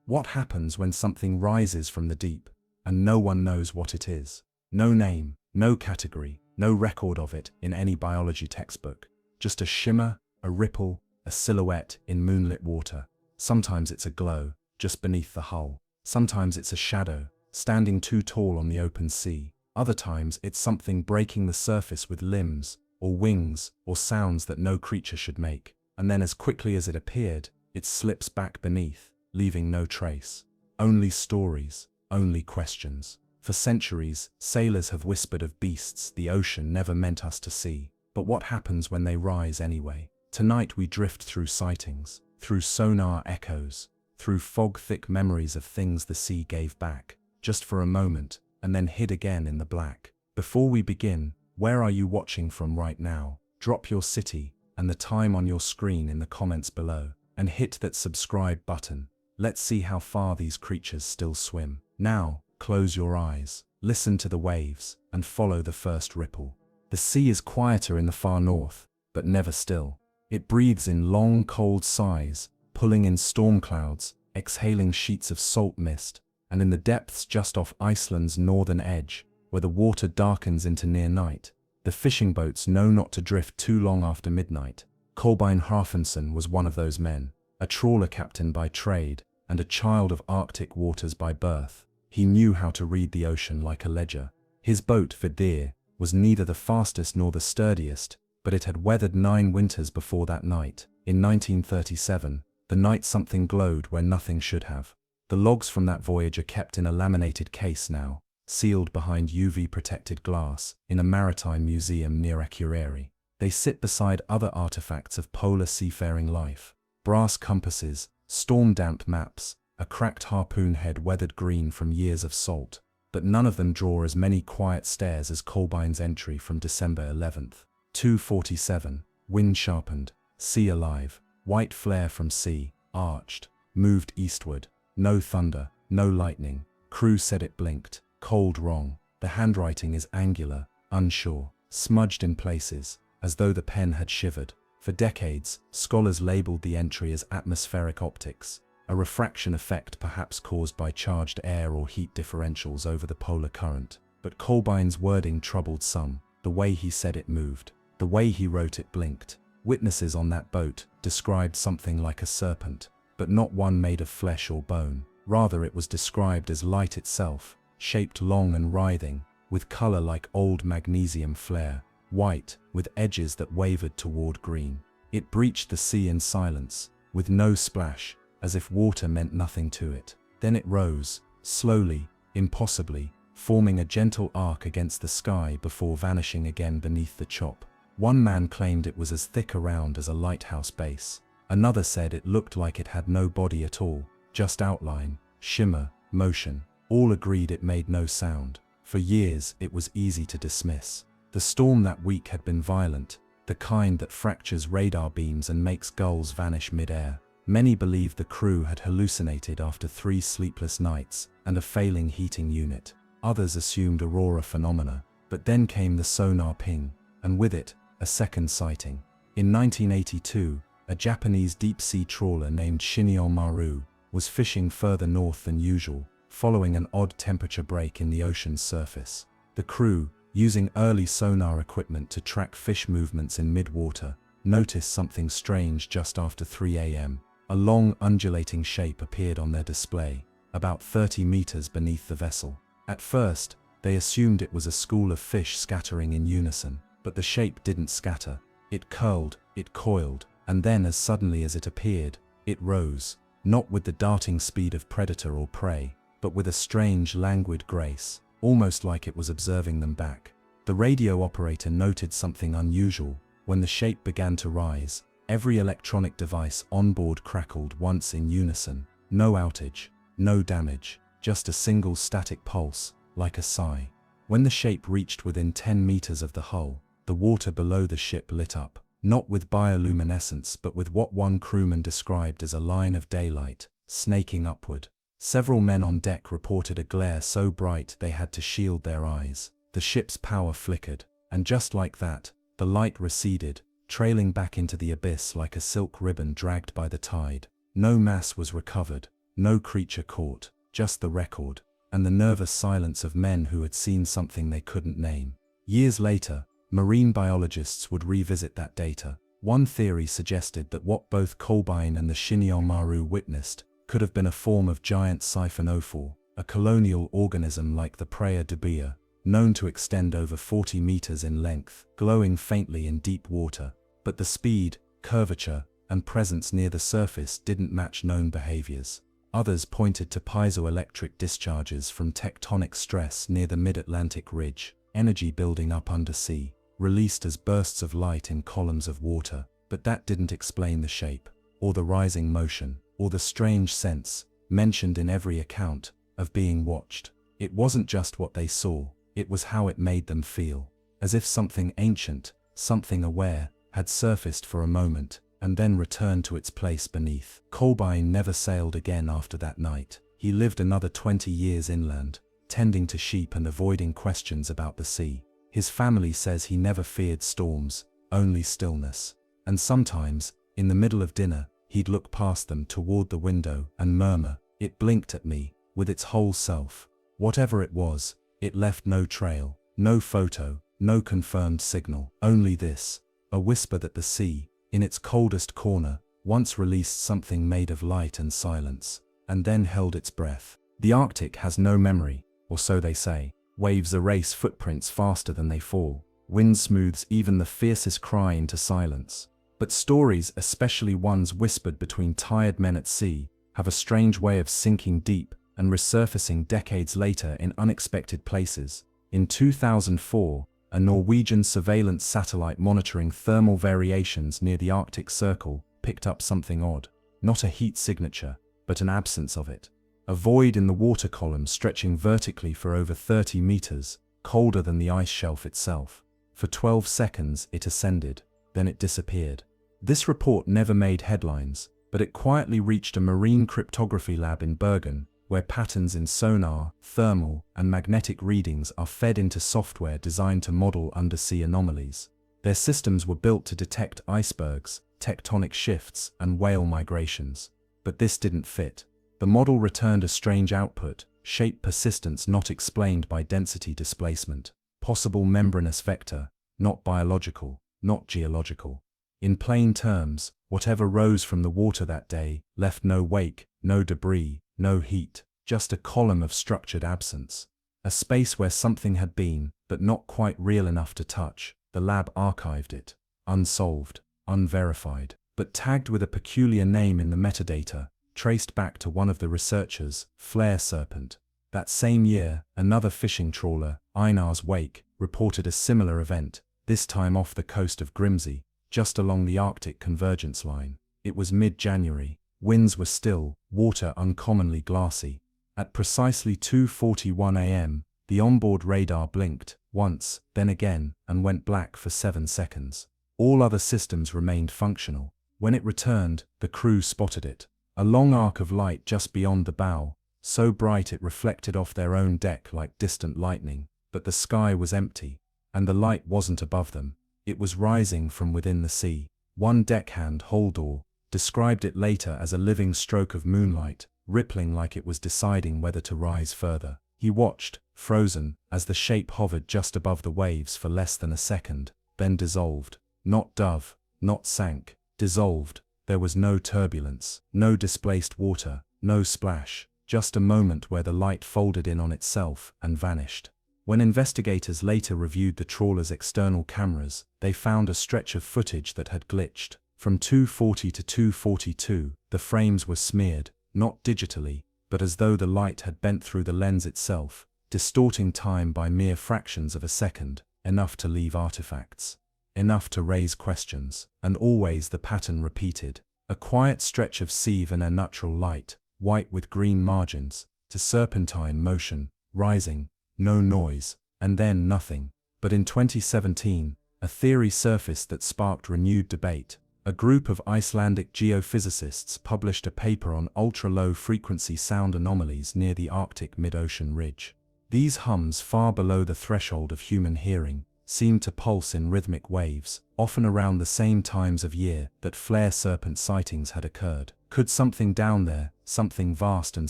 What happens when something rises from the deep, and no one knows what it is? No name, no category, no record of it in any biology textbook. Just a shimmer, a ripple, a silhouette in moonlit water. Sometimes it's a glow, just beneath the hull. Sometimes it's a shadow, standing too tall on the open sea. Other times it's something breaking the surface with limbs, or wings, or sounds that no creature should make. And then as quickly as it appeared, it slips back beneath, leaving no trace. Only stories, only questions. For centuries, sailors have whispered of beasts the ocean never meant us to see. But what happens when they rise anyway? Tonight we drift through sightings, through sonar echoes, through fog-thick memories of things the sea gave back, just for a moment, and then hid again in the black. Before we begin, where are you watching from right now? Drop your city and the time on your screen in the comments below, and hit that subscribe button. Let's see how far these creatures still swim. Now, close your eyes, listen to the waves, and follow the first ripple. The sea is quieter in the far north, but never still. It breathes in long, cold sighs, pulling in storm clouds, exhaling sheets of salt mist, and in the depths just off Iceland's northern edge, where the water darkens into near night, the fishing boats know not to drift too long after midnight. Kolbeinn Hrafnsson was one of those men, a trawler captain by trade, and a child of Arctic waters by birth. He knew how to read the ocean like a ledger. His boat, Vidir, was neither the fastest nor the sturdiest, but it had weathered 9 winters before that night. In 1937, the night something glowed where nothing should have. The logs from that voyage are kept in a laminated case now, sealed behind UV-protected glass, in a maritime museum near Akureyri. They sit beside other artifacts of polar seafaring life. Brass compasses, storm-damp maps, a cracked harpoon head weathered green from years of salt. But none of them draw as many quiet stares as Kolbein's entry from December 11th. 2:47, wind sharpened, sea alive, white flare from sea, arched, moved eastward. No thunder, no lightning. Crew said it blinked. Cold wrong. The handwriting is angular, unsure, smudged in places, as though the pen had shivered. For decades, scholars labeled the entry as atmospheric optics, a refraction effect perhaps caused by charged air or heat differentials over the polar current. But Kolbein's wording troubled some. The way he said it moved. The way he wrote it blinked. Witnesses on that boat described something like a serpent, but not one made of flesh or bone. Rather, it was described as light itself, shaped long and writhing, with color like old magnesium flare, white, with edges that wavered toward green. It breached the sea in silence, with no splash, as if water meant nothing to it. Then it rose, slowly, impossibly, forming a gentle arc against the sky before vanishing again beneath the chop. One man claimed it was as thick around as a lighthouse base. Another said it looked like it had no body at all, just outline, shimmer, motion. All agreed it made no sound. For years, it was easy to dismiss. The storm that week had been violent, the kind that fractures radar beams and makes gulls vanish mid-air. Many believed the crew had hallucinated after 3 sleepless nights and a failing heating unit. Others assumed aurora phenomena. But then came the sonar ping, and with it, a second sighting. In 1982, a Japanese deep-sea trawler named Shinyon Maru was fishing further north than usual, following an odd temperature break in the ocean's surface. The crew, using early sonar equipment to track fish movements in mid-water, noticed something strange just after 3 a.m. A long, undulating shape appeared on their display, about 30 meters beneath the vessel. At first, they assumed it was a school of fish scattering in unison, but the shape didn't scatter. It curled, it coiled, and then as suddenly as it appeared, it rose, not with the darting speed of predator or prey, but with a strange, languid grace, almost like it was observing them back. The radio operator noted something unusual. When the shape began to rise, every electronic device on board crackled once in unison. No outage, no damage, just a single static pulse, like a sigh. When the shape reached within 10 meters of the hull, the water below the ship lit up, not with bioluminescence but with what one crewman described as a line of daylight, snaking upward. Several men on deck reported a glare so bright they had to shield their eyes. The ship's power flickered, and just like that, the light receded, trailing back into the abyss like a silk ribbon dragged by the tide. No mass was recovered, no creature caught, just the record, and the nervous silence of men who had seen something they couldn't name. Years later, marine biologists would revisit that data. One theory suggested that what both Kolbeinn and the Shinyamaru witnessed could have been a form of giant siphonophore, a colonial organism like the Praia dubia, known to extend over 40 meters in length, glowing faintly in deep water. But the speed, curvature, and presence near the surface didn't match known behaviors. Others pointed to piezoelectric discharges from tectonic stress near the mid-Atlantic ridge, energy building up undersea, released as bursts of light in columns of water. But that didn't explain the shape, or the rising motion, or the strange sense, mentioned in every account, of being watched. It wasn't just what they saw, it was how it made them feel, as if something ancient, something aware, had surfaced for a moment, and then returned to its place beneath. Kolbeinn never sailed again after that night. He lived another 20 years inland, tending to sheep and avoiding questions about the sea. His family says he never feared storms, only stillness. And sometimes, in the middle of dinner, he'd look past them toward the window and murmur, "It blinked at me, with its whole self." Whatever it was, it left no trail, no photo, no confirmed signal. Only this, a whisper that the sea, in its coldest corner, once released something made of light and silence, and then held its breath. The Arctic has no memory, or so they say. Waves erase footprints faster than they fall. Wind smooths even the fiercest cry into silence. But stories, especially ones whispered between tired men at sea, have a strange way of sinking deep and resurfacing decades later in unexpected places. In 2004, a Norwegian surveillance satellite monitoring thermal variations near the Arctic Circle picked up something odd. Not a heat signature, but an absence of it. A void in the water column stretching vertically for over 30 meters, colder than the ice shelf itself. For 12 seconds it ascended, then it disappeared. This report never made headlines, but it quietly reached a marine cryptography lab in Bergen, where patterns in sonar, thermal, and magnetic readings are fed into software designed to model undersea anomalies. Their systems were built to detect icebergs, tectonic shifts, and whale migrations. But this didn't fit. The model returned a strange output, shape persistence not explained by density displacement, possible membranous vector, not biological, not geological. In plain terms, whatever rose from the water that day left no wake, no debris, no heat, just a column of structured absence. A space where something had been, but not quite real enough to touch. The lab archived it, unsolved, unverified, but tagged with a peculiar name in the metadata, traced back to one of the researchers, Flare Serpent. That same year, another fishing trawler, Einar's Wake, reported a similar event, this time off the coast of Grimsey, just along the Arctic convergence line. It was mid-January. Winds were still, water uncommonly glassy. At precisely 2:41 a.m., the onboard radar blinked, once, then again, and went black for 7 seconds. All other systems remained functional. When it returned, the crew spotted it. A long arc of light just beyond the bow, so bright it reflected off their own deck like distant lightning. But the sky was empty, and the light wasn't above them. It was rising from within the sea. One deckhand, Holdor, described it later as a living stroke of moonlight, rippling like it was deciding whether to rise further. He watched, frozen, as the shape hovered just above the waves for less than a second, then dissolved. Not dove, not sank, dissolved. There was no turbulence, no displaced water, no splash, just a moment where the light folded in on itself and vanished. When investigators later reviewed the trawler's external cameras, they found a stretch of footage that had glitched. From 240 to 242, the frames were smeared, not digitally, but as though the light had bent through the lens itself, distorting time by mere fractions of a second, enough to leave artifacts, enough to raise questions, and always the pattern repeated. A quiet stretch of sieve and a natural light, white with green margins, to serpentine motion, rising, no noise, and then nothing. But in 2017, a theory surfaced that sparked renewed debate. A group of Icelandic geophysicists published a paper on ultra-low frequency sound anomalies near the Arctic mid-ocean ridge. These hums far below the threshold of human hearing seemed to pulse in rhythmic waves, often around the same times of year that flare serpent sightings had occurred. Could something down there, something vast and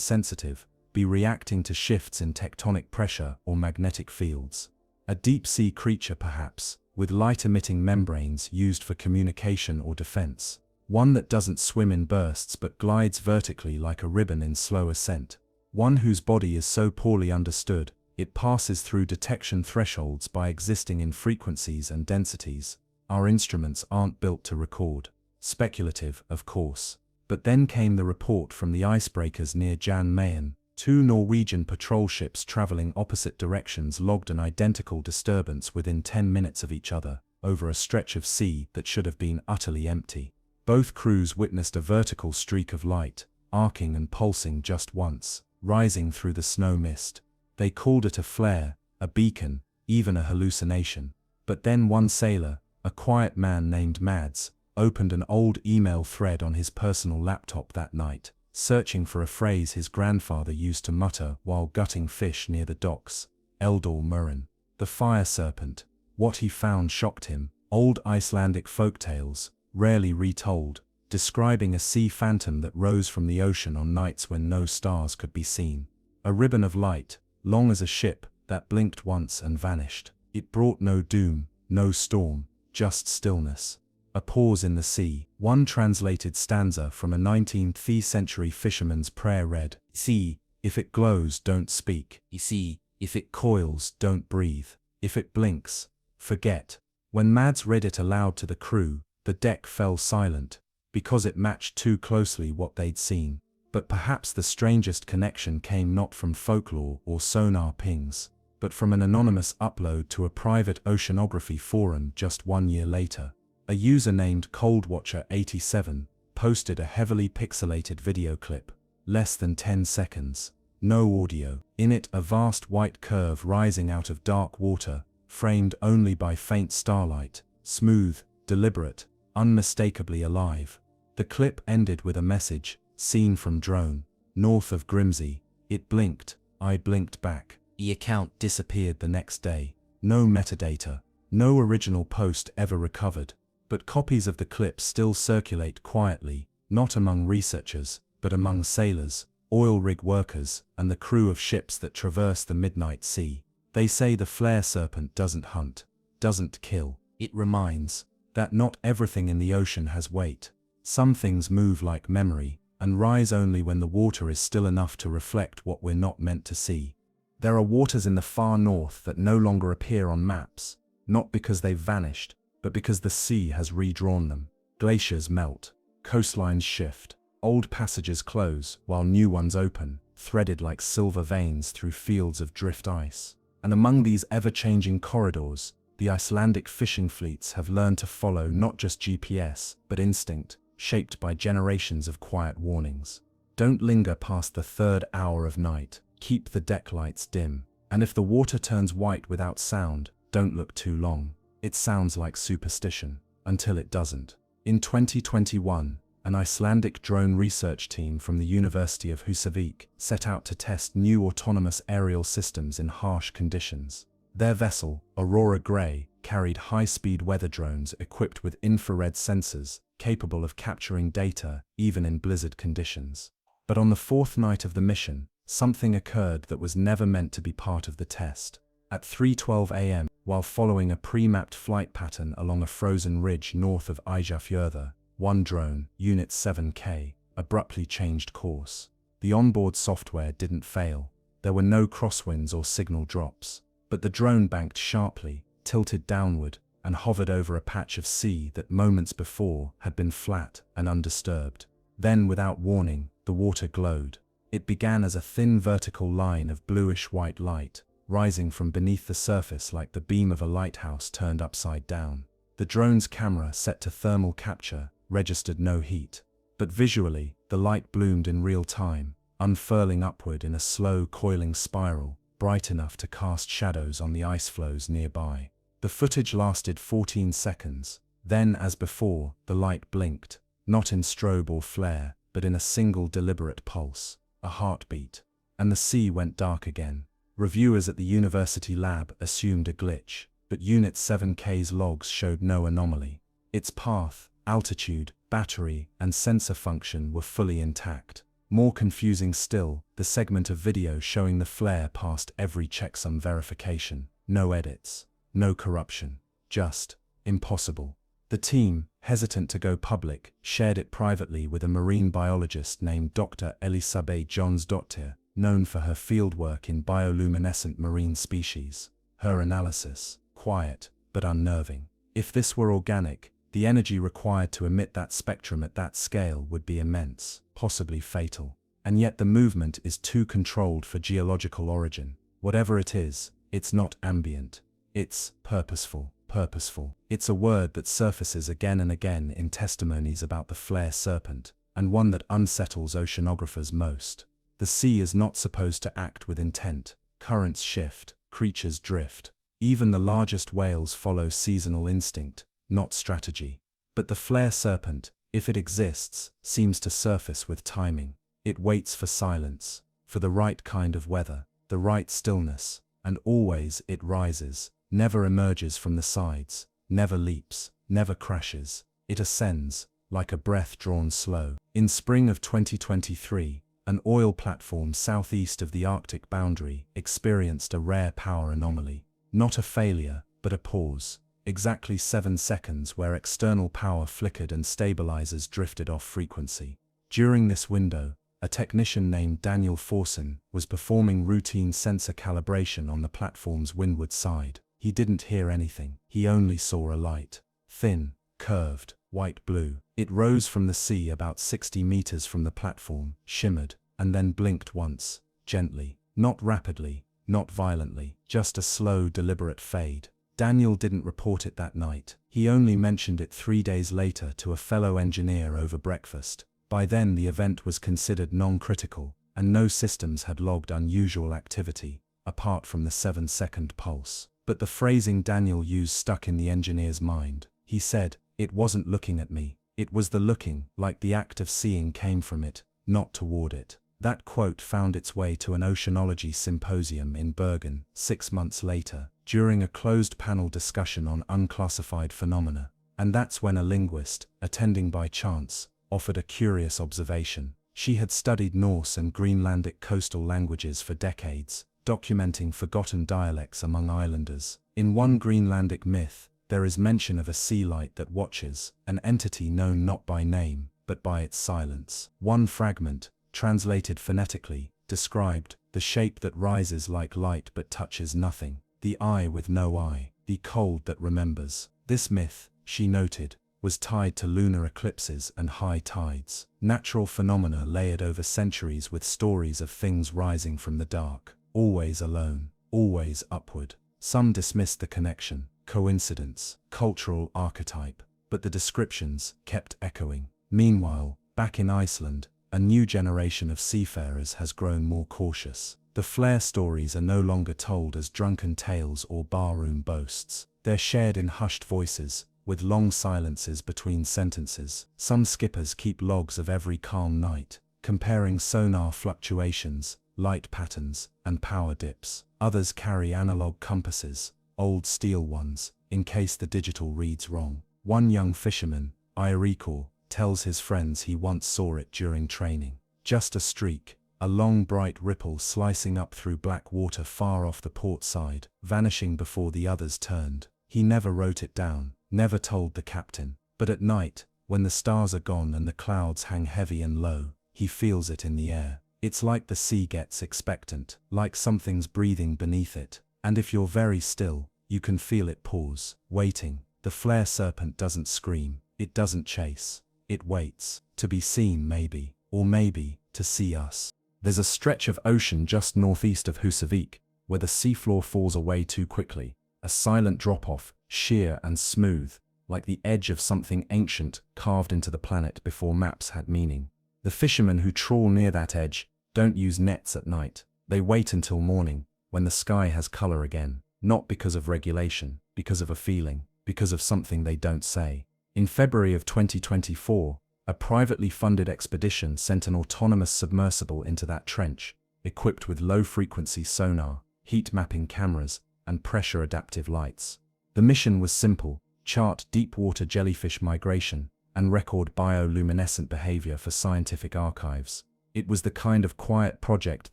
sensitive, be reacting to shifts in tectonic pressure or magnetic fields? A deep-sea creature perhaps, with light-emitting membranes used for communication or defense. One that doesn't swim in bursts but glides vertically like a ribbon in slow ascent. One whose body is so poorly understood, it passes through detection thresholds by existing in frequencies and densities our instruments aren't built to record. Speculative, of course. But then came the report from the icebreakers near Jan Mayen. 2 Norwegian patrol ships traveling opposite directions logged an identical disturbance within 10 minutes of each other, over a stretch of sea that should have been utterly empty. Both crews witnessed a vertical streak of light, arcing and pulsing just once, rising through the snow mist. They called it a flare, a beacon, even a hallucination. But then one sailor, a quiet man named Mads, opened an old email thread on his personal laptop that night, searching for a phrase his grandfather used to mutter while gutting fish near the docks. Eldor Murren. The fire serpent. What he found shocked him. Old Icelandic folktales, rarely retold, describing a sea phantom that rose from the ocean on nights when no stars could be seen. A ribbon of light, long as a ship, that blinked once and vanished. It brought no doom, no storm, just stillness. A pause in the sea. One translated stanza from a 19th century fisherman's prayer read, "See, if it glows, don't speak. See, if it coils, don't breathe. If it blinks, forget." When Mads read it aloud to the crew, the deck fell silent, because it matched too closely what they'd seen. But perhaps the strangest connection came not from folklore or sonar pings, but from an anonymous upload to a private oceanography forum just 1 year later. A user named ColdWatcher87 posted a heavily pixelated video clip, less than 10 seconds, no audio. In it, a vast white curve rising out of dark water, framed only by faint starlight, smooth, deliberate, unmistakably alive. The clip ended with a message, seen from drone, north of Grimsey. It blinked, I blinked back. The account disappeared the next day. No metadata, no original post ever recovered. But copies of the clip still circulate quietly, not among researchers, but among sailors, oil rig workers, and the crew of ships that traverse the midnight sea. They say the flare serpent doesn't hunt, doesn't kill. It reminds that not everything in the ocean has weight. Some things move like memory, and rise only when the water is still enough to reflect what we're not meant to see. There are waters in the far north that no longer appear on maps, not because they've vanished, but because the sea has redrawn them. Glaciers melt, coastlines shift, old passages close while new ones open, threaded like silver veins through fields of drift ice. And among these ever-changing corridors, the Icelandic fishing fleets have learned to follow not just GPS, but instinct, shaped by generations of quiet warnings. Don't linger past the 3rd hour of night, keep the deck lights dim, and if the water turns white without sound, don't look too long. It sounds like superstition, until it doesn't. In 2021, an Icelandic drone research team from the University of Husavik set out to test new autonomous aerial systems in harsh conditions. Their vessel, Aurora Grey, carried high-speed weather drones equipped with infrared sensors, capable of capturing data even in blizzard conditions. But on the 4th night of the mission, something occurred that was never meant to be part of the test. At 3:12 a.m., while following a pre-mapped flight pattern along a frozen ridge north of Eyjafjörður, one drone, Unit 7K, abruptly changed course. The onboard software didn't fail. There were no crosswinds or signal drops. But the drone banked sharply, tilted downward, and hovered over a patch of sea that moments before had been flat and undisturbed. Then, without warning, the water glowed. It began as a thin vertical line of bluish-white light, rising from beneath the surface like the beam of a lighthouse turned upside down. The drone's camera, set to thermal capture, registered no heat. But visually, the light bloomed in real time, unfurling upward in a slow, coiling spiral, bright enough to cast shadows on the ice floes nearby. The footage lasted 14 seconds. Then, as before, the light blinked, not in strobe or flare, but in a single deliberate pulse, a heartbeat. And the sea went dark again. Reviewers at the university lab assumed a glitch. but Unit 7K's logs showed no anomaly. Its path, altitude, battery, and sensor function were fully intact. More confusing still, the segment of video showing the flare passed every checksum verification. No edits, no corruption, just impossible. The team, hesitant to go public, shared it privately with a marine biologist named Dr. Elisabeth Jonsdottir, known for her fieldwork in bioluminescent marine species. Her analysis, quiet but unnerving. If this were organic, the energy required to emit that spectrum at that scale would be immense, possibly fatal. And yet the movement is too controlled for geological origin. Whatever it is, it's not ambient. It's purposeful. Purposeful. It's a word that surfaces again and again in testimonies about the flare serpent, and one that unsettles oceanographers most. The sea is not supposed to act with intent. Currents shift, creatures drift. Even the largest whales follow seasonal instinct, not strategy. But the flare serpent, if it exists, seems to surface with timing. It waits for silence, for the right kind of weather, the right stillness, and always it rises, never emerges from the sides, never leaps, never crashes. It ascends, like a breath drawn slow. In spring of 2023, an oil platform southeast of the Arctic boundary experienced a rare power anomaly. Not a failure, but a pause. Exactly 7 seconds where external power flickered and stabilizers drifted off frequency. During this window, a technician named Daniel Forsen was performing routine sensor calibration on the platform's windward side. He didn't hear anything. He only saw a light. Thin, curved, white-blue. It rose from the sea about 60 meters from the platform, shimmered, and then blinked once, gently. Not rapidly, not violently, just a slow, deliberate fade. Daniel didn't report it that night. He only mentioned it 3 days later to a fellow engineer over breakfast. By then the event was considered non-critical, and no systems had logged unusual activity, apart from the 7-second pulse. But the phrasing Daniel used stuck in the engineer's mind. He said, "It wasn't looking at me. It was the looking, like the act of seeing came from it, not toward it." That quote found its way to an oceanology symposium in Bergen 6 months later, during a closed-panel discussion on unclassified phenomena. And that's when a linguist, attending by chance, offered a curious observation. She had studied Norse and Greenlandic coastal languages for decades, documenting forgotten dialects among islanders. In one Greenlandic myth, there is mention of a sea light that watches, an entity known not by name, but by its silence. One fragment, translated phonetically, described the shape that rises like light but touches nothing, the eye with no eye, the cold that remembers. This myth, she noted, was tied to lunar eclipses and high tides. Natural phenomena layered over centuries with stories of things rising from the dark, always alone, always upward. Some dismissed the connection, coincidence, cultural archetype, but the descriptions kept echoing. Meanwhile, back in Iceland, a new generation of seafarers has grown more cautious. The flare stories are no longer told as drunken tales or barroom boasts. They're shared in hushed voices, with long silences between sentences. Some skippers keep logs of every calm night, comparing sonar fluctuations, light patterns, and power dips. Others carry analog compasses, old steel ones, in case the digital reads wrong. One young fisherman, I recall, tells his friends he once saw it during training. Just a streak, a long bright ripple slicing up through black water far off the port side, vanishing before the others turned. He never wrote it down, never told the captain, but at night, when the stars are gone and the clouds hang heavy and low, he feels it in the air. It's like the sea gets expectant, like something's breathing beneath it, and if you're very still, you can feel it pause, waiting. The flare serpent doesn't scream, it doesn't chase, it waits, to be seen maybe, or maybe, to see us. There's a stretch of ocean just northeast of Husavik, where the seafloor falls away too quickly, a silent drop-off, sheer and smooth, like the edge of something ancient carved into the planet before maps had meaning. The fishermen who trawl near that edge don't use nets at night. They wait until morning, when the sky has color again, not because of regulation, because of a feeling, because of something they don't say. In February of 2024, a privately funded expedition sent an autonomous submersible into that trench, equipped with low-frequency sonar, heat-mapping cameras, and pressure-adaptive lights. The mission was simple: chart deep-water jellyfish migration and record bioluminescent behavior for scientific archives. It was the kind of quiet project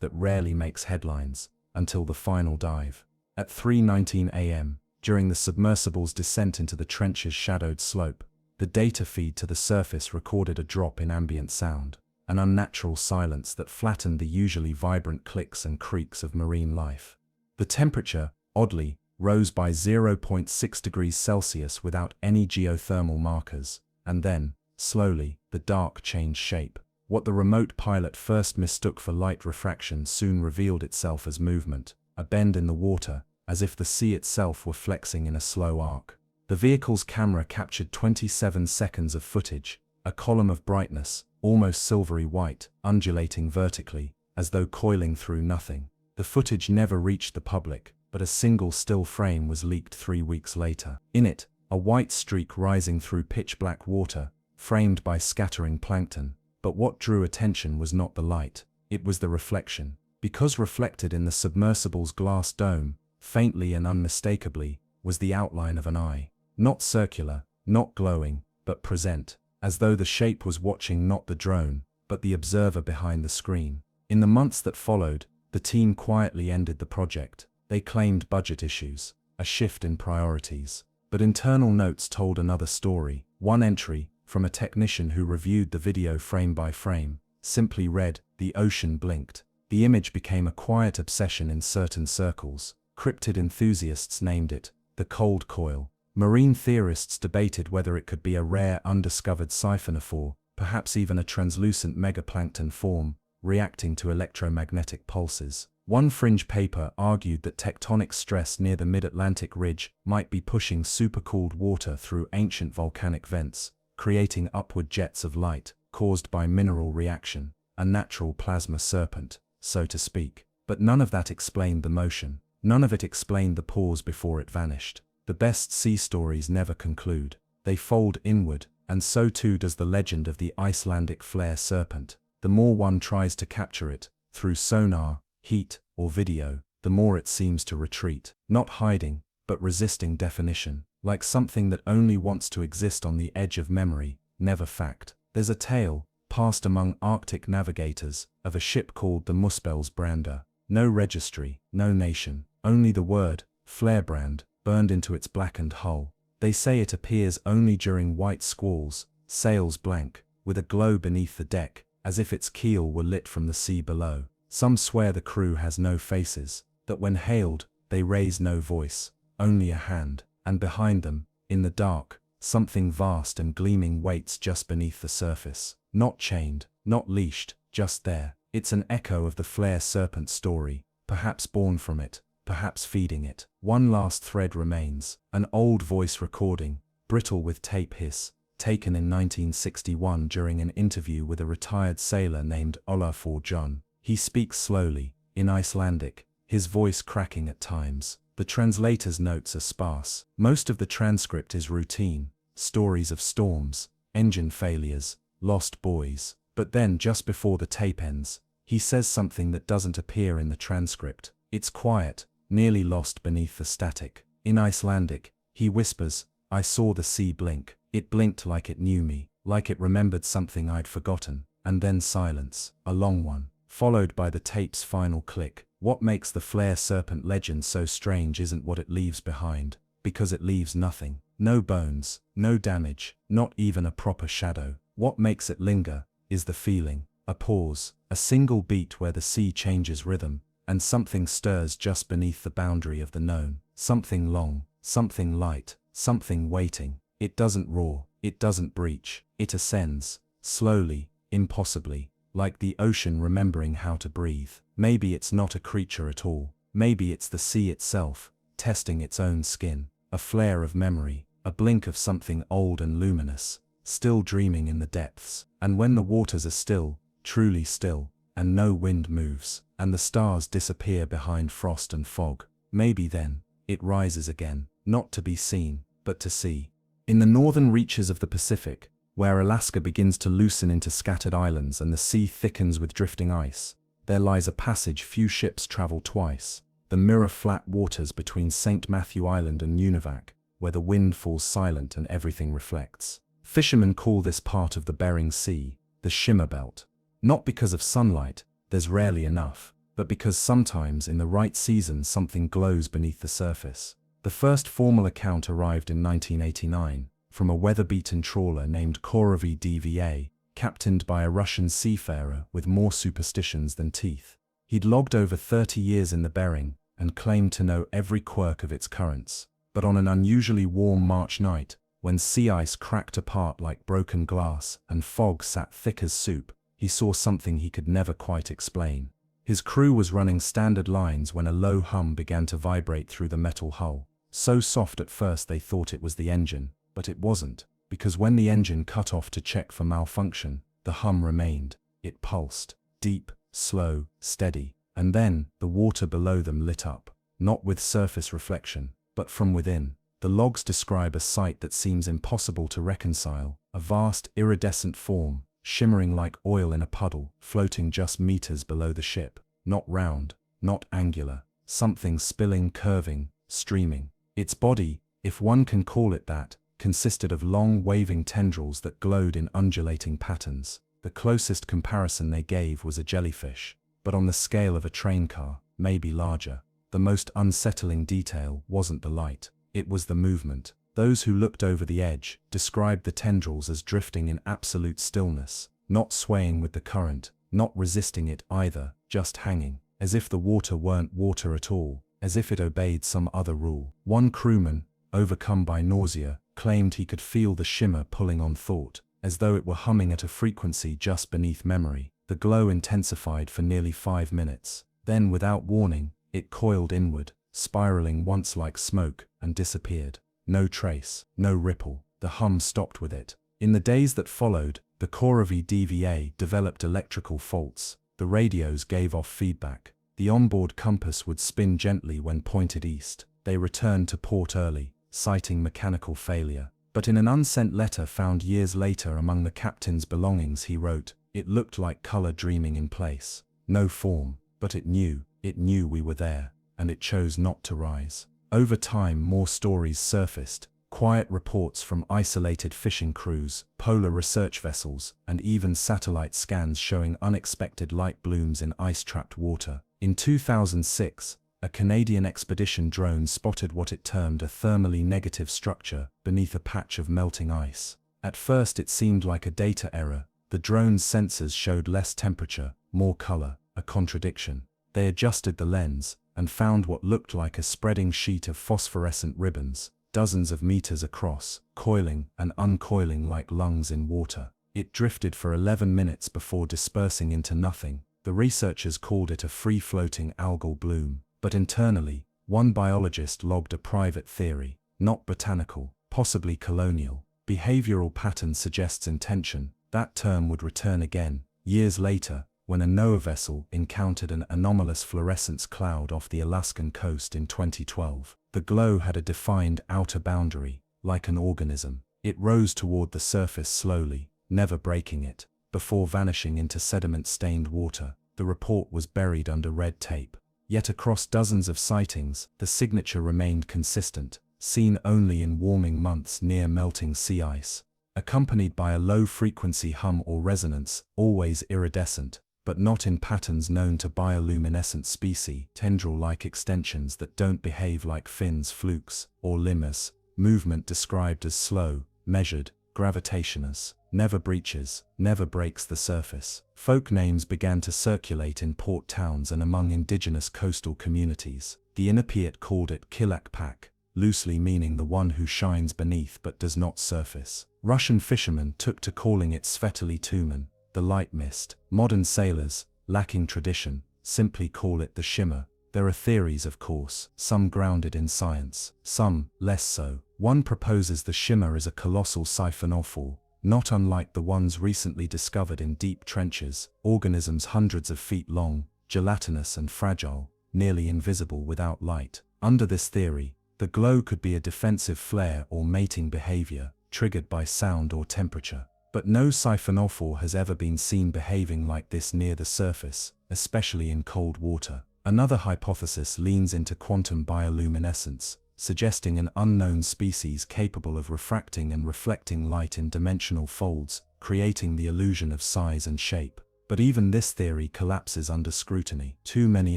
that rarely makes headlines, until the final dive. At 3:19 a.m., during the submersible's descent into the trench's shadowed slope, the data feed to the surface recorded a drop in ambient sound, an unnatural silence that flattened the usually vibrant clicks and creaks of marine life. The temperature, oddly, rose by 0.6 degrees Celsius without any geothermal markers, and then, slowly, the dark changed shape. What the remote pilot first mistook for light refraction soon revealed itself as movement, a bend in the water, as if the sea itself were flexing in a slow arc. The vehicle's camera captured 27 seconds of footage, a column of brightness, almost silvery white, undulating vertically, as though coiling through nothing. The footage never reached the public, but a single still frame was leaked 3 weeks later. In it, a white streak rising through pitch-black water, framed by scattering plankton. But what drew attention was not the light, it was the reflection. Because reflected in the submersible's glass dome, faintly and unmistakably, was the outline of an eye. Not circular, not glowing, but present, as though the shape was watching not the drone, but the observer behind the screen. In the months that followed, the team quietly ended the project. They claimed budget issues, a shift in priorities. But internal notes told another story. One entry, from a technician who reviewed the video frame by frame, simply read, "The ocean blinked." The image became a quiet obsession in certain circles. Cryptid enthusiasts named it the cold coil. Marine theorists debated whether it could be a rare undiscovered siphonophore, perhaps even a translucent megaplankton form, reacting to electromagnetic pulses. One fringe paper argued that tectonic stress near the mid-Atlantic ridge might be pushing supercooled water through ancient volcanic vents, creating upward jets of light, caused by mineral reaction, a natural plasma serpent, so to speak. But none of that explained the motion. None of it explained the pause before it vanished. The best sea stories never conclude. They fold inward, and so too does the legend of the Icelandic flare serpent. The more one tries to capture it, through sonar, heat, or video, the more it seems to retreat, not hiding, but resisting definition, like something that only wants to exist on the edge of memory, never fact. There's a tale, passed among Arctic navigators, of a ship called the Muspelsbranda. No registry, no nation, only the word, Flarebrand, burned into its blackened hull. They say it appears only during white squalls, sails blank, with a glow beneath the deck, as if its keel were lit from the sea below. Some swear the crew has no faces, that when hailed, they raise no voice, only a hand, and behind them, in the dark, something vast and gleaming waits just beneath the surface. Not chained, not leashed, just there. It's an echo of the flare serpent story, perhaps born from it, perhaps feeding it. One last thread remains, an old voice recording, brittle with tape hiss, taken in 1961 during an interview with a retired sailor named Olafur John. He speaks slowly, in Icelandic, his voice cracking at times. The translator's notes are sparse. Most of the transcript is routine, stories of storms, engine failures, lost boys. But then, just before the tape ends, he says something that doesn't appear in the transcript. It's quiet, nearly lost beneath the static. In Icelandic, he whispers, "I saw the sea blink. It blinked like it knew me, like it remembered something I'd forgotten." And then silence, a long one, followed by the tape's final click. What makes the flare serpent legend so strange isn't what it leaves behind, because it leaves nothing. No bones, no damage, not even a proper shadow. What makes it linger is the feeling, a pause, a single beat where the sea changes rhythm, and something stirs just beneath the boundary of the known. Something long, something light, something waiting. It doesn't roar, it doesn't breach, it ascends, slowly, impossibly, like the ocean remembering how to breathe. Maybe it's not a creature at all. Maybe it's the sea itself, testing its own skin. A flare of memory, a blink of something old and luminous, still dreaming in the depths. And when the waters are still, truly still, and no wind moves, and the stars disappear behind frost and fog, maybe then, it rises again, not to be seen, but to see. In the northern reaches of the Pacific, where Alaska begins to loosen into scattered islands and the sea thickens with drifting ice, there lies a passage few ships travel twice, the mirror-flat waters between St. Matthew Island and Nunivak. where the wind falls silent and everything reflects. Fishermen call this part of the Bering Sea the shimmer belt. Not because of sunlight, there's rarely enough, but because sometimes in the right season something glows beneath the surface. The first formal account arrived in 1989, from a weather-beaten trawler named Crave DVA, captained by a Russian seafarer with more superstitions than teeth. He'd logged over 30 years in the Bering and claimed to know every quirk of its currents. But on an unusually warm March night, when sea ice cracked apart like broken glass and fog sat thick as soup, he saw something he could never quite explain. His crew was running standard lines when a low hum began to vibrate through the metal hull. So soft at first they thought it was the engine, but it wasn't, because when the engine cut off to check for malfunction, the hum remained. It pulsed, deep, slow, steady, and then the water below them lit up, not with surface reflection, but from within. The logs describe a sight that seems impossible to reconcile, a vast iridescent form, shimmering like oil in a puddle, floating just meters below the ship, not round, not angular, something spilling, curving, streaming. Its body, if one can call it that, consisted of long waving tendrils that glowed in undulating patterns. The closest comparison they gave was a jellyfish, but on the scale of a train car, maybe larger. The most unsettling detail wasn't the light, it was the movement. Those who looked over the edge described the tendrils as drifting in absolute stillness, not swaying with the current, not resisting it either, just hanging, as if the water weren't water at all, as if it obeyed some other rule. One crewman, overcome by nausea, claimed he could feel the shimmer pulling on thought, as though it were humming at a frequency just beneath memory. The glow intensified for nearly 5 minutes. Then, without warning, it coiled inward, spiraling once like smoke, and disappeared. No trace, no ripple. The hum stopped with it. In the days that followed, the Crave DVA developed electrical faults. The radios gave off feedback. The onboard compass would spin gently when pointed east. They returned to port early, citing mechanical failure. But in an unsent letter found years later among the captain's belongings he wrote, "It looked like color dreaming in place. No form, but it knew we were there, and it chose not to rise." Over time more stories surfaced, quiet reports from isolated fishing crews, polar research vessels, and even satellite scans showing unexpected light blooms in ice-trapped water. In 2006, a Canadian expedition drone spotted what it termed a thermally negative structure beneath a patch of melting ice. At first it seemed like a data error. The drone's sensors showed less temperature, more color, a contradiction. They adjusted the lens and found what looked like a spreading sheet of phosphorescent ribbons, dozens of meters across, coiling and uncoiling like lungs in water. It drifted for 11 minutes before dispersing into nothing. The researchers called it a free-floating algal bloom. But internally, one biologist logged a private theory, not botanical, possibly colonial. Behavioral pattern suggests intention. That term would return again, years later, when a NOAA vessel encountered an anomalous fluorescence cloud off the Alaskan coast in 2012. The glow had a defined outer boundary, like an organism. It rose toward the surface slowly, never breaking it, before vanishing into sediment-stained water. The report was buried under red tape. Yet across dozens of sightings, the signature remained consistent, seen only in warming months near melting sea ice, accompanied by a low-frequency hum or resonance, always iridescent, but not in patterns known to bioluminescent species, tendril-like extensions that don't behave like fins, flukes, or lemurs, movement described as slow, measured, gravitationless, never breaches, never breaks the surface. Folk names began to circulate in port towns and among indigenous coastal communities. The Inupiat called it Kilakpak, loosely meaning the one who shines beneath but does not surface. Russian fishermen took to calling it Svetly Tumen, the light mist. Modern sailors, lacking tradition, simply call it the shimmer. There are theories, of course, some grounded in science, some less so. One proposes the shimmer is a colossal siphonophore, not unlike the ones recently discovered in deep trenches, organisms hundreds of feet long, gelatinous and fragile, nearly invisible without light. Under this theory, the glow could be a defensive flare or mating behavior, triggered by sound or temperature. But no siphonophore has ever been seen behaving like this near the surface, especially in cold water. Another hypothesis leans into quantum bioluminescence, suggesting an unknown species capable of refracting and reflecting light in dimensional folds, creating the illusion of size and shape. But even this theory collapses under scrutiny. Too many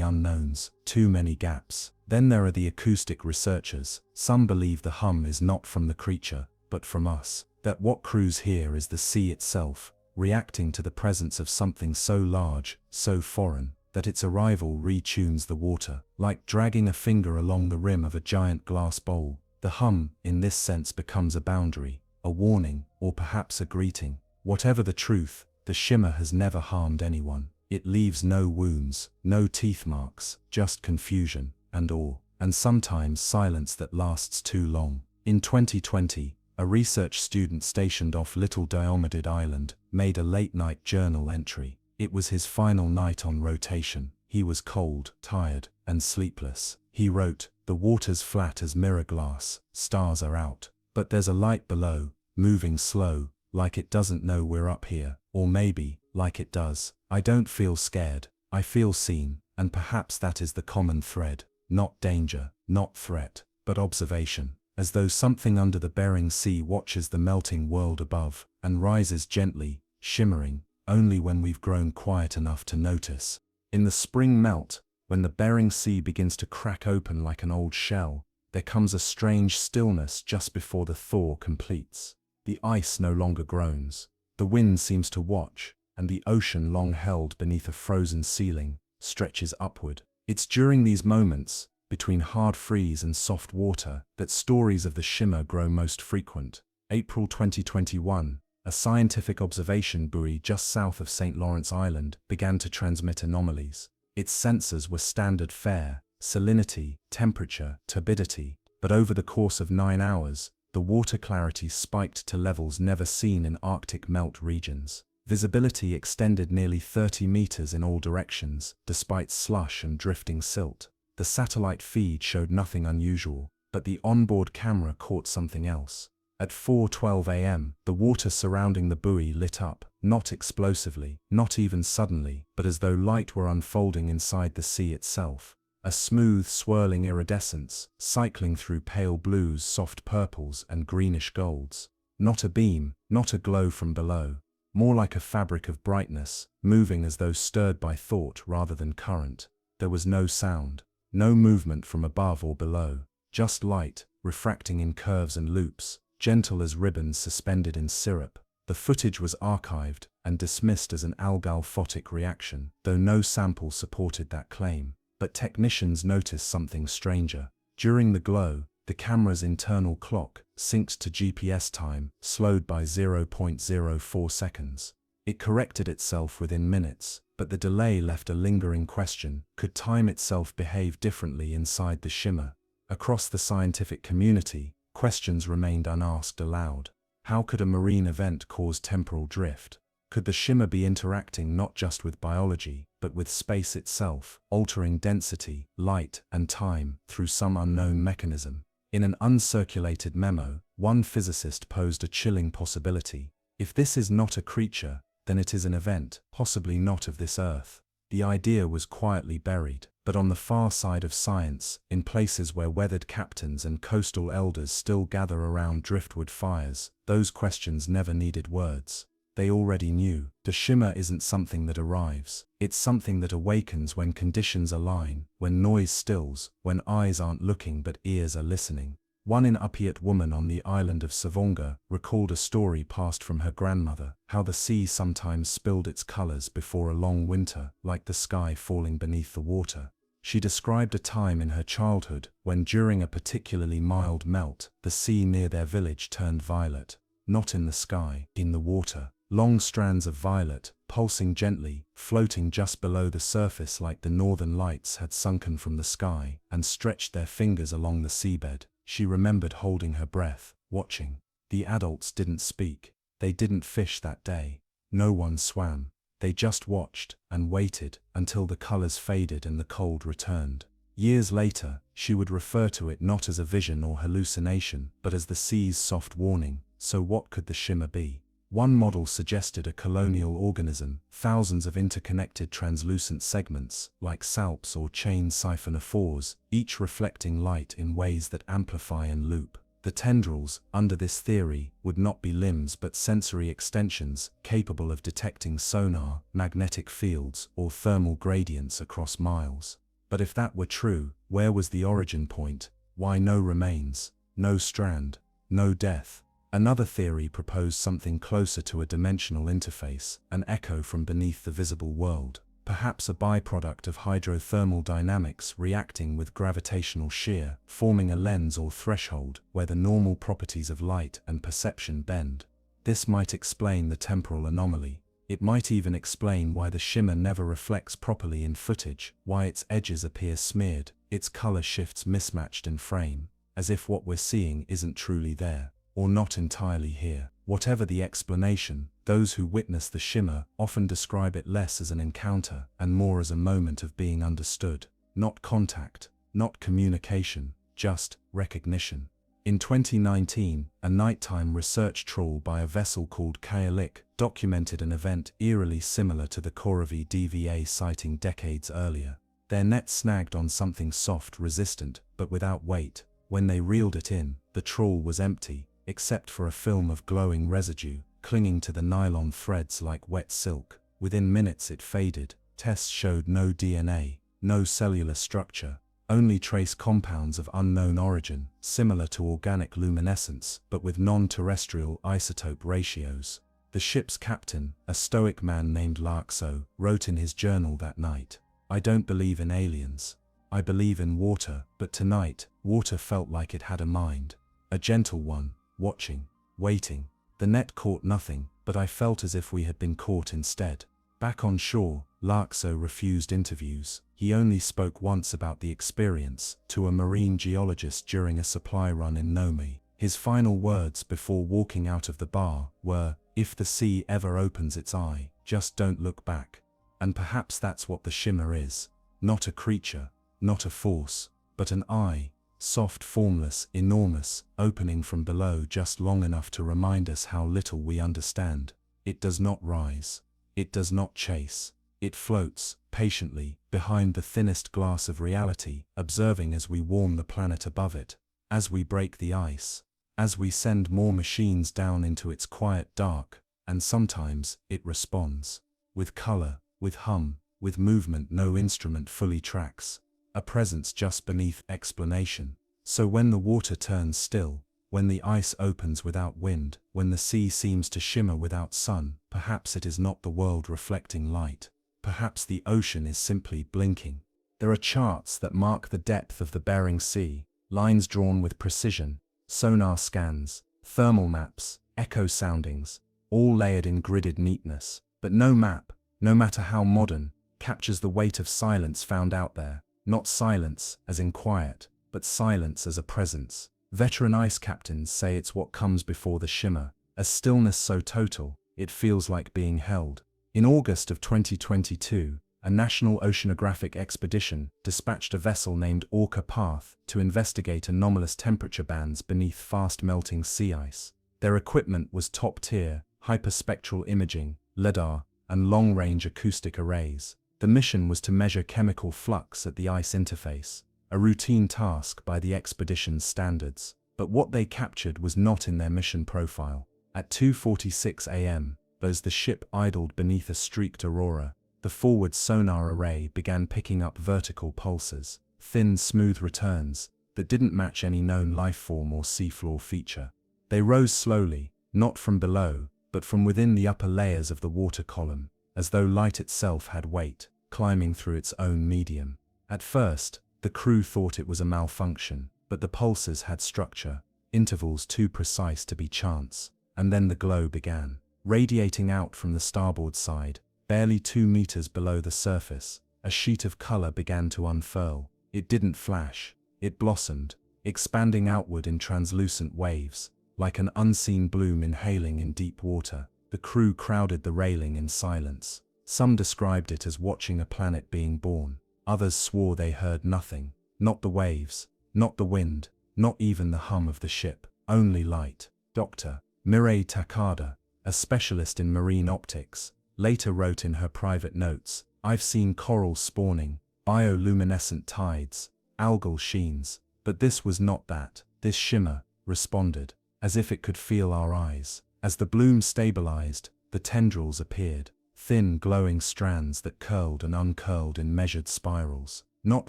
unknowns, too many gaps. Then there are the acoustic researchers. Some believe the hum is not from the creature, but from us. That what crews here is the sea itself, reacting to the presence of something so large, so foreign, that its arrival retunes the water, like dragging a finger along the rim of a giant glass bowl. The hum, in this sense, becomes a boundary, a warning, or perhaps a greeting. Whatever the truth, the shimmer has never harmed anyone. It leaves no wounds, no teeth marks, just confusion and awe, and sometimes silence that lasts too long. In 2020, a research student stationed off Little Diomedid Island made a late-night journal entry. It was his final night on rotation. He was cold, tired, and sleepless. He wrote, "The water's flat as mirror glass, stars are out. But there's a light below, moving slow, like it doesn't know we're up here. Or maybe, like it does. I don't feel scared, I feel seen, and perhaps that is the common thread. Not danger, not threat, but observation. As though something under the Bering Sea watches the melting world above, and rises gently, shimmering, only when we've grown quiet enough to notice." In the spring melt, when the Bering Sea begins to crack open like an old shell, there comes a strange stillness just before the thaw completes. The ice no longer groans. The wind seems to watch, and the ocean, long held beneath a frozen ceiling, stretches upward. It's during these moments, between hard freeze and soft water, that stories of the shimmer grow most frequent. April 2021, a scientific observation buoy just south of St. Lawrence Island began to transmit anomalies. Its sensors were standard fare, salinity, temperature, turbidity, but over the course of 9 hours, the water clarity spiked to levels never seen in Arctic melt regions. Visibility extended nearly 30 meters in all directions, despite slush and drifting silt. The satellite feed showed nothing unusual, but the onboard camera caught something else. At 4:12 a.m., the water surrounding the buoy lit up, not explosively, not even suddenly, but as though light were unfolding inside the sea itself. A smooth, swirling iridescence, cycling through pale blues, soft purples, and greenish golds. Not a beam, not a glow from below. More like a fabric of brightness, moving as though stirred by thought rather than current. There was no sound, no movement from above or below, just light, refracting in curves and loops, gentle as ribbons suspended in syrup. The footage was archived and dismissed as an algal photic reaction, though no sample supported that claim. But technicians noticed something stranger. During the glow, the camera's internal clock, synced to GPS time, slowed by 0.04 seconds. It corrected itself within minutes, but the delay left a lingering question: could time itself behave differently inside the shimmer? Across the scientific community, questions remained unasked aloud. How could a marine event cause temporal drift? Could the shimmer be interacting not just with biology, but with space itself, altering density, light, and time through some unknown mechanism? In an uncirculated memo, one physicist posed a chilling possibility. If this is not a creature, then it is an event, possibly not of this earth. The idea was quietly buried, but on the far side of science, in places where weathered captains and coastal elders still gather around driftwood fires, those questions never needed words. They already knew. The shimmer isn't something that arrives. It's something that awakens when conditions align, when noise stills, when eyes aren't looking but ears are listening. One Inupiat woman on the island of Savonga recalled a story passed from her grandmother, how the sea sometimes spilled its colors before a long winter, like the sky falling beneath the water. She described a time in her childhood when, during a particularly mild melt, the sea near their village turned violet. Not in the sky, in the water. Long strands of violet, pulsing gently, floating just below the surface like the northern lights had sunken from the sky and stretched their fingers along the seabed. She remembered holding her breath, watching. The adults didn't speak. They didn't fish that day. No one swam. They just watched and waited until the colors faded and the cold returned. Years later, she would refer to it not as a vision or hallucination, but as the sea's soft warning. So what could the shimmer be? One model suggested a colonial organism, thousands of interconnected translucent segments, like salps or chain siphonophores, each reflecting light in ways that amplify and loop. The tendrils, under this theory, would not be limbs but sensory extensions, capable of detecting sonar, magnetic fields, or thermal gradients across miles. But if that were true, where was the origin point? Why no remains, no strand, no death? Another theory proposed something closer to a dimensional interface, an echo from beneath the visible world, perhaps a byproduct of hydrothermal dynamics reacting with gravitational shear, forming a lens or threshold where the normal properties of light and perception bend. This might explain the temporal anomaly. It might even explain why the shimmer never reflects properly in footage, why its edges appear smeared, its color shifts mismatched in frame, as if what we're seeing isn't truly there, or not entirely here. Whatever the explanation, those who witness the shimmer often describe it less as an encounter and more as a moment of being understood. Not contact, not communication, just recognition. In 2019, a nighttime research trawl by a vessel called Kaalik documented an event eerily similar to the Koravi DVA sighting decades earlier. Their net snagged on something soft, resistant, but without weight. When they reeled it in, the trawl was empty, except for a film of glowing residue, clinging to the nylon threads like wet silk. Within minutes it faded. Tests showed no DNA, no cellular structure, only trace compounds of unknown origin, similar to organic luminescence, but with non-terrestrial isotope ratios. The ship's captain, a stoic man named Larkso, wrote in his journal that night, "I don't believe in aliens. I believe in water, but tonight, water felt like it had a mind. A gentle one, watching, waiting. The net caught nothing, but I felt as if we had been caught instead." Back on shore, Larkso refused interviews. He only spoke once about the experience, to a marine geologist during a supply run in Nomi. His final words before walking out of the bar were, "If the sea ever opens its eye, just don't look back." And perhaps that's what the shimmer is. Not a creature, not a force, but an eye, soft, formless, enormous, opening from below just long enough to remind us how little we understand. It does not rise. It does not chase. It floats, patiently, behind the thinnest glass of reality, observing as we warm the planet above it, as we break the ice, as we send more machines down into its quiet dark, and sometimes it responds. With color, with hum, with movement no instrument fully tracks. A presence just beneath explanation. So when the water turns still, when the ice opens without wind, when the sea seems to shimmer without sun, perhaps it is not the world reflecting light. Perhaps the ocean is simply blinking. There are charts that mark the depth of the Bering Sea, lines drawn with precision, sonar scans, thermal maps, echo soundings, all layered in gridded neatness. But no map, no matter how modern, captures the weight of silence found out there. Not silence as in quiet, but silence as a presence. Veteran ice captains say it's what comes before the shimmer, a stillness so total, it feels like being held. In August of 2022, a national oceanographic expedition dispatched a vessel named Orca Path to investigate anomalous temperature bands beneath fast-melting sea ice. Their equipment was top-tier, hyperspectral imaging, LIDAR, and long-range acoustic arrays. The mission was to measure chemical flux at the ice interface, a routine task by the expedition's standards. But what they captured was not in their mission profile. At 2:46 a.m., as the ship idled beneath a streaked aurora, the forward sonar array began picking up vertical pulses, thin, smooth returns that didn't match any known lifeform or seafloor feature. They rose slowly, not from below, but from within the upper layers of the water column, as though light itself had weight, climbing through its own medium. At first, the crew thought it was a malfunction, but the pulses had structure, intervals too precise to be chance. And then the glow began, radiating out from the starboard side, barely 2 meters below the surface. A sheet of color began to unfurl. It didn't flash, it blossomed, expanding outward in translucent waves, like an unseen bloom inhaling in deep water. The crew crowded the railing in silence. Some described it as watching a planet being born. Others swore they heard nothing. Not the waves, not the wind, not even the hum of the ship. Only light. Dr. Mireille Takada, a specialist in marine optics, later wrote in her private notes, "I've seen coral spawning, bioluminescent tides, algal sheens, but this was not that. This shimmer responded, as if it could feel our eyes. As the bloom stabilized, the tendrils appeared, thin glowing strands that curled and uncurled in measured spirals. Not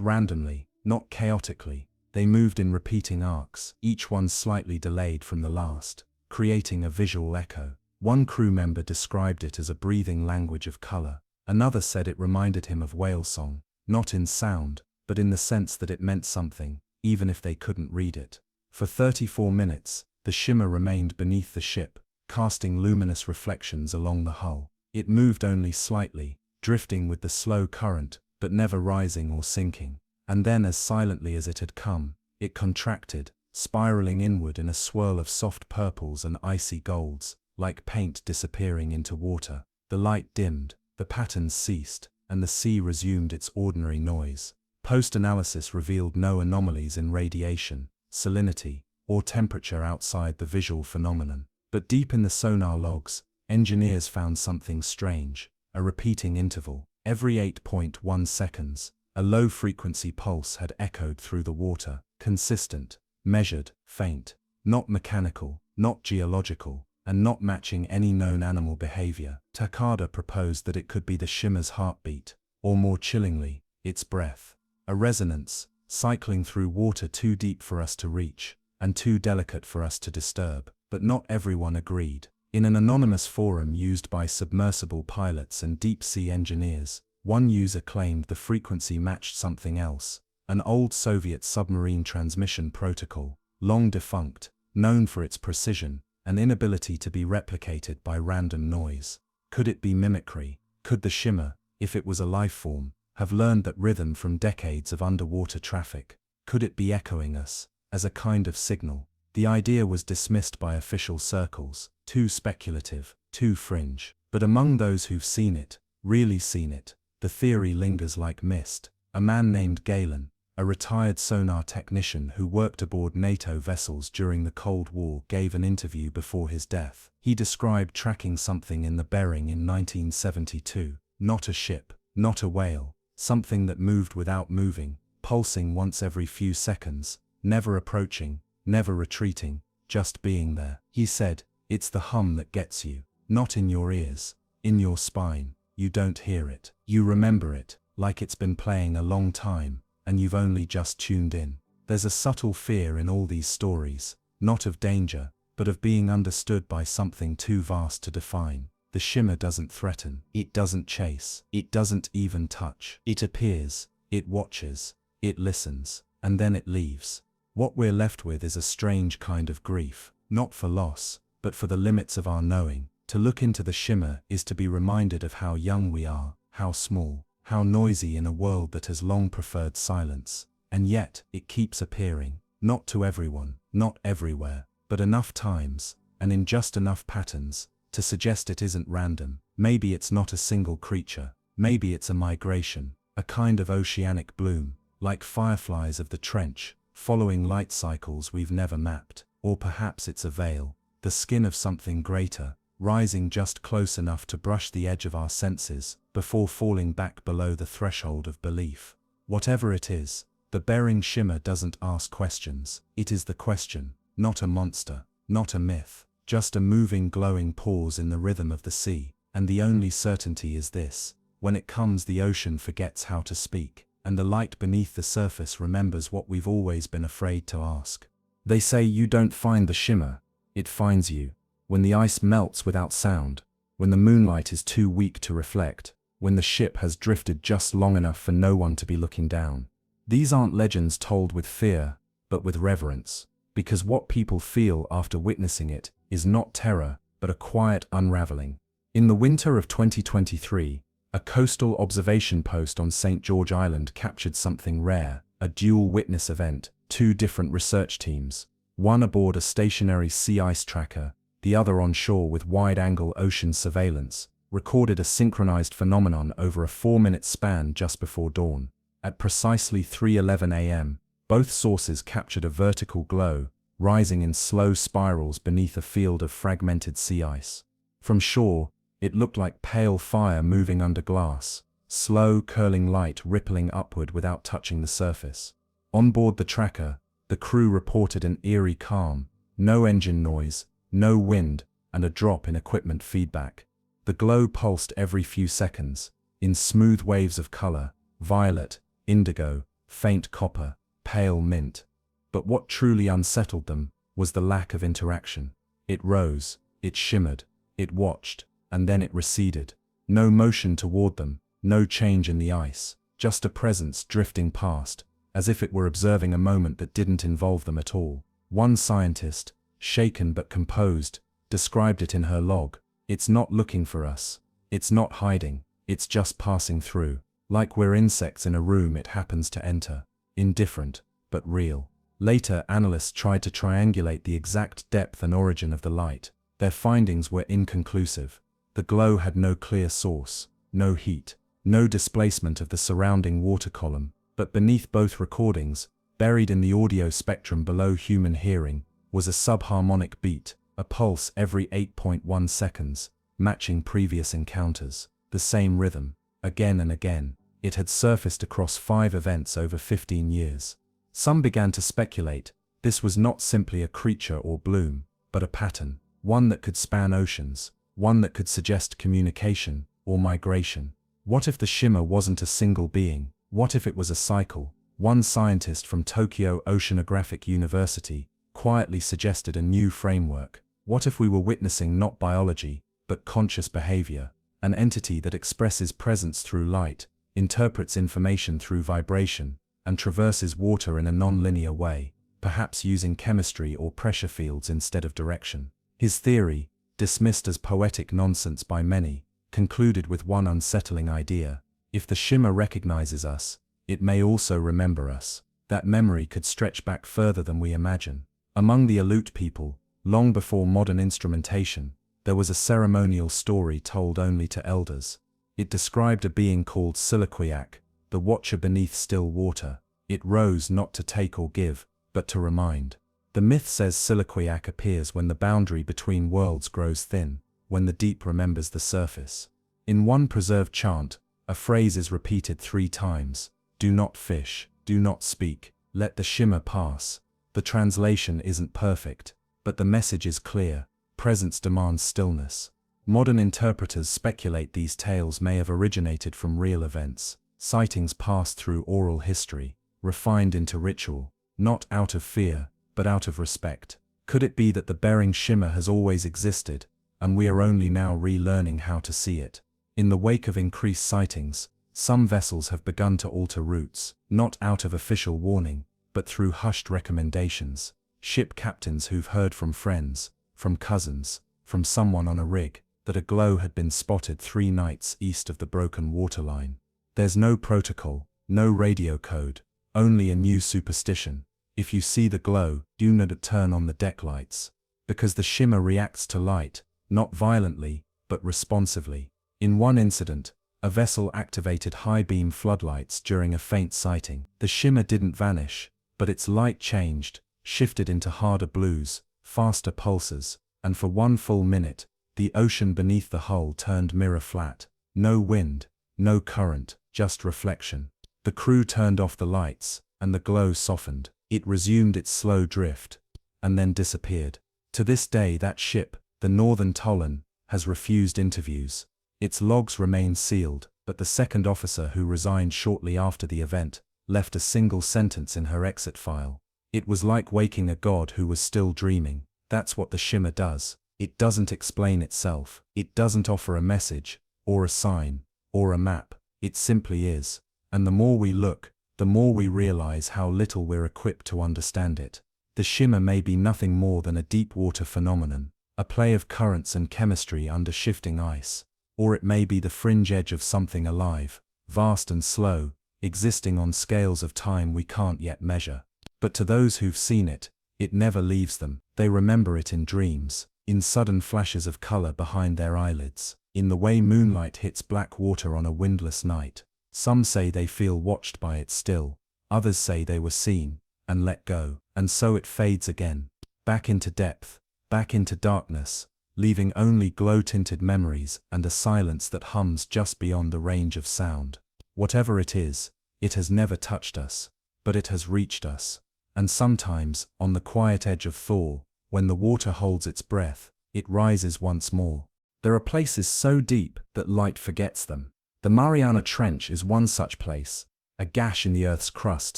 randomly, not chaotically, they moved in repeating arcs, each one slightly delayed from the last, creating a visual echo. One crew member described it as a breathing language of color. Another said it reminded him of whale song, not in sound, but in the sense that it meant something, even if they couldn't read it. For 34 minutes, the shimmer remained beneath the ship, casting luminous reflections along the hull. It moved only slightly, drifting with the slow current, but never rising or sinking. And then, as silently as it had come, it contracted, spiraling inward in a swirl of soft purples and icy golds, like paint disappearing into water. The light dimmed, the patterns ceased, and the sea resumed its ordinary noise. Post-analysis revealed no anomalies in radiation, salinity, or temperature outside the visual phenomenon. But deep in the sonar logs, engineers found something strange, a repeating interval. Every 8.1 seconds, a low-frequency pulse had echoed through the water, consistent, measured, faint, not mechanical, not geological, and not matching any known animal behavior. Takada proposed that it could be the shimmer's heartbeat, or more chillingly, its breath. A resonance, cycling through water too deep for us to reach, and too delicate for us to disturb. But not everyone agreed. In an anonymous forum used by submersible pilots and deep-sea engineers, one user claimed the frequency matched something else, an old Soviet submarine transmission protocol, long defunct, known for its precision and inability to be replicated by random noise. Could it be mimicry? Could the shimmer, if it was a life form, have learned that rhythm from decades of underwater traffic? Could it be echoing us, as a kind of signal? The idea was dismissed by official circles, too speculative, too fringe. But among those who've seen it, really seen it, the theory lingers like mist. A man named Galen, a retired sonar technician who worked aboard NATO vessels during the Cold War, gave an interview before his death. He described tracking something in the Bering in 1972, not a ship, not a whale, something that moved without moving, pulsing once every few seconds, never approaching, never retreating, just being there. He said, "It's the hum that gets you, not in your ears, in your spine. You don't hear it. You remember it, like it's been playing a long time, and you've only just tuned in." There's a subtle fear in all these stories, not of danger, but of being understood by something too vast to define. The shimmer doesn't threaten, it doesn't chase, it doesn't even touch. It appears, it watches, it listens, and then it leaves. What we're left with is a strange kind of grief, not for loss, but for the limits of our knowing. To look into the shimmer is to be reminded of how young we are, how small, how noisy in a world that has long preferred silence. And yet, it keeps appearing, not to everyone, not everywhere, but enough times, and in just enough patterns, to suggest it isn't random. Maybe it's not a single creature, maybe it's a migration, a kind of oceanic bloom, like fireflies of the trench, following light cycles we've never mapped. Or perhaps it's a veil, the skin of something greater, rising just close enough to brush the edge of our senses, before falling back below the threshold of belief. Whatever it is, the Bering shimmer doesn't ask questions. It is the question, not a monster, not a myth, just a moving glowing pause in the rhythm of the sea. And the only certainty is this: when it comes, the ocean forgets how to speak, and the light beneath the surface remembers what we've always been afraid to ask. They say you don't find the shimmer, it finds you. When the ice melts without sound, when the moonlight is too weak to reflect, when the ship has drifted just long enough for no one to be looking down. These aren't legends told with fear, but with reverence, because what people feel after witnessing it is not terror, but a quiet unraveling. In the winter of 2023, a coastal observation post on St. George Island captured something rare, a dual witness event. Two different research teams, one aboard a stationary sea ice tracker, the other on shore with wide-angle ocean surveillance, recorded a synchronized phenomenon over a 4-minute span just before dawn. At precisely 3:11 a.m., both sources captured a vertical glow, rising in slow spirals beneath a field of fragmented sea ice. From shore, it looked like pale fire moving under glass, slow, curling light rippling upward without touching the surface. On board the tracker, the crew reported an eerie calm, no engine noise, no wind, and a drop in equipment feedback. The glow pulsed every few seconds, in smooth waves of color: violet, indigo, faint copper, pale mint. But what truly unsettled them was the lack of interaction. It rose, it shimmered, it watched, and then it receded. No motion toward them, no change in the ice, just a presence drifting past, as if it were observing a moment that didn't involve them at all. One scientist, shaken but composed, described it in her log: "It's not looking for us. It's not hiding. It's just passing through. Like we're insects in a room it happens to enter. Indifferent, but real." Later, analysts tried to triangulate the exact depth and origin of the light. Their findings were inconclusive. The glow had no clear source, no heat, no displacement of the surrounding water column. But beneath both recordings, buried in the audio spectrum below human hearing, was a subharmonic beat, a pulse every 8.1 seconds, matching previous encounters. The same rhythm, again and again. It had surfaced across 5 events over 15 years. Some began to speculate this was not simply a creature or bloom, but a pattern, one that could span oceans, one that could suggest communication or migration. What if the shimmer wasn't a single being? What if it was a cycle? One scientist from Tokyo Oceanographic University quietly suggested a new framework. What if we were witnessing not biology, but conscious behavior, an entity that expresses presence through light, interprets information through vibration, and traverses water in a non-linear way, perhaps using chemistry or pressure fields instead of direction? His theory, dismissed as poetic nonsense by many, concluded with one unsettling idea: if the shimmer recognizes us, it may also remember us. That memory could stretch back further than we imagine. Among the Aleut people, long before modern instrumentation, there was a ceremonial story told only to elders. It described a being called Siliquiac, the watcher beneath still water. It rose not to take or give, but to remind. The myth says Siliquiac appears when the boundary between worlds grows thin, when the deep remembers the surface. In one preserved chant, a phrase is repeated 3 times: "Do not fish, do not speak, let the shimmer pass." The translation isn't perfect, but the message is clear: presence demands stillness. Modern interpreters speculate these tales may have originated from real events, sightings passed through oral history, refined into ritual, not out of fear, but out of respect. Could it be that the Bering shimmer has always existed, and we are only now relearning how to see it? In the wake of increased sightings, some vessels have begun to alter routes, not out of official warning, but through hushed recommendations. Ship captains who've heard from friends, from cousins, from someone on a rig, that a glow had been spotted 3 nights east of the broken waterline. There's no protocol, no radio code, only a new superstition: if you see the glow, do not turn on the deck lights. Because the shimmer reacts to light, not violently, but responsively. In one incident, a vessel activated high-beam floodlights during a faint sighting. The shimmer didn't vanish, but its light changed, shifted into harder blues, faster pulses, and for 1 full minute, the ocean beneath the hull turned mirror flat. No wind, no current, just reflection. The crew turned off the lights, and the glow softened. It resumed its slow drift, and then disappeared. To this day, that ship, the Northern Tollin, has refused interviews. Its logs remain sealed, but the second officer, who resigned shortly after the event, left a single sentence in her exit file: "It was like waking a god who was still dreaming." That's what the shimmer does. It doesn't explain itself. It doesn't offer a message, or a sign, or a map. It simply is. And the more we look, the more we realize how little we're equipped to understand it. The shimmer may be nothing more than a deep water phenomenon, a play of currents and chemistry under shifting ice. Or it may be the fringe edge of something alive, vast and slow, existing on scales of time we can't yet measure. But to those who've seen it, it never leaves them. They remember it in dreams, in sudden flashes of color behind their eyelids, in the way moonlight hits black water on a windless night. Some say they feel watched by it still, others say they were seen, and let go. And so it fades again, back into depth, back into darkness, leaving only glow-tinted memories and a silence that hums just beyond the range of sound. Whatever it is, it has never touched us, but it has reached us. And sometimes, on the quiet edge of thaw, when the water holds its breath, it rises once more. There are places so deep that light forgets them. The Mariana Trench is one such place, a gash in the Earth's crust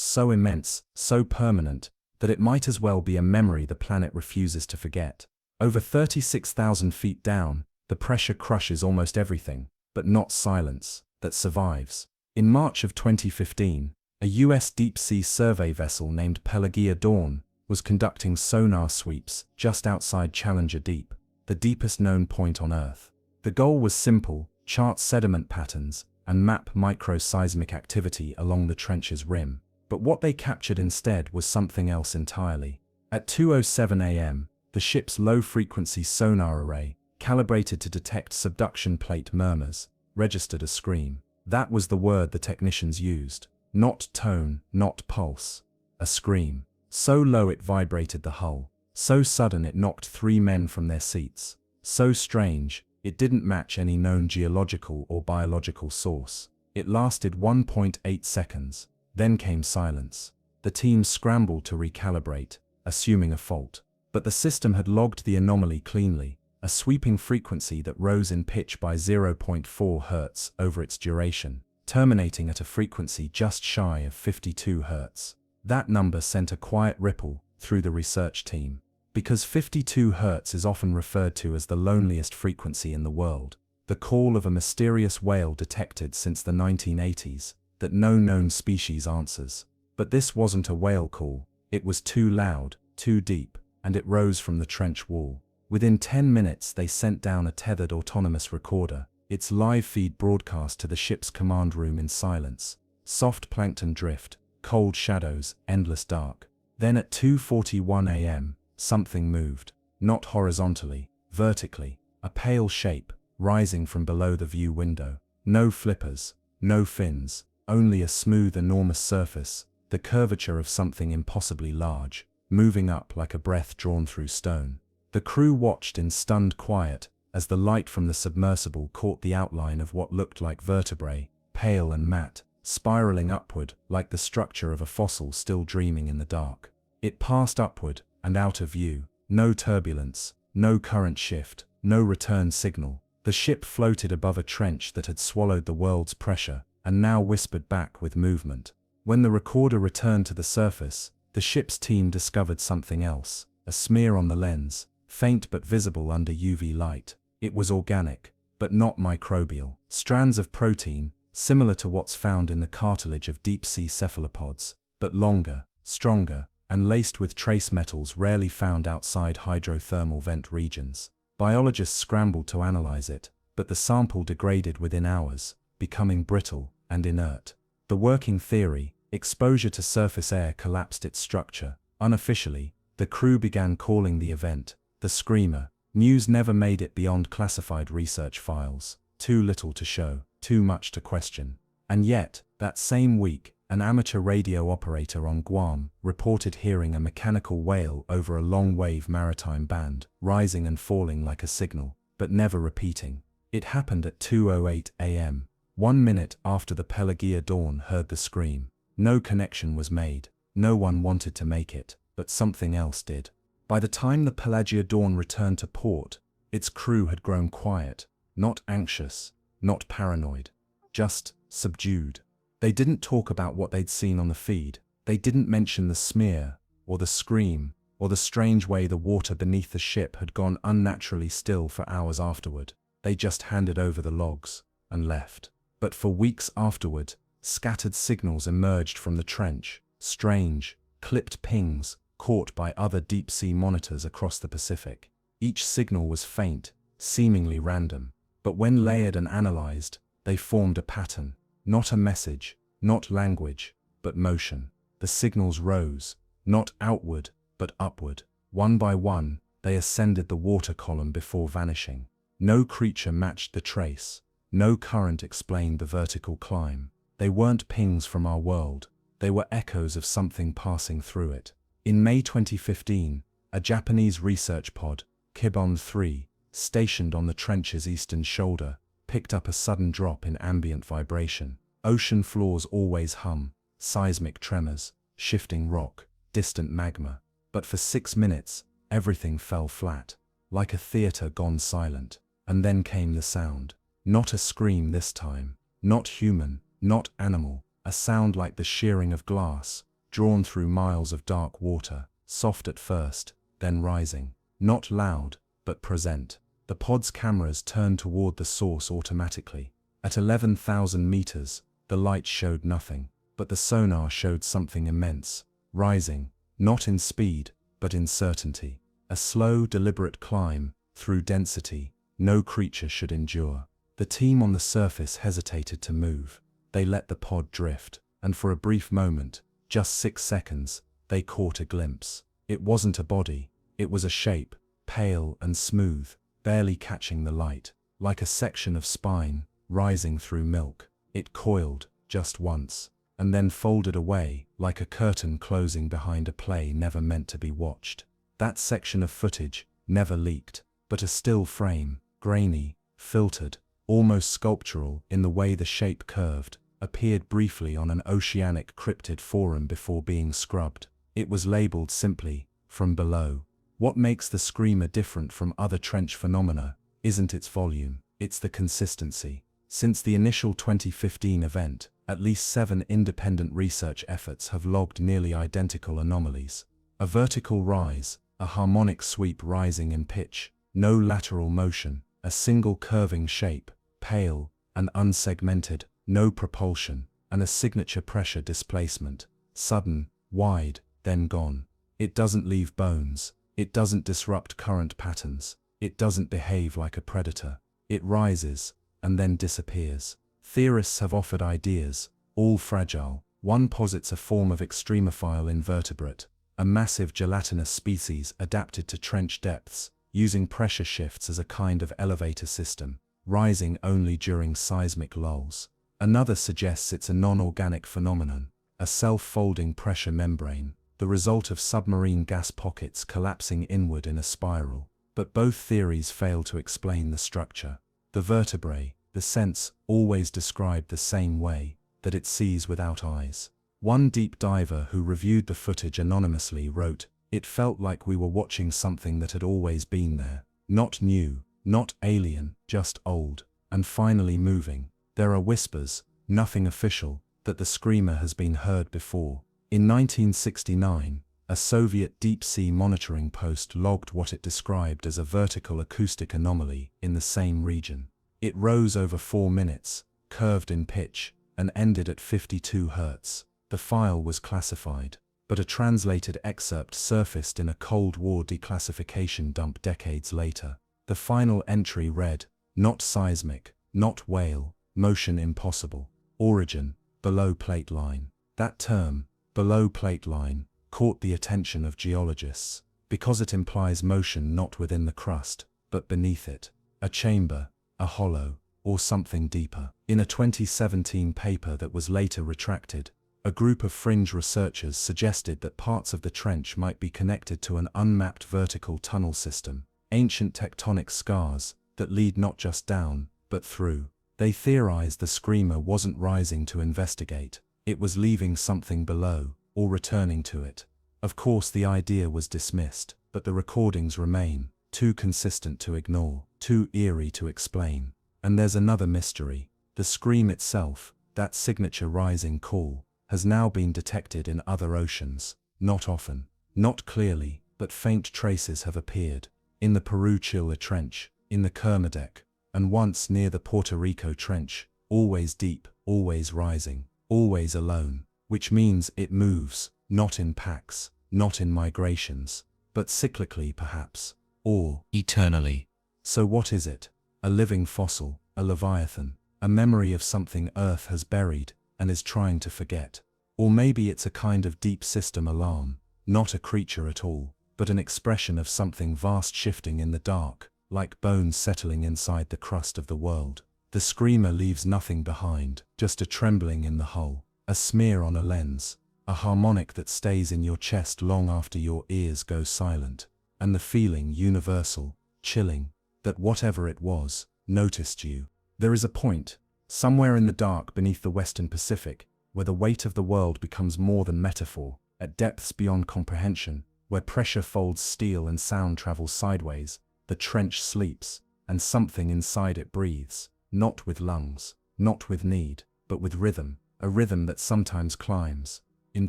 so immense, so permanent, that it might as well be a memory the planet refuses to forget. Over 36,000 feet down, the pressure crushes almost everything, but not silence, that survives. In March of 2015, a US deep-sea survey vessel named Pelagia Dawn was conducting sonar sweeps just outside Challenger Deep, the deepest known point on Earth. The goal was simple: chart sediment patterns and map microseismic activity along the trench's rim. But what they captured instead was something else entirely. At 2:07 a.m., the ship's low-frequency sonar array, calibrated to detect subduction plate murmurs, registered a scream. That was the word the technicians used. Not tone, not pulse. A scream. So low it vibrated the hull. So sudden it knocked 3 men from their seats. So strange, it didn't match any known geological or biological source. It lasted 1.8 seconds. Then came silence. The team scrambled to recalibrate, assuming a fault. But the system had logged the anomaly cleanly, a sweeping frequency that rose in pitch by 0.4 Hz over its duration, terminating at a frequency just shy of 52 Hz. That number sent a quiet ripple through the research team. Because 52 Hz is often referred to as the loneliest frequency in the world, the call of a mysterious whale detected since the 1980s, that no known species answers. But this wasn't a whale call. It was too loud, too deep, and it rose from the trench wall. Within 10 minutes they sent down a tethered autonomous recorder, its live feed broadcast to the ship's command room in silence. Soft plankton drift, cold shadows, endless dark. Then at 2:41 a.m., something moved. Not horizontally, vertically. A pale shape, rising from below the view window. No flippers, no fins, only a smooth, enormous surface, the curvature of something impossibly large, moving up like a breath drawn through stone. The crew watched in stunned quiet as the light from the submersible caught the outline of what looked like vertebrae, pale and matte, spiraling upward like the structure of a fossil still dreaming in the dark. It passed upward and out of view. No turbulence, no current shift, no return signal. The ship floated above a trench that had swallowed the world's pressure and now whispered back with movement. When the recorder returned to the surface, the ship's team discovered something else, a smear on the lens, faint but visible under UV light. It was organic, but not microbial. Strands of protein, similar to what's found in the cartilage of deep-sea cephalopods, but longer, stronger, and laced with trace metals rarely found outside hydrothermal vent regions. Biologists scrambled to analyze it, but the sample degraded within hours, becoming brittle and inert. The working theory: exposure to surface air collapsed its structure. Unofficially, the crew began calling the event the Screamer. News never made it beyond classified research files. Too little to show, too much to question. And yet, that same week, an amateur radio operator on Guam reported hearing a mechanical wail over a long-wave maritime band, rising and falling like a signal, but never repeating. It happened at 2:08 a.m., 1 minute after the Pelagia Dawn heard the scream. No connection was made. No one wanted to make it, but something else did. By the time the Pelagia Dawn returned to port, its crew had grown quiet, not anxious, not paranoid, just subdued. They didn't talk about what they'd seen on the feed. They didn't mention the smear, or the scream, or the strange way the water beneath the ship had gone unnaturally still for hours afterward. They just handed over the logs and left. But for weeks afterward, scattered signals emerged from the trench, strange, clipped pings caught by other deep-sea monitors across the Pacific. Each signal was faint, seemingly random, but when layered and analyzed, they formed a pattern. Not a message, not language, but motion. The signals rose, not outward, but upward. One by one, they ascended the water column before vanishing. No creature matched the trace. No current explained the vertical climb. They weren't pings from our world. They were echoes of something passing through it. In May 2015, a Japanese research pod, Kibon 3, stationed on the trench's eastern shoulder, picked up a sudden drop in ambient vibration. Ocean floors always hum, seismic tremors, shifting rock, distant magma. But for 6 minutes, everything fell flat, like a theater gone silent. And then came the sound. Not a scream this time. Not human, not animal. A sound like the shearing of glass, drawn through miles of dark water, soft at first, then rising. Not loud, but present. The pod's cameras turned toward the source automatically. At 11,000 meters, the light showed nothing, but the sonar showed something immense, rising, not in speed, but in certainty. A slow, deliberate climb, through density, no creature should endure. The team on the surface hesitated to move. They let the pod drift, and for a brief moment, just 6 seconds, they caught a glimpse. It wasn't a body, it was a shape, pale and smooth, barely catching the light, like a section of spine, rising through milk. It coiled, just once, and then folded away, like a curtain closing behind a play never meant to be watched. That section of footage never leaked, but a still frame, grainy, filtered, almost sculptural in the way the shape curved, appeared briefly on an oceanic cryptid forum before being scrubbed. It was labeled simply, "From Below." What makes the screamer different from other trench phenomena isn't its volume, it's the consistency. Since the initial 2015 event, at least 7 independent research efforts have logged nearly identical anomalies. A vertical rise, a harmonic sweep rising in pitch, no lateral motion, a single curving shape, pale and unsegmented, no propulsion, and a signature pressure displacement, sudden, wide, then gone. It doesn't leave bones, it doesn't disrupt current patterns, it doesn't behave like a predator. It rises, and then disappears. Theorists have offered ideas, all fragile. One posits a form of extremophile invertebrate, a massive gelatinous species adapted to trench depths, using pressure shifts as a kind of elevator system, rising only during seismic lulls. Another suggests it's a non-organic phenomenon, a self-folding pressure membrane, the result of submarine gas pockets collapsing inward in a spiral. But both theories fail to explain the structure. The vertebrae, the sense, always described the same way, that it sees without eyes. One deep diver who reviewed the footage anonymously wrote, "It felt like we were watching something that had always been there. Not new, not alien, just old, and finally moving. There are whispers, nothing official, that the screamer has been heard before." In 1969, a Soviet deep-sea monitoring post logged what it described as a vertical acoustic anomaly in the same region. It rose over 4 minutes, curved in pitch, and ended at 52 Hz. The file was classified, but a translated excerpt surfaced in a Cold War declassification dump decades later. The final entry read, "Not seismic, not whale, motion impossible, origin, below plate line." That term, below plate line, caught the attention of geologists, because it implies motion not within the crust, but beneath it, a chamber, a hollow, or something deeper. In a 2017 paper that was later retracted, a group of fringe researchers suggested that parts of the trench might be connected to an unmapped vertical tunnel system, ancient tectonic scars that lead not just down, but through. They theorized the screamer wasn't rising to investigate, it was leaving something below, or returning to it. Of course the idea was dismissed, but the recordings remain, too consistent to ignore, too eerie to explain. And there's another mystery. The scream itself, that signature rising call, has now been detected in other oceans, not often, not clearly, but faint traces have appeared. In the Peru-Chile Trench, in the Kermadec, and once near the Puerto Rico Trench, always deep, always rising, always alone, which means it moves, not in packs, not in migrations, but cyclically perhaps, or eternally. So what is it? A living fossil, a leviathan, a memory of something Earth has buried and is trying to forget. Or maybe it's a kind of deep system alarm, not a creature at all, but an expression of something vast shifting in the dark, like bones settling inside the crust of the world. The screamer leaves nothing behind, just a trembling in the hull, a smear on a lens, a harmonic that stays in your chest long after your ears go silent, and the feeling universal, chilling, that whatever it was, noticed you. There is a point, somewhere in the dark beneath the Western Pacific, where the weight of the world becomes more than metaphor, at depths beyond comprehension, where pressure folds steel and sound travels sideways, the trench sleeps, and something inside it breathes, not with lungs, not with need, but with rhythm, a rhythm that sometimes climbs. In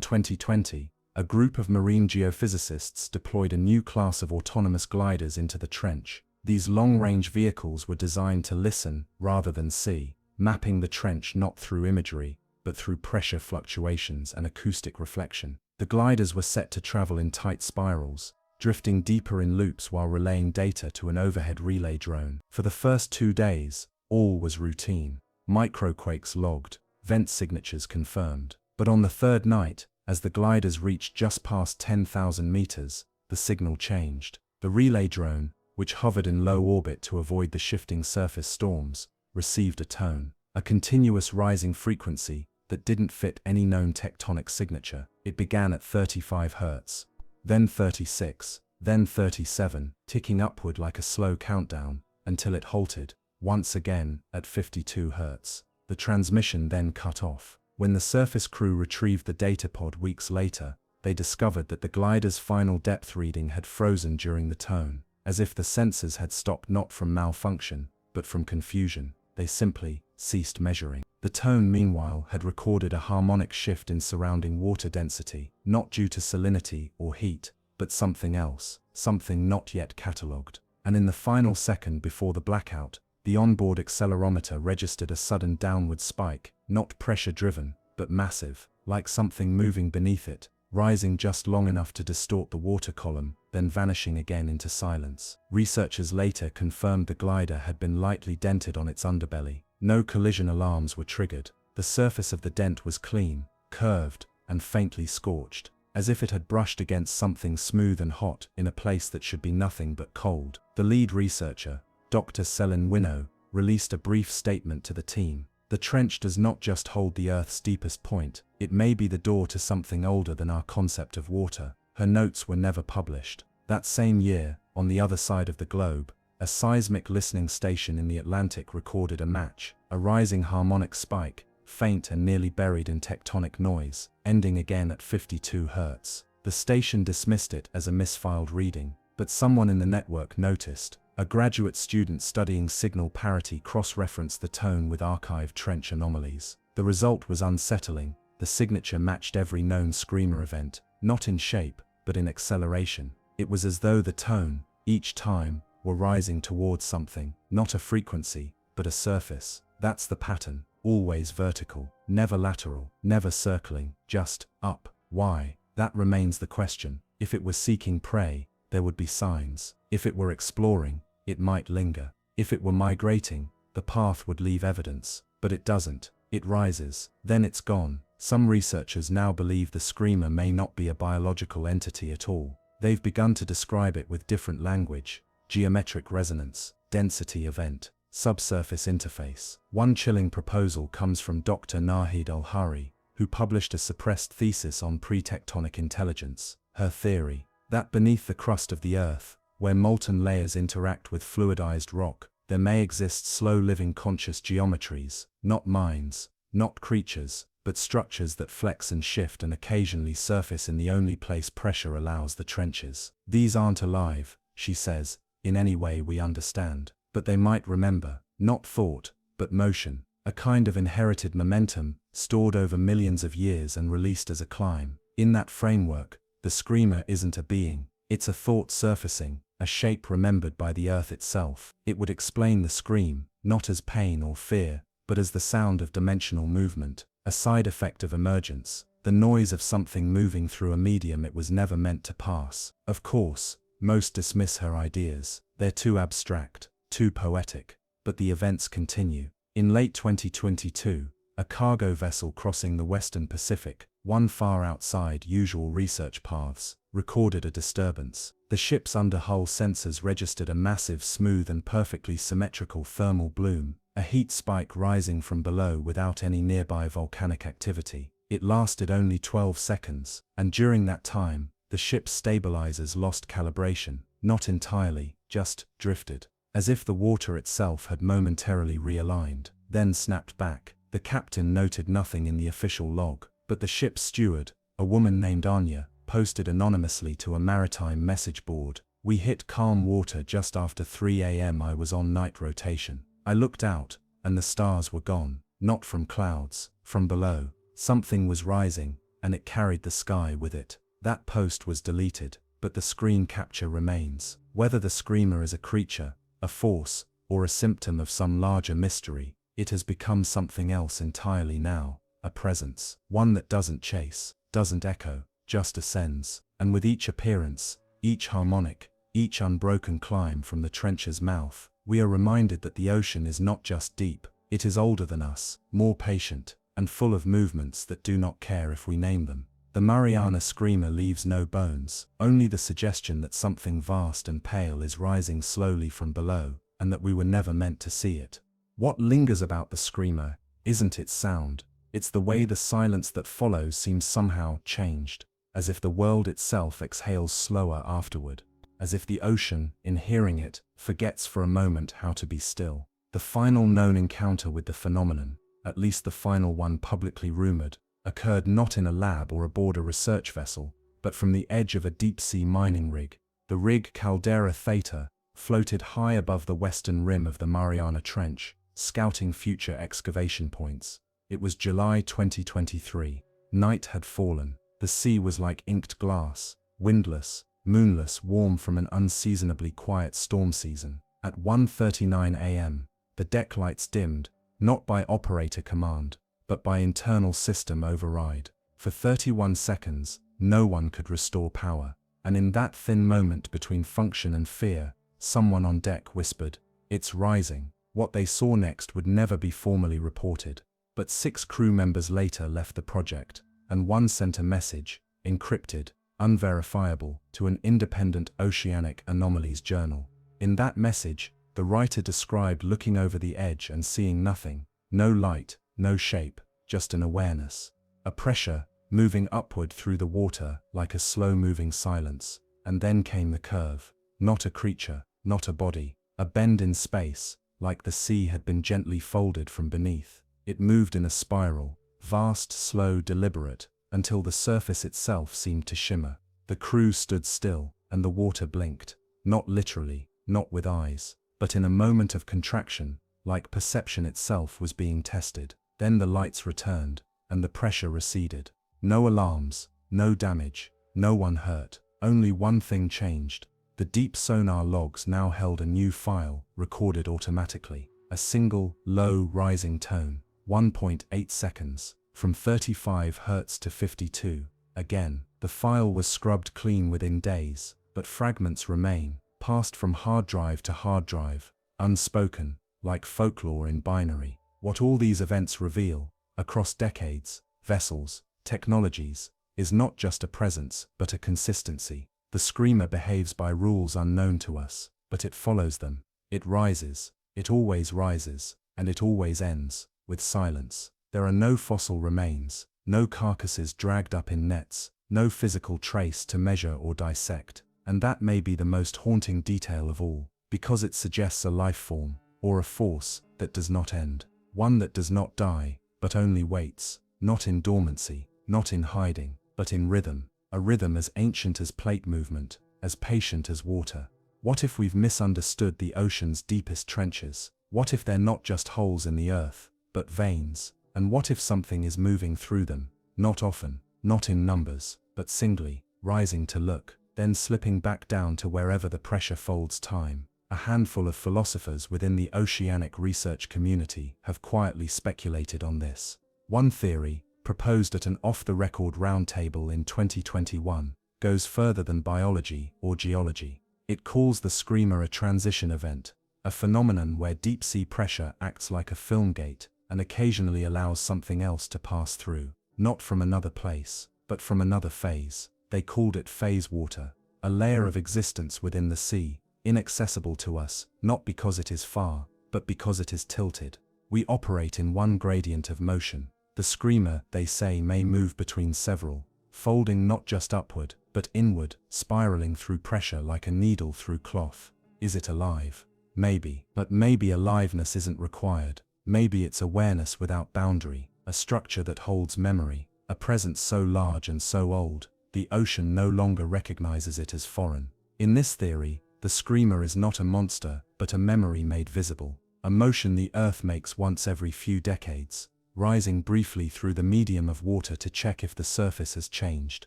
2020, a group of marine geophysicists deployed a new class of autonomous gliders into the trench. These long-range vehicles were designed to listen rather than see, mapping the trench not through imagery, but through pressure fluctuations and acoustic reflection. The gliders were set to travel in tight spirals, drifting deeper in loops while relaying data to an overhead relay drone. For the first 2 days, all was routine. Microquakes logged, vent signatures confirmed. But on the third night, as the gliders reached just past 10,000 meters, the signal changed. The relay drone, which hovered in low orbit to avoid the shifting surface storms, received a tone, a continuous rising frequency that didn't fit any known tectonic signature. It began at 35 Hz, then 36, then 37, ticking upward like a slow countdown, until it halted, once again, at 52 Hz. The transmission then cut off. When the surface crew retrieved the datapod weeks later, they discovered that the glider's final depth reading had frozen during the tone, as if the sensors had stopped not from malfunction, but from confusion. They simply ceased measuring. The tone, meanwhile, had recorded a harmonic shift in surrounding water density, not due to salinity or heat, but something else, something not yet catalogued. And in the final second before the blackout, the onboard accelerometer registered a sudden downward spike, not pressure-driven, but massive, like something moving beneath it, rising just long enough to distort the water column, then vanishing again into silence. Researchers later confirmed the glider had been lightly dented on its underbelly. No collision alarms were triggered. The surface of the dent was clean, curved, and faintly scorched, as if it had brushed against something smooth and hot in a place that should be nothing but cold. The lead researcher, Dr. Selin Winnow, released a brief statement to the team. The trench does not just hold the Earth's deepest point, it may be the door to something older than our concept of water. Her notes were never published. That same year, on the other side of the globe, a seismic listening station in the Atlantic recorded a match, a rising harmonic spike, faint and nearly buried in tectonic noise, ending again at 52 Hz. The station dismissed it as a misfiled reading, but someone in the network noticed. A graduate student studying signal parity cross-referenced the tone with archived trench anomalies. The result was unsettling. The signature matched every known screamer event, not in shape, but in acceleration. It was as though the tone, each time, were rising towards something, not a frequency, but a surface. That's the pattern, always vertical, never lateral, never circling, just up. Why? That remains the question. If it was seeking prey, there would be signs. If it were exploring, it might linger. If it were migrating, the path would leave evidence. But it doesn't. It rises, then it's gone. Some researchers now believe the screamer may not be a biological entity at all. They've begun to describe it with different language: geometric resonance, density event, subsurface interface. One chilling proposal comes from Dr. Nahid Al-Hari, who published a suppressed thesis on pre-tectonic intelligence. Her theory, that beneath the crust of the Earth, where molten layers interact with fluidized rock, there may exist slow-living conscious geometries, not minds, not creatures, but structures that flex and shift and occasionally surface in the only place pressure allows: the trenches. These aren't alive, she says, in any way we understand, but they might remember, not thought, but motion, a kind of inherited momentum, stored over millions of years and released as a climb. In that framework, the screamer isn't a being, it's a thought surfacing, a shape remembered by the Earth itself. It would explain the scream, not as pain or fear, but as the sound of dimensional movement, a side effect of emergence, the noise of something moving through a medium it was never meant to pass. Of course, most dismiss her ideas. They're too abstract, too poetic. But the events continue. In late 2022, a cargo vessel crossing the Western Pacific, one far outside usual research paths, recorded a disturbance. The ship's underhull sensors registered a massive, smooth and perfectly symmetrical thermal bloom, a heat spike rising from below without any nearby volcanic activity. It lasted only 12 seconds, and during that time, the ship's stabilizers lost calibration, not entirely, just drifted. as if the water itself had momentarily realigned, then snapped back. The captain noted nothing in the official log, but the ship's steward, a woman named Anya, posted anonymously to a maritime message board. We hit calm water just after 3 a.m. I was on night rotation. I looked out, and the stars were gone, not from clouds, from below. Something was rising, and it carried the sky with it. That post was deleted, but the screen capture remains. Whether the screamer is a creature, a force, or a symptom of some larger mystery, it has become something else entirely now, a presence, one that doesn't chase, doesn't echo, just ascends, and with each appearance, each harmonic, each unbroken climb from the trench's mouth, we are reminded that the ocean is not just deep, it is older than us, more patient, and full of movements that do not care if we name them. The Mariana screamer leaves no bones, only the suggestion that something vast and pale is rising slowly from below, and that we were never meant to see it. What lingers about the screamer isn't its sound, it's the way the silence that follows seems somehow changed, as if the world itself exhales slower afterward, as if the ocean, in hearing it, forgets for a moment how to be still. The final known encounter with the phenomenon, at least the final one publicly rumored, occurred not in a lab or aboard a research vessel, but from the edge of a deep-sea mining rig. The rig Caldera Theta floated high above the western rim of the Mariana Trench, scouting future excavation points. It was July 2023. Night had fallen. The sea was like inked glass, windless, moonless, warm from an unseasonably quiet storm season. At 1:39 a.m., the deck lights dimmed, not by operator command, but by internal system override. For 31 seconds, no one could restore power, and in that thin moment between function and fear, someone on deck whispered, "It's rising." What they saw next would never be formally reported, but 6 crew members later left the project, and one sent a message, encrypted, unverifiable, to an independent Oceanic Anomalies journal. In that message, the writer described looking over the edge and seeing nothing, no light, no shape, just an awareness. A pressure, moving upward through the water like a slow-moving silence, and then came the curve. Not a creature, not a body, a bend in space, like the sea had been gently folded from beneath. It moved in a spiral, vast, slow, deliberate, until the surface itself seemed to shimmer. The crew stood still, and the water blinked, not literally, not with eyes, but in a moment of contraction, like perception itself was being tested. Then the lights returned, and the pressure receded. No alarms, no damage, no one hurt. Only one thing changed. The deep sonar logs now held a new file, recorded automatically. A single, low, rising tone, 1.8 seconds, from 35 Hz to 52. Again, the file was scrubbed clean within days, but fragments remain, passed from hard drive to hard drive, unspoken, like folklore in binary. What all these events reveal, across decades, vessels, technologies, is not just a presence, but a consistency. The screamer behaves by rules unknown to us, but it follows them. It rises, it always rises, and it always ends, with silence. There are no fossil remains, no carcasses dragged up in nets, no physical trace to measure or dissect. And that may be the most haunting detail of all, because it suggests a life form, or a force, that does not end. One that does not die, but only waits, not in dormancy, not in hiding, but in rhythm. A rhythm as ancient as plate movement, as patient as water. What if we've misunderstood the ocean's deepest trenches? What if they're not just holes in the earth, but veins? And what if something is moving through them, not often, not in numbers, but singly, rising to look, then slipping back down to wherever the pressure folds time? A handful of philosophers within the oceanic research community have quietly speculated on this. One theory, proposed at an off-the-record roundtable in 2021, goes further than biology or geology. It calls the screamer a transition event, a phenomenon where deep-sea pressure acts like a film gate and occasionally allows something else to pass through, not from another place, but from another phase. They called it phase water, a layer of existence within the sea, inaccessible to us, not because it is far, but because it is tilted. We operate in one gradient of motion. The screamer, they say, may move between several, folding not just upward, but inward, spiraling through pressure like a needle through cloth. Is it alive? Maybe. But maybe aliveness isn't required. Maybe it's awareness without boundary, a structure that holds memory, a presence so large and so old, the ocean no longer recognizes it as foreign. In this theory, the screamer is not a monster, but a memory made visible, a motion the earth makes once every few decades, rising briefly through the medium of water to check if the surface has changed,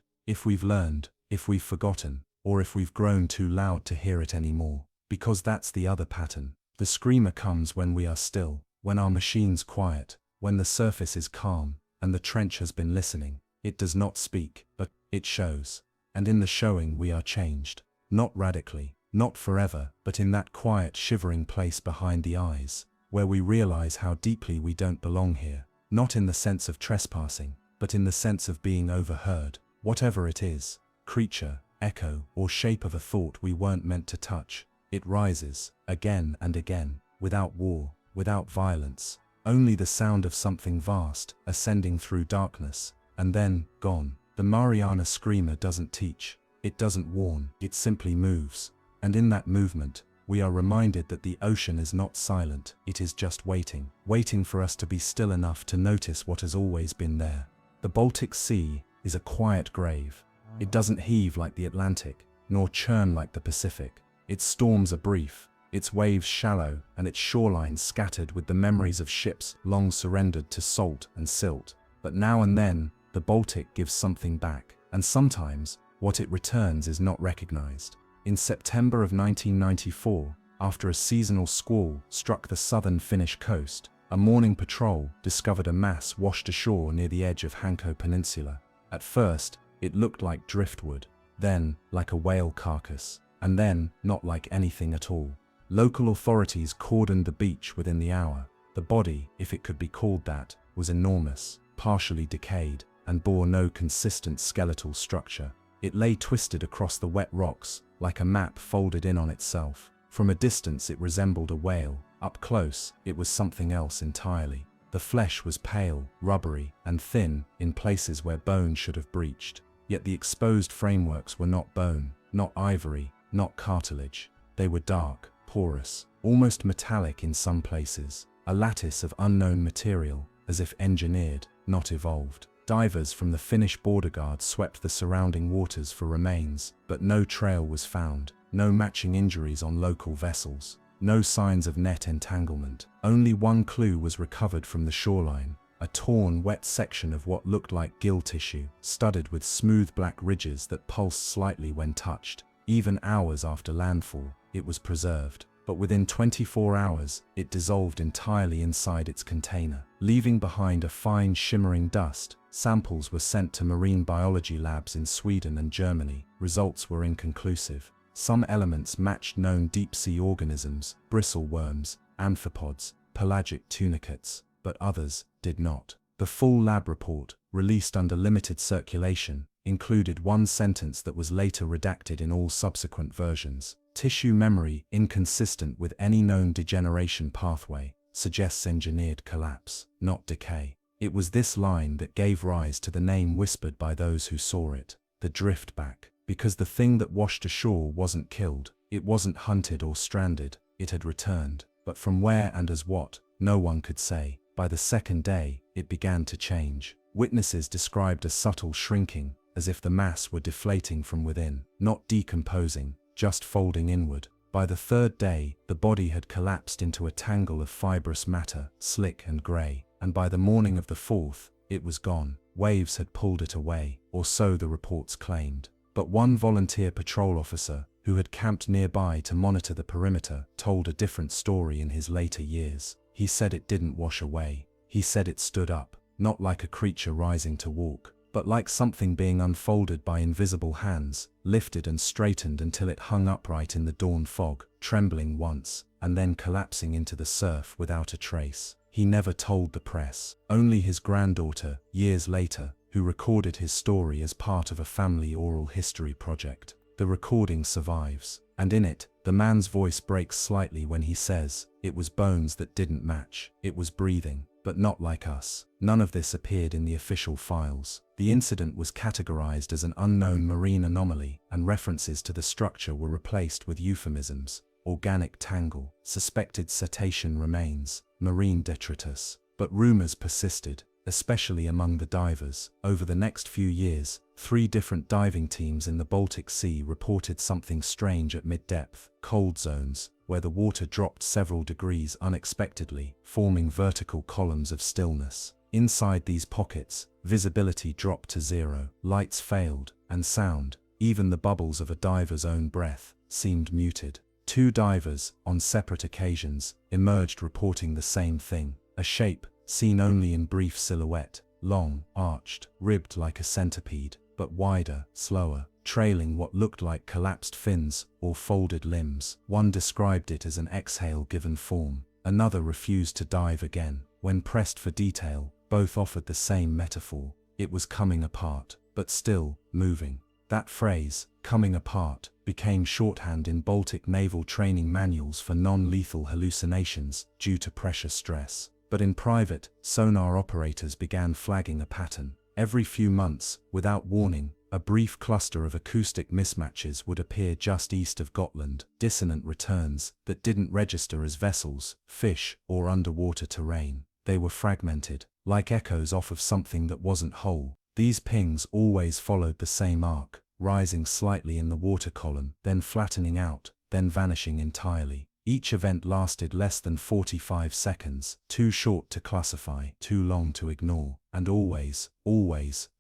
if we've learned, if we've forgotten, or if we've grown too loud to hear it anymore. Because that's the other pattern. The screamer comes when we are still, when our machine's quiet, when the surface is calm, and the trench has been listening. It does not speak, but it shows. And in the showing we are changed. Not radically, not forever, but in that quiet, shivering place behind the eyes, where we realize how deeply we don't belong here. Not in the sense of trespassing, but in the sense of being overheard. Whatever it is, creature, echo, or shape of a thought we weren't meant to touch, it rises, again and again, without war, without violence, only the sound of something vast, ascending through darkness, and then, gone. The Mariana screamer doesn't teach, it doesn't warn, it simply moves. And in that movement, we are reminded that the ocean is not silent, it is just waiting, waiting for us to be still enough to notice what has always been there. The Baltic Sea is a quiet grave. It doesn't heave like the Atlantic, nor churn like the Pacific. Its storms are brief, its waves shallow, and its shoreline scattered with the memories of ships long surrendered to salt and silt. But now and then, the Baltic gives something back, and sometimes, what it returns is not recognized. In September of 1994, after a seasonal squall struck the southern Finnish coast, a morning patrol discovered a mass washed ashore near the edge of Hanko Peninsula. At first, it looked like driftwood, then like a whale carcass, and then not like anything at all. Local authorities cordoned the beach within the hour. The body, if it could be called that, was enormous, partially decayed, and bore no consistent skeletal structure. It lay twisted across the wet rocks, like a map folded in on itself. From a distance it resembled a whale. Up close, it was something else entirely. The flesh was pale, rubbery, and thin in places where bone should have breached. Yet the exposed frameworks were not bone, not ivory, not cartilage. They were dark, porous, almost metallic in some places, a lattice of unknown material, as if engineered, not evolved. Divers from the Finnish border guard swept the surrounding waters for remains, but no trail was found, no matching injuries on local vessels, no signs of net entanglement. Only one clue was recovered from the shoreline, a torn, wet section of what looked like gill tissue, studded with smooth black ridges that pulsed slightly when touched. Even hours after landfall, it was preserved. But within 24 hours, it dissolved entirely inside its container, leaving behind a fine shimmering dust. Samples were sent to marine biology labs in Sweden and Germany. Results were inconclusive. Some elements matched known deep-sea organisms, bristleworms, amphipods, pelagic tunicates, but others did not. The full lab report, released under limited circulation, included one sentence that was later redacted in all subsequent versions. Tissue memory, inconsistent with any known degeneration pathway, suggests engineered collapse, not decay. It was this line that gave rise to the name whispered by those who saw it, the driftback, because the thing that washed ashore wasn't killed, it wasn't hunted or stranded, it had returned. But from where and as what, no one could say. By the second day, it began to change. Witnesses described a subtle shrinking, as if the mass were deflating from within, not decomposing, just folding inward. By the third day, the body had collapsed into a tangle of fibrous matter, slick and grey, and by the morning of the fourth, it was gone. Waves had pulled it away, or so the reports claimed. But one volunteer patrol officer, who had camped nearby to monitor the perimeter, told a different story in his later years. He said it didn't wash away. He said it stood up, not like a creature rising to walk, but like something being unfolded by invisible hands, lifted and straightened until it hung upright in the dawn fog, trembling once, and then collapsing into the surf without a trace. He never told the press. Only his granddaughter, years later, who recorded his story as part of a family oral history project. The recording survives, and in it, the man's voice breaks slightly when he says, "It was bones that didn't match. It was breathing, but not like us." None of this appeared in the official files. The incident was categorized as an unknown marine anomaly, and references to the structure were replaced with euphemisms, organic tangle, suspected cetacean remains, marine detritus. But rumors persisted, especially among the divers. Over the next few years, 3 different diving teams in the Baltic Sea reported something strange at mid-depth, cold zones, where the water dropped several degrees unexpectedly, forming vertical columns of stillness. Inside these pockets, visibility dropped to 0, lights failed, and sound, even the bubbles of a diver's own breath, seemed muted. 2 divers, on separate occasions, emerged reporting the same thing, a shape, seen only in brief silhouette, long, arched, ribbed like a centipede, but wider, slower, trailing what looked like collapsed fins or folded limbs. One described it as an exhale given form, another refused to dive again. When pressed for detail, both offered the same metaphor. It was coming apart, but still moving. That phrase, coming apart, became shorthand in Baltic naval training manuals for non-lethal hallucinations due to pressure stress. But in private, sonar operators began flagging a pattern. Every few months, without warning, a brief cluster of acoustic mismatches would appear just east of Gotland, dissonant returns that didn't register as vessels, fish, or underwater terrain. They were fragmented, like echoes off of something that wasn't whole. These pings always followed the same arc, rising slightly in the water column, then flattening out, then vanishing entirely. Each event lasted less than 45 seconds, too short to classify, too long to ignore, and always,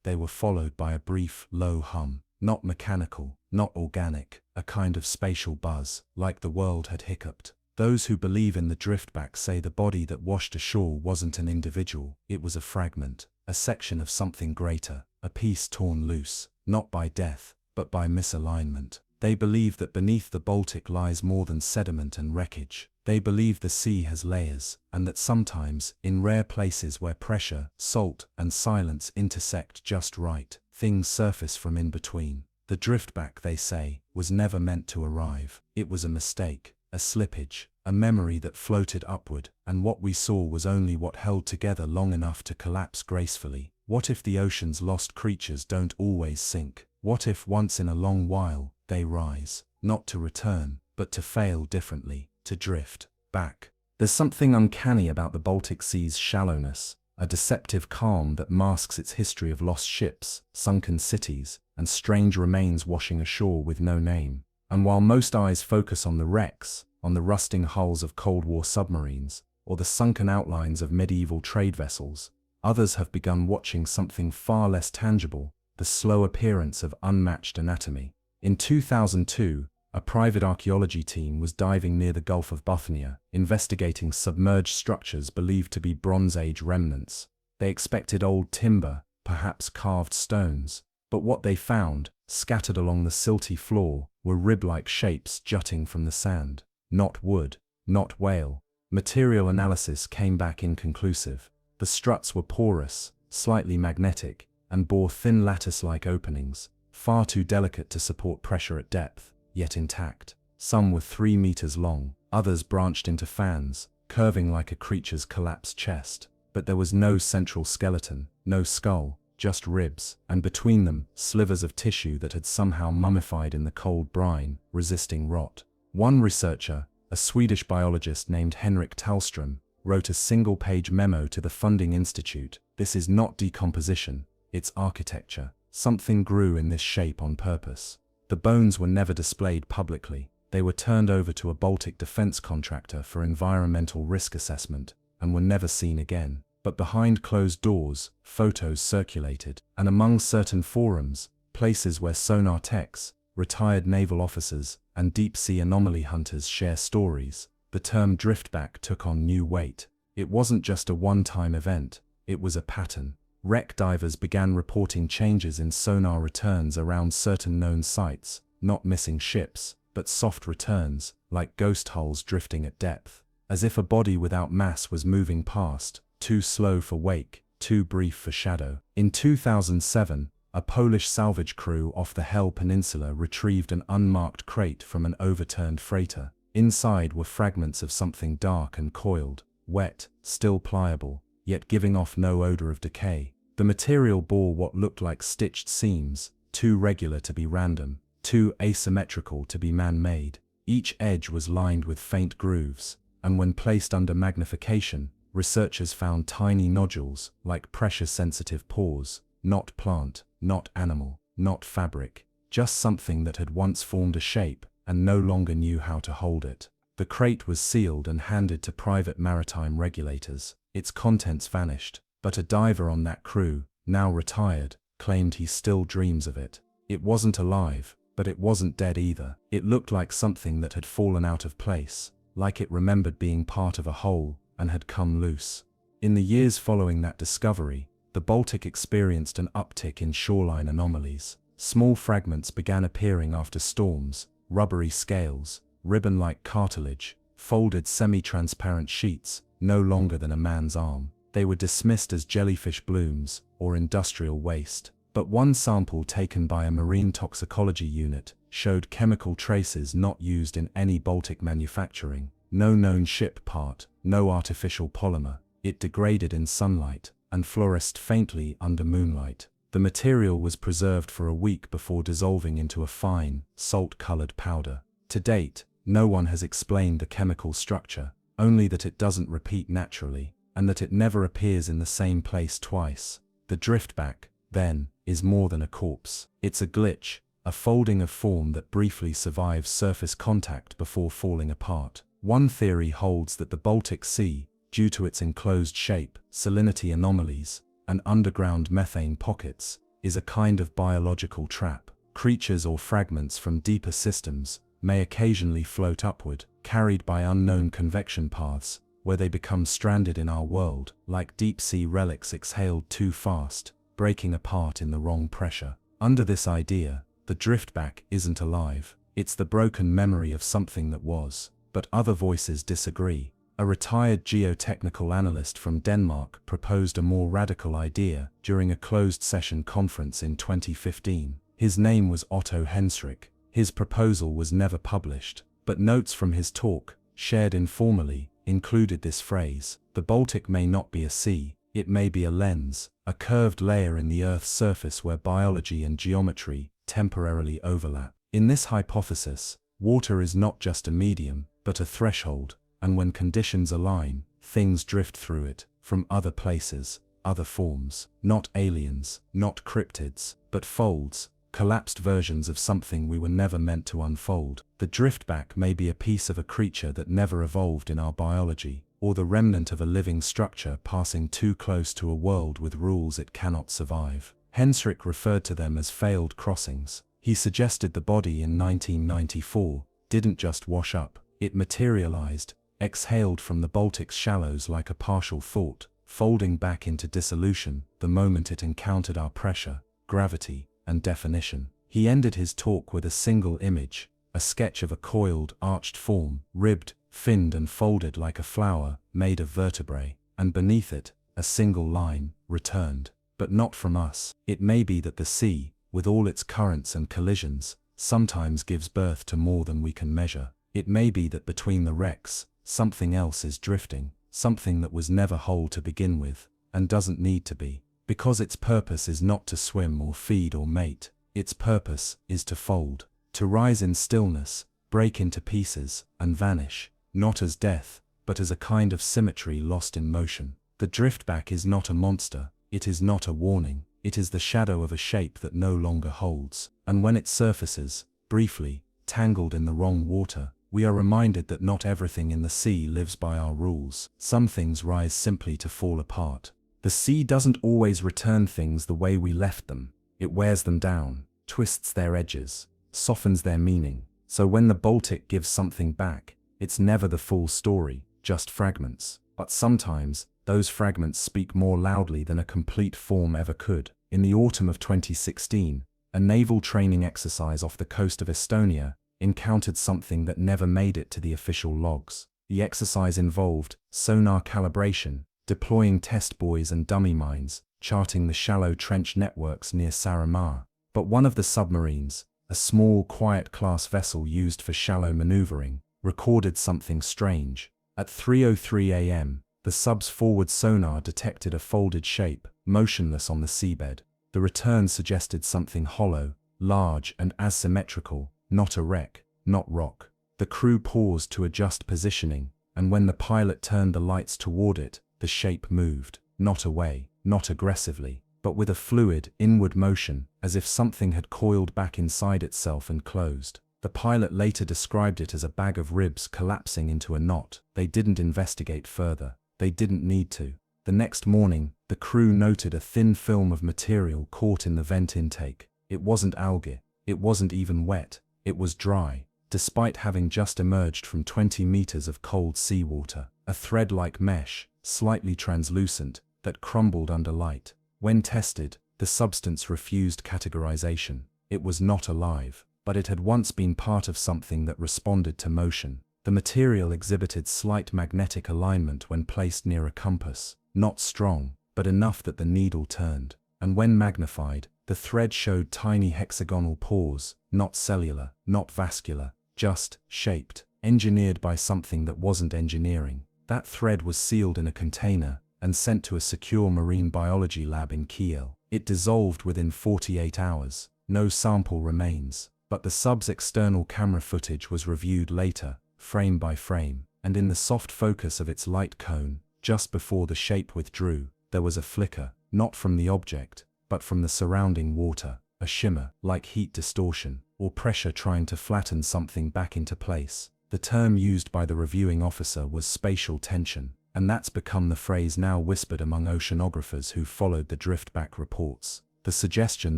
they were followed by a brief, low hum, not mechanical, not organic, a kind of spatial buzz, like the world had hiccuped. Those who believe in the driftback say the body that washed ashore wasn't an individual, it was a fragment, a section of something greater, a piece torn loose, not by death, but by misalignment. They believe that beneath the Baltic lies more than sediment and wreckage. They believe the sea has layers, and that sometimes, in rare places where pressure, salt, and silence intersect just right, things surface from in between. The driftback, they say, was never meant to arrive. It was a mistake, a slippage, a memory that floated upward, and what we saw was only what held together long enough to collapse gracefully. What if the ocean's lost creatures don't always sink? What if once in a long while, they rise, not to return, but to fail differently, to drift back? There's something uncanny about the Baltic Sea's shallowness, a deceptive calm that masks its history of lost ships, sunken cities, and strange remains washing ashore with no name. And while most eyes focus on the wrecks, on the rusting hulls of Cold War submarines, or the sunken outlines of medieval trade vessels, others have begun watching something far less tangible, the slow appearance of unmatched anatomy. In 2002, a private archaeology team was diving near the Gulf of Bothnia, investigating submerged structures believed to be Bronze Age remnants. They expected old timber, perhaps carved stones, but what they found, scattered along the silty floor, were rib-like shapes jutting from the sand. Not wood, not whale. Material analysis came back inconclusive. The struts were porous, slightly magnetic, and bore thin lattice-like openings, far too delicate to support pressure at depth, yet intact. Some were 3 meters long, others branched into fans, curving like a creature's collapsed chest. But there was no central skeleton, no skull, just ribs, and between them, slivers of tissue that had somehow mummified in the cold brine, resisting rot. One researcher, a Swedish biologist named Henrik Tallström, wrote a single-page memo to the Funding Institute. This is not decomposition, it's architecture. Something grew in this shape on purpose. The bones were never displayed publicly. They were turned over to a Baltic defense contractor for environmental risk assessment, and were never seen again. But behind closed doors, photos circulated, and among certain forums, places where sonar techs, retired naval officers, and deep-sea anomaly hunters share stories, the term driftback took on new weight. It wasn't just a one-time event, it was a pattern. Wreck divers began reporting changes in sonar returns around certain known sites, not missing ships, but soft returns, like ghost hulls drifting at depth, as if a body without mass was moving past, too slow for wake, too brief for shadow. In 2007, a Polish salvage crew off the Hel Peninsula retrieved an unmarked crate from an overturned freighter. Inside were fragments of something dark and coiled, wet, still pliable, yet giving off no odor of decay. The material bore what looked like stitched seams, too regular to be random, too asymmetrical to be man-made. Each edge was lined with faint grooves, and when placed under magnification, researchers found tiny nodules like pressure-sensitive pores, not plant, not animal, not fabric, just something that had once formed a shape and no longer knew how to hold it. The crate was sealed and handed to private maritime regulators. Its contents vanished, but a diver on that crew, now retired, claimed he still dreams of it. It wasn't alive, but it wasn't dead either. It looked like something that had fallen out of place, like it remembered being part of a whole and had come loose. In the years following that discovery, the Baltic experienced an uptick in shoreline anomalies. Small fragments began appearing after storms, rubbery scales, ribbon-like cartilage, folded semi-transparent sheets, no longer than a man's arm. They were dismissed as jellyfish blooms or industrial waste. But one sample taken by a marine toxicology unit showed chemical traces not used in any Baltic manufacturing. No known ship part, no artificial polymer. It degraded in sunlight and fluoresced faintly under moonlight. The material was preserved for a week before dissolving into a fine, salt-colored powder. To date, no one has explained the chemical structure, only that it doesn't repeat naturally, and that it never appears in the same place twice. The driftback, then, is more than a corpse. It's a glitch, a folding of form that briefly survives surface contact before falling apart. One theory holds that the Baltic Sea, due to its enclosed shape, salinity anomalies, and underground methane pockets, is a kind of biological trap. Creatures or fragments from deeper systems may occasionally float upward, carried by unknown convection paths, where they become stranded in our world, like deep-sea relics exhaled too fast, breaking apart in the wrong pressure. Under this idea, the driftback isn't alive. It's the broken memory of something that was. But other voices disagree. A retired geotechnical analyst from Denmark proposed a more radical idea during a closed-session conference in 2015. His name was Otto Henschrick. His proposal was never published, but notes from his talk, shared informally, included this phrase: "The Baltic may not be a sea, it may be a lens, a curved layer in the Earth's surface where biology and geometry temporarily overlap." In this hypothesis, water is not just a medium, but a threshold, and when conditions align, things drift through it, from other places, other forms, not aliens, not cryptids, but folds, collapsed versions of something we were never meant to unfold. The driftback may be a piece of a creature that never evolved in our biology, or the remnant of a living structure passing too close to a world with rules it cannot survive. Henschrick referred to them as failed crossings. He suggested the body in 1994 didn't just wash up, it materialized, exhaled from the Baltic's shallows like a partial thought, folding back into dissolution the moment it encountered our pressure, gravity, and definition. He ended his talk with a single image, a sketch of a coiled, arched form, ribbed, finned and folded like a flower, made of vertebrae, and beneath it, a single line, returned. But not from us. It may be that the sea, with all its currents and collisions, sometimes gives birth to more than we can measure. It may be that between the wrecks, something else is drifting, something that was never whole to begin with, and doesn't need to be. Because its purpose is not to swim or feed or mate, its purpose is to fold, to rise in stillness, break into pieces, and vanish, not as death, but as a kind of symmetry lost in motion. The driftback is not a monster, it is not a warning, it is the shadow of a shape that no longer holds, and when it surfaces, briefly, tangled in the wrong water, we are reminded that not everything in the sea lives by our rules. Some things rise simply to fall apart. The sea doesn't always return things the way we left them. It wears them down, twists their edges, softens their meaning. So when the Baltic gives something back, it's never the full story, just fragments. But sometimes, those fragments speak more loudly than a complete form ever could. In the autumn of 2016, a naval training exercise off the coast of Estonia encountered something that never made it to the official logs. The exercise involved sonar calibration, deploying test buoys and dummy mines, charting the shallow trench networks near Saaremaa. But one of the submarines, a small quiet-class vessel used for shallow maneuvering, recorded something strange. At 3:03 a.m., the sub's forward sonar detected a folded shape, motionless on the seabed. The return suggested something hollow, large and asymmetrical, not a wreck, not rock, The crew paused to adjust positioning, and when the pilot turned the lights toward it, the shape moved, not away, not aggressively, but with a fluid, inward motion, as if something had coiled back inside itself and closed. The pilot later described it as a bag of ribs collapsing into a knot. They didn't investigate further. They didn't need to. The next morning, the crew noted a thin film of material caught in the vent intake. It wasn't algae. It wasn't even wet. It was dry, despite having just emerged from 20 meters of cold seawater. A thread-like mesh, slightly translucent, that crumbled under light. When tested, the substance refused categorization. It was not alive, but it had once been part of something that responded to motion. The material exhibited slight magnetic alignment when placed near a compass, not strong, but enough that the needle turned. And when magnified, the thread showed tiny hexagonal pores, not cellular, not vascular, just shaped, engineered by something that wasn't engineering. That thread was sealed in a container and sent to a secure marine biology lab in Kiel. It dissolved within 48 hours. No sample remains, but the sub's external camera footage was reviewed later, frame by frame, and in the soft focus of its light cone, just before the shape withdrew, there was a flicker, not from the object, but from the surrounding water, a shimmer, like heat distortion, or pressure trying to flatten something back into place. The term used by the reviewing officer was spatial tension, and that's become the phrase now whispered among oceanographers who followed the driftback reports. The suggestion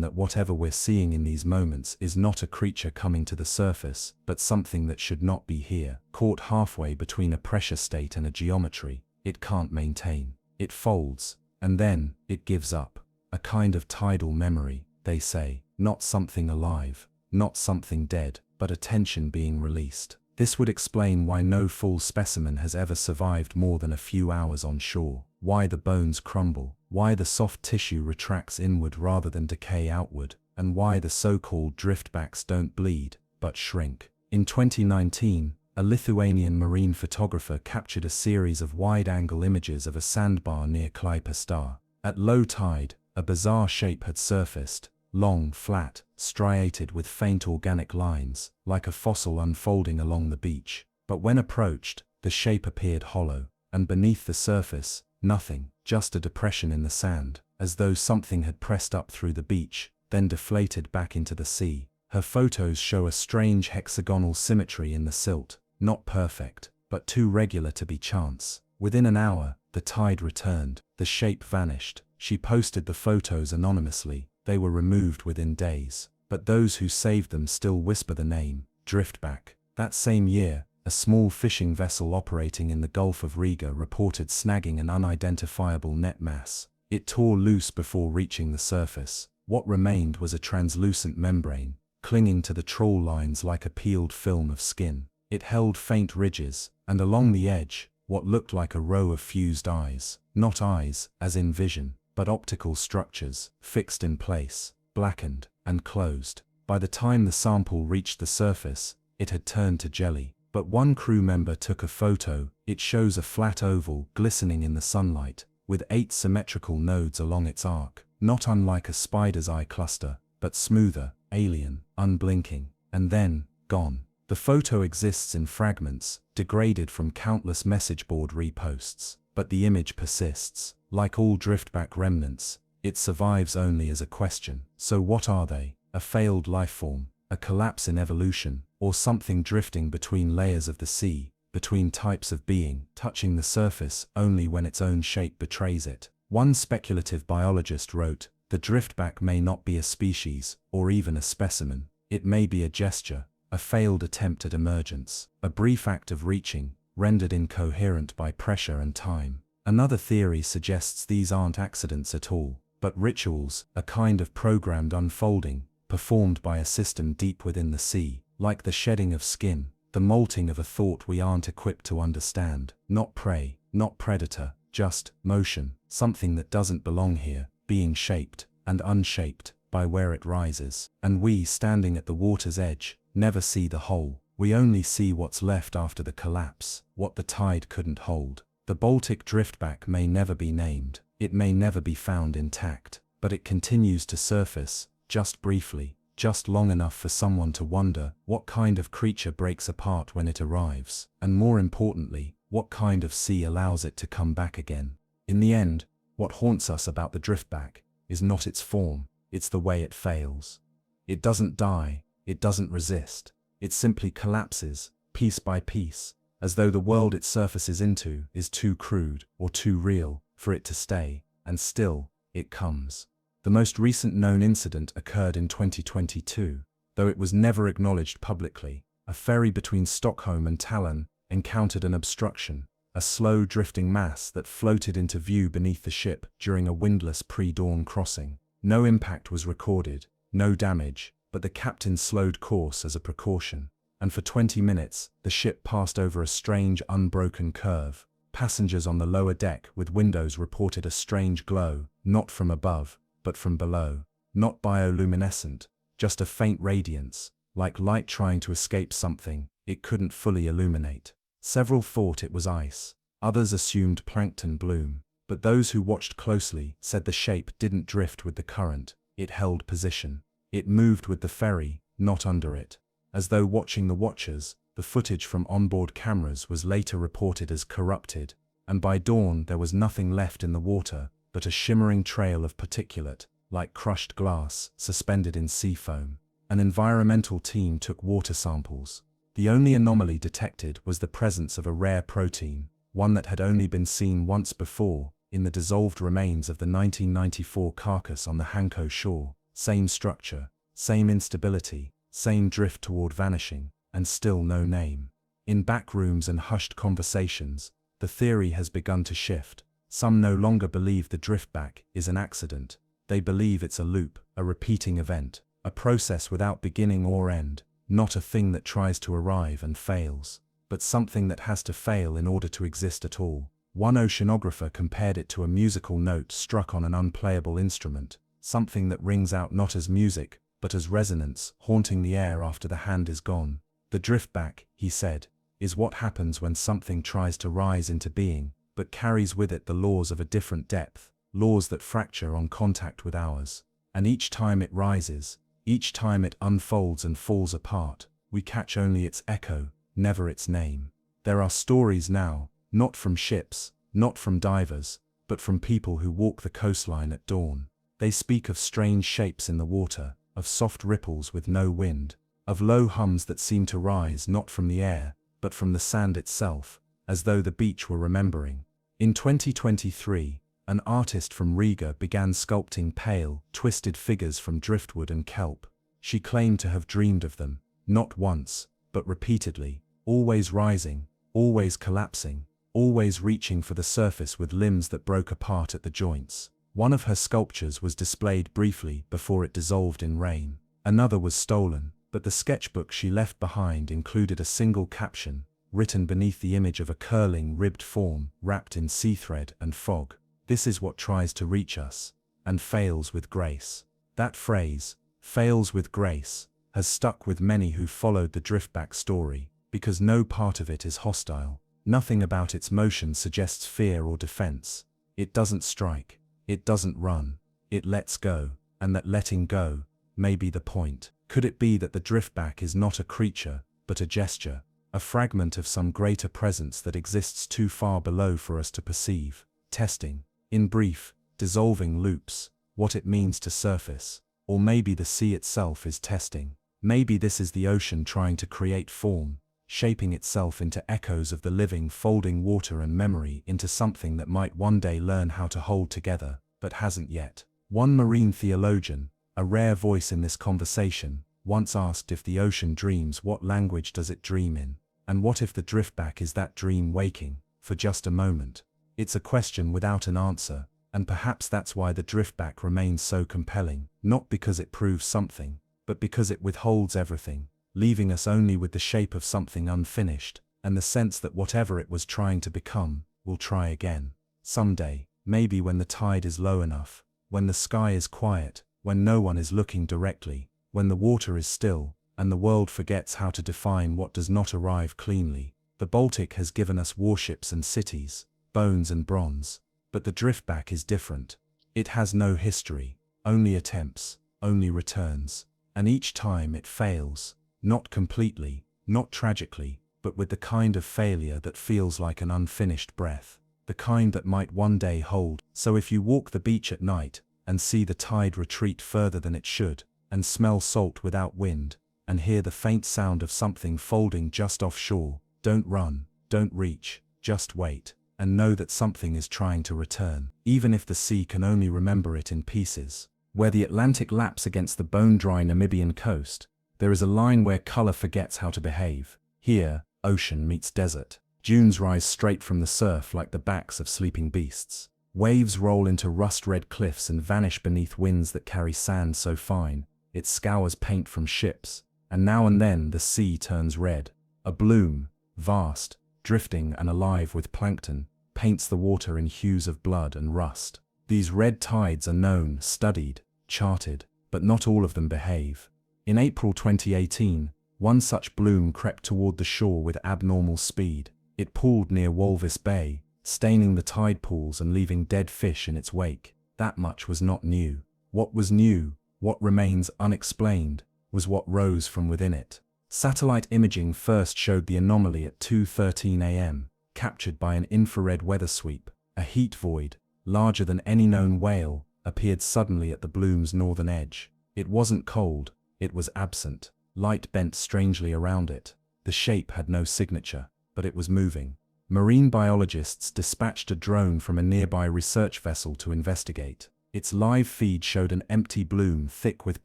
that whatever we're seeing in these moments is not a creature coming to the surface, but something that should not be here, caught halfway between a pressure state and a geometry it can't maintain. It folds, and then it gives up. A kind of tidal memory, they say, not something alive, not something dead, but a tension being released. This would explain why no full specimen has ever survived more than a few hours on shore, why the bones crumble, why the soft tissue retracts inward rather than decay outward, and why the so-called driftbacks don't bleed, but shrink. In 2019, a Lithuanian marine photographer captured a series of wide-angle images of a sandbar near Klaipėda. At low tide, a bizarre shape had surfaced, long, flat, striated with faint organic lines, like a fossil unfolding along the beach. But when approached, the shape appeared hollow, and beneath the surface, nothing, just a depression in the sand, as though something had pressed up through the beach, then deflated back into the sea. Her photos show a strange hexagonal symmetry in the silt, not perfect, but too regular to be chance. Within an hour, the tide returned, the shape vanished. She posted the photos anonymously. They were removed within days, but those who saved them still whisper the name, driftback. That same year, a small fishing vessel operating in the Gulf of Riga reported snagging an unidentifiable net mass. It tore loose before reaching the surface. What remained was a translucent membrane, clinging to the trawl lines like a peeled film of skin. It held faint ridges, and along the edge, what looked like a row of fused eyes. Not eyes, as in vision, but optical structures, fixed in place, blackened, and closed. By the time the sample reached the surface, it had turned to jelly. But one crew member took a photo. It shows a flat oval glistening in the sunlight, with 8 symmetrical nodes along its arc, not unlike a spider's eye cluster, but smoother, alien, unblinking, and then, gone. The photo exists in fragments, degraded from countless message board reposts, but the image persists. Like all driftback remnants, it survives only as a question. So what are they? A failed lifeform, a collapse in evolution, or something drifting between layers of the sea, between types of being, touching the surface only when its own shape betrays it? One speculative biologist wrote, "The driftback may not be a species, or even a specimen. It may be a gesture, a failed attempt at emergence, a brief act of reaching, rendered incoherent by pressure and time." Another theory suggests these aren't accidents at all, but rituals, a kind of programmed unfolding, performed by a system deep within the sea, like the shedding of skin, the molting of a thought we aren't equipped to understand. Not prey, not predator, just motion, something that doesn't belong here, being shaped and unshaped by where it rises. And we, standing at the water's edge, never see the whole. We only see what's left after the collapse, what the tide couldn't hold. The Baltic driftback may never be named, it may never be found intact, but it continues to surface, just briefly, just long enough for someone to wonder what kind of creature breaks apart when it arrives, and more importantly, what kind of sea allows it to come back again. In the end, what haunts us about the driftback is not its form, it's the way it fails. It doesn't die, it doesn't resist, it simply collapses, piece by piece, as though the world it surfaces into is too crude or too real for it to stay, and still, it comes. The most recent known incident occurred in 2022, though it was never acknowledged publicly. A ferry between Stockholm and Tallinn encountered an obstruction, a slow drifting mass that floated into view beneath the ship during a windless pre-dawn crossing. No impact was recorded, no damage, but the captain slowed course as a precaution. And for 20 minutes, the ship passed over a strange unbroken curve. Passengers on the lower deck with windows reported a strange glow, not from above, but from below. Not bioluminescent, just a faint radiance, like light trying to escape something it couldn't fully illuminate. Several thought it was ice, others assumed plankton bloom, but those who watched closely said the shape didn't drift with the current, it held position. It moved with the ferry, not under it. As though watching the watchers, the footage from onboard cameras was later reported as corrupted, and by dawn there was nothing left in the water but a shimmering trail of particulate, like crushed glass, suspended in sea foam. An environmental team took water samples. The only anomaly detected was the presence of a rare protein, one that had only been seen once before, in the dissolved remains of the 1994 carcass on the Hanko shore. Same structure, same instability, same drift toward vanishing, and still no name. In back rooms and hushed conversations, the theory has begun to shift. Some no longer believe the driftback is an accident. They believe it's a loop, a repeating event, a process without beginning or end, not a thing that tries to arrive and fails, but something that has to fail in order to exist at all. One oceanographer compared it to a musical note struck on an unplayable instrument, something that rings out not as music, but as resonance, haunting the air after the hand is gone. The driftback, he said, is what happens when something tries to rise into being, but carries with it the laws of a different depth, laws that fracture on contact with ours. And each time it rises, each time it unfolds and falls apart, we catch only its echo, never its name. There are stories now, not from ships, not from divers, but from people who walk the coastline at dawn. They speak of strange shapes in the water, of soft ripples with no wind, of low hums that seem to rise not from the air, but from the sand itself, as though the beach were remembering. In 2023, an artist from Riga began sculpting pale, twisted figures from driftwood and kelp. She claimed to have dreamed of them, not once, but repeatedly, always rising, always collapsing, always reaching for the surface with limbs that broke apart at the joints. One of her sculptures was displayed briefly before it dissolved in rain. Another was stolen, but the sketchbook she left behind included a single caption, written beneath the image of a curling, ribbed form wrapped in sea thread and fog. This is what tries to reach us, and fails with grace. That phrase, fails with grace, has stuck with many who followed the driftback story, because no part of it is hostile. Nothing about its motion suggests fear or defense. It doesn't strike, it doesn't run, it lets go, and that letting go may be the point. Could it be that the driftback is not a creature, but a gesture, a fragment of some greater presence that exists too far below for us to perceive? Testing, in brief, dissolving loops, what it means to surface. Or maybe the sea itself is testing. Maybe this is the ocean trying to create form, shaping itself into echoes of the living, folding water and memory into something that might one day learn how to hold together, but hasn't yet. One marine theologian, a rare voice in this conversation, once asked if the ocean dreams, what language does it dream in? And what if the driftback is that dream waking, for just a moment? It's a question without an answer, and perhaps that's why the driftback remains so compelling, not because it proves something, but because it withholds everything, leaving us only with the shape of something unfinished, and the sense that whatever it was trying to become, will try again. Someday, maybe when the tide is low enough, when the sky is quiet, when no one is looking directly, when the water is still, and the world forgets how to define what does not arrive cleanly. The Baltic has given us warships and cities, bones and bronze, but the driftback is different. It has no history, only attempts, only returns. And each time it fails. Not completely, not tragically, but with the kind of failure that feels like an unfinished breath. The kind that might one day hold. So if you walk the beach at night, and see the tide retreat further than it should, and smell salt without wind, and hear the faint sound of something folding just offshore, don't run, don't reach, just wait, and know that something is trying to return, even if the sea can only remember it in pieces. Where the Atlantic laps against the bone-dry Namibian coast, there is a line where color forgets how to behave. Here, ocean meets desert. Dunes rise straight from the surf like the backs of sleeping beasts. Waves roll into rust-red cliffs and vanish beneath winds that carry sand so fine, it scours paint from ships, and now and then the sea turns red. A bloom, vast, drifting and alive with plankton, paints the water in hues of blood and rust. These red tides are known, studied, charted, but not all of them behave. In April 2018, one such bloom crept toward the shore with abnormal speed. It pooled near Walvis Bay, staining the tide pools and leaving dead fish in its wake. That much was not new. What was new, what remains unexplained, was what rose from within it. Satellite imaging first showed the anomaly at 2:13 a.m., captured by an infrared weather sweep. A heat void, larger than any known whale, appeared suddenly at the bloom's northern edge. It wasn't cold, it was absent. Light bent strangely around it. The shape had no signature, but it was moving. Marine biologists dispatched a drone from a nearby research vessel to investigate. Its live feed showed an empty bloom thick with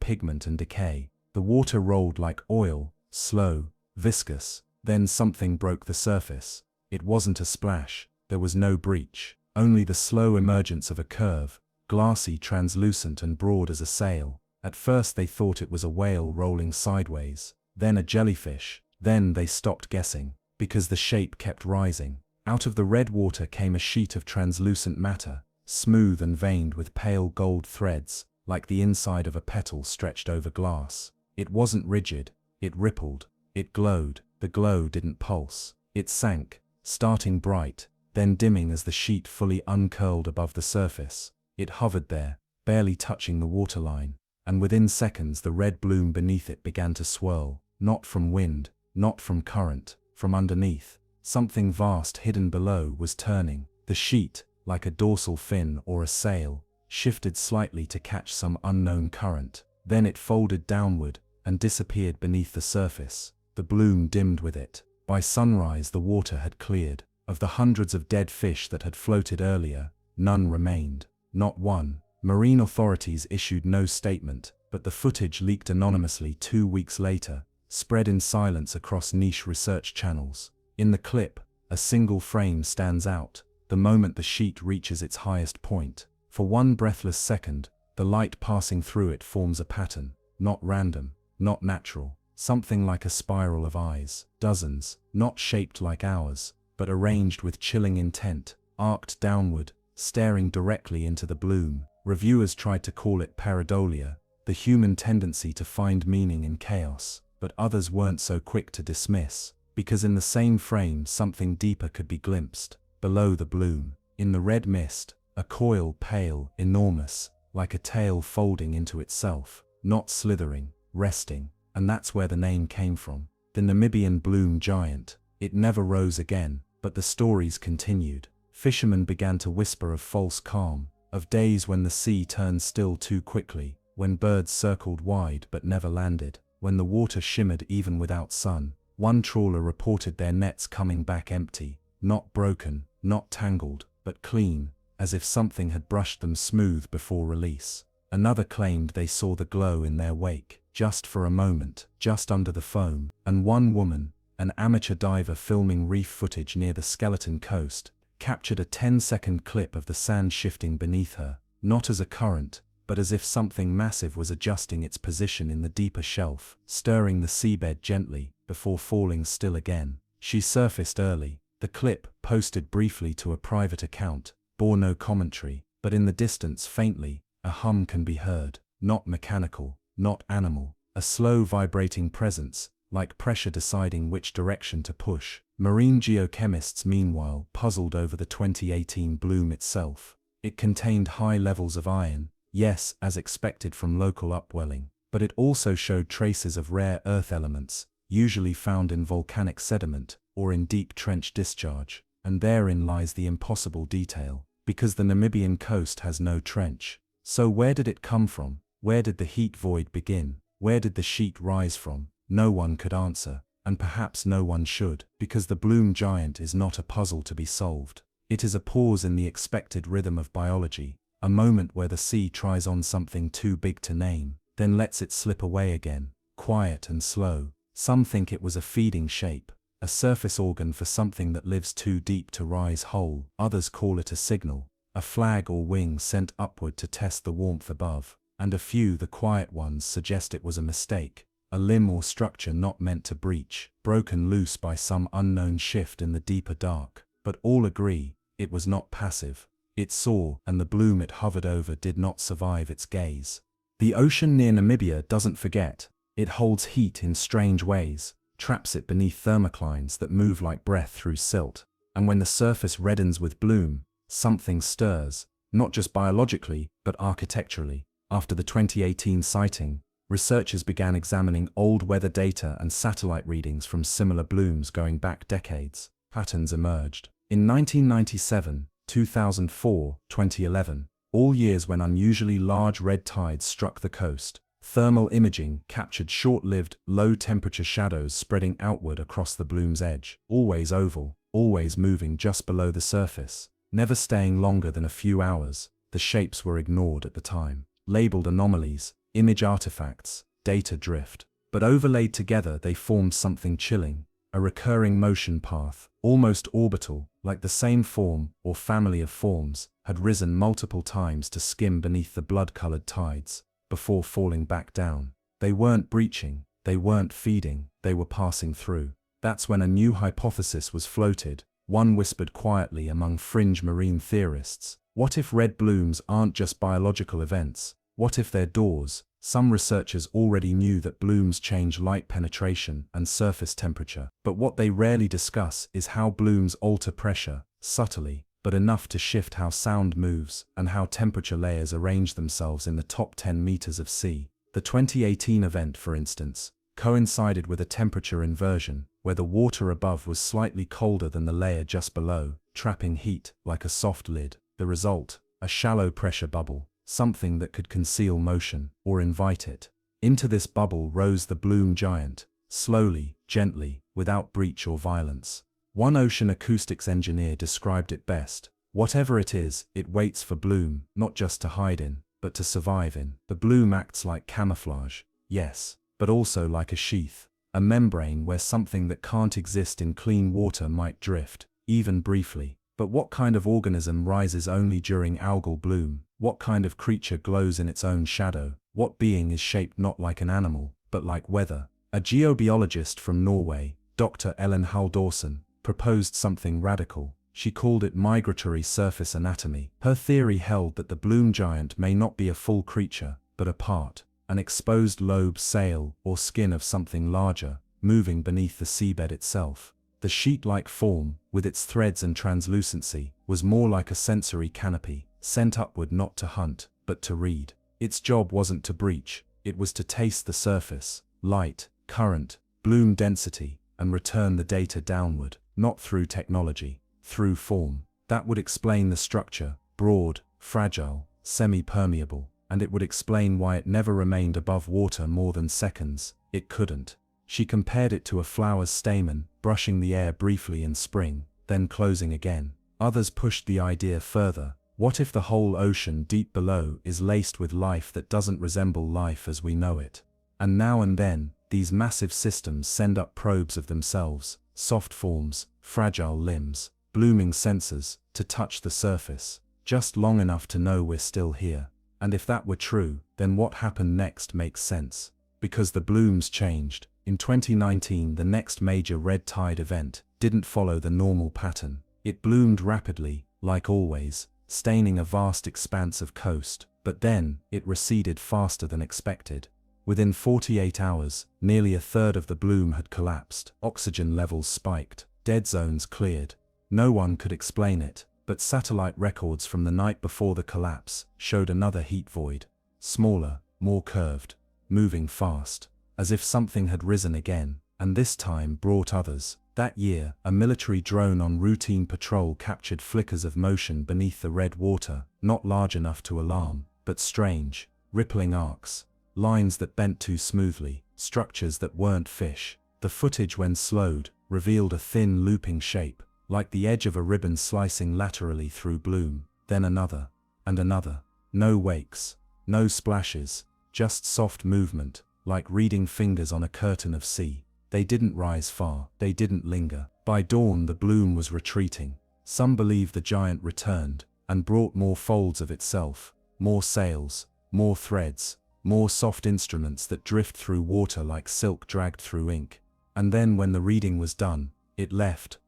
pigment and decay. The water rolled like oil, slow, viscous. Then something broke the surface. It wasn't a splash, there was no breach, only the slow emergence of a curve, glassy, translucent and broad as a sail. At first they thought it was a whale rolling sideways, then a jellyfish. Then they stopped guessing, because the shape kept rising. Out of the red water came a sheet of translucent matter, smooth and veined with pale gold threads, like the inside of a petal stretched over glass. It wasn't rigid, it rippled, it glowed. The glow didn't pulse. It sank, starting bright, then dimming as the sheet fully uncurled above the surface. It hovered there, barely touching the waterline, and within seconds the red bloom beneath it began to swirl, not from wind, not from current, from underneath. Something vast hidden below was turning. The sheet, like a dorsal fin or a sail, shifted slightly to catch some unknown current. Then it folded downward and disappeared beneath the surface. The bloom dimmed with it. By sunrise the water had cleared. Of the hundreds of dead fish that had floated earlier, none remained. Not one. Marine authorities issued no statement, but the footage leaked anonymously 2 weeks later, spread in silence across niche research channels. In the clip, a single frame stands out, the moment the sheet reaches its highest point. For one breathless second, the light passing through it forms a pattern, not random, not natural, something like a spiral of eyes, dozens, not shaped like ours, but arranged with chilling intent, arced downward, staring directly into the bloom. Reviewers tried to call it pareidolia, the human tendency to find meaning in chaos, but others weren't so quick to dismiss, because in the same frame something deeper could be glimpsed. Below the bloom, in the red mist, a coil, pale, enormous, like a tail folding into itself, not slithering, resting, and that's where the name came from. The Namibian bloom giant. It never rose again, but the stories continued. Fishermen began to whisper of false calm, of days when the sea turned still too quickly, when birds circled wide but never landed, when the water shimmered even without sun. One trawler reported their nets coming back empty, not broken, not tangled, but clean, as if something had brushed them smooth before release. Another claimed they saw the glow in their wake, just for a moment, just under the foam. And one woman, an amateur diver filming reef footage near the Skeleton Coast, captured a 10-second clip of the sand shifting beneath her, not as a current, but as if something massive was adjusting its position in the deeper shelf, stirring the seabed gently, before falling still again. She surfaced early. The clip, posted briefly to a private account, bore no commentary, but in the distance faintly, a hum can be heard, not mechanical, not animal, a slow vibrating presence, like pressure deciding which direction to push. Marine geochemists meanwhile puzzled over the 2018 bloom itself. It contained high levels of iron, yes, as expected from local upwelling, But it also showed traces of rare earth elements, usually found in volcanic sediment or in deep trench discharge. And therein lies the impossible detail, because the Namibian coast has no trench. So where did it come from? Where did the heat void begin? Where did the sheet rise from? No one could answer, and perhaps no one should, because the bloom giant is not a puzzle to be solved. It is a pause in the expected rhythm of biology, a moment where the sea tries on something too big to name, then lets it slip away again, quiet and slow. Some think it was a feeding shape, a surface organ for something that lives too deep to rise whole. Others call it a signal, a flag or wing sent upward to test the warmth above. And a few, the quiet ones, suggest it was a mistake, a limb or structure not meant to breach, broken loose by some unknown shift in the deeper dark. But all agree, it was not passive. It saw, and the bloom it hovered over did not survive its gaze. The ocean near Namibia doesn't forget. It holds heat in strange ways, traps it beneath thermoclines that move like breath through silt. And when the surface reddens with bloom, something stirs, not just biologically, but architecturally. After the 2018 sighting, researchers began examining old weather data and satellite readings from similar blooms going back decades. Patterns emerged. In 1997, 2004, 2011, all years when unusually large red tides struck the coast, thermal imaging captured short-lived, low-temperature shadows spreading outward across the bloom's edge, always oval, always moving just below the surface, never staying longer than a few hours. The shapes were ignored at the time, labeled anomalies, image artifacts, data drift. But overlaid together they formed something chilling, a recurring motion path, almost orbital, like the same form, or family of forms, had risen multiple times to skim beneath the blood-colored tides, before falling back down. They weren't breaching, they weren't feeding, they were passing through. That's when a new hypothesis was floated, one whispered quietly among fringe marine theorists. What if red blooms aren't just biological events? What if they're doors? Some researchers already knew that blooms change light penetration and surface temperature, but what they rarely discuss is how blooms alter pressure, subtly, but enough to shift how sound moves and how temperature layers arrange themselves in the top 10 meters of sea. The 2018 event, for instance, coincided with a temperature inversion, where the water above was slightly colder than the layer just below, trapping heat like a soft lid. The result, a shallow pressure bubble, something that could conceal motion or invite it. Into this bubble rose the bloom giant, slowly, gently, without breach or violence. One ocean acoustics engineer described it best. Whatever it is, it waits for bloom, not just to hide in, but to survive in. The bloom acts like camouflage, yes, but also like a sheath, a membrane where something that can't exist in clean water might drift, even briefly. But what kind of organism rises only during algal bloom? What kind of creature glows in its own shadow? What being is shaped not like an animal, but like weather? A geobiologist from Norway, Dr. Ellen Haldorsen, proposed something radical. She called it migratory surface anatomy. Her theory held that the bloom giant may not be a full creature, but a part, an exposed lobe, sail, or skin of something larger, moving beneath the seabed itself. The sheet-like form, with its threads and translucency, was more like a sensory canopy, sent upward not to hunt, but to read. Its job wasn't to breach, it was to taste the surface, light, current, bloom density, and return the data downward, not through technology, through form. That would explain the structure, broad, fragile, semi-permeable, and it would explain why it never remained above water more than seconds. It couldn't. She compared it to a flower's stamen, brushing the air briefly in spring, then closing again. Others pushed the idea further. What if the whole ocean deep below is laced with life that doesn't resemble life as we know it? And now and then, these massive systems send up probes of themselves, soft forms, fragile limbs, blooming sensors, to touch the surface, just long enough to know we're still here. And if that were true, then what happened next makes sense. Because the blooms changed. In 2019, the next major red tide event didn't follow the normal pattern. It bloomed rapidly, like always, staining a vast expanse of coast, but then, it receded faster than expected. Within 48 hours, nearly a third of the bloom had collapsed. Oxygen levels spiked, dead zones cleared. No one could explain it, but satellite records from the night before the collapse showed another heat void, smaller, more curved. moving fast, as if something had risen again, and this time brought others. That year, a military drone on routine patrol captured flickers of motion beneath the red water, not large enough to alarm, but strange, rippling arcs, lines that bent too smoothly, structures that weren't fish. The footage, when slowed, revealed a thin looping shape, like the edge of a ribbon slicing laterally through bloom, then another, and another. No wakes, no splashes, just soft movement, like reading fingers on a curtain of sea. They didn't rise far, they didn't linger. By dawn the bloom was retreating. Some believe the giant returned, and brought more folds of itself, more sails, more threads, more soft instruments that drift through water like silk dragged through ink. And then when the reading was done, it left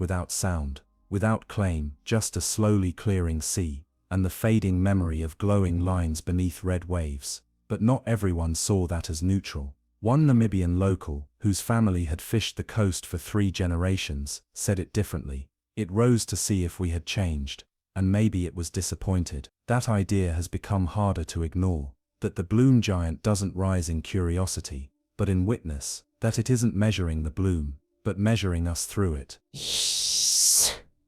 without sound, without claim, just a slowly clearing sea, and the fading memory of glowing lines beneath red waves. But not everyone saw that as neutral. One Namibian local, whose family had fished the coast for 3 generations, said it differently. It rose to see if we had changed, and maybe it was disappointed. That idea has become harder to ignore, that the bloom giant doesn't rise in curiosity, but in witness, that it isn't measuring the bloom, but measuring us through it.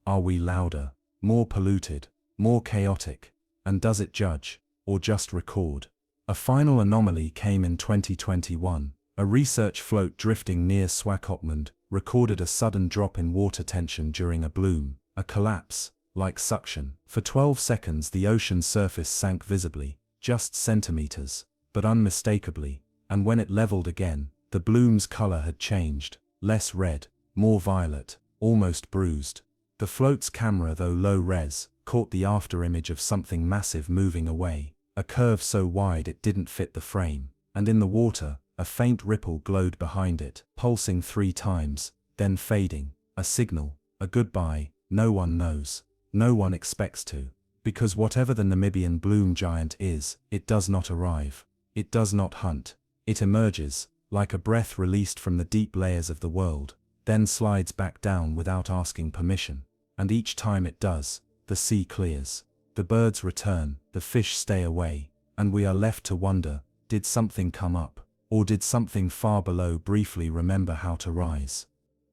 Are we louder, more polluted, more chaotic, and does it judge, or just record? A final anomaly came in 2021. A research float drifting near Swakopmund recorded a sudden drop in water tension during a bloom, a collapse, like suction. For 12 seconds the ocean surface sank visibly, just centimeters, but unmistakably, and when it leveled again, the bloom's color had changed, less red, more violet, almost bruised. The float's camera, though low-res, caught the afterimage of something massive moving away, a curve so wide it didn't fit the frame, and in the water, a faint ripple glowed behind it, pulsing 3 times, then fading, a signal, a goodbye. No one knows, no one expects to, because whatever the Namibian bloom giant is, it does not arrive, it does not hunt, it emerges, like a breath released from the deep layers of the world, then slides back down without asking permission, and each time it does, the sea clears. The birds return, the fish stay away, and we are left to wonder, did something come up, or did something far below briefly remember how to rise?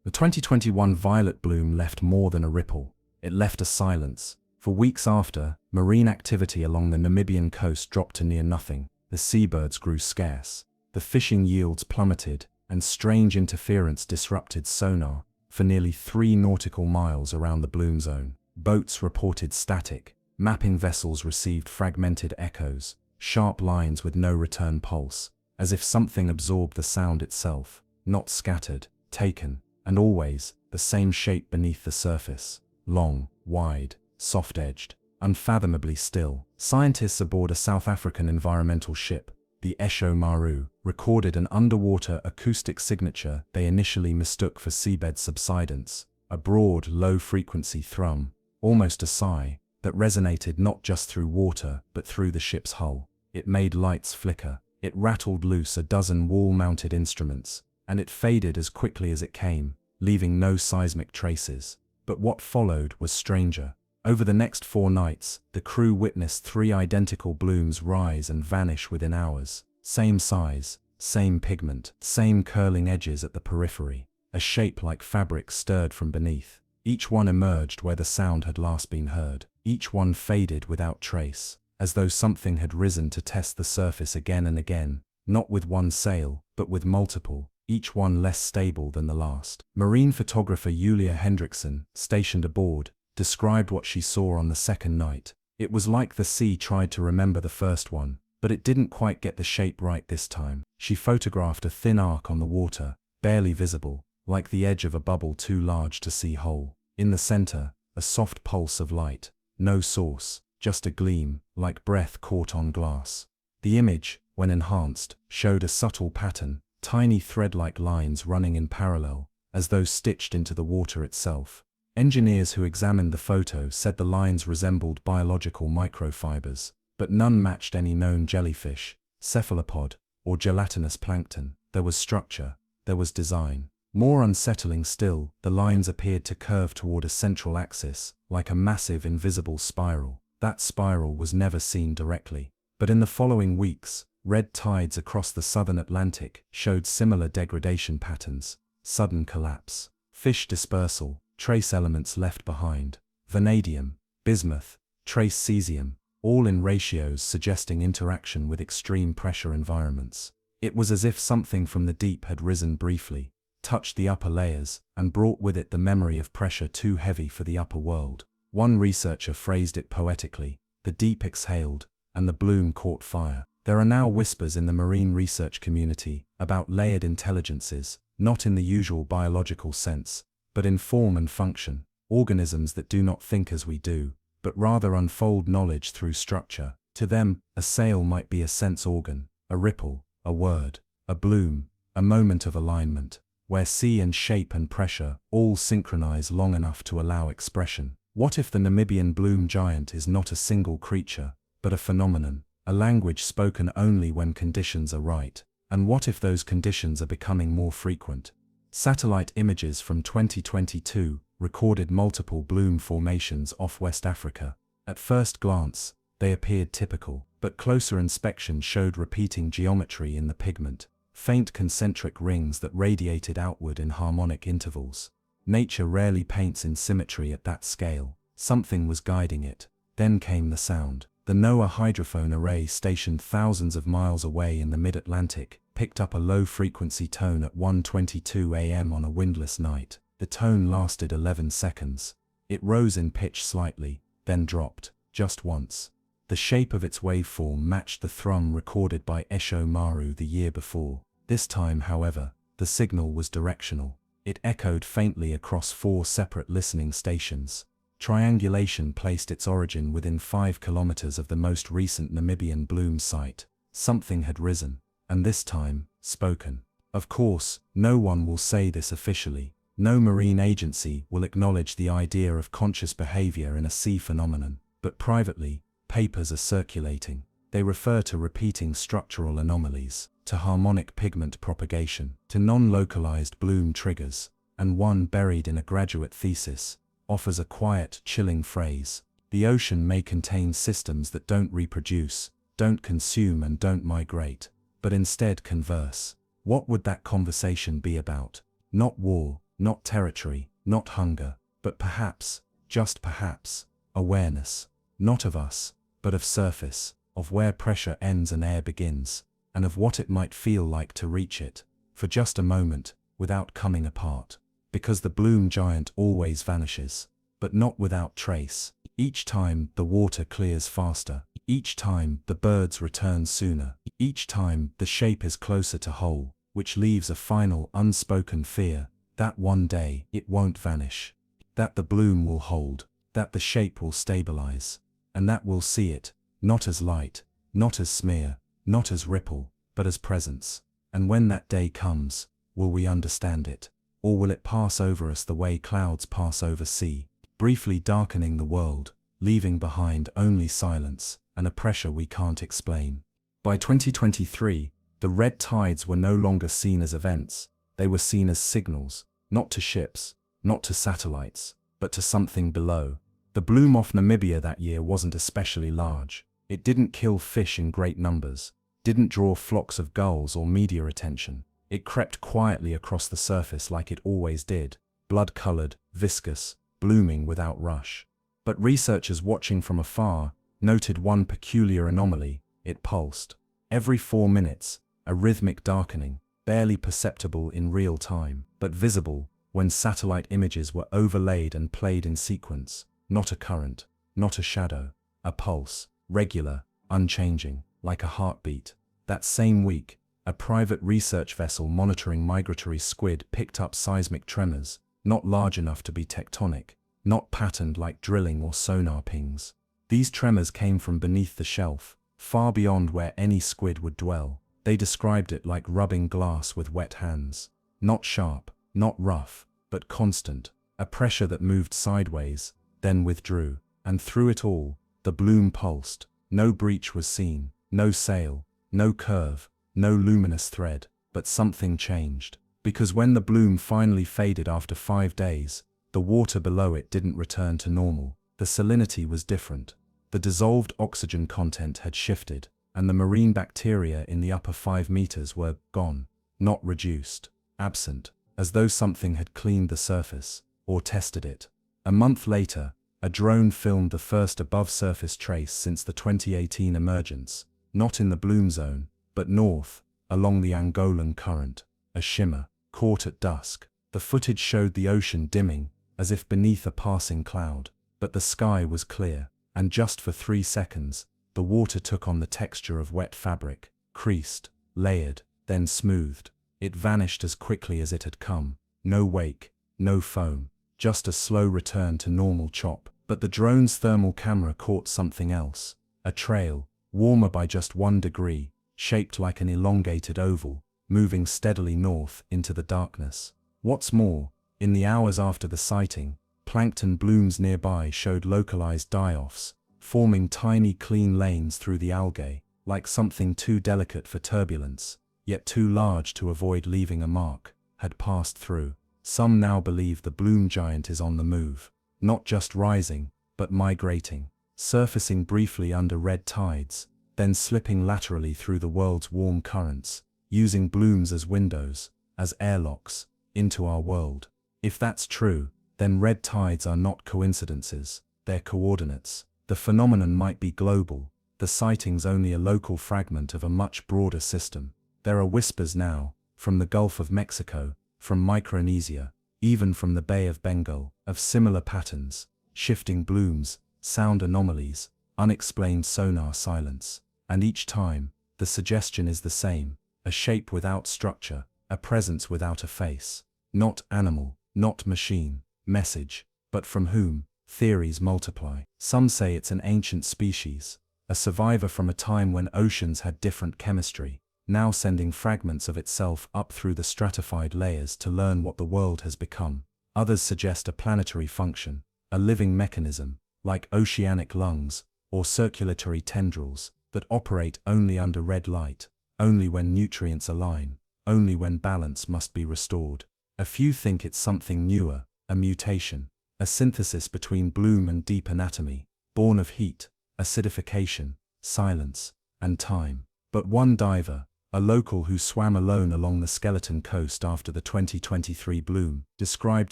The 2021 violet bloom left more than a ripple, it left a silence. For weeks after, marine activity along the Namibian coast dropped to near nothing, the seabirds grew scarce, the fishing yields plummeted, and strange interference disrupted sonar. For nearly 3 nautical miles around the bloom zone, boats reported static, mapping vessels received fragmented echoes, sharp lines with no return pulse, as if something absorbed the sound itself, not scattered, taken, and always the same shape beneath the surface, long, wide, soft-edged, unfathomably still. Scientists aboard a South African environmental ship, the Esho Maru, recorded an underwater acoustic signature they initially mistook for seabed subsidence, a broad, low-frequency thrum, almost a sigh, that resonated not just through water but through the ship's hull. It made lights flicker, it rattled loose a dozen wall-mounted instruments, and it faded as quickly as it came, leaving no seismic traces. But what followed was stranger. Over the next 4 nights, the crew witnessed 3 identical blooms rise and vanish within hours. Same size, same pigment, same curling edges at the periphery, a shape like fabric stirred from beneath. Each one emerged where the sound had last been heard. Each one faded without trace, as though something had risen to test the surface again and again, not with one sail, but with multiple, each one less stable than the last. Marine photographer Julia Hendrickson, stationed aboard, described what she saw on the second night. It was like the sea tried to remember the first one, but it didn't quite get the shape right this time. She photographed a thin arc on the water, barely visible, like the edge of a bubble too large to see whole. In the center, a soft pulse of light. No source, just a gleam, like breath caught on glass. The image, when enhanced, showed a subtle pattern, tiny thread-like lines running in parallel, as though stitched into the water itself. Engineers who examined the photo said the lines resembled biological microfibers, but none matched any known jellyfish, cephalopod, or gelatinous plankton. There was structure, there was design. More unsettling still, the lines appeared to curve toward a central axis, like a massive invisible spiral. That spiral was never seen directly, but in the following weeks, Red tides across the southern Atlantic showed similar degradation patterns: sudden collapse, fish dispersal, trace elements left behind, vanadium, bismuth, trace cesium, all in ratios suggesting interaction with extreme pressure environments. It was as if something from the deep had risen briefly, touched the upper layers, and brought with it the memory of pressure too heavy for the upper world. One researcher phrased it poetically: the deep exhaled, and the bloom caught fire. There are now whispers in the marine research community about layered intelligences, not in the usual biological sense, but in form and function, organisms that do not think as we do, but rather unfold knowledge through structure. To them, a sail might be a sense organ, a ripple, a word, a bloom, a moment of alignment, where sea and shape and pressure all synchronize long enough to allow expression. What if the Namibian bloom giant is not a single creature, but a phenomenon, a language spoken only when conditions are right? And what if those conditions are becoming more frequent? Satellite images from 2022 recorded multiple bloom formations off West Africa. At first glance, they appeared typical, but closer inspection showed repeating geometry in the pigment, faint concentric rings that radiated outward in harmonic intervals. Nature rarely paints in symmetry at that scale. Something was guiding it. Then came the sound. The NOAA hydrophone array, stationed thousands of miles away in the mid-Atlantic, picked up a low-frequency tone at 1:22 a.m. on a windless night. The tone lasted 11 seconds. It rose in pitch slightly, then dropped, just once. The shape of its waveform matched the thrum recorded by Esho Maru the year before. This time, however, the signal was directional. It echoed faintly across 4 separate listening stations. Triangulation placed its origin within 5 kilometers of the most recent Namibian bloom site. Something had risen, and this time, spoken. Of course, no one will say this officially. No marine agency will acknowledge the idea of conscious behavior in a sea phenomenon, but privately, papers are circulating. They refer to repeating structural anomalies, to harmonic pigment propagation, to non-localized bloom triggers, and one buried in a graduate thesis offers a quiet, chilling phrase: the ocean may contain systems that don't reproduce, don't consume, and don't migrate, but instead converse. What would that conversation be about? Not war, not territory, not hunger, but perhaps, just perhaps, awareness. Not of us, but of surface, of where pressure ends and air begins, and of what it might feel like to reach it, for just a moment, without coming apart. Because the bloom giant always vanishes, but not without trace. Each time the water clears faster, each time the birds return sooner, each time the shape is closer to whole, which leaves a final unspoken fear that one day it won't vanish, that the bloom will hold, that the shape will stabilize, and that we'll see it, not as light, not as smear, not as ripple, but as presence. And when that day comes, will we understand it? Or will it pass over us the way clouds pass over sea, briefly darkening the world, leaving behind only silence and a pressure we can't explain? By 2023, the red tides were no longer seen as events. They were seen as signals, not to ships, not to satellites, but to something below. The bloom off Namibia that year wasn't especially large. It didn't kill fish in great numbers, didn't draw flocks of gulls or media attention. It crept quietly across the surface like it always did, blood-colored, viscous, blooming without rush. But researchers watching from afar noted one peculiar anomaly: it pulsed. Every 4 minutes, a rhythmic darkening, barely perceptible in real time, but visible when satellite images were overlaid and played in sequence. Not a current, not a shadow, a pulse, regular, unchanging, like a heartbeat. That same week, a private research vessel monitoring migratory squid picked up seismic tremors, not large enough to be tectonic, not patterned like drilling or sonar pings. These tremors came from beneath the shelf, far beyond where any squid would dwell. They described it like rubbing glass with wet hands. Not sharp, not rough, but constant, a pressure that moved sideways, then withdrew, and through it all, the bloom pulsed. No breach was seen, no sail, no curve, no luminous thread, but something changed. Because when the bloom finally faded after 5 days, the water below it didn't return to normal. The salinity was different. The dissolved oxygen content had shifted. and the marine bacteria in the upper 5 meters were gone, not reduced, absent, as though something had cleaned the surface, or tested it. A month later, a drone filmed the first above-surface trace since the 2018 emergence, not in the bloom zone, but north, along the Angolan current, a shimmer, caught at dusk. The footage showed the ocean dimming, as if beneath a passing cloud, but the sky was clear, and just for 3 seconds, the water took on the texture of wet fabric, creased, layered, then smoothed. It vanished as quickly as it had come, no wake, no foam, just a slow return to normal chop. But the drone's thermal camera caught something else, a trail, warmer by just 1 degree, shaped like an elongated oval, moving steadily north into the darkness. What's more, in the hours after the sighting, plankton blooms nearby showed localized die-offs, forming tiny clean lanes through the algae, like something too delicate for turbulence, yet too large to avoid leaving a mark, had passed through. Some now believe the bloom giant is on the move, not just rising, but migrating, surfacing briefly under red tides, then slipping laterally through the world's warm currents, using blooms as windows, as airlocks, into our world. If that's true, then red tides are not coincidences, they're coordinates. The phenomenon might be global, the sighting's only a local fragment of a much broader system. There are whispers now, from the Gulf of Mexico, from Micronesia, even from the Bay of Bengal, of similar patterns, shifting blooms, sound anomalies, unexplained sonar silence. And each time, the suggestion is the same, a shape without structure, a presence without a face. Not animal, not machine, message, but from whom? Theories multiply. Some say it's an ancient species, a survivor from a time when oceans had different chemistry, now sending fragments of itself up through the stratified layers to learn what the world has become. Others suggest a planetary function, a living mechanism, like oceanic lungs, or circulatory tendrils, that operate only under red light, only when nutrients align, only when balance must be restored. A few think it's something newer, a mutation, a synthesis between bloom and deep anatomy, born of heat, acidification, silence, and time. But one diver, a local who swam alone along the Skeleton Coast after the 2023 bloom, described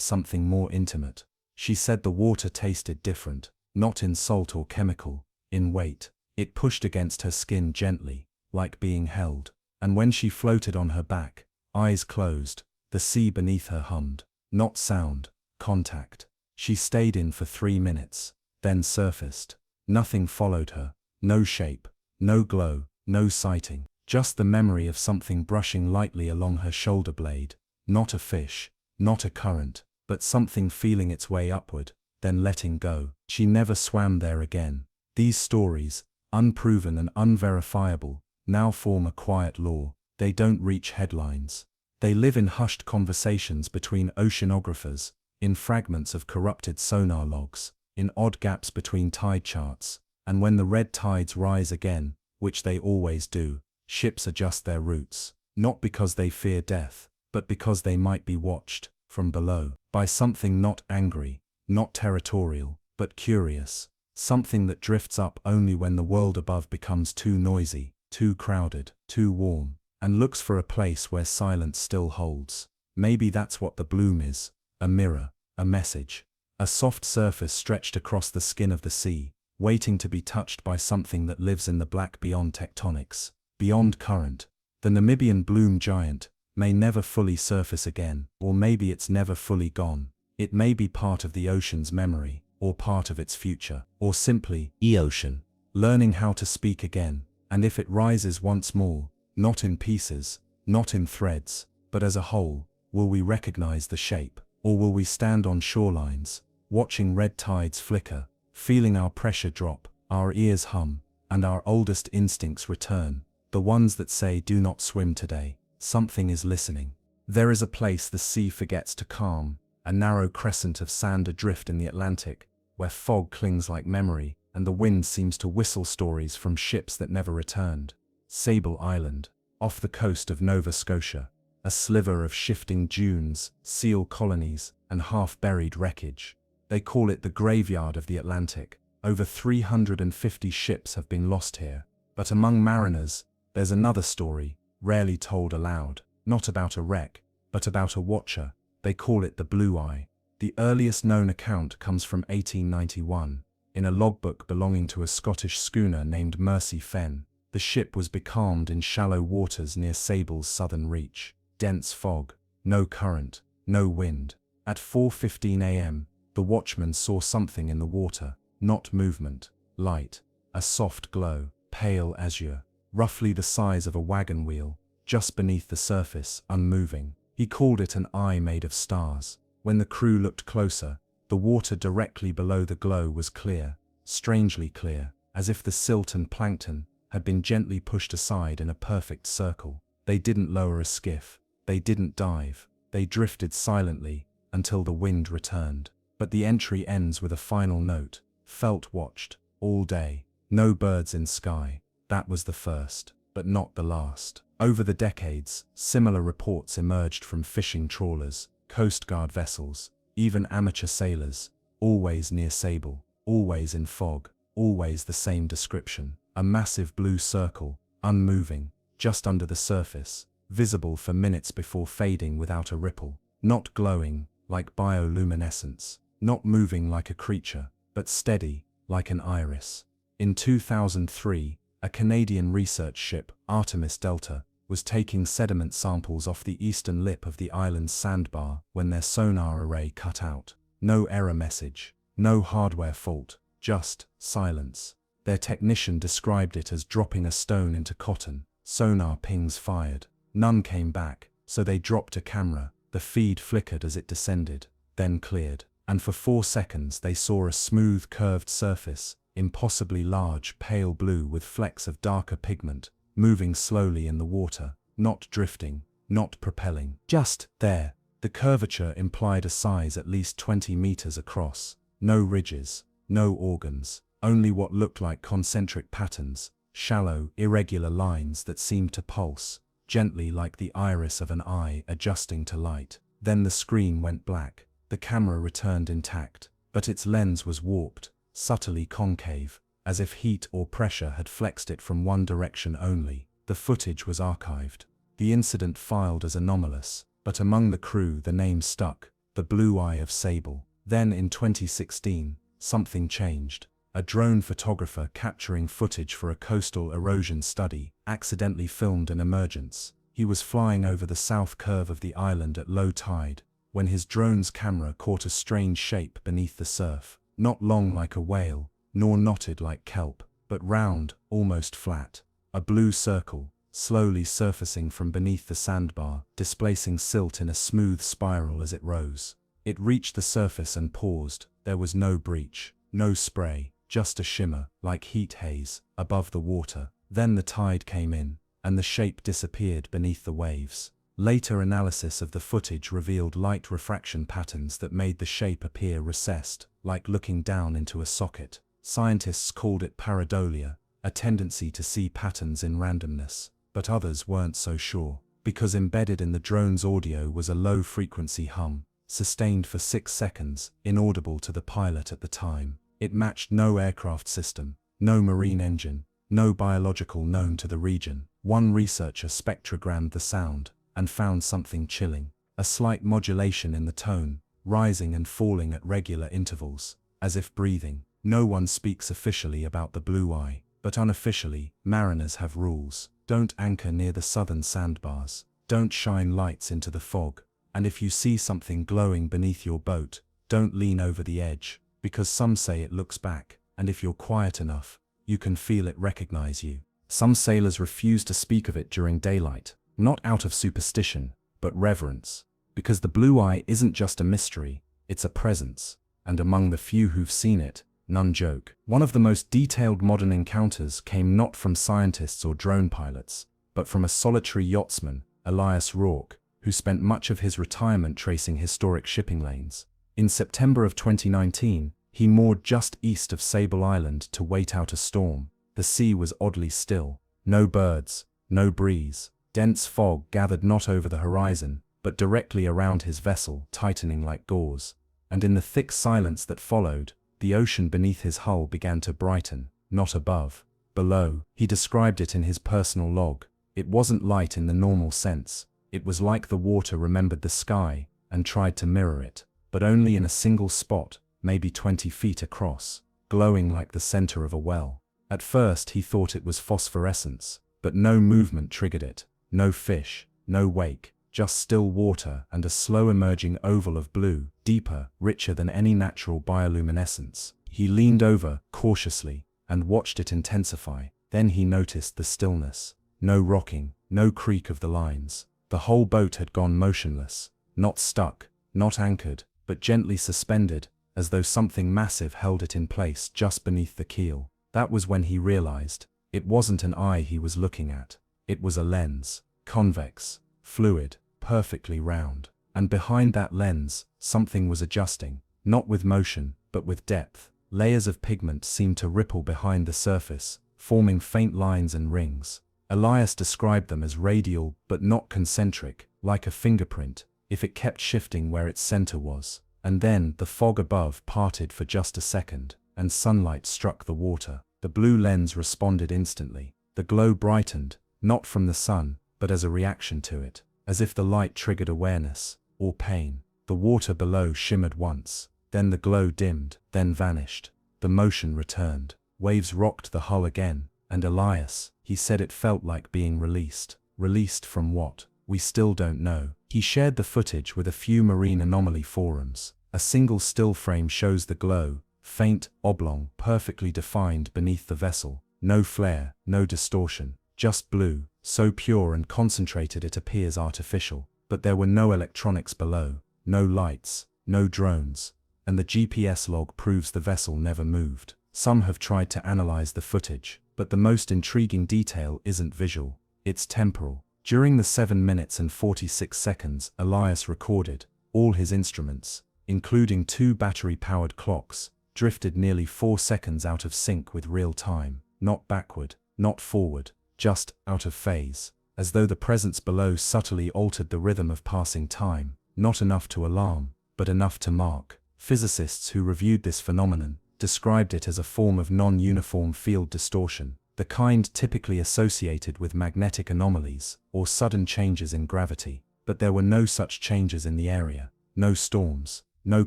something more intimate. She said the water tasted different, not in salt or chemical, in weight. It pushed against her skin gently, like being held. And when she floated on her back, eyes closed, the sea beneath her hummed. Not sound, contact. She stayed in for 3 minutes, then surfaced. Nothing followed her, no shape, no glow, no sighting, just the memory of something brushing lightly along her shoulder blade. Not a fish, not a current, but something feeling its way upward, then letting go. She never swam there again. These stories, unproven and unverifiable, now form a quiet law. They don't reach headlines. They live in hushed conversations between oceanographers, in fragments of corrupted sonar logs, in odd gaps between tide charts, and when the red tides rise again, which they always do, ships adjust their routes, not because they fear death, but because they might be watched, from below, by something not angry, not territorial, but curious, something that drifts up only when the world above becomes too noisy, too crowded, too warm, and looks for a place where silence still holds. Maybe that's what the bloom is, a mirror, a message, a soft surface stretched across the skin of the sea, waiting to be touched by something that lives in the black beyond tectonics, beyond current. The Namibian bloom giant may never fully surface again, or maybe it's never fully gone. It may be part of the ocean's memory, or part of its future, or simply e-ocean, learning how to speak again. And if it rises once more, not in pieces, not in threads, but as a whole, will we recognize the shape? Or will we stand on shorelines, watching red tides flicker, feeling our pressure drop, our ears hum, and our oldest instincts return, the ones that say do not swim today? Something is listening. There is a place the sea forgets to calm, a narrow crescent of sand adrift in the Atlantic, where fog clings like memory, and the wind seems to whistle stories from ships that never returned. Sable Island, off the coast of Nova Scotia, a sliver of shifting dunes, seal colonies, and half-buried wreckage. They call it the graveyard of the Atlantic. Over 350 ships have been lost here, But among mariners, there's another story, rarely told aloud, not about a wreck, but about a watcher. They call it the Blue Eye. The earliest known account comes from 1891, in a logbook belonging to a Scottish schooner named Mercy Fen. The ship was becalmed in shallow waters near Sable's southern reach. Dense fog, no current, no wind. At 4:15 a.m., the watchman saw something in the water, not movement, light, a soft glow, pale azure, roughly the size of a wagon wheel, just beneath the surface, unmoving. He called it an eye made of stars. When the crew looked closer, the water directly below the glow was clear, strangely clear, as if the silt and plankton had been gently pushed aside in a perfect circle. They didn't lower a skiff, they didn't dive, they drifted silently until the wind returned. But the entry ends with a final note: felt watched, all day, no birds in sky. That was the first, but not the last. Over the decades, similar reports emerged from fishing trawlers, Coast Guard vessels, even amateur sailors, always near Sable, always in fog, always the same description: a massive blue circle, unmoving, just under the surface, visible for minutes before fading without a ripple, not glowing, like bioluminescence, not moving like a creature, but steady, like an iris. In 2003, a Canadian research ship, Artemis Delta, was taking sediment samples off the eastern lip of the island's sandbar when their sonar array cut out. No error message, no hardware fault, just silence. Their technician described it as dropping a stone into cotton. Sonar pings fired. None came back, so they dropped a camera. The feed flickered as it descended, then cleared. And for 4 seconds they saw a smooth curved surface, impossibly large, pale blue with flecks of darker pigment, moving slowly in the water, not drifting, not propelling, just there. The curvature implied a size at least 20 meters across. No ridges, no organs, only what looked like concentric patterns, shallow, irregular lines that seemed to pulse, gently like the iris of an eye adjusting to light. Then the screen went black. The camera returned intact, but its lens was warped, subtly concave, as if heat or pressure had flexed it from one direction only. The footage was archived. The incident filed as anomalous, but among the crew the name stuck: the Blue Eye of Sable. Then in 2016, something changed. A drone photographer capturing footage for a coastal erosion study accidentally filmed an emergence. He was flying over the south curve of the island at low tide, when his drone's camera caught a strange shape beneath the surf, not long like a whale, nor knotted like kelp, but round, almost flat. A blue circle, slowly surfacing from beneath the sandbar, displacing silt in a smooth spiral as it rose. It reached the surface and paused. There was no breach, no spray, just a shimmer, like heat haze, above the water. Then the tide came in, and the shape disappeared beneath the waves. Later analysis of the footage revealed light refraction patterns that made the shape appear recessed, like looking down into a socket. Scientists called it pareidolia, a tendency to see patterns in randomness. But others weren't so sure, because embedded in the drone's audio was a low-frequency hum, sustained for 6 seconds, inaudible to the pilot at the time. It matched no aircraft system, no marine engine, no biological known to the region. One researcher spectrogrammed the sound and found something chilling: a slight modulation in the tone, rising and falling at regular intervals, as if breathing. No one speaks officially about the Blue Eye, but unofficially, mariners have rules. Don't anchor near the southern sandbars, don't shine lights into the fog, and if you see something glowing beneath your boat, don't lean over the edge, because some say it looks back, and if you're quiet enough, you can feel it recognize you. Some sailors refuse to speak of it during daylight, not out of superstition, but reverence, because the Blue Eye isn't just a mystery, it's a presence, and among the few who've seen it, none joke. One of the most detailed modern encounters came not from scientists or drone pilots, but from a solitary yachtsman, Elias Rourke, who spent much of his retirement tracing historic shipping lanes. In September of 2019, he moored just east of Sable Island to wait out a storm. The sea was oddly still. No birds, no breeze. Dense fog gathered not over the horizon, but directly around his vessel, tightening like gauze. And in the thick silence that followed, the ocean beneath his hull began to brighten, not above, below. He described it in his personal log. It wasn't light in the normal sense. It was like the water remembered the sky and tried to mirror it, but only in a single spot, maybe 20 feet across, glowing like the center of a well. At first he thought it was phosphorescence, but no movement triggered it. No fish, no wake, just still water and a slow emerging oval of blue, deeper, richer than any natural bioluminescence. He leaned over, cautiously, and watched it intensify. Then he noticed the stillness. No rocking, no creak of the lines. The whole boat had gone motionless, not stuck, not anchored, but gently suspended, as though something massive held it in place just beneath the keel. That was when he realized, it wasn't an eye he was looking at. It was a lens, convex, fluid, perfectly round. And behind that lens, something was adjusting, not with motion, but with depth. Layers of pigment seemed to ripple behind the surface, forming faint lines and rings. Elias described them as radial but not concentric, like a fingerprint, if it kept shifting where its center was. And then the fog above parted for just a second, and sunlight struck the water. The blue lens responded instantly. The glow brightened, not from the sun, but as a reaction to it, as if the light triggered awareness, or pain. The water below shimmered once, then the glow dimmed, then vanished. The motion returned. Waves rocked the hull again, and Elias, he said it felt like being released. Released from what? We still don't know. He shared the footage with a few marine anomaly forums. A single still frame shows the glow, faint, oblong, perfectly defined beneath the vessel. No flare, no distortion, just blue, so pure and concentrated it appears artificial. But there were no electronics below, no lights, no drones, and the GPS log proves the vessel never moved. Some have tried to analyze the footage, but the most intriguing detail isn't visual, it's temporal. During the 7 minutes and 46 seconds Elias recorded, all his instruments, including 2 battery-powered clocks, drifted nearly 4 seconds out of sync with real time, not backward, not forward, just out of phase, as though the presence below subtly altered the rhythm of passing time, not enough to alarm, but enough to mark. Physicists who reviewed this phenomenon described it as a form of non-uniform field distortion, the kind typically associated with magnetic anomalies or sudden changes in gravity. But there were no such changes in the area, no storms, no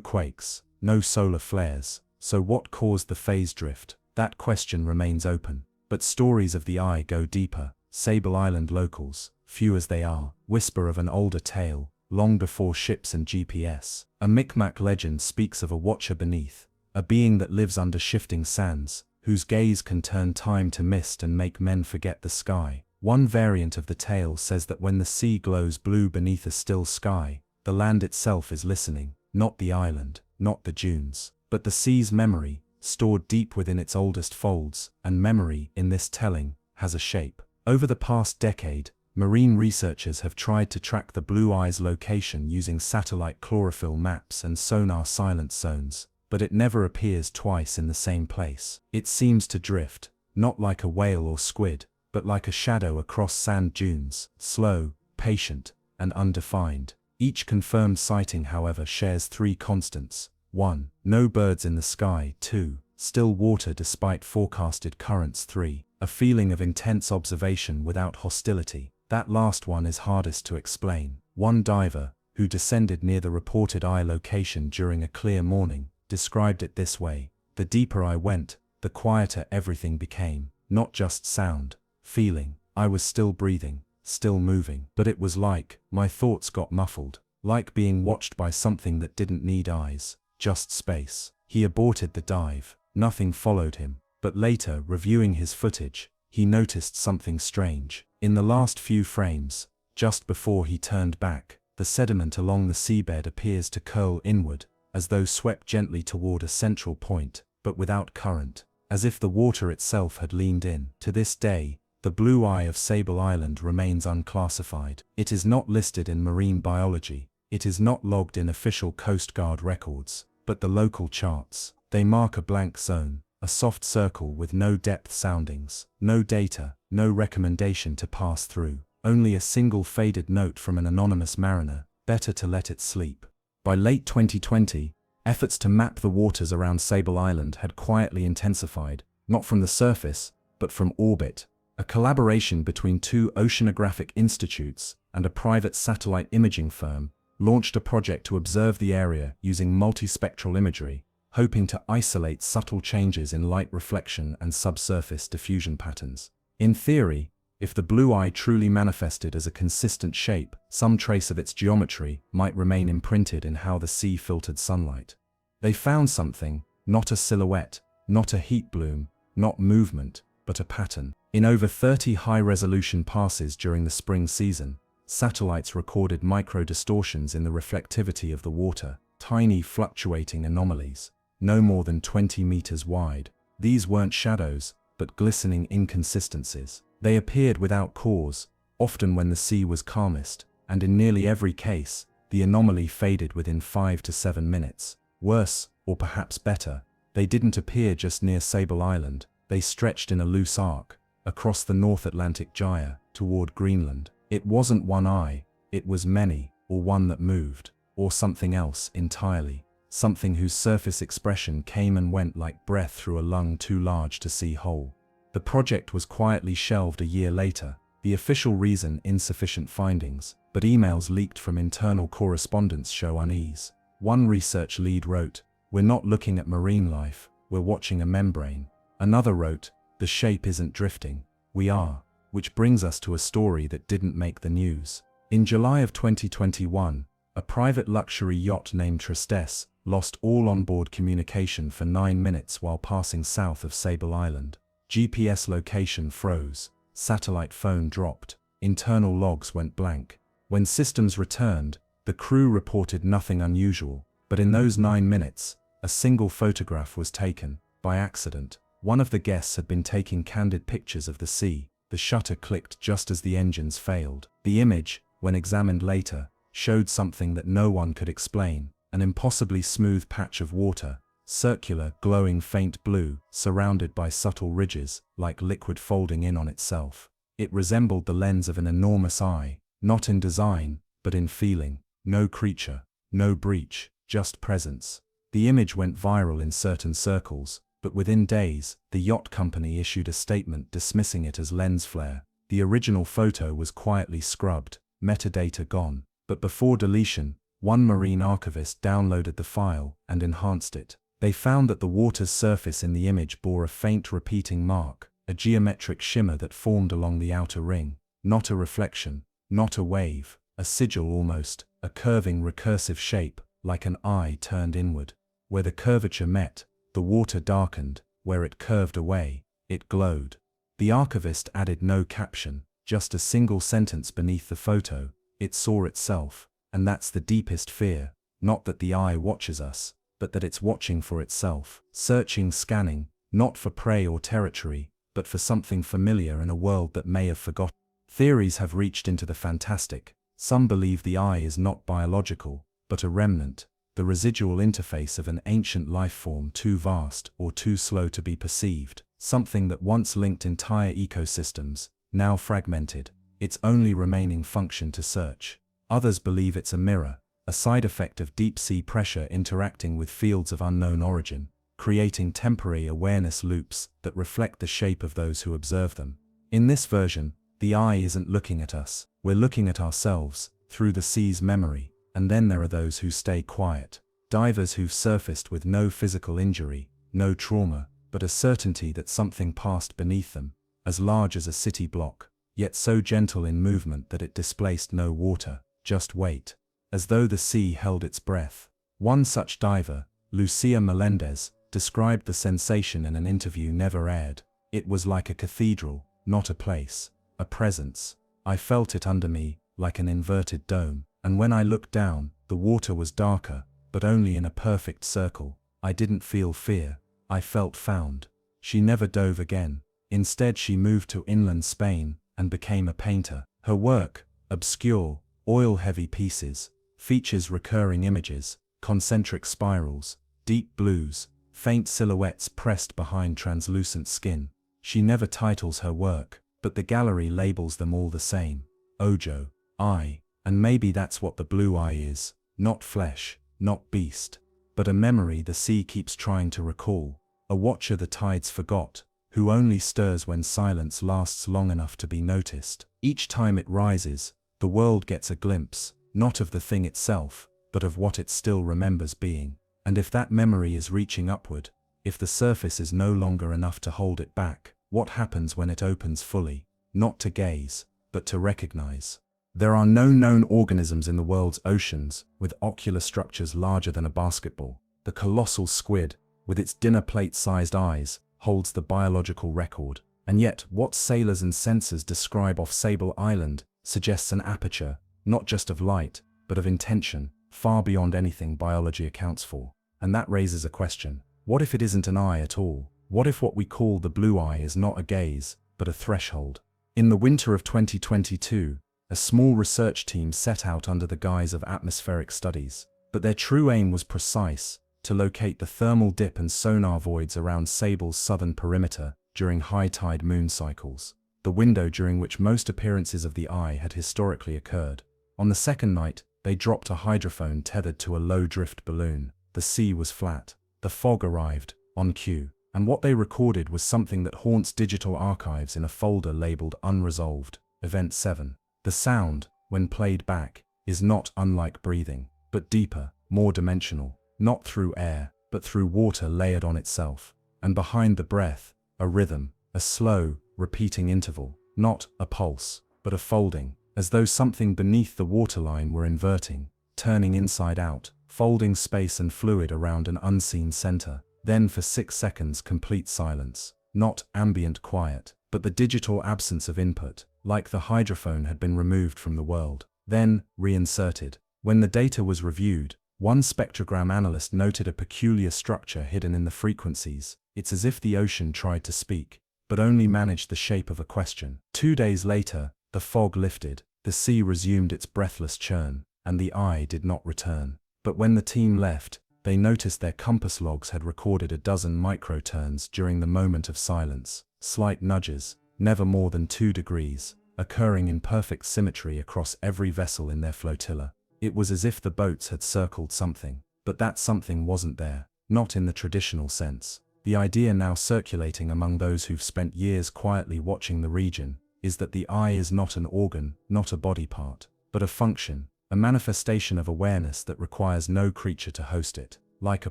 quakes, no solar flares. So what caused the phase drift? That question remains open. But stories of the eye go deeper. Sable Island locals, few as they are, whisper of an older tale, long before ships and GPS. A Micmac legend speaks of a watcher beneath, a being that lives under shifting sands, whose gaze can turn time to mist and make men forget the sky. One variant of the tale says that when the sea glows blue beneath a still sky, the land itself is listening, not the island, not the dunes, but the sea's memory, stored deep within its oldest folds. And memory, in this telling, has a shape. Over the past decade, marine researchers have tried to track the blue eye's location using satellite chlorophyll maps and sonar silence zones, but it never appears twice in the same place. It seems to drift, not like a whale or squid, but like a shadow across sand dunes, slow, patient, and undefined. Each confirmed sighting, however, shares 3 constants. 1. No birds in the sky. 2. Still water despite forecasted currents. 3. A feeling of intense observation without hostility. That last one is hardest to explain. One diver, who descended near the reported eye location during a clear morning, described it this way: the deeper I went, the quieter everything became. Not just sound, feeling. I was still breathing, still moving. But it was like, my thoughts got muffled, like being watched by something that didn't need eyes, just space. He aborted the dive. Nothing followed him. But later, reviewing his footage, he noticed something strange. In the last few frames, just before he turned back, the sediment along the seabed appears to curl inward, as though swept gently toward a central point, but without current, as if the water itself had leaned in. To this day, the blue eye of Sable Island remains unclassified. It is not listed in marine biology. It is not logged in official Coast Guard records, but the local charts, they mark a blank zone, a soft circle with no depth soundings, no data, no recommendation to pass through, only a single faded note from an anonymous mariner: better to let it sleep. By late 2020, efforts to map the waters around Sable Island had quietly intensified, not from the surface, but from orbit. A collaboration between two oceanographic institutes and a private satellite imaging firm launched a project to observe the area using multispectral imagery, hoping to isolate subtle changes in light reflection and subsurface diffusion patterns. In theory, if the blue eye truly manifested as a consistent shape, some trace of its geometry might remain imprinted in how the sea filtered sunlight. They found something, not a silhouette, not a heat bloom, not movement, but a pattern. In over 30 high-resolution passes during the spring season, satellites recorded micro-distortions in the reflectivity of the water, tiny fluctuating anomalies, no more than 20 meters wide. These weren't shadows, but glistening inconsistencies. They appeared without cause, often when the sea was calmest, and in nearly every case, the anomaly faded within 5 to 7 minutes. Worse, or perhaps better, they didn't appear just near Sable Island, they stretched in a loose arc, across the North Atlantic Gyre, toward Greenland. It wasn't one eye, it was many, or one that moved, or something else entirely, something whose surface expression came and went like breath through a lung too large to see whole. The project was quietly shelved a year later, the official reason insufficient findings, but emails leaked from internal correspondence show unease. One research lead wrote, "We're not looking at marine life, we're watching a membrane." Another wrote, "The shape isn't drifting, we are," which brings us to a story that didn't make the news. In July of 2021, a private luxury yacht named Tristesse lost all onboard communication for 9 minutes while passing south of Sable Island. GPS location froze, satellite phone dropped, internal logs went blank. When systems returned, the crew reported nothing unusual, but in those 9 minutes, a single photograph was taken, by accident. One of the guests had been taking candid pictures of the sea. The shutter clicked just as the engines failed. The image, when examined later, showed something that no one could explain, an impossibly smooth patch of water, circular, glowing faint blue, surrounded by subtle ridges, like liquid folding in on itself. It resembled the lens of an enormous eye, not in design, but in feeling. No creature, no breach, just presence. The image went viral in certain circles, but within days, the yacht company issued a statement dismissing it as lens flare. The original photo was quietly scrubbed, metadata gone, but before deletion, one marine archivist downloaded the file and enhanced it. They found that the water's surface in the image bore a faint repeating mark, a geometric shimmer that formed along the outer ring, not a reflection, not a wave, a sigil almost, a curving recursive shape, like an eye turned inward. Where the curvature met, the water darkened, where it curved away, it glowed. The archivist added no caption, just a single sentence beneath the photo: "It saw itself," and that's the deepest fear, not that the eye watches us, but that it's watching for itself, searching, scanning, not for prey or territory, but for something familiar in a world that may have forgotten. Theories have reached into the fantastic. Some believe the eye is not biological, but a remnant, the residual interface of an ancient life form too vast or too slow to be perceived, something that once linked entire ecosystems, now fragmented, its only remaining function to search. Others believe it's a mirror, a side effect of deep-sea pressure interacting with fields of unknown origin, creating temporary awareness loops that reflect the shape of those who observe them. In this version, the eye isn't looking at us, we're looking at ourselves, through the sea's memory. And then there are those who stay quiet, divers who've surfaced with no physical injury, no trauma, but a certainty that something passed beneath them, as large as a city block, yet so gentle in movement that it displaced no water, just weight, as though the sea held its breath. One such diver, Lucia Melendez, described the sensation in an interview never aired. "It was like a cathedral, not a place, a presence. I felt it under me, like an inverted dome. And when I looked down, the water was darker, but only in a perfect circle. I didn't feel fear, I felt found." She never dove again. Instead she moved to inland Spain and became a painter. Her work, obscure, oil-heavy pieces, features recurring images, concentric spirals, deep blues, faint silhouettes pressed behind translucent skin. She never titles her work, but the gallery labels them all the same: Ojo, eye. And maybe that's what the blue eye is, not flesh, not beast, but a memory the sea keeps trying to recall, a watcher the tides forgot, who only stirs when silence lasts long enough to be noticed. Each time it rises, the world gets a glimpse, not of the thing itself, but of what it still remembers being. And if that memory is reaching upward, if the surface is no longer enough to hold it back, what happens when it opens fully, not to gaze, but to recognize? There are no known organisms in the world's oceans with ocular structures larger than a basketball. The colossal squid, with its dinner plate-sized eyes, holds the biological record. And yet, what sailors and sensors describe off Sable Island suggests an aperture, not just of light, but of intention, far beyond anything biology accounts for. And that raises a question. What if it isn't an eye at all? What if what we call the blue eye is not a gaze, but a threshold? In the winter of 2022, a small research team set out under the guise of atmospheric studies. But their true aim was precise: to locate the thermal dip and sonar voids around Sable's southern perimeter during high-tide moon cycles, the window during which most appearances of the eye had historically occurred. On the second night, they dropped a hydrophone tethered to a low-drift balloon. The sea was flat. The fog arrived, on cue, and what they recorded was something that haunts digital archives in a folder labeled Unresolved, Event 7. The sound, when played back, is not unlike breathing, but deeper, more dimensional, not through air, but through water layered on itself. And behind the breath, a rhythm, a slow, repeating interval, not a pulse, but a folding, as though something beneath the waterline were inverting, turning inside out, folding space and fluid around an unseen center. Then for 6 seconds complete silence, not ambient quiet, but the digital absence of input, like the hydrophone had been removed from the world, then reinserted. When the data was reviewed, one spectrogram analyst noted a peculiar structure hidden in the frequencies. It's as if the ocean tried to speak, but only managed the shape of a question. 2 days later, the fog lifted, the sea resumed its breathless churn, and the eye did not return. But when the team left, they noticed their compass logs had recorded a dozen microturns during the moment of silence, slight nudges, never more than 2 degrees, occurring in perfect symmetry across every vessel in their flotilla. It was as if the boats had circled something, but that something wasn't there, not in the traditional sense. The idea now circulating among those who've spent years quietly watching the region is that the eye is not an organ, not a body part, but a function, a manifestation of awareness that requires no creature to host it, like a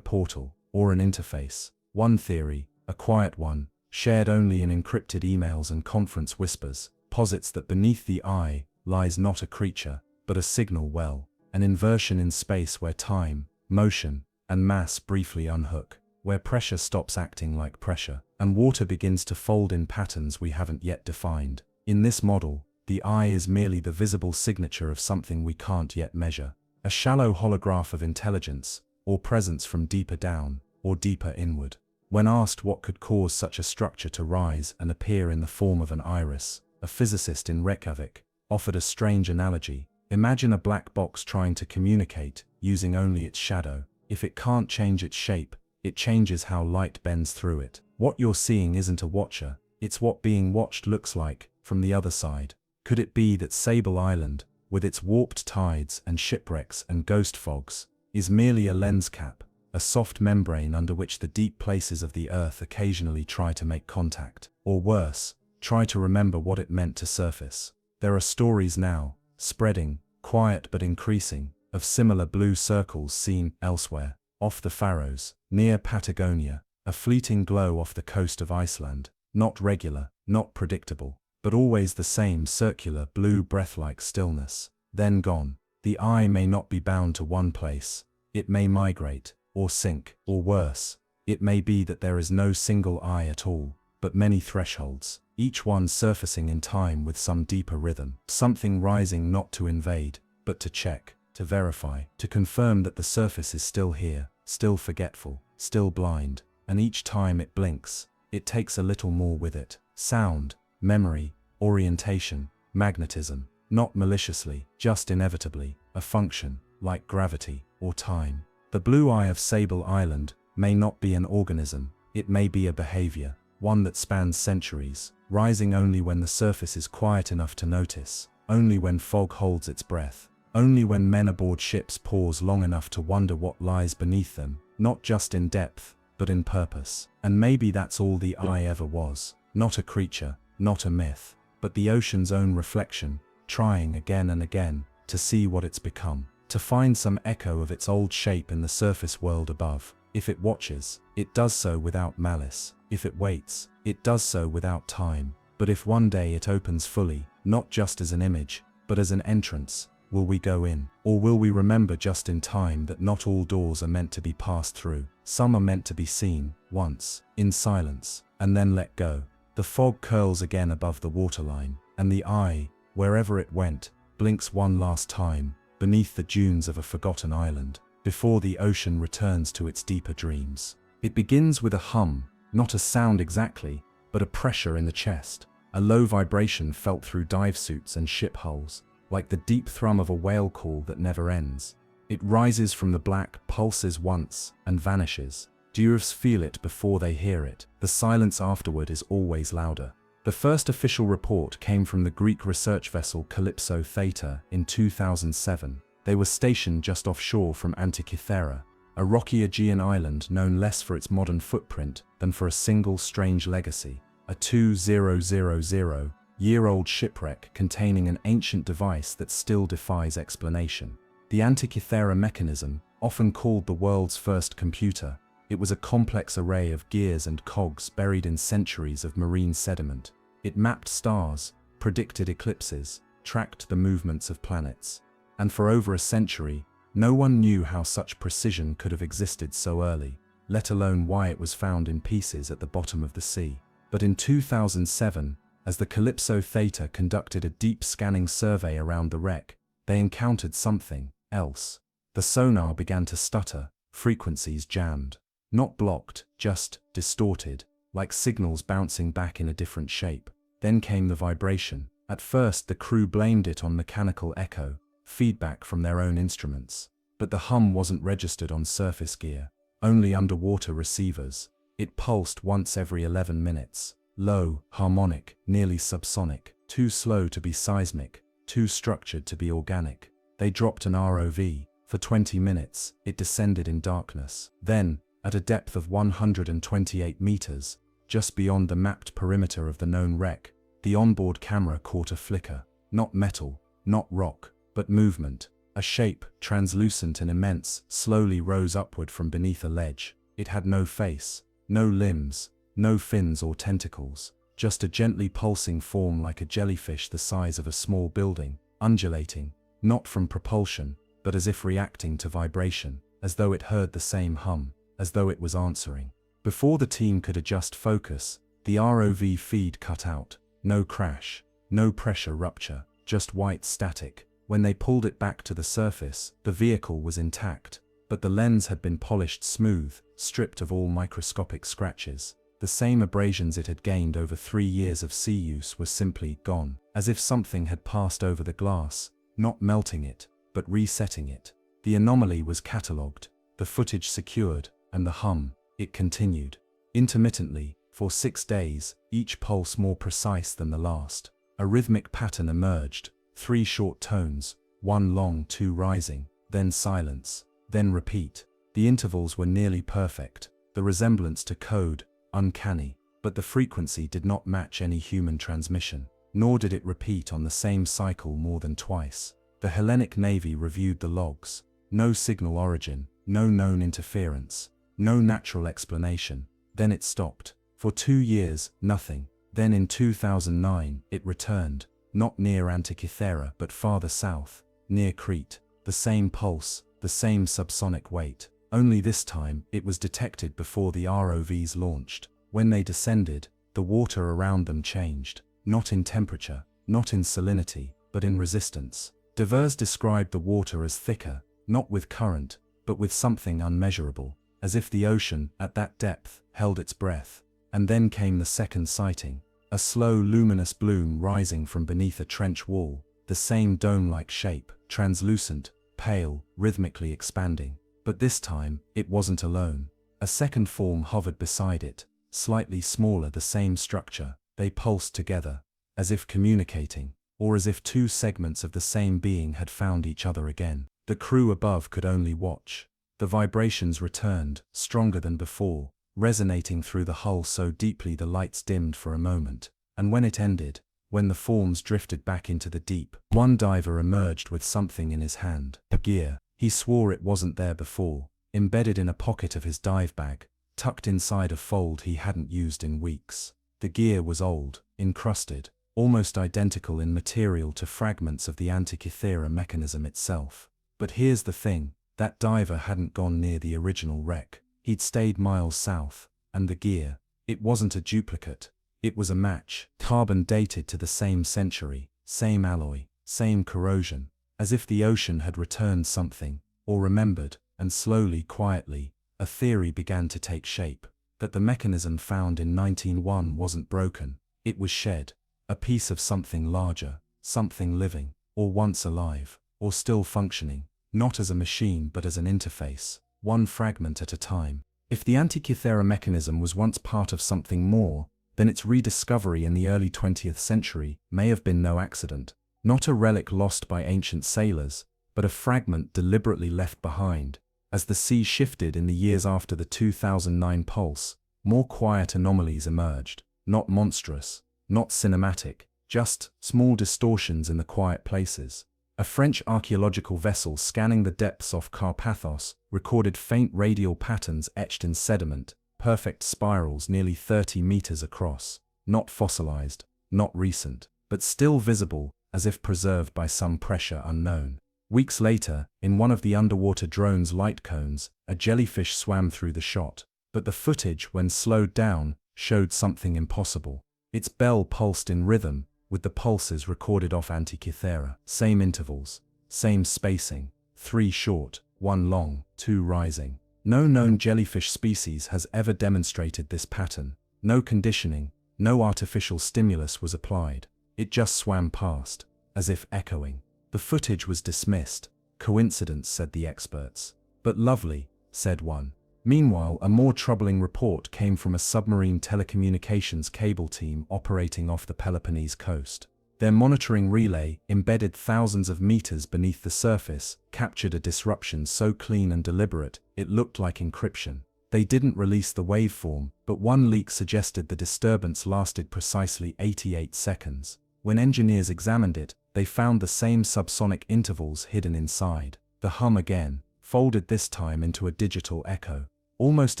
portal, or an interface. One theory, a quiet one, shared only in encrypted emails and conference whispers, posits that beneath the eye lies not a creature, but a signal well, an inversion in space where time, motion, and mass briefly unhook, where pressure stops acting like pressure, and water begins to fold in patterns we haven't yet defined. In this model, the eye is merely the visible signature of something we can't yet measure, a shallow holograph of intelligence, or presence from deeper down, or deeper inward. When asked what could cause such a structure to rise and appear in the form of an iris, a physicist in Reykjavik offered a strange analogy. Imagine a black box trying to communicate, using only its shadow. If it can't change its shape, it changes how light bends through it. What you're seeing isn't a watcher, it's what being watched looks like, from the other side. Could it be that Sable Island, with its warped tides and shipwrecks and ghost fogs, is merely a lens cap, a soft membrane under which the deep places of the earth occasionally try to make contact, or worse, try to remember what it meant to surface? There are stories now, spreading, quiet but increasing, of similar blue circles seen elsewhere, off the Faroes, near Patagonia, a fleeting glow off the coast of Iceland, not regular, not predictable, but always the same circular blue breath-like stillness, then gone. The eye may not be bound to one place, it may migrate, or sink, or worse, it may be that there is no single eye at all, but many thresholds, each one surfacing in time with some deeper rhythm, something rising not to invade, but to check, to verify, to confirm that the surface is still here, still forgetful, still blind, and each time it blinks, it takes a little more with it. Sound, memory, orientation, magnetism, not maliciously, just inevitably, a function, like gravity, or time. The blue eye of Sable Island may not be an organism, it may be a behavior, one that spans centuries, rising only when the surface is quiet enough to notice, only when fog holds its breath, only when men aboard ships pause long enough to wonder what lies beneath them, not just in depth, but in purpose. And maybe that's all the eye ever was. Not a creature, not a myth, but the ocean's own reflection, trying again and again to see what it's become, to find some echo of its old shape in the surface world above. If it watches, it does so without malice. If it waits, it does so without time. But if one day it opens fully, not just as an image, but as an entrance, will we go in? Or will we remember just in time that not all doors are meant to be passed through? Some are meant to be seen, once, in silence, and then let go. The fog curls again above the waterline, and the eye, wherever it went, blinks one last time, beneath the dunes of a forgotten island, before the ocean returns to its deeper dreams. It begins with a hum, not a sound exactly, but a pressure in the chest, a low vibration felt through dive suits and ship hulls, like the deep thrum of a whale call that never ends. It rises from the black, pulses once, and vanishes. Divers feel it before they hear it. The silence afterward is always louder. The first official report came from the Greek research vessel Calypso Theta in 2007. They were stationed just offshore from Antikythera, a rocky Aegean island known less for its modern footprint than for a single strange legacy, a 2000-year-old shipwreck containing an ancient device that still defies explanation. The Antikythera mechanism, often called the world's first computer, it was a complex array of gears and cogs buried in centuries of marine sediment. It mapped stars, predicted eclipses, tracked the movements of planets. And for over a century, no one knew how such precision could have existed so early, let alone why it was found in pieces at the bottom of the sea. But in 2007, as the Calypso Theta conducted a deep scanning survey around the wreck, they encountered something else. The sonar began to stutter, frequencies jammed. Not blocked, just distorted, like signals bouncing back in a different shape. Then came the vibration. At first the crew blamed it on mechanical echo, feedback from their own instruments. But the hum wasn't registered on surface gear, only underwater receivers. It pulsed once every 11 minutes. Low, harmonic, nearly subsonic, too slow to be seismic, too structured to be organic. They dropped an ROV. For 20 minutes, it descended in darkness. Then, at a depth of 128 meters, just beyond the mapped perimeter of the known wreck, the onboard camera caught a flicker. Not metal, not rock, but movement. A shape, translucent and immense, slowly rose upward from beneath a ledge. It had no face, no limbs, no fins or tentacles, just a gently pulsing form like a jellyfish the size of a small building, undulating, not from propulsion, but as if reacting to vibration, as though it heard the same hum, as though it was answering. Before the team could adjust focus, the ROV feed cut out. No crash, no pressure rupture, just white static. When they pulled it back to the surface, the vehicle was intact, but the lens had been polished smooth, stripped of all microscopic scratches. The same abrasions it had gained over 3 years of sea use were simply gone, as if something had passed over the glass, not melting it, but resetting it. The anomaly was catalogued, the footage secured, and the hum, it continued. Intermittently, for 6 days, each pulse more precise than the last. A rhythmic pattern emerged, 3 short tones, 1 long, 2 rising, then silence, then repeat. The intervals were nearly perfect, the resemblance to code, uncanny, but the frequency did not match any human transmission, nor did it repeat on the same cycle more than twice. The Hellenic Navy reviewed the logs. No signal origin, no known interference, no natural explanation. Then it stopped. For 2 years, nothing. Then in 2009, it returned, not near Antikythera but farther south, near Crete. The same pulse, the same subsonic weight. Only this time, it was detected before the ROVs launched. When they descended, the water around them changed, not in temperature, not in salinity, but in resistance. Divers described the water as thicker, not with current, but with something unmeasurable, as if the ocean, at that depth, held its breath. And then came the second sighting, a slow luminous bloom rising from beneath a trench wall, the same dome-like shape, translucent, pale, rhythmically expanding. But this time, it wasn't alone. A second form hovered beside it, slightly smaller, the same structure. They pulsed together, as if communicating, or as if 2 segments of the same being had found each other again. The crew above could only watch. The vibrations returned, stronger than before, resonating through the hull so deeply the lights dimmed for a moment. And when it ended, when the forms drifted back into the deep, one diver emerged with something in his hand. A gear. He swore it wasn't there before, embedded in a pocket of his dive bag, tucked inside a fold he hadn't used in weeks. The gear was old, encrusted, almost identical in material to fragments of the Antikythera mechanism itself. But here's the thing, that diver hadn't gone near the original wreck. He'd stayed miles south, and the gear, it wasn't a duplicate. It was a match, carbon dated to the same century, same alloy, same corrosion, as if the ocean had returned something, or remembered, and slowly, quietly, a theory began to take shape, that the mechanism found in 1901 wasn't broken, it was shed, a piece of something larger, something living, or once alive, or still functioning, not as a machine but as an interface, one fragment at a time. If the Antikythera mechanism was once part of something more, then its rediscovery in the early 20th century may have been no accident, not a relic lost by ancient sailors, but a fragment deliberately left behind. As the sea shifted in the years after the 2009 pulse, more quiet anomalies emerged, not monstrous, not cinematic, just small distortions in the quiet places. A French archaeological vessel scanning the depths off Carpathos recorded faint radial patterns etched in sediment, perfect spirals nearly 30 meters across, not fossilized, not recent, but still visible, as if preserved by some pressure unknown. Weeks later, in one of the underwater drone's light cones, a jellyfish swam through the shot, but the footage, when slowed down, showed something impossible. Its bell pulsed in rhythm, with the pulses recorded off Antikythera. Same intervals, same spacing, 3 short, 1 long, 2 rising. No known jellyfish species has ever demonstrated this pattern. No conditioning, no artificial stimulus was applied. It just swam past, as if echoing. The footage was dismissed. Coincidence, said the experts. But lovely, said one. Meanwhile, a more troubling report came from a submarine telecommunications cable team operating off the Peloponnese coast. Their monitoring relay, embedded thousands of meters beneath the surface, captured a disruption so clean and deliberate, it looked like encryption. They didn't release the waveform, but one leak suggested the disturbance lasted precisely 88 seconds. When engineers examined it, they found the same subsonic intervals hidden inside. The hum again, folded this time into a digital echo, almost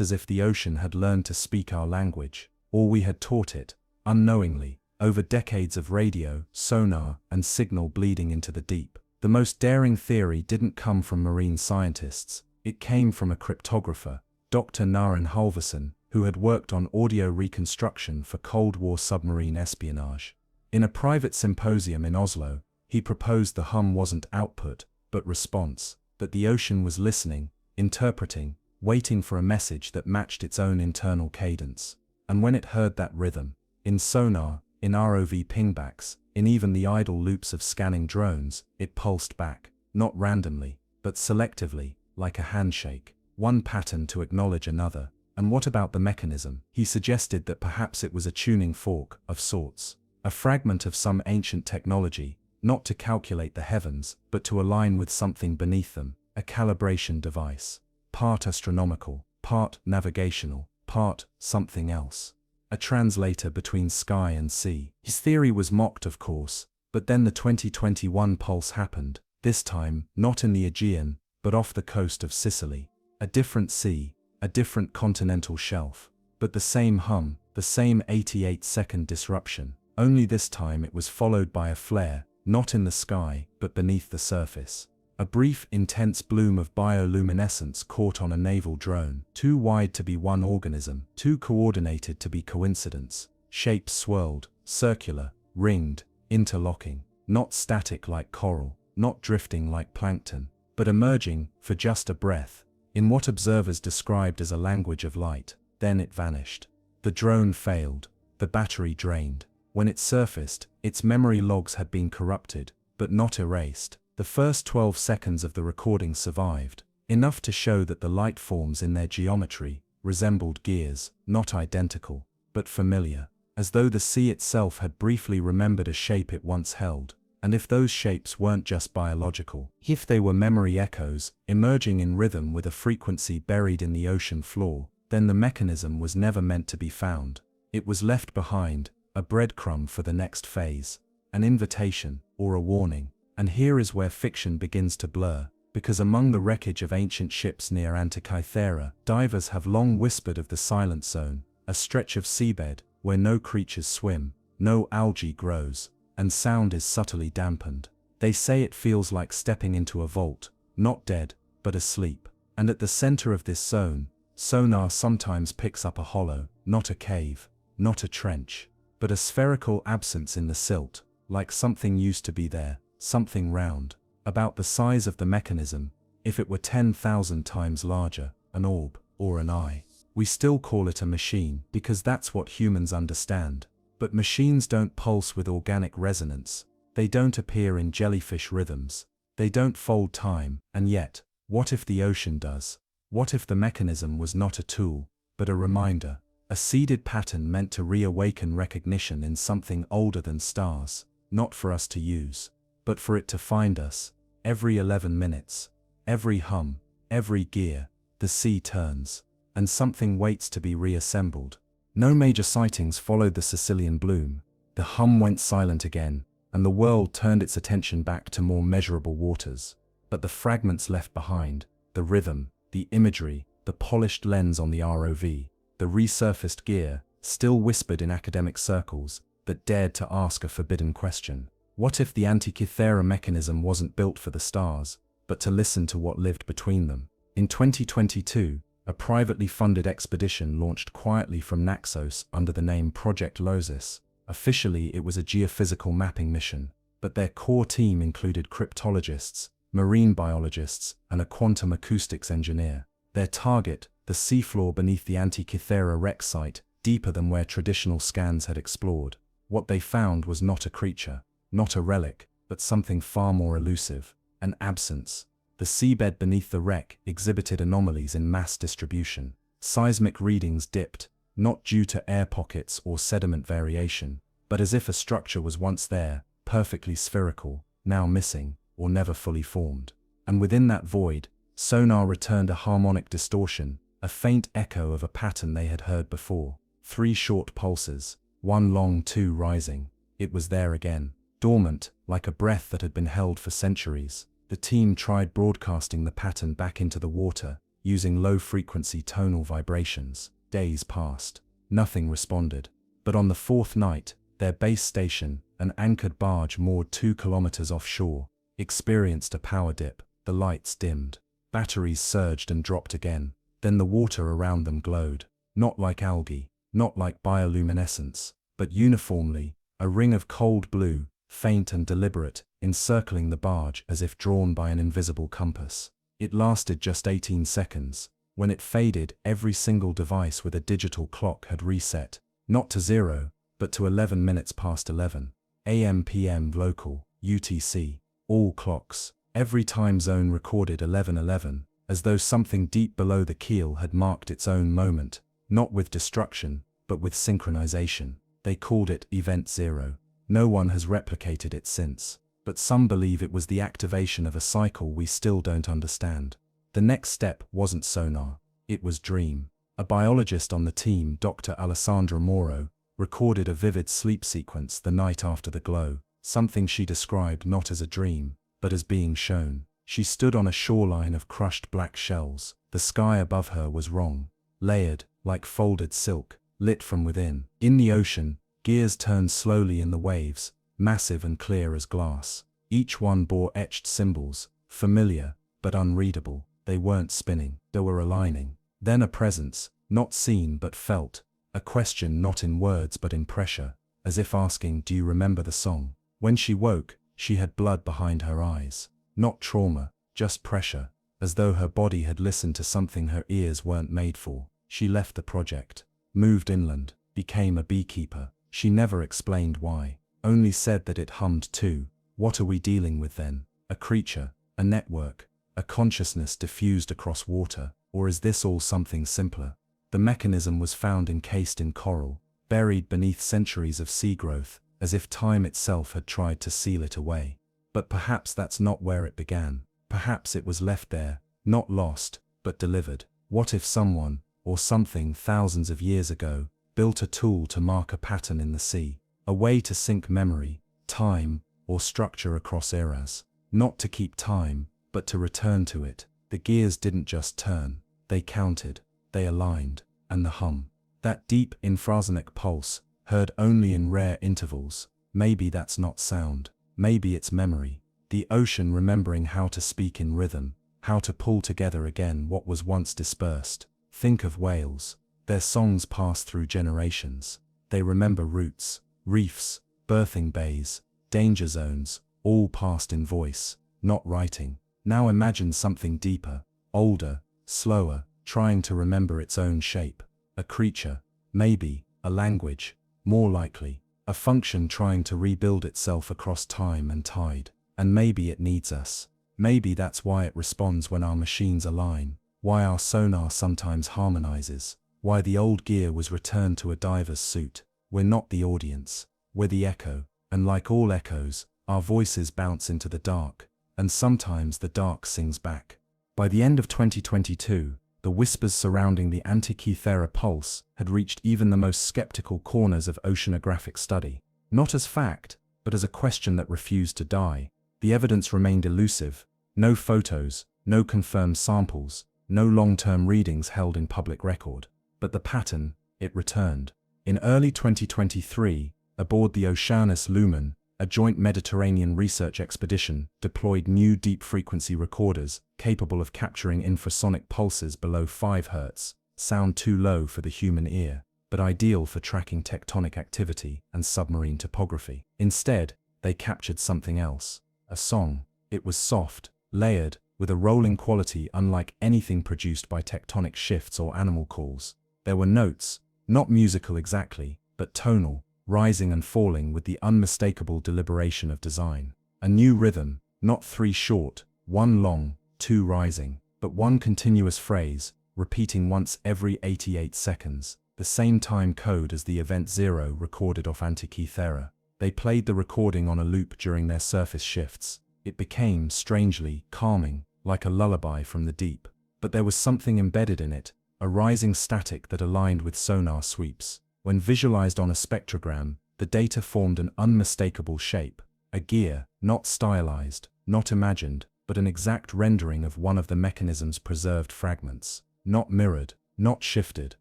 as if the ocean had learned to speak our language, or we had taught it, unknowingly, over decades of radio, sonar, and signal bleeding into the deep. The most daring theory didn't come from marine scientists, it came from a cryptographer, Dr. Naren Halvorsen, who had worked on audio reconstruction for Cold War submarine espionage. In a private symposium in Oslo, he proposed the hum wasn't output, but response, that the ocean was listening, interpreting, waiting for a message that matched its own internal cadence. And when it heard that rhythm, in sonar, in ROV pingbacks, in even the idle loops of scanning drones, it pulsed back, not randomly, but selectively, like a handshake, one pattern to acknowledge another. And what about the mechanism? He suggested that perhaps it was a tuning fork, of sorts, a fragment of some ancient technology, not to calculate the heavens, but to align with something beneath them, a calibration device. Part astronomical, part navigational, part something else. A translator between sky and sea. His theory was mocked, of course, but then the 2021 pulse happened, this time not in the Aegean, but off the coast of Sicily. A different sea, a different continental shelf, but the same hum, the same 88-second disruption. Only this time it was followed by a flare, not in the sky, but beneath the surface. A brief, intense bloom of bioluminescence caught on a naval drone, too wide to be one organism, too coordinated to be coincidence. Shapes swirled, circular, ringed, interlocking, not static like coral, not drifting like plankton, but emerging, for just a breath, in what observers described as a language of light. Then it vanished. The drone failed, the battery drained. When it surfaced, its memory logs had been corrupted, but not erased. The first 12 seconds of the recording survived, enough to show that the light forms in their geometry resembled gears, not identical, but familiar, as though the sea itself had briefly remembered a shape it once held. And if those shapes weren't just biological, if they were memory echoes, emerging in rhythm with a frequency buried in the ocean floor, then the mechanism was never meant to be found. It was left behind, a breadcrumb for the next phase, an invitation or a warning. And here is where fiction begins to blur, because among the wreckage of ancient ships near Antikythera, divers have long whispered of the silent zone, a stretch of seabed where no creatures swim, no algae grows, and sound is subtly dampened. They say it feels like stepping into a vault, not dead, but asleep. And at the center of this zone, sonar sometimes picks up a hollow, not a cave, not a trench, but a spherical absence in the silt, like something used to be there, something round, about the size of the mechanism. If it were 10,000 times larger, an orb, or an eye. We still call it a machine, because that's what humans understand. But machines don't pulse with organic resonance. They don't appear in jellyfish rhythms. They don't fold time, and yet, what if the ocean does? What if the mechanism was not a tool, but a reminder? A seeded pattern meant to reawaken recognition in something older than stars, not for us to use, but for it to find us. Every 11 minutes, every hum, every gear, the sea turns, and something waits to be reassembled. No major sightings followed the Sicilian bloom. The hum went silent again, and the world turned its attention back to more measurable waters. But the fragments left behind, the rhythm, the imagery, the polished lens on the ROV, the resurfaced gear, still whispered in academic circles, that dared to ask a forbidden question. What if the Antikythera mechanism wasn't built for the stars, but to listen to what lived between them? In 2022, a privately funded expedition launched quietly from Naxos under the name Project Losis. Officially, it was a geophysical mapping mission, but their core team included cryptologists, marine biologists, and a quantum acoustics engineer. Their target, the seafloor beneath the Antikythera wreck site, deeper than where traditional scans had explored. What they found was not a creature, not a relic, but something far more elusive, an absence. The seabed beneath the wreck exhibited anomalies in mass distribution. Seismic readings dipped, not due to air pockets or sediment variation, but as if a structure was once there, perfectly spherical, now missing, or never fully formed. And within that void, sonar returned a harmonic distortion, a faint echo of a pattern they had heard before. 3 short pulses, 1 long, 2 rising. It was there again, dormant, like a breath that had been held for centuries. The team tried broadcasting the pattern back into the water, using low-frequency tonal vibrations. Days passed. Nothing responded. But on the 4th night, their base station, an anchored barge moored 2 kilometers offshore, experienced a power dip. The lights dimmed. Batteries surged and dropped again. Then the water around them glowed. Not like algae, not like bioluminescence, but uniformly, a ring of cold blue, faint and deliberate, encircling the barge as if drawn by an invisible compass. It lasted just 18 seconds. When it faded, every single device with a digital clock had reset, not to 0, but to 11 minutes past 11. AM PM local, UTC. All clocks. Every time zone recorded 11:11, as though something deep below the keel had marked its own moment, not with destruction, but with synchronization. They called it Event Zero. No one has replicated it since, but some believe it was the activation of a cycle we still don't understand. The next step wasn't sonar, it was dream. A biologist on the team, Dr. Alessandra Moro, recorded a vivid sleep sequence the night after the glow, something she described not as a dream, but as being shown. She stood on a shoreline of crushed black shells. The sky above her was wrong, layered, like folded silk, lit from within. In the ocean, gears turned slowly in the waves, massive and clear as glass. Each one bore etched symbols, familiar, but unreadable. They weren't spinning, they were aligning. Then a presence, not seen but felt, a question not in words but in pressure, as if asking, "Do you remember the song?" When she woke, she had blood behind her eyes. Not trauma, just pressure, as though her body had listened to something her ears weren't made for. She left the project, moved inland, became a beekeeper. She never explained why, only said that it hummed too. What are we dealing with then? A creature, a network, a consciousness diffused across water, or is this all something simpler? The mechanism was found encased in coral, buried beneath centuries of sea growth, as if time itself had tried to seal it away. But perhaps that's not where it began. Perhaps it was left there, not lost, but delivered. What if someone, or something thousands of years ago, built a tool to mark a pattern in the sea, a way to sync memory, time, or structure across eras. Not to keep time, but to return to it. The gears didn't just turn, they counted, they aligned, and the hum. That deep infrasonic pulse, heard only in rare intervals, maybe that's not sound, maybe it's memory. The ocean remembering how to speak in rhythm, how to pull together again what was once dispersed. Think of whales. Their songs pass through generations. They remember roots, reefs, birthing bays, danger zones, all passed in voice, not writing. Now imagine something deeper, older, slower, trying to remember its own shape. A creature, maybe, a language, more likely, a function trying to rebuild itself across time and tide. And maybe it needs us. Maybe that's why it responds when our machines align, why our sonar sometimes harmonizes, why the old gear was returned to a diver's suit. We're not the audience, we're the echo, and like all echoes, our voices bounce into the dark, and sometimes the dark sings back. By the end of 2022, the whispers surrounding the Antikythera pulse had reached even the most skeptical corners of oceanographic study. Not as fact, but as a question that refused to die. The evidence remained elusive. No photos, no confirmed samples, no long-term readings held in public record. But the pattern, it returned. In early 2023, aboard the Oceanus Lumen, a joint Mediterranean research expedition deployed new deep-frequency recorders capable of capturing infrasonic pulses below 5 Hz, sound too low for the human ear, but ideal for tracking tectonic activity and submarine topography. Instead, they captured something else. A song. It was soft, layered, with a rolling quality unlike anything produced by tectonic shifts or animal calls. There were notes, not musical exactly, but tonal, rising and falling with the unmistakable deliberation of design. A new rhythm, not 3 short, 1 long, 2 rising, but 1 continuous phrase, repeating once every 88 seconds, the same time code as the Event 0 recorded off Antikythera. They played the recording on a loop during their surface shifts. It became, strangely, calming, like a lullaby from the deep. But there was something embedded in it, a rising static that aligned with sonar sweeps. When visualized on a spectrogram, the data formed an unmistakable shape, a gear, not stylized, not imagined, but an exact rendering of one of the mechanism's preserved fragments. Not mirrored, not shifted,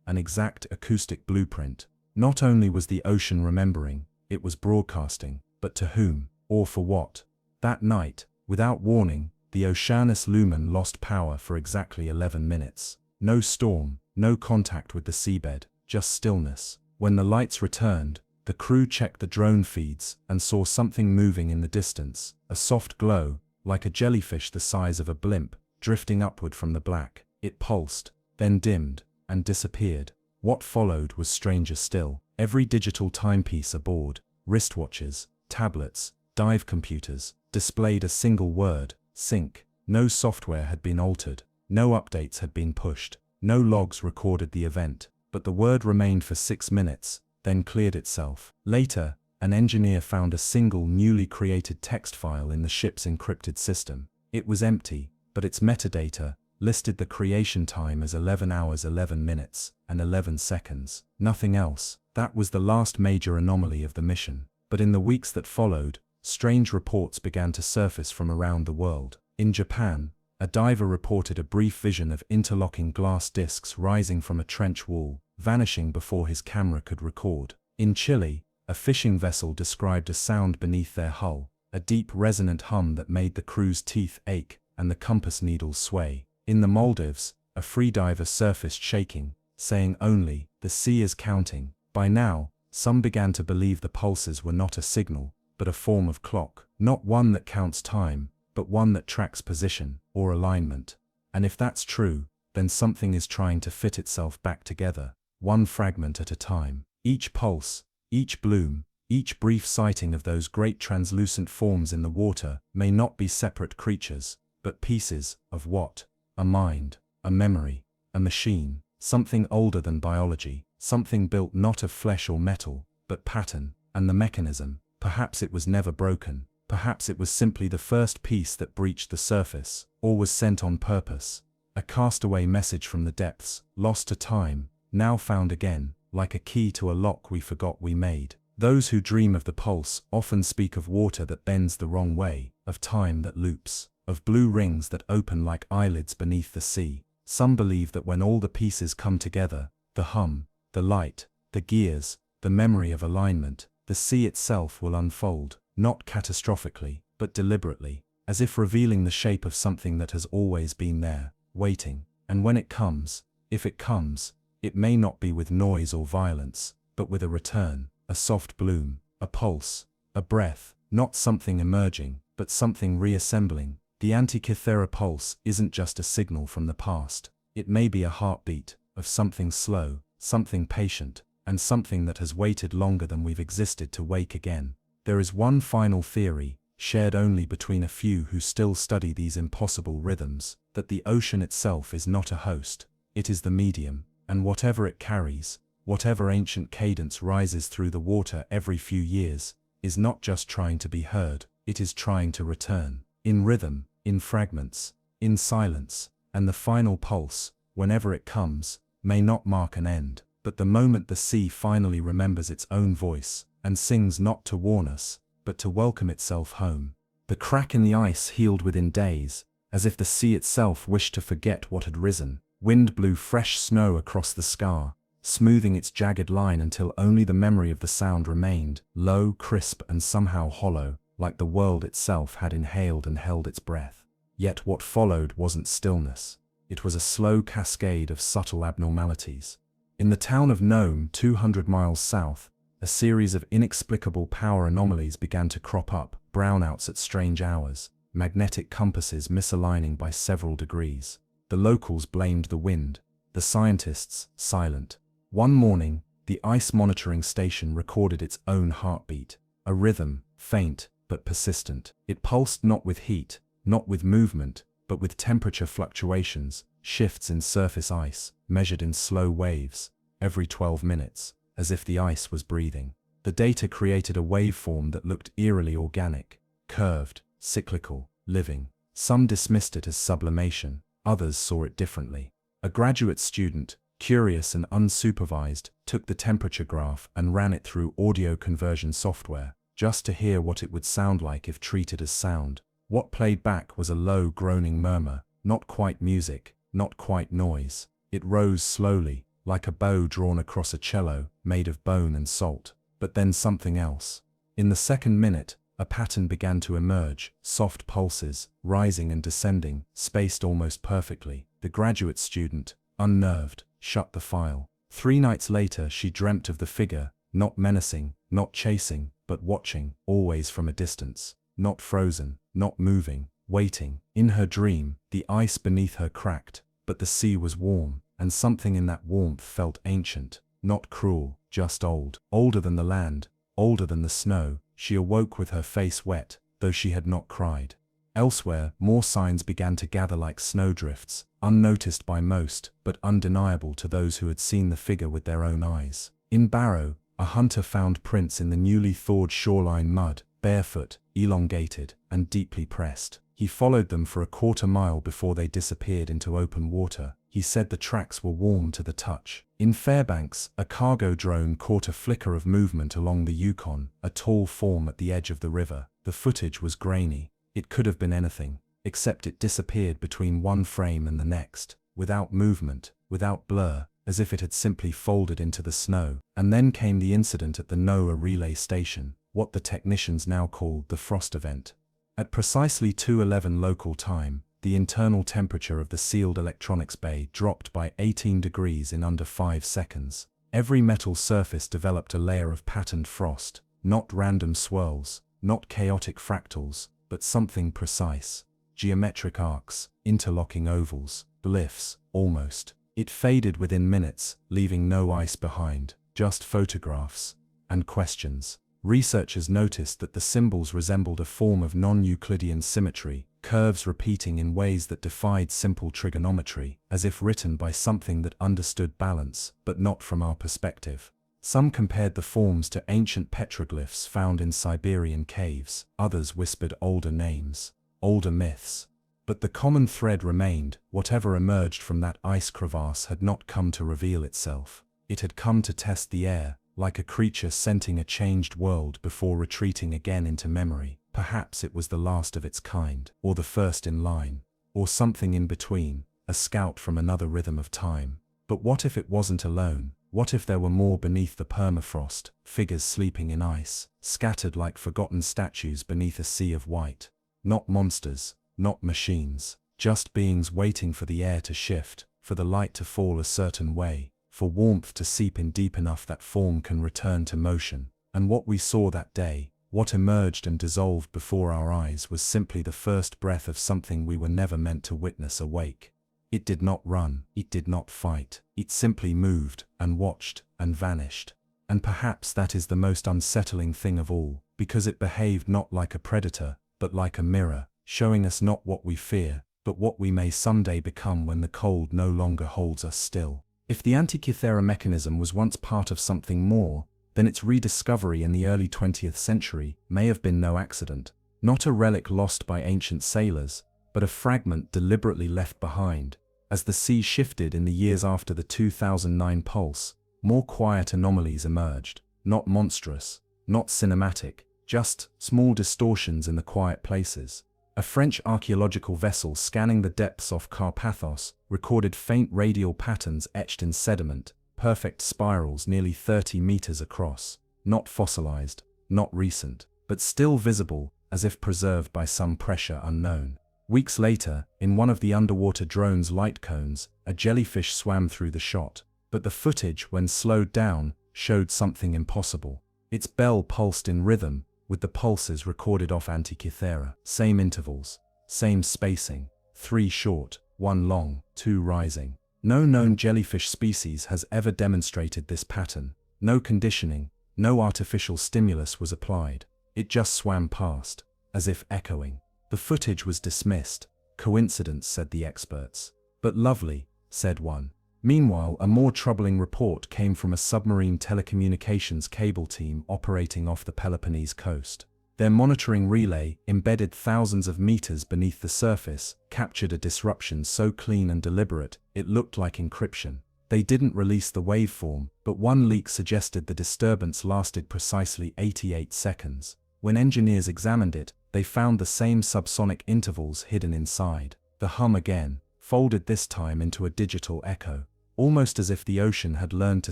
an exact acoustic blueprint. Not only was the ocean remembering, it was broadcasting, but to whom, or for what? That night, without warning, the Oceanus Lumen lost power for exactly 11 minutes. No storm, no contact with the seabed, just stillness. When the lights returned, the crew checked the drone feeds and saw something moving in the distance, a soft glow, like a jellyfish the size of a blimp, drifting upward from the black. It pulsed, then dimmed, and disappeared. What followed was stranger still. Every digital timepiece aboard, wristwatches, tablets, dive computers, displayed a single word, sync. No software had been altered, no updates had been pushed, no logs recorded the event, but the word remained for 6 minutes, then cleared itself. Later, an engineer found a single newly created text file in the ship's encrypted system. It was empty, but its metadata listed the creation time as 11 hours 11 minutes and 11 seconds. Nothing else. That was the last major anomaly of the mission. But in the weeks that followed, strange reports began to surface from around the world. In Japan, a diver reported a brief vision of interlocking glass discs rising from a trench wall, vanishing before his camera could record. In Chile, a fishing vessel described a sound beneath their hull, a deep resonant hum that made the crew's teeth ache and the compass needles sway. In the Maldives, a freediver surfaced shaking, saying only, "The sea is counting." By now, some began to believe the pulses were not a signal, but a form of clock. Not one that counts time, but one that tracks position or alignment. And if that's true, then something is trying to fit itself back together, one fragment at a time. Each pulse, each bloom, each brief sighting of those great translucent forms in the water may not be separate creatures, but pieces of what? A mind, a memory, a machine, something older than biology, something built not of flesh or metal, but pattern. And the mechanism, perhaps it was never broken, perhaps it was simply the first piece that breached the surface, or was sent on purpose. a castaway message from the depths, lost to time, now found again, like a key to a lock we forgot we made. Those who dream of the pulse often speak of water that bends the wrong way, of time that loops, of blue rings that open like eyelids beneath the sea. Some believe that when all the pieces come together, the hum, the light, the gears, the memory of alignment, the sea itself will unfold, not catastrophically, but deliberately, as if revealing the shape of something that has always been there, waiting. And when it comes, if it comes, it may not be with noise or violence, but with a return, a soft bloom, a pulse, a breath, not something emerging, but something reassembling. The Antikythera pulse isn't just a signal from the past. It may be a heartbeat of something slow, something patient, and something that has waited longer than we've existed to wake again. There is one final theory, shared only between a few who still study these impossible rhythms, that the ocean itself is not a host. It is the medium, and whatever it carries, whatever ancient cadence rises through the water every few years, is not just trying to be heard, it is trying to return. In rhythm, in fragments, in silence, and the final pulse, whenever it comes, may not mark an end, but the moment the sea finally remembers its own voice, and sings not to warn us, but to welcome itself home. The crack in the ice healed within days, as if the sea itself wished to forget what had risen. Wind blew fresh snow across the scar, smoothing its jagged line until only the memory of the sound remained, low, crisp, and somehow hollow, like the world itself had inhaled and held its breath. Yet what followed wasn't stillness. It was a slow cascade of subtle abnormalities. In the town of Nome, 200 miles south, a series of inexplicable power anomalies began to crop up, brownouts at strange hours, magnetic compasses misaligning by several degrees. The locals blamed the wind, the scientists silent. One morning, the ice monitoring station recorded its own heartbeat, a rhythm, faint but persistent. It pulsed not with heat, not with movement, but with temperature fluctuations, shifts in surface ice, measured in slow waves, every 12 minutes, as if the ice was breathing. The data created a waveform that looked eerily organic, curved, cyclical, living. Some dismissed it as sublimation, others saw it differently. A graduate student, curious and unsupervised, took the temperature graph and ran it through audio conversion software, just to hear what it would sound like if treated as sound. What played back was a low groaning murmur, not quite music, not quite noise. It rose slowly, like a bow drawn across a cello, made of bone and salt. But then something else. In the second minute, a pattern began to emerge, soft pulses, rising and descending, spaced almost perfectly. The graduate student, unnerved, shut the file. 3 nights later she dreamt of the figure, not menacing, not chasing, but watching, always from a distance. Not frozen, not moving, waiting. In her dream, the ice beneath her cracked, but the sea was warm, and something in that warmth felt ancient, not cruel, just old. Older than the land, older than the snow. She awoke with her face wet, though she had not cried. Elsewhere, more signs began to gather like snowdrifts, unnoticed by most, but undeniable to those who had seen the figure with their own eyes. In Barrow, a hunter found prints in the newly thawed shoreline mud, barefoot, elongated, and deeply pressed. He followed them for a quarter mile before they disappeared into open water. He said the tracks were warm to the touch. In Fairbanks, a cargo drone caught a flicker of movement along the Yukon, a tall form at the edge of the river. The footage was grainy. It could have been anything, except it disappeared between one frame and the next, without movement, without blur, as if it had simply folded into the snow. And then came the incident at the NOAA relay station, what the technicians now called the frost event. At precisely 2:11 local time, the internal temperature of the sealed electronics bay dropped by 18 degrees in under 5 seconds. Every metal surface developed a layer of patterned frost, not random swirls, not chaotic fractals, but something precise. Geometric arcs, interlocking ovals, glyphs, almost. It faded within minutes, leaving no ice behind, just photographs and questions. Researchers noticed that the symbols resembled a form of non-Euclidean symmetry, curves repeating in ways that defied simple trigonometry, as if written by something that understood balance, but not from our perspective. Some compared the forms to ancient petroglyphs found in Siberian caves. Others whispered older names, older myths. But the common thread remained. Whatever emerged from that ice crevasse had not come to reveal itself. It had come to test the air, like a creature scenting a changed world before retreating again into memory. Perhaps it was the last of its kind, or the first in line, or something in between, a scout from another rhythm of time. But what if it wasn't alone? What if there were more beneath the permafrost, figures sleeping in ice, scattered like forgotten statues beneath a sea of white? Not monsters, not machines, just beings waiting for the air to shift, for the light to fall a certain way, for warmth to seep in deep enough that form can return to motion. And what we saw that day, what emerged and dissolved before our eyes, was simply the first breath of something we were never meant to witness awake. It did not run, it did not fight, it simply moved, and watched, and vanished. And perhaps that is the most unsettling thing of all, because it behaved not like a predator, but like a mirror, showing us not what we fear, but what we may someday become when the cold no longer holds us still. If the Antikythera mechanism was once part of something more, then its rediscovery in the early 20th century may have been no accident, not a relic lost by ancient sailors, but a fragment deliberately left behind. As the sea shifted in the years after the 2009 pulse, more quiet anomalies emerged, not monstrous, not cinematic, just small distortions in the quiet places. A French archaeological vessel scanning the depths off Carpathos recorded faint radial patterns etched in sediment, perfect spirals nearly 30 meters across, not fossilized, not recent, but still visible, as if preserved by some pressure unknown. Weeks later, in one of the underwater drone's light cones, a jellyfish swam through the shot, but the footage, when slowed down, showed something impossible. Its bell pulsed in rhythm, with the pulses recorded off Antikythera. Same intervals, same spacing, 3 short, 1 long, 2 rising. No known jellyfish species has ever demonstrated this pattern. No conditioning, no artificial stimulus was applied. It just swam past, as if echoing. The footage was dismissed. Coincidence, said the experts. But lovely, said one. Meanwhile, a more troubling report came from a submarine telecommunications cable team operating off the Peloponnese coast. Their monitoring relay, embedded thousands of meters beneath the surface, captured a disruption so clean and deliberate, it looked like encryption. They didn't release the waveform, but one leak suggested the disturbance lasted precisely 88 seconds. When engineers examined it, they found the same subsonic intervals hidden inside. The hum again, folded this time into a digital echo, almost as if the ocean had learned to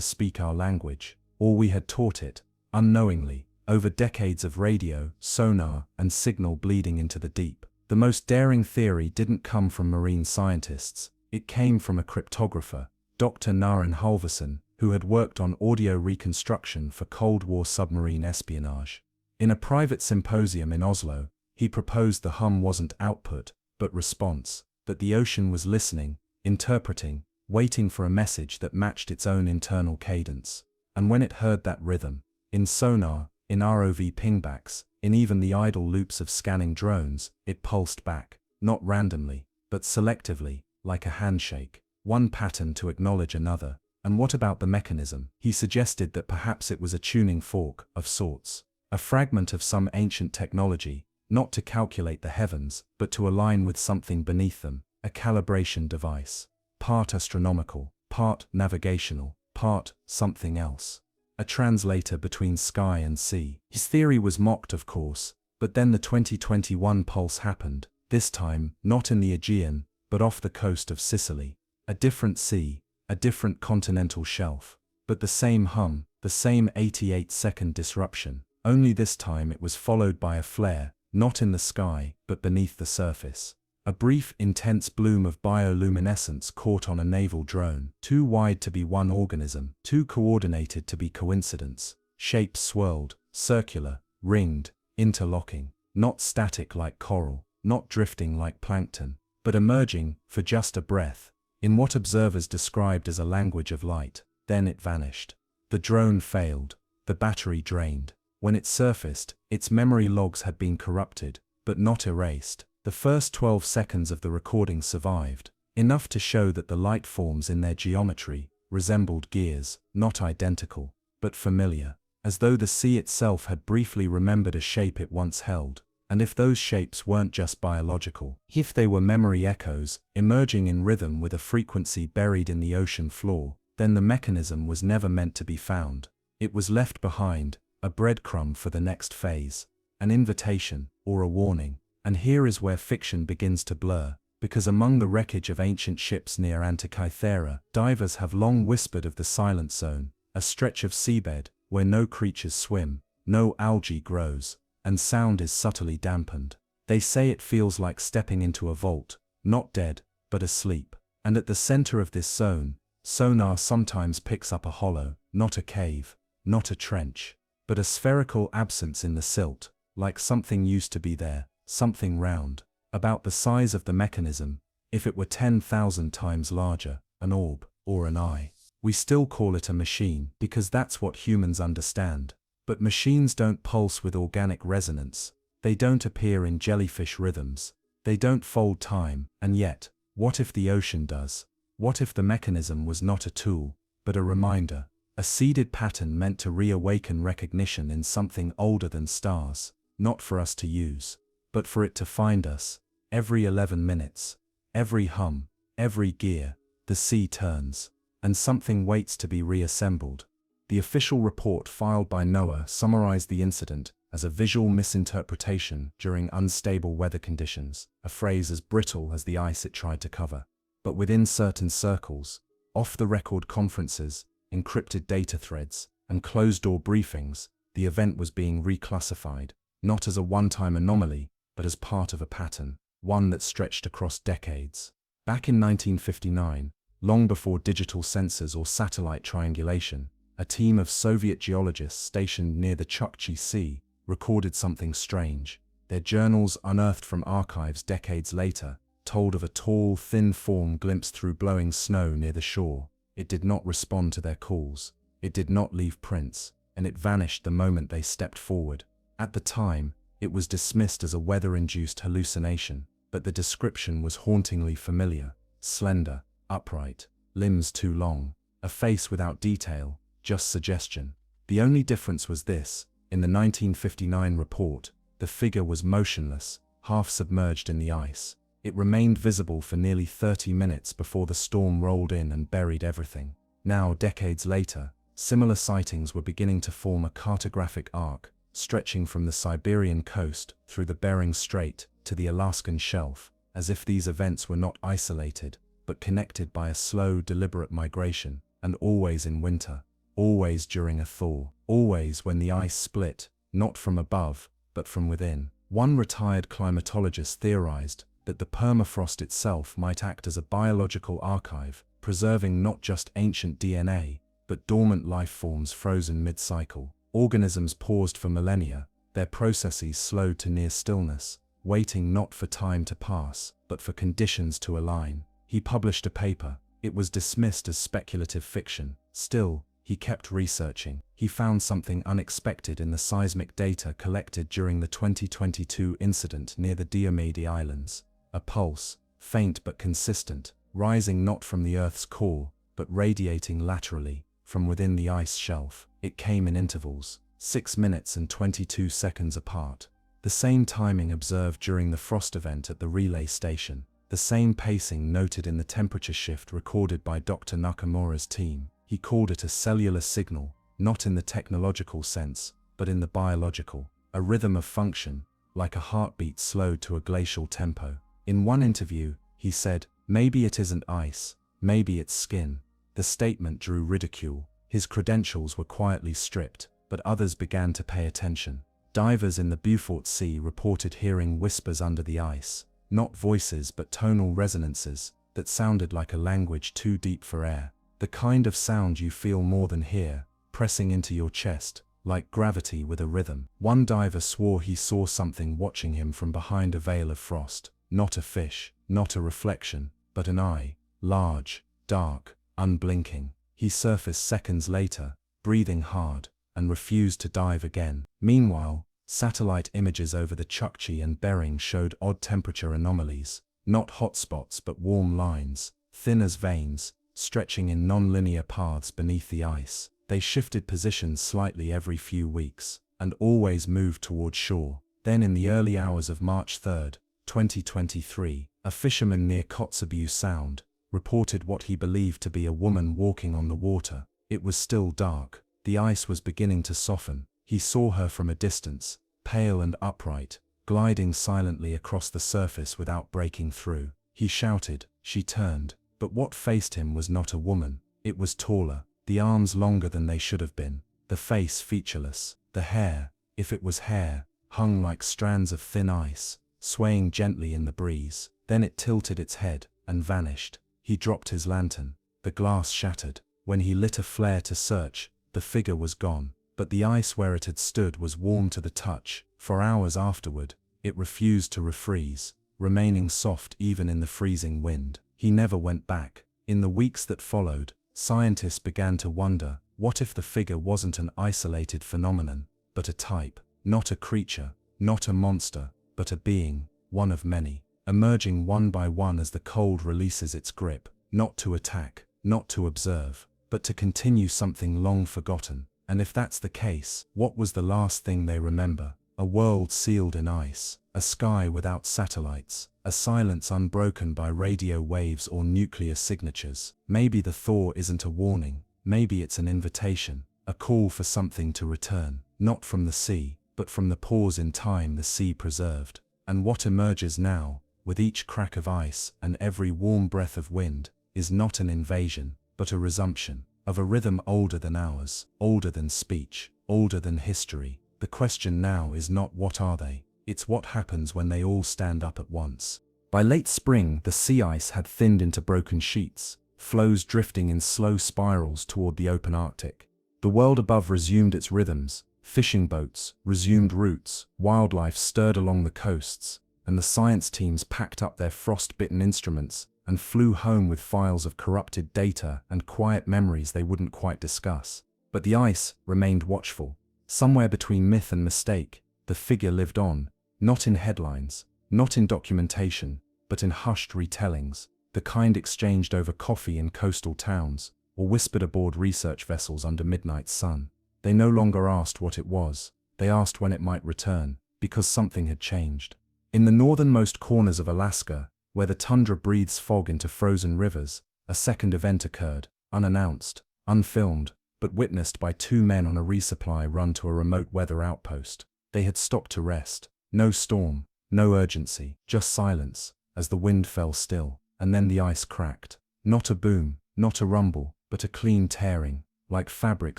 speak our language, or we had taught it, unknowingly, over decades of radio, sonar, and signal bleeding into the deep. The most daring theory didn't come from marine scientists, it came from a cryptographer, Dr. Naren Halvorsen, who had worked on audio reconstruction for Cold War submarine espionage. In a private symposium in Oslo, he proposed the hum wasn't output, but response, that the ocean was listening, interpreting, waiting for a message that matched its own internal cadence. And when it heard that rhythm, in sonar, in ROV pingbacks, in even the idle loops of scanning drones, it pulsed back, not randomly, but selectively, like a handshake, one pattern to acknowledge another. And what about the mechanism? He suggested that perhaps it was a tuning fork, of sorts, a fragment of some ancient technology, not to calculate the heavens, but to align with something beneath them, a calibration device, part astronomical, part navigational, part something else. A translator between sky and sea. His theory was mocked, of course, but then the 2021 pulse happened, this time not in the Aegean, but off the coast of Sicily. A different sea, a different continental shelf, but the same hum, the same 88-second disruption, only this time it was followed by a flare, not in the sky, but beneath the surface. A brief, intense bloom of bioluminescence caught on a naval drone, too wide to be one organism, too coordinated to be coincidence. Shapes swirled, circular, ringed, interlocking, not static like coral, not drifting like plankton, but emerging, for just a breath, in what observers described as a language of light. Then it vanished. The drone failed, the battery drained. When it surfaced, its memory logs had been corrupted, but not erased. The first 12 seconds of the recording survived, enough to show that the light forms in their geometry resembled gears, not identical, but familiar, as though the sea itself had briefly remembered a shape it once held. And if those shapes weren't just biological, if they were memory echoes, emerging in rhythm with a frequency buried in the ocean floor, then the mechanism was never meant to be found. It was left behind, a breadcrumb for the next phase, an invitation, or a warning. And here is where fiction begins to blur, because among the wreckage of ancient ships near Antikythera, divers have long whispered of the silent zone, a stretch of seabed where no creatures swim, no algae grows, and sound is subtly dampened. They say it feels like stepping into a vault, not dead, but asleep. And at the center of this zone, sonar sometimes picks up a hollow, not a cave, not a trench, but a spherical absence in the silt, like something used to be there, something round, about the size of the mechanism, if it were 10,000 times larger, an orb, or an eye. We still call it a machine because that's what humans understand. But machines don't pulse with organic resonance, they don't appear in jellyfish rhythms, they don't fold time, and yet, what if the ocean does? What if the mechanism was not a tool, but a reminder, a seeded pattern meant to reawaken recognition in something older than stars, not for us to use, but for it to find us? Every 11 minutes, every hum, every gear, the sea turns, and something waits to be reassembled. The official report filed by NOAA summarized the incident as a visual misinterpretation during unstable weather conditions, a phrase as brittle as the ice it tried to cover. But within certain circles, off-the-record conferences, encrypted data threads, and closed-door briefings, the event was being reclassified, not as a one-time anomaly, but as part of a pattern, one that stretched across decades. Back in 1959, long before digital sensors or satellite triangulation, a team of Soviet geologists stationed near the Chukchi Sea recorded something strange. Their journals, unearthed from archives decades later, told of a tall, thin form glimpsed through blowing snow near the shore. It did not respond to their calls, it did not leave prints, and it vanished the moment they stepped forward. At the time, it was dismissed as a weather-induced hallucination, but the description was hauntingly familiar: slender, upright, limbs too long, a face without detail, just suggestion. The only difference was this: in the 1959 report, the figure was motionless, half submerged in the ice. It remained visible for nearly 30 minutes before the storm rolled in and buried everything. Now, decades later, similar sightings were beginning to form a cartographic arc, stretching from the Siberian coast through the Bering Strait to the Alaskan shelf, as if these events were not isolated, but connected by a slow, deliberate migration, and always in winter. Always during a thaw, always when the ice split, not from above, but from within. One retired climatologist theorized that the permafrost itself might act as a biological archive, preserving not just ancient DNA, but dormant life forms frozen mid-cycle. Organisms paused for millennia, their processes slowed to near stillness, waiting not for time to pass, but for conditions to align. He published a paper. It was dismissed as speculative fiction. Still, he kept researching. He found something unexpected in the seismic data collected during the 2022 incident near the Diomede Islands. A pulse, faint but consistent, rising not from the Earth's core, but radiating laterally, from within the ice shelf. It came in intervals, 6 minutes and 22 seconds apart. The same timing observed during the frost event at the relay station. The same pacing noted in the temperature shift recorded by Dr. Nakamura's team. He called it a cellular signal, not in the technological sense, but in the biological, a rhythm of function, like a heartbeat slowed to a glacial tempo. In one interview, he said, "Maybe it isn't ice, maybe it's skin." The statement drew ridicule. His credentials were quietly stripped, but others began to pay attention. Divers in the Beaufort Sea reported hearing whispers under the ice, not voices but tonal resonances that sounded like a language too deep for air. The kind of sound you feel more than hear, pressing into your chest, like gravity with a rhythm. One diver swore he saw something watching him from behind a veil of frost. Not a fish, not a reflection, but an eye, large, dark, unblinking. He surfaced seconds later, breathing hard, and refused to dive again. Meanwhile, satellite images over the Chukchi and Bering showed odd temperature anomalies, not hotspots but warm lines, thin as veins, stretching in non-linear paths beneath the ice. They shifted positions slightly every few weeks, and always moved toward shore. Then in the early hours of March 3, 2023, a fisherman near Kotzebue Sound reported what he believed to be a woman walking on the water. It was still dark. The ice was beginning to soften. He saw her from a distance, pale and upright, gliding silently across the surface without breaking through. He shouted. She turned. But what faced him was not a woman. It was taller, the arms longer than they should have been, the face featureless, the hair, if it was hair, hung like strands of thin ice, swaying gently in the breeze. Then it tilted its head and vanished. He dropped his lantern. The glass shattered. When he lit a flare to search, the figure was gone. But the ice where it had stood was warm to the touch. For hours afterward, it refused to refreeze, remaining soft even in the freezing wind. He never went back. In the weeks that followed, scientists began to wonder, what if the figure wasn't an isolated phenomenon, but a type, not a creature, not a monster, but a being, one of many, emerging one by one as the cold releases its grip, not to attack, not to observe, but to continue something long forgotten. And if that's the case, what was the last thing they remember? A world sealed in ice, a sky without satellites, a silence unbroken by radio waves or nuclear signatures. Maybe the thaw isn't a warning, maybe it's an invitation, a call for something to return, not from the sea, but from the pause in time the sea preserved. And what emerges now, with each crack of ice and every warm breath of wind, is not an invasion, but a resumption of a rhythm older than ours, older than speech, older than history. The question now is not what are they, it's what happens when they all stand up at once. By late spring, the sea ice had thinned into broken sheets, floes drifting in slow spirals toward the open Arctic. The world above resumed its rhythms, fishing boats resumed routes, wildlife stirred along the coasts, and the science teams packed up their frost-bitten instruments and flew home with files of corrupted data and quiet memories they wouldn't quite discuss. But the ice remained watchful. Somewhere between myth and mistake, the figure lived on, not in headlines, not in documentation, but in hushed retellings, the kind exchanged over coffee in coastal towns, or whispered aboard research vessels under midnight sun. They no longer asked what it was, they asked when it might return, because something had changed. In the northernmost corners of Alaska, where the tundra breathes fog into frozen rivers, a second event occurred, unannounced, unfilmed, but witnessed by two men on a resupply run to a remote weather outpost. They had stopped to rest. No storm, no urgency, just silence, as the wind fell still, and then the ice cracked. Not a boom, not a rumble, but a clean tearing, like fabric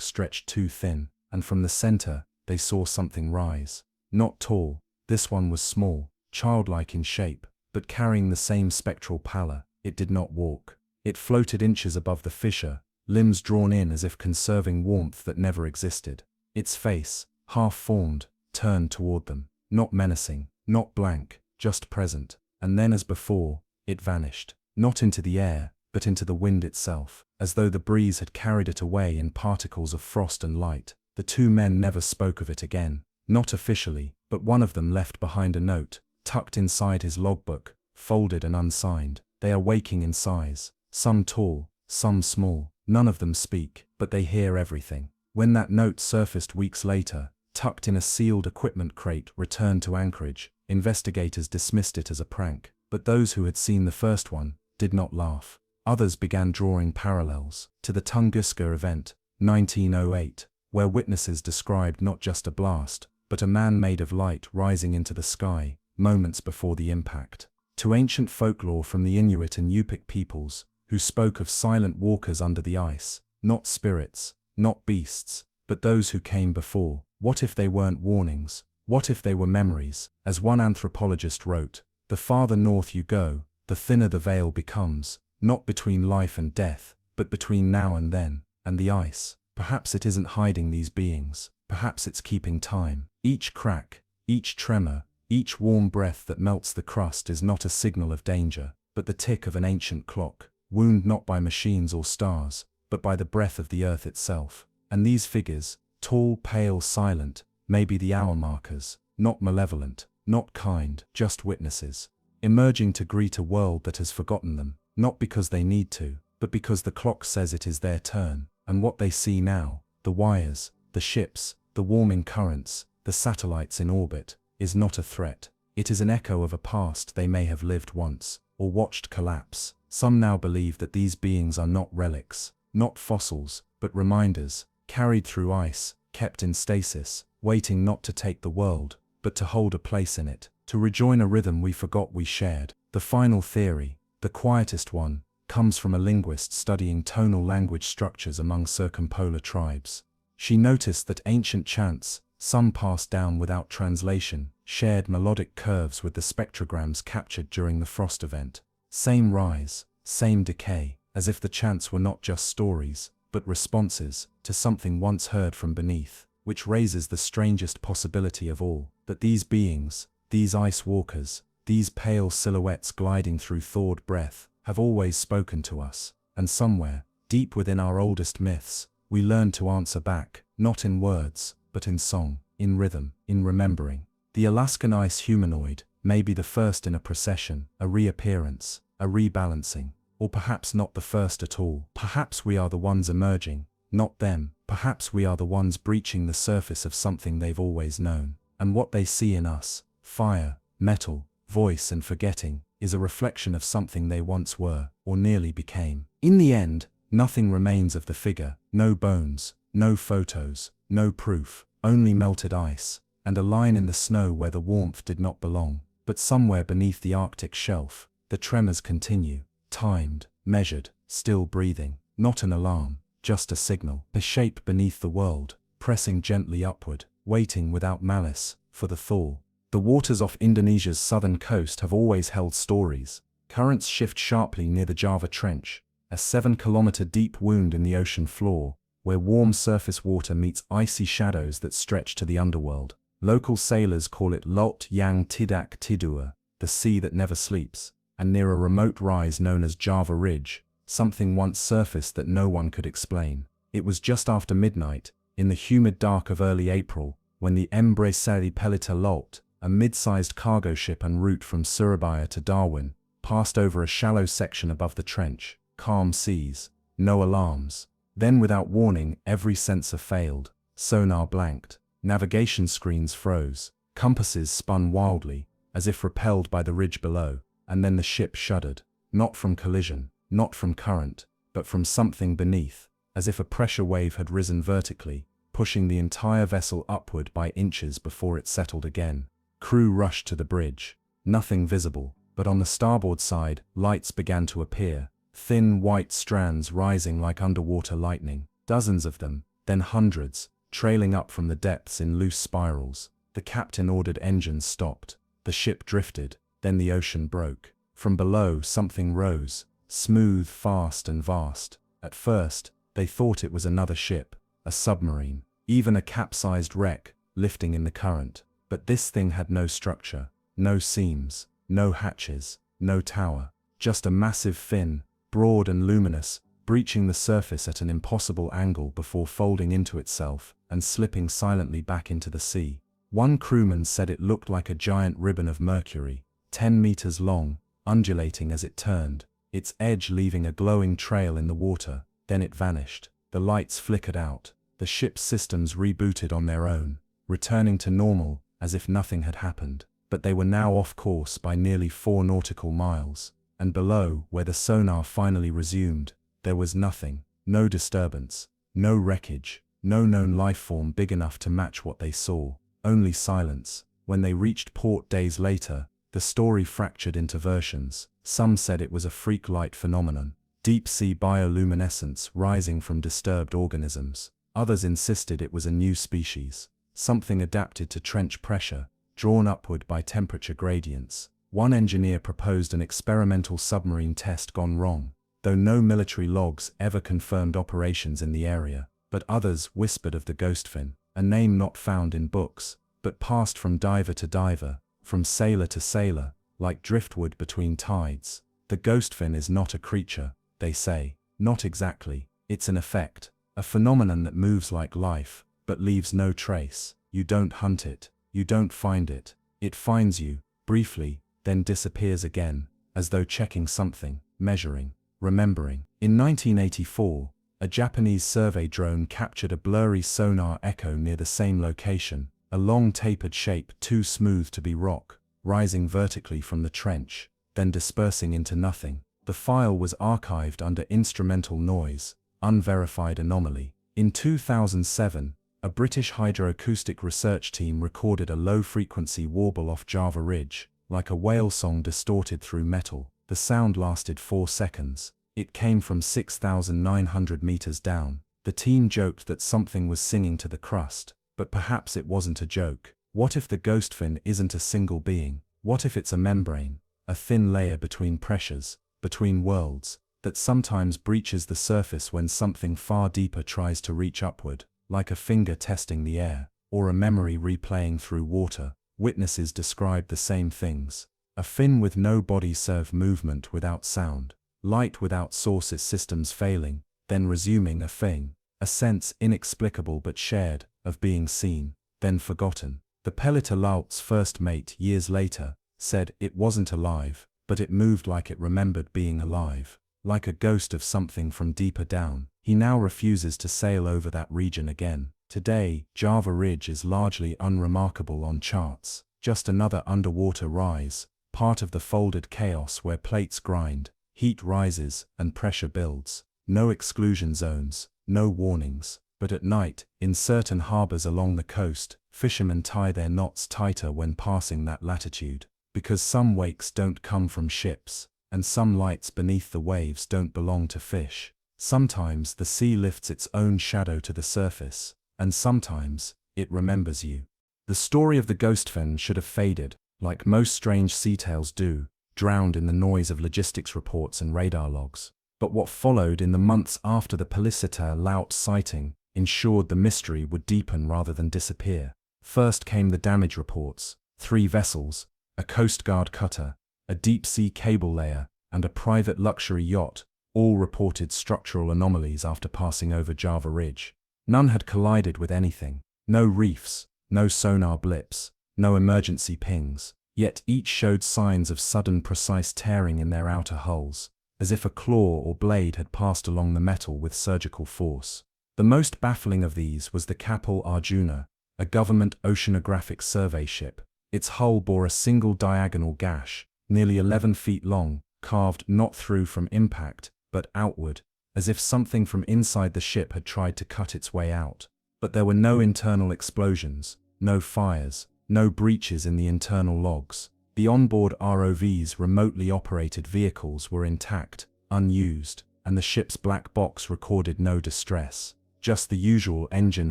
stretched too thin, and from the center, they saw something rise. Not tall, this one was small, childlike in shape, but carrying the same spectral pallor. It did not walk. It floated inches above the fissure, limbs drawn in as if conserving warmth that never existed. Its face, half-formed, turned toward them, not menacing, not blank, just present, and then as before, it vanished, not into the air, but into the wind itself, as though the breeze had carried it away in particles of frost and light. The two men never spoke of it again, not officially, but one of them left behind a note, tucked inside his logbook, folded and unsigned. They are waking in size, some tall, some small. None of them speak, but they hear everything. When that note surfaced weeks later, tucked in a sealed equipment crate returned to Anchorage, investigators dismissed it as a prank, but those who had seen the first one did not laugh. Others began drawing parallels to the Tunguska event, 1908, where witnesses described not just a blast, but a man made of light rising into the sky, moments before the impact. To ancient folklore from the Inuit and Yupik peoples, who spoke of silent walkers under the ice, not spirits, not beasts, but those who came before. What if they weren't warnings? What if they were memories? As one anthropologist wrote, the farther north you go, the thinner the veil becomes, not between life and death, but between now and then, and the ice. Perhaps it isn't hiding these beings, perhaps it's keeping time. Each crack, each tremor, each warm breath that melts the crust is not a signal of danger, but the tick of an ancient clock, wound not by machines or stars, but by the breath of the earth itself. And these figures, tall, pale, silent, may be the hour markers, not malevolent, not kind, just witnesses, emerging to greet a world that has forgotten them, not because they need to, but because the clock says it is their turn. And what they see now, the wires, the ships, the warming currents, the satellites in orbit, is not a threat. It is an echo of a past they may have lived once, or watched collapse. Some now believe that these beings are not relics, not fossils, but reminders, carried through ice, kept in stasis, waiting not to take the world, but to hold a place in it, to rejoin a rhythm we forgot we shared. The final theory, the quietest one, comes from a linguist studying tonal language structures among circumpolar tribes. She noticed that ancient chants, some passed down without translation, shared melodic curves with the spectrograms captured during the frost event. Same rise, same decay, as if the chants were not just stories, but responses to something once heard from beneath, which raises the strangest possibility of all, that these beings, these ice walkers, these pale silhouettes gliding through thawed breath, have always spoken to us, and somewhere, deep within our oldest myths, we learn to answer back, not in words, but in song, in rhythm, in remembering. The Alaskan ice humanoid may be the first in a procession, a reappearance, a rebalancing, or perhaps not the first at all. Perhaps we are the ones emerging, not them. Perhaps we are the ones breaching the surface of something they've always known. And what they see in us, fire, metal, voice and forgetting, is a reflection of something they once were, or nearly became. In the end, nothing remains of the figure, no bones, no photos, no proof, only melted ice, and a line in the snow where the warmth did not belong. But somewhere beneath the Arctic shelf, the tremors continue, timed, measured, still breathing, not an alarm, just a signal, a shape beneath the world, pressing gently upward, waiting without malice, for the thaw. The waters off Indonesia's southern coast have always held stories. Currents shift sharply near the Java Trench, a 7-kilometer deep wound in the ocean floor, where warm surface water meets icy shadows that stretch to the underworld. Local sailors call it Laut yang tidak tidur, the sea that never sleeps, and near a remote rise known as Java Ridge, something once surfaced that no one could explain. It was just after midnight, in the humid dark of early April, when the Embrace Pelita Laut, a mid-sized cargo ship en route from Surabaya to Darwin, passed over a shallow section above the trench. Calm seas, no alarms. Then without warning, every sensor failed, sonar blanked, navigation screens froze, compasses spun wildly, as if repelled by the ridge below, and then the ship shuddered, not from collision, not from current, but from something beneath, as if a pressure wave had risen vertically, pushing the entire vessel upward by inches before it settled again. Crew rushed to the bridge. Nothing visible, but on the starboard side, lights began to appear, thin white strands rising like underwater lightning, dozens of them, then hundreds, trailing up from the depths in loose spirals. The captain ordered engines stopped. The ship drifted, then the ocean broke. From below something rose, smooth, fast and vast. At first, they thought it was another ship, a submarine, even a capsized wreck, lifting in the current. But this thing had no structure, no seams, no hatches, no tower, just a massive fin, broad and luminous, breaching the surface at an impossible angle before folding into itself and slipping silently back into the sea. One crewman said it looked like a giant ribbon of mercury, 10 meters long, undulating as it turned, its edge leaving a glowing trail in the water. Then it vanished. The lights flickered out. The ship's systems rebooted on their own, returning to normal, as if nothing had happened. But they were now off course by nearly 4 nautical miles, and below, where the sonar finally resumed, there was nothing, no disturbance, no wreckage, no known life form big enough to match what they saw, only silence. When they reached port days later, the story fractured into versions. Some said it was a freak light phenomenon, deep-sea bioluminescence rising from disturbed organisms. Others insisted it was a new species, something adapted to trench pressure, drawn upward by temperature gradients. One engineer proposed an experimental submarine test gone wrong, though no military logs ever confirmed operations in the area. But others whispered of the ghostfin, a name not found in books, but passed from diver to diver, from sailor to sailor, like driftwood between tides. The ghostfin is not a creature, they say. Not exactly. It's an effect, a phenomenon that moves like life, but leaves no trace. You don't hunt it, you don't find it. It finds you, briefly, then disappears again, as though checking something, measuring, remembering. In 1984, a Japanese survey drone captured a blurry sonar echo near the same location, a long tapered shape too smooth to be rock, rising vertically from the trench, then dispersing into nothing. The file was archived under instrumental noise, unverified anomaly. In 2007, a British hydroacoustic research team recorded a low-frequency warble off Java Ridge, like a whale song distorted through metal. The sound lasted 4 seconds. It came from 6,900 meters down. The team joked that something was singing to the crust, but perhaps it wasn't a joke. What if the ghost fin isn't a single being? What if it's a membrane, a thin layer between pressures, between worlds, that sometimes breaches the surface when something far deeper tries to reach upward, like a finger testing the air, or a memory replaying through water? Witnesses described the same things. A fin with no body, serve movement without sound, light without sources, systems failing, then resuming, a thing, a sense inexplicable but shared, of being seen, then forgotten. The Pelita-Laut's first mate years later said it wasn't alive, but it moved like it remembered being alive, like a ghost of something from deeper down. He now refuses to sail over that region again. Today, Java Ridge is largely unremarkable on charts, just another underwater rise, part of the folded chaos where plates grind, heat rises, and pressure builds. No exclusion zones, no warnings, but at night, in certain harbors along the coast, fishermen tie their knots tighter when passing that latitude, because some wakes don't come from ships, and some lights beneath the waves don't belong to fish. Sometimes the sea lifts its own shadow to the surface, and sometimes it remembers you. The story of the ghost fin should have faded, like most strange sea tales do, drowned in the noise of logistics reports and radar logs. But what followed in the months after the Pelita-Laut sighting ensured the mystery would deepen rather than disappear. First came the damage reports: 3 vessels, a Coast Guard cutter, a deep-sea cable layer, and a private luxury yacht, all reported structural anomalies after passing over Java Ridge. None had collided with anything. No reefs, no sonar blips, no emergency pings, yet each showed signs of sudden precise tearing in their outer hulls, as if a claw or blade had passed along the metal with surgical force. The most baffling of these was the Kapil Arjuna, a government oceanographic survey ship. Its hull bore a single diagonal gash, nearly 11 feet long, carved not through from impact, but outward, as if something from inside the ship had tried to cut its way out. But there were no internal explosions, no fires, no breaches in the internal logs. The onboard ROV's remotely operated vehicles were intact, unused, and the ship's black box recorded no distress, just the usual engine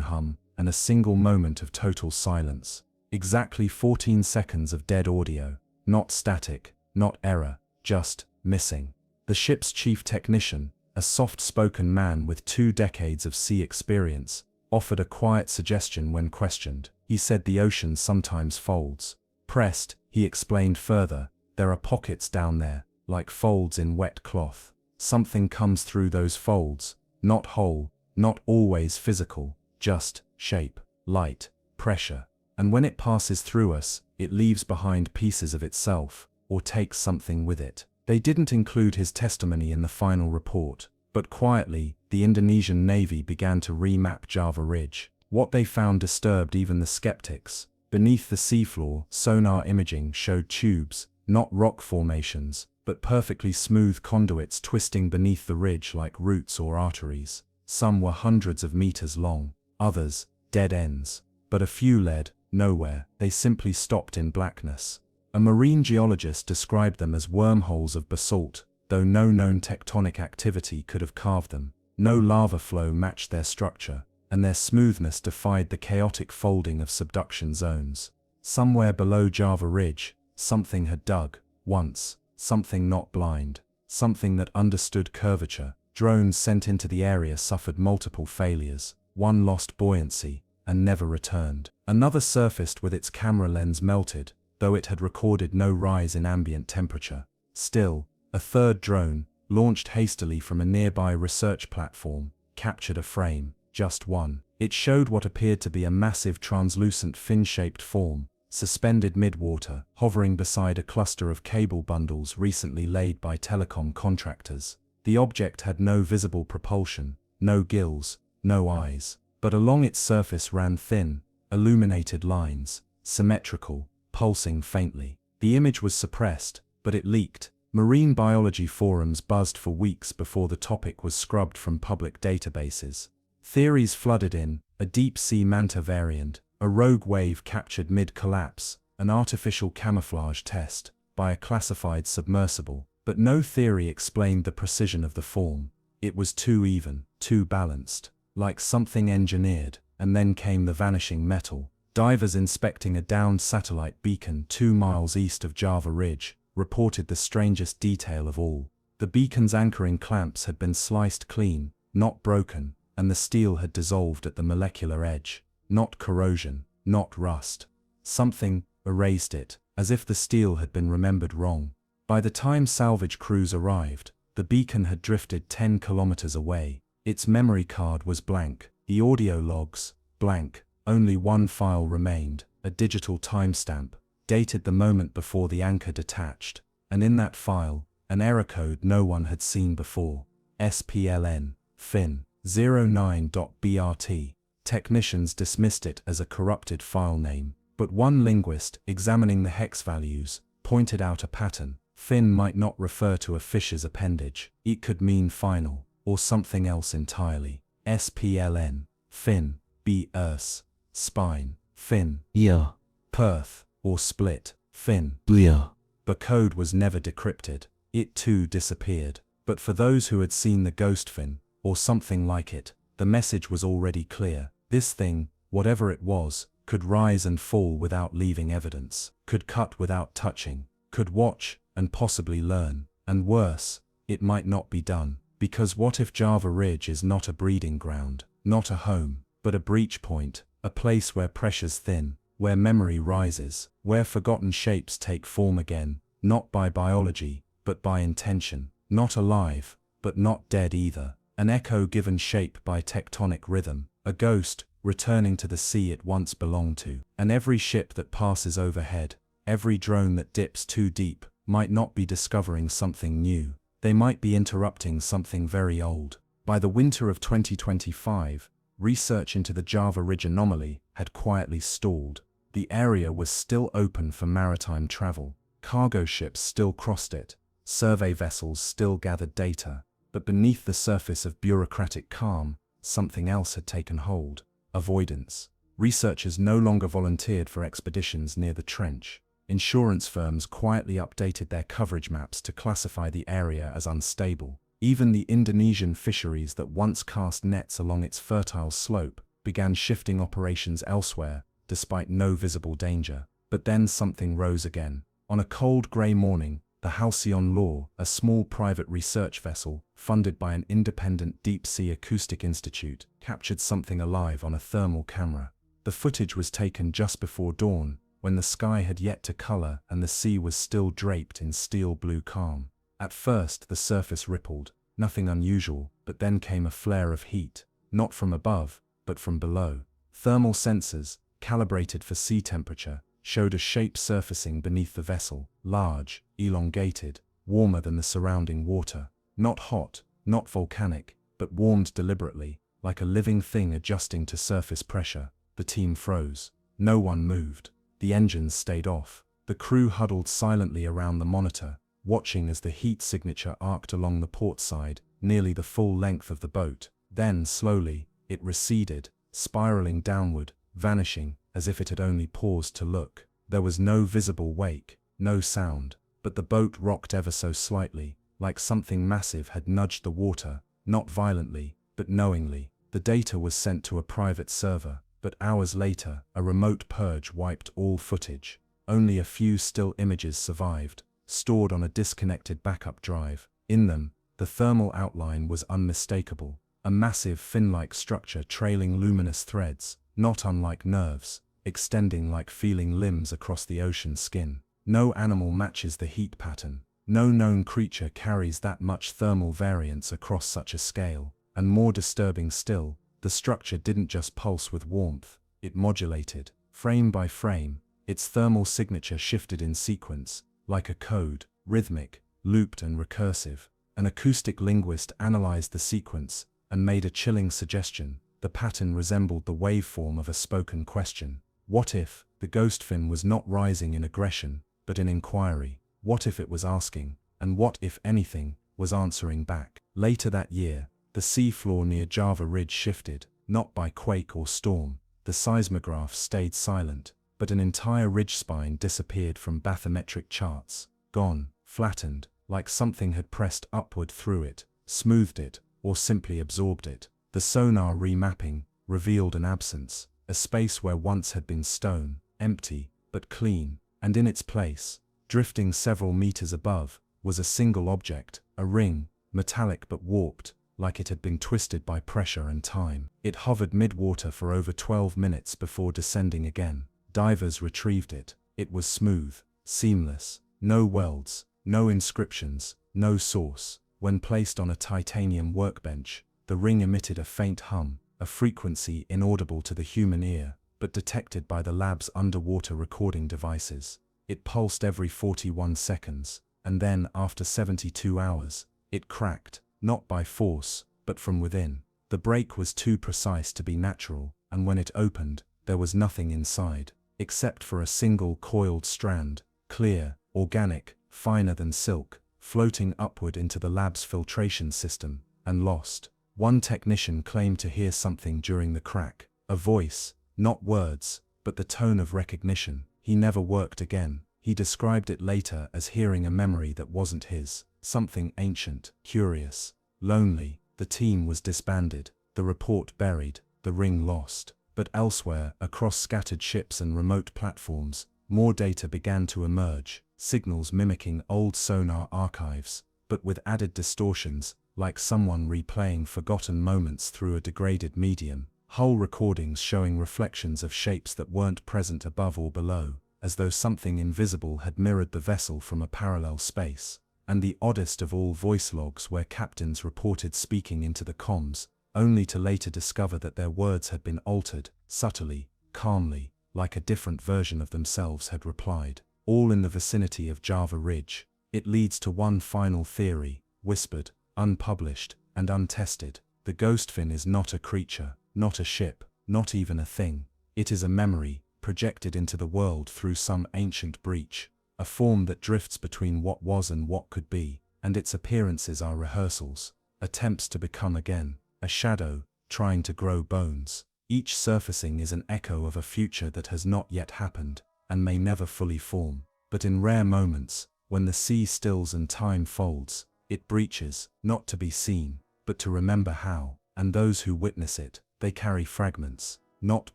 hum and a single moment of total silence. Exactly 14 seconds of dead audio, not static, not error, just missing. The ship's chief technician, a soft-spoken man with 2 decades of sea experience, offered a quiet suggestion when questioned. He said the ocean sometimes folds. Pressed, he explained further, there are pockets down there, like folds in wet cloth. Something comes through those folds, not whole, not always physical, just shape, light, pressure. And when it passes through us, it leaves behind pieces of itself, or takes something with it. They didn't include his testimony in the final report, but quietly, the Indonesian Navy began to remap Java Ridge. What they found disturbed even the skeptics. Beneath the seafloor, sonar imaging showed tubes, not rock formations, but perfectly smooth conduits twisting beneath the ridge like roots or arteries. Some were hundreds of meters long, others, dead ends. But a few led nowhere. They simply stopped in blackness. A marine geologist described them as wormholes of basalt, though no known tectonic activity could have carved them. No lava flow matched their structure, and their smoothness defied the chaotic folding of subduction zones. Somewhere below Java Ridge, something had dug, once, something not blind, something that understood curvature. Drones sent into the area suffered multiple failures. One lost buoyancy and never returned. Another surfaced with its camera lens melted, though it had recorded no rise in ambient temperature. Still, a third drone, launched hastily from a nearby research platform, captured a frame, just one. It showed what appeared to be a massive translucent fin-shaped form, suspended mid-water, hovering beside a cluster of cable bundles recently laid by telecom contractors. The object had no visible propulsion, no gills, no eyes, but along its surface ran thin, illuminated lines, symmetrical, pulsing faintly. The image was suppressed, but it leaked. Marine biology forums buzzed for weeks before the topic was scrubbed from public databases. Theories flooded in: a deep-sea manta variant, a rogue wave captured mid-collapse, an artificial camouflage test by a classified submersible. But no theory explained the precision of the form. It was too even, too balanced, like something engineered. And then came the vanishing metal. Divers inspecting a downed satellite beacon 2 miles east of Java Ridge reported the strangest detail of all. The beacon's anchoring clamps had been sliced clean, not broken, and the steel had dissolved at the molecular edge. Not corrosion, not rust. Something erased it, as if the steel had been remembered wrong. By the time salvage crews arrived, the beacon had drifted 10 kilometers away. Its memory card was blank, the audio logs blank. Only one file remained, a digital timestamp, dated the moment before the anchor detached, and in that file, an error code no one had seen before. SPLN, fin, 09.brt. Technicians dismissed it as a corrupted file name, but one linguist, examining the hex values, pointed out a pattern. Fin might not refer to a fish's appendage. It could mean final, or something else entirely. SPLN, fin, B-ers, spine, fin, ear, perth, or split, fin, blear. The code was never decrypted. It too disappeared. But for those who had seen the ghost fin, or something like it, the message was already clear. This thing, whatever it was, could rise and fall without leaving evidence, could cut without touching, could watch and possibly learn. And worse, it might not be done. Because what if Java Ridge is not a breeding ground, not a home, but a breach point, a place where pressures thin, where memory rises, where forgotten shapes take form again, not by biology, but by intention, not alive, but not dead either, an echo given shape by tectonic rhythm, a ghost returning to the sea it once belonged to. And every ship that passes overhead, every drone that dips too deep, might not be discovering something new. They might be interrupting something very old. By the winter of 2025, research into the Java Ridge anomaly had quietly stalled. The area was still open for maritime travel. Cargo ships still crossed it. Survey vessels still gathered data. But beneath the surface of bureaucratic calm, something else had taken hold. Avoidance. Researchers no longer volunteered for expeditions near the trench. Insurance firms quietly updated their coverage maps to classify the area as unstable. Even the Indonesian fisheries that once cast nets along its fertile slope began shifting operations elsewhere, despite no visible danger. But then something rose again. On a cold grey morning, the Halcyon Law, a small private research vessel funded by an independent deep-sea acoustic institute, captured something alive on a thermal camera. The footage was taken just before dawn, when the sky had yet to color and the sea was still draped in steel blue calm. At first the surface rippled, nothing unusual, but then came a flare of heat, not from above, but from below. Thermal sensors, calibrated for sea temperature, showed a shape surfacing beneath the vessel, large, elongated, warmer than the surrounding water. Not hot, not volcanic, but warmed deliberately, like a living thing adjusting to surface pressure. The team froze. No one moved. The engines stayed off. The crew huddled silently around the monitor, watching as the heat signature arced along the port side, nearly the full length of the boat. Then, slowly, it receded, spiraling downward, vanishing, as if it had only paused to look. There was no visible wake, no sound, but the boat rocked ever so slightly, like something massive had nudged the water, not violently, but knowingly. The data was sent to a private server, but hours later, a remote purge wiped all footage. Only a few still images survived, stored on a disconnected backup drive. In them, the thermal outline was unmistakable, a massive fin-like structure trailing luminous threads, not unlike nerves, extending like feeling limbs across the ocean skin. No animal matches the heat pattern. No known creature carries that much thermal variance across such a scale. And more disturbing still, the structure didn't just pulse with warmth, it modulated. Frame by frame, its thermal signature shifted in sequence, like a code, rhythmic, looped and recursive. An acoustic linguist analyzed the sequence and made a chilling suggestion. the pattern resembled the waveform of a spoken question. What if the ghost fin was not rising in aggression, but in inquiry? What if it was asking, and what, if anything, was answering back? Later that year, the sea floor near Java Ridge shifted, not by quake or storm. The seismograph stayed silent, but an entire ridge spine disappeared from bathymetric charts, gone, flattened, like something had pressed upward through it, smoothed it, or simply absorbed it. The sonar remapping revealed an absence, a space where once had been stone, empty, but clean, and in its place, drifting several meters above, was a single object, a ring, metallic but warped, like it had been twisted by pressure and time. It hovered mid-water for over 12 minutes before descending again. Divers retrieved it. It was smooth, seamless, no welds, no inscriptions, no source. When placed on a titanium workbench, the ring emitted a faint hum, a frequency inaudible to the human ear, but detected by the lab's underwater recording devices. It pulsed every 41 seconds, and then, after 72 hours, it cracked, not by force, but from within. The break was too precise to be natural, and when it opened, there was nothing inside, except for a single coiled strand, clear, organic, finer than silk, floating upward into the lab's filtration system, and lost. One technician claimed to hear something during the crack, a voice, not words, but the tone of recognition. He never worked again. He described it later as hearing a memory that wasn't his, something ancient, curious, lonely. The team was disbanded, the report buried, the ring lost. But elsewhere, across scattered ships and remote platforms, more data began to emerge, signals mimicking old sonar archives, but with added distortions, like someone replaying forgotten moments through a degraded medium. Whole recordings showing reflections of shapes that weren't present above or below, as though something invisible had mirrored the vessel from a parallel space. And the oddest of all, voice logs where captains reported speaking into the comms, only to later discover that their words had been altered, subtly, calmly, like a different version of themselves had replied. All in the vicinity of Java Ridge. It leads to one final theory, whispered, unpublished, and untested. The ghost fin is not a creature, not a ship, not even a thing. It is a memory, projected into the world through some ancient breach, a form that drifts between what was and what could be, and its appearances are rehearsals, attempts to become again, a shadow, trying to grow bones. Each surfacing is an echo of a future that has not yet happened, and may never fully form. But in rare moments, when the sea stills and time folds, it breaches, not to be seen, but to remember how. And those who witness it, they carry fragments, not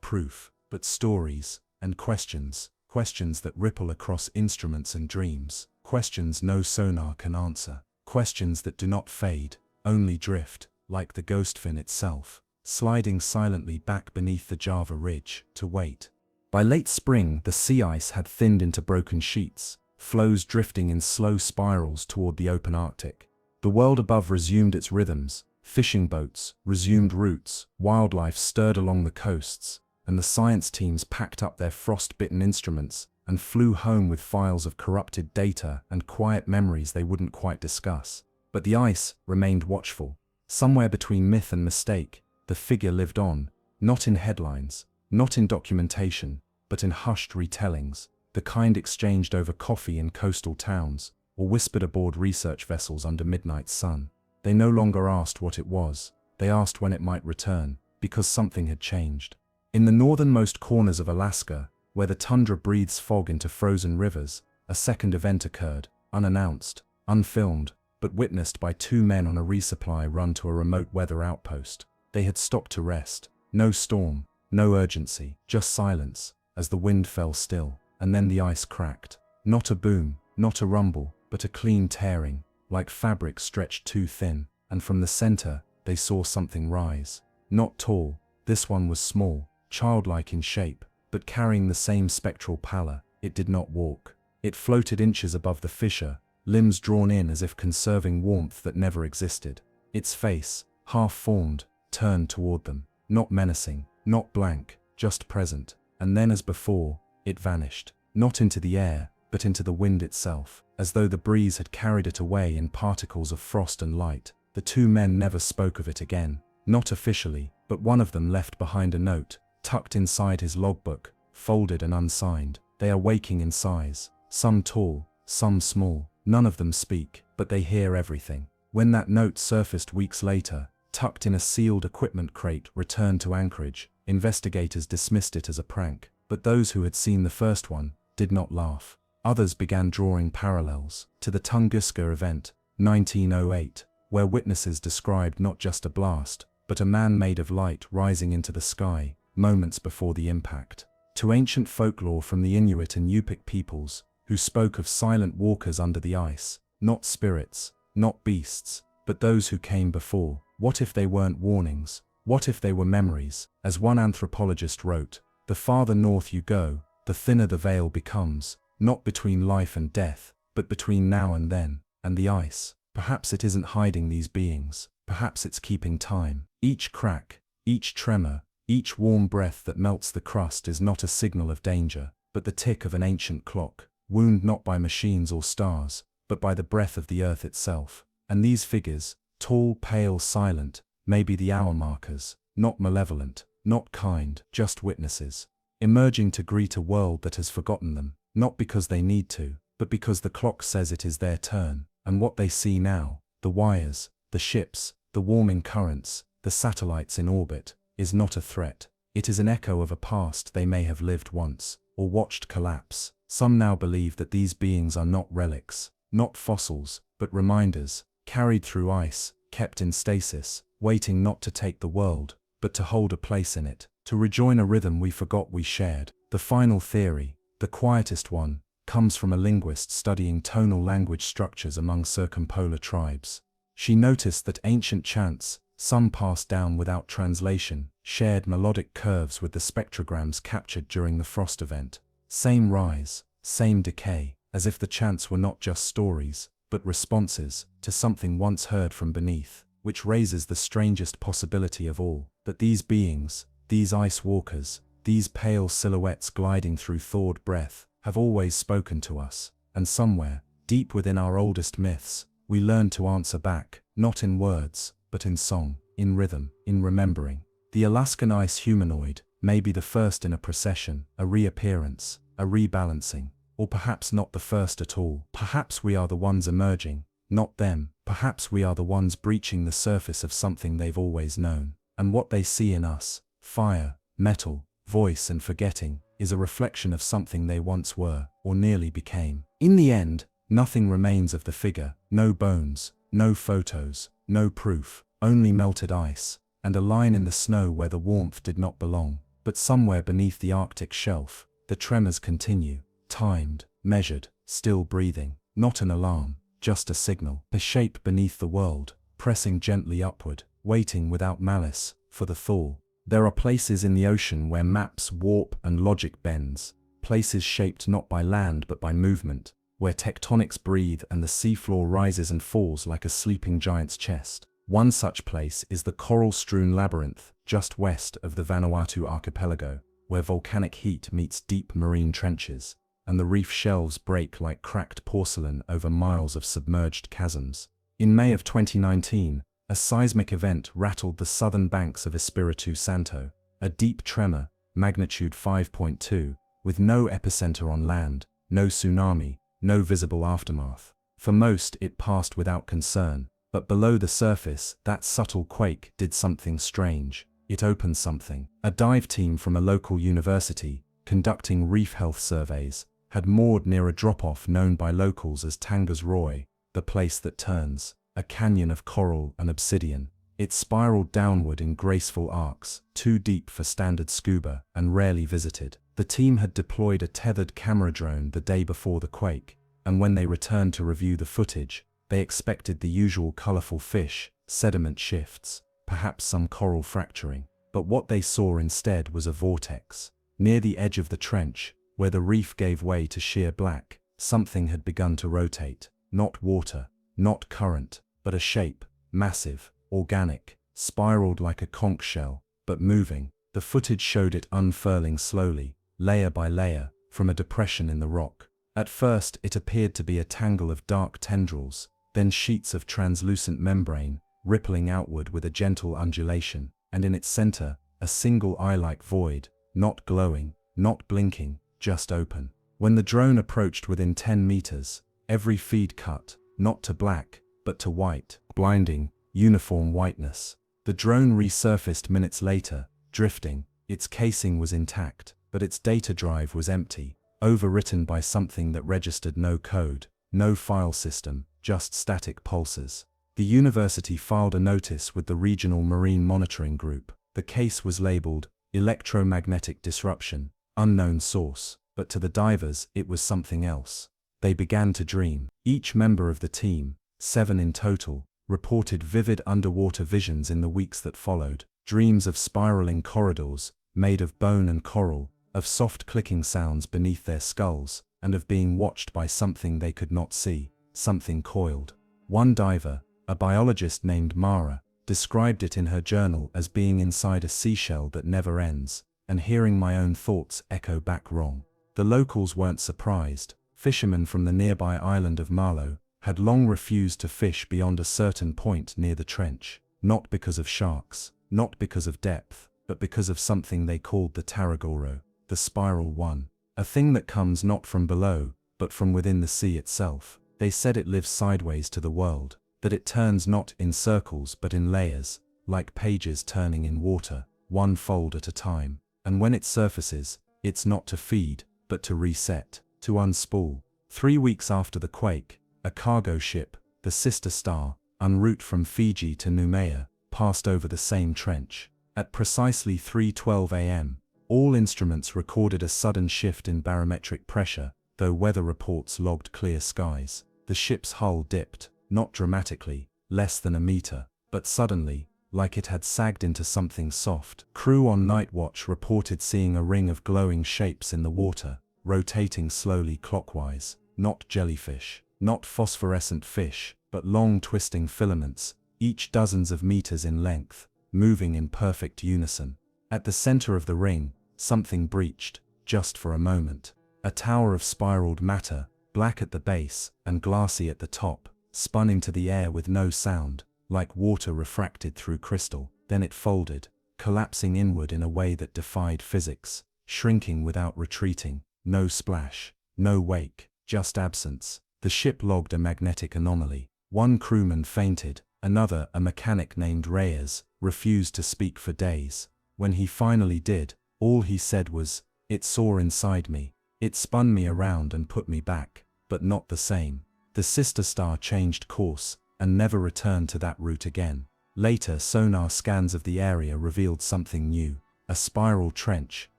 proof, but stories, and questions, questions that ripple across instruments and dreams, questions no sonar can answer, questions that do not fade, only drift, like the ghost fin itself, sliding silently back beneath the Java Ridge, to wait. By late spring, the sea ice had thinned into broken sheets, floes drifting in slow spirals toward the open Arctic. The world above resumed its rhythms, fishing boats resumed routes, wildlife stirred along the coasts, and the science teams packed up their frost-bitten instruments and flew home with files of corrupted data and quiet memories they wouldn't quite discuss. But the ice remained watchful. Somewhere between myth and mistake, the figure lived on, not in headlines, not in documentation, but in hushed retellings, the kind exchanged over coffee in coastal towns, or whispered aboard research vessels under midnight sun. They no longer asked what it was, they asked when it might return, because something had changed. In the northernmost corners of Alaska, where the tundra breathes fog into frozen rivers, a second event occurred, unannounced, unfilmed, but witnessed by two men on a resupply run to a remote weather outpost. They had stopped to rest. No storm, no urgency, just silence, as the wind fell still, and then the ice cracked. Not a boom, not a rumble, but a clean tearing, like fabric stretched too thin, and from the center, they saw something rise. Not tall, this one was small, childlike in shape, but carrying the same spectral pallor. It did not walk. It floated inches above the fissure, limbs drawn in as if conserving warmth that never existed. Its face, half-formed, turned toward them, not menacing, not blank, just present, and then as before, it vanished, not into the air, but into the wind itself, as though the breeze had carried it away in particles of frost and light. The two men never spoke of it again, not officially, but one of them left behind a note, tucked inside his logbook, folded and unsigned. They are waking in size, some tall, some small. None of them speak, but they hear everything. When that note surfaced weeks later, tucked in a sealed equipment crate returned to Anchorage, investigators dismissed it as a prank. But those who had seen the first one did not laugh. Others began drawing parallels to the Tunguska event, 1908, where witnesses described not just a blast, but a man made of light rising into the sky moments before the impact. To ancient folklore from the Inuit and Yupik peoples, who spoke of silent walkers under the ice, not spirits, not beasts, but those who came before. What if they weren't warnings? What if they were memories? As one anthropologist wrote, "The farther north you go, the thinner the veil becomes, not between life and death, but between now and then, and the ice." Perhaps it isn't hiding these beings, perhaps it's keeping time. Each crack, each tremor, each warm breath that melts the crust is not a signal of danger, but the tick of an ancient clock, wound not by machines or stars, but by the breath of the earth itself. And these figures, tall, pale, silent, may be the hour markers, not malevolent, not kind, just witnesses, emerging to greet a world that has forgotten them, not because they need to, but because the clock says it is their turn. And what they see now, the wires, the ships, the warming currents, the satellites in orbit, is not a threat. It is an echo of a past they may have lived once, or watched collapse. Some now believe that these beings are not relics, not fossils, but reminders, carried through ice, kept in stasis, waiting not to take the world, but to hold a place in it, to rejoin a rhythm we forgot we shared. The final theory, the quietest one, comes from a linguist studying tonal language structures among circumpolar tribes. She noticed that ancient chants, some passed down without translation, shared melodic curves with the spectrograms captured during the frost event. Same rise, same decay, as if the chants were not just stories, but responses to something once heard from beneath, which raises the strangest possibility of all, that these beings, these ice walkers, these pale silhouettes gliding through thawed breath, have always spoken to us, and somewhere, deep within our oldest myths, we learn to answer back, not in words, but in song, in rhythm, in remembering. The Alaskan ice humanoid may be the first in a procession, a reappearance, a rebalancing, or perhaps not the first at all. Perhaps we are the ones emerging, not them. Perhaps we are the ones breaching the surface of something they've always known. And what they see in us, fire, metal, voice and forgetting, is a reflection of something they once were, or nearly became. In the end, nothing remains of the figure, no bones, no photos, no proof, only melted ice, and a line in the snow where the warmth did not belong. But somewhere beneath the Arctic shelf, the tremors continue, timed, measured, still breathing, not an alarm, just a signal, a shape beneath the world, pressing gently upward, waiting without malice, for the thaw. There are places in the ocean where maps warp and logic bends, places shaped not by land but by movement, where tectonics breathe and the seafloor rises and falls like a sleeping giant's chest. One such place is the coral-strewn labyrinth just west of the Vanuatu archipelago, where volcanic heat meets deep marine trenches, and the reef shelves break like cracked porcelain over miles of submerged chasms. In May of 2019, a seismic event rattled the southern banks of Espiritu Santo, a deep tremor, magnitude 5.2, with no epicenter on land, no tsunami, no visible aftermath. For most, it passed without concern, but below the surface, that subtle quake did something strange. It opened something. A dive team from a local university, conducting reef health surveys, had moored near a drop-off known by locals as Tangas Roy, the place that turns, a canyon of coral and obsidian. It spiraled downward in graceful arcs, too deep for standard scuba and rarely visited. The team had deployed a tethered camera drone the day before the quake, and when they returned to review the footage, they expected the usual colorful fish, sediment shifts, perhaps some coral fracturing. But what they saw instead was a vortex. Near the edge of the trench, where the reef gave way to sheer black, something had begun to rotate. Not water, not current, but a shape, massive, organic, spiraled like a conch shell, but moving. The footage showed it unfurling slowly, layer by layer, from a depression in the rock. At first, it appeared to be a tangle of dark tendrils, then sheets of translucent membrane, rippling outward with a gentle undulation, and in its center, a single eye-like void, not glowing, not blinking, just open. When the drone approached within 10 meters, every feed cut, not to black, but to white, blinding, uniform whiteness. The drone resurfaced minutes later, drifting. Its casing was intact, but its data drive was empty, overwritten by something that registered no code, no file system, just static pulses. The university filed a notice with the regional marine monitoring group. The case was labeled electromagnetic disruption, unknown source, but to the divers it was something else. They began to dream. Each member of the team, 7 in total, reported vivid underwater visions in the weeks that followed, dreams of spiraling corridors, made of bone and coral, of soft clicking sounds beneath their skulls, and of being watched by something they could not see, something coiled. One diver, a biologist named Mara, described it in her journal as being inside a seashell that never ends, and hearing my own thoughts echo back wrong. The locals weren't surprised. Fishermen from the nearby island of Malo had long refused to fish beyond a certain point near the trench, not because of sharks, not because of depth, but because of something they called the Taragoro, the spiral one, a thing that comes not from below, but from within the sea itself. They said it lives sideways to the world, that it turns not in circles but in layers, like pages turning in water, one fold at a time, and when it surfaces, it's not to feed, but to reset, to unspool. 3 weeks after the quake, a cargo ship, the Sister Star, en route from Fiji to Noumea, passed over the same trench. At precisely 3:12 a.m., all instruments recorded a sudden shift in barometric pressure, though weather reports logged clear skies. The ship's hull dipped, not dramatically, less than a meter, but suddenly, like it had sagged into something soft. Crew on night watch reported seeing a ring of glowing shapes in the water, rotating slowly clockwise, not jellyfish, not phosphorescent fish, but long twisting filaments, each dozens of meters in length, moving in perfect unison. At the center of the ring, something breached, just for a moment. A tower of spiraled matter, black at the base and glassy at the top, spun into the air with no sound, like water refracted through crystal. Then it folded, collapsing inward in a way that defied physics, shrinking without retreating. No splash, no wake, just absence. The ship logged a magnetic anomaly. One crewman fainted, another, a mechanic named Reyes, refused to speak for days. When he finally did, all he said was, "It saw inside me. It spun me around and put me back, but not the same." The Sister Star changed course, and never returned to that route again. Later, sonar scans of the area revealed something new. A spiral trench,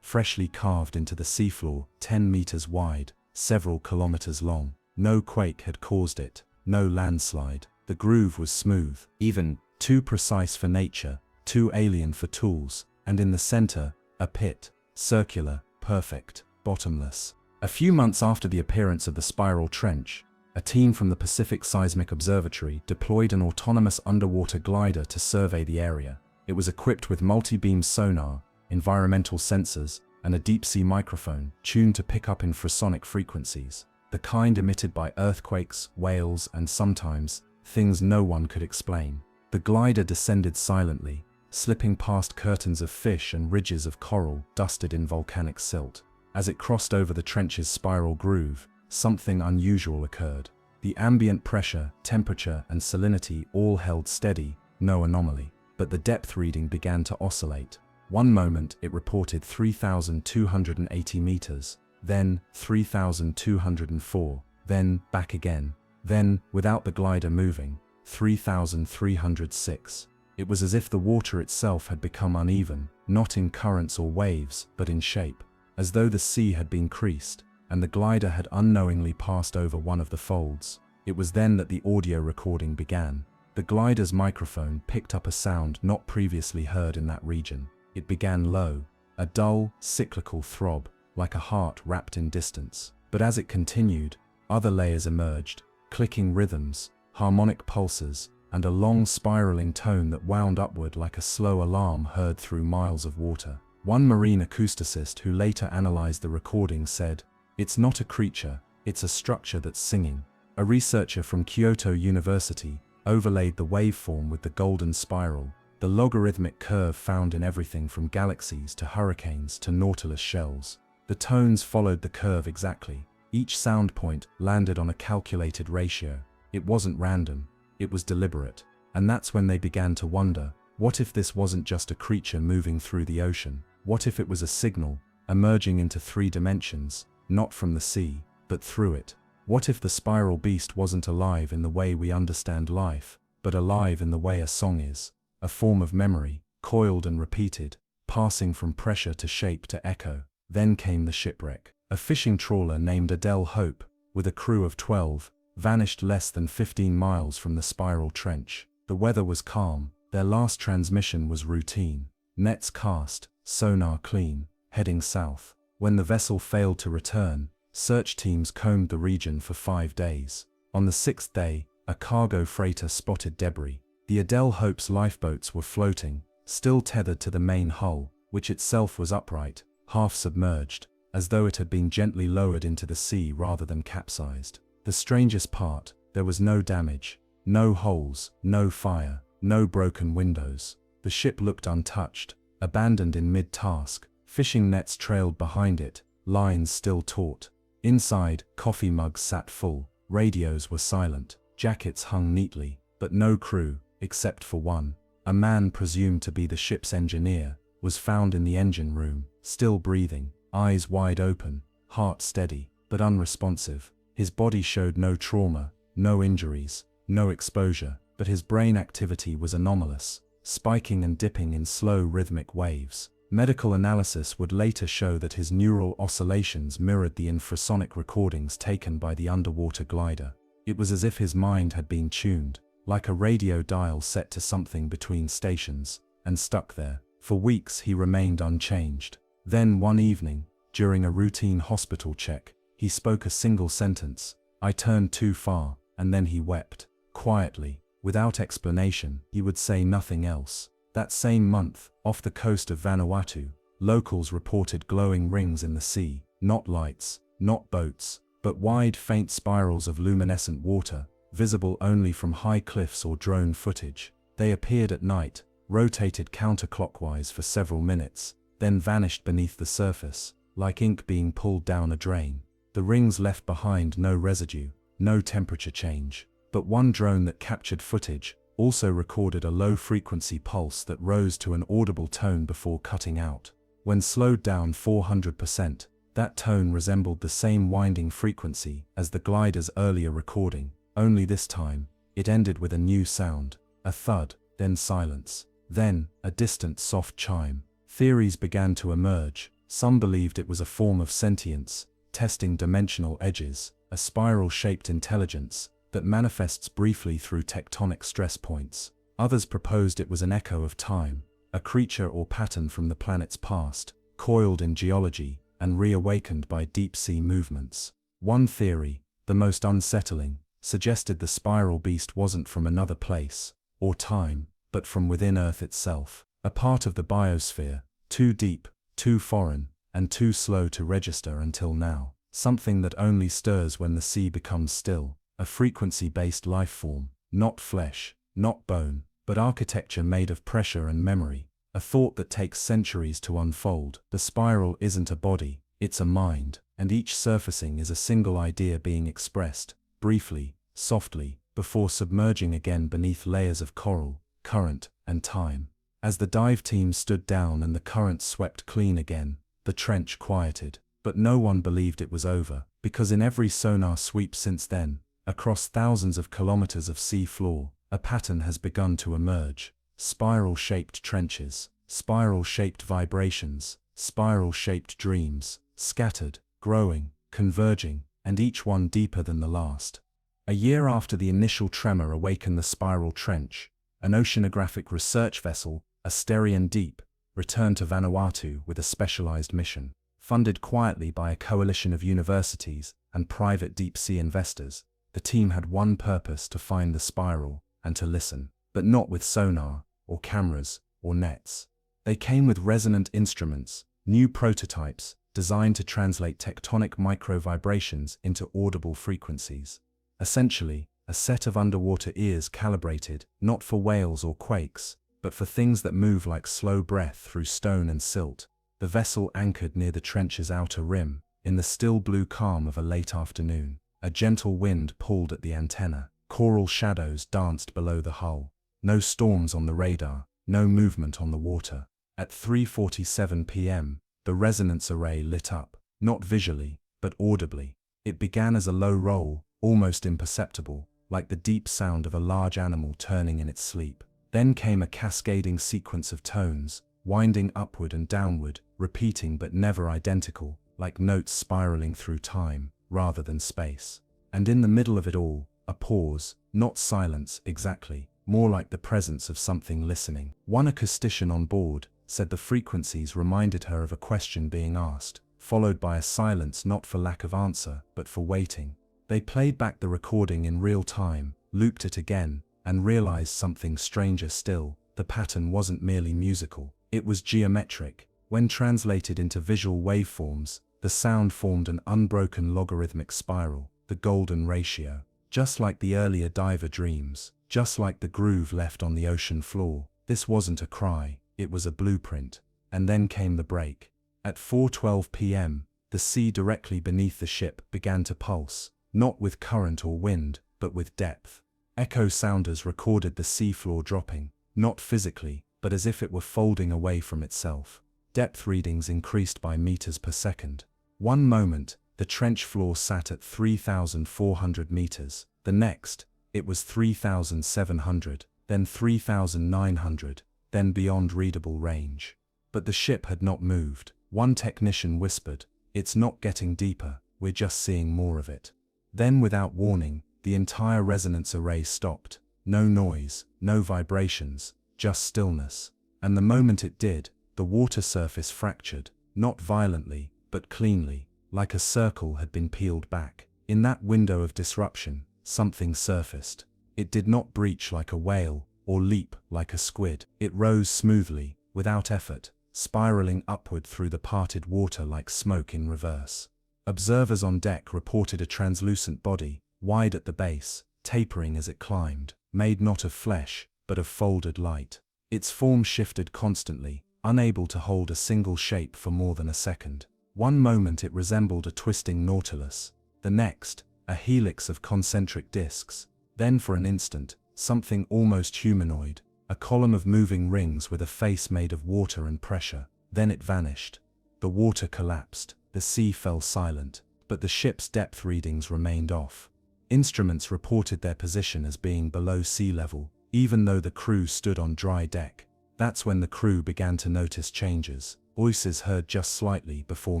freshly carved into the seafloor, 10 meters wide, several kilometers long. No quake had caused it, no landslide. The groove was smooth, even, too precise for nature, too alien for tools, and in the center, a pit, circular, perfect, bottomless. A few months after the appearance of the spiral trench, a team from the Pacific Seismic Observatory deployed an autonomous underwater glider to survey the area. It was equipped with multi-beam sonar, environmental sensors, and a deep-sea microphone tuned to pick up infrasonic frequencies, the kind emitted by earthquakes, whales, and sometimes, things no one could explain. The glider descended silently, slipping past curtains of fish and ridges of coral dusted in volcanic silt. As it crossed over the trench's spiral groove, something unusual occurred. The ambient pressure, temperature, and salinity all held steady, no anomaly. But the depth reading began to oscillate. One moment it reported 3,280 meters, then 3,204, then back again. Then, without the glider moving, 3,306. It was as if the water itself had become uneven, not in currents or waves, but in shape, as though the sea had been creased, and the glider had unknowingly passed over one of the folds. It was then that the audio recording began. The glider's microphone picked up a sound not previously heard in that region. It began low, a dull, cyclical throb, like a heart wrapped in distance. But as it continued, other layers emerged, clicking rhythms, harmonic pulses, and a long spiraling tone that wound upward like a slow alarm heard through miles of water. One marine acousticist who later analyzed the recording said, "It's not a creature, it's a structure that's singing." A researcher from Kyoto University overlaid the waveform with the golden spiral, the logarithmic curve found in everything from galaxies to hurricanes to nautilus shells. The tones followed the curve exactly. Each sound point landed on a calculated ratio. It wasn't random, it was deliberate. And that's when they began to wonder, what if this wasn't just a creature moving through the ocean? What if it was a signal, emerging into 3 dimensions, not from the sea, but through it? What if the spiral beast wasn't alive in the way we understand life, but alive in the way a song is? A form of memory, coiled and repeated, passing from pressure to shape to echo. Then came the shipwreck. A fishing trawler named Adele Hope, with a crew of 12, vanished less than 15 miles from the spiral trench. The weather was calm, their last transmission was routine. Nets cast, sonar clean, heading south. When the vessel failed to return, search teams combed the region for 5 days. On the 6th day, a cargo freighter spotted debris. The Adele Hope's lifeboats were floating, still tethered to the main hull, which itself was upright, half submerged, as though it had been gently lowered into the sea rather than capsized. The strangest part, there was no damage, no holes, no fire, no broken windows. The ship looked untouched, abandoned in mid-task. Fishing nets trailed behind it, lines still taut. Inside, coffee mugs sat full, radios were silent, jackets hung neatly, but no crew, except for one. A man presumed to be the ship's engineer, was found in the engine room, still breathing, eyes wide open, heart steady, but unresponsive. His body showed no trauma, no injuries, no exposure, but his brain activity was anomalous, spiking and dipping in slow rhythmic waves. Medical analysis would later show that his neural oscillations mirrored the infrasonic recordings taken by the underwater glider. It was as if his mind had been tuned, like a radio dial set to something between stations, and stuck there. For weeks he remained unchanged. Then one evening, during a routine hospital check, he spoke a single sentence, "I turned too far," and then he wept. Quietly, without explanation, he would say nothing else. That same month, off the coast of Vanuatu, locals reported glowing rings in the sea, not lights, not boats, but wide faint spirals of luminescent water, visible only from high cliffs or drone footage. They appeared at night, rotated counterclockwise for several minutes, then vanished beneath the surface, like ink being pulled down a drain. The rings left behind no residue, no temperature change. But one drone that captured footage also recorded a low-frequency pulse that rose to an audible tone before cutting out. When slowed down 400%, that tone resembled the same winding frequency as the glider's earlier recording, only this time, it ended with a new sound, a thud, then silence, then a distant soft chime. Theories began to emerge. Some believed it was a form of sentience, testing dimensional edges, a spiral-shaped intelligence that manifests briefly through tectonic stress points. Others proposed it was an echo of time, a creature or pattern from the planet's past, coiled in geology and reawakened by deep-sea movements. One theory, the most unsettling, suggested the spiral beast wasn't from another place or time, but from within Earth itself, a part of the biosphere, too deep, too foreign, and too slow to register until now. Something that only stirs when the sea becomes still. A frequency-based life form, not flesh, not bone, but architecture made of pressure and memory. A thought that takes centuries to unfold. The spiral isn't a body, it's a mind, and each surfacing is a single idea being expressed, briefly, softly, before submerging again beneath layers of coral, current, and time. As the dive team stood down and the current swept clean again, the trench quieted. But no one believed it was over, because in every sonar sweep since then, across thousands of kilometers of sea floor, a pattern has begun to emerge. Spiral-shaped trenches, spiral-shaped vibrations, spiral-shaped dreams, scattered, growing, converging, and each one deeper than the last. A year after the initial tremor awakened the spiral trench, an oceanographic research vessel, Asterion Deep, returned to Vanuatu with a specialized mission. Funded quietly by a coalition of universities and private deep-sea investors, the team had one purpose: to find the spiral and to listen, but not with sonar, or cameras, or nets. They came with resonant instruments, new prototypes, designed to translate tectonic micro-vibrations into audible frequencies. Essentially, a set of underwater ears calibrated, not for whales or quakes, But for things that move like slow breath through stone and silt, the vessel anchored near the trench's outer rim, in the still blue calm of a late afternoon. A gentle wind pulled at the antenna. Coral shadows danced below the hull. No storms on the radar, no movement on the water. At 3:47 p.m., the resonance array lit up, not visually, but audibly. It began as a low roll, almost imperceptible, like the deep sound of a large animal turning in its sleep. Then came a cascading sequence of tones, winding upward and downward, repeating but never identical, like notes spiraling through time, rather than space. And in the middle of it all, a pause, not silence exactly, more like the presence of something listening. One acoustician on board said the frequencies reminded her of a question being asked, followed by a silence not for lack of answer, but for waiting. They played back the recording in real time, looped it again, and realized something stranger still. The pattern wasn't merely musical, it was geometric. When translated into visual waveforms, the sound formed an unbroken logarithmic spiral, the golden ratio. Just like the earlier diver dreams, just like the groove left on the ocean floor, this wasn't a cry, it was a blueprint. And then came the break. At 4:12 p.m., the sea directly beneath the ship began to pulse, not with current or wind, but with depth. Echo sounders recorded the seafloor dropping, not physically, but as if it were folding away from itself. Depth readings increased by meters per second. One moment, the trench floor sat at 3,400 meters. The next, it was 3,700, then 3,900, then beyond readable range. But the ship had not moved. One technician whispered, "It's not getting deeper, we're just seeing more of it." Then without warning, the entire resonance array stopped. No noise, no vibrations, just stillness. And the moment it did, the water surface fractured, not violently, but cleanly, like a circle had been peeled back. In that window of disruption, something surfaced. It did not breach like a whale, or leap like a squid. It rose smoothly, without effort, spiraling upward through the parted water like smoke in reverse. Observers on deck reported a translucent body, wide at the base, tapering as it climbed, made not of flesh, but of folded light. Its form shifted constantly, unable to hold a single shape for more than a second. One moment it resembled a twisting nautilus, the next, a helix of concentric disks. Then for an instant, something almost humanoid, a column of moving rings with a face made of water and pressure. Then it vanished. The water collapsed, the sea fell silent, but the ship's depth readings remained off. Instruments reported their position as being below sea level, even though the crew stood on dry deck. That's when the crew began to notice changes. Voices heard just slightly before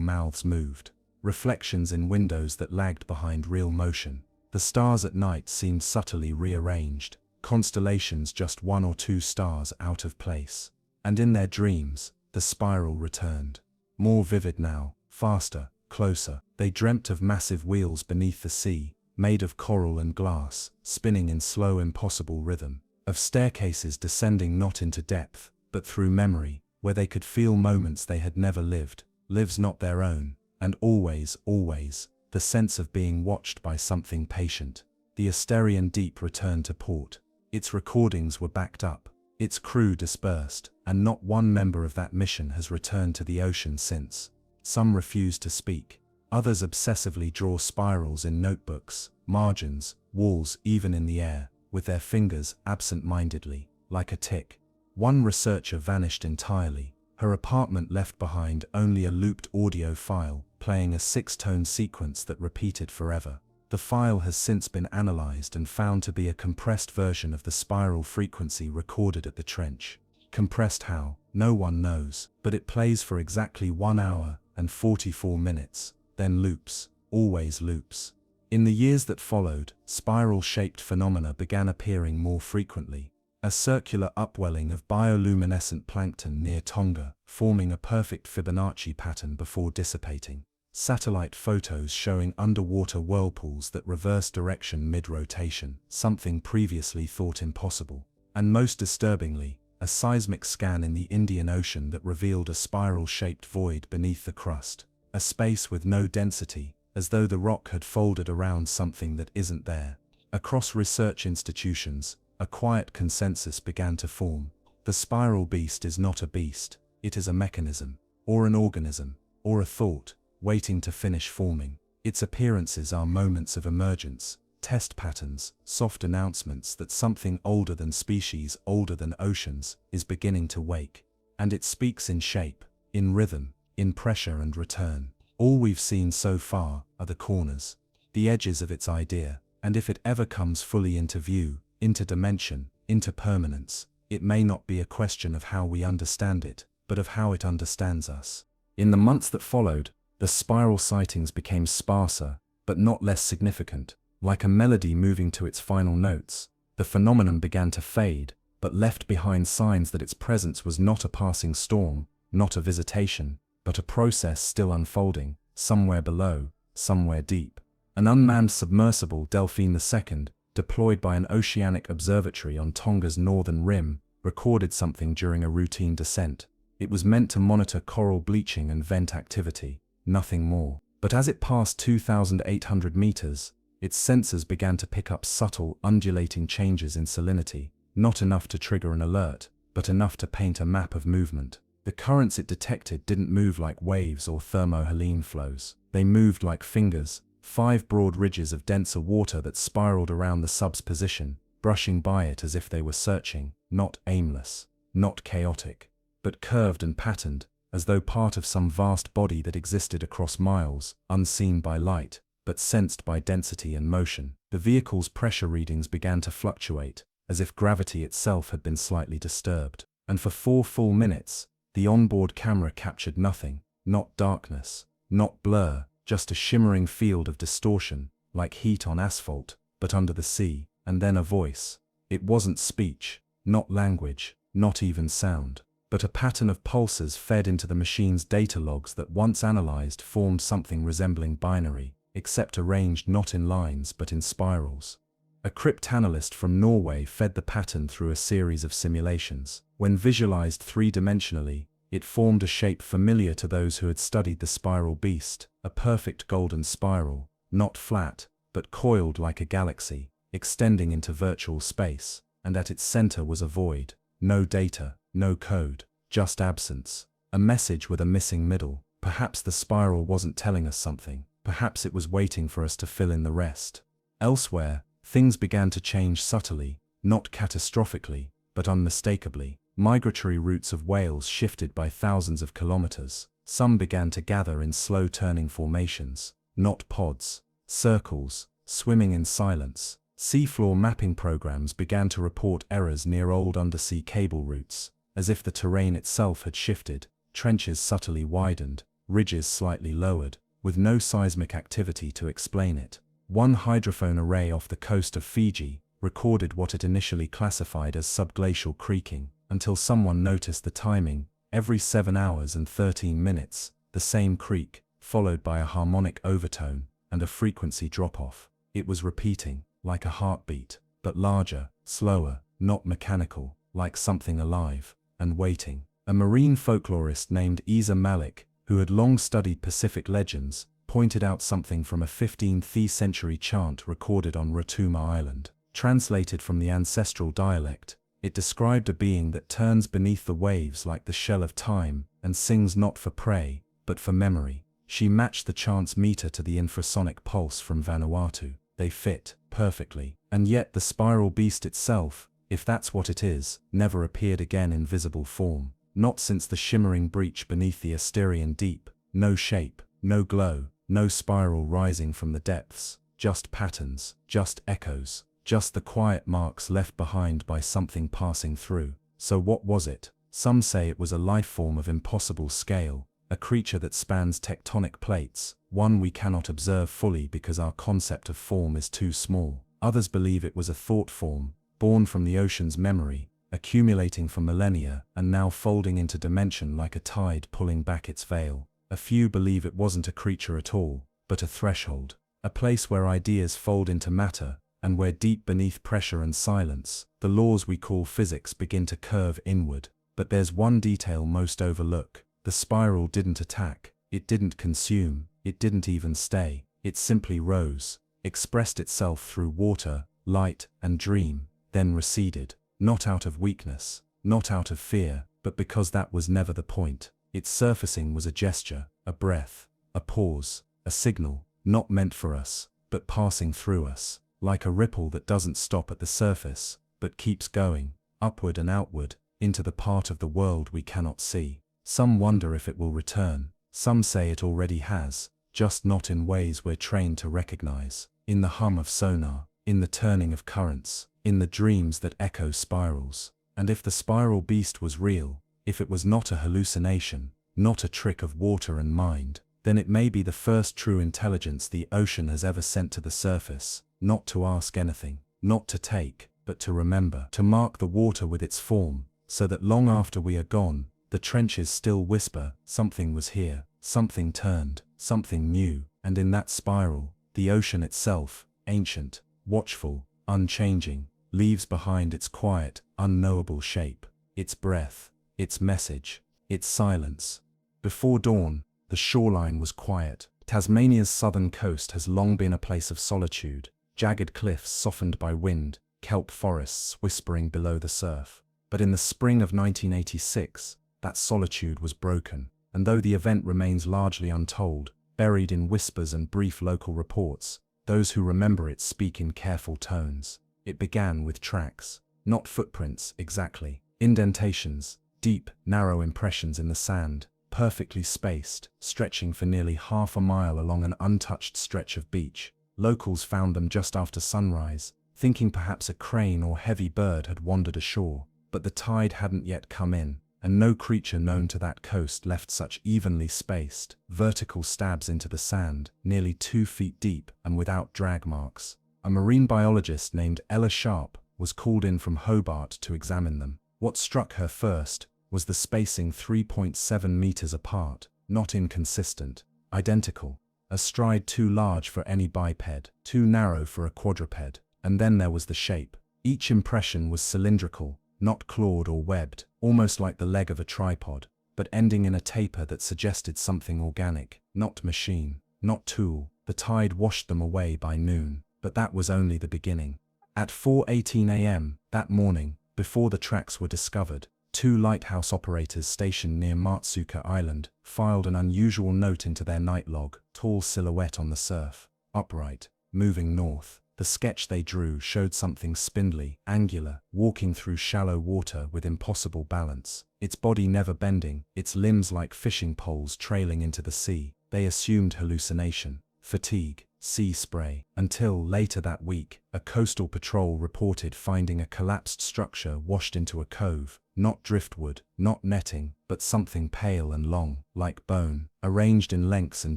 mouths moved. Reflections in windows that lagged behind real motion. The stars at night seemed subtly rearranged. Constellations just one or two stars out of place. And in their dreams, the spiral returned. More vivid now, faster, closer. They dreamt of massive wheels beneath the sea, made of coral and glass, spinning in slow impossible rhythm. Of staircases descending not into depth, but through memory, where they could feel moments they had never lived, lives not their own, and always, always, the sense of being watched by something patient. The Asterian deep returned to port. Its recordings were backed up, its crew dispersed, and not one member of that mission has returned to the ocean since. Some refuse to speak. Others obsessively draw spirals in notebooks, margins, walls, even in the air, with their fingers absent-mindedly, like a tick. One researcher vanished entirely. Her apartment left behind only a looped audio file, playing a 6-tone sequence that repeated forever. The file has since been analyzed and found to be a compressed version of the spiral frequency recorded at the trench. Compressed how? No one knows, but it plays for exactly 1 hour and 44 minutes, then loops, always loops. In the years that followed, spiral-shaped phenomena began appearing more frequently. A circular upwelling of bioluminescent plankton near Tonga, forming a perfect Fibonacci pattern before dissipating. Satellite photos showing underwater whirlpools that reverse direction mid-rotation, something previously thought impossible. And most disturbingly, a seismic scan in the Indian Ocean that revealed a spiral-shaped void beneath the crust. A space with no density, as though the rock had folded around something that isn't there. Across research institutions, a quiet consensus began to form. The spiral beast is not a beast, it is a mechanism, or an organism, or a thought, waiting to finish forming. Its appearances are moments of emergence, test patterns, soft announcements that something older than species, older than oceans, is beginning to wake. And it speaks in shape, in rhythm, in pressure and return. All we've seen so far are the corners, the edges of its idea, and if it ever comes fully into view, into dimension, into permanence, it may not be a question of how we understand it, but of how it understands us. In the months that followed, the spiral sightings became sparser, but not less significant. Like a melody moving to its final notes, the phenomenon began to fade, but left behind signs that its presence was not a passing storm, not a visitation, but a process still unfolding, somewhere below, somewhere deep. An unmanned submersible, Delphine II, deployed by an oceanic observatory on Tonga's northern rim, recorded something during a routine descent. It was meant to monitor coral bleaching and vent activity, nothing more. But as it passed 2,800 meters, its sensors began to pick up subtle, undulating changes in salinity, not enough to trigger an alert, but enough to paint a map of movement. The currents it detected didn't move like waves or thermohaline flows. They moved like fingers, 5 broad ridges of denser water that spiraled around the sub's position, brushing by it as if they were searching, not aimless, not chaotic, but curved and patterned, as though part of some vast body that existed across miles, unseen by light, but sensed by density and motion. The vehicle's pressure readings began to fluctuate, as if gravity itself had been slightly disturbed. And for 4 full minutes, the onboard camera captured nothing, not darkness, not blur, just a shimmering field of distortion, like heat on asphalt, but under the sea, and then a voice. It wasn't speech, not language, not even sound, but a pattern of pulses fed into the machine's data logs that once analyzed formed something resembling binary, except arranged not in lines but in spirals. A cryptanalyst from Norway fed the pattern through a series of simulations. When visualized three-dimensionally, it formed a shape familiar to those who had studied the spiral beast, a perfect golden spiral, not flat, but coiled like a galaxy, extending into virtual space, and at its center was a void. No data, no code, just absence. A message with a missing middle. Perhaps the spiral wasn't telling us something. Perhaps it was waiting for us to fill in the rest. Elsewhere, things began to change subtly, not catastrophically, but unmistakably. Migratory routes of whales shifted by thousands of kilometers. Some began to gather in slow-turning formations, not pods, circles, swimming in silence. Seafloor mapping programs began to report errors near old undersea cable routes, as if the terrain itself had shifted, trenches subtly widened, ridges slightly lowered, with no seismic activity to explain it. One hydrophone array off the coast of Fiji recorded what it initially classified as subglacial creaking, until someone noticed the timing. Every 7 hours and 13 minutes, the same creak, followed by a harmonic overtone and a frequency drop-off. It was repeating, like a heartbeat, but larger, slower, not mechanical, like something alive, and waiting. A marine folklorist named Isa Malik, who had long studied Pacific legends, pointed out something from a 15th century chant recorded on Rotuma Island. Translated from the ancestral dialect, it described a being that turns beneath the waves like the shell of time and sings not for prey, but for memory. She matched the chant's meter to the infrasonic pulse from Vanuatu. They fit perfectly. And yet the spiral beast itself, if that's what it is, never appeared again in visible form. Not since the shimmering breach beneath the Asterian deep. No shape, no glow, no spiral rising from the depths. Just patterns, just echoes, just the quiet marks left behind by something passing through. So what was it? Some say it was a life form of impossible scale, a creature that spans tectonic plates, one we cannot observe fully because our concept of form is too small. Others believe it was a thought form, born from the ocean's memory, accumulating for millennia and now folding into dimension like a tide pulling back its veil. A few believe it wasn't a creature at all, but a threshold, a place where ideas fold into matter, and where deep beneath pressure and silence, the laws we call physics begin to curve inward. But there's one detail most overlook. The spiral didn't attack, it didn't consume, it didn't even stay. It simply rose, expressed itself through water, light, and dream, then receded. Not out of weakness, not out of fear, but because that was never the point. Its surfacing was a gesture, a breath, a pause, a signal, not meant for us, but passing through us, like a ripple that doesn't stop at the surface, but keeps going, upward and outward, into the part of the world we cannot see. Some wonder if it will return, some say it already has, just not in ways we're trained to recognize, in the hum of sonar, in the turning of currents, in the dreams that echo spirals. And if the spiral beast was real, if it was not a hallucination, not a trick of water and mind, then it may be the first true intelligence the ocean has ever sent to the surface, not to ask anything, not to take, but to remember, to mark the water with its form, so that long after we are gone, the trenches still whisper, something was here, something turned, something new, and in that spiral, the ocean itself, ancient, watchful, unchanging, leaves behind its quiet, unknowable shape, its breath, its message, its silence. Before dawn, the shoreline was quiet. Tasmania's southern coast has long been a place of solitude, jagged cliffs softened by wind, kelp forests whispering below the surf. But in the spring of 1986, that solitude was broken, and though the event remains largely untold, buried in whispers and brief local reports, those who remember it speak in careful tones. It began with tracks, not footprints exactly, indentations, deep, narrow impressions in the sand, perfectly spaced, stretching for nearly half a mile along an untouched stretch of beach. Locals found them just after sunrise, thinking perhaps a crane or heavy bird had wandered ashore, but the tide hadn't yet come in, and no creature known to that coast left such evenly spaced, vertical stabs into the sand, nearly 2 feet deep and without drag marks. A marine biologist named Ella Sharp was called in from Hobart to examine them. What struck her first was the spacing 3.7 meters apart, not inconsistent, identical, a stride too large for any biped, too narrow for a quadruped. And then there was the shape. Each impression was cylindrical, not clawed or webbed, almost like the leg of a tripod, but ending in a taper that suggested something organic, not machine, not tool. The tide washed them away by noon, but that was only the beginning. At 4:18 a.m. that morning, before the tracks were discovered, 2 lighthouse operators stationed near Matsuka Island filed an unusual note into their night log, tall silhouette on the surf, upright, moving north. The sketch they drew showed something spindly, angular, walking through shallow water with impossible balance, its body never bending, its limbs like fishing poles trailing into the sea. They assumed hallucination, fatigue, sea spray, until later that week, a coastal patrol reported finding a collapsed structure washed into a cove, not driftwood, not netting, but something pale and long, like bone, arranged in lengths and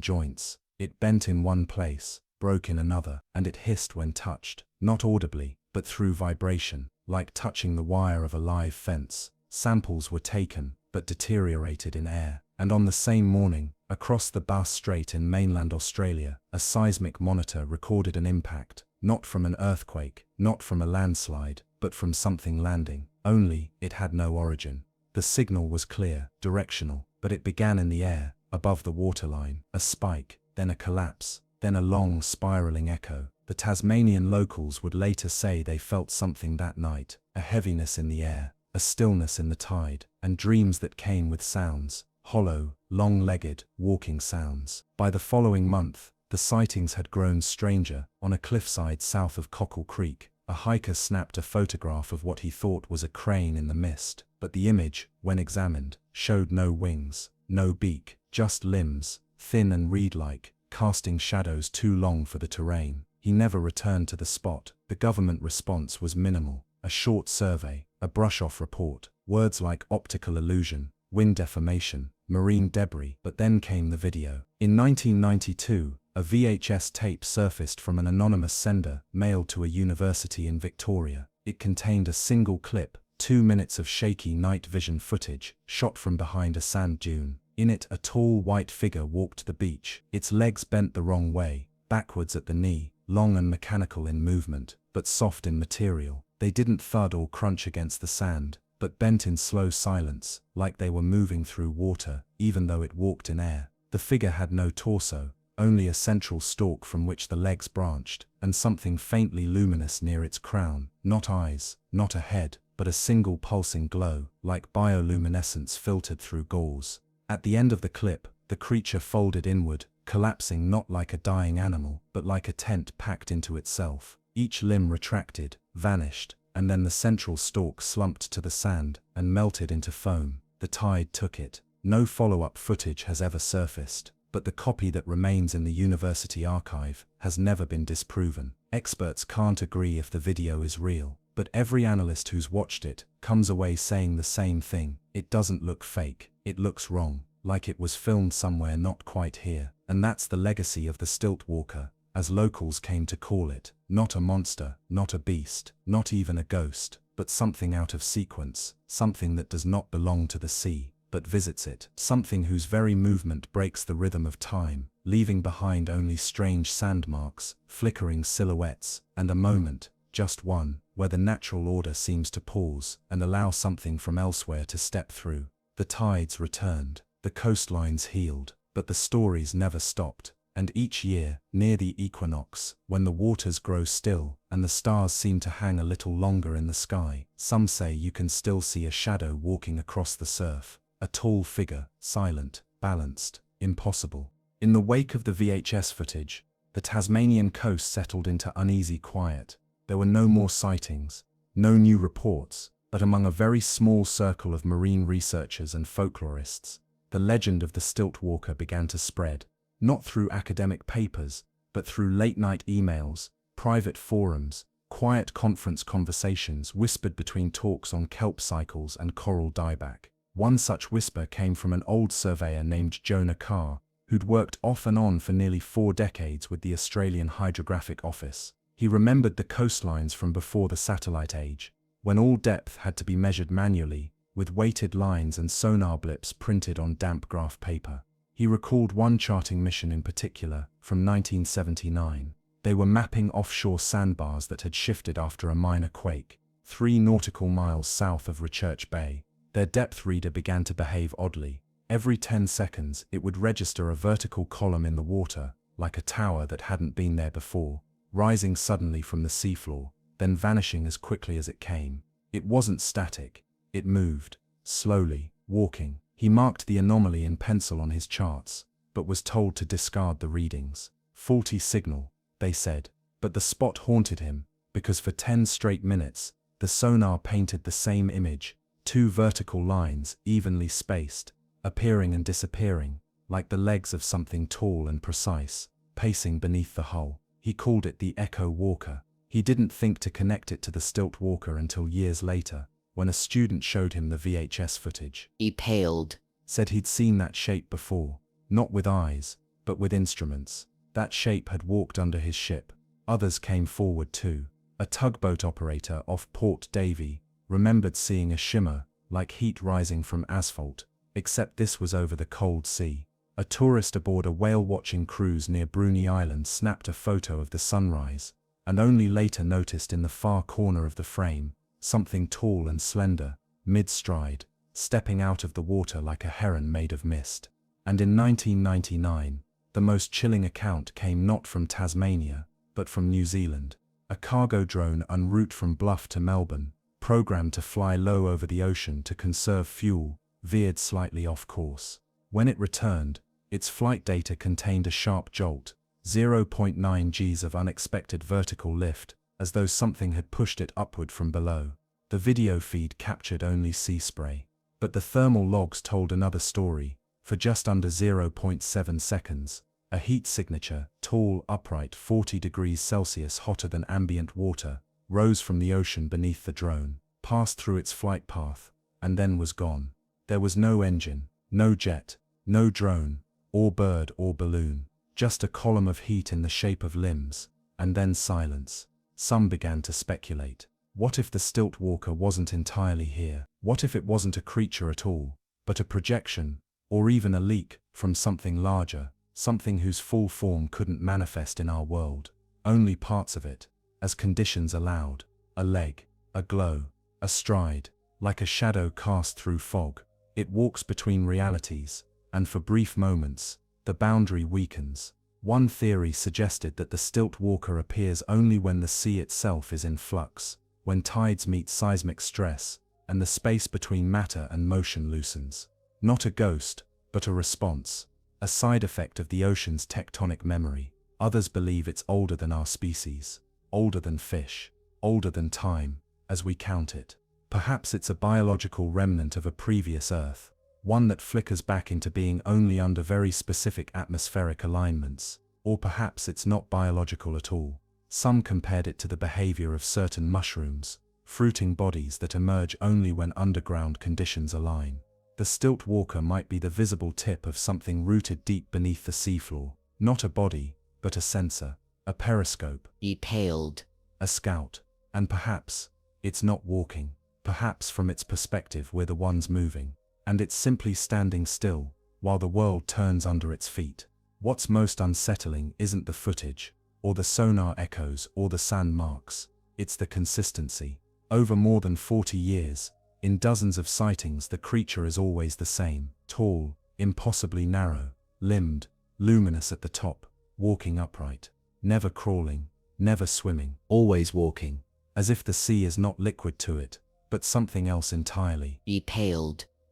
joints. It bent in one place, broke in another, and it hissed when touched, not audibly, but through vibration, like touching the wire of a live fence. Samples were taken, but deteriorated in air, and on the same morning, across the Bass Strait in mainland Australia, a seismic monitor recorded an impact, not from an earthquake, not from a landslide, but from something landing, only it had no origin. The signal was clear, directional, but it began in the air, above the waterline, a spike, then a collapse, then a long spiraling echo. The Tasmanian locals would later say they felt something that night, a heaviness in the air, a stillness in the tide, and dreams that came with sounds, hollow, long-legged, walking sounds. By the following month, the sightings had grown stranger. On a cliffside south of Cockle Creek, a hiker snapped a photograph of what he thought was a crane in the mist, but the image, when examined, showed no wings, no beak, just limbs, thin and reed-like, casting shadows too long for the terrain. He never returned to the spot. The government response was minimal, a short survey, a brush-off report, words like optical illusion, wind deformation, marine debris. But then came the video. In 1992, a VHS tape surfaced from an anonymous sender mailed to a university in Victoria. It contained a single clip, 2 minutes of shaky night vision footage, shot from behind a sand dune. In it, a tall white figure walked the beach, its legs bent the wrong way, backwards at the knee, long and mechanical in movement, but soft in material. They didn't thud or crunch against the sand, but bent in slow silence, like they were moving through water, even though it walked in air. The figure had no torso, only a central stalk from which the legs branched, and something faintly luminous near its crown. Not eyes, not a head, but but a single pulsing glow, like bioluminescence filtered through gauze. At the end of the clip, the creature folded inward, collapsing not like a dying animal, but like a tent packed into itself. Each limb retracted, vanished, and then the central stalk slumped to the sand and melted into foam. The tide took it. No follow-up footage has ever surfaced, but the copy that remains in the university archive has never been disproven. Experts can't agree if the video is real, but every analyst who's watched it comes away saying the same thing. It doesn't look fake, it looks wrong, like it was filmed somewhere not quite here. And that's the legacy of the stilt walker, as locals came to call it. Not a monster, not a beast, not even a ghost, but something out of sequence, something that does not belong to the sea, but visits it, something whose very movement breaks the rhythm of time, leaving behind only strange sandmarks, flickering silhouettes, and a moment, just one, where the natural order seems to pause and allow something from elsewhere to step through. The tides returned, the coastlines healed, but the stories never stopped. And each year, near the equinox, when the waters grow still and the stars seem to hang a little longer in the sky, some say you can still see a shadow walking across the surf, a tall figure, silent, balanced, impossible. In the wake of the VHS footage, the Tasmanian coast settled into uneasy quiet. There were no more sightings, no new reports, but among a very small circle of marine researchers and folklorists, the legend of the stilt walker began to spread. Not through academic papers, but through late-night emails, private forums, quiet conference conversations whispered between talks on kelp cycles and coral dieback. One such whisper came from an old surveyor named Jonah Carr, who'd worked off and on for nearly 4 decades with the Australian Hydrographic Office. He remembered the coastlines from before the satellite age, when all depth had to be measured manually, with weighted lines and sonar blips printed on damp graph paper. He recalled one charting mission in particular, from 1979. They were mapping offshore sandbars that had shifted after a minor quake, 3 nautical miles south of Research Bay. Their depth reader began to behave oddly. Every 10 seconds, it would register a vertical column in the water, like a tower that hadn't been there before, rising suddenly from the seafloor, then vanishing as quickly as it came. It wasn't static. It moved, slowly, walking. He marked the anomaly in pencil on his charts, but was told to discard the readings. Faulty signal, they said. But the spot haunted him, because for 10 straight minutes, the sonar painted the same image, 2 vertical lines, evenly spaced, appearing and disappearing, like the legs of something tall and precise, pacing beneath the hull. He called it the Echo Walker. He didn't think to connect it to the stilt walker until years later, when a student showed him the VHS footage. He paled. Said he'd seen that shape before, not with eyes, but with instruments. That shape had walked under his ship. Others came forward too. A tugboat operator off Port Davey remembered seeing a shimmer, like heat rising from asphalt, except this was over the cold sea. A tourist aboard a whale-watching cruise near Bruny Island snapped a photo of the sunrise, and only later noticed in the far corner of the frame, something tall and slender, mid-stride, stepping out of the water like a heron made of mist. And in 1999, the most chilling account came not from Tasmania, but from New Zealand. A cargo drone en route from Bluff to Melbourne, programmed to fly low over the ocean to conserve fuel, veered slightly off course. When it returned, its flight data contained a sharp jolt, 0.9 Gs of unexpected vertical lift, as though something had pushed it upward from below. The video feed captured only sea spray. But the thermal logs told another story. For just under 0.7 seconds, a heat signature, tall, upright, 40 degrees Celsius hotter than ambient water, rose from the ocean beneath the drone, passed through its flight path, and then was gone. There was no engine, no jet, no drone, or bird or balloon, just a column of heat in the shape of limbs, and then silence. Some began to speculate. What if the stilt walker wasn't entirely here? What if it wasn't a creature at all, but a projection, or even a leak from something larger, something whose full form couldn't manifest in our world, only parts of it, as conditions allowed, a leg, a glow, a stride, like a shadow cast through fog. It walks between realities, and for brief moments, the boundary weakens. One theory suggested that the stilt walker appears only when the sea itself is in flux, when tides meet seismic stress, and the space between matter and motion loosens. Not a ghost, but a response, a side effect of the ocean's tectonic memory. Others believe it's older than our species, older than fish, older than time, as we count it. Perhaps it's a biological remnant of a previous Earth, one that flickers back into being only under very specific atmospheric alignments. Or perhaps it's not biological at all. Some compared it to the behavior of certain mushrooms, fruiting bodies that emerge only when underground conditions align. The stilt walker might be the visible tip of something rooted deep beneath the seafloor, not a body, but a sensor, a periscope, a scout. And perhaps it's not walking. Perhaps from its perspective we're the ones moving, and it's simply standing still, while the world turns under its feet. What's most unsettling isn't the footage, or the sonar echoes, or the sand marks. It's the consistency. Over more than 40 years, in dozens of sightings the creature is always the same, tall, impossibly narrow, limbed, luminous at the top, walking upright, never crawling, never swimming, always walking, as if the sea is not liquid to it, but something else entirely.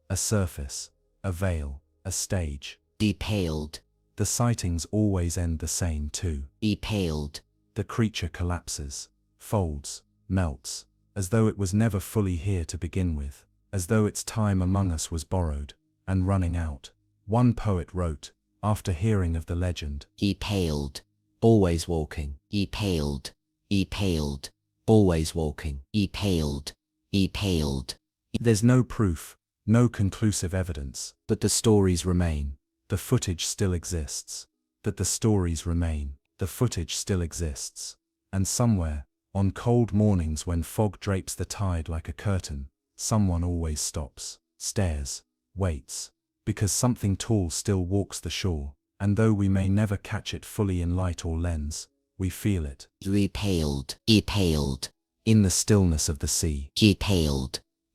A surface, a veil, a stage. The sightings always end the same too. The creature collapses, folds, melts, as though it was never fully here to begin with, as though its time among us was borrowed, and running out. One poet wrote, after hearing of the legend, always walking, always walking, There's no proof, no conclusive evidence, but the stories remain. The footage still exists. That the stories remain. The footage still exists. And somewhere, on cold mornings when fog drapes the tide like a curtain, someone always stops, stares, waits, because something tall still walks the shore, and though we may never catch it fully in light or lens, we feel it. In the stillness of the sea.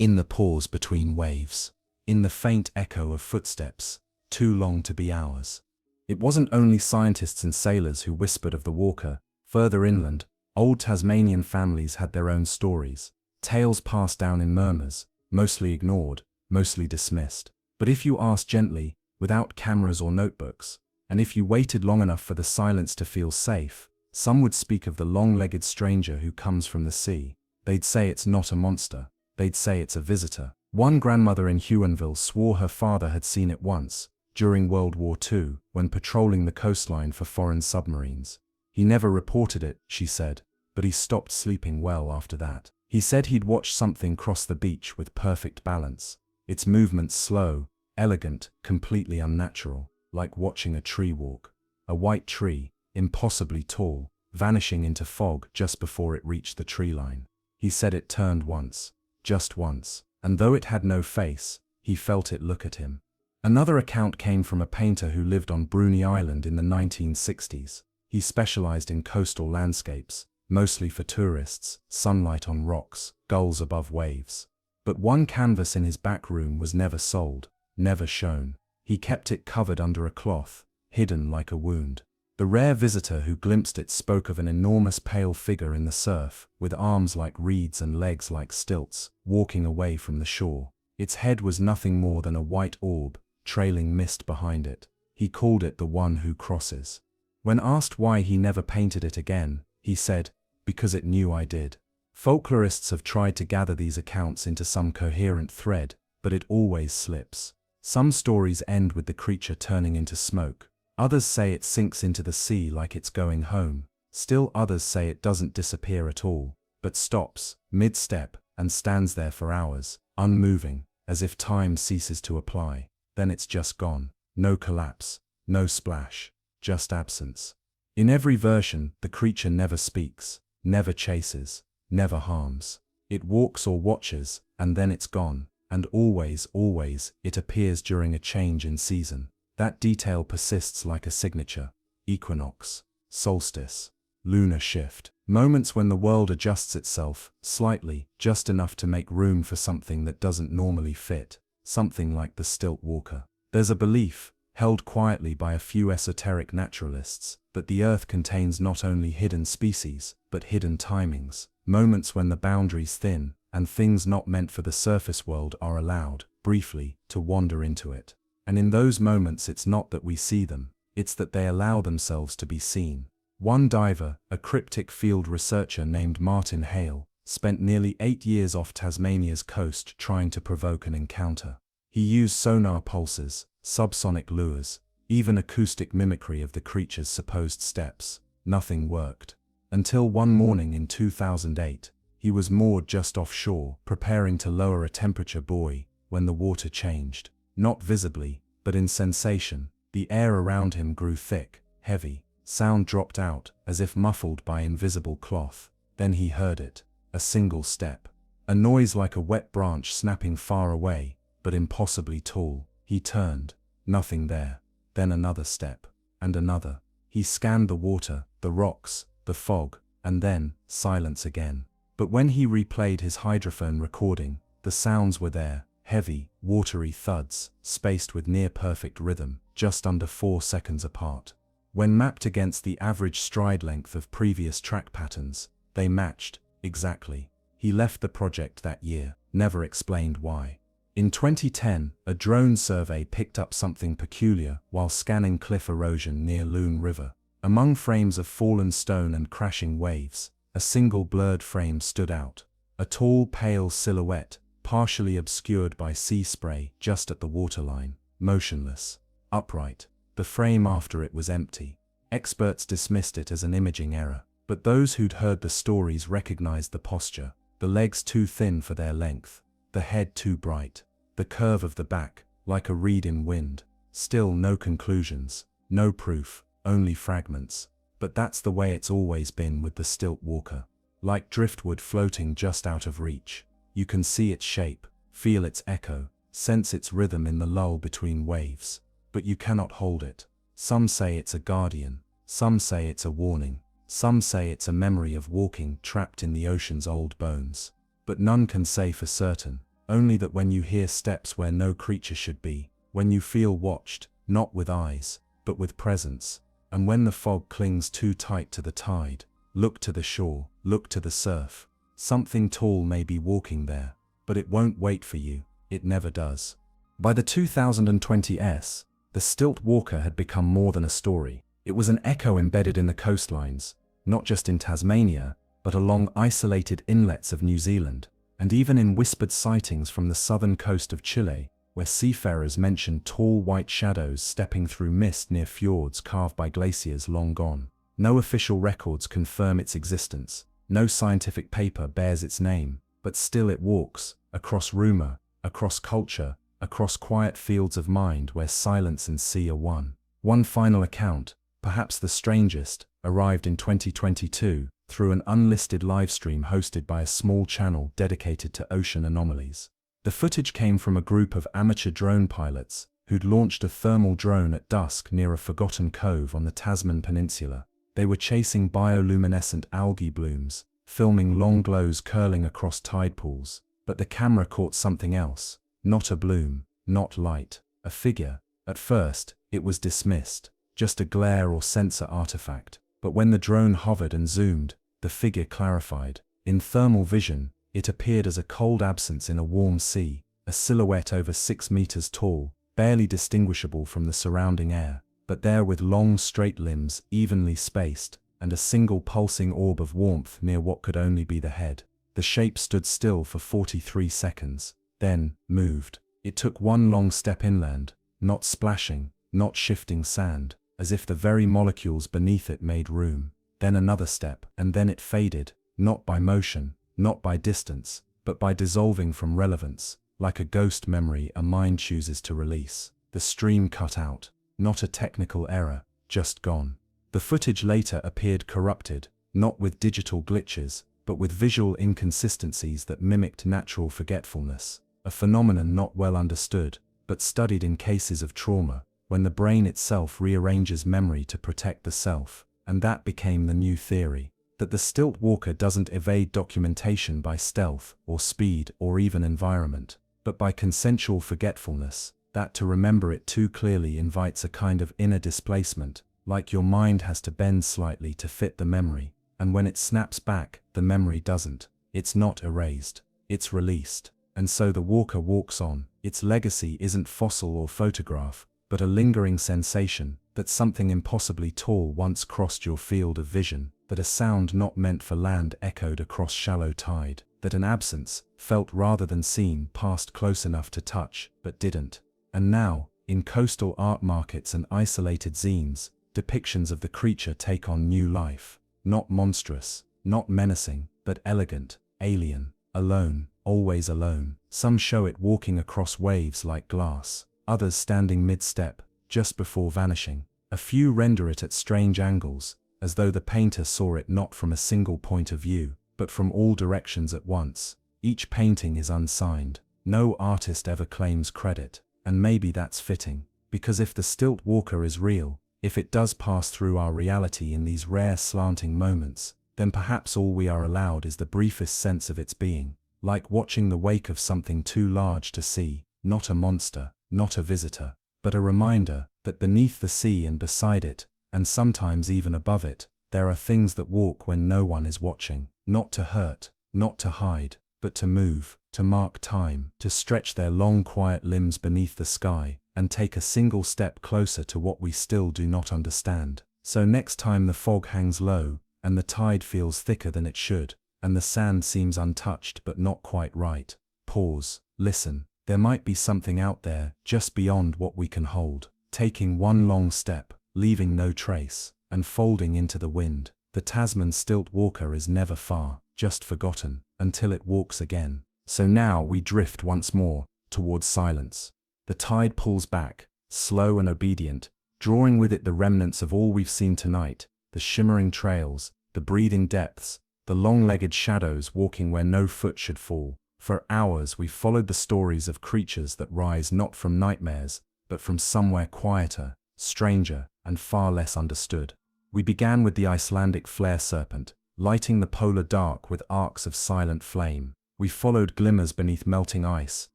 In the pause between waves. In the faint echo of footsteps, too long to be ours. It wasn't only scientists and sailors who whispered of the walker. Further inland, old Tasmanian families had their own stories, tales passed down in murmurs, mostly ignored, mostly dismissed. But if you asked gently, without cameras or notebooks, and if you waited long enough for the silence to feel safe, some would speak of the long-legged stranger who comes from the sea. They'd say it's not a monster, they'd say it's a visitor. One grandmother in Huonville swore her father had seen it once, during World War II, when patrolling the coastline for foreign submarines. He never reported it, she said, but he stopped sleeping well after that. He said he'd watched something cross the beach with perfect balance, its movements slow, elegant, completely unnatural, like watching a tree walk. A white tree, impossibly tall, vanishing into fog just before it reached the tree line. He said it turned once, just once, and though it had no face, he felt it look at him. Another account came from a painter who lived on Bruny Island in the 1960s. He specialized in coastal landscapes, mostly for tourists, sunlight on rocks, gulls above waves. But one canvas in his back room was never sold, never shown. He kept it covered under a cloth, hidden like a wound. The rare visitor who glimpsed it spoke of an enormous pale figure in the surf, with arms like reeds and legs like stilts, walking away from the shore. Its head was nothing more than a white orb, trailing mist behind it. He called it the one who crosses. When asked why he never painted it again, he said, because it knew I did. Folklorists have tried to gather these accounts into some coherent thread, but it always slips. Some stories end with the creature turning into smoke. Others say it sinks into the sea like it's going home. Still others say it doesn't disappear at all, but stops, mid-step, and stands there for hours, unmoving, as if time ceases to apply. Then it's just gone. No collapse, no splash, just absence. In every version, the creature never speaks, never chases, never harms. It walks or watches, and then it's gone. And always, always, it appears during a change in season. That detail persists like a signature. Equinox, solstice, lunar shift. Moments when the world adjusts itself, slightly, just enough to make room for something that doesn't normally fit. Something like the stilt walker. There's a belief, held quietly by a few esoteric naturalists, that the Earth contains not only hidden species, but hidden timings, moments when the boundaries thin, and things not meant for the surface world are allowed, briefly, to wander into it. And in those moments it's not that we see them, it's that they allow themselves to be seen. One diver, a cryptic field researcher named Martin Hale, spent nearly 8 years off Tasmania's coast trying to provoke an encounter. He used sonar pulses, subsonic lures, even acoustic mimicry of the creature's supposed steps. Nothing worked. Until one morning in 2008, he was moored just offshore, preparing to lower a temperature buoy, when the water changed. Not visibly, but in sensation. The air around him grew thick, heavy. Sound dropped out, as if muffled by invisible cloth. Then he heard it. A single step. A noise like a wet branch snapping far away, but impossibly tall. He turned. Nothing there. Then another step. And another. He scanned the water, the rocks, the fog, and then silence again. But when he replayed his hydrophone recording, the sounds were there. Heavy, watery thuds, spaced with near-perfect rhythm, just under 4 seconds apart. When mapped against the average stride length of previous track patterns, they matched, exactly. He left the project that year, never explained why. In 2010, a drone survey picked up something peculiar while scanning cliff erosion near Loon River. Among frames of fallen stone and crashing waves, a single blurred frame stood out. A tall, pale silhouette, partially obscured by sea spray just at the waterline, motionless, upright. The frame after it was empty. Experts dismissed it as an imaging error, but those who'd heard the stories recognized the posture, the legs too thin for their length, the head too bright, the curve of the back, like a reed in wind. Still no conclusions, no proof, only fragments. But that's the way it's always been with the stilt walker. Like driftwood floating just out of reach. You can see its shape, feel its echo, sense its rhythm in the lull between waves. But you cannot hold it. Some say it's a guardian, some say it's a warning, some say it's a memory of walking trapped in the ocean's old bones. But none can say for certain, only that when you hear steps where no creature should be, when you feel watched, not with eyes, but with presence, and when the fog clings too tight to the tide, look to the shore, look to the surf. Something tall may be walking there, but it won't wait for you, it never does. By the 2020s, the stilt walker had become more than a story. It was an echo embedded in the coastlines, not just in Tasmania, but along isolated inlets of New Zealand, and even in whispered sightings from the southern coast of Chile, where seafarers mentioned tall white shadows stepping through mist near fjords carved by glaciers long gone. No official records confirm its existence, no scientific paper bears its name, but still it walks, across rumor, across culture, across quiet fields of mind where silence and sea are one. One final account, perhaps the strangest, arrived in 2022 through an unlisted livestream hosted by a small channel dedicated to ocean anomalies. The footage came from a group of amateur drone pilots who'd launched a thermal drone at dusk near a forgotten cove on the Tasman Peninsula. They were chasing bioluminescent algae blooms, filming long glows curling across tide pools, but the camera caught something else. Not a bloom, not light, a figure. At first, it was dismissed, just a glare or sensor artifact. But when the drone hovered and zoomed, the figure clarified. In thermal vision, it appeared as a cold absence in a warm sea, a silhouette over 6 meters tall, barely distinguishable from the surrounding air, but there with long straight limbs evenly spaced, and a single pulsing orb of warmth near what could only be the head. The shape stood still for 43 seconds. Then, moved. It took one long step inland, not splashing, not shifting sand, as if the very molecules beneath it made room. Then another step, and then it faded, not by motion, not by distance, but by dissolving from relevance, like a ghost memory a mind chooses to release. The stream cut out, not a technical error, just gone. The footage later appeared corrupted, not with digital glitches, but with visual inconsistencies that mimicked natural forgetfulness. A phenomenon not well understood, but studied in cases of trauma, when the brain itself rearranges memory to protect the self. And that became the new theory, that the stilt walker doesn't evade documentation by stealth, or speed, or even environment, but by consensual forgetfulness, that to remember it too clearly invites a kind of inner displacement, like your mind has to bend slightly to fit the memory. and when it snaps back, the memory doesn't. It's not erased. It's released. And so the walker walks on. Its legacy isn't fossil or photograph, but a lingering sensation that something impossibly tall once crossed your field of vision, that a sound not meant for land echoed across shallow tide, that an absence, felt rather than seen, passed close enough to touch, but didn't. And now, in coastal art markets and isolated zines, depictions of the creature take on new life. Not monstrous, not menacing, but elegant, alien, alone, always alone. Some show it walking across waves like glass, others standing mid-step, just before vanishing. A few render it at strange angles, as though the painter saw it not from a single point of view, but from all directions at once. Each painting is unsigned. No artist ever claims credit, and maybe that's fitting, because if the stilt walker is real, if it does pass through our reality in these rare slanting moments, then perhaps all we are allowed is the briefest sense of its being, like watching the wake of something too large to see, not a monster, not a visitor, but a reminder that beneath the sea and beside it, and sometimes even above it, there are things that walk when no one is watching, not to hurt, not to hide, but to move, to mark time, to stretch their long quiet limbs beneath the sky, and take a single step closer to what we still do not understand. So next time the fog hangs low, and the tide feels thicker than it should, and the sand seems untouched but not quite right, pause, listen. There might be something out there, just beyond what we can hold, taking one long step, leaving no trace, and folding into the wind. The Tasman stilt walker is never far, just forgotten, until it walks again. So now we drift once more, towards silence. The tide pulls back, slow and obedient, drawing with it the remnants of all we've seen tonight, the shimmering trails, the breathing depths, the long-legged shadows walking where no foot should fall. For hours we've followed the stories of creatures that rise not from nightmares, but from somewhere quieter, stranger, and far less understood. We began with the Icelandic flare serpent, lighting the polar dark with arcs of silent flame. We followed glimmers beneath melting ice,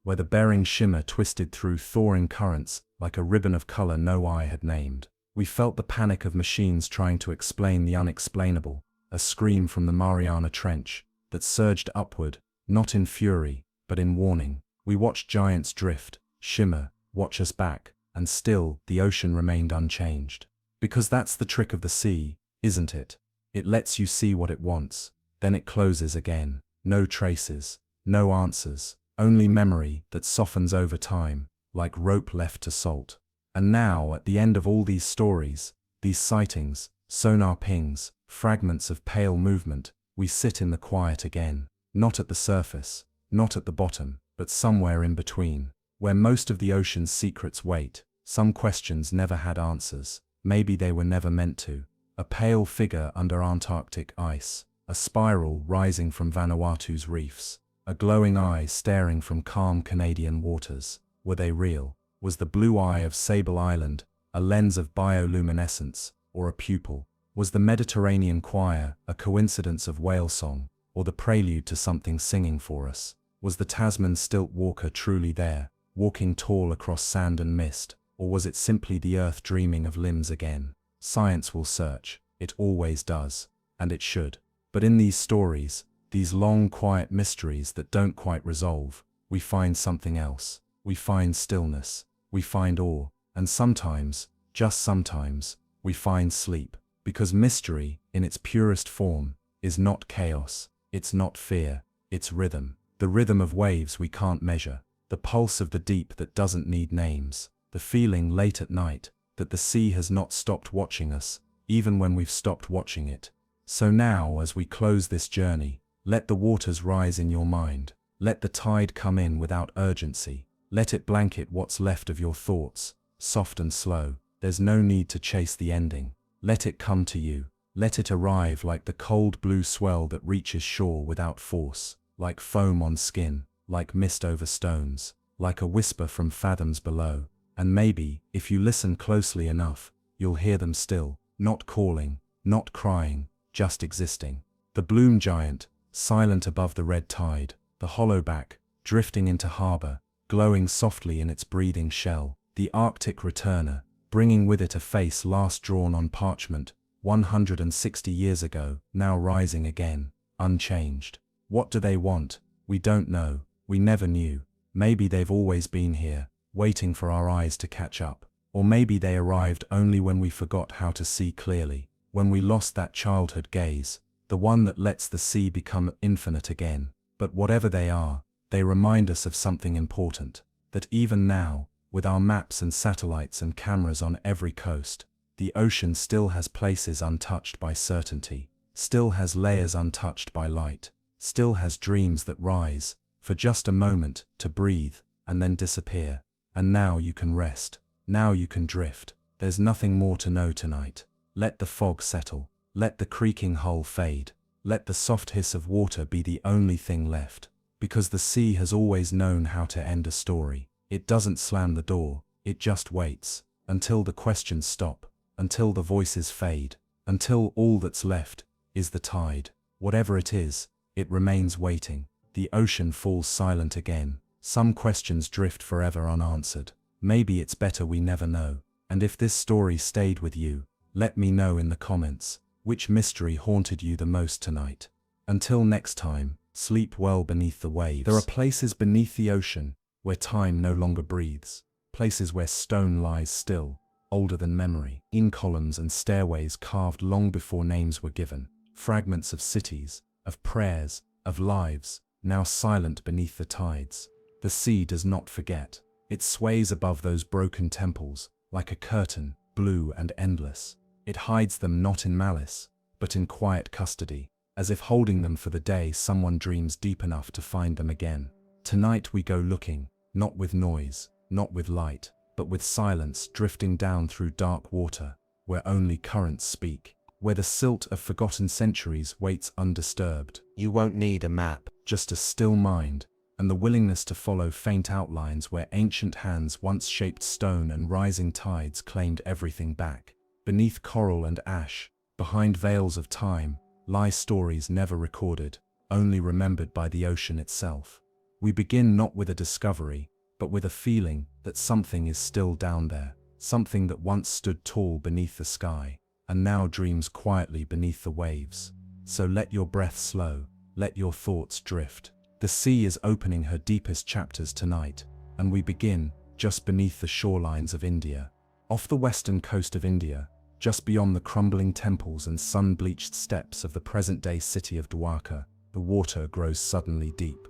where the bearing shimmer twisted through thawing currents like a ribbon of color no eye had named. We felt the panic of machines trying to explain the unexplainable, a scream from the Mariana Trench that surged upward, not in fury, but in warning. We watched giants drift, shimmer, watch us back, and still the ocean remained unchanged. Because that's the trick of the sea, isn't it? It lets you see what it wants, then it closes again. No traces, no answers, only memory that softens over time, like rope left to salt. And now, at the end of all these stories, these sightings, sonar pings, fragments of pale movement, we sit in the quiet again. Not at the surface, not at the bottom, but somewhere in between, where most of the ocean's secrets wait. Some questions never had answers, maybe they were never meant to. A pale figure under Antarctic ice, a spiral rising from Vanuatu's reefs, a glowing eye staring from calm Canadian waters. Were they real? Was the blue eye of Sable Island a lens of bioluminescence, or a pupil? Was the Mediterranean choir a coincidence of whale song, or the prelude to something singing for us? Was the Tasman stilt walker truly there, walking tall across sand and mist, or was it simply the earth dreaming of limbs again? Science will search, it always does, and it should. But in these stories, these long quiet mysteries that don't quite resolve, we find something else. We find stillness, we find awe, and sometimes, just sometimes, we find sleep. Because mystery, in its purest form, is not chaos. It's not fear, it's rhythm. The rhythm of waves we can't measure, the pulse of the deep that doesn't need names, the feeling late at night that the sea has not stopped watching us, even when we've stopped watching it. So now, as we close this journey, let the waters rise in your mind. Let the tide come in without urgency. Let it blanket what's left of your thoughts, soft and slow. There's no need to chase the ending. Let it come to you. Let it arrive like the cold blue swell that reaches shore without force, like foam on skin, like mist over stones, like a whisper from fathoms below. And maybe, if you listen closely enough, you'll hear them still, not calling, not crying, just existing. The bloom giant, silent above the red tide, the hollowback, drifting into harbor, glowing softly in its breathing shell, the Arctic returner, bringing with it a face last drawn on parchment, 160 years ago, now rising again, unchanged. What do they want? We don't know. We never knew. Maybe they've always been here, waiting for our eyes to catch up. Or maybe they arrived only when we forgot how to see clearly, when we lost that childhood gaze, the one that lets the sea become infinite again. But whatever they are, they remind us of something important, that even now, with our maps and satellites and cameras on every coast, the ocean still has places untouched by certainty, still has layers untouched by light, still has dreams that rise, for just a moment, to breathe, and then disappear. And now you can rest, now you can drift. There's nothing more to know tonight. Let the fog settle, let the creaking hull fade, let the soft hiss of water be the only thing left, because the sea has always known how to end a story. It doesn't slam the door, it just waits, until the questions stop, until the voices fade, until all that's left is the tide. Whatever it is, it remains waiting. The ocean falls silent again. Some questions drift forever unanswered. Maybe it's better we never know. And if this story stayed with you, let me know in the comments, which mystery haunted you the most tonight. Until next time, sleep well beneath the waves. There are places beneath the ocean where time no longer breathes, places where stone lies still, older than memory, in columns and stairways carved long before names were given, fragments of cities, of prayers, of lives, now silent beneath the tides. The sea does not forget. It sways above those broken temples, like a curtain, blue and endless. It hides them not in malice, but in quiet custody, as if holding them for the day someone dreams deep enough to find them again. Tonight we go looking, not with noise, not with light, but with silence, drifting down through dark water, where only currents speak, where the silt of forgotten centuries waits undisturbed. You won't need a map, just a still mind, and the willingness to follow faint outlines where ancient hands once shaped stone and rising tides claimed everything back. Beneath coral and ash, behind veils of time, lie stories never recorded, only remembered by the ocean itself. We begin not with a discovery, but with a feeling that something is still down there, something that once stood tall beneath the sky, and now dreams quietly beneath the waves. So let your breath slow, let your thoughts drift. The sea is opening her deepest chapters tonight, and we begin just beneath the shorelines of India. Off the western coast of India, just beyond the crumbling temples and sun-bleached steps of the present-day city of Dwarka, the water grows suddenly deep.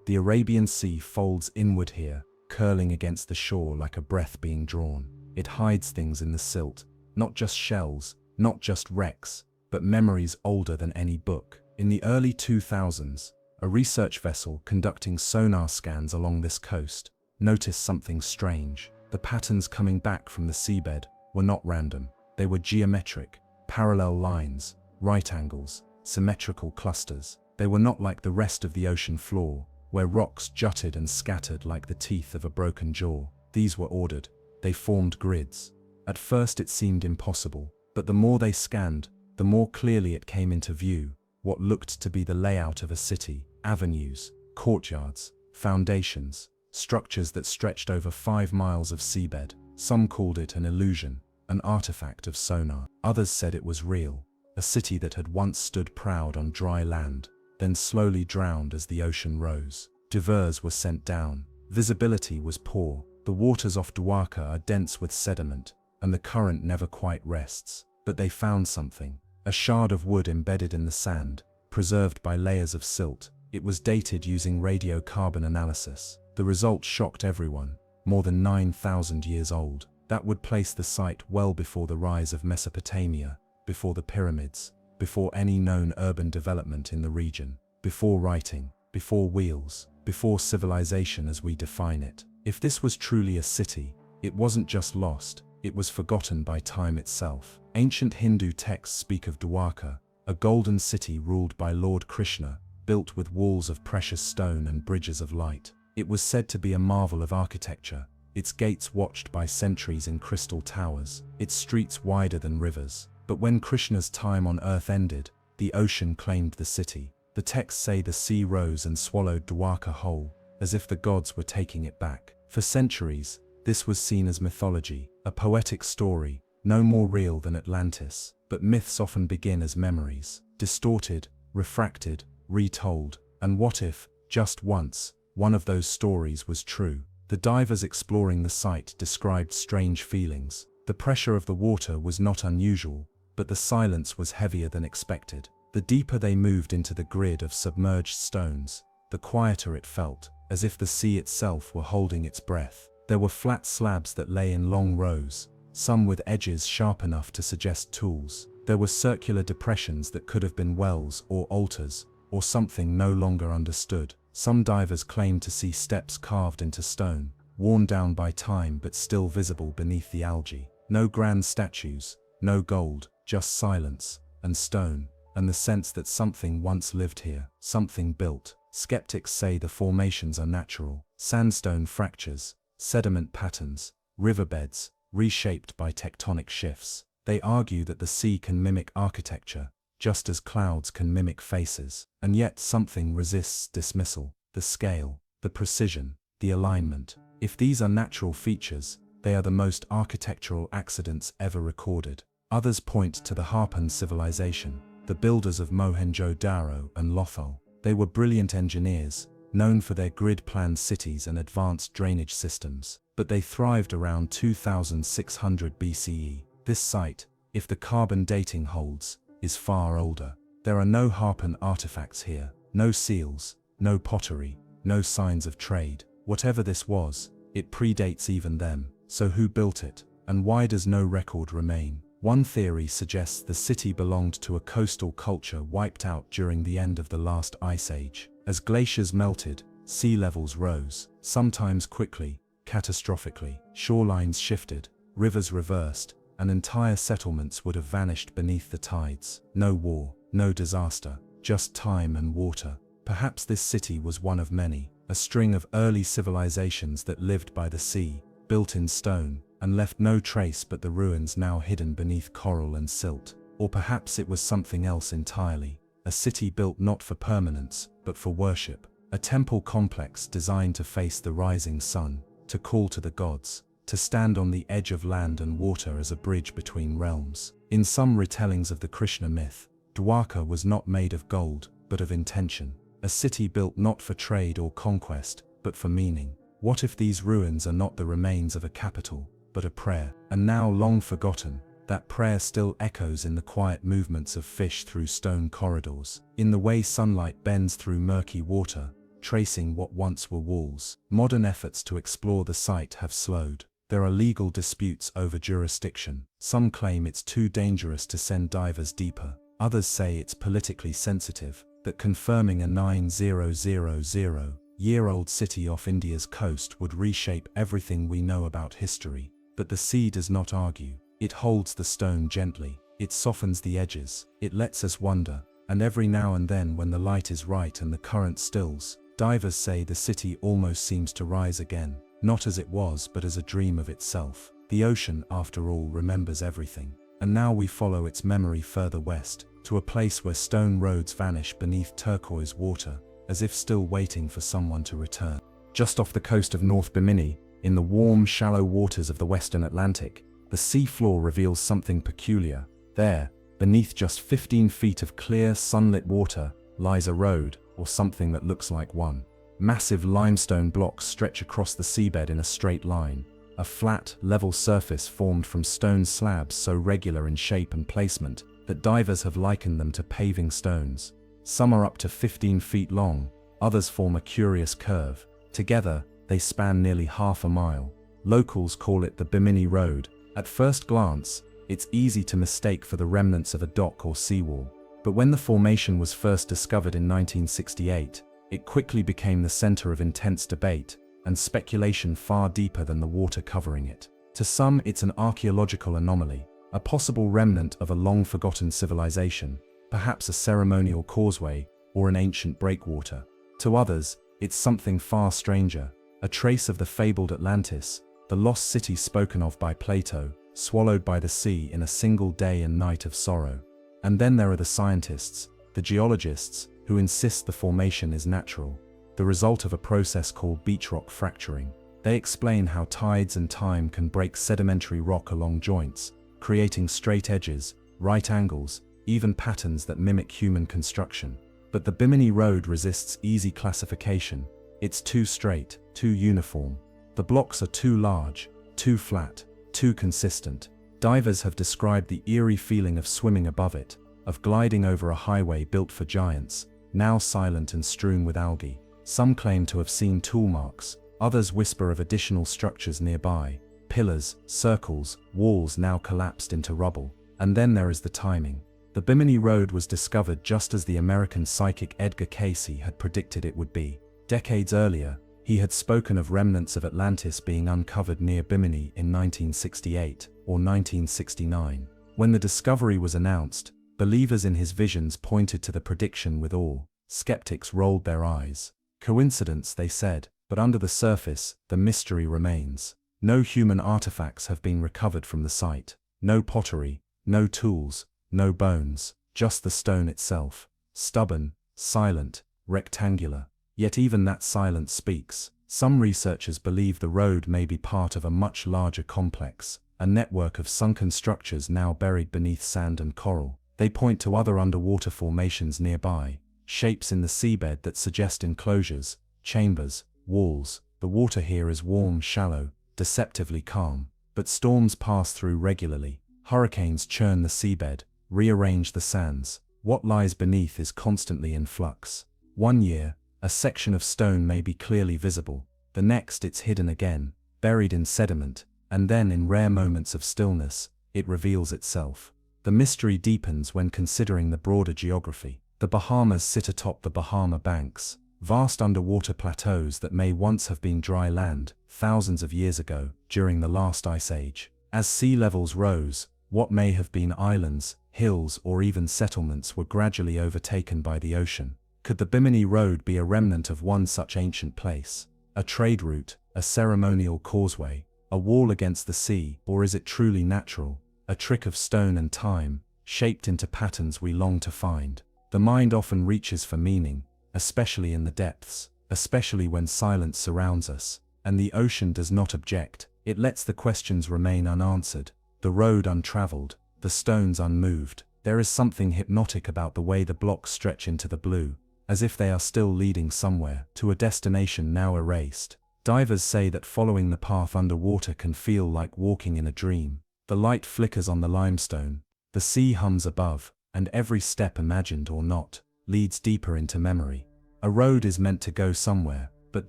The Arabian Sea folds inward here, curling against the shore like a breath being drawn. It hides things in the silt, not just shells, not just wrecks, but memories older than any book. In the early 2000s, a research vessel conducting sonar scans along this coast noticed something strange. The patterns coming back from the seabed were not random. They were geometric, parallel lines, right angles, symmetrical clusters. They were not like the rest of the ocean floor, where rocks jutted and scattered like the teeth of a broken jaw. These were ordered. They formed grids. At first it seemed impossible, but the more they scanned, the more clearly it came into view, what looked to be the layout of a city, avenues, courtyards, foundations, structures that stretched over 5 miles of seabed. Some called it an illusion, an artifact of sonar. Others said it was real, a city that had once stood proud on dry land, then slowly drowned as the ocean rose. Divers were sent down. Visibility was poor. The waters off Dwarka are dense with sediment, and the current never quite rests. But they found something, a shard of wood embedded in the sand, preserved by layers of silt. It was dated using radiocarbon analysis. The result shocked everyone, more than 9,000 years old. That would place the site well before the rise of Mesopotamia, before the pyramids, before any known urban development in the region, before writing, before wheels, before civilization as we define it. If this was truly a city, it wasn't just lost, it was forgotten by time itself. Ancient Hindu texts speak of Dwarka, a golden city ruled by Lord Krishna, built with walls of precious stone and bridges of light. It was said to be a marvel of architecture, its gates watched by sentries in crystal towers, its streets wider than rivers. But when Krishna's time on earth ended, the ocean claimed the city. The texts say the sea rose and swallowed Dwarka whole, as if the gods were taking it back. For centuries, this was seen as mythology, a poetic story, no more real than Atlantis. but myths often begin as memories, distorted, refracted, retold. And what if, just once, one of those stories was true? The divers exploring the site described strange feelings. The pressure of the water was not unusual, but the silence was heavier than expected. The deeper they moved into the grid of submerged stones, the quieter it felt, as if the sea itself were holding its breath. There were flat slabs that lay in long rows, some with edges sharp enough to suggest tools. There were circular depressions that could have been wells or altars, or something no longer understood. Some divers claimed to see steps carved into stone, worn down by time but still visible beneath the algae. No grand statues, no gold, just silence, and stone, and the sense that something once lived here, something built. Skeptics say the formations are natural. Sandstone fractures, sediment patterns, riverbeds, reshaped by tectonic shifts. They argue that the sea can mimic architecture, just as clouds can mimic faces. And yet something resists dismissal: the scale, the precision, the alignment. If these are natural features, they are the most architectural accidents ever recorded. Others point to the Harpan civilization, the builders of Mohenjo-Daro and Lothal. They were brilliant engineers, known for their grid-planned cities and advanced drainage systems, but they thrived around 2600 BCE. This site, if the carbon dating holds, is far older. There are no Harpan artifacts here, no seals, no pottery, no signs of trade. Whatever this was, it predates even them. So who built it, and why does no record remain? One theory suggests the city belonged to a coastal culture wiped out during the end of the last ice age. As glaciers melted, sea levels rose, sometimes quickly, catastrophically. Shorelines shifted, rivers reversed, and entire settlements would have vanished beneath the tides. No war, no disaster, just time and water. Perhaps this city was one of many, a string of early civilizations that lived by the sea, built in stone, and left no trace but the ruins now hidden beneath coral and silt. Or perhaps it was something else entirely, a city built not for permanence, but for worship, a temple complex designed to face the rising sun, to call to the gods, to stand on the edge of land and water as a bridge between realms. In some retellings of the Krishna myth, Dwarka was not made of gold, but of intention, a city built not for trade or conquest, but for meaning. What if these ruins are not the remains of a capital, but a prayer? And now long forgotten, that prayer still echoes in the quiet movements of fish through stone corridors, in the way sunlight bends through murky water, tracing what once were walls. Modern efforts to explore the site have slowed. There are legal disputes over jurisdiction. Some claim it's too dangerous to send divers deeper. Others say it's politically sensitive, that confirming a 9000-year-old city off India's coast would reshape everything we know about history. But the sea does not argue. It holds the stone gently. It softens the edges. It lets us wonder. And every now and then, when the light is right and the current stills, divers say the city almost seems to rise again. Not as it was, but as a dream of itself. The ocean, after all, remembers everything. And now we follow its memory further west, to a place where stone roads vanish beneath turquoise water, as if still waiting for someone to return. Just off the coast of North Bimini, in the warm, shallow waters of the western Atlantic, the sea floor reveals something peculiar. There, beneath just 15 feet of clear, sunlit water, lies a road, or something that looks like one. Massive limestone blocks stretch across the seabed in a straight line, a flat, level surface formed from stone slabs so regular in shape and placement that divers have likened them to paving stones. Some are up to 15 feet long, others form a curious curve. Together, they span nearly half a mile. Locals call it the Bimini Road. At first glance, it's easy to mistake for the remnants of a dock or seawall. But when the formation was first discovered in 1968, it quickly became the center of intense debate and speculation far deeper than the water covering it. To some, it's an archaeological anomaly, a possible remnant of a long-forgotten civilization, perhaps a ceremonial causeway or an ancient breakwater. To others, it's something far stranger, a trace of the fabled Atlantis, the lost city spoken of by Plato, swallowed by the sea in a single day and night of sorrow. And then there are the scientists, the geologists, who insist the formation is natural, the result of a process called beach rock fracturing. They explain how tides and time can break sedimentary rock along joints, creating straight edges, right angles, even patterns that mimic human construction. But the Bimini Road resists easy classification. It's too straight, too uniform. The blocks are too large, too flat, too consistent. Divers have described the eerie feeling of swimming above it, of gliding over a highway built for giants, now silent and strewn with algae. Some claim to have seen tool marks, others whisper of additional structures nearby, pillars, circles, walls now collapsed into rubble. And then there is the timing. The Bimini Road was discovered just as the American psychic Edgar Cayce had predicted it would be. Decades earlier, he had spoken of remnants of Atlantis being uncovered near Bimini in 1968 or 1969. When the discovery was announced, believers in his visions pointed to the prediction with awe. Skeptics rolled their eyes. Coincidence, they said, but under the surface, the mystery remains. No human artifacts have been recovered from the site. No pottery, no tools, no bones, just the stone itself. Stubborn, silent, rectangular. Yet even that silence speaks. Some researchers believe the road may be part of a much larger complex, a network of sunken structures now buried beneath sand and coral. They point to other underwater formations nearby, shapes in the seabed that suggest enclosures, chambers, walls. The water here is warm, shallow, deceptively calm. But storms pass through regularly. Hurricanes churn the seabed, rearrange the sands. What lies beneath is constantly in flux. One year, a section of stone may be clearly visible. The next it's hidden again, buried in sediment, and then in rare moments of stillness, it reveals itself. The mystery deepens when considering the broader geography. The Bahamas sit atop the Bahama Banks, vast underwater plateaus that may once have been dry land, thousands of years ago, during the last ice age. As sea levels rose, what may have been islands, hills, or even settlements were gradually overtaken by the ocean. Could the Bimini Road be a remnant of one such ancient place? A trade route, a ceremonial causeway, a wall against the sea, or is it truly natural? A trick of stone and time, shaped into patterns we long to find. The mind often reaches for meaning, especially in the depths, especially when silence surrounds us, and the ocean does not object. It lets the questions remain unanswered, the road untraveled, the stones unmoved. There is something hypnotic about the way the blocks stretch into the blue, as if they are still leading somewhere, to a destination now erased. Divers say that following the path underwater can feel like walking in a dream. The light flickers on the limestone, the sea hums above, and every step, imagined or not, leads deeper into memory. A road is meant to go somewhere, but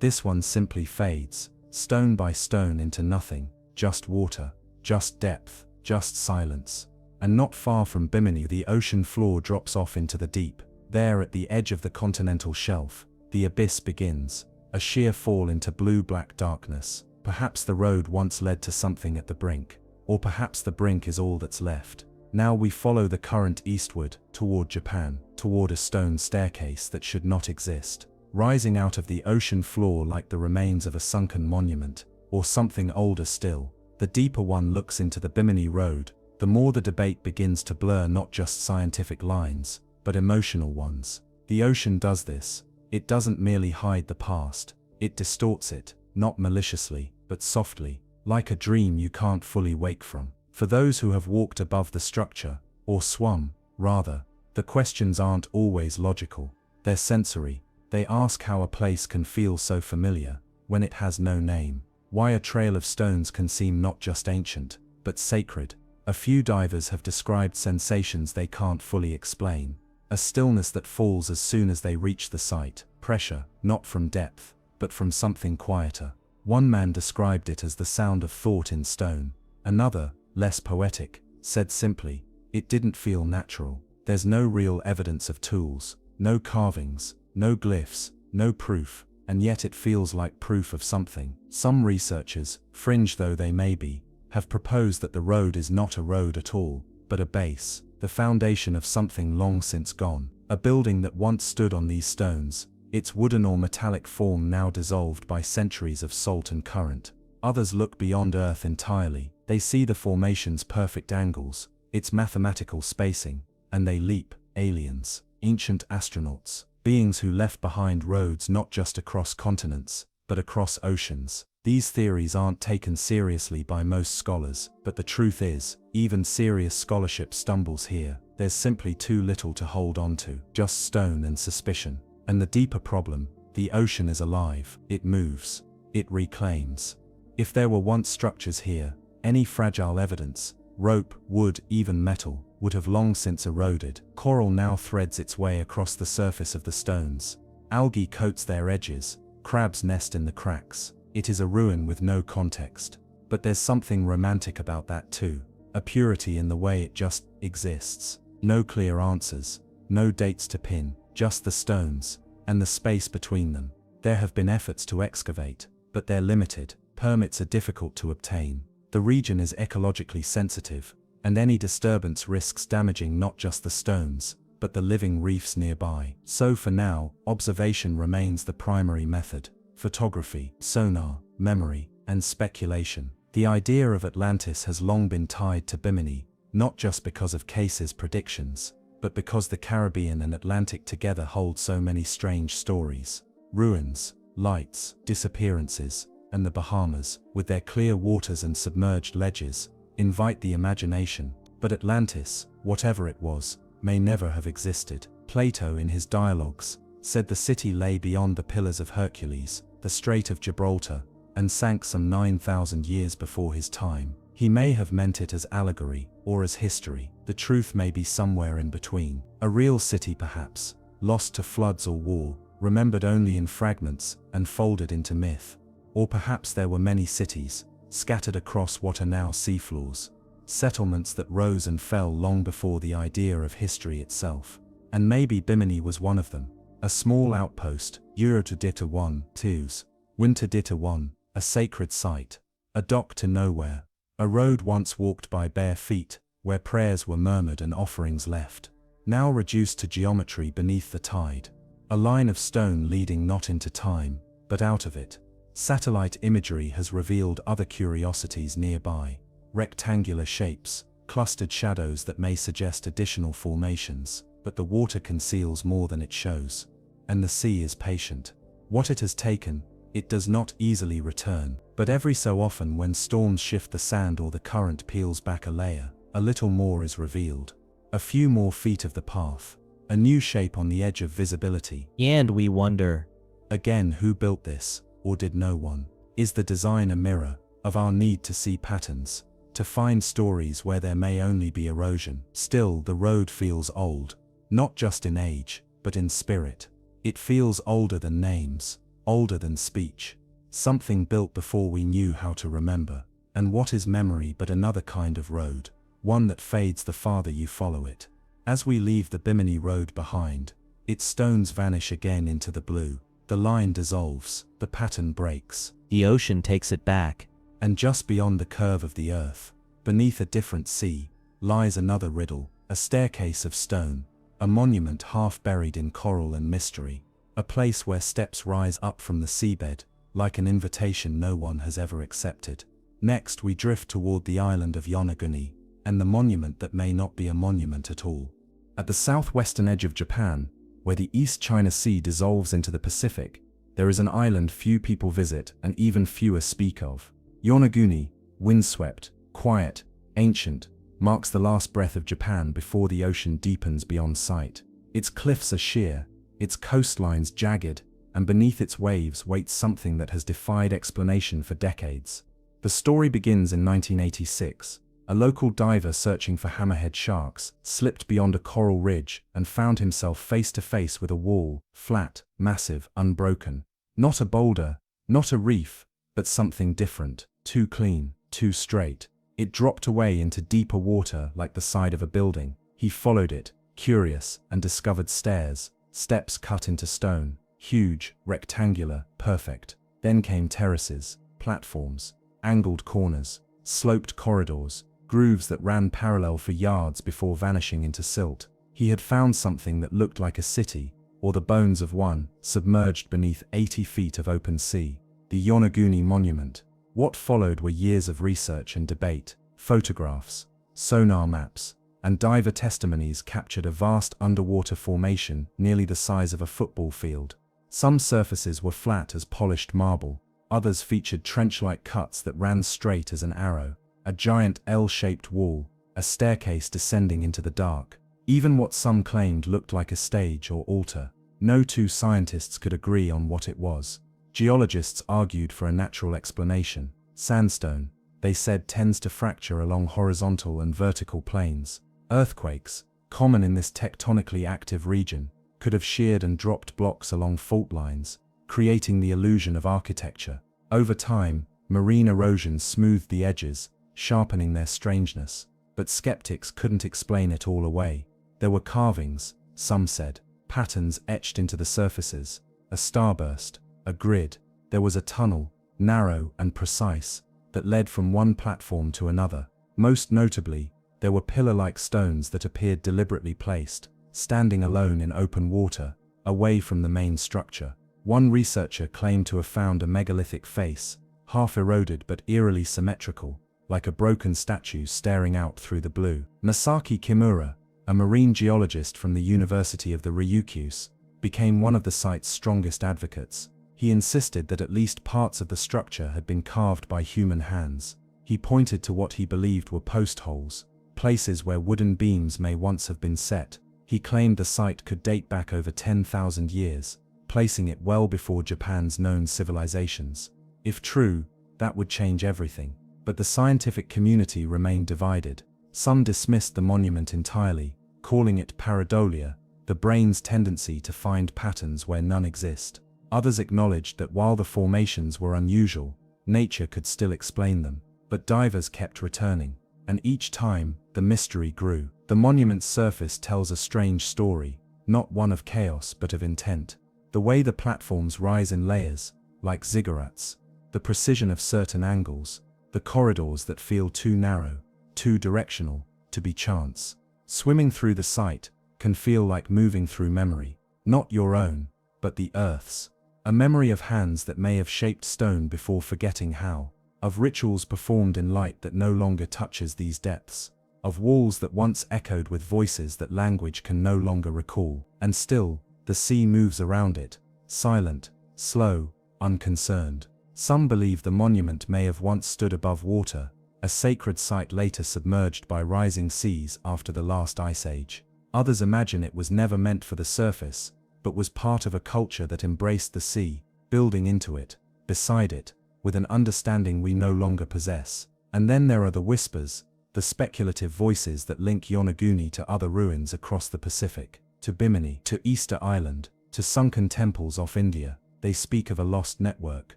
this one simply fades, stone by stone, into nothing, just water, just depth, just silence. And not far from Bimini, the ocean floor drops off into the deep. There at the edge of the continental shelf, the abyss begins, a sheer fall into blue-black darkness. Perhaps the road once led to something at the brink, or perhaps the brink is all that's left. Now we follow the current eastward, toward Japan, toward a stone staircase that should not exist, rising out of the ocean floor like the remains of a sunken monument, or something older still. The deeper one looks into the Bimini Road, the more the debate begins to blur not just scientific lines, but emotional ones. The ocean does this. It doesn't merely hide the past, it distorts it, not maliciously, but softly, like a dream you can't fully wake from. For those who have walked above the structure, or swum, rather, the questions aren't always logical. They're sensory. They ask how a place can feel so familiar, when it has no name. Why a trail of stones can seem not just ancient, but sacred. A few divers have described sensations they can't fully explain. A stillness that falls as soon as they reach the site. Pressure, not from depth, but from something quieter. One man described it as the sound of thought in stone. Another, less poetic, said simply, "It didn't feel natural." There's no real evidence of tools, no carvings, no glyphs, no proof, and yet it feels like proof of something. Some researchers, fringe though they may be, have proposed that the road is not a road at all, but a base, the foundation of something long since gone. A building that once stood on these stones, its wooden or metallic form now dissolved by centuries of salt and current. Others look beyond Earth entirely. They see the formation's perfect angles, its mathematical spacing, and they leap. Aliens, ancient astronauts, beings who left behind roads not just across continents, but across oceans. These theories aren't taken seriously by most scholars, but the truth is, even serious scholarship stumbles here. There's simply too little to hold on to, just stone and suspicion. And the deeper problem, the ocean is alive, it moves, it reclaims. If there were once structures here, any fragile evidence, rope, wood, even metal, would have long since eroded. Coral now threads its way across the surface of the stones. Algae coats their edges, crabs nest in the cracks. It is a ruin with no context. But there's something romantic about that too, a purity in the way it just exists. No clear answers, no dates to pin, just the stones, and the space between them. There have been efforts to excavate, but they're limited. Permits are difficult to obtain. The region is ecologically sensitive, and any disturbance risks damaging not just the stones, but the living reefs nearby. So for now, observation remains the primary method. Photography, sonar, memory, and speculation. The idea of Atlantis has long been tied to Bimini, not just because of Case's predictions, but because the Caribbean and Atlantic together hold so many strange stories. Ruins, lights, disappearances, and the Bahamas, with their clear waters and submerged ledges, invite the imagination. But Atlantis, whatever it was, may never have existed. Plato, in his dialogues, said the city lay beyond the Pillars of Hercules, the Strait of Gibraltar, and sank some 9,000 years before his time. He may have meant it as allegory, or as history. The truth may be somewhere in between. A real city perhaps, lost to floods or war, remembered only in fragments, and folded into myth. Or perhaps there were many cities, scattered across what are now seafloors. Settlements that rose and fell long before the idea of history itself. And maybe Bimini was one of them. A small outpost, Eurotodita 1, 2s, Winterdita 1, a sacred site. A dock to nowhere. A road once walked by bare feet, where prayers were murmured and offerings left. Now reduced to geometry beneath the tide. A line of stone leading not into time, but out of it. Satellite imagery has revealed other curiosities nearby. Rectangular shapes, clustered shadows that may suggest additional formations, but the water conceals more than it shows. And the sea is patient. What it has taken, it does not easily return. But every so often when storms shift the sand or the current peels back a layer, a little more is revealed. A few more feet of the path. A new shape on the edge of visibility. And we wonder, again, who built this, or did no one? Is the design a mirror of our need to see patterns, to find stories where there may only be erosion? Still, the road feels old, not just in age, but in spirit. It feels older than names, older than speech. Something built before we knew how to remember. And what is memory but another kind of road? One that fades the farther you follow it. As we leave the Bimini road behind, its stones vanish again into the blue. The line dissolves, the pattern breaks. the ocean takes it back. And just beyond the curve of the earth, beneath a different sea, lies another riddle, a staircase of stone, a monument half buried in coral and mystery, a place where steps rise up from the seabed, like an invitation no one has ever accepted. Next we drift toward the island of Yonaguni, and the monument that may not be a monument at all. At the southwestern edge of Japan, where the East China Sea dissolves into the Pacific, there is an island few people visit and even fewer speak of. Yonaguni, windswept, quiet, ancient, marks the last breath of Japan before the ocean deepens beyond sight. Its cliffs are sheer, its coastlines jagged, and beneath its waves waits something that has defied explanation for decades. The story begins in 1986. A local diver searching for hammerhead sharks slipped beyond a coral ridge and found himself face to face with a wall, flat, massive, unbroken. Not a boulder, not a reef, but something different, too clean, too straight. It dropped away into deeper water like the side of a building. He followed it, curious, and discovered stairs, steps cut into stone, huge, rectangular, perfect. Then came terraces, platforms, angled corners, sloped corridors, grooves that ran parallel for yards before vanishing into silt. He had found something that looked like a city, or the bones of one, submerged beneath 80 feet of open sea. The Yonaguni Monument. What followed were years of research and debate. Photographs, sonar maps, and diver testimonies captured a vast underwater formation nearly the size of a football field. Some surfaces were flat as polished marble, Others featured trench-like cuts that ran straight as an arrow, a giant L-shaped wall, a staircase descending into the dark. Even what some claimed looked like a stage or altar. No two scientists could agree on what it was. Geologists argued for a natural explanation. Sandstone, they said, tends to fracture along horizontal and vertical planes. Earthquakes, common in this tectonically active region, could have sheared and dropped blocks along fault lines, creating the illusion of architecture. Over time, marine erosion smoothed the edges, sharpening their strangeness. But skeptics couldn't explain it all away. There were carvings, some said, patterns etched into the surfaces, a starburst, a grid. There was a tunnel, narrow and precise, that led from one platform to another. Most notably, there were pillar-like stones that appeared deliberately placed, standing alone in open water, away from the main structure. One researcher claimed to have found a megalithic face, half eroded but eerily symmetrical, like a broken statue staring out through the blue. Masaki Kimura, a marine geologist from the University of the Ryukyus, became one of the site's strongest advocates. He insisted that at least parts of the structure had been carved by human hands. He pointed to what he believed were post holes, places where wooden beams may once have been set. He claimed the site could date back over 10,000 years, placing it well before Japan's known civilizations. If true, that would change everything. But the scientific community remained divided. Some dismissed the monument entirely, calling it pareidolia, the brain's tendency to find patterns where none exist. Others acknowledged that while the formations were unusual, nature could still explain them. But divers kept returning, and each time, the mystery grew. The monument's surface tells a strange story, not one of chaos but of intent. The way the platforms rise in layers, like ziggurats, the precision of certain angles, the corridors that feel too narrow, too directional, to be chance. Swimming through the site can feel like moving through memory, not your own, but the Earth's. A memory of hands that may have shaped stone before forgetting how, of rituals performed in light that no longer touches these depths, of walls that once echoed with voices that language can no longer recall. And still, the sea moves around it, silent, slow, unconcerned. Some believe the monument may have once stood above water, a sacred site later submerged by rising seas after the last ice age. Others imagine it was never meant for the surface, but was part of a culture that embraced the sea, building into it, beside it, with an understanding we no longer possess. And then there are the whispers, the speculative voices that link Yonaguni to other ruins across the Pacific, to Bimini, to Easter Island, to sunken temples off India. They speak of a lost network,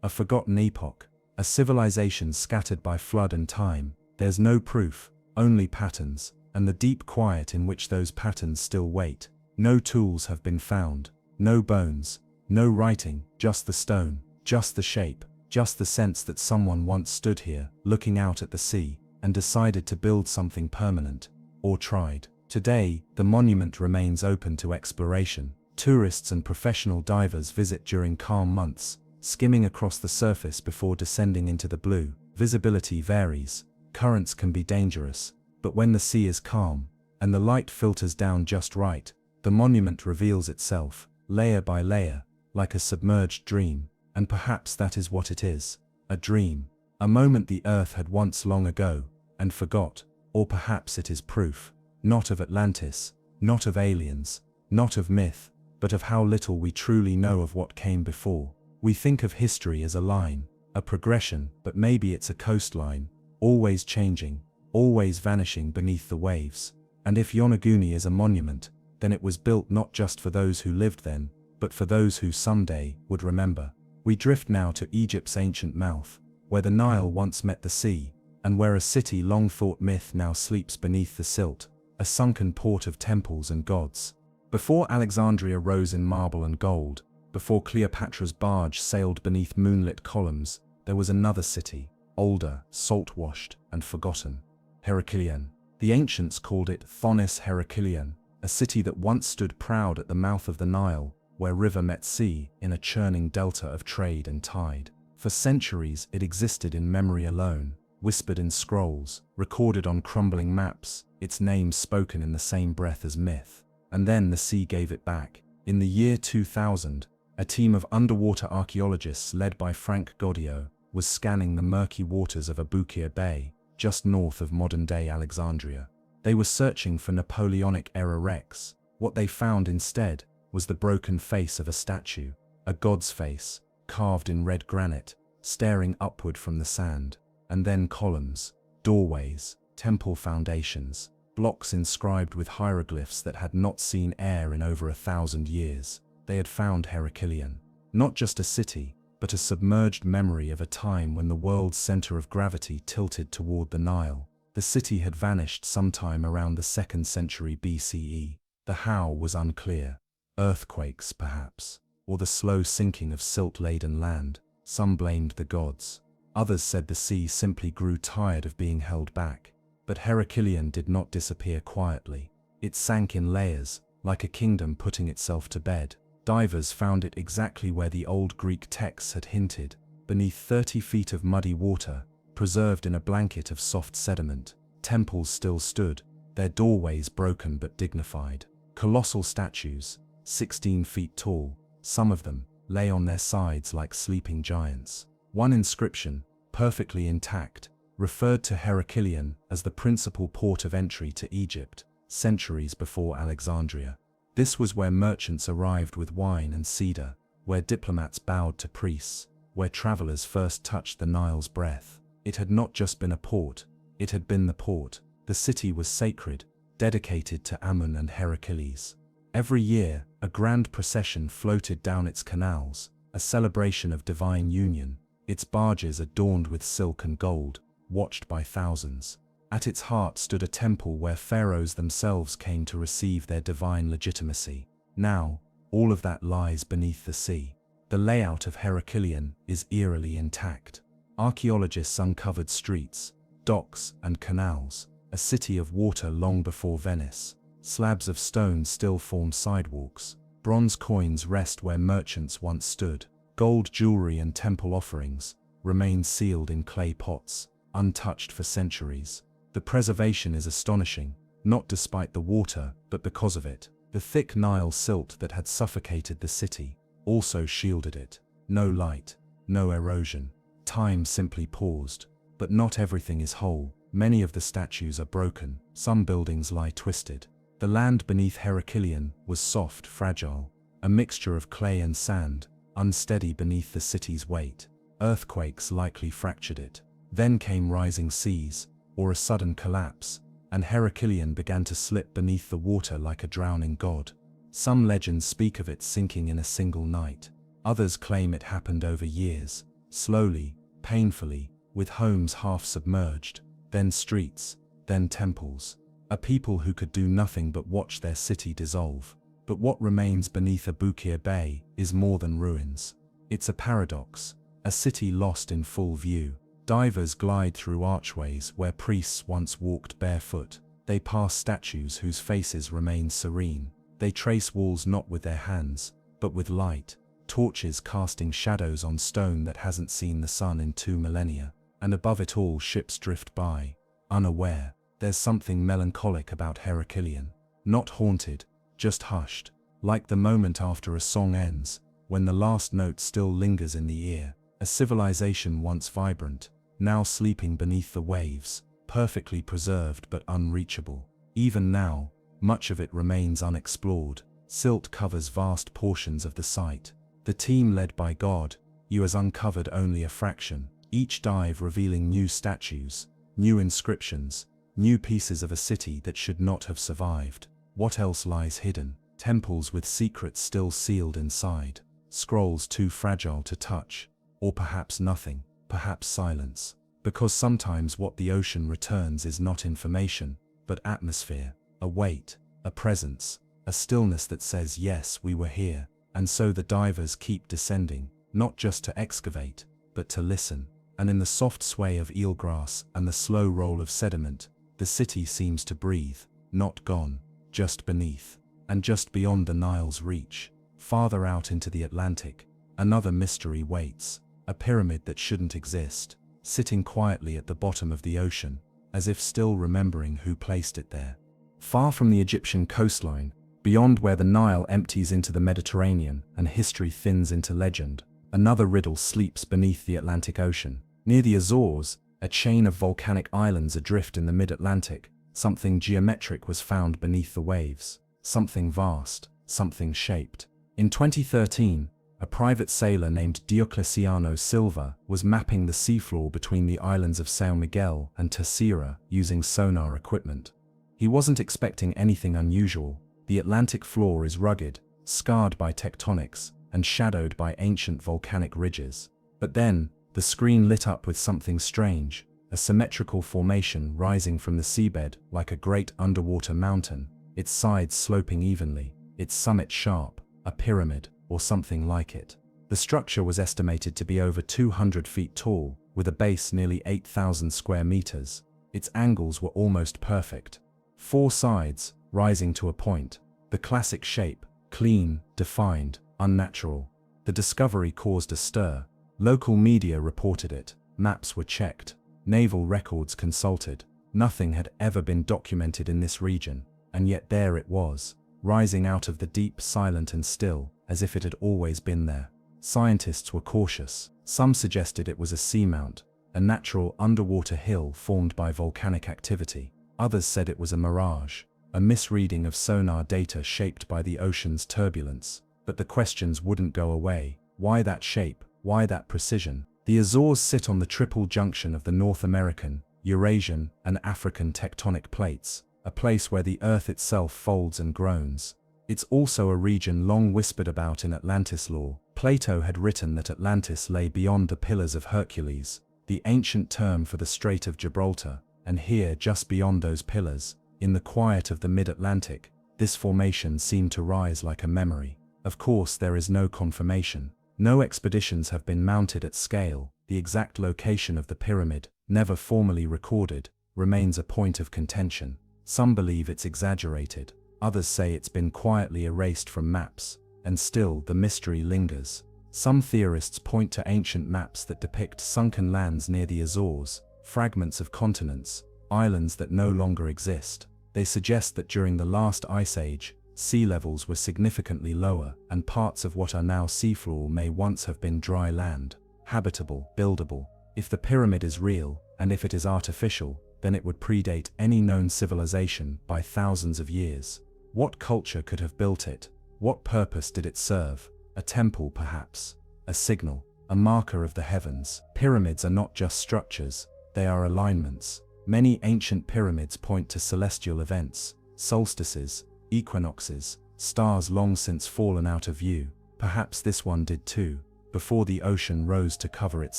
a forgotten epoch, a civilization scattered by flood and time. There's no proof, only patterns, and the deep quiet in which those patterns still wait. No tools have been found, no bones, no writing, just the stone, just the shape, just the sense that someone once stood here, looking out at the sea, and decided to build something permanent, or tried. Today, the monument remains open to exploration. Tourists and professional divers visit during calm months, skimming across the surface before descending into the blue. Visibility varies, currents can be dangerous, but when the sea is calm, and the light filters down just right, the monument reveals itself, layer by layer, like a submerged dream. And perhaps that is what it is, a dream, a moment the Earth had once long ago, and forgot. Or perhaps it is proof, not of Atlantis, not of aliens, not of myth, but of how little we truly know of what came before. We think of history as a line, a progression, but maybe it's a coastline, always changing, always vanishing beneath the waves. And if Yonaguni is a monument, then it was built not just for those who lived then, but for those who someday would remember. We drift now to Egypt's ancient mouth, where the Nile once met the sea, and where a city long thought myth now sleeps beneath the silt, a sunken port of temples and gods. Before Alexandria rose in marble and gold, before Cleopatra's barge sailed beneath moonlit columns, there was another city, older, salt-washed, and forgotten. Heracleion. The ancients called it Thonis Heracleion, a city that once stood proud at the mouth of the Nile, where river met sea in a churning delta of trade and tide. For centuries it existed in memory alone, whispered in scrolls, recorded on crumbling maps, its name spoken in the same breath as myth. And then the sea gave it back. In the year 2000, A team of underwater archaeologists led by Frank Goddio was scanning the murky waters of Abukir Bay, just north of modern-day Alexandria. They were searching for Napoleonic-era wrecks. What they found instead was the broken face of a statue, a god's face, carved in red granite, staring upward from the sand, and then columns, doorways, temple foundations, blocks inscribed with hieroglyphs that had not seen air in over 1,000 years. They had found Heracleion, not just a city, but a submerged memory of a time when the world's center of gravity tilted toward the Nile. The city had vanished sometime around the 2nd century BCE. The how was unclear. Earthquakes, perhaps, or the slow sinking of silt-laden land. Some blamed the gods. Others said the sea simply grew tired of being held back. But Heracleion did not disappear quietly. It sank in layers, like a kingdom putting itself to bed. Divers found it exactly where the old Greek texts had hinted, beneath 30 feet of muddy water, preserved in a blanket of soft sediment. Temples still stood, their doorways broken but dignified. Colossal statues, 16 feet tall, some of them, lay on their sides like sleeping giants. One inscription, perfectly intact, referred to Heracleion as the principal port of entry to Egypt, centuries before Alexandria. This was where merchants arrived with wine and cedar, where diplomats bowed to priests, where travelers first touched the Nile's breath. It had not just been a port, it had been the port. The city was sacred, dedicated to Ammon and Heracles. Every year, a grand procession floated down its canals, a celebration of divine union, its barges adorned with silk and gold, watched by thousands. At its heart stood a temple where pharaohs themselves came to receive their divine legitimacy. Now, all of that lies beneath the sea. The layout of Heracleion is eerily intact. Archaeologists uncovered streets, docks, and canals, a city of water long before Venice. Slabs of stone still form sidewalks. Bronze coins rest where merchants once stood. Gold jewelry and temple offerings remain sealed in clay pots, untouched for centuries. The preservation is astonishing, not despite the water, but because of it. The thick Nile silt that had suffocated the city also shielded it. No light, no erosion. Time simply paused. But not everything is whole. Many of the statues are broken. Some buildings lie twisted. The land beneath Heracleion was soft, fragile, a mixture of clay and sand, unsteady beneath the city's weight. Earthquakes likely fractured it. Then came rising seas, or a sudden collapse, and Heracleion began to slip beneath the water like a drowning god. Some legends speak of it sinking in a single night. Others claim it happened over years, slowly, painfully, with homes half submerged, then streets, then temples. A people who could do nothing but watch their city dissolve. But what remains beneath Abukir Bay is more than ruins. It's a paradox, a city lost in full view. Divers glide through archways where priests once walked barefoot. They pass statues whose faces remain serene. They trace walls not with their hands, but with light, torches casting shadows on stone that hasn't seen the sun in 2 millennia. And above it all, ships drift by, unaware. There's something melancholic about Heracleion. Not haunted, just hushed, like the moment after a song ends, when the last note still lingers in the ear. A civilization once vibrant, now sleeping beneath the waves, perfectly preserved but unreachable. Even now, much of it remains unexplored. Silt covers vast portions of the site. The team led by God, has uncovered only a fraction, each dive revealing new statues, new inscriptions, new pieces of a city that should not have survived. What else lies hidden? Temples with secrets still sealed inside, scrolls too fragile to touch, or perhaps nothing, perhaps silence. Because sometimes what the ocean returns is not information, but atmosphere, a weight, a presence, a stillness that says, yes, we were here. And so the divers keep descending, not just to excavate, but to listen. And in the soft sway of eelgrass and the slow roll of sediment, the city seems to breathe, not gone, just beneath. And just beyond the Nile's reach, farther out into the Atlantic, another mystery waits, a pyramid that shouldn't exist, sitting quietly at the bottom of the ocean, as if still remembering who placed it there. Far from the Egyptian coastline, Beyond where the Nile empties into the Mediterranean and history thins into legend, another riddle sleeps beneath the Atlantic Ocean. Near the Azores, a chain of volcanic islands adrift in the mid-Atlantic, something geometric was found beneath the waves. Something vast, something shaped. In 2013, a private sailor named Diocleciano Silva was mapping the seafloor between the islands of São Miguel and Terceira using sonar equipment. He wasn't expecting anything unusual. The Atlantic floor is rugged, scarred by tectonics, and shadowed by ancient volcanic ridges. But then, the screen lit up with something strange, a symmetrical formation rising from the seabed like a great underwater mountain, its sides sloping evenly, its summit sharp, a pyramid, or something like it. The structure was estimated to be over 200 feet tall, with a base nearly 8,000 square meters. Its angles were almost perfect. 4 sides, rising to a point. The classic shape, clean, defined, unnatural. The discovery caused a stir. Local media reported it, maps were checked, naval records consulted. Nothing had ever been documented in this region, and yet there it was, rising out of the deep, silent and still, as if it had always been there. Scientists were cautious. Some suggested it was a seamount, a natural underwater hill formed by volcanic activity. Others said it was a mirage, a misreading of sonar data shaped by the ocean's turbulence. But the questions wouldn't go away. Why that shape? Why that precision? The Azores sit on the triple junction of the North American, Eurasian, and African tectonic plates, a place where the Earth itself folds and groans. It's also a region long whispered about in Atlantis lore. Plato had written that Atlantis lay beyond the Pillars of Hercules, the ancient term for the Strait of Gibraltar, and here, just beyond those pillars, in the quiet of the mid-Atlantic, this formation seemed to rise like a memory. Of course, there is no confirmation. No expeditions have been mounted at scale. The exact location of the pyramid, never formally recorded, remains a point of contention. Some believe it's exaggerated. Others say it's been quietly erased from maps, and still the mystery lingers. Some theorists point to ancient maps that depict sunken lands near the Azores, fragments of continents, islands that no longer exist. They suggest that during the last ice age, sea levels were significantly lower, and parts of what are now seafloor may once have been dry land, habitable, buildable. If the pyramid is real, and if it is artificial, then it would predate any known civilization by thousands of years. What culture could have built it? What purpose did it serve? A temple, perhaps? A signal? A marker of the heavens? Pyramids are not just structures, they are alignments. Many ancient pyramids point to celestial events, solstices, equinoxes, stars long since fallen out of view. Perhaps this one did too, before the ocean rose to cover its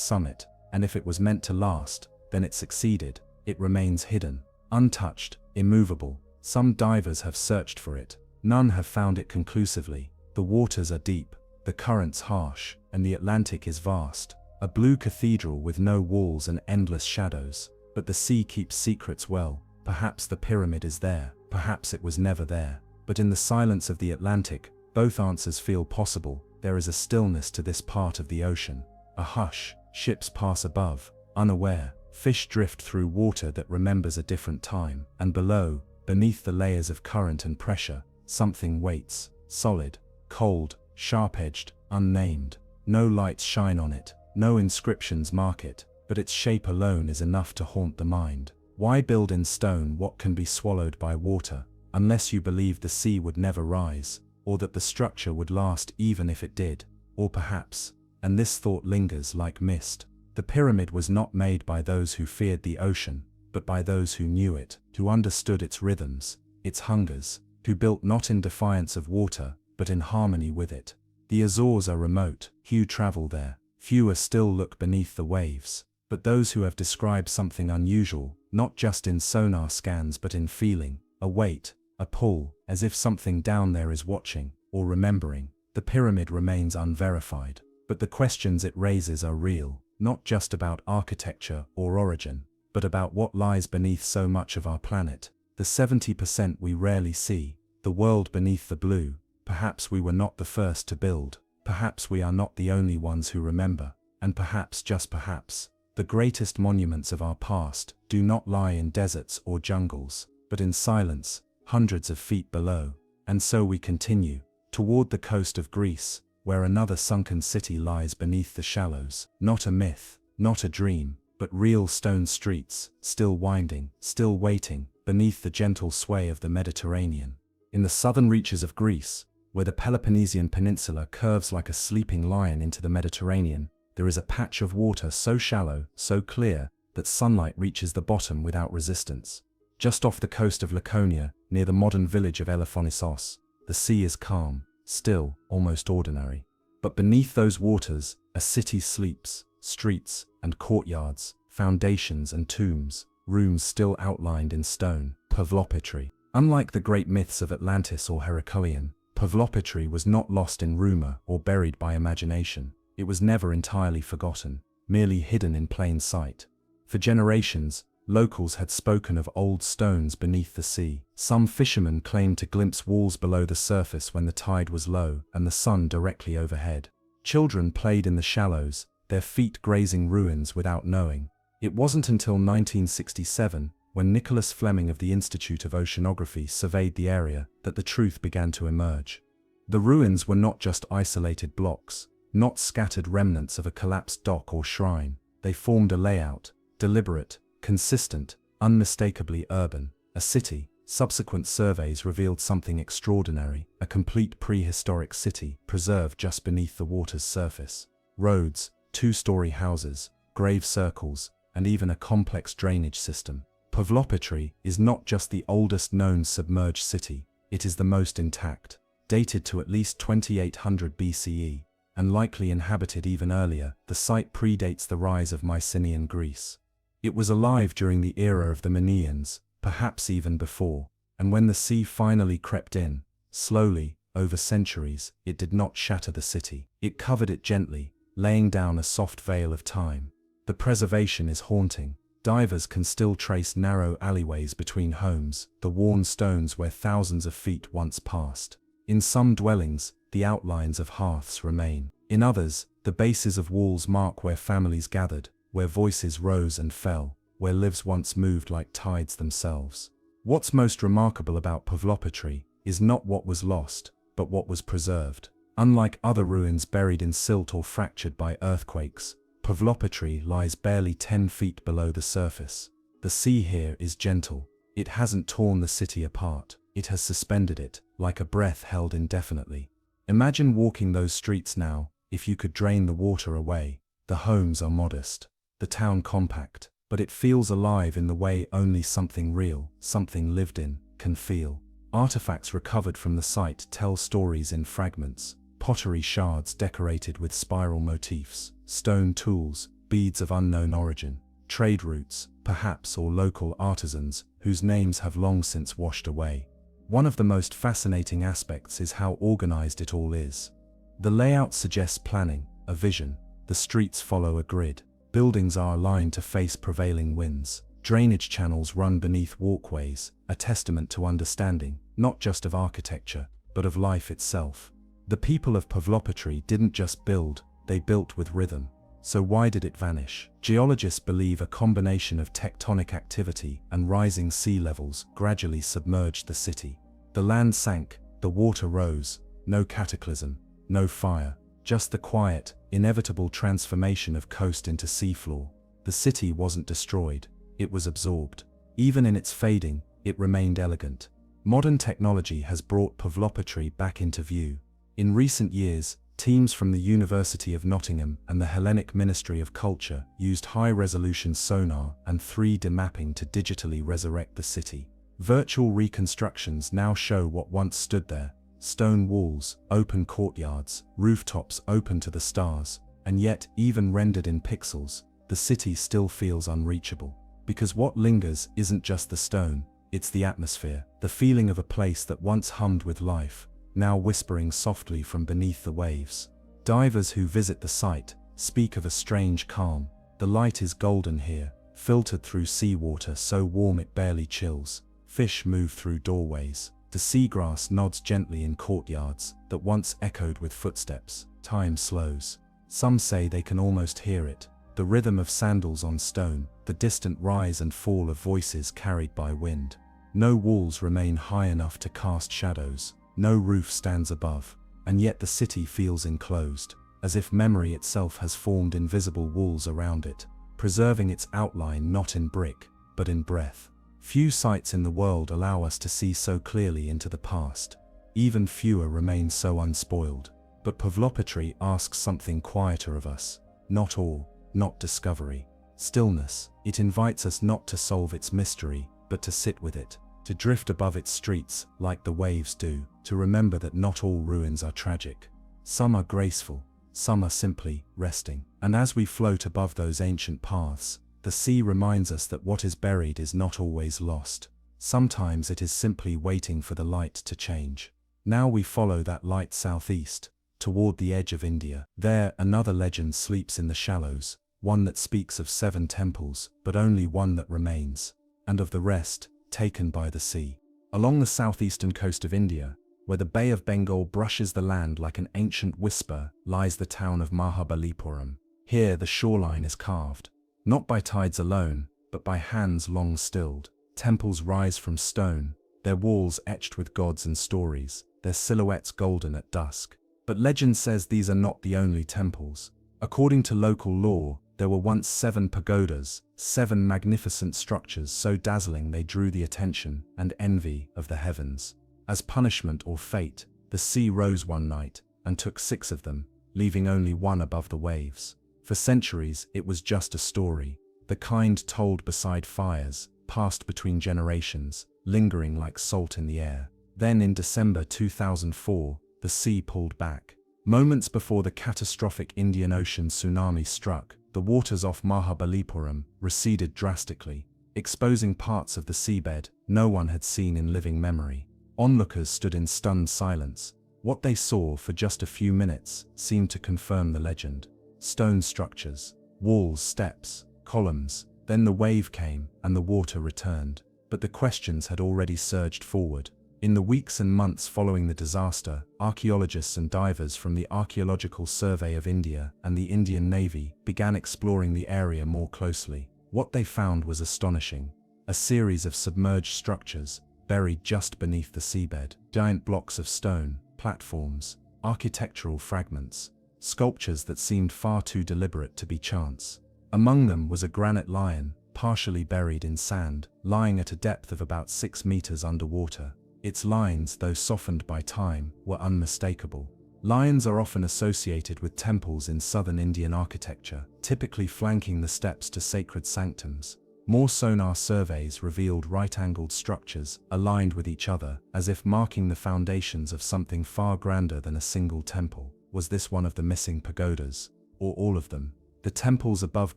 summit, and if it was meant to last, then it succeeded. It remains hidden, untouched, immovable. Some divers have searched for it. None have found it conclusively. The waters are deep, the currents harsh, and the Atlantic is vast. A blue cathedral with no walls and endless shadows. But the sea keeps secrets well. Perhaps the pyramid is there, perhaps it was never there. But in the silence of the Atlantic, both answers feel possible. There is a stillness to this part of the ocean. A hush, ships pass above, unaware. Fish drift through water that remembers a different time. And below, beneath the layers of current and pressure, something waits, solid, cold, sharp-edged, unnamed. No lights shine on it, no inscriptions mark it, but its shape alone is enough to haunt the mind. Why build in stone what can be swallowed by water, unless you believe the sea would never rise, or that the structure would last even if it did? Or perhaps, and this thought lingers like mist, the pyramid was not made by those who feared the ocean, but by those who knew it, who understood its rhythms, its hungers, who built not in defiance of water, but in harmony with it. The Azores are remote, few travel there, fewer still look beneath the waves. But those who have described something unusual, not just in sonar scans but in feeling, a weight, a pull, as if something down there is watching, or remembering. The pyramid remains unverified, but the questions it raises are real, not just about architecture or origin, but about what lies beneath so much of our planet. The 70% we rarely see, the world beneath the blue. Perhaps we were not the first to build, perhaps we are not the only ones who remember, and perhaps, just perhaps, the greatest monuments of our past do not lie in deserts or jungles, but in silence, hundreds of feet below. And so we continue, toward the coast of Greece, where another sunken city lies beneath the shallows. Not a myth, not a dream, but real stone streets, still winding, still waiting, beneath the gentle sway of the Mediterranean. In the southern reaches of Greece, where the Peloponnesian Peninsula curves like a sleeping lion into the Mediterranean, there is a patch of water so shallow, so clear, that sunlight reaches the bottom without resistance. Just off the coast of Laconia, near the modern village of Elefonisos, the sea is calm, still, almost ordinary. But beneath those waters, a city sleeps, streets and courtyards, foundations and tombs, rooms still outlined in stone. Pavlopetri. Unlike the great myths of Atlantis or Heracleion, Pavlopetri was not lost in rumor or buried by imagination. It was never entirely forgotten, merely hidden in plain sight. For generations, locals had spoken of old stones beneath the sea. Some fishermen claimed to glimpse walls below the surface when the tide was low and the sun directly overhead. Children played in the shallows, their feet grazing ruins without knowing. It wasn't until 1967, when Nicholas Fleming of the Institute of Oceanography surveyed the area, that the truth began to emerge. The ruins were not just isolated blocks, not scattered remnants of a collapsed dock or shrine. They formed a layout, deliberate, consistent, unmistakably urban, a city. Subsequent surveys revealed something extraordinary, a complete prehistoric city preserved just beneath the water's surface. Roads, two-story houses, grave circles, and even a complex drainage system. Pavlopetri is not just the oldest known submerged city, it is the most intact, dated to at least 2800 BCE, and likely inhabited even earlier. The site predates the rise of Mycenaean Greece. It was alive during the era of the Minoans, perhaps even before, and when the sea finally crept in, slowly, over centuries, it did not shatter the city. It covered it gently, laying down a soft veil of time. The preservation is haunting. Divers can still trace narrow alleyways between homes, the worn stones where thousands of feet once passed. In some dwellings, the outlines of hearths remain. In others, the bases of walls mark where families gathered, where voices rose and fell, where lives once moved like tides themselves. What's most remarkable about Pavlopetri is not what was lost, but what was preserved. Unlike other ruins buried in silt or fractured by earthquakes, Pavlopetri lies barely 10 feet below the surface. The sea here is gentle. It hasn't torn the city apart. It has suspended it, like a breath held indefinitely. Imagine walking those streets now, if you could drain the water away. The homes are modest, the town compact, but it feels alive in the way only something real, something lived in, can feel. Artifacts recovered from the site tell stories in fragments. Pottery shards decorated with spiral motifs, stone tools, beads of unknown origin, trade routes, perhaps, or local artisans whose names have long since washed away. One of the most fascinating aspects is how organized it all is. The layout suggests planning, a vision. The streets follow a grid. Buildings are aligned to face prevailing winds. Drainage channels run beneath walkways, a testament to understanding, not just of architecture, but of life itself. The people of Pavlopetri didn't just build, they built with rhythm. So why did it vanish? Geologists believe a combination of tectonic activity and rising sea levels gradually submerged the city. The land sank, the water rose, no cataclysm, no fire, just the quiet, inevitable transformation of coast into seafloor. The city wasn't destroyed, it was absorbed. Even in its fading, it remained elegant. Modern technology has brought Pavlopetri back into view. In recent years, teams from the University of Nottingham and the Hellenic Ministry of Culture used high-resolution sonar and 3D mapping to digitally resurrect the city. Virtual reconstructions now show what once stood there: stone walls, open courtyards, rooftops open to the stars, and yet, even rendered in pixels, the city still feels unreachable. Because what lingers isn't just the stone, it's the atmosphere, the feeling of a place that once hummed with life, now whispering softly from beneath the waves. Divers who visit the site speak of a strange calm. The light is golden here, filtered through seawater so warm it barely chills. Fish move through doorways. The seagrass nods gently in courtyards that once echoed with footsteps. Time slows. Some say they can almost hear it. The rhythm of sandals on stone, the distant rise and fall of voices carried by wind. No walls remain high enough to cast shadows. No roof stands above, and yet the city feels enclosed, as if memory itself has formed invisible walls around it, preserving its outline not in brick, but in breath. Few sights in the world allow us to see so clearly into the past. Even fewer remain so unspoiled. But Pavlopatry asks something quieter of us. Not awe, not discovery. Stillness. It invites us not to solve its mystery, but to sit with it, to drift above its streets like the waves do, to remember that not all ruins are tragic. Some are graceful, some are simply resting. And as we float above those ancient paths, the sea reminds us that what is buried is not always lost. Sometimes it is simply waiting for the light to change. Now we follow that light southeast, toward the edge of India. There, another legend sleeps in the shallows, one that speaks of 7 temples, but only one that remains, and of the rest, taken by the sea. Along the southeastern coast of India, where the Bay of Bengal brushes the land like an ancient whisper, lies the town of Mahabalipuram. Here the shoreline is carved, not by tides alone, but by hands long stilled. Temples rise from stone, their walls etched with gods and stories, their silhouettes golden at dusk. But legend says these are not the only temples. According to local lore, there were once 7 pagodas, 7 magnificent structures so dazzling they drew the attention and envy of the heavens. As punishment or fate, the sea rose one night and took 6 of them, leaving only one above the waves. For centuries, it was just a story, the kind told beside fires, passed between generations, lingering like salt in the air. Then in December 2004, the sea pulled back. Moments before the catastrophic Indian Ocean tsunami struck, the waters off Mahabalipuram receded drastically, exposing parts of the seabed no one had seen in living memory. Onlookers stood in stunned silence. What they saw for just a few minutes seemed to confirm the legend. Stone structures, walls, steps, columns. Then the wave came and the water returned. But the questions had already surged forward. In the weeks and months following the disaster, archaeologists and divers from the Archaeological Survey of India and the Indian Navy began exploring the area more closely. What they found was astonishing. A series of submerged structures, buried just beneath the seabed. Giant blocks of stone, platforms, architectural fragments, sculptures that seemed far too deliberate to be chance. Among them was a granite lion, partially buried in sand, lying at a depth of about 6 meters underwater. Its lines, though softened by time, were unmistakable. Lions are often associated with temples in southern Indian architecture, typically flanking the steps to sacred sanctums. More sonar surveys revealed right-angled structures aligned with each other, as if marking the foundations of something far grander than a single temple. Was this one of the missing pagodas, or all of them? The temples above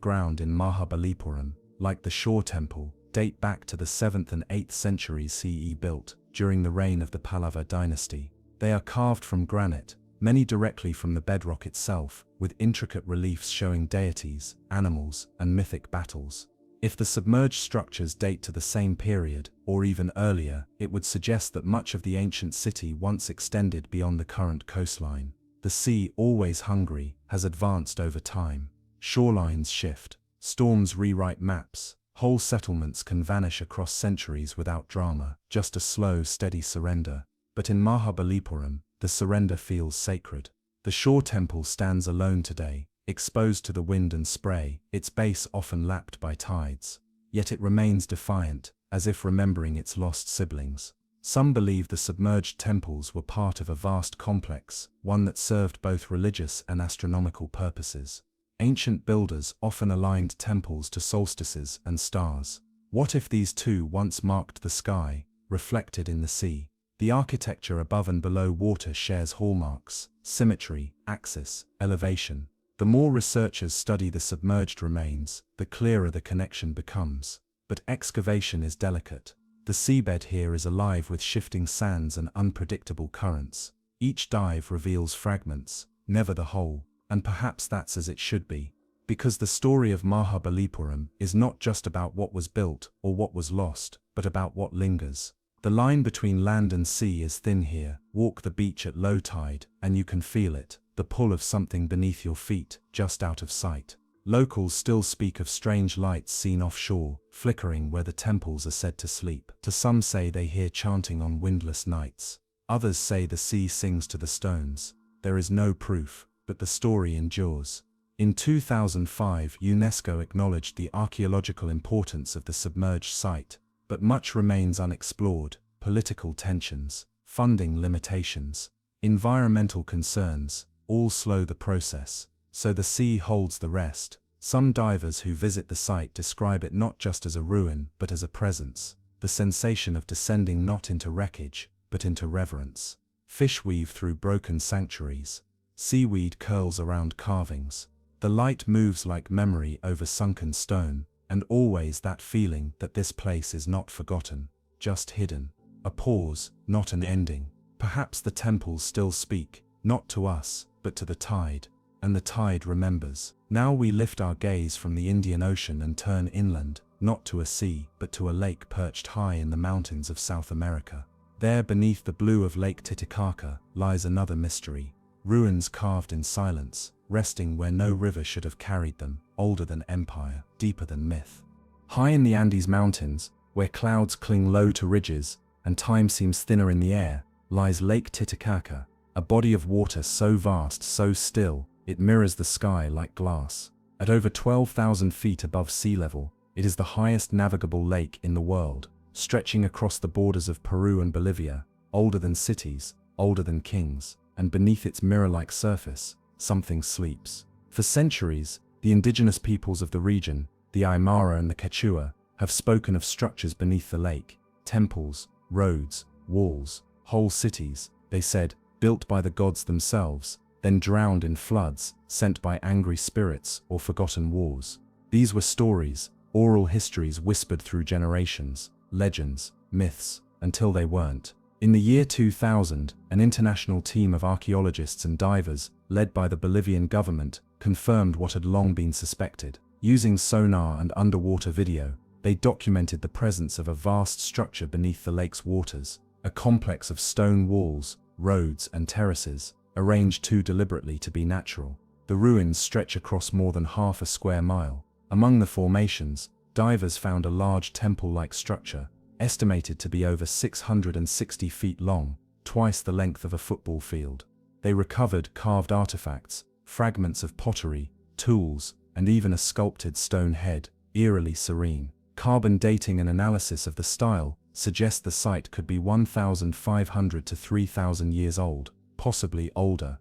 ground in Mahabalipuram, like the shore temple, date back to the 7th and 8th centuries CE, built during the reign of the Pallava dynasty. They are carved from granite, many directly from the bedrock itself, with intricate reliefs showing deities, animals, and mythic battles. If the submerged structures date to the same period, or even earlier, it would suggest that much of the ancient city once extended beyond the current coastline. The sea, always hungry, has advanced over time. Shorelines shift, storms rewrite maps, whole settlements can vanish across centuries without drama, just a slow, steady surrender. But in Mahabalipuram, the surrender feels sacred. The shore temple stands alone today, exposed to the wind and spray, its base often lapped by tides. Yet it remains defiant, as if remembering its lost siblings. Some believe the submerged temples were part of a vast complex, one that served both religious and astronomical purposes. Ancient builders often aligned temples to solstices and stars. What if these two once marked the sky, reflected in the sea? The architecture above and below water shares hallmarks: symmetry, axis, elevation. The more researchers study the submerged remains, the clearer the connection becomes. But excavation is delicate. The seabed here is alive with shifting sands and unpredictable currents. Each dive reveals fragments, never the whole. And perhaps that's as it should be, because the story of Mahabalipuram is not just about what was built or what was lost, but about what lingers. The line between land and sea is thin here. Walk the beach at low tide, and you can feel it, the pull of something beneath your feet, just out of sight. Locals still speak of strange lights seen offshore, flickering where the temples are said to sleep. To some say they hear chanting on windless nights. Others say the sea sings to the stones. There is no proof, but the story endures. In 2005, UNESCO acknowledged the archaeological importance of the submerged site, but much remains unexplored: political tensions, funding limitations, environmental concerns, all slow the process, so the sea holds the rest. Some divers who visit the site describe it not just as a ruin but as a presence, the sensation of descending not into wreckage, but into reverence. Fish weave through broken sanctuaries. Seaweed curls around carvings. The light moves like memory over sunken stone, and always that feeling that this place is not forgotten, just hidden. A pause, not an ending. Perhaps the temples still speak, not to us, but to the tide, and the tide remembers. Now we lift our gaze from the Indian Ocean and turn inland, not to a sea, but to a lake perched high in the mountains of South America. There, beneath the blue of Lake Titicaca, lies another mystery. Ruins carved in silence, resting where no river should have carried them, older than empire, deeper than myth. High in the Andes Mountains, where clouds cling low to ridges, and time seems thinner in the air, lies Lake Titicaca, a body of water so vast, so still, it mirrors the sky like glass. At over 12,000 feet above sea level, it is the highest navigable lake in the world, stretching across the borders of Peru and Bolivia, older than cities, older than kings, and beneath its mirror-like surface, something sleeps. For centuries, the indigenous peoples of the region, the Aymara and the Quechua, have spoken of structures beneath the lake: temples, roads, walls, whole cities, they said, built by the gods themselves, then drowned in floods, sent by angry spirits or forgotten wars. These were stories, oral histories whispered through generations, legends, myths, until they weren't. In the year 2000, an international team of archaeologists and divers, led by the Bolivian government, confirmed what had long been suspected. Using sonar and underwater video, they documented the presence of a vast structure beneath the lake's waters, a complex of stone walls, roads, and terraces, arranged too deliberately to be natural. The ruins stretch across more than half a square mile. Among the formations, divers found a large temple-like structure, estimated to be over 660 feet long, twice the length of a football field. They recovered carved artifacts, fragments of pottery, tools, and even a sculpted stone head, eerily serene. Carbon dating and analysis of the style suggest the site could be 1,500 to 3,000 years old, possibly older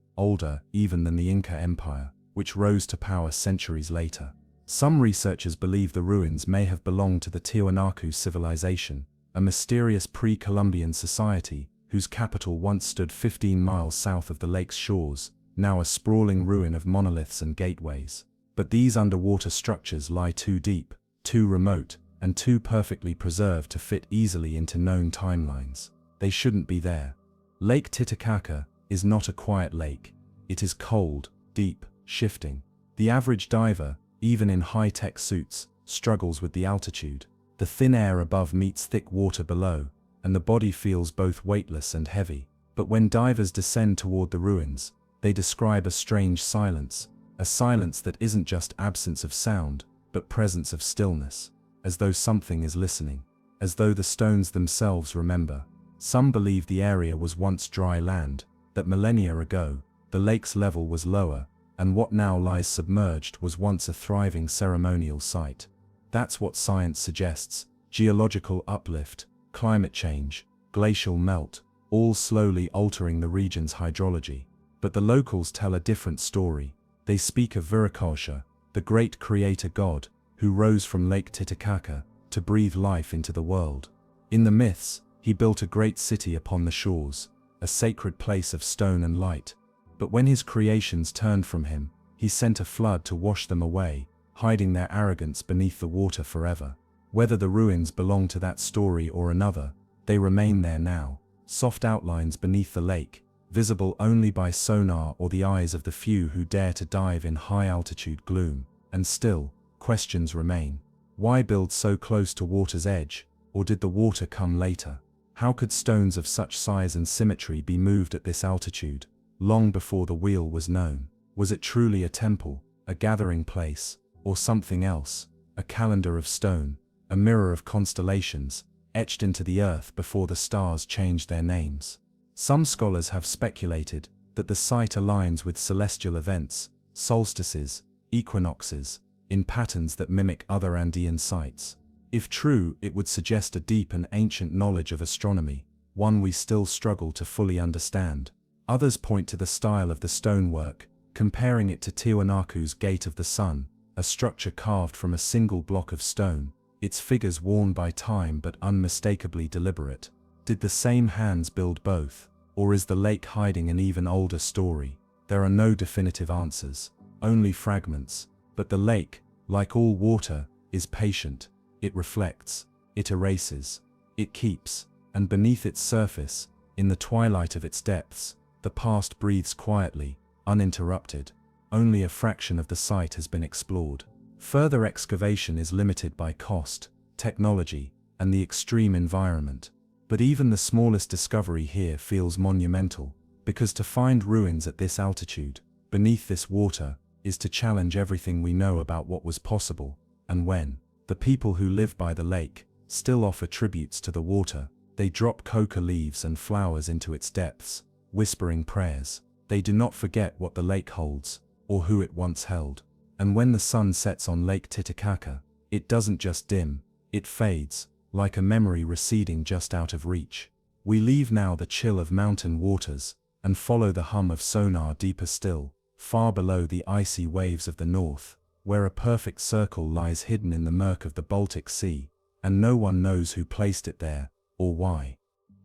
even than the Inca Empire, which rose to power centuries later. Some researchers believe the ruins may have belonged to the Tiwanaku civilization, a mysterious pre-Columbian society whose capital once stood 15 miles south of the lake's shores, now a sprawling ruin of monoliths and gateways. But these underwater structures lie too deep, too remote, and too perfectly preserved to fit easily into known timelines. They shouldn't be there. Lake Titicaca is not a quiet lake. It is cold, deep, shifting. The average diver, even in high-tech suits, struggles with the altitude. The thin air above meets thick water below, and the body feels both weightless and heavy. But when divers descend toward the ruins, they describe a strange silence, a silence that isn't just absence of sound, but presence of stillness, as though something is listening, as though the stones themselves remember. Some believe the area was once dry land, that millennia ago, the lake's level was lower, and what now lies submerged was once a thriving ceremonial site. That's what science suggests: geological uplift, climate change, glacial melt, all slowly altering the region's hydrology. But the locals tell a different story. They speak of Viracocha, the great creator god, who rose from Lake Titicaca to breathe life into the world. In the myths, he built a great city upon the shores, a sacred place of stone and light. But when his creations turned from him, he sent a flood to wash them away, hiding their arrogance beneath the water forever. Whether the ruins belong to that story or another, they remain there now, soft outlines beneath the lake, visible only by sonar or the eyes of the few who dare to dive in high-altitude gloom. And still, questions remain. Why build so close to water's edge, or did the water come later? How could stones of such size and symmetry be moved at this altitude, long before the wheel was known? Was it truly a temple, a gathering place, or something else, a calendar of stone, a mirror of constellations, etched into the earth before the stars changed their names? Some scholars have speculated that the site aligns with celestial events, solstices, equinoxes, in patterns that mimic other Andean sites. If true, it would suggest a deep and ancient knowledge of astronomy, one we still struggle to fully understand. Others point to the style of the stonework, comparing it to Tiwanaku's Gate of the Sun, a structure carved from a single block of stone, its figures worn by time but unmistakably deliberate. Did the same hands build both, or is the lake hiding an even older story? There are no definitive answers, only fragments, but the lake, like all water, is patient. It reflects, it erases, it keeps, and beneath its surface, in the twilight of its depths, the past breathes quietly, uninterrupted. Only a fraction of the site has been explored. Further excavation is limited by cost, technology, and the extreme environment. But even the smallest discovery here feels monumental, because to find ruins at this altitude, beneath this water, is to challenge everything we know about what was possible, and when. The people who live by the lake still offer tributes to the water. They drop coca leaves and flowers into its depths, whispering prayers. They do not forget what the lake holds, or who it once held. And when the sun sets on Lake Titicaca, it doesn't just dim, it fades, like a memory receding just out of reach. We leave now the chill of mountain waters, and follow the hum of sonar deeper still, far below the icy waves of the north, where a perfect circle lies hidden in the murk of the Baltic Sea, and no one knows who placed it there, or why.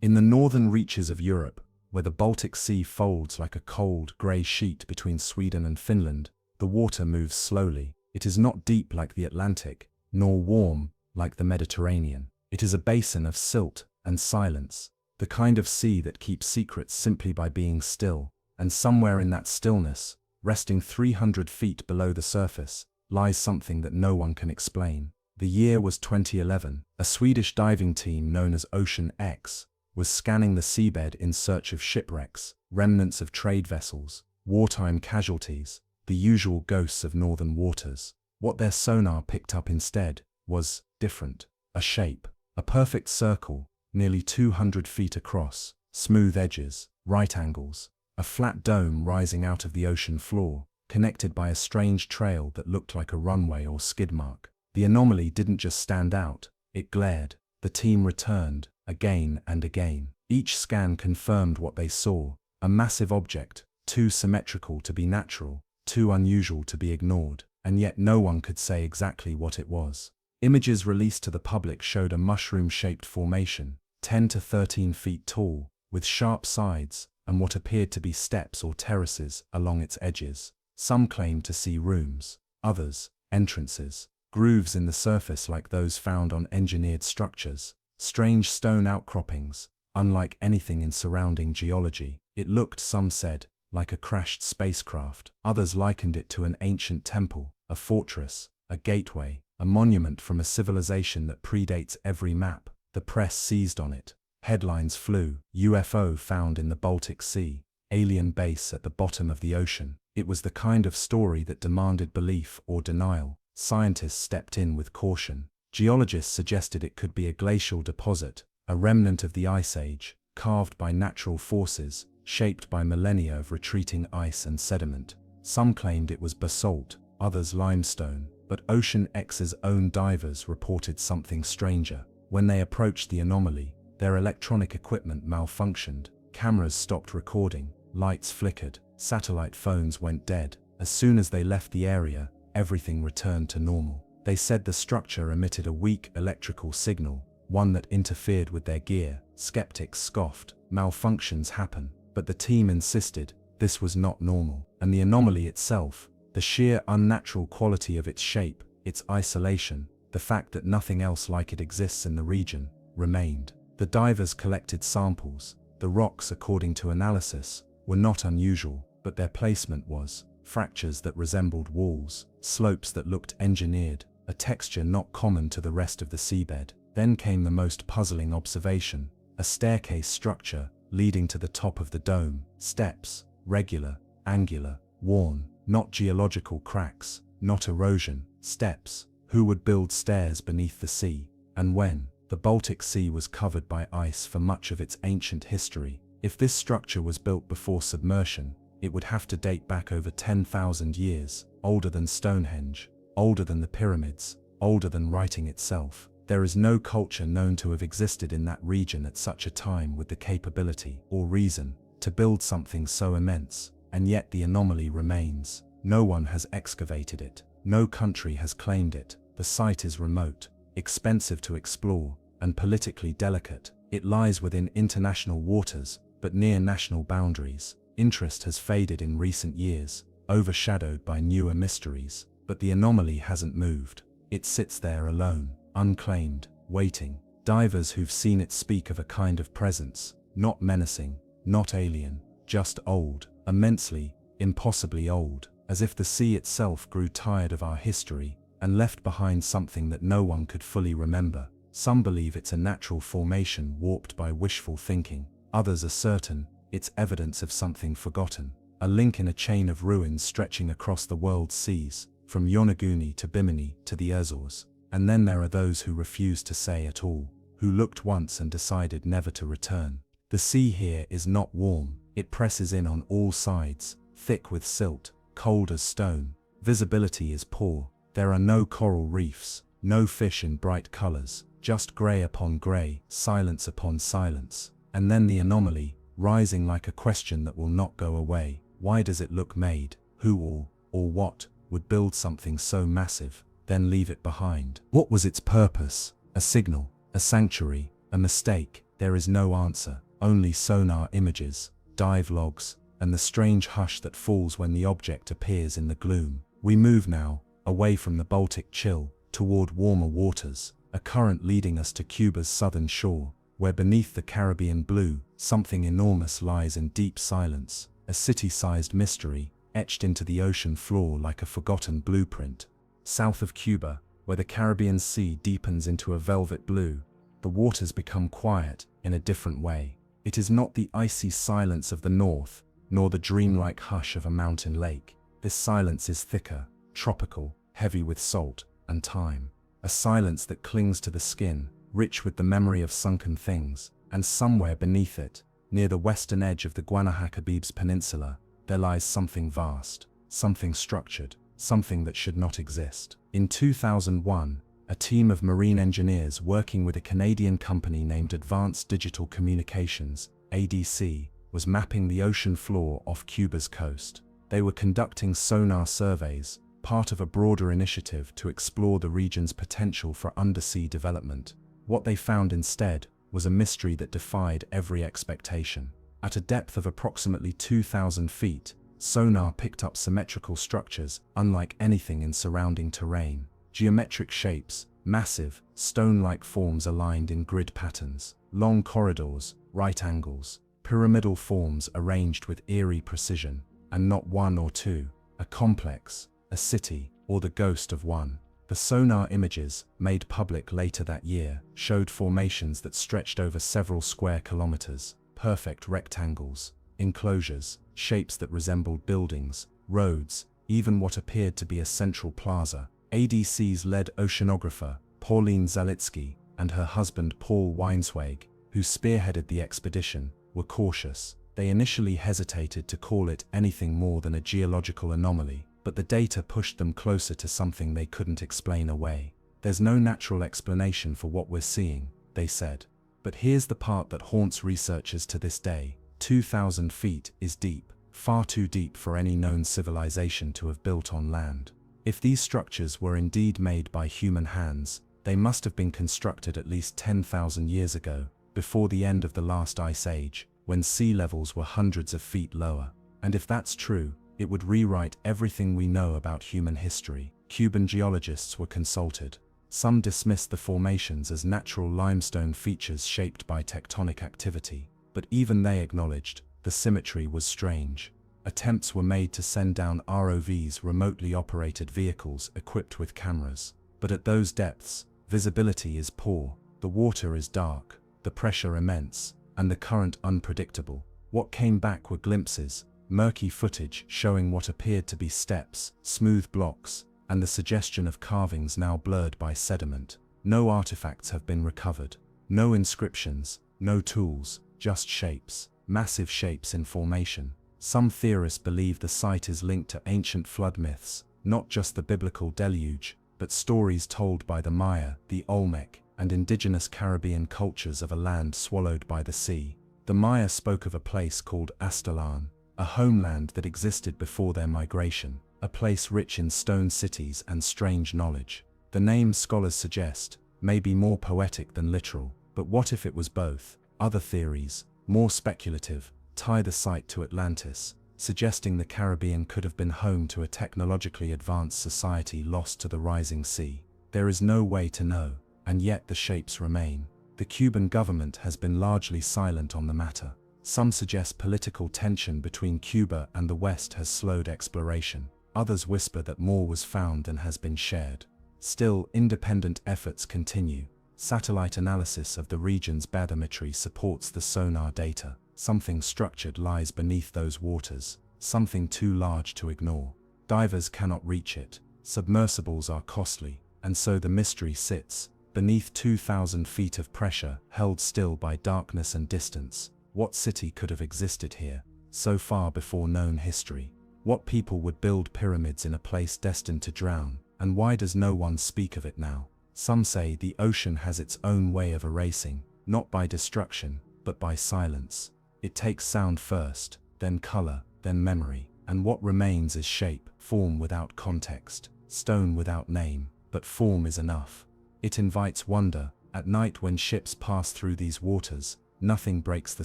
In the northern reaches of Europe, where the Baltic Sea folds like a cold, grey sheet between Sweden and Finland, the water moves slowly. It is not deep like the Atlantic, nor warm like the Mediterranean. It is a basin of silt and silence, the kind of sea that keeps secrets simply by being still, and somewhere in that stillness, resting 300 feet below the surface, lies something that no one can explain. The year was 2011. A Swedish diving team known as Ocean X was scanning the seabed in search of shipwrecks, remnants of trade vessels, wartime casualties, the usual ghosts of northern waters. What their sonar picked up instead was different. A shape, a perfect circle, nearly 200 feet across, smooth edges, right angles, a flat dome rising out of the ocean floor, connected by a strange trail that looked like a runway or skid mark. The anomaly didn't just stand out, it glared. The team returned, again and again. Each scan confirmed what they saw, a massive object, too symmetrical to be natural, too unusual to be ignored, and yet no one could say exactly what it was. Images released to the public showed a mushroom-shaped formation, 10 to 13 feet tall, with sharp sides, and what appeared to be steps or terraces along its edges. Some claimed to see rooms, others, entrances, grooves in the surface like those found on engineered structures, strange stone outcroppings, unlike anything in surrounding geology. It looked, some said, like a crashed spacecraft. Others likened it to an ancient temple, a fortress, a gateway, a monument from a civilization that predates every map. The press seized on it. Headlines flew: UFO found in the Baltic Sea, alien base at the bottom of the ocean. It was the kind of story that demanded belief or denial. Scientists stepped in with caution. Geologists suggested it could be a glacial deposit, a remnant of the Ice Age, carved by natural forces, shaped by millennia of retreating ice and sediment. Some claimed it was basalt, others limestone, but Ocean X's own divers reported something stranger. When they approached the anomaly, their electronic equipment malfunctioned, cameras stopped recording, lights flickered, satellite phones went dead. As soon as they left the area, everything returned to normal. They said the structure emitted a weak electrical signal, one that interfered with their gear. Skeptics scoffed. Malfunctions happen, but the team insisted this was not normal. And the anomaly itself, the sheer unnatural quality of its shape, its isolation, the fact that nothing else like it exists in the region, remained. The divers collected samples. The rocks, according to analysis, were not unusual, but their placement was. Fractures that resembled walls, slopes that looked engineered, a texture not common to the rest of the seabed. Then came the most puzzling observation: a staircase structure leading to the top of the dome. Steps, regular, angular, worn, not geological cracks, not erosion. Steps. Who would build stairs beneath the sea? And when? The Baltic Sea was covered by ice for much of its ancient history. If this structure was built before submersion, it would have to date back over 10,000 years, older than Stonehenge, older than the pyramids, older than writing itself. There is no culture known to have existed in that region at such a time with the capability or reason to build something so immense, and yet the anomaly remains. No one has excavated it. No country has claimed it. The site is remote, expensive to explore, and politically delicate. It lies within international waters, but near national boundaries. Interest has faded in recent years, overshadowed by newer mysteries, but the anomaly hasn't moved. It sits there alone, unclaimed, waiting. Divers who've seen it speak of a kind of presence, not menacing, not alien, just old, immensely, impossibly old, as if the sea itself grew tired of our history and left behind something that no one could fully remember. Some believe it's a natural formation warped by wishful thinking. Others are certain it's evidence of something forgotten, a link in a chain of ruins stretching across the world's seas, from Yonaguni to Bimini to the Azores. And then there are those who refuse to say at all, who looked once and decided never to return. The sea here is not warm. It presses in on all sides, thick with silt, cold as stone. Visibility is poor. There are no coral reefs, no fish in bright colors, just grey upon grey, silence upon silence. And then the anomaly, rising like a question that will not go away. Why does it look made? Who or what would build something so massive, then leave it behind? What was its purpose? A signal, a sanctuary, a mistake? There is no answer, only sonar images, dive logs, and the strange hush that falls when the object appears in the gloom. We move now, away from the Baltic chill, toward warmer waters, a current leading us to Cuba's southern shore, where beneath the Caribbean blue, something enormous lies in deep silence, a city-sized mystery, etched into the ocean floor like a forgotten blueprint. South of Cuba, where the Caribbean Sea deepens into a velvet blue, the waters become quiet in a different way. It is not the icy silence of the north, nor the dreamlike hush of a mountain lake. This silence is thicker, tropical, heavy with salt and time. A silence that clings to the skin, rich with the memory of sunken things. And somewhere beneath it, near the western edge of the Guanahatabibs Peninsula, there lies something vast, something structured, something that should not exist. In 2001, a team of marine engineers working with a Canadian company named Advanced Digital Communications, ADC, was mapping the ocean floor off Cuba's coast. They were conducting sonar surveys, part of a broader initiative to explore the region's potential for undersea development. What they found instead was a mystery that defied every expectation. At a depth of approximately 2,000 feet, sonar picked up symmetrical structures unlike anything in surrounding terrain. Geometric shapes, massive, stone-like forms aligned in grid patterns, long corridors, right angles, pyramidal forms arranged with eerie precision, and not one or two, a complex, a city, or the ghost of one. The sonar images, made public later that year, showed formations that stretched over several square kilometers, perfect rectangles, enclosures, shapes that resembled buildings, roads, even what appeared to be a central plaza. ADC's lead oceanographer, Pauline Zalitsky, and her husband Paul Weinsweg, who spearheaded the expedition, were cautious. They initially hesitated to call it anything more than a geological anomaly, but the data pushed them closer to something they couldn't explain away. There's no natural explanation for what we're seeing, they said. But here's the part that haunts researchers to this day. 2,000 feet is deep, far too deep for any known civilization to have built on land. If these structures were indeed made by human hands, they must have been constructed at least 10,000 years ago, before the end of the last ice age, when sea levels were hundreds of feet lower. And if that's true, it would rewrite everything we know about human history. Cuban geologists were consulted. Some dismissed the formations as natural limestone features shaped by tectonic activity, but even they acknowledged the symmetry was strange. Attempts were made to send down ROVs, remotely operated vehicles equipped with cameras. But at those depths, visibility is poor, the water is dark, the pressure immense, and the current unpredictable. What came back were glimpses, murky footage showing what appeared to be steps, smooth blocks, and the suggestion of carvings now blurred by sediment. No artifacts have been recovered. No inscriptions, no tools, just shapes. massive shapes in formation. Some theorists believe the site is linked to ancient flood myths, not just the biblical deluge, but stories told by the Maya, the Olmec, and indigenous Caribbean cultures of a land swallowed by the sea. The Maya spoke of a place called Aztlan, a homeland that existed before their migration, a place rich in stone cities and strange knowledge. The name, scholars suggest, may be more poetic than literal, but what if it was both? Other theories, more speculative, tie the site to Atlantis, suggesting the Caribbean could have been home to a technologically advanced society lost to the rising sea. There is no way to know, and yet the shapes remain. The Cuban government has been largely silent on the matter. Some suggest political tension between Cuba and the West has slowed exploration. Others whisper that more was found than has been shared. Still, independent efforts continue. Satellite analysis of the region's bathymetry supports the sonar data. Something structured lies beneath those waters, something too large to ignore. Divers cannot reach it. Submersibles are costly, and so the mystery sits beneath 2,000 feet of pressure, held still by darkness and distance. What city could have existed here, so far before known history? What people would build pyramids in a place destined to drown, and why does no one speak of it now? Some say the ocean has its own way of erasing, not by destruction, but by silence. It takes sound first, then color, then memory, and what remains is shape, form without context, stone without name, but form is enough. It invites wonder. At night when ships pass through these waters, nothing breaks the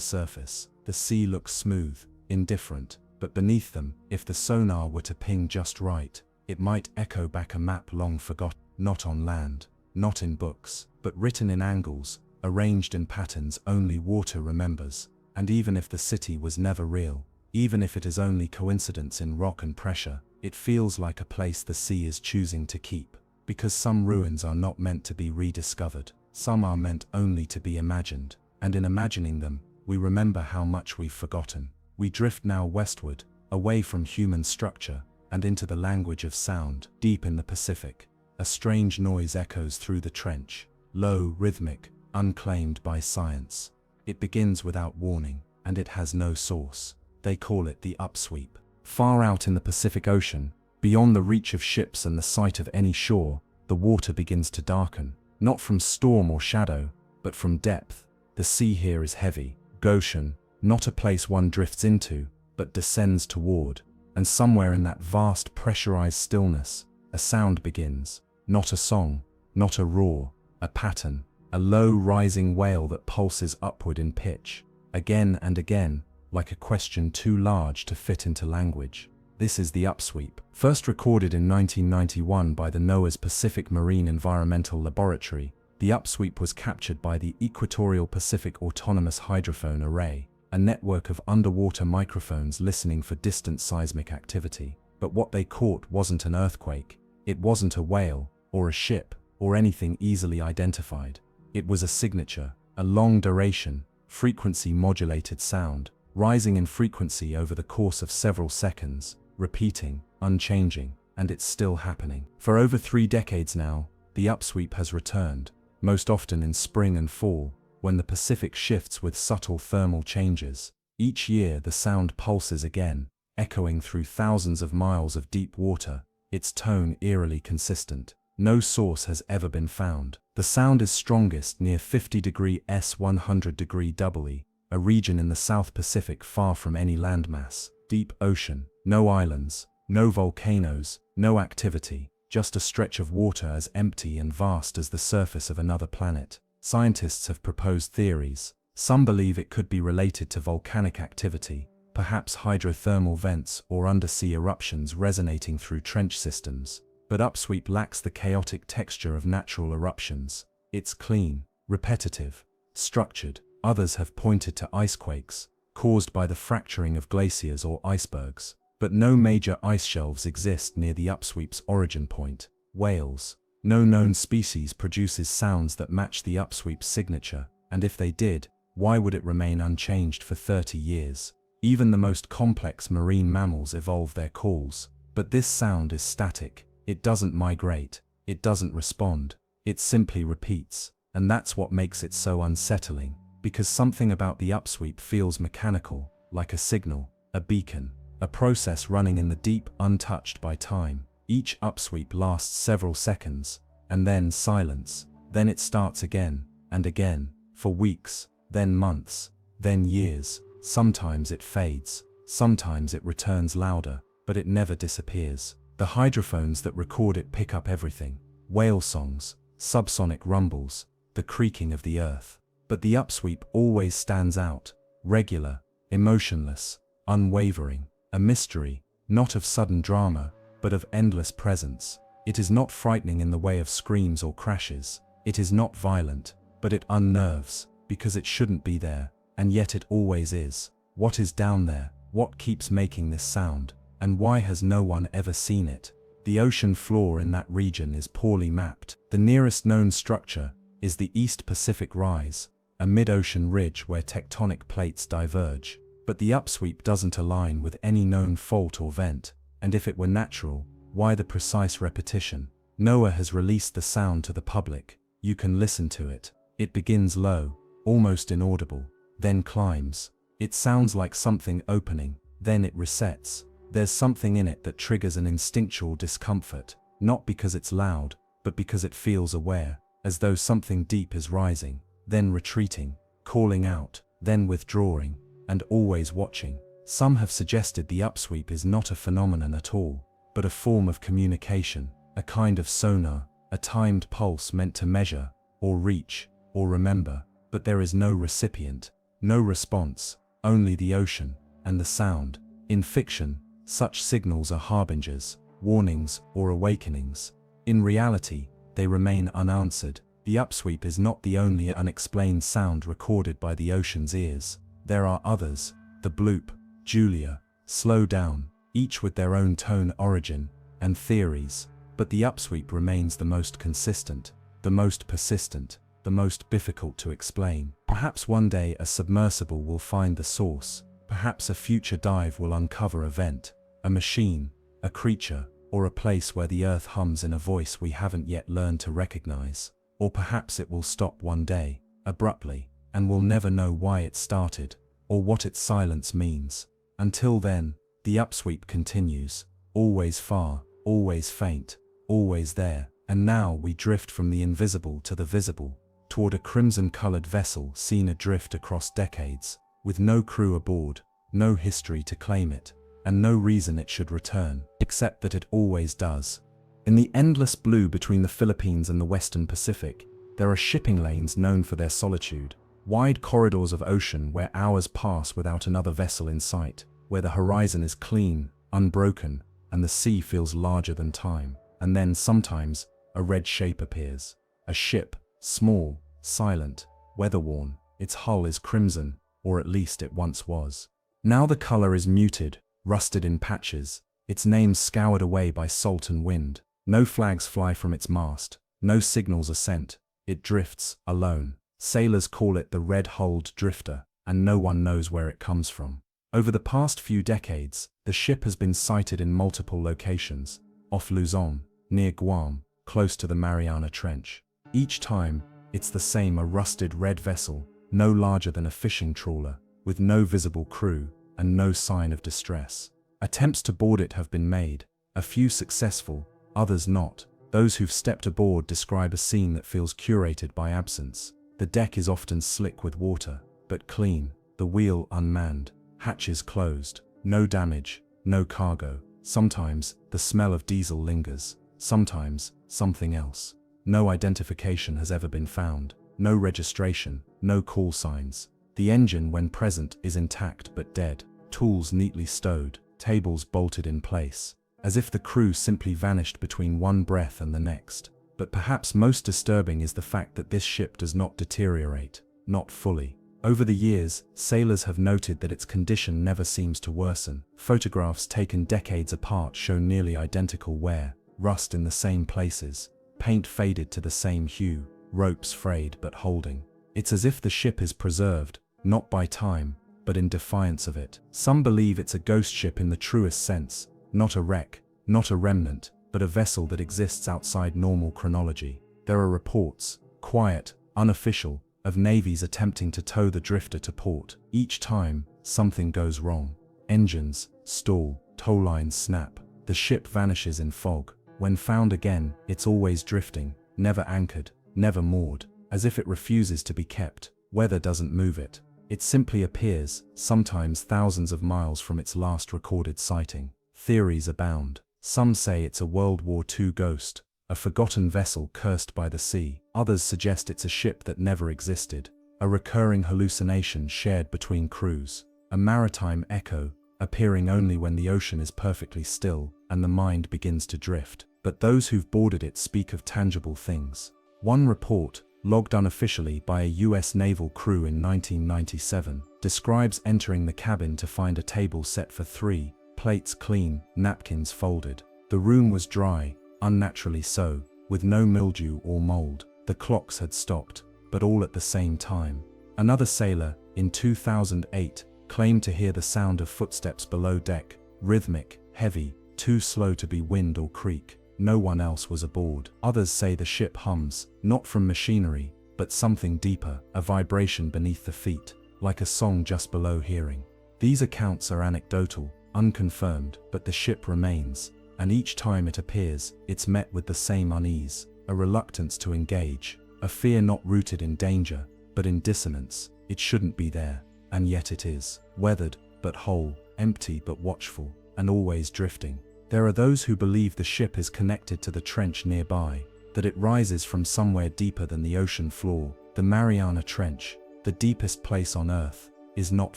surface. The sea looks smooth, indifferent, but beneath them, if the sonar were to ping just right, it might echo back a map long forgotten, not on land, not in books, but written in angles, arranged in patterns only water remembers. And even if the city was never real, even if it is only coincidence in rock and pressure, it feels like a place the sea is choosing to keep. Because some ruins are not meant to be rediscovered, some are meant only to be imagined, and in imagining them, we remember how much we've forgotten. We drift now westward, away from human structure, and into the language of sound. Deep in the Pacific, a strange noise echoes through the trench, low, rhythmic, unclaimed by science. It begins without warning, and it has no source. They call it the upsweep. Far out in the Pacific Ocean, beyond the reach of ships and the sight of any shore, the water begins to darken, not from storm or shadow, but from depth. The sea here is heavy, Goshen, not a place one drifts into, but descends toward, and somewhere in that vast pressurized stillness, a sound begins, not a song, not a roar, a pattern, a low rising wail that pulses upward in pitch, again and again, like a question too large to fit into language. This is the upsweep. First recorded in 1991 by the NOAA's Pacific Marine Environmental Laboratory, the upsweep was captured by the Equatorial Pacific Autonomous Hydrophone Array, a network of underwater microphones listening for distant seismic activity. But what they caught wasn't an earthquake, it wasn't a whale, or a ship, or anything easily identified. It was a signature, a long duration, frequency-modulated sound, rising in frequency over the course of several seconds, repeating, unchanging, and it's still happening. For over 3 decades now, the upsweep has returned, most often in spring and fall, when the Pacific shifts with subtle thermal changes. Each year the sound pulses again, echoing through thousands of miles of deep water, its tone eerily consistent. No source has ever been found. The sound is strongest near 50° S 100° EE, a region in the South Pacific far from any landmass. Deep ocean, no islands, no volcanoes, no activity, just a stretch of water as empty and vast as the surface of another planet. Scientists have proposed theories. Some believe it could be related to volcanic activity, perhaps hydrothermal vents or undersea eruptions resonating through trench systems. But upsweep lacks the chaotic texture of natural eruptions. It's clean, repetitive, structured. Others have pointed to icequakes, caused by the fracturing of glaciers or icebergs. But no major ice shelves exist near the upsweep's origin point. Whales. No known species produces sounds that match the upsweep's signature, and if they did, why would it remain unchanged for 30 years? Even the most complex marine mammals evolve their calls. But this sound is static. It doesn't migrate. It doesn't respond. It simply repeats. And that's what makes it so unsettling. because something about the upsweep feels mechanical, like a signal, a beacon, a process running in the deep untouched by time. Each upsweep lasts several seconds, and then silence, then it starts again, and again, for weeks, then months, then years. Sometimes it fades, sometimes it returns louder, but it never disappears. The hydrophones that record it pick up everything: whale songs, subsonic rumbles, the creaking of the earth. But the upsweep always stands out, regular, emotionless, unwavering, a mystery, not of sudden drama, but of endless presence. It is not frightening in the way of screams or crashes. It is not violent, but it unnerves, because it shouldn't be there, and yet it always is. What is down there? What keeps making this sound? And why has no one ever seen it? The ocean floor in that region is poorly mapped. The nearest known structure is the East Pacific Rise, a mid-ocean ridge where tectonic plates diverge. But the upsweep doesn't align with any known fault or vent, and if it were natural, why the precise repetition? NOAA has released the sound to the public. You can listen to it. It begins low, almost inaudible, then climbs. It sounds like something opening, then it resets. There's something in it that triggers an instinctual discomfort, not because it's loud, but because it feels aware, as though something deep is rising, then retreating, calling out, then withdrawing, and always watching. Some have suggested the upsweep is not a phenomenon at all, but a form of communication, a kind of sonar, a timed pulse meant to measure, or reach, or remember. But there is no recipient, no response, only the ocean, and the sound. In fiction, such signals are harbingers, warnings, or awakenings. In reality, they remain unanswered. The upsweep is not the only unexplained sound recorded by the ocean's ears. There are others: the bloop, Julia, slow down, each with their own tone, origin, and theories. But the upsweep remains the most consistent, the most persistent, the most difficult to explain. Perhaps one day a submersible will find the source. Perhaps a future dive will uncover a vent, a machine, a creature, or a place where the earth hums in a voice we haven't yet learned to recognize. Or perhaps it will stop one day, abruptly, and we'll never know why it started, or what its silence means. Until then, the upsweep continues, always far, always faint, always there. And now we drift from the invisible to the visible, toward a crimson-colored vessel seen adrift across decades, with no crew aboard, no history to claim it, and no reason it should return, except that it always does. In the endless blue between the Philippines and the Western Pacific, there are shipping lanes known for their solitude, wide corridors of ocean where hours pass without another vessel in sight, where the horizon is clean, unbroken, and the sea feels larger than time. And then sometimes a red shape appears, a ship, small, silent, weather-worn. Its hull is crimson, or at least it once was. Now the color is muted, rusted in patches, its name scoured away by salt and wind. No flags fly from its mast, no signals are sent. It drifts, alone. Sailors call it the red-hulled drifter, and no one knows where it comes from. Over the past few decades, the ship has been sighted in multiple locations: off Luzon, near Guam, close to the Mariana Trench. Each time, it's the same: a rusted red vessel, no larger than a fishing trawler, with no visible crew, and no sign of distress. Attempts to board it have been made, a few successful, others not. Those who've stepped aboard describe a scene that feels curated by absence. The deck is often slick with water, but clean, the wheel unmanned, hatches closed, no damage, no cargo. Sometimes, the smell of diesel lingers, sometimes, something else. No identification has ever been found, no registration, no call signs. The engine, when present, is intact but dead, tools neatly stowed, tables bolted in place, as if the crew simply vanished between one breath and the next. But perhaps most disturbing is the fact that this ship does not deteriorate, not fully. Over the years, sailors have noted that its condition never seems to worsen. Photographs taken decades apart show nearly identical wear, rust in the same places, paint faded to the same hue, ropes frayed but holding. It's as if the ship is preserved, not by time, but in defiance of it. Some believe it's a ghost ship in the truest sense, not a wreck, not a remnant, but a vessel that exists outside normal chronology. There are reports, quiet, unofficial, of navies attempting to tow the drifter to port. Each time, something goes wrong. Engines stall, tow lines snap. The ship vanishes in fog. When found again, it's always drifting, never anchored, never moored, as if it refuses to be kept. Weather doesn't move it. It simply appears, sometimes thousands of miles from its last recorded sighting. Theories abound. Some say it's a World War II ghost, a forgotten vessel cursed by the sea. Others suggest it's a ship that never existed, a recurring hallucination shared between crews, a maritime echo, appearing only when the ocean is perfectly still and the mind begins to drift. But those who've boarded it speak of tangible things. One report, logged unofficially by a US naval crew in 1997, describes entering the cabin to find a table set for three, plates clean, napkins folded. The room was dry, unnaturally so, with no mildew or mold. The clocks had stopped, but all at the same time. Another sailor, in 2008, claimed to hear the sound of footsteps below deck, rhythmic, heavy, too slow to be wind or creak. No one else was aboard. Others say the ship hums, not from machinery, but something deeper, a vibration beneath the feet, like a song just below hearing. These accounts are anecdotal, unconfirmed, but the ship remains, and each time it appears, it's met with the same unease, a reluctance to engage, a fear not rooted in danger, but in dissonance. It shouldn't be there, and yet it is. Weathered, but whole, empty but watchful, and always drifting. There are those who believe the ship is connected to the trench nearby, that it rises from somewhere deeper than the ocean floor. The Mariana Trench, the deepest place on Earth, is not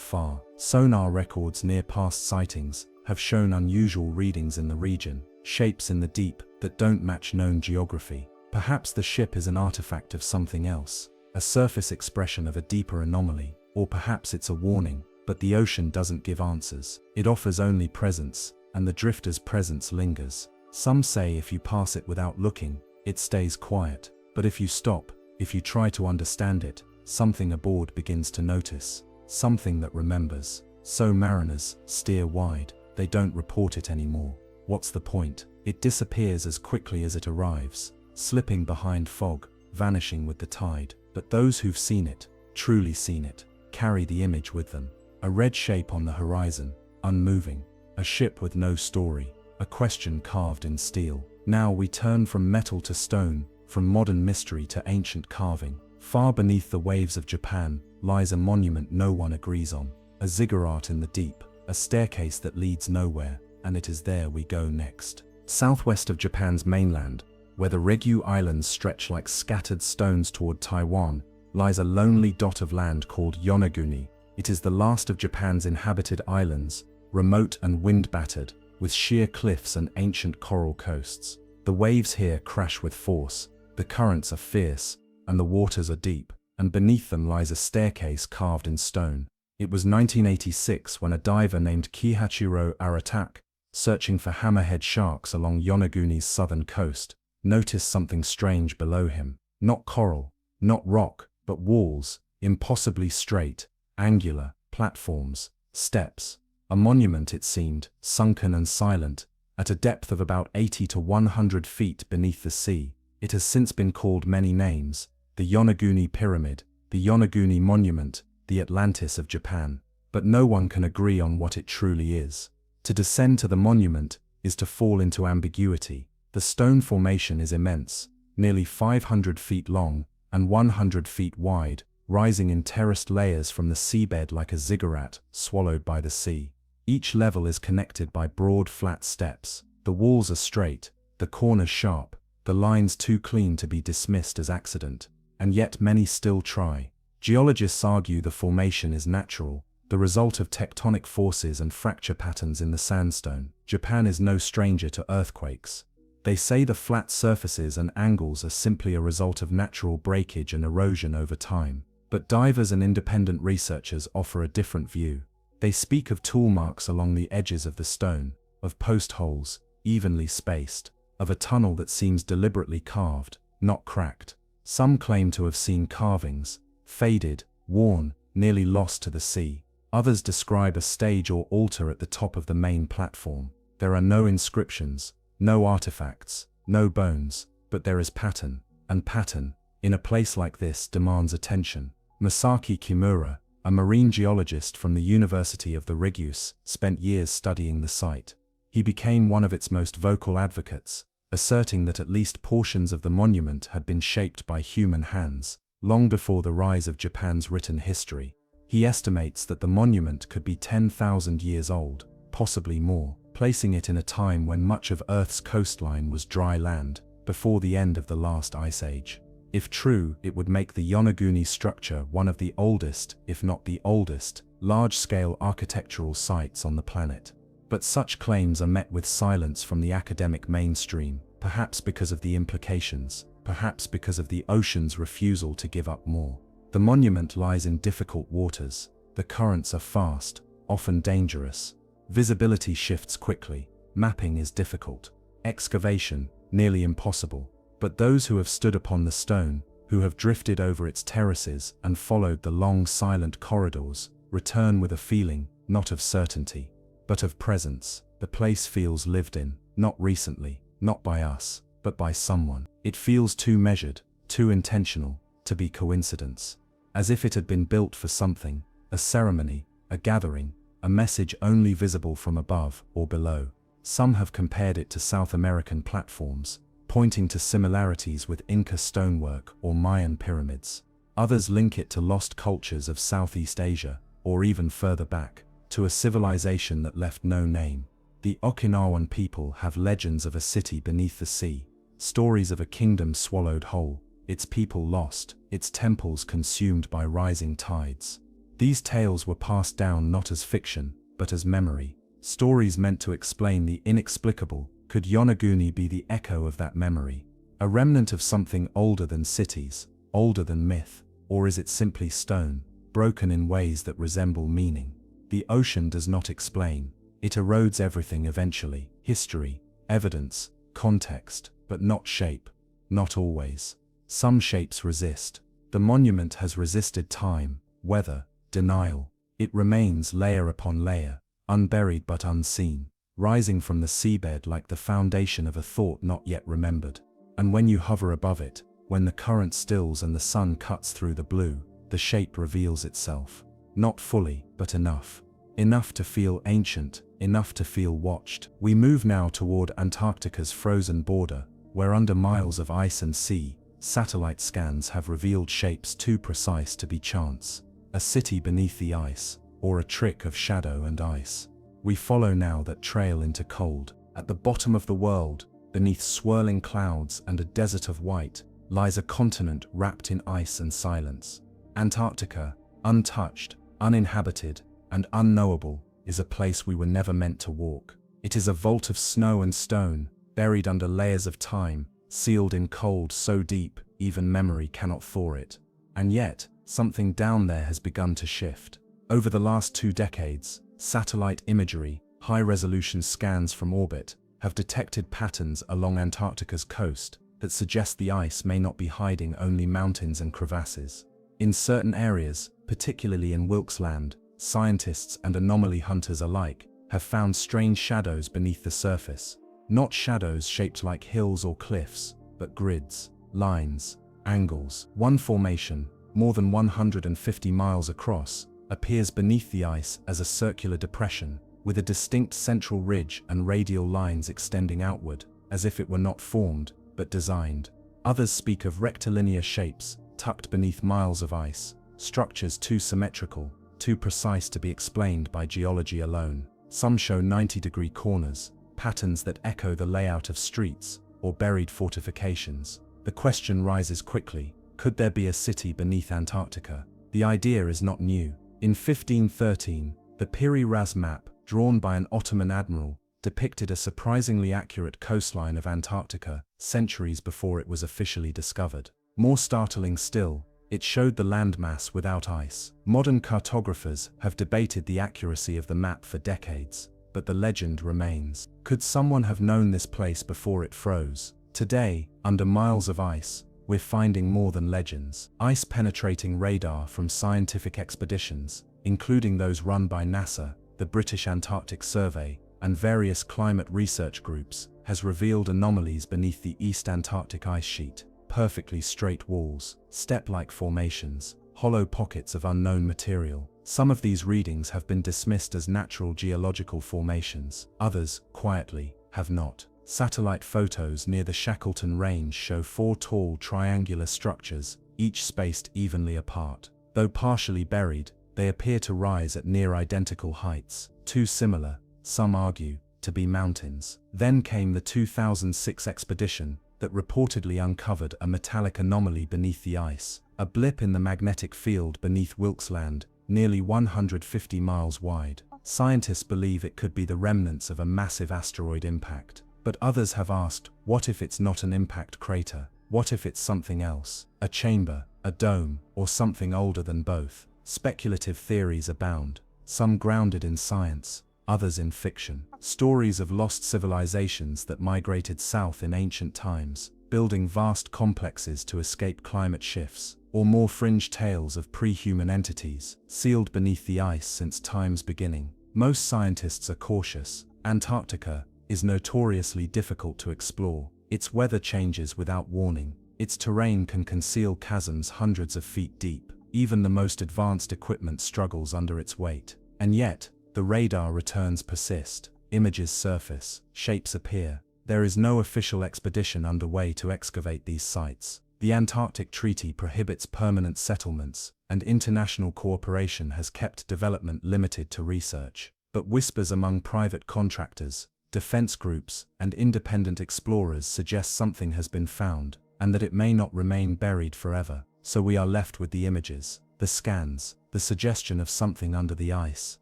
far. Sonar records near past sightings have shown unusual readings in the region, shapes in the deep that don't match known geography. Perhaps the ship is an artifact of something else, a surface expression of a deeper anomaly, or perhaps it's a warning, but the ocean doesn't give answers. It offers only presence, and the drifter's presence lingers. Some say if you pass it without looking, it stays quiet. But if you stop, if you try to understand it, something aboard begins to notice, something that remembers. So mariners steer wide. They don't report it anymore. What's the point? It disappears as quickly as it arrives, slipping behind fog, vanishing with the tide. But those who've seen it, truly seen it, carry the image with them. A red shape on the horizon, unmoving. A ship with no story, a question carved in steel. Now we turn from metal to stone, from modern mystery to ancient carving. Far beneath the waves of Japan lies a monument no one agrees on, a ziggurat in the deep, a staircase that leads nowhere, and it is there we go next. Southwest of Japan's mainland, where the Ryukyu Islands stretch like scattered stones toward Taiwan, lies a lonely dot of land called Yonaguni. It is the last of Japan's inhabited islands, remote and wind-battered, with sheer cliffs and ancient coral coasts. The waves here crash with force, the currents are fierce, and the waters are deep, and beneath them lies a staircase carved in stone. It was 1986 when a diver named Kihachiro Aratake, searching for hammerhead sharks along Yonaguni's southern coast, noticed something strange below him. Not coral, not rock, but walls, impossibly straight, angular, platforms, steps. A monument, it seemed, sunken and silent, at a depth of about 80 to 100 feet beneath the sea. It has since been called many names: the Yonaguni Pyramid, the Yonaguni Monument, the Atlantis of Japan. But no one can agree on what it truly is. To descend to the monument is to fall into ambiguity. The stone formation is immense, nearly 500 feet long and 100 feet wide, rising in terraced layers from the seabed like a ziggurat swallowed by the sea. Each level is connected by broad, flat steps. The walls are straight, the corners sharp, the lines too clean to be dismissed as accident, and yet many still try. Geologists argue the formation is natural, the result of tectonic forces and fracture patterns in the sandstone. Japan is no stranger to earthquakes. They say the flat surfaces and angles are simply a result of natural breakage and erosion over time. But divers and independent researchers offer a different view. They speak of tool marks along the edges of the stone, of post holes, evenly spaced, of a tunnel that seems deliberately carved, not cracked. Some claim to have seen carvings, faded, worn, nearly lost to the sea. Others describe a stage or altar at the top of the main platform. There are no inscriptions, no artifacts, no bones, but there is pattern, and pattern, in a place like this, demands attention. Masaki Kimura, a marine geologist from the University of the Reefs, spent years studying the site. He became one of its most vocal advocates, asserting that at least portions of the monument had been shaped by human hands, long before the rise of Japan's written history. He estimates that the monument could be 10,000 years old, possibly more, placing it in a time when much of Earth's coastline was dry land, before the end of the last ice age. If true, it would make the Yonaguni structure one of the oldest, if not the oldest, large-scale architectural sites on the planet. But such claims are met with silence from the academic mainstream, perhaps because of the implications, perhaps because of the ocean's refusal to give up more. The monument lies in difficult waters. The currents are fast, often dangerous. Visibility shifts quickly. Mapping is difficult. Excavation, nearly impossible. But those who have stood upon the stone, who have drifted over its terraces and followed the long silent corridors, return with a feeling, not of certainty, but of presence. The place feels lived in, not recently, not by us, but by someone. It feels too measured, too intentional, to be coincidence. As if it had been built for something, a ceremony, a gathering, a message only visible from above or below. Some have compared it to South American platforms, pointing to similarities with Inca stonework or Mayan pyramids. Others link it to lost cultures of Southeast Asia, or even further back, to a civilization that left no name. The Okinawan people have legends of a city beneath the sea, stories of a kingdom swallowed whole, its people lost, its temples consumed by rising tides. These tales were passed down not as fiction, but as memory, stories meant to explain the inexplicable. Could Yonaguni be the echo of that memory, a remnant of something older than cities, older than myth, or is it simply stone, broken in ways that resemble meaning? The ocean does not explain, it erodes everything eventually, history, evidence, context, but not shape, not always. Some shapes resist. The monument has resisted time, weather, denial. It remains layer upon layer, unburied but unseen, rising from the seabed like the foundation of a thought not yet remembered. And when you hover above it, when the current stills and the sun cuts through the blue, the shape reveals itself. Not fully, but enough. Enough to feel ancient, enough to feel watched. We move now toward Antarctica's frozen border, where under miles of ice and sea, satellite scans have revealed shapes too precise to be chance. A city beneath the ice, or a trick of shadow and ice. We follow now that trail into cold. At the bottom of the world, beneath swirling clouds and a desert of white, lies a continent wrapped in ice and silence. Antarctica, untouched, uninhabited, and unknowable, is a place we were never meant to walk. It is a vault of snow and stone, buried under layers of time, sealed in cold so deep, even memory cannot thaw it. And yet, something down there has begun to shift. Over the last 2 decades, satellite imagery, high-resolution scans from orbit, have detected patterns along Antarctica's coast that suggest the ice may not be hiding only mountains and crevasses. In certain areas, particularly in Wilkes Land, scientists and anomaly hunters alike have found strange shadows beneath the surface. Not shadows shaped like hills or cliffs, but grids, lines, angles. One formation, more than 150 miles across, appears beneath the ice as a circular depression, with a distinct central ridge and radial lines extending outward, as if it were not formed, but designed. Others speak of rectilinear shapes, tucked beneath miles of ice, structures too symmetrical, too precise to be explained by geology alone. Some show 90-degree corners, patterns that echo the layout of streets, or buried fortifications. The question rises quickly, could there be a city beneath Antarctica? The idea is not new. In 1513, the Piri Ras map, drawn by an Ottoman admiral, depicted a surprisingly accurate coastline of Antarctica, centuries before it was officially discovered. More startling still, it showed the landmass without ice. Modern cartographers have debated the accuracy of the map for decades, but the legend remains. Could someone have known this place before it froze? Today, under miles of ice, we're finding more than legends. Ice-penetrating radar from scientific expeditions, including those run by NASA, the British Antarctic Survey, and various climate research groups, has revealed anomalies beneath the East Antarctic ice sheet. Perfectly straight walls, step-like formations, hollow pockets of unknown material. Some of these readings have been dismissed as natural geological formations. Others, quietly, have not. Satellite photos near the Shackleton Range show 4 tall triangular structures, each spaced evenly apart. Though partially buried, they appear to rise at near identical heights. Too similar, some argue, to be mountains. Then came the 2006 expedition that reportedly uncovered a metallic anomaly beneath the ice, a blip in the magnetic field beneath Wilkes Land, nearly 150 miles wide. Scientists believe it could be the remnants of a massive asteroid impact. But others have asked, what if it's not an impact crater? What if it's something else? A chamber, a dome, or something older than both? Speculative theories abound, some grounded in science, others in fiction. Stories of lost civilizations that migrated south in ancient times, building vast complexes to escape climate shifts, or more fringe tales of pre-human entities, sealed beneath the ice since time's beginning. Most scientists are cautious. Antarctica is notoriously difficult to explore. Its weather changes without warning. Its terrain can conceal chasms hundreds of feet deep. Even the most advanced equipment struggles under its weight. And yet, the radar returns persist. Images surface, shapes appear. There is no official expedition underway to excavate these sites. The Antarctic Treaty prohibits permanent settlements, and international cooperation has kept development limited to research. But whispers among private contractors, defense groups, and independent explorers suggest something has been found, and that it may not remain buried forever. So we are left with the images, the scans, the suggestion of something under the ice,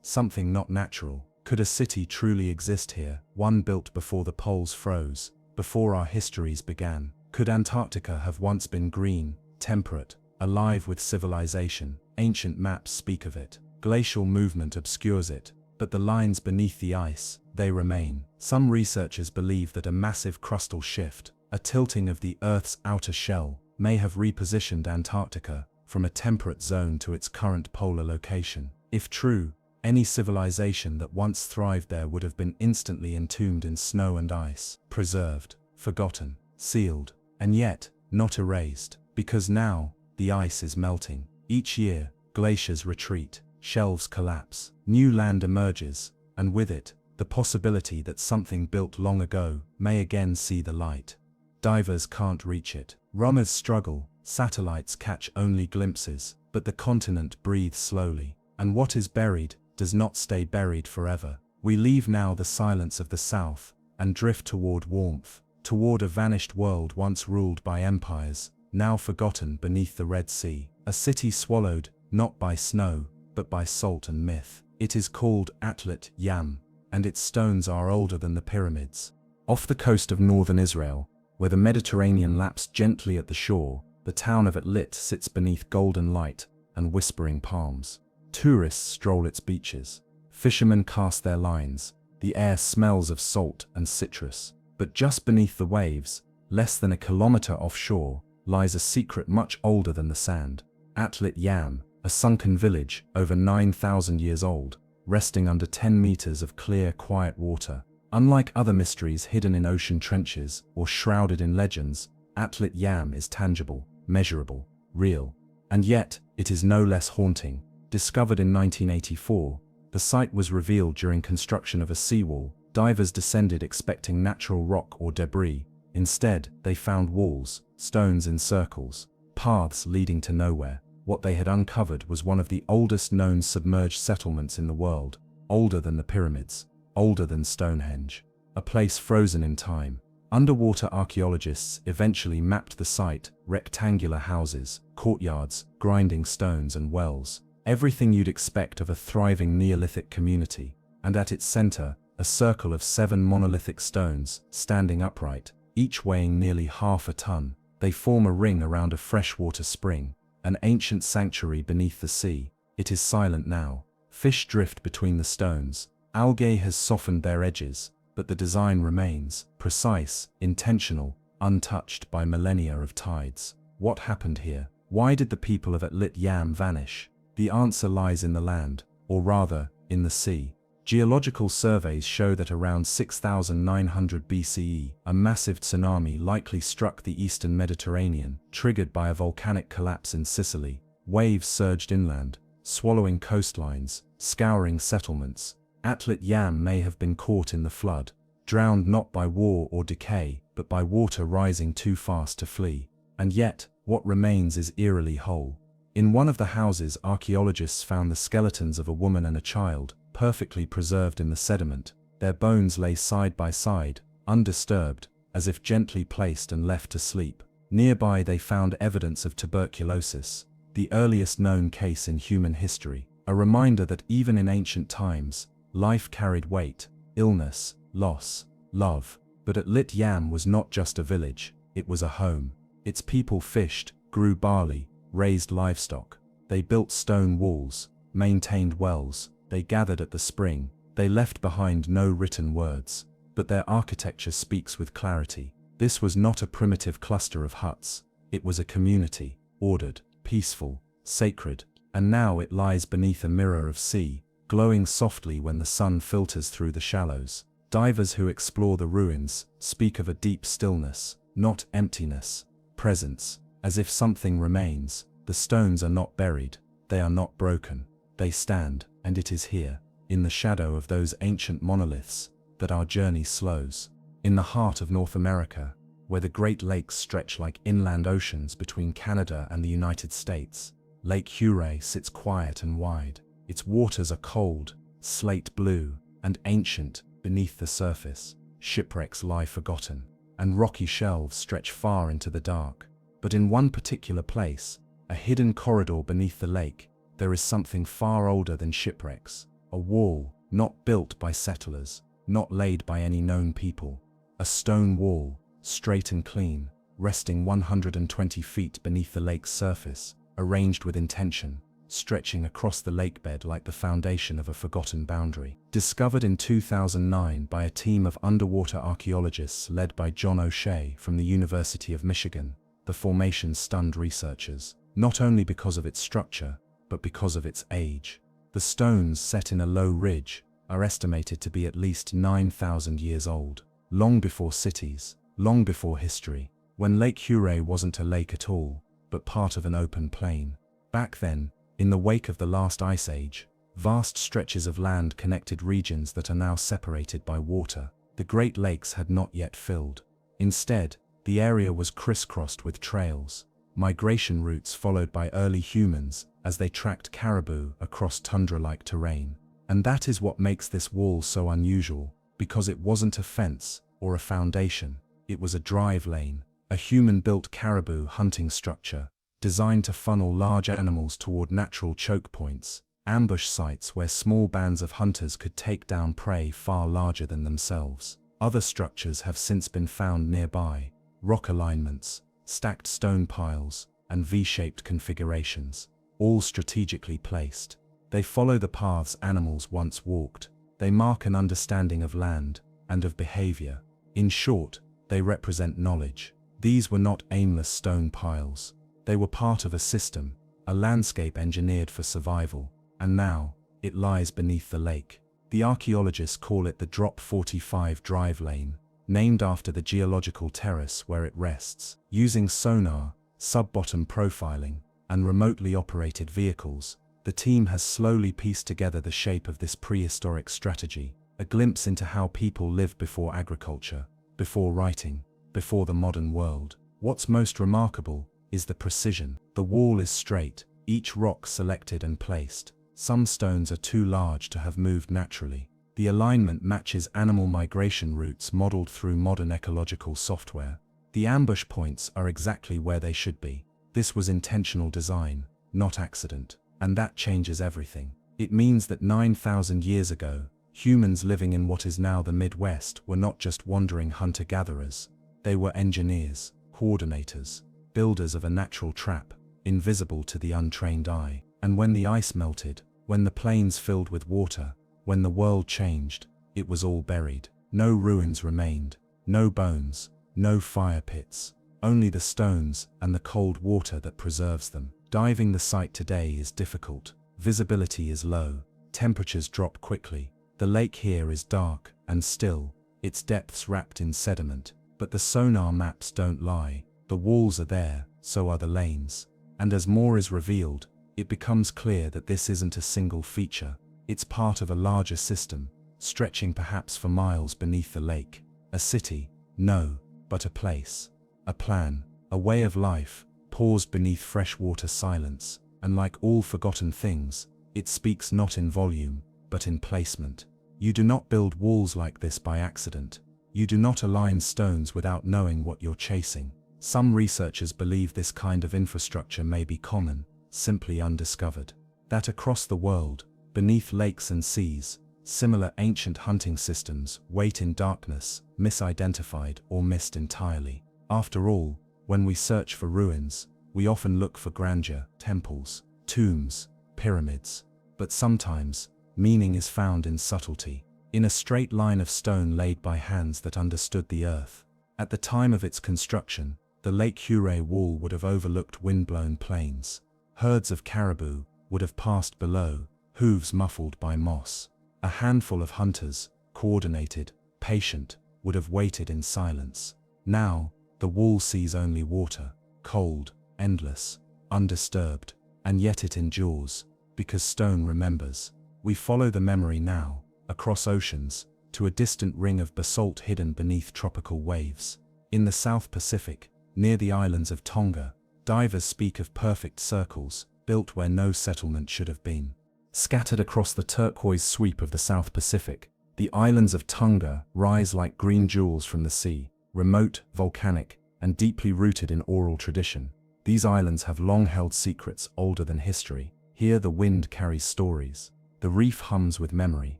something not natural. Could a city truly exist here, one built before the poles froze, before our histories began? Could Antarctica have once been green, temperate, alive with civilization? Ancient maps speak of it. Glacial movement obscures it, but the lines beneath the ice, they remain. Some researchers believe that a massive crustal shift, a tilting of the Earth's outer shell, may have repositioned Antarctica from a temperate zone to its current polar location. If true, any civilization that once thrived there would have been instantly entombed in snow and ice, preserved, forgotten, sealed, and yet, not erased, because now, the ice is melting. Each year, glaciers retreat, shelves collapse, new land emerges, and with it, the possibility that something built long ago may again see the light. Divers can't reach it. Runners struggle, satellites catch only glimpses, but the continent breathes slowly. And what is buried does not stay buried forever. We leave now the silence of the south, and drift toward warmth, toward a vanished world once ruled by empires, now forgotten beneath the Red Sea. A city swallowed, not by snow, but by salt and myth. It is called Atlit Yam, and its stones are older than the pyramids. Off the coast of northern Israel, where the Mediterranean laps gently at the shore, the town of Atlit sits beneath golden light and whispering palms. Tourists stroll its beaches. Fishermen cast their lines. The air smells of salt and citrus. But just beneath the waves, less than a kilometer offshore, lies a secret much older than the sand. Atlit Yam, a sunken village over 9,000 years old, resting under 10 meters of clear, quiet water. Unlike other mysteries hidden in ocean trenches or shrouded in legends, Atlit Yam is tangible, measurable, real. And yet, it is no less haunting. Discovered in 1984, the site was revealed during construction of a seawall. Divers descended expecting natural rock or debris. Instead, they found walls, stones in circles, paths leading to nowhere. What they had uncovered was one of the oldest known submerged settlements in the world, older than the pyramids, older than Stonehenge. A place frozen in time. Underwater archaeologists eventually mapped the site: rectangular houses, courtyards, grinding stones and wells. Everything you'd expect of a thriving Neolithic community. And at its center, a circle of 7 monolithic stones, standing upright, each weighing nearly half a ton. They form a ring around a freshwater spring, an ancient sanctuary beneath the sea. It is silent now. Fish drift between the stones. Algae has softened their edges, but the design remains, precise, intentional, untouched by millennia of tides. What happened here? Why did the people of Atlit Yam vanish? The answer lies in the land, or rather, in the sea. Geological surveys show that around 6,900 BCE, a massive tsunami likely struck the eastern Mediterranean, triggered by a volcanic collapse in Sicily. Waves surged inland, swallowing coastlines, scouring settlements. Atlet Yam may have been caught in the flood, drowned not by war or decay, but by water rising too fast to flee. And yet, what remains is eerily whole. In one of the houses, archaeologists found the skeletons of a woman and a child, perfectly preserved in the sediment. Their bones lay side by side, undisturbed, as if gently placed and left to sleep. Nearby they found evidence of tuberculosis, the earliest known case in human history, a reminder that even in ancient times, life carried weight, illness, loss, love. But Atlet Yam was not just a village, it was a home. Its people fished, grew barley, raised livestock. They built stone walls, maintained wells, they gathered at the spring. They left behind no written words, but their architecture speaks with clarity. This was not a primitive cluster of huts, it was a community, ordered, peaceful, sacred, and now it lies beneath a mirror of sea, glowing softly when the sun filters through the shallows. Divers who explore the ruins speak of a deep stillness, not emptiness, presence, as if something remains. The stones are not buried, they are not broken, they stand, and it is here, in the shadow of those ancient monoliths, that our journey slows. In the heart of North America, where the Great Lakes stretch like inland oceans between Canada and the United States, Lake Huron sits quiet and wide. Its waters are cold, slate blue, and ancient. Beneath the surface, shipwrecks lie forgotten, and rocky shelves stretch far into the dark. But in one particular place, a hidden corridor beneath the lake, there is something far older than shipwrecks. A wall, not built by settlers, not laid by any known people. A stone wall, straight and clean, resting 120 feet beneath the lake's surface, arranged with intention, stretching across the lakebed like the foundation of a forgotten boundary. Discovered in 2009 by a team of underwater archaeologists led by John O'Shea from the University of Michigan, the formation stunned researchers, not only because of its structure, but because of its age. The stones, set in a low ridge, are estimated to be at least 9,000 years old, long before cities, long before history, when Lake Huron wasn't a lake at all, but part of an open plain. Back then, in the wake of the last ice age, vast stretches of land connected regions that are now separated by water. The Great Lakes had not yet filled. Instead, the area was crisscrossed with trails, migration routes followed by early humans as they tracked caribou across tundra-like terrain. And that is what makes this wall so unusual, because it wasn't a fence or a foundation, it was a drive lane, a human-built caribou hunting structure, designed to funnel large animals toward natural choke points, ambush sites where small bands of hunters could take down prey far larger than themselves. Other structures have since been found nearby, rock alignments, stacked stone piles, and V-shaped configurations, all strategically placed. They follow the paths animals once walked. They mark an understanding of land and of behavior. In short, they represent knowledge. These were not aimless stone piles. They were part of a system, a landscape engineered for survival, and now, it lies beneath the lake. The archaeologists call it the Drop 45 drive lane, named after the geological terrace where it rests. Using sonar, sub-bottom profiling, and remotely operated vehicles, the team has slowly pieced together the shape of this prehistoric strategy, a glimpse into how people lived before agriculture, before writing, before the modern world. What's most remarkable is the precision. The wall is straight, each rock selected and placed. Some stones are too large to have moved naturally. The alignment matches animal migration routes modeled through modern ecological software. The ambush points are exactly where they should be. This was intentional design, not accident. And that changes everything. It means that 9,000 years ago, humans living in what is now the Midwest were not just wandering hunter-gatherers. They were engineers, coordinators, builders of a natural trap, invisible to the untrained eye. And when the ice melted, when the plains filled with water, when the world changed, it was all buried. No ruins remained, no bones, no fire pits, only the stones and the cold water that preserves them. Diving the site today is difficult. Visibility is low, temperatures drop quickly. The lake here is dark and still, its depths wrapped in sediment. But the sonar maps don't lie. The walls are there, so are the lanes. And as more is revealed, it becomes clear that this isn't a single feature. It's part of a larger system, stretching perhaps for miles beneath the lake. A city? No, but a place. A plan, a way of life, paused beneath freshwater silence, and like all forgotten things, it speaks not in volume, but in placement. You do not build walls like this by accident. You do not align stones without knowing what you're chasing. Some researchers believe this kind of infrastructure may be common, simply undiscovered. That across the world, beneath lakes and seas, similar ancient hunting systems wait in darkness, misidentified or missed entirely. After all, when we search for ruins, we often look for grandeur, temples, tombs, pyramids. But sometimes, meaning is found in subtlety, in a straight line of stone laid by hands that understood the earth. At the time of its construction, the Lake Hure wall would have overlooked wind-blown plains. Herds of caribou would have passed below, hooves muffled by moss. A handful of hunters, coordinated, patient, would have waited in silence. Now, the wall sees only water, cold, endless, undisturbed, and yet it endures, because stone remembers. We follow the memory now, across oceans, to a distant ring of basalt hidden beneath tropical waves. In the South Pacific, near the islands of Tonga, divers speak of perfect circles, built where no settlement should have been. Scattered across the turquoise sweep of the South Pacific, the islands of Tonga rise like green jewels from the sea, remote, volcanic, and deeply rooted in oral tradition. These islands have long held secrets older than history. Here the wind carries stories. The reef hums with memory,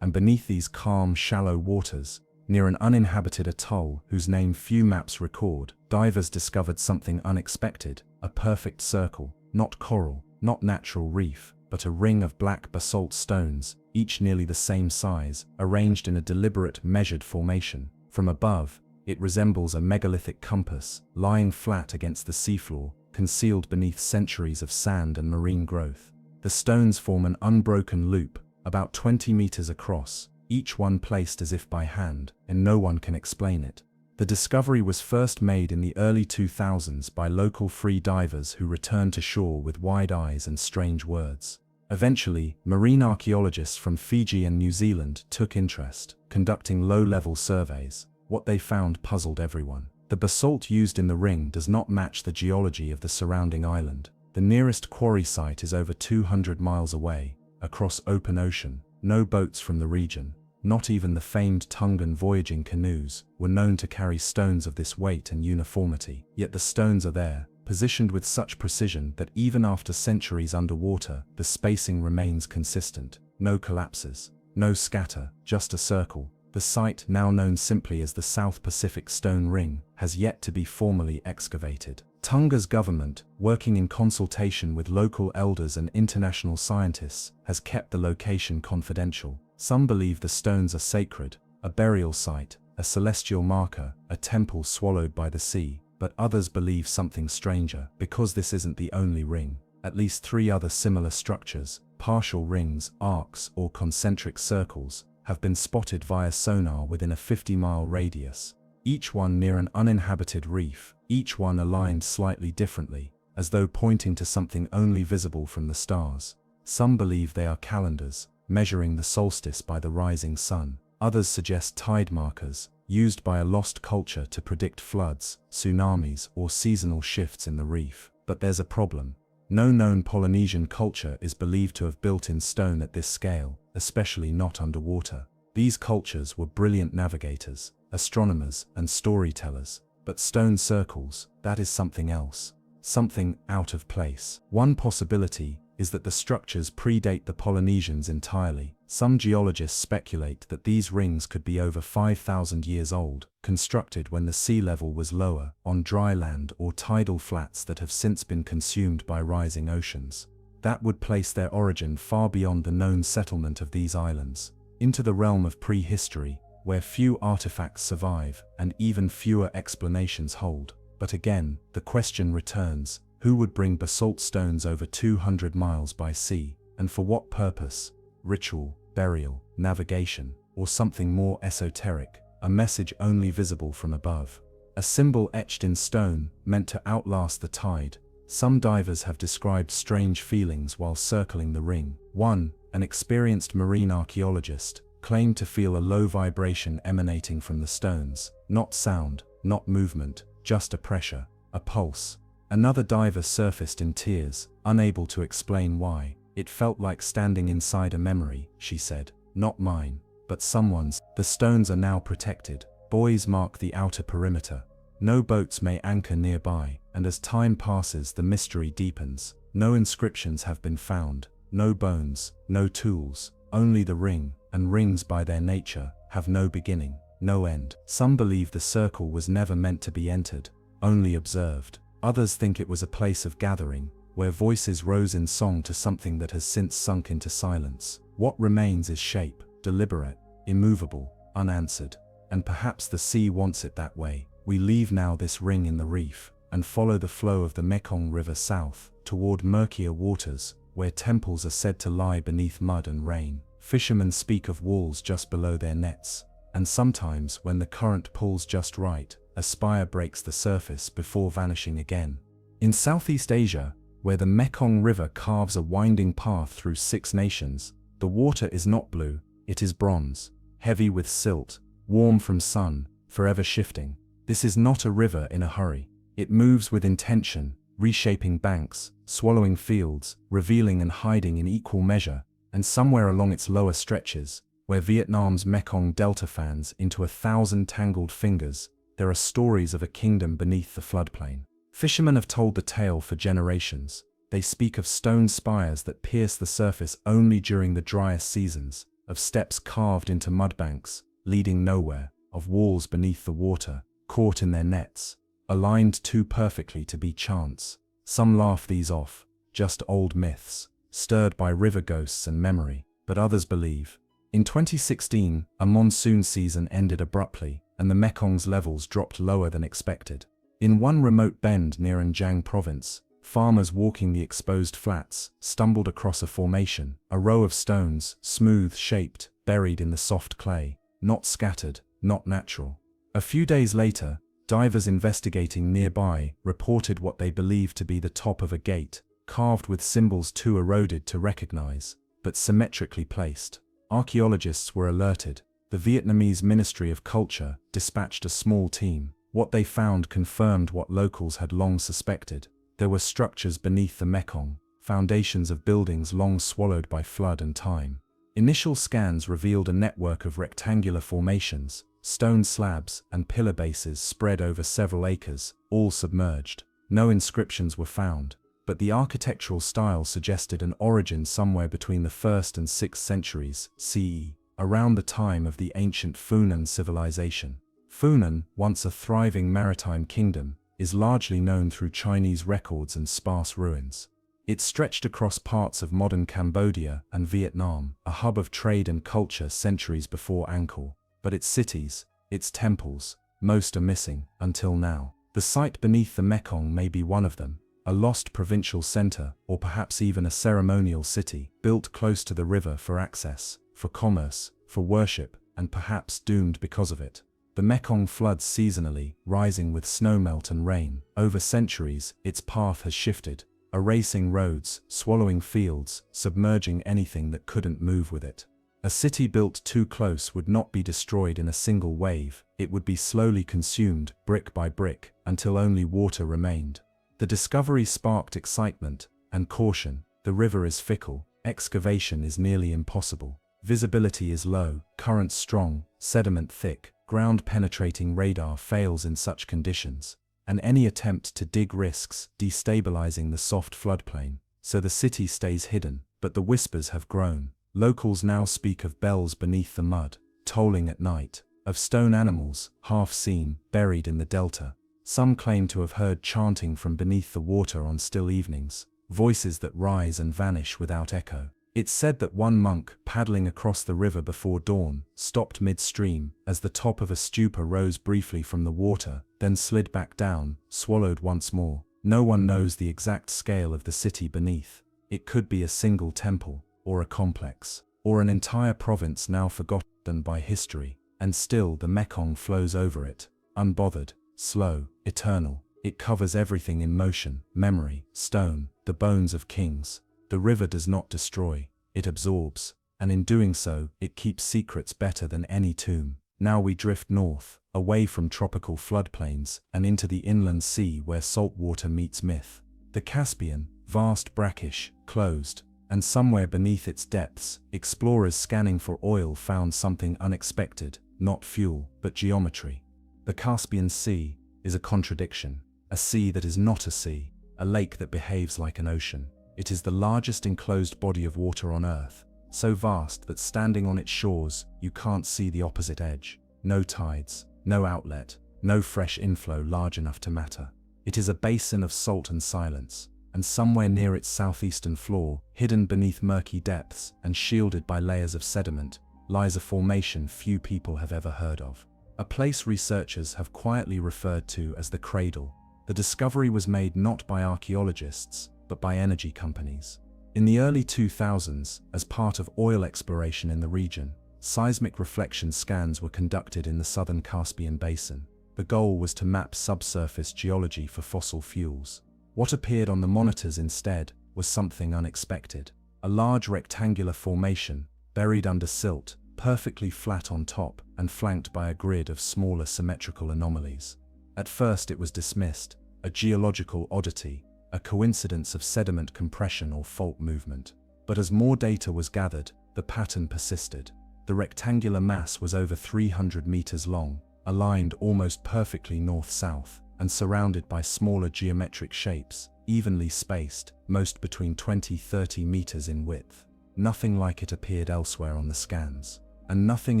and beneath these calm, shallow waters, near an uninhabited atoll whose name few maps record, divers discovered something unexpected, a perfect circle, not coral, not natural reef, but a ring of black basalt stones, each nearly the same size, arranged in a deliberate, measured formation. From above, it resembles a megalithic compass, lying flat against the seafloor, concealed beneath centuries of sand and marine growth. The stones form an unbroken loop, about 20 meters across, each one placed as if by hand, and no one can explain it. The discovery was first made in the early 2000s by local free divers who returned to shore with wide eyes and strange words. Eventually, marine archaeologists from Fiji and New Zealand took interest, conducting low-level surveys. What they found puzzled everyone. The basalt used in the ring does not match the geology of the surrounding island. The nearest quarry site is over 200 miles away, across open ocean. No boats from the region, not even the famed Tongan voyaging canoes, were known to carry stones of this weight and uniformity. Yet the stones are there, positioned with such precision that even after centuries underwater, the spacing remains consistent. No collapses, no scatter, just a circle. The site, now known simply as the South Pacific Stone Ring, has yet to be formally excavated. Tonga's government, working in consultation with local elders and international scientists, has kept the location confidential. Some believe the stones are sacred, a burial site, a celestial marker, a temple swallowed by the sea, but others believe something stranger. Because this isn't the only ring, at least 3 other similar structures, partial rings, arcs, or concentric circles, have been spotted via sonar within a 50-mile radius. Each one near an uninhabited reef, each one aligned slightly differently, as though pointing to something only visible from the stars. Some believe they are calendars, measuring the solstice by the rising sun. Others suggest tide markers, used by a lost culture to predict floods, tsunamis, or seasonal shifts in the reef. But there's a problem. No known Polynesian culture is believed to have built in stone at this scale, especially not underwater. These cultures were brilliant navigators, astronomers, and storytellers. But stone circles, that is something else. Something out of place. One possibility is that the structures predate the Polynesians entirely. Some geologists speculate that these rings could be over 5,000 years old, constructed when the sea level was lower, on dry land or tidal flats that have since been consumed by rising oceans. That would place their origin far beyond the known settlement of these islands, into the realm of prehistory, where few artifacts survive and even fewer explanations hold. But again, the question returns: who would bring basalt stones over 200 miles by sea, and for what purpose? Ritual, burial, navigation, or something more esoteric, a message only visible from above? A symbol etched in stone, meant to outlast the tide, Some divers have described strange feelings while circling the ring. One, an experienced marine archaeologist, claimed to feel a low vibration emanating from the stones. Not sound, not movement, just a pressure, a pulse. Another diver surfaced in tears, unable to explain why. It felt like standing inside a memory, she said. Not mine, but someone's. The stones are now protected. Buoys mark the outer perimeter. No boats may anchor nearby, and as time passes the mystery deepens. No inscriptions have been found, no bones, no tools, only the ring, and rings by their nature have no beginning, no end. Some believe the circle was never meant to be entered, only observed. Others think it was a place of gathering, where voices rose in song to something that has since sunk into silence. What remains is shape, deliberate, immovable, unanswered, and perhaps the sea wants it that way. We leave now this ring in the reef, and follow the flow of the Mekong River south, toward murkier waters, where temples are said to lie beneath mud and rain. Fishermen speak of walls just below their nets, and sometimes when the current pulls just right, a spire breaks the surface before vanishing again. In Southeast Asia, where the Mekong River carves a winding path through 6 nations, the water is not blue, it is bronze, heavy with silt, warm from sun, forever shifting. This is not a river in a hurry. It moves with intention, reshaping banks, swallowing fields, revealing and hiding in equal measure, and somewhere along its lower stretches, where Vietnam's Mekong Delta fans into 1,000 tangled fingers, there are stories of a kingdom beneath the floodplain. Fishermen have told the tale for generations. They speak of stone spires that pierce the surface only during the driest seasons, of steps carved into mudbanks, leading nowhere, of walls beneath the water, caught in their nets, aligned too perfectly to be chance. Some laugh these off, just old myths, stirred by river ghosts and memory, but others believe. In 2016, a monsoon season ended abruptly, and the Mekong's levels dropped lower than expected. In one remote bend near An province, farmers walking the exposed flats stumbled across a formation, a row of stones, smooth-shaped, buried in the soft clay, not scattered, not natural. A few days later, divers investigating nearby reported what they believed to be the top of a gate, carved with symbols too eroded to recognize, but symmetrically placed. Archaeologists were alerted. The Vietnamese Ministry of Culture dispatched a small team. What they found confirmed what locals had long suspected. There were structures beneath the Mekong, foundations of buildings long swallowed by flood and time. Initial scans revealed a network of rectangular formations, stone slabs and pillar bases spread over several acres, all submerged. No inscriptions were found, but the architectural style suggested an origin somewhere between the 1st and 6th centuries CE, around the time of the ancient Funan civilization. Funan, once a thriving maritime kingdom, is largely known through Chinese records and sparse ruins. It stretched across parts of modern Cambodia and Vietnam, a hub of trade and culture centuries before Angkor. But its cities, its temples, most are missing, until now. The site beneath the Mekong may be one of them, a lost provincial center, or perhaps even a ceremonial city, built close to the river for access, for commerce, for worship, and perhaps doomed because of it. The Mekong floods seasonally, rising with snowmelt and rain. Over centuries, its path has shifted, erasing roads, swallowing fields, submerging anything that couldn't move with it. A city built too close would not be destroyed in a single wave, it would be slowly consumed, brick by brick, until only water remained. The discovery sparked excitement and caution. The river is fickle, excavation is nearly impossible. Visibility is low, currents strong, sediment thick. Ground-penetrating radar fails in such conditions, and any attempt to dig risks destabilizing the soft floodplain. So the city stays hidden, but the whispers have grown. Locals now speak of bells beneath the mud, tolling at night, of stone animals, half seen, buried in the delta. Some claim to have heard chanting from beneath the water on still evenings, voices that rise and vanish without echo. It's said that one monk, paddling across the river before dawn, stopped midstream as the top of a stupa rose briefly from the water, then slid back down, swallowed once more. No one knows the exact scale of the city beneath. It could be a single temple, or a complex, or an entire province now forgotten by history, and still the Mekong flows over it, unbothered, slow, eternal. It covers everything in motion: memory, stone, the bones of kings. The river does not destroy, it absorbs, and in doing so, it keeps secrets better than any tomb. Now we drift north, away from tropical floodplains, and into the inland sea where salt water meets myth. The Caspian, vast, brackish, closed, and somewhere beneath its depths, explorers scanning for oil found something unexpected: not fuel, but geometry. The Caspian Sea is a contradiction, a sea that is not a sea, a lake that behaves like an ocean. It is the largest enclosed body of water on Earth, so vast that standing on its shores, you can't see the opposite edge. No tides, no outlet, no fresh inflow large enough to matter. It is a basin of salt and silence, and somewhere near its southeastern floor, hidden beneath murky depths and shielded by layers of sediment, lies a formation few people have ever heard of. A place researchers have quietly referred to as the Cradle. The discovery was made not by archaeologists, but by energy companies. In the early 2000s, as part of oil exploration in the region, seismic reflection scans were conducted in the southern Caspian Basin. The goal was to map subsurface geology for fossil fuels. What appeared on the monitors instead was something unexpected: a large rectangular formation, buried under silt, perfectly flat on top, and flanked by a grid of smaller symmetrical anomalies. At first it was dismissed, a geological oddity, a coincidence of sediment compression or fault movement. But as more data was gathered, the pattern persisted. The rectangular mass was over 300 meters long, aligned almost perfectly north-south, and surrounded by smaller geometric shapes, evenly spaced, most between 20–30 meters in width. Nothing like it appeared elsewhere on the scans, and nothing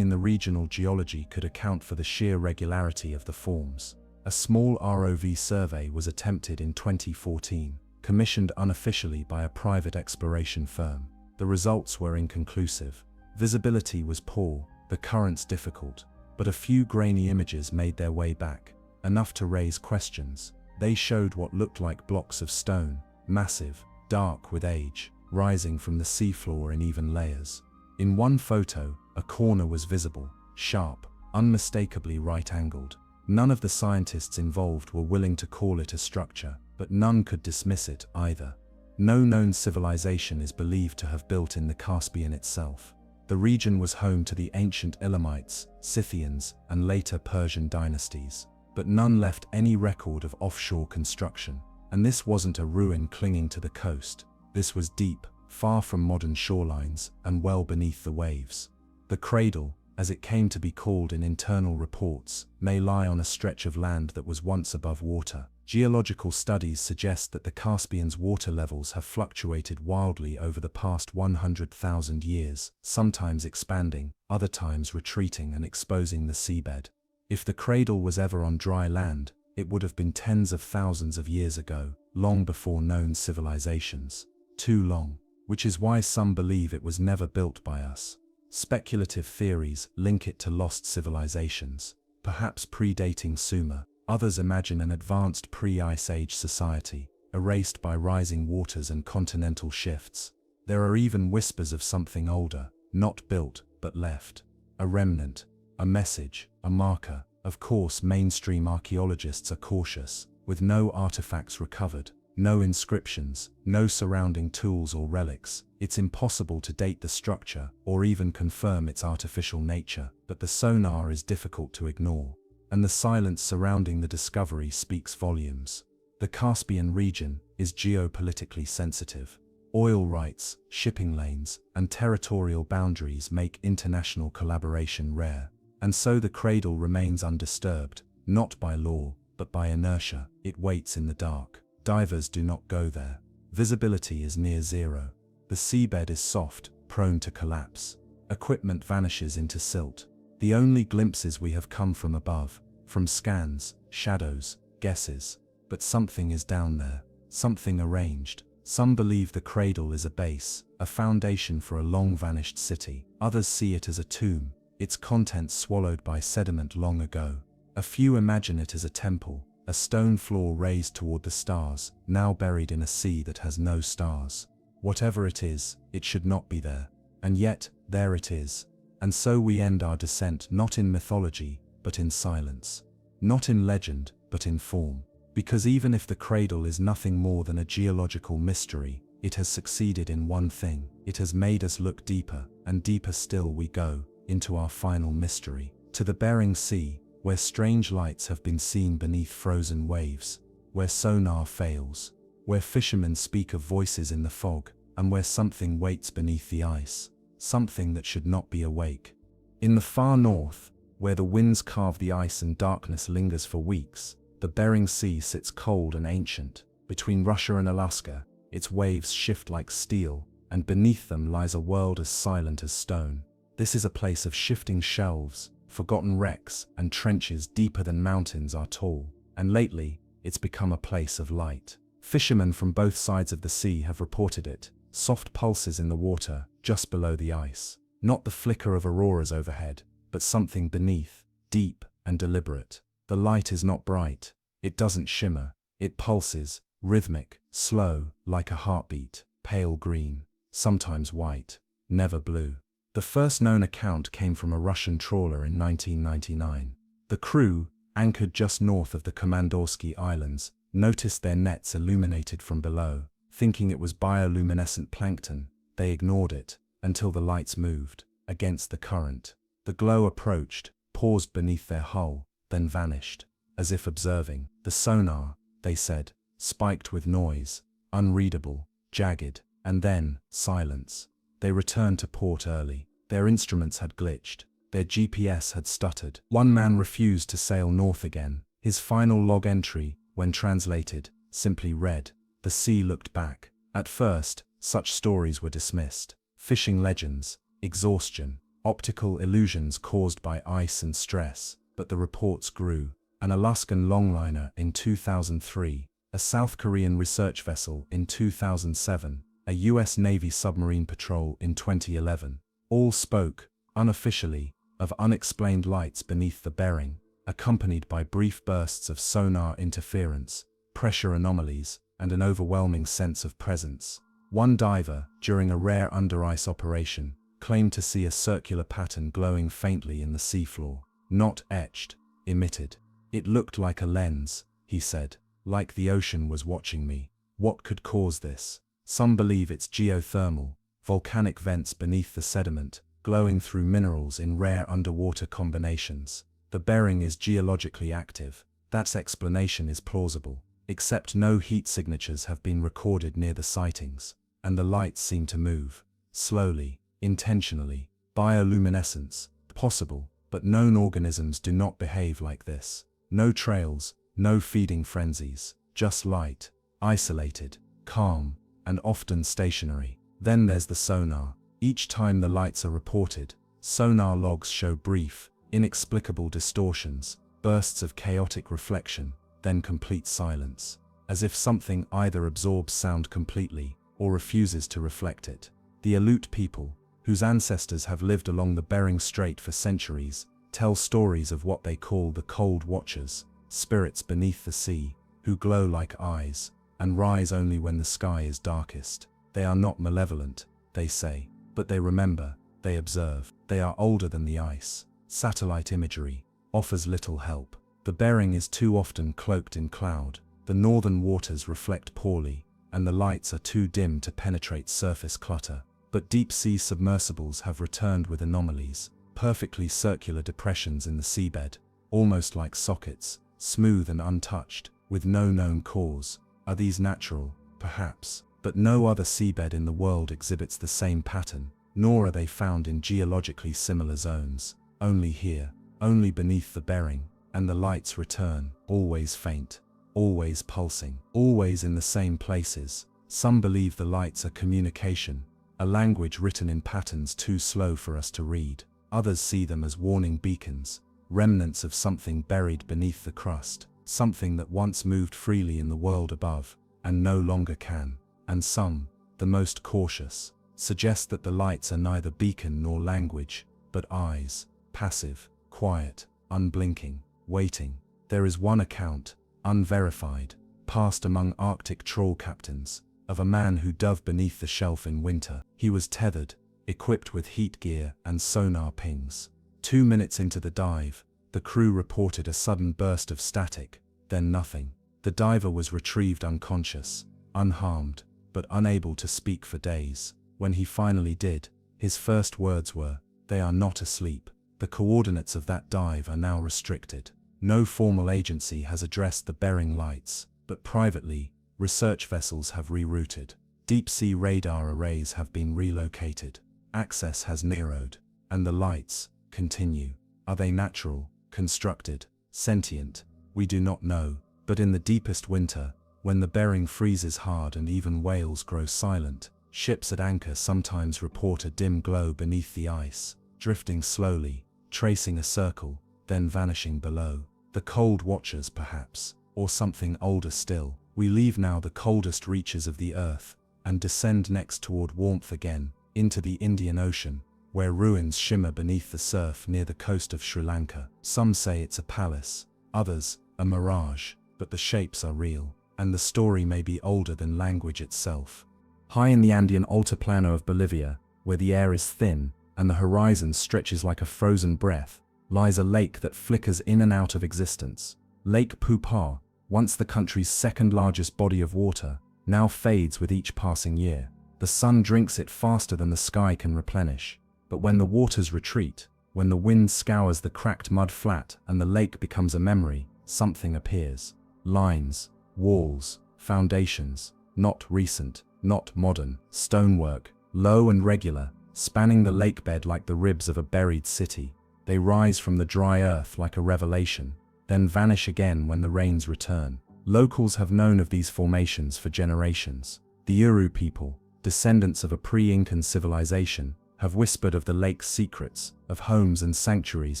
in the regional geology could account for the sheer regularity of the forms. A small ROV survey was attempted in 2014, commissioned unofficially by a private exploration firm. The results were inconclusive. Visibility was poor, the currents difficult, but a few grainy images made their way back, enough to raise questions. They showed what looked like blocks of stone, massive, dark with age, rising from the seafloor in even layers. In one photo, a corner was visible, sharp, unmistakably right-angled. None of the scientists involved were willing to call it a structure, but none could dismiss it either. No known civilization is believed to have built in the Caspian itself. The region was home to the ancient Elamites, Scythians, and later Persian dynasties, but none left any record of offshore construction. And this wasn't a ruin clinging to the coast. This was deep, far from modern shorelines, and well beneath the waves. The Cradle, as it came to be called in internal reports, may lie on a stretch of land that was once above water. Geological studies suggest that the Caspian's water levels have fluctuated wildly over the past 100,000 years, sometimes expanding, other times retreating and exposing the seabed. If the Cradle was ever on dry land, it would have been tens of thousands of years ago, long before known civilizations. Too long, which is why some believe it was never built by us. Speculative theories link it to lost civilizations, perhaps predating Sumer. Others imagine an advanced pre-Ice Age society, erased by rising waters and continental shifts. There are even whispers of something older, not built, but left. A remnant, a message, a marker. Of course, mainstream archaeologists are cautious. With no artifacts recovered, no inscriptions, no surrounding tools or relics, it's impossible to date the structure or even confirm its artificial nature. But the sonar is difficult to ignore, and the silence surrounding the discovery speaks volumes. The Caspian region is geopolitically sensitive. Oil rights, shipping lanes, and territorial boundaries make international collaboration rare. And so the Cradle remains undisturbed, not by law, but by inertia. It waits in the dark. Divers do not go there. Visibility is near zero. The seabed is soft, prone to collapse. Equipment vanishes into silt. The only glimpses we have come from above, from scans, shadows, guesses. But something is down there, something arranged. Some believe the Cradle is a base, a foundation for a long-vanished city. Others see it as a tomb, its contents swallowed by sediment long ago. A few imagine it as a temple, a stone floor raised toward the stars, now buried in a sea that has no stars. Whatever it is, it should not be there. And yet, there it is. And so we end our descent not in mythology, but in silence. Not in legend, but in form. Because even if the cradle is nothing more than a geological mystery, it has succeeded in one thing. It has made us look deeper, and deeper still we go, into our final mystery. To the Bering Sea, where strange lights have been seen beneath frozen waves, where sonar fails, where fishermen speak of voices in the fog, and where something waits beneath the ice, something that should not be awake. In the far north, where the winds carve the ice and darkness lingers for weeks, the Bering Sea sits cold and ancient. Between Russia and Alaska, its waves shift like steel, and beneath them lies a world as silent as stone. This is a place of shifting shelves, forgotten wrecks, and trenches deeper than mountains are tall. And lately, it's become a place of light. Fishermen from both sides of the sea have reported it, soft pulses in the water, just below the ice. Not the flicker of auroras overhead, but something beneath, deep and deliberate. The light is not bright, it doesn't shimmer, it pulses, rhythmic, slow, like a heartbeat, pale green, sometimes white, never blue. The first known account came from a Russian trawler in 1999. The crew, anchored just north of the Komandorsky Islands, noticed their nets illuminated from below. Thinking it was bioluminescent plankton, they ignored it, until the lights moved, against the current. The glow approached, paused beneath their hull, then vanished, as if observing. The sonar, they said, spiked with noise, unreadable, jagged, and then, silence. They returned to port early. Their instruments had glitched. Their GPS had stuttered. One man refused to sail north again. His final log entry, when translated, simply read, "The sea looked back." At first, such stories were dismissed. Fishing legends, exhaustion, optical illusions caused by ice and stress. But the reports grew. An Alaskan longliner in 2003, a South Korean research vessel in 2007, a US Navy submarine patrol in 2011. All spoke, unofficially, of unexplained lights beneath the Bering, accompanied by brief bursts of sonar interference, pressure anomalies, and an overwhelming sense of presence. One diver, during a rare under-ice operation, claimed to see a circular pattern glowing faintly in the seafloor. Not etched, emitted. "It looked like a lens," he said, "like the ocean was watching me." What could cause this? Some believe it's geothermal, volcanic vents beneath the sediment, glowing through minerals in rare underwater combinations. The Bering is geologically active. That explanation is plausible, except no heat signatures have been recorded near the sightings, and the lights seem to move. Slowly, intentionally. Bioluminescence, possible, but known organisms do not behave like this. No trails, no feeding frenzies, just light, isolated, calm, and often stationary. Then there's the sonar. Each time the lights are reported, sonar logs show brief, inexplicable distortions, bursts of chaotic reflection, then complete silence, as if something either absorbs sound completely or refuses to reflect it. The Aleut people, whose ancestors have lived along the Bering Strait for centuries, tell stories of what they call the Cold Watchers, spirits beneath the sea, who glow like eyes, and rise only when the sky is darkest. They are not malevolent, they say, but they remember, they observe. They are older than the ice. Satellite imagery offers little help. The Bering is too often cloaked in cloud. The northern waters reflect poorly, and the lights are too dim to penetrate surface clutter. But deep-sea submersibles have returned with anomalies, perfectly circular depressions in the seabed, almost like sockets, smooth and untouched, with no known cause. Are these natural? Perhaps. But no other seabed in the world exhibits the same pattern, nor are they found in geologically similar zones. Only here, only beneath the Bering, and the lights return, always faint, always pulsing, always in the same places. Some believe the lights are communication, a language written in patterns too slow for us to read. Others see them as warning beacons, remnants of something buried beneath the crust, something that once moved freely in the world above, and no longer can. And some, the most cautious, suggest that the lights are neither beacon nor language, but eyes, passive, quiet, unblinking, waiting. There is one account, unverified, passed among Arctic trawl captains, of a man who dove beneath the shelf in winter. He was tethered, equipped with heat gear and sonar pings. 2 minutes into the dive, the crew reported a sudden burst of static, then nothing. The diver was retrieved unconscious, unharmed, but unable to speak for days. When he finally did, his first words were, "They are not asleep." The coordinates of that dive are now restricted. No formal agency has addressed the Bering Lights, but privately, research vessels have rerouted. Deep-sea radar arrays have been relocated. Access has narrowed. And the lights continue. Are they natural, constructed, sentient? We do not know, but in the deepest winter, when the Bering freezes hard and even whales grow silent, ships at anchor sometimes report a dim glow beneath the ice, drifting slowly, tracing a circle, then vanishing below. The cold watchers, perhaps, or something older still. We leave now the coldest reaches of the earth, and descend next toward warmth again, into the Indian Ocean, where ruins shimmer beneath the surf near the coast of Sri Lanka. Some say it's a palace, others, a mirage, but the shapes are real, and the story may be older than language itself. High in the Andean Altiplano of Bolivia, where the air is thin, and the horizon stretches like a frozen breath, lies a lake that flickers in and out of existence. Lake Pupar, once the country's second largest body of water, now fades with each passing year. The sun drinks it faster than the sky can replenish. But when the waters retreat, when the wind scours the cracked mud flat and the lake becomes a memory, something appears. Lines, walls, foundations, not recent, not modern, stonework, low and regular, spanning the lakebed like the ribs of a buried city. They rise from the dry earth like a revelation, then vanish again when the rains return. Locals have known of these formations for generations. The Uru people, descendants of a pre-Incan civilization, have whispered of the lake's secrets, of homes and sanctuaries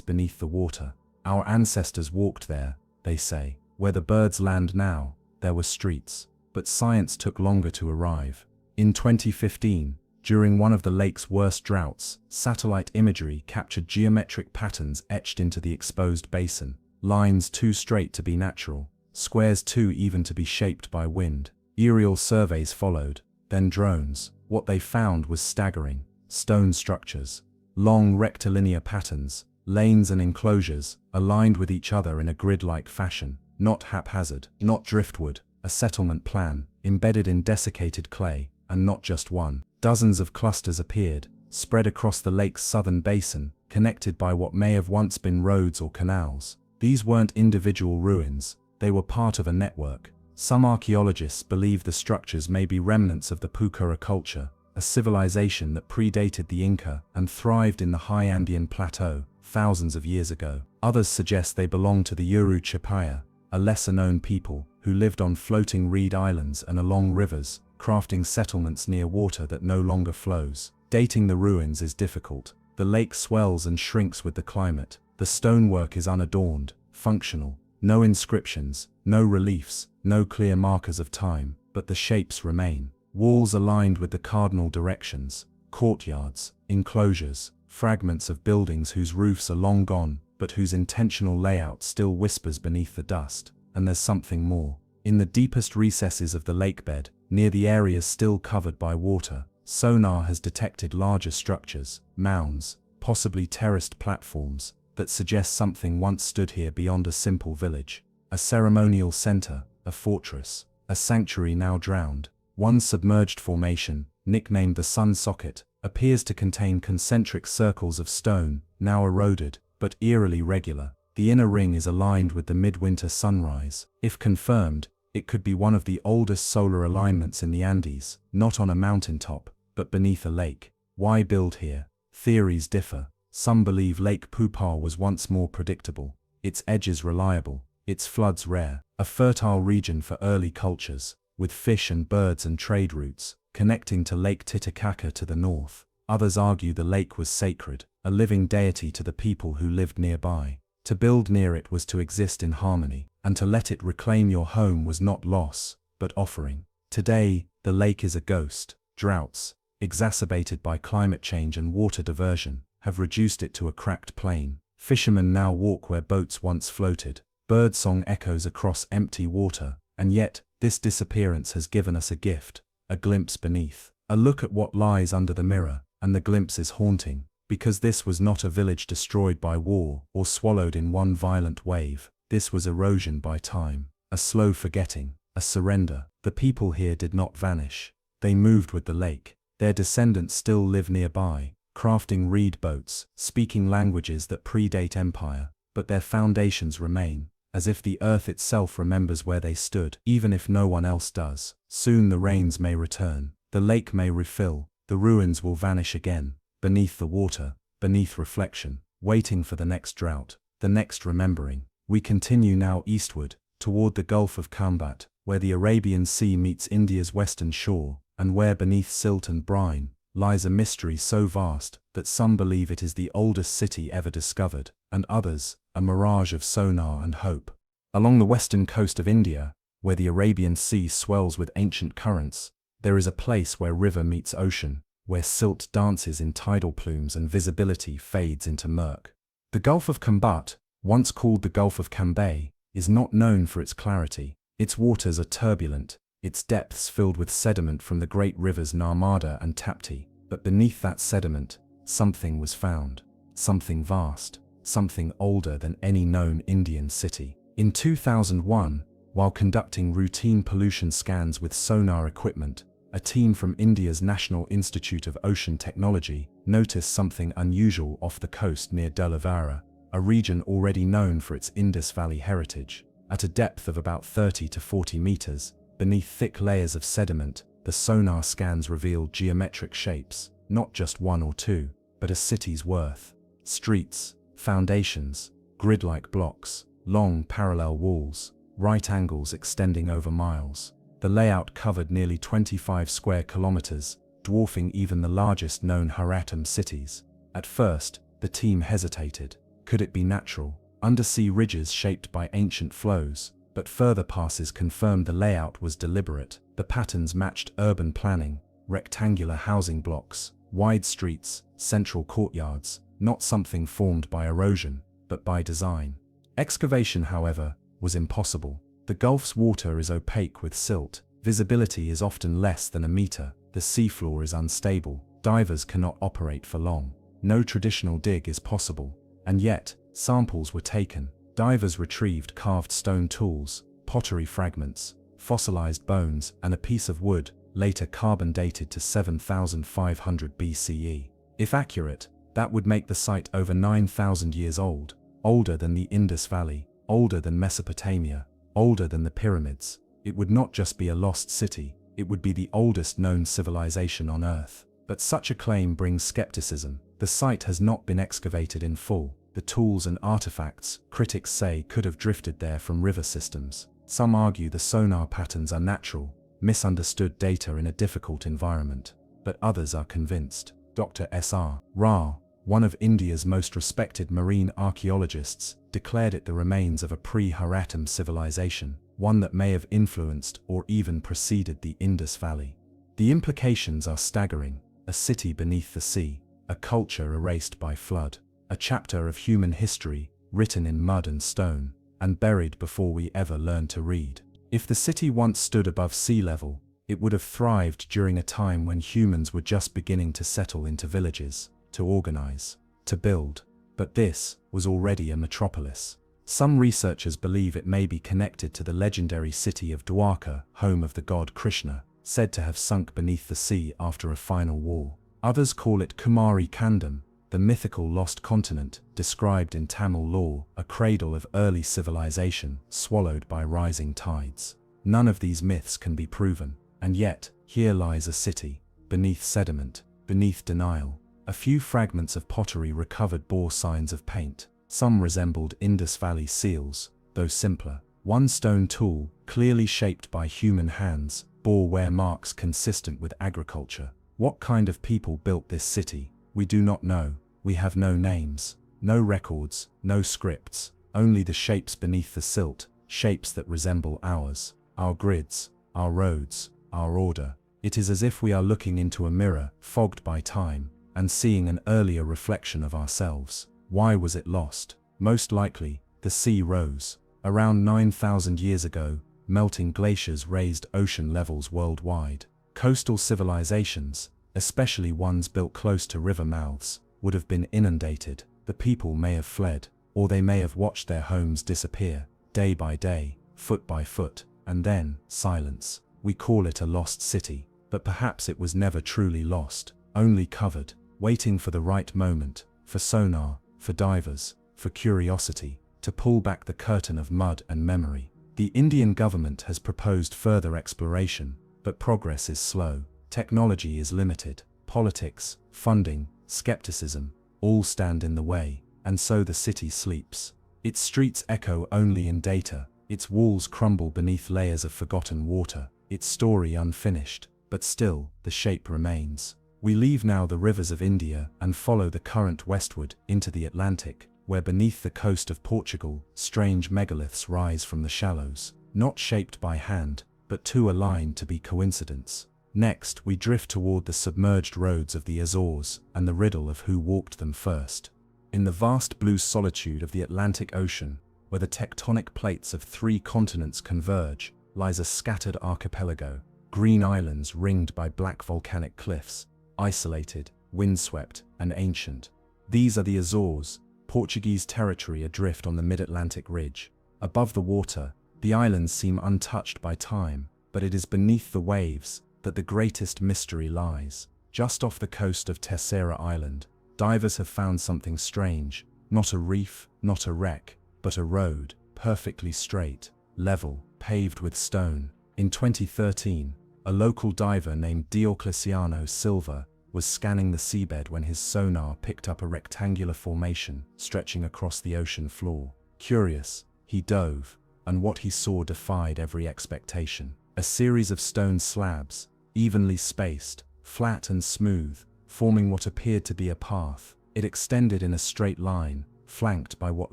beneath the water. Our ancestors walked there, they say. Where the birds land now, there were streets. But science took longer to arrive. In 2015, during one of the lake's worst droughts, satellite imagery captured geometric patterns etched into the exposed basin. Lines too straight to be natural, squares too even to be shaped by wind. Aerial surveys followed, then drones. What they found was staggering. Stone structures, long rectilinear patterns, lanes and enclosures, aligned with each other in a grid-like fashion. Not haphazard, not driftwood, a settlement plan, embedded in desiccated clay, and not just one. Dozens of clusters appeared, spread across the lake's southern basin, connected by what may have once been roads or canals. These weren't individual ruins, they were part of a network. Some archaeologists believe the structures may be remnants of the Pukara culture, a civilization that predated the Inca and thrived in the high Andean plateau thousands of years ago. Others suggest they belong to the Uru Chapaya, a lesser-known people who lived on floating reed islands and along rivers, crafting settlements near water that no longer flows. Dating the ruins is difficult. The lake swells and shrinks with the climate. The stonework is unadorned, functional. No inscriptions, no reliefs, no clear markers of time, but the shapes remain. Walls aligned with the cardinal directions, courtyards, enclosures, fragments of buildings whose roofs are long gone, but whose intentional layout still whispers beneath the dust. And there's something more. In the deepest recesses of the lakebed, near the areas still covered by water, sonar has detected larger structures, mounds, possibly terraced platforms, that suggest something once stood here beyond a simple village. A ceremonial center, a fortress, a sanctuary now drowned. One submerged formation, nicknamed the Sun Socket, appears to contain concentric circles of stone, now eroded, but eerily regular. The inner ring is aligned with the midwinter sunrise. If confirmed, it could be one of the oldest solar alignments in the Andes, not on a mountaintop, but beneath a lake. Why build here? Theories differ. Some believe Lake Pupar was once more predictable, its edges reliable, its floods rare, a fertile region for early cultures, with fish and birds and trade routes, connecting to Lake Titicaca to the north. Others argue the lake was sacred, a living deity to the people who lived nearby. To build near it was to exist in harmony, and to let it reclaim your home was not loss, but offering. Today, the lake is a ghost. Droughts, exacerbated by climate change and water diversion, have reduced it to a cracked plain. Fishermen now walk where boats once floated. Birdsong echoes across empty water, and yet, this disappearance has given us a gift, a glimpse beneath, a look at what lies under the mirror, and the glimpse is haunting, because this was not a village destroyed by war or swallowed in one violent wave. This was erosion by time. a slow forgetting, a surrender. The people here did not vanish. They moved with the lake. Their descendants still live nearby, crafting reed boats, speaking languages that predate empire, but their foundations remain, as if the earth itself remembers where they stood, even if no one else does. Soon the rains may return, the lake may refill, the ruins will vanish again, beneath the water, beneath reflection, waiting for the next drought, the next remembering. We continue now eastward, toward the Gulf of Kambat, where the Arabian Sea meets India's western shore, and where beneath silt and brine lies a mystery so vast that some believe it is the oldest city ever discovered, and others, a mirage of sonar and hope. Along the western coast of India, where the Arabian Sea swells with ancient currents, there is a place where river meets ocean, where silt dances in tidal plumes and visibility fades into murk. The Gulf of Kambat, once called the Gulf of Cambay, is not known for its clarity. Its waters are turbulent, its depths filled with sediment from the great rivers Narmada and Tapti, but beneath that sediment, something was found. Something vast, something older than any known Indian city. In 2001, while conducting routine pollution scans with sonar equipment, a team from India's National Institute of Ocean Technology noticed something unusual off the coast near Dholavira, a region already known for its Indus Valley heritage. At a depth of about 30 to 40 meters, beneath thick layers of sediment, the sonar scans revealed geometric shapes, not just one or two, but a city's worth. Streets, foundations, grid-like blocks, long parallel walls, right angles extending over miles. The layout covered nearly 25 square kilometers, dwarfing even the largest known Haratam cities. At first, the team hesitated. Could it be natural? Undersea ridges shaped by ancient flows, but further passes confirmed the layout was deliberate. The patterns matched urban planning, rectangular housing blocks, wide streets, central courtyards, not something formed by erosion, but by design. Excavation, however, was impossible. The Gulf's water is opaque with silt, visibility is often less than a meter, the seafloor is unstable, divers cannot operate for long. No traditional dig is possible, and yet, samples were taken. Divers retrieved carved stone tools, pottery fragments, fossilized bones, and a piece of wood, later carbon dated to 7,500 BCE. If accurate, that would make the site over 9,000 years old, older than the Indus Valley, older than Mesopotamia, older than the pyramids. It would not just be a lost city, it would be the oldest known civilization on Earth. But such a claim brings skepticism. The site has not been excavated in full. The tools and artifacts, critics say, could have drifted there from river systems. Some argue the sonar patterns are natural, misunderstood data in a difficult environment. But others are convinced. Dr. S.R. Rao, one of India's most respected marine archaeologists, declared it the remains of a pre-Haratam civilization, one that may have influenced or even preceded the Indus Valley. The implications are staggering: a city beneath the sea, a culture erased by flood, a chapter of human history written in mud and stone, and buried before we ever learned to read. If the city once stood above sea level, it would have thrived during a time when humans were just beginning to settle into villages, to organize, to build. But this was already a metropolis. Some researchers believe it may be connected to the legendary city of Dwarka, home of the god Krishna, said to have sunk beneath the sea after a final war. Others call it Kumari Kandam, the mythical lost continent, described in Tamil lore, a cradle of early civilization, swallowed by rising tides. None of these myths can be proven, and yet, here lies a city, beneath sediment, beneath denial. A few fragments of pottery recovered bore signs of paint. Some resembled Indus Valley seals, though simpler. One stone tool, clearly shaped by human hands, bore wear marks consistent with agriculture. What kind of people built this city? We do not know. We have no names, no records, no scripts, only the shapes beneath the silt, shapes that resemble ours, our grids, our roads, our order. It is as if we are looking into a mirror, fogged by time, and seeing an earlier reflection of ourselves. Why was it lost? Most likely, the sea rose. Around 9,000 years ago, melting glaciers raised ocean levels worldwide. Coastal civilizations, especially ones built close to river mouths, would have been inundated. The people may have fled, or they may have watched their homes disappear, day by day, foot by foot, and then silence. We call it a lost city, but perhaps it was never truly lost, only covered, waiting for the right moment, for sonar, for divers, for curiosity, to pull back the curtain of mud and memory. The Indian government has proposed further exploration, but progress is slow. Technology is limited. Politics, funding, skepticism, all stand in the way, and so the city sleeps. Its streets echo only in data, its walls crumble beneath layers of forgotten water, its story unfinished, but still, the shape remains. We leave now the rivers of India and follow the current westward into the Atlantic, where beneath the coast of Portugal, strange megaliths rise from the shallows, not shaped by hand, but too aligned to be coincidence. Next, we drift toward the submerged roads of the Azores and the riddle of who walked them first. In the vast blue solitude of the Atlantic Ocean, where the tectonic plates of 3 continents converge, lies a scattered archipelago, green islands ringed by black volcanic cliffs, isolated, windswept, and ancient. These are the Azores, Portuguese territory adrift on the mid-Atlantic ridge. Above the water, the islands seem untouched by time, but it is beneath the waves that the greatest mystery lies. Just off the coast of Terceira Island, divers have found something strange, not a reef, not a wreck, but a road, perfectly straight, level, paved with stone. In 2013, a local diver named Diocleciano Silva was scanning the seabed when his sonar picked up a rectangular formation stretching across the ocean floor. Curious, he dove, and what he saw defied every expectation. A series of stone slabs, evenly spaced, flat and smooth, forming what appeared to be a path. It extended in a straight line, flanked by what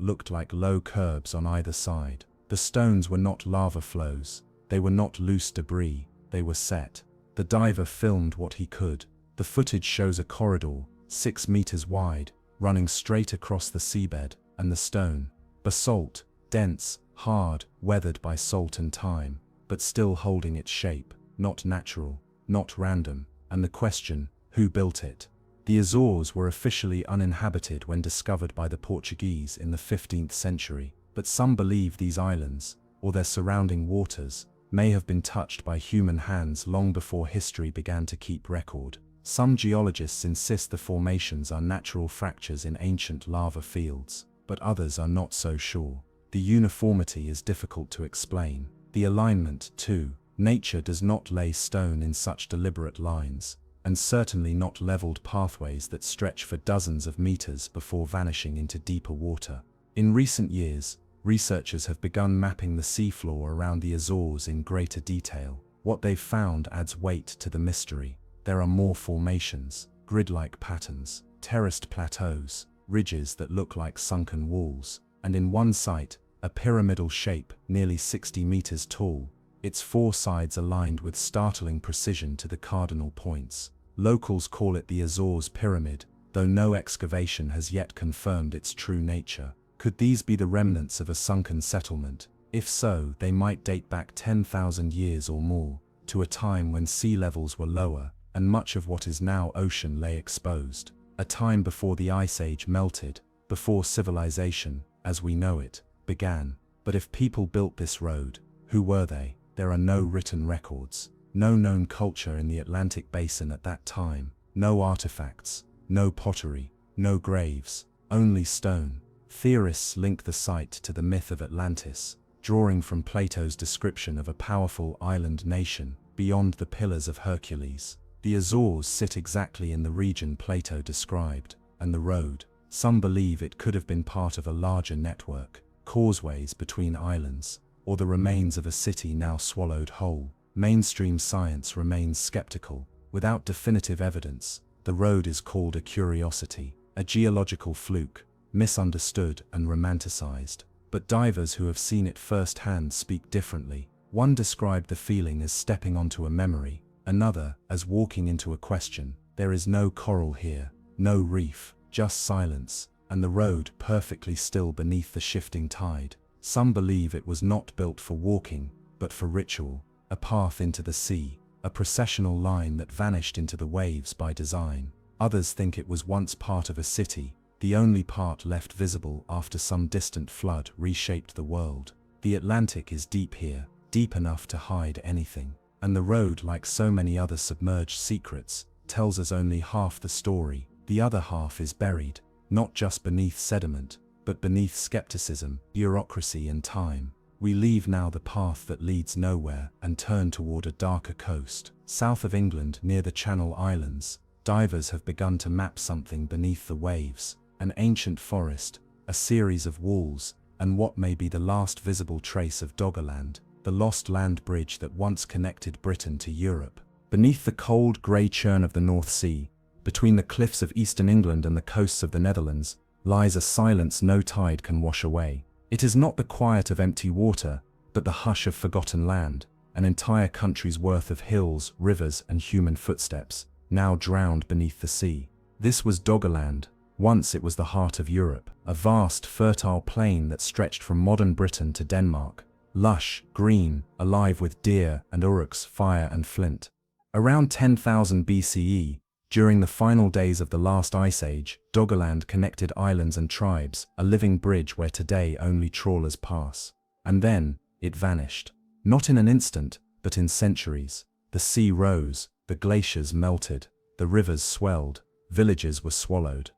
looked like low curbs on either side. The stones were not lava flows, they were not loose debris, they were set. The diver filmed what he could. The footage shows a corridor, 6 meters wide, running straight across the seabed, and the stone, basalt, dense, hard, weathered by salt and time, but still holding its shape, not natural, not random, and the question, who built it? The Azores were officially uninhabited when discovered by the Portuguese in the 15th century, but some believe these islands, or their surrounding waters, may have been touched by human hands long before history began to keep record. Some geologists insist the formations are natural fractures in ancient lava fields, but others are not so sure. The uniformity is difficult to explain. The alignment, too. Nature does not lay stone in such deliberate lines, and certainly not leveled pathways that stretch for dozens of meters before vanishing into deeper water. In recent years, researchers have begun mapping the seafloor around the Azores in greater detail. What they've found adds weight to the mystery. There are more formations, grid-like patterns, terraced plateaus, ridges that look like sunken walls, and in one site, a pyramidal shape nearly 60 meters tall, its 4 sides aligned with startling precision to the cardinal points. Locals call it the Azores Pyramid, though no excavation has yet confirmed its true nature. Could these be the remnants of a sunken settlement? If so, they might date back 10,000 years or more, to a time when sea levels were lower, and much of what is now ocean lay exposed. A time before the Ice Age melted, before civilization, as we know it, began. But if people built this road, who were they? There are no written records, no known culture in the Atlantic basin at that time, no artifacts, no pottery, no graves, only stone. Theorists link the site to the myth of Atlantis, drawing from Plato's description of a powerful island nation beyond the Pillars of Hercules. The Azores sit exactly in the region Plato described, and the road, some believe it could have been part of a larger network, causeways between islands, or the remains of a city now swallowed whole. Mainstream science remains skeptical. Without definitive evidence, the road is called a curiosity, a geological fluke, misunderstood and romanticized. But divers who have seen it firsthand speak differently. One described the feeling as stepping onto a memory, another as walking into a question. There is no coral here, no reef, just silence, and the road perfectly still beneath the shifting tide. Some believe it was not built for walking, but for ritual, a path into the sea, a processional line that vanished into the waves by design. Others think it was once part of a city, the only part left visible after some distant flood reshaped the world. The Atlantic is deep here, deep enough to hide anything. And the road, like so many other submerged secrets, tells us only half the story. The other half is buried, not just beneath sediment, but beneath skepticism, bureaucracy and time. We leave now the path that leads nowhere and turn toward a darker coast. South of England, near the Channel Islands, divers have begun to map something beneath the waves. An ancient forest, a series of walls, and what may be the last visible trace of Doggerland, the lost land bridge that once connected Britain to Europe. Beneath the cold, grey churn of the North Sea, between the cliffs of eastern England and the coasts of the Netherlands, lies a silence no tide can wash away. It is not the quiet of empty water, but the hush of forgotten land, an entire country's worth of hills, rivers, and human footsteps, now drowned beneath the sea. This was Doggerland. Once it was the heart of Europe, a vast, fertile plain that stretched from modern Britain to Denmark. Lush, green, alive with deer and uruks, fire and flint. Around 10,000 BCE, during the final days of the last ice age, Doggerland connected islands and tribes, a living bridge where today only trawlers pass. And then, it vanished. Not in an instant, but in centuries. The sea rose, the glaciers melted, the rivers swelled, villages were swallowed,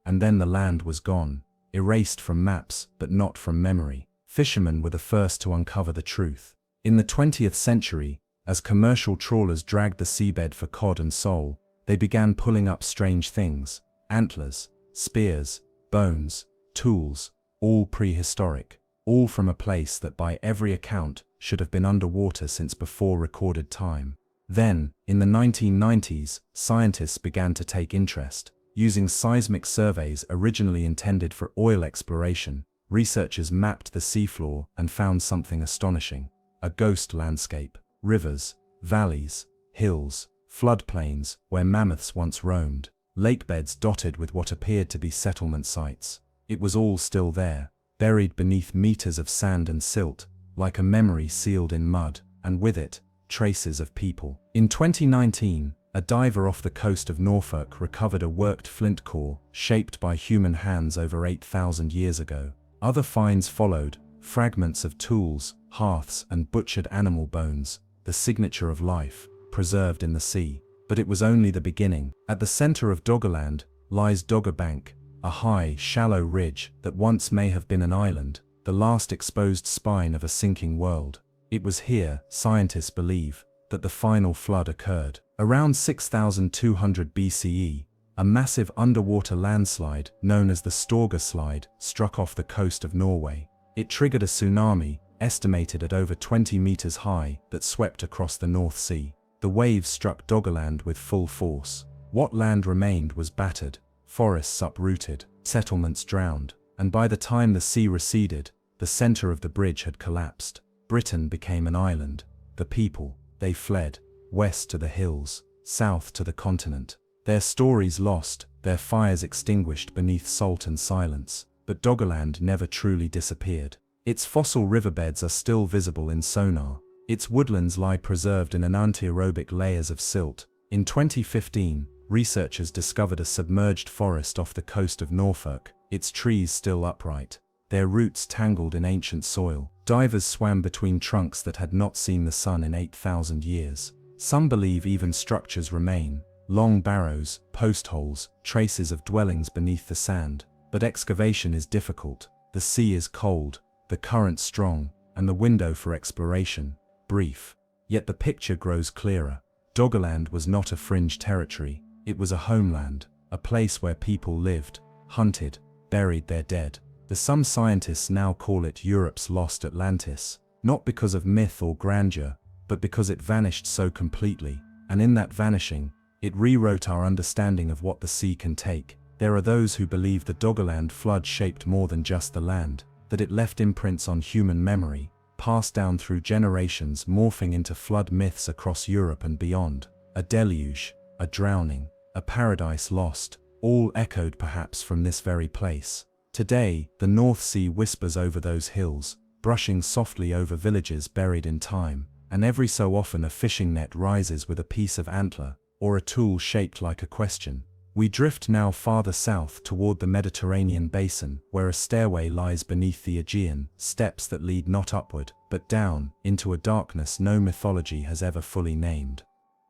and then the land was gone, erased from maps, but not from memory. Fishermen were the first to uncover the truth. In the 20th century, as commercial trawlers dragged the seabed for cod and sole, they began pulling up strange things: antlers, spears, bones, tools, all prehistoric, all from a place that by every account should have been underwater since before recorded time. Then, in the 1990s, scientists began to take interest. Using seismic surveys originally intended for oil exploration, researchers mapped the seafloor and found something astonishing: a ghost landscape. Rivers, valleys, hills, floodplains where mammoths once roamed, lakebeds dotted with what appeared to be settlement sites. It was all still there, buried beneath meters of sand and silt, like a memory sealed in mud, and with it, traces of people. In 2019, a diver off the coast of Norfolk recovered a worked flint core shaped by human hands over 8,000 years ago. Other finds followed: fragments of tools, hearths, and butchered animal bones, the signature of life, preserved in the sea. But it was only the beginning. At the center of Doggerland lies Dogger Bank, a high, shallow ridge that once may have been an island, the last exposed spine of a sinking world. It was here, scientists believe, that the final flood occurred. Around 6,200 BCE, a massive underwater landslide known as the Storge Slide struck off the coast of Norway. It triggered a tsunami, estimated at over 20 meters high, that swept across the North Sea. The waves struck Doggerland with full force. What land remained was battered, forests uprooted, settlements drowned, and by the time the sea receded, the center of the bridge had collapsed. Britain became an island. The people, they fled, west to the hills, south to the continent. Their stories lost, their fires extinguished beneath salt and silence. But Doggerland never truly disappeared. Its fossil riverbeds are still visible in sonar. Its woodlands lie preserved in anaerobic layers of silt. In 2015, researchers discovered a submerged forest off the coast of Norfolk, its trees still upright, their roots tangled in ancient soil. Divers swam between trunks that had not seen the sun in 8,000 years. Some believe even structures remain: long barrows, post holes, traces of dwellings beneath the sand. But excavation is difficult. The sea is cold, the current strong, and the window for exploration brief. Yet the picture grows clearer. Doggerland was not a fringe territory. It was a homeland, a place where people lived, hunted, buried their dead. Some scientists now call it Europe's lost Atlantis, not because of myth or grandeur, but because it vanished so completely, and in that vanishing, it rewrote our understanding of what the sea can take. There are those who believe the Doggerland flood shaped more than just the land, that it left imprints on human memory, passed down through generations, morphing into flood myths across Europe and beyond. A deluge, a drowning, a paradise lost, all echoed perhaps from this very place. Today, the North Sea whispers over those hills, brushing softly over villages buried in time, and every so often a fishing net rises with a piece of antler, or a tool shaped like a question. We drift now farther south toward the Mediterranean basin, where a stairway lies beneath the Aegean, steps that lead not upward, but down, into a darkness no mythology has ever fully named.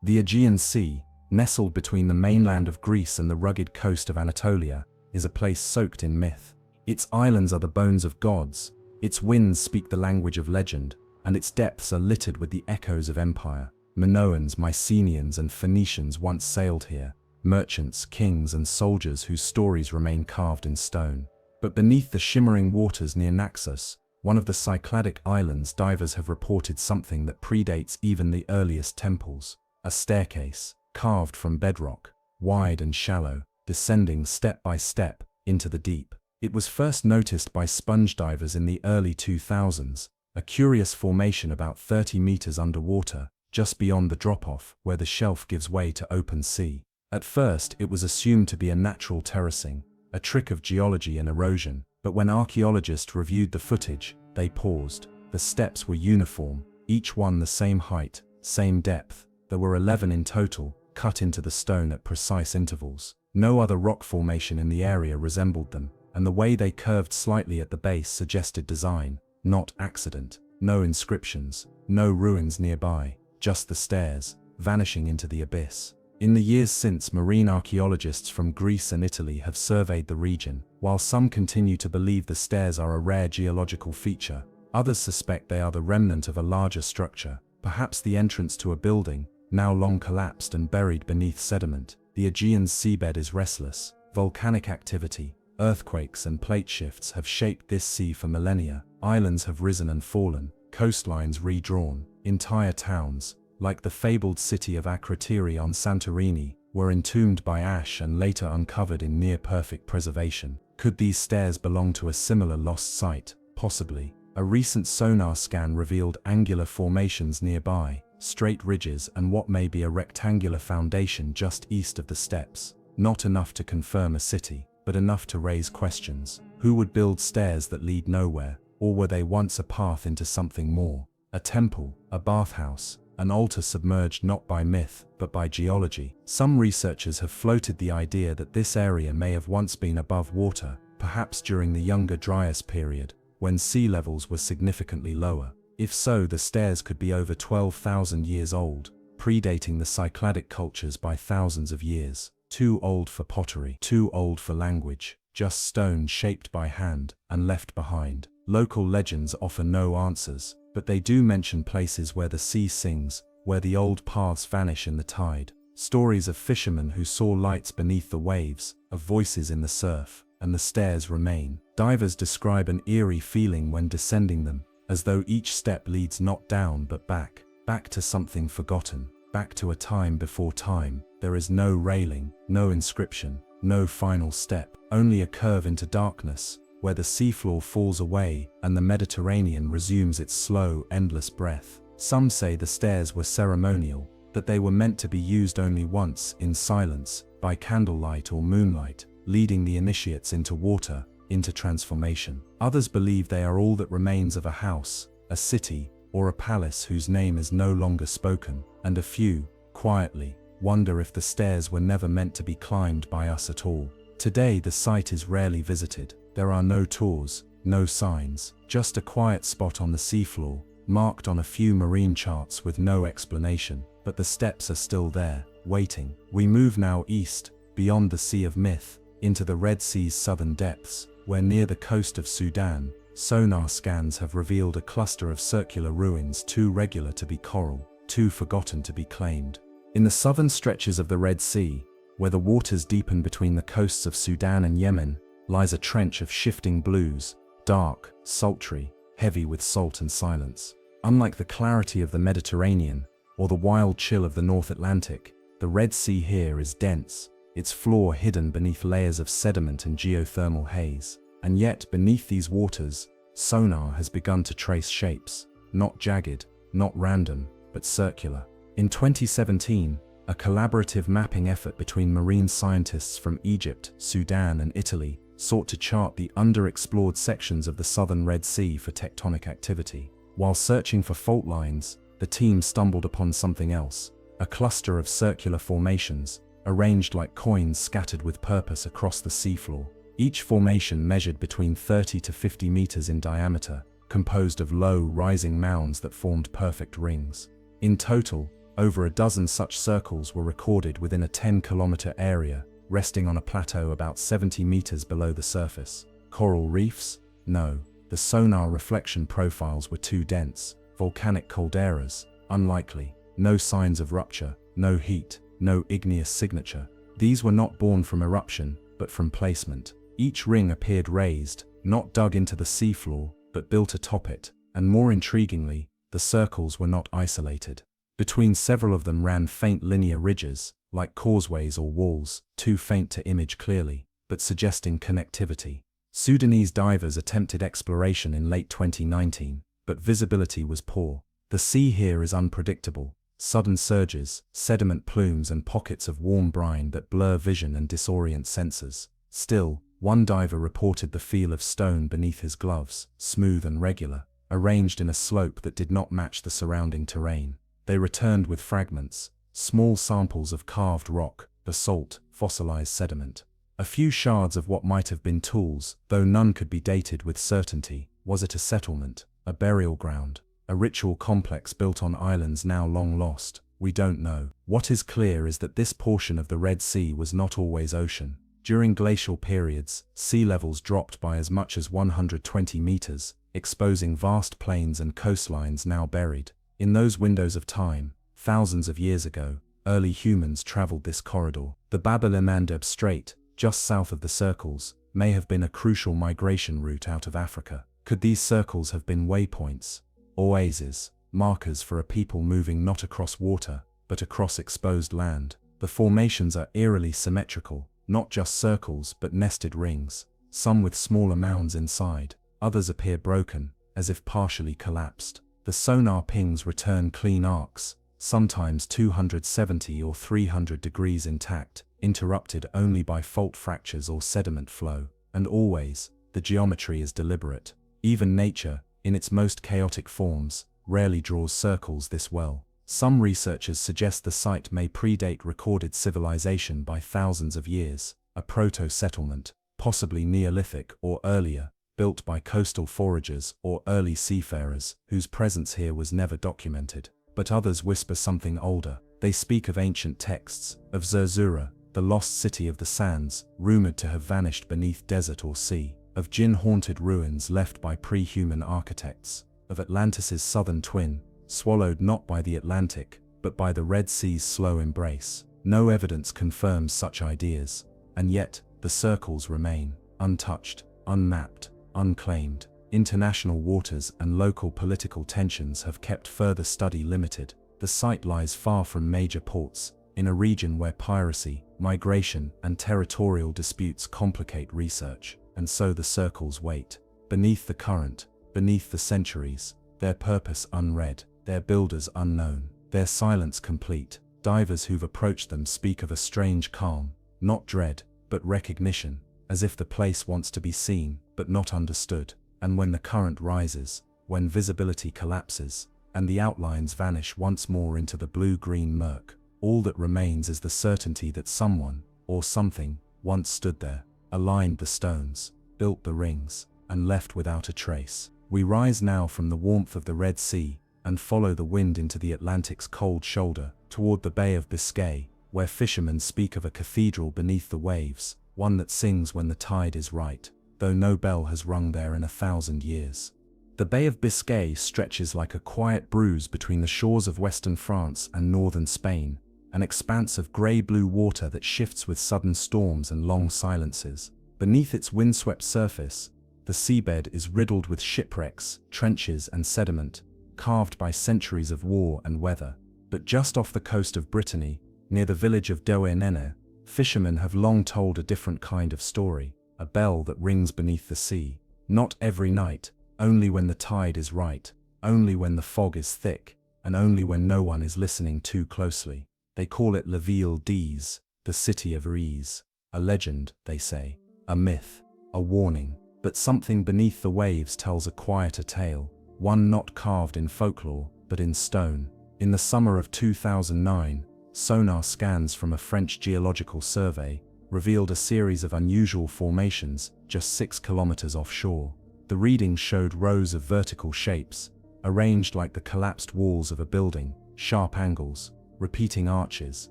The Aegean Sea, nestled between the mainland of Greece and the rugged coast of Anatolia, is a place soaked in myth. Its islands are the bones of gods, its winds speak the language of legend, and its depths are littered with the echoes of empire. Minoans, Mycenaeans, and Phoenicians once sailed here, merchants, kings, and soldiers whose stories remain carved in stone. But beneath the shimmering waters near Naxos, one of the Cycladic islands, divers have reported something that predates even the earliest temples. A staircase, carved from bedrock, wide and shallow, descending step by step into the deep. It was first noticed by sponge divers in the early 2000s, a curious formation about 30 meters underwater, just beyond the drop-off where the shelf gives way to open sea. At first, it was assumed to be a natural terracing, a trick of geology and erosion, but when archaeologists reviewed the footage, they paused. The steps were uniform, each one the same height, same depth. There were 11 in total, cut into the stone at precise intervals. No other rock formation in the area resembled them, and the way they curved slightly at the base suggested design, not accident. No inscriptions, no ruins nearby, just the stairs, vanishing into the abyss. In the years since, marine archaeologists from Greece and Italy have surveyed the region. While some continue to believe the stairs are a rare geological feature, others suspect they are the remnant of a larger structure, perhaps the entrance to a building, now long collapsed and buried beneath sediment. The Aegean's seabed is restless. Volcanic activity, earthquakes, and plate shifts have shaped this sea for millennia. Islands have risen and fallen, coastlines redrawn. Entire towns, like the fabled city of Akrotiri on Santorini, were entombed by ash and later uncovered in near-perfect preservation. Could these stairs belong to a similar lost site? Possibly. A recent sonar scan revealed angular formations nearby, straight ridges, and what may be a rectangular foundation just east of the steps. Not enough to confirm a city, but enough to raise questions. Who would build stairs that lead nowhere? Or were they once a path into something more? A temple, a bathhouse, an altar submerged not by myth, but by geology. Some researchers have floated the idea that this area may have once been above water, perhaps during the Younger Dryas period, when sea levels were significantly lower. If so, the stairs could be over 12,000 years old, predating the Cycladic cultures by thousands of years. Too old for pottery, too old for language, just stone shaped by hand and left behind. Local legends offer no answers, but they do mention places where the sea sings, where the old paths vanish in the tide. Stories of fishermen who saw lights beneath the waves, of voices in the surf, and the stairs remain. Divers describe an eerie feeling when descending them, as though each step leads not down but back, back to something forgotten, back to a time before time. There is no railing, no inscription, no final step, only a curve into darkness, where the seafloor falls away and the Mediterranean resumes its slow, endless breath. Some say the stairs were ceremonial, that they were meant to be used only once, in silence, by candlelight or moonlight, leading the initiates into water, into transformation. Others believe they are all that remains of a house, a city, or a palace whose name is no longer spoken, and a few, quietly, wonder if the stairs were never meant to be climbed by us at all. Today the site is rarely visited. There are no tours, no signs, just a quiet spot on the seafloor, marked on a few marine charts with no explanation, but the steps are still there, waiting. We move now east, beyond the Sea of Myth, into the Red Sea's southern depths, where near the coast of Sudan, sonar scans have revealed a cluster of circular ruins too regular to be coral, too forgotten to be claimed. In the southern stretches of the Red Sea, where the waters deepen between the coasts of Sudan and Yemen, lies a trench of shifting blues, dark, sultry, heavy with salt and silence. Unlike the clarity of the Mediterranean, or the wild chill of the North Atlantic, the Red Sea here is dense, its floor hidden beneath layers of sediment and geothermal haze. And yet, beneath these waters, sonar has begun to trace shapes, not jagged, not random, but circular. In 2017, a collaborative mapping effort between marine scientists from Egypt, Sudan, and Italy sought to chart the underexplored sections of the southern Red Sea for tectonic activity. While searching for fault lines, the team stumbled upon something else, a cluster of circular formations, arranged like coins scattered with purpose across the seafloor. Each formation measured between 30 to 50 meters in diameter, composed of low, rising mounds that formed perfect rings. In total, over a dozen such circles were recorded within a 10-kilometer area, resting on a plateau about 70 meters below the surface. Coral reefs? No. The sonar reflection profiles were too dense. Volcanic calderas? Unlikely. No signs of rupture, no heat, no igneous signature. These were not born from eruption, but from placement. Each ring appeared raised, not dug into the seafloor, but built atop it, and more intriguingly, the circles were not isolated. Between several of them ran faint linear ridges, like causeways or walls, too faint to image clearly, but suggesting connectivity. Sudanese divers attempted exploration in late 2019, but visibility was poor. The sea here is unpredictable. Sudden surges, sediment plumes and pockets of warm brine that blur vision and disorient sensors. Still, one diver reported the feel of stone beneath his gloves, smooth and regular, arranged in a slope that did not match the surrounding terrain. They returned with fragments, small samples of carved rock, basalt, fossilized sediment. A few shards of what might have been tools, though none could be dated with certainty. Was it a settlement, a burial ground, a ritual complex built on islands now long lost? We don't know. What is clear is that this portion of the Red Sea was not always ocean. During glacial periods, sea levels dropped by as much as 120 meters, exposing vast plains and coastlines now buried. In those windows of time, thousands of years ago, early humans traveled this corridor. The Bab el-Mandeb Strait, just south of the circles, may have been a crucial migration route out of Africa. Could these circles have been waypoints, oases, markers for a people moving not across water, but across exposed land? The formations are eerily symmetrical, not just circles but nested rings, some with smaller mounds inside. Others appear broken, as if partially collapsed. The sonar pings return clean arcs, sometimes 270 or 300 degrees intact, interrupted only by fault fractures or sediment flow. And always, the geometry is deliberate. Even nature, in its most chaotic forms, rarely draws circles this well. Some researchers suggest the site may predate recorded civilization by thousands of years, a proto-settlement, possibly Neolithic or earlier, built by coastal foragers or early seafarers whose presence here was never documented. But others whisper something older. They speak of ancient texts, of Zerzura, the lost city of the sands, rumored to have vanished beneath desert or sea, of djinn-haunted ruins left by pre-human architects, of Atlantis's southern twin, swallowed not by the Atlantic, but by the Red Sea's slow embrace. No evidence confirms such ideas, and yet, the circles remain, untouched, unmapped, unclaimed. International waters and local political tensions have kept further study limited. The site lies far from major ports, in a region where piracy, migration, and territorial disputes complicate research, and so the circles wait. Beneath the current, beneath the centuries, their purpose unread, their builders unknown, their silence complete. Divers who've approached them speak of a strange calm, not dread, but recognition, as if the place wants to be seen, but not understood. And when the current rises, when visibility collapses, and the outlines vanish once more into the blue-green murk, all that remains is the certainty that someone, or something, once stood there, aligned the stones, built the rings, and left without a trace. We rise now from the warmth of the Red Sea, and follow the wind into the Atlantic's cold shoulder, toward the Bay of Biscay, where fishermen speak of a cathedral beneath the waves, one that sings when the tide is right, though no bell has rung there in 1,000 years. The Bay of Biscay stretches like a quiet bruise between the shores of western France and northern Spain, an expanse of grey-blue water that shifts with sudden storms and long silences. Beneath its windswept surface, the seabed is riddled with shipwrecks, trenches and sediment, carved by centuries of war and weather. But just off the coast of Brittany, near the village of Douai-Nene, fishermen have long told a different kind of story, a bell that rings beneath the sea, not every night, only when the tide is right, only when the fog is thick, and only when no one is listening too closely. They call it La Ville d'Ise, the city of ease. A legend, they say, a myth, a warning. But something beneath the waves tells a quieter tale, one not carved in folklore, but in stone. In the summer of 2009, Sonar scans from a French geological survey revealed a series of unusual formations just 6 kilometers offshore. The readings showed rows of vertical shapes, arranged like the collapsed walls of a building, sharp angles, repeating arches,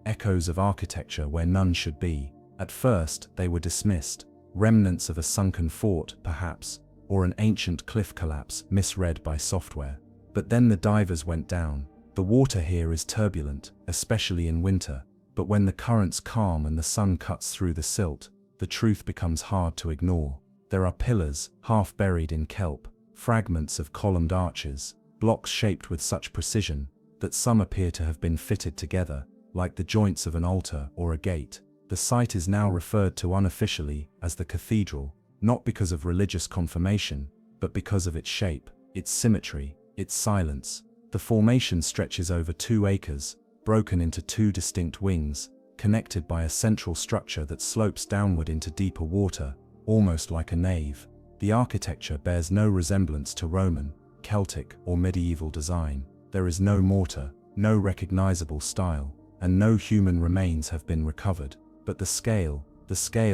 echoes of architecture where none should be. At first, they were dismissed, remnants of a sunken fort, perhaps, or an ancient cliff collapse misread by software. But then the divers went down. The water here is turbulent, especially in winter, but when the currents calm and the sun cuts through the silt, the truth becomes hard to ignore. There are pillars, half buried in kelp, fragments of columned arches, blocks shaped with such precision that some appear to have been fitted together, like the joints of an altar or a gate. The site is now referred to unofficially as the cathedral, not because of religious confirmation, but because of its shape, its symmetry, its silence. The formation stretches over 2 acres, broken into 2 distinct wings, connected by a central structure that slopes downward into deeper water, almost like a nave. The architecture bears no resemblance to Roman, Celtic, or medieval design. There is no mortar, no recognizable style, and no human remains have been recovered. But the scale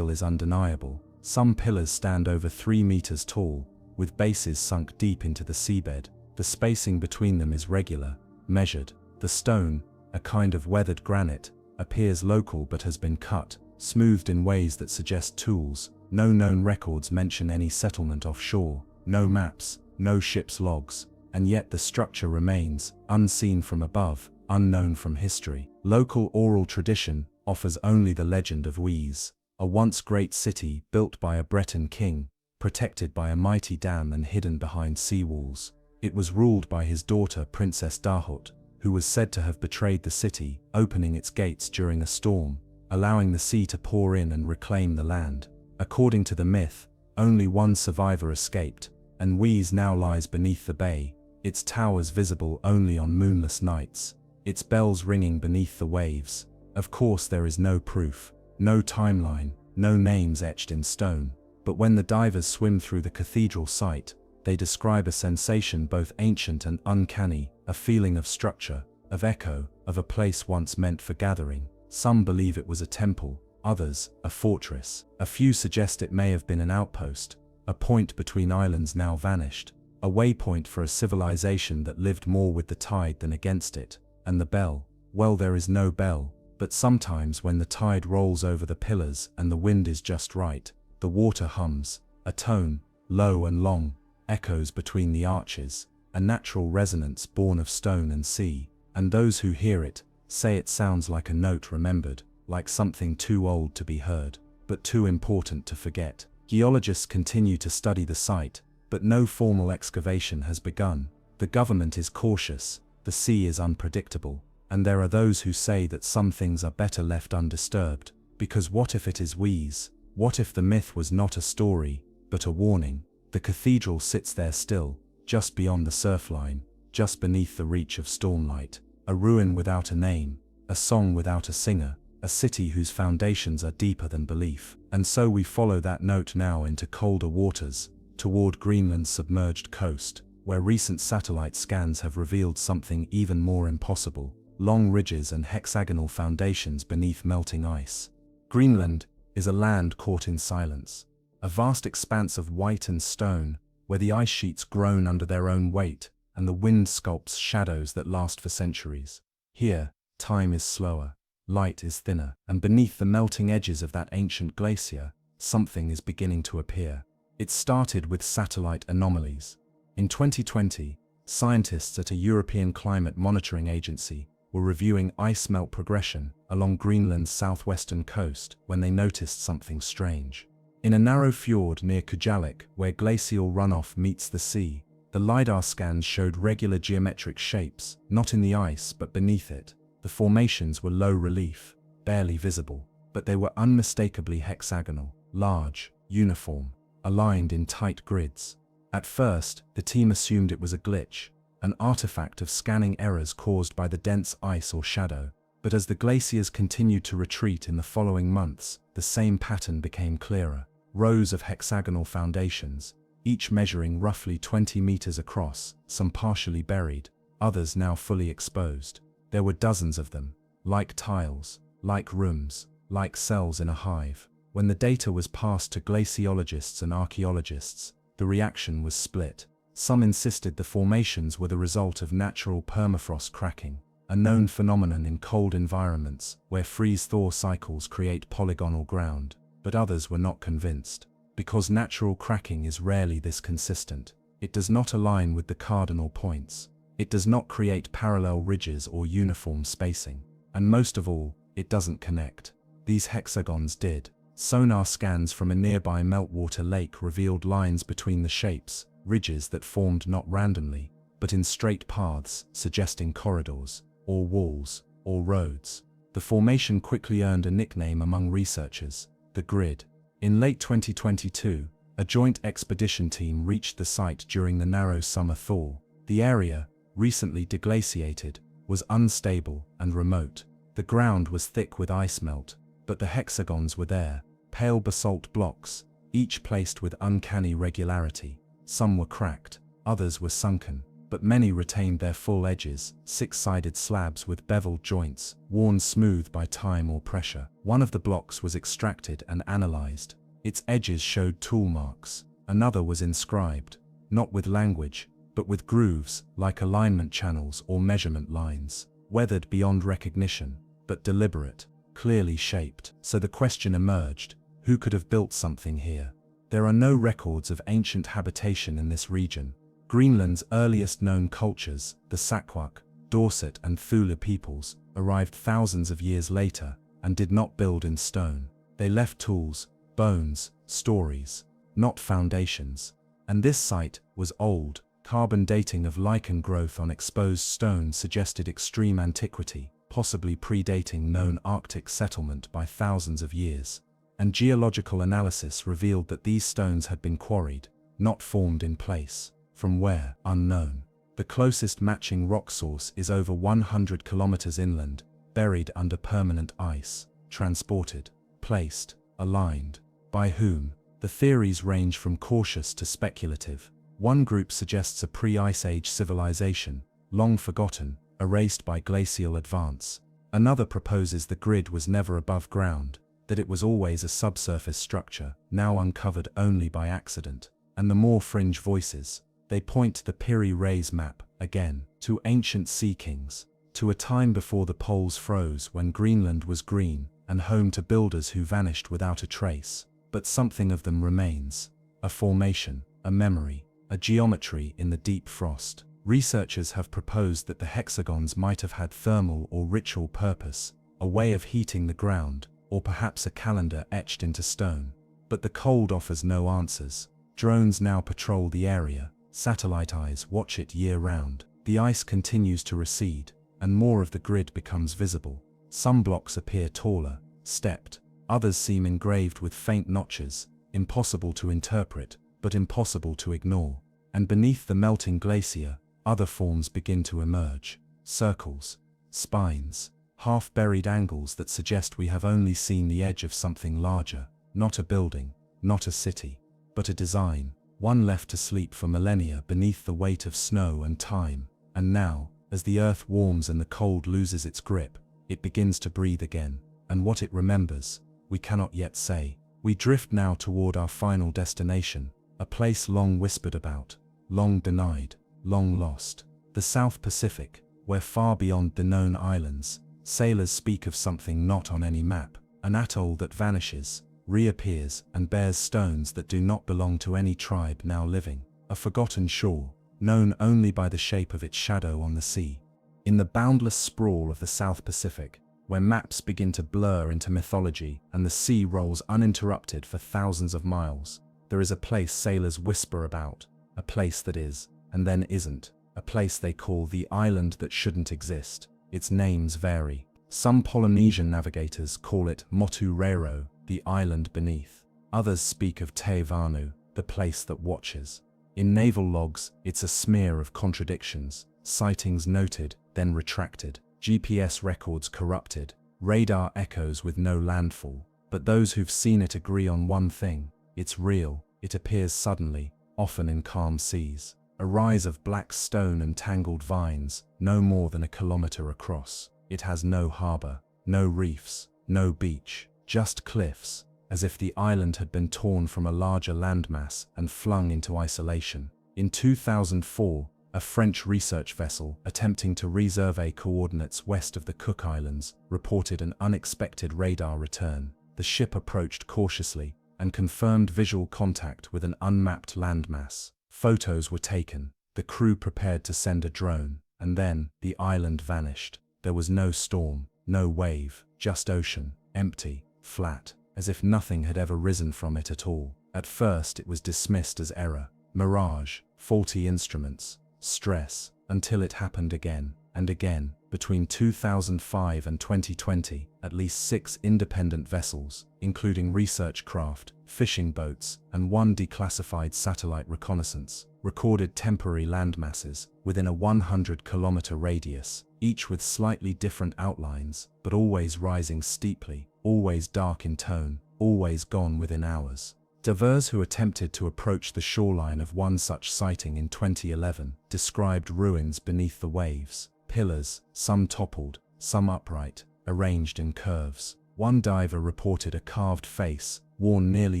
is undeniable. Some pillars stand over 3 meters tall, with bases sunk deep into the seabed. The spacing between them is regular, measured. The stone, a kind of weathered granite, appears local but has been cut, smoothed in ways that suggest tools. No known records mention any settlement offshore, no maps, no ship's logs, and yet the structure remains, unseen from above, unknown from history. Local oral tradition offers only the legend of Uys, a once great city built by a Breton king, protected by a mighty dam and hidden behind seawalls. It was ruled by his daughter Princess Dahut, who was said to have betrayed the city, opening its gates during a storm, allowing the sea to pour in and reclaim the land. According to the myth, only one survivor escaped, and Uys now lies beneath the bay, its towers visible only on moonless nights, its bells ringing beneath the waves. Of course there is no proof, no timeline, no names etched in stone, but when the divers swim through the cathedral site, they describe a sensation both ancient and uncanny, a feeling of structure, of echo, of a place once meant for gathering. Some believe it was a temple, others, a fortress. A few suggest it may have been an outpost, a point between islands now vanished, a waypoint for a civilization that lived more with the tide than against it. And the bell, well, there is no bell, but sometimes when the tide rolls over the pillars and the wind is just right, the water hums, a tone, low and long, echoes between the arches, a natural resonance born of stone and sea, and those who hear it say it sounds like a note remembered, like something too old to be heard, but too important to forget. Geologists continue to study the site, but no formal excavation has begun. The government is cautious, the sea is unpredictable, and there are those who say that some things are better left undisturbed, because what if it is Uys? What if the myth was not a story, but a warning? The cathedral sits there still, just beyond the surf line, just beneath the reach of stormlight, a ruin without a name, a song without a singer, a city whose foundations are deeper than belief. And so we follow that note now into colder waters, toward Greenland's submerged coast, where recent satellite scans have revealed something even more impossible: long ridges and hexagonal foundations beneath melting ice. Greenland is a land caught in silence, a vast expanse of white and stone, where the ice sheets groan under their own weight, and the wind sculpts shadows that last for centuries. Here, time is slower, light is thinner, and beneath the melting edges of that ancient glacier, something is beginning to appear. It started with satellite anomalies. In 2020, scientists at a European climate monitoring agency were reviewing ice melt progression along Greenland's southwestern coast when they noticed something strange. In a narrow fjord near Kujalleq, where glacial runoff meets the sea, the LiDAR scans showed regular geometric shapes, not in the ice but beneath it. The formations were low relief, barely visible, but they were unmistakably hexagonal, large, uniform, aligned in tight grids. At first, the team assumed it was a glitch, an artifact of scanning errors caused by the dense ice or shadow. But as the glaciers continued to retreat in the following months, the same pattern became clearer. Rows of hexagonal foundations, each measuring roughly 20 meters across, some partially buried, others now fully exposed. There were dozens of them, like tiles, like rooms, like cells in a hive. When the data was passed to glaciologists and archaeologists, the reaction was split. Some insisted the formations were the result of natural permafrost cracking, a known phenomenon in cold environments where freeze-thaw cycles create polygonal ground, but others were not convinced. Because natural cracking is rarely this consistent, it does not align with the cardinal points. It does not create parallel ridges or uniform spacing. And most of all, it doesn't connect. These hexagons did. Sonar scans from a nearby meltwater lake revealed lines between the shapes, ridges that formed not randomly, but in straight paths, suggesting corridors, or walls, or roads. The formation quickly earned a nickname among researchers, the grid. In late 2022, a joint expedition team reached the site during the narrow summer thaw. The area, recently deglaciated, was unstable and remote. The ground was thick with ice melt, but the hexagons were there, pale basalt blocks, each placed with uncanny regularity. Some were cracked, others were sunken, but many retained their full edges, six-sided slabs with beveled joints, worn smooth by time or pressure. One of the blocks was extracted and analyzed. Its edges showed tool marks. Another was inscribed, not with language, but with grooves, like alignment channels or measurement lines, weathered beyond recognition, but deliberate, clearly shaped. So the question emerged, who could have built something here? There are no records of ancient habitation in this region. Greenland's earliest known cultures, the Saquak, Dorset and Thule peoples, arrived thousands of years later and did not build in stone. They left tools, bones, stories, not foundations. And this site was old. Carbon dating of lichen growth on exposed stone suggested extreme antiquity, possibly predating known Arctic settlement by thousands of years. And geological analysis revealed that these stones had been quarried, not formed in place. From where? Unknown. The closest matching rock source is over 100 kilometers inland, buried under permanent ice, transported, placed, aligned. By whom? The theories range from cautious to speculative. One group suggests a pre-Ice Age civilization, long forgotten, erased by glacial advance. Another proposes the grid was never above ground, that it was always a subsurface structure, now uncovered only by accident. And the more fringe voices, they point to the Piri Reis map, again, to ancient sea kings, to a time before the poles froze when Greenland was green, and home to builders who vanished without a trace. But something of them remains. A formation, a memory, a geometry in the deep frost. Researchers have proposed that the hexagons might have had thermal or ritual purpose, a way of heating the ground, or perhaps a calendar etched into stone. But the cold offers no answers. Drones now patrol the area. Satellite eyes watch it year-round. The ice continues to recede, and more of the grid becomes visible. Some blocks appear taller, stepped. Others seem engraved with faint notches, impossible to interpret, but impossible to ignore. And beneath the melting glacier, other forms begin to emerge. Circles, spines, half-buried angles that suggest we have only seen the edge of something larger. Not a building, not a city, but a design. One left to sleep for millennia beneath the weight of snow and time. And now, as the earth warms and the cold loses its grip, it begins to breathe again. And what it remembers, we cannot yet say. We drift now toward our final destination, a place long whispered about, long denied, long lost. The South Pacific, where far beyond the known islands, sailors speak of something not on any map, an atoll that vanishes, reappears, and bears stones that do not belong to any tribe now living. A forgotten shore, known only by the shape of its shadow on the sea. In the boundless sprawl of the South Pacific, where maps begin to blur into mythology and the sea rolls uninterrupted for thousands of miles, there is a place sailors whisper about, a place that is, and then isn't, a place they call the island that shouldn't exist. Its names vary. Some Polynesian navigators call it Motu-Rero, the island beneath. Others speak of Te Vanu, the place that watches. In naval logs, it's a smear of contradictions, sightings noted, then retracted, GPS records corrupted, radar echoes with no landfall. But those who've seen it agree on one thing: it's real. It appears suddenly, often in calm seas. A rise of black stone and tangled vines, no more than a kilometer across. It has no harbor, no reefs, no beach, just cliffs, as if the island had been torn from a larger landmass and flung into isolation. In 2004, a French research vessel attempting to resurvey coordinates west of the Cook Islands reported an unexpected radar return. The ship approached cautiously and confirmed visual contact with an unmapped landmass. Photos were taken, the crew prepared to send a drone, and then the island vanished. There was no storm, no wave, just ocean, empty, flat, as if nothing had ever risen from it at all. At first it was dismissed as error, mirage, faulty instruments, stress, until it happened again and again. Between 2005 and 2020, at least 6 independent vessels, including research craft, fishing boats, and 1 declassified satellite reconnaissance, recorded temporary landmasses within a 100-kilometer radius, each with slightly different outlines, but always rising steeply, always dark in tone, always gone within hours. Divers who attempted to approach the shoreline of one such sighting in 2011 described ruins beneath the waves, pillars, some toppled, some upright, arranged in curves. One diver reported a carved face, worn nearly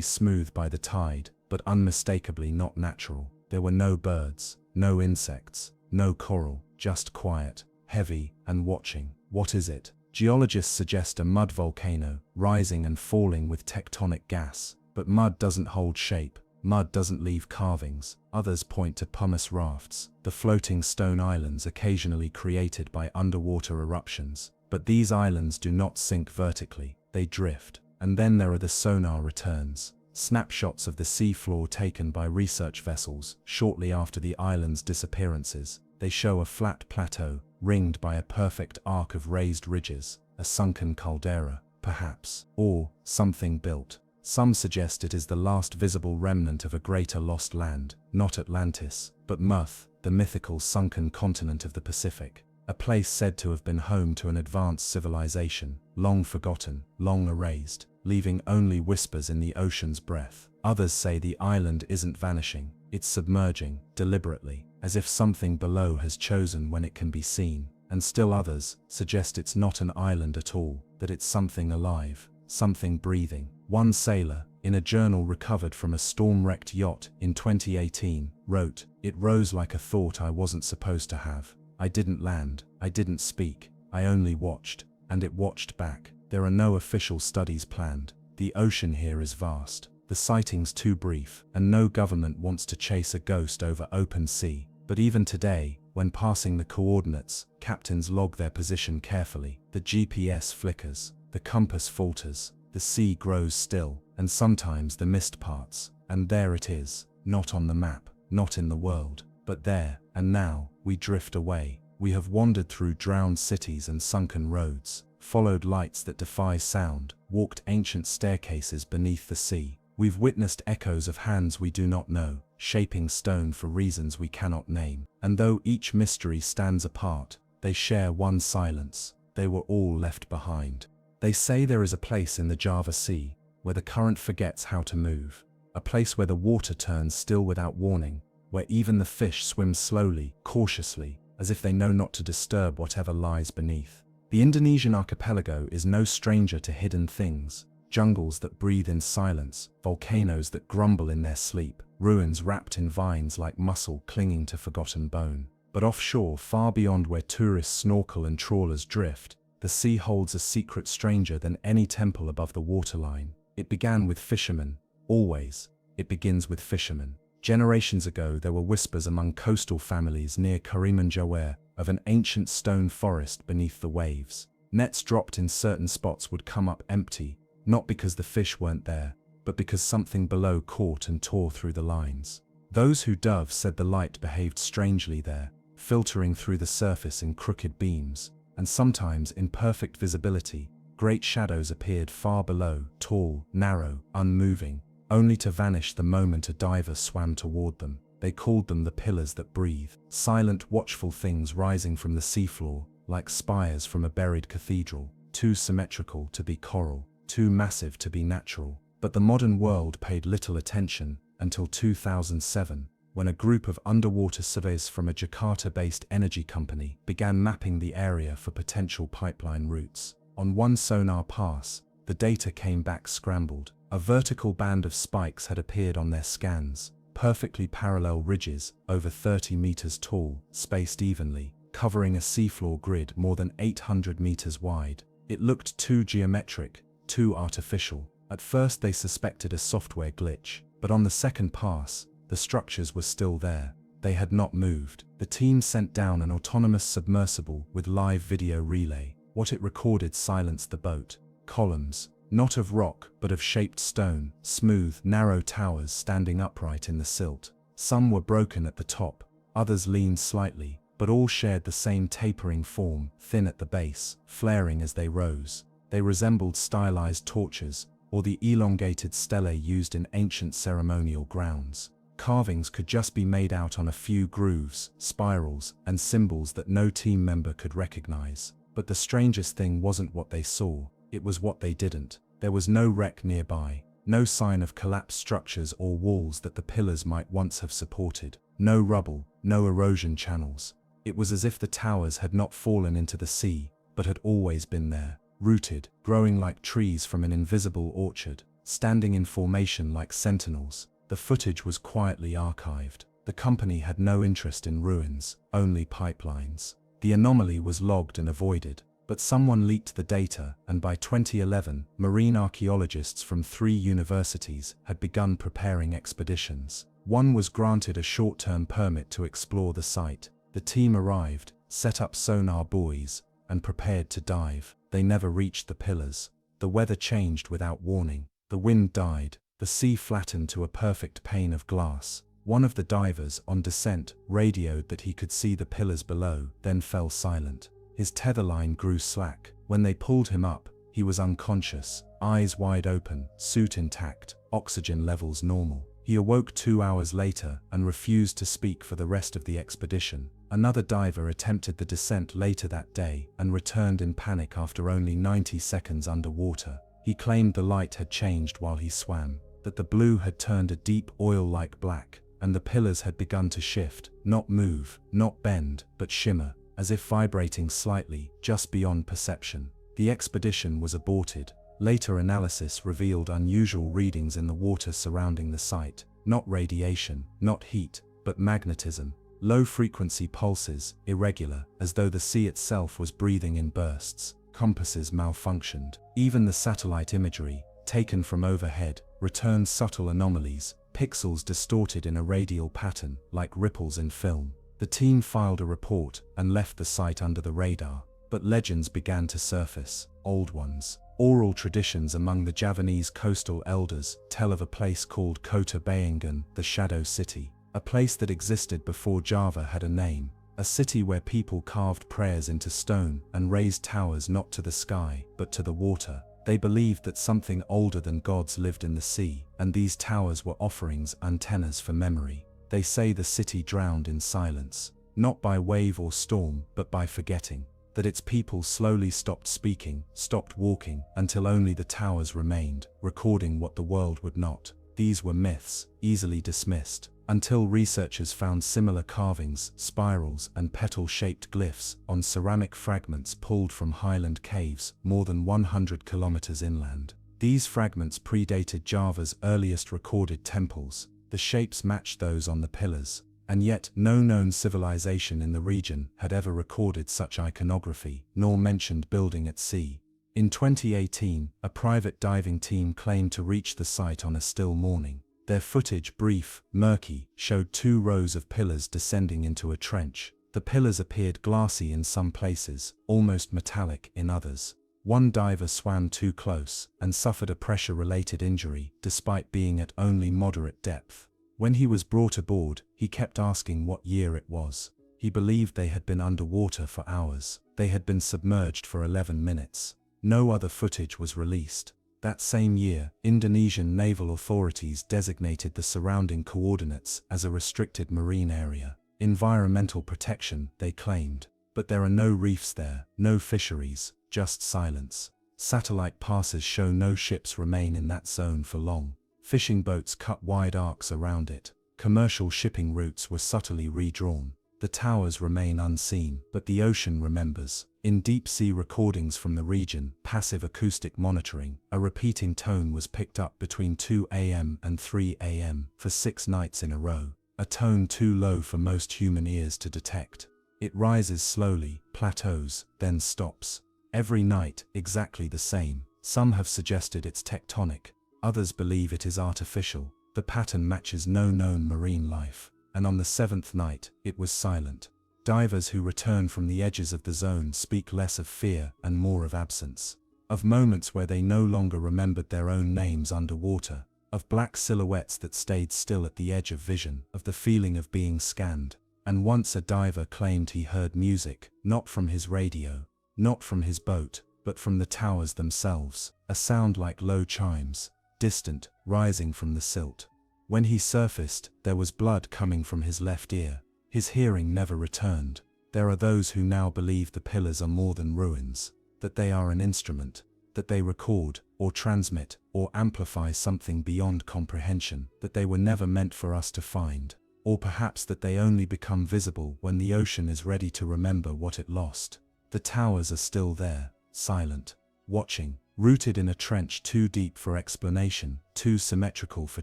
smooth by the tide, but unmistakably not natural. There were no birds, no insects, no coral, just quiet, heavy, and watching. What is it? Geologists suggest a mud volcano, rising and falling with tectonic gas. But mud doesn't hold shape, mud doesn't leave carvings. Others point to pumice rafts, the floating stone islands occasionally created by underwater eruptions. But these islands do not sink vertically, they drift. And then there are the sonar returns, snapshots of the seafloor taken by research vessels shortly after the island's disappearances. They show a flat plateau, ringed by a perfect arc of raised ridges, a sunken caldera, perhaps, or something built. Some suggest it is the last visible remnant of a greater lost land, not Atlantis, but Muth, the mythical sunken continent of the Pacific, a place said to have been home to an advanced civilization, long forgotten, long erased, leaving only whispers in the ocean's breath. Others say the island isn't vanishing, it's submerging, deliberately, as if something below has chosen when it can be seen. And still others suggest it's not an island at all, that it's something alive, something breathing. One sailor, in a journal recovered from a storm-wrecked yacht in 2018, wrote, "It rose like a thought I wasn't supposed to have. I didn't land, I didn't speak, I only watched, and it watched back." There are no official studies planned. The ocean here is vast, the sightings too brief, and no government wants to chase a ghost over open sea. But even today, when passing the coordinates, captains log their position carefully. The GPS flickers, the compass falters, the sea grows still, and sometimes the mist parts, and there it is, not on the map, not in the world, but there, and now, we drift away. We have wandered through drowned cities and sunken roads, followed lights that defy sound, walked ancient staircases beneath the sea. We've witnessed echoes of hands we do not know, shaping stone for reasons we cannot name. And though each mystery stands apart, they share one silence. They were all left behind. They say there is a place in the Java Sea where the current forgets how to move, a place where the water turns still without warning, where even the fish swim slowly, cautiously, as if they know not to disturb whatever lies beneath. The Indonesian archipelago is no stranger to hidden things, jungles that breathe in silence, volcanoes that grumble in their sleep, ruins wrapped in vines like mussel clinging to forgotten bone. But offshore, far beyond where tourists snorkel and trawlers drift, the sea holds a secret stranger than any temple above the waterline. It began with fishermen, always. It begins with fishermen. Generations ago, there were whispers among coastal families near Karimunjawa of an ancient stone forest beneath the waves. Nets dropped in certain spots would come up empty, not because the fish weren't there, but because something below caught and tore through the lines. Those who dove said the light behaved strangely there, filtering through the surface in crooked beams, and sometimes in perfect visibility. Great shadows appeared far below, tall, narrow, unmoving, only to vanish the moment a diver swam toward them. They called them the pillars that breathe, silent, watchful things rising from the seafloor, like spires from a buried cathedral, too symmetrical to be coral, too massive to be natural. But the modern world paid little attention until 2007, when a group of underwater surveyors from a Jakarta-based energy company began mapping the area for potential pipeline routes. On one sonar pass, the data came back scrambled. A vertical band of spikes had appeared on their scans, perfectly parallel ridges over 30 meters tall, spaced evenly, covering a seafloor grid more than 800 meters wide. It looked too geometric, too artificial. At first they suspected a software glitch, but on the second pass, the structures were still there. They had not moved. The team sent down an autonomous submersible with live video relay. What it recorded silenced the boat. Columns, not of rock but of shaped stone, smooth, narrow towers standing upright in the silt. Some were broken at the top, others leaned slightly, but all shared the same tapering form, thin at the base, flaring as they rose. They resembled stylized torches, or the elongated stelae used in ancient ceremonial grounds. Carvings could just be made out on a few grooves, spirals, and symbols that no team member could recognize. But the strangest thing wasn't what they saw, it was what they didn't. There was no wreck nearby, no sign of collapsed structures or walls that the pillars might once have supported, no rubble, no erosion channels. It was as if the towers had not fallen into the sea, but had always been there, rooted, growing like trees from an invisible orchard, standing in formation like sentinels. The footage was quietly archived. The company had no interest in ruins, only pipelines. The anomaly was logged and avoided, but someone leaked the data, and by 2011, marine archaeologists from 3 universities had begun preparing expeditions. One was granted a short-term permit to explore the site. The team arrived, set up sonar buoys, and prepared to dive. They never reached the pillars. The weather changed without warning. The wind died. The sea flattened to a perfect pane of glass. One of the divers on descent radioed that he could see the pillars below, then fell silent. His tether line grew slack. When they pulled him up, he was unconscious, eyes wide open, suit intact, oxygen levels normal. He awoke 2 hours later and refused to speak for the rest of the expedition. Another diver attempted the descent later that day and returned in panic after only 90 seconds underwater. He claimed the light had changed while he swam, that the blue had turned a deep oil-like black, and the pillars had begun to shift, not move, not bend, but shimmer, as if vibrating slightly, just beyond perception. The expedition was aborted. Later analysis revealed unusual readings in the water surrounding the site. Not radiation, not heat, but magnetism. Low-frequency pulses, irregular, as though the sea itself was breathing in bursts. Compasses malfunctioned. Even the satellite imagery, taken from overhead, returned subtle anomalies, pixels distorted in a radial pattern, like ripples in film. The team filed a report and left the site under the radar, but legends began to surface, old ones. Oral traditions among the Javanese coastal elders tell of a place called Kota Bayangan, the Shadow City, a place that existed before Java had a name, a city where people carved prayers into stone and raised towers not to the sky, but to the water. They believed that something older than gods lived in the sea, and these towers were offerings, antennas for memory. They say the city drowned in silence, not by wave or storm, but by forgetting. That its people slowly stopped speaking, stopped walking, until only the towers remained, recording what the world would not. These were myths, easily dismissed, until researchers found similar carvings, spirals, and petal-shaped glyphs on ceramic fragments pulled from highland caves more than 100 kilometers inland. These fragments predated Java's earliest recorded temples. The shapes matched those on the pillars, and yet no known civilization in the region had ever recorded such iconography, nor mentioned building at sea. In 2018, a private diving team claimed to reach the site on a still morning. Their footage, brief, murky, showed 2 rows of pillars descending into a trench. The pillars appeared glassy in some places, almost metallic in others. One diver swam too close and suffered a pressure-related injury, despite being at only moderate depth. When he was brought aboard, he kept asking what year it was. He believed they had been underwater for hours. They had been submerged for 11 minutes. No other footage was released. That same year, Indonesian naval authorities designated the surrounding coordinates as a restricted marine area. Environmental protection, they claimed. But there are no reefs there, no fisheries, just silence. Satellite passes show no ships remain in that zone for long. Fishing boats cut wide arcs around it. Commercial shipping routes were subtly redrawn. The towers remain unseen, but the ocean remembers. In deep-sea recordings from the region, passive acoustic monitoring, a repeating tone was picked up between 2 a.m. and 3 a.m. for 6 nights in a row, a tone too low for most human ears to detect. It rises slowly, plateaus, then stops. Every night, exactly the same. Some have suggested it's tectonic, others believe it is artificial. The pattern matches no known marine life. And on the 7th night, it was silent. Divers who return from the edges of the zone speak less of fear and more of absence. Of moments where they no longer remembered their own names underwater. Of black silhouettes that stayed still at the edge of vision. Of the feeling of being scanned. And once a diver claimed he heard music, not from his radio, not from his boat, but from the towers themselves. A sound like low chimes, distant, rising from the silt. When he surfaced, there was blood coming from his left ear. His hearing never returned. There are those who now believe the pillars are more than ruins, that they are an instrument, that they record, or transmit, or amplify something beyond comprehension, that they were never meant for us to find, or perhaps that they only become visible when the ocean is ready to remember what it lost. The towers are still there, silent, watching, rooted in a trench too deep for explanation, too symmetrical for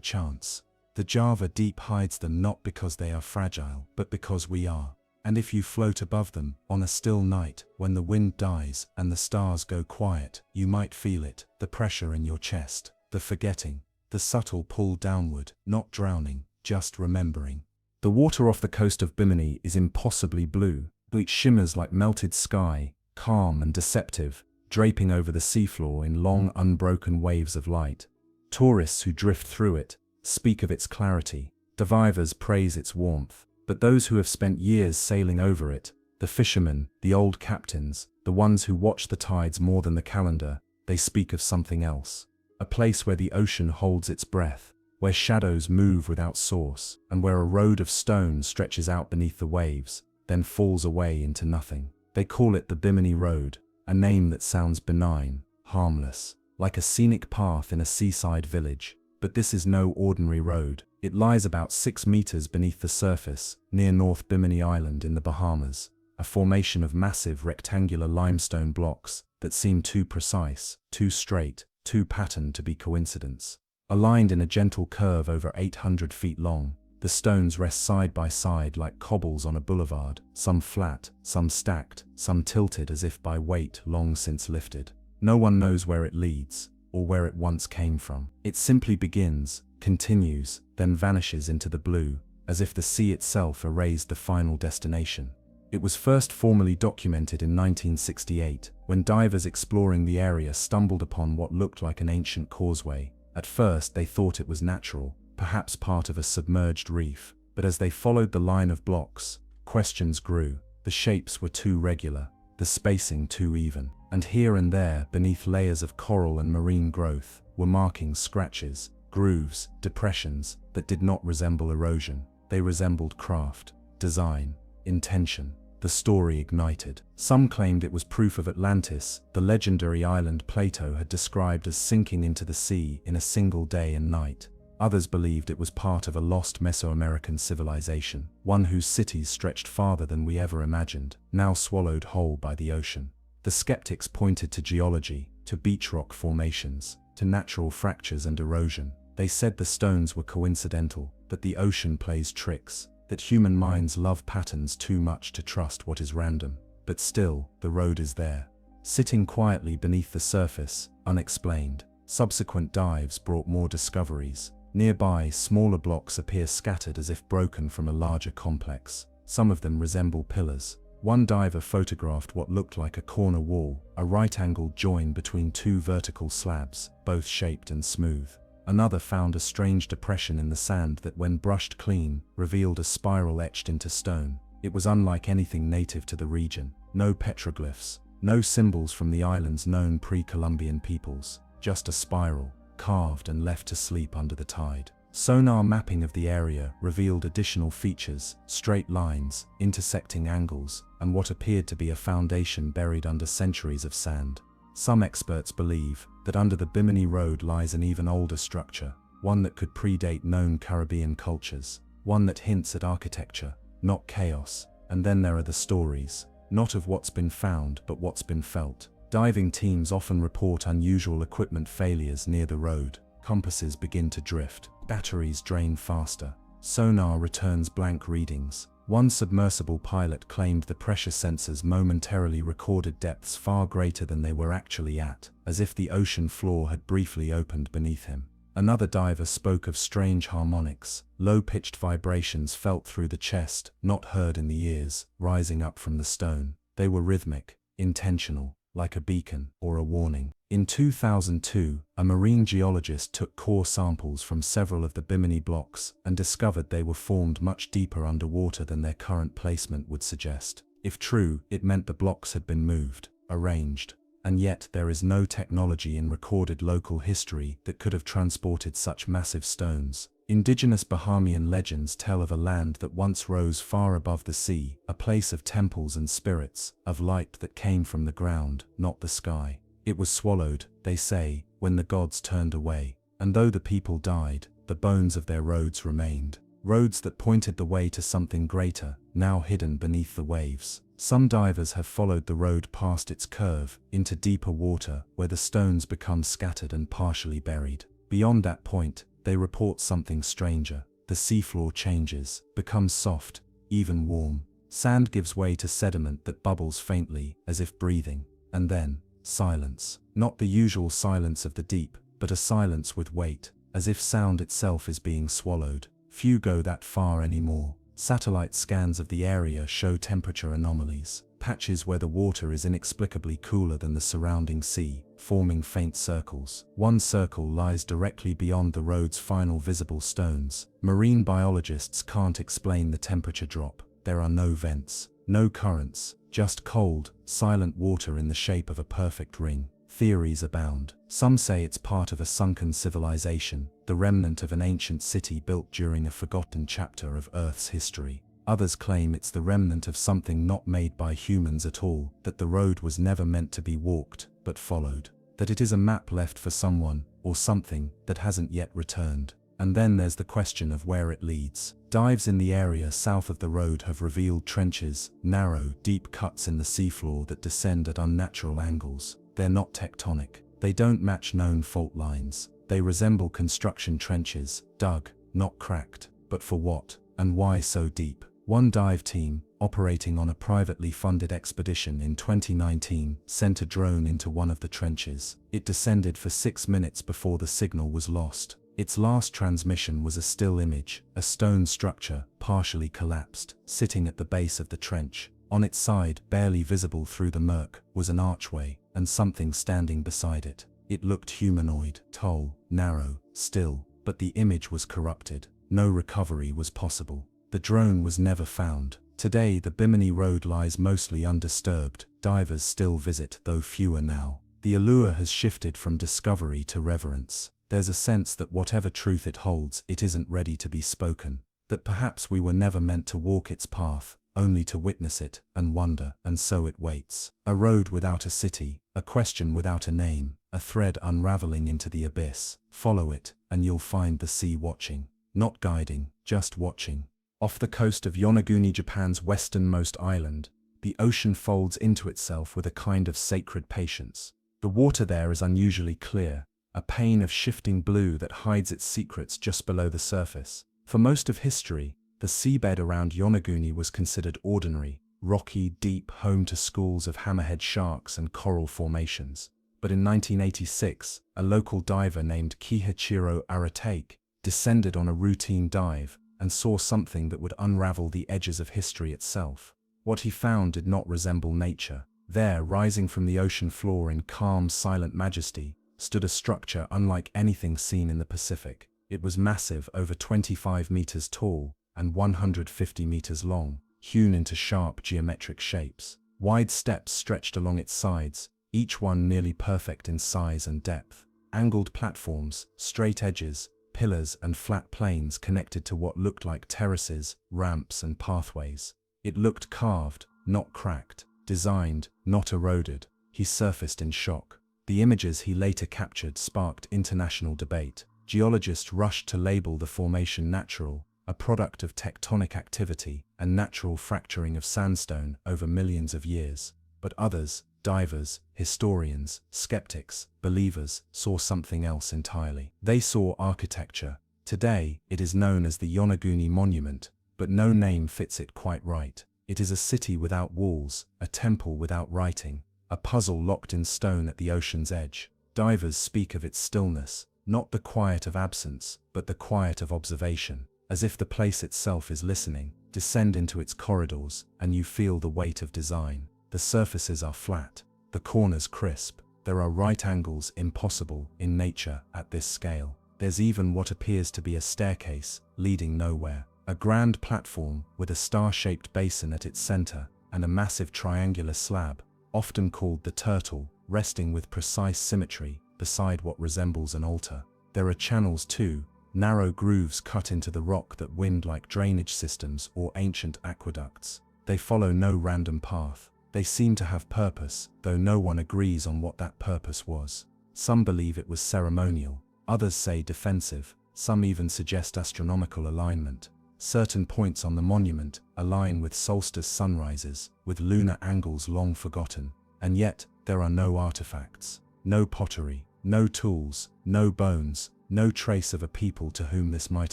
chance. The Java Deep hides them not because they are fragile, but because we are. And if you float above them, on a still night, when the wind dies and the stars go quiet, you might feel it, the pressure in your chest, the forgetting, the subtle pull downward, not drowning, just remembering. The water off the coast of Bimini is impossibly blue. It shimmers like melted sky, calm and deceptive, draping over the seafloor in long unbroken waves of light. Tourists who drift through it speak of its clarity. Divers praise its warmth. But those who have spent years sailing over it, the fishermen, the old captains, the ones who watch the tides more than the calendar, they speak of something else. A place where the ocean holds its breath, where shadows move without source, and where a road of stone stretches out beneath the waves, then falls away into nothing. They call it the Bimini Road, a name that sounds benign, harmless, like a scenic path in a seaside village. But this is no ordinary road. It lies about 6 meters beneath the surface, near North Bimini Island in the Bahamas, a formation of massive rectangular limestone blocks that seem too precise, too straight, too patterned to be coincidence. Aligned in a gentle curve over 800 feet long, the stones rest side by side like cobbles on a boulevard, some flat, some stacked, some tilted as if by weight long since lifted. No one knows where it leads, or where it once came from. It simply begins, continues, then vanishes into the blue, as if the sea itself erased the final destination. It was first formally documented in 1968, when divers exploring the area stumbled upon what looked like an ancient causeway. At first they thought it was natural, perhaps part of a submerged reef, but as they followed the line of blocks, questions grew. The shapes were too regular, the spacing too even, and here and there, beneath layers of coral and marine growth, were markings, scratches, grooves, depressions that did not resemble erosion. They resembled craft, design, intention. The story ignited. Some claimed it was proof of Atlantis, the legendary island Plato had described as sinking into the sea in a single day and night. Others believed it was part of a lost Mesoamerican civilization, one whose cities stretched farther than we ever imagined, now swallowed whole by the ocean. The skeptics pointed to geology, to beach rock formations, to natural fractures and erosion. They said the stones were coincidental, that the ocean plays tricks, that human minds love patterns too much to trust what is random. But still, the road is there, sitting quietly beneath the surface, unexplained. Subsequent dives brought more discoveries. Nearby, smaller blocks appear scattered as if broken from a larger complex. Some of them resemble pillars. One diver photographed what looked like a corner wall, a right-angled join between 2 vertical slabs, both shaped and smooth. Another found a strange depression in the sand that, when brushed clean, revealed a spiral etched into stone. It was unlike anything native to the region. No petroglyphs, no symbols from the island's known pre-Columbian peoples, just a spiral, carved and left to sleep under the tide. Sonar mapping of the area revealed additional features, straight lines, intersecting angles, and what appeared to be a foundation buried under centuries of sand. Some experts believe that under the Bimini Road lies an even older structure, one that could predate known Caribbean cultures. one that hints at architecture, not chaos. And then there are the stories, not of what's been found but what's been felt. Diving teams often report unusual equipment failures near the road. Compasses begin to drift, batteries drain faster, sonar returns blank readings. One submersible pilot claimed the pressure sensors momentarily recorded depths far greater than they were actually at, as if the ocean floor had briefly opened beneath him. Another diver spoke of strange harmonics, low-pitched vibrations felt through the chest, not heard in the ears, rising up from the stone. They were rhythmic, intentional, like a beacon or a warning. In 2002, a marine geologist took core samples from several of the Bimini blocks and discovered they were formed much deeper underwater than their current placement would suggest. If true, it meant the blocks had been moved, arranged. And yet there is no technology in recorded local history that could have transported such massive stones. Indigenous Bahamian legends tell of a land that once rose far above the sea, a place of temples and spirits, of light that came from the ground, not the sky. It was swallowed, they say, when the gods turned away. And though the people died, the bones of their roads remained. Roads that pointed the way to something greater, now hidden beneath the waves. Some divers have followed the road past its curve, into deeper water, where the stones become scattered and partially buried. Beyond that point, they report something stranger. The seafloor changes, becomes soft, even warm. Sand gives way to sediment that bubbles faintly, as if breathing. And then, silence. Not the usual silence of the deep, but a silence with weight, as if sound itself is being swallowed. Few go that far anymore. Satellite scans of the area show temperature anomalies, patches where the water is inexplicably cooler than the surrounding sea, forming faint circles. One circle lies directly beyond the road's final visible stones. Marine biologists can't explain the temperature drop. There are no vents, no currents, just cold, silent water in the shape of a perfect ring. Theories abound. Some say it's part of a sunken civilization, the remnant of an ancient city built during a forgotten chapter of Earth's history. Others claim it's the remnant of something not made by humans at all, that the road was never meant to be walked, but followed. That it is a map left for someone, or something, that hasn't yet returned. And then there's the question of where it leads. Dives in the area south of the road have revealed trenches, narrow, deep cuts in the seafloor that descend at unnatural angles. They're not tectonic. They don't match known fault lines. They resemble construction trenches, dug, not cracked. But for what, and why so deep? One dive team, operating on a privately funded expedition in 2019, sent a drone into one of the trenches. It descended for 6 minutes before the signal was lost. Its last transmission was a still image, a stone structure, partially collapsed, sitting at the base of the trench. On its side, barely visible through the murk, was an archway, and something standing beside it. It looked humanoid, tall, narrow, still, but the image was corrupted. No recovery was possible. The drone was never found. Today the Bimini Road lies mostly undisturbed. Divers still visit, though fewer now. The allure has shifted from discovery to reverence. There's a sense that whatever truth it holds, it isn't ready to be spoken. That perhaps we were never meant to walk its path, only to witness it, and wonder, and so it waits. A road without a city, a question without a name, a thread unraveling into the abyss. Follow it, and you'll find the sea watching. Not guiding, just watching. Off the coast of Yonaguni, Japan's westernmost island, the ocean folds into itself with a kind of sacred patience. The water there is unusually clear, a pane of shifting blue that hides its secrets just below the surface. For most of history, the seabed around Yonaguni was considered ordinary, rocky, deep, home to schools of hammerhead sharks and coral formations. But in 1986, a local diver named Kihachiro Aratake descended on a routine dive and saw something that would unravel the edges of history itself. What he found did not resemble nature. There, rising from the ocean floor in calm, silent majesty, stood a structure unlike anything seen in the Pacific. It was massive, over 25 meters tall and 150 meters long, hewn into sharp geometric shapes. Wide steps stretched along its sides, each one nearly perfect in size and depth. Angled platforms, straight edges, pillars and flat planes connected to what looked like terraces, ramps and pathways. It looked carved, not cracked, designed, not eroded. He surfaced in shock. The images he later captured sparked international debate. Geologists rushed to label the formation natural, a product of tectonic activity and natural fracturing of sandstone over millions of years. But others, divers, historians, skeptics, believers, saw something else entirely. They saw architecture. Today, it is known as the Yonaguni Monument, but no name fits it quite right. It is a city without walls, a temple without writing, a puzzle locked in stone at the ocean's edge. Divers speak of its stillness, not the quiet of absence, but the quiet of observation, as if the place itself is listening. Descend into its corridors, and you feel the weight of design. The surfaces are flat, the corners crisp. There are right angles impossible in nature at this scale. There's even what appears to be a staircase, leading nowhere. A grand platform with a star-shaped basin at its center, and a massive triangular slab, often called the turtle, resting with precise symmetry beside what resembles an altar. There are channels too, narrow grooves cut into the rock that wind like drainage systems or ancient aqueducts. They follow no random path. They seem to have purpose, though no one agrees on what that purpose was. Some believe it was ceremonial, others say defensive, some even suggest astronomical alignment. Certain points on the monument align with solstice sunrises, with lunar angles long forgotten. And yet, there are no artifacts, no pottery, no tools, no bones, no trace of a people to whom this might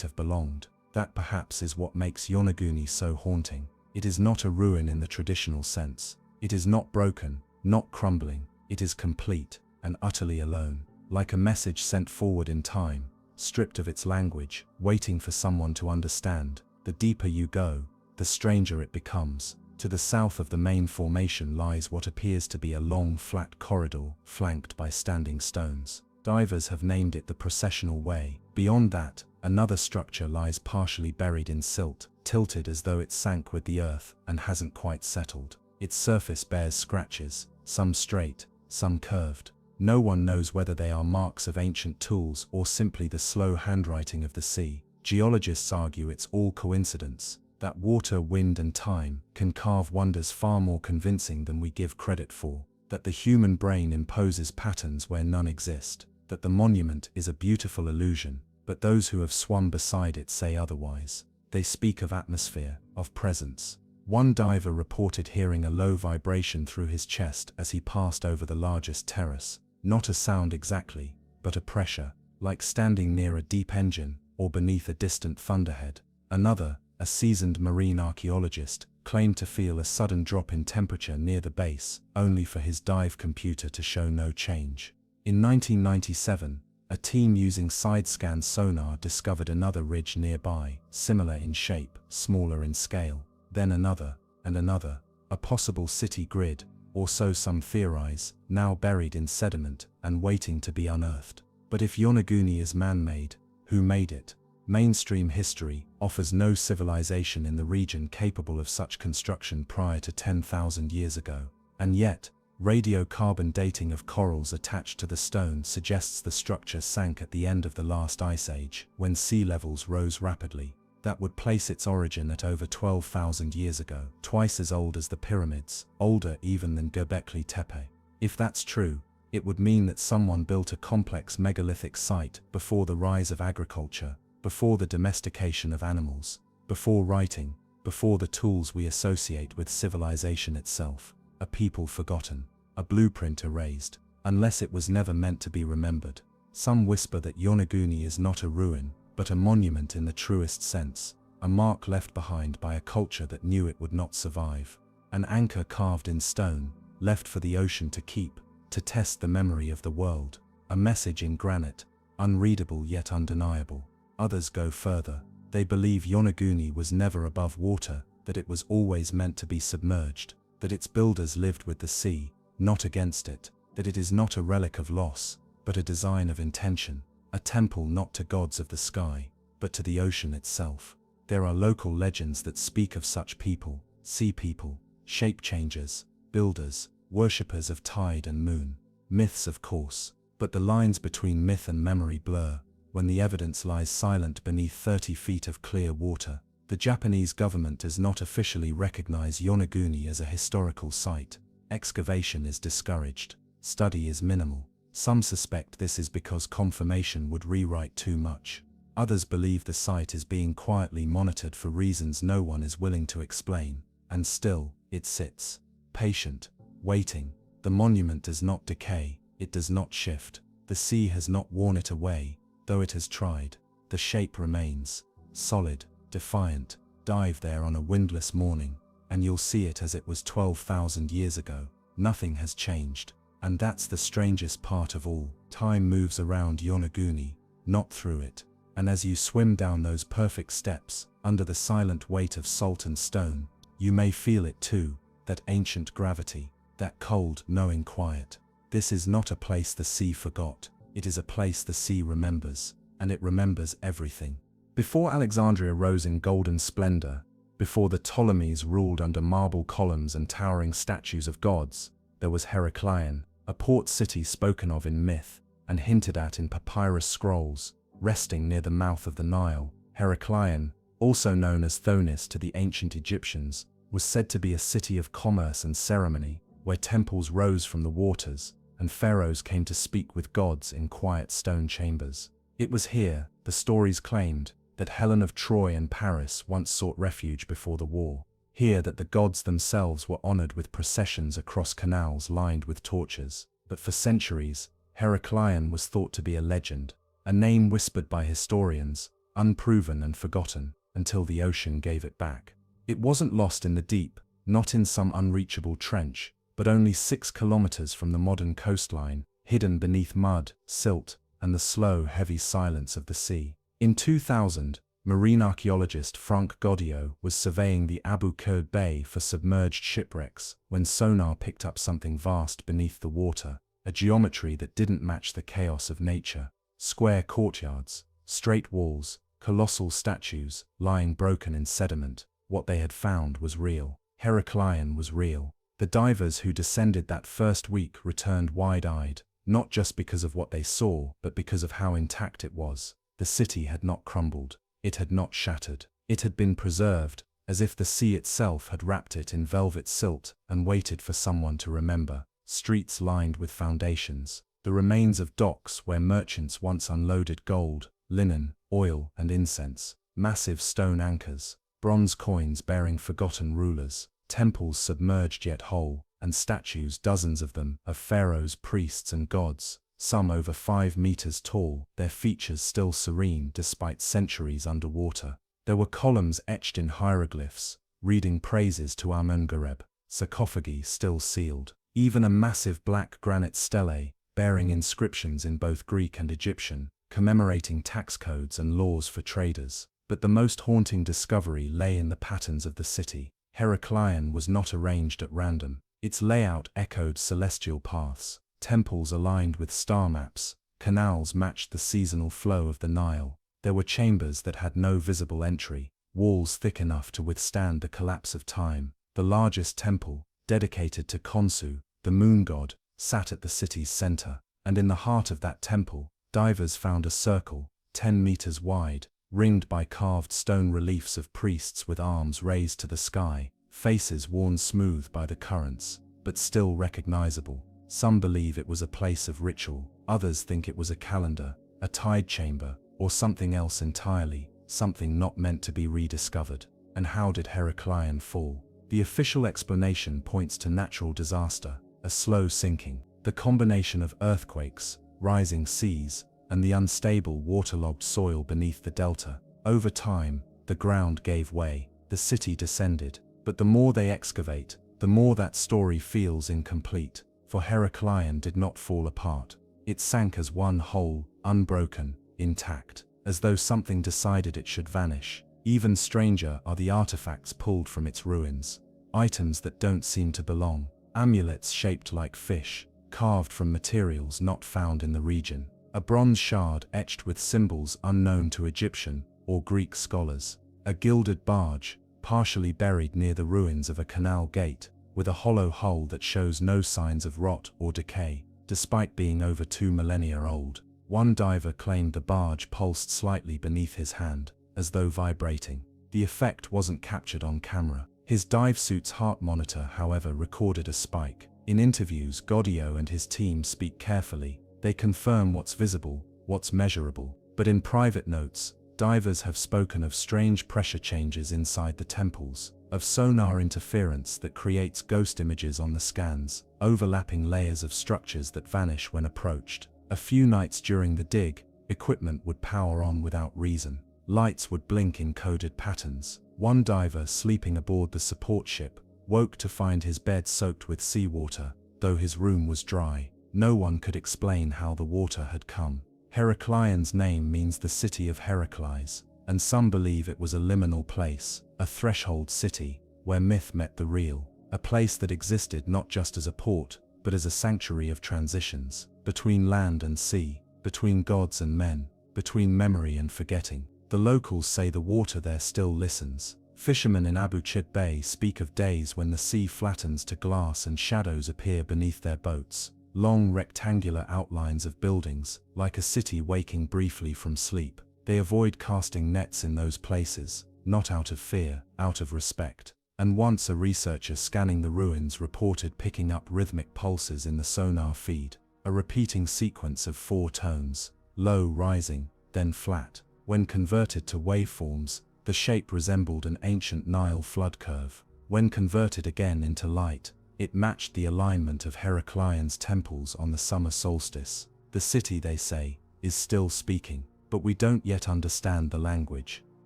have belonged. That perhaps is what makes Yonaguni so haunting. It is not a ruin in the traditional sense. It is not broken, not crumbling. It is complete and utterly alone, like a message sent forward in time, stripped of its language, waiting for someone to understand. The deeper you go, the stranger it becomes. To the south of the main formation lies what appears to be a long, flat corridor, flanked by standing stones. Divers have named it the processional way. Beyond that, another structure lies partially buried in silt, tilted as though it sank with the earth and hasn't quite settled. Its surface bears scratches, some straight, some curved. No one knows whether they are marks of ancient tools or simply the slow handwriting of the sea. Geologists argue it's all coincidence, that water, wind and time can carve wonders far more convincing than we give credit for, that the human brain imposes patterns where none exist, that the monument is a beautiful illusion, but those who have swum beside it say otherwise. They speak of atmosphere, of presence. One diver reported hearing a low vibration through his chest as he passed over the largest terrace. Not a sound exactly, but a pressure, like standing near a deep engine or beneath a distant thunderhead. Another, a seasoned marine archaeologist, claimed to feel a sudden drop in temperature near the base, only for his dive computer to show no change. In 1997, a team using side-scan sonar discovered another ridge nearby, similar in shape, smaller in scale. Then another, and another, a possible city grid, or so some theorize, now buried in sediment and waiting to be unearthed. But if Yonaguni is man-made, who made it? Mainstream history offers no civilization in the region capable of such construction prior to 10,000 years ago. And yet, radiocarbon dating of corals attached to the stone suggests the structure sank at the end of the last ice age, when sea levels rose rapidly. That would place its origin at over 12,000 years ago, twice as old as the pyramids, older even than Göbekli Tepe. If that's true, it would mean that someone built a complex megalithic site before the rise of agriculture, before the domestication of animals, before writing, before the tools we associate with civilization itself. A people forgotten, a blueprint erased, unless it was never meant to be remembered. Some whisper that Yonaguni is not a ruin, but a monument in the truest sense, a mark left behind by a culture that knew it would not survive, an anchor carved in stone, left for the ocean to keep, to test the memory of the world, a message in granite, unreadable yet undeniable. Others go further. They believe Yonaguni was never above water, that it was always meant to be submerged, that its builders lived with the sea, not against it, that it is not a relic of loss, but a design of intention. A temple not to gods of the sky, but to the ocean itself. There are local legends that speak of such people, sea people, shape changers, builders, worshippers of tide and moon. Myths, of course, but the lines between myth and memory blur, when the evidence lies silent beneath 30 feet of clear water. The Japanese government does not officially recognize Yonaguni as a historical site. Excavation is discouraged. Study is minimal. Some suspect this is because confirmation would rewrite too much. Others believe the site is being quietly monitored for reasons no one is willing to explain, and still, it sits, patient, waiting. The monument does not decay, it does not shift. The sea has not worn it away, though it has tried. The shape remains, solid, defiant. Dive there on a windless morning, and you'll see it as it was 12,000 years ago. Nothing has changed. And that's the strangest part of all. Time moves around Yonaguni, not through it. And as you swim down those perfect steps, under the silent weight of salt and stone, you may feel it too, that ancient gravity, that cold, knowing quiet. This is not a place the sea forgot, it is a place the sea remembers, and it remembers everything. Before Alexandria rose in golden splendor, before the Ptolemies ruled under marble columns and towering statues of gods, there was Heracleion, a port city spoken of in myth and hinted at in papyrus scrolls, resting near the mouth of the Nile. Heracleion, also known as Thonis to the ancient Egyptians, was said to be a city of commerce and ceremony, where temples rose from the waters and pharaohs came to speak with gods in quiet stone chambers. It was here, the stories claimed, that Helen of Troy and Paris once sought refuge before the war. Here that the gods themselves were honored with processions across canals lined with torches. But for centuries, Heracleion was thought to be a legend, a name whispered by historians, unproven and forgotten, until the ocean gave it back. It wasn't lost in the deep, not in some unreachable trench, but only 6 kilometers from the modern coastline, hidden beneath mud, silt, and the slow, heavy silence of the sea. In 2000, marine archaeologist Franck Goddio was surveying the Abu Qurd Bay for submerged shipwrecks when sonar picked up something vast beneath the water, a geometry that didn't match the chaos of nature. Square courtyards, straight walls, colossal statues lying broken in sediment. What they had found was real. Heracleion was real. The divers who descended that first week returned wide-eyed, not just because of what they saw, but because of how intact it was. The city had not crumbled. It had not shattered. It had been preserved, as if the sea itself had wrapped it in velvet silt and waited for someone to remember. Streets lined with foundations, the remains of docks where merchants once unloaded gold, linen, oil, and incense, massive stone anchors, bronze coins bearing forgotten rulers, temples submerged yet whole, and statues, dozens of them, of pharaohs, priests, and gods, some over 5 meters tall, their features still serene despite centuries underwater. There were columns etched in hieroglyphs, reading praises to Amun-Gareb, sarcophagi still sealed, even a massive black granite stele, bearing inscriptions in both Greek and Egyptian, commemorating tax codes and laws for traders. But the most haunting discovery lay in the patterns of the city. Heracleion was not arranged at random. Its layout echoed celestial paths. Temples aligned with star maps, canals matched the seasonal flow of the Nile. There were chambers that had no visible entry, walls thick enough to withstand the collapse of time. The largest temple, dedicated to Khonsu, the moon god, sat at the city's center, and in the heart of that temple, divers found a circle, 10 meters wide, ringed by carved stone reliefs of priests with arms raised to the sky, faces worn smooth by the currents, but still recognizable. Some believe it was a place of ritual, others think it was a calendar, a tide chamber, or something else entirely, something not meant to be rediscovered. And how did Heracleion fall? The official explanation points to natural disaster, a slow sinking, the combination of earthquakes, rising seas, and the unstable waterlogged soil beneath the delta. Over time, the ground gave way, the city descended, but the more they excavate, the more that story feels incomplete. For Heracleion did not fall apart. It sank as one whole, unbroken, intact, as though something decided it should vanish. Even stranger are the artifacts pulled from its ruins. Items that don't seem to belong. Amulets shaped like fish, carved from materials not found in the region. A bronze shard etched with symbols unknown to Egyptian or Greek scholars. A gilded barge, partially buried near the ruins of a canal gate, with a hollow hull that shows no signs of rot or decay, despite being over 2 millennia old. One diver claimed the barge pulsed slightly beneath his hand, as though vibrating. The effect wasn't captured on camera. His dive suit's heart monitor, however, recorded a spike. In interviews, Goddio and his team speak carefully. They confirm what's visible, what's measurable. But in private notes, Divers have spoken of strange pressure changes inside the temples, of sonar interference that creates ghost images on the scans, overlapping layers of structures that vanish when approached. A few nights during the dig, equipment would power on without reason. Lights would blink in coded patterns. One diver sleeping aboard the support ship woke to find his bed soaked with seawater, though his room was dry. No one could explain how the water had come. Heraklion's name means the city of Heracles, and some believe it was a liminal place, a threshold city, where myth met the real, a place that existed not just as a port, but as a sanctuary of transitions, between land and sea, between gods and men, between memory and forgetting. The locals say the water there still listens. Fishermen in Abu Chid Bay speak of days when the sea flattens to glass and shadows appear beneath their boats. Long rectangular outlines of buildings, like a city waking briefly from sleep. They avoid casting nets in those places, not out of fear, out of respect. And once a researcher scanning the ruins reported picking up rhythmic pulses in the sonar feed, a repeating sequence of 4 tones, low rising, then flat. When converted to waveforms, the shape resembled an ancient Nile flood curve. When converted again into light, it matched the alignment of Heraklion's temples on the summer solstice. The city, they say, is still speaking, but we don't yet understand the language.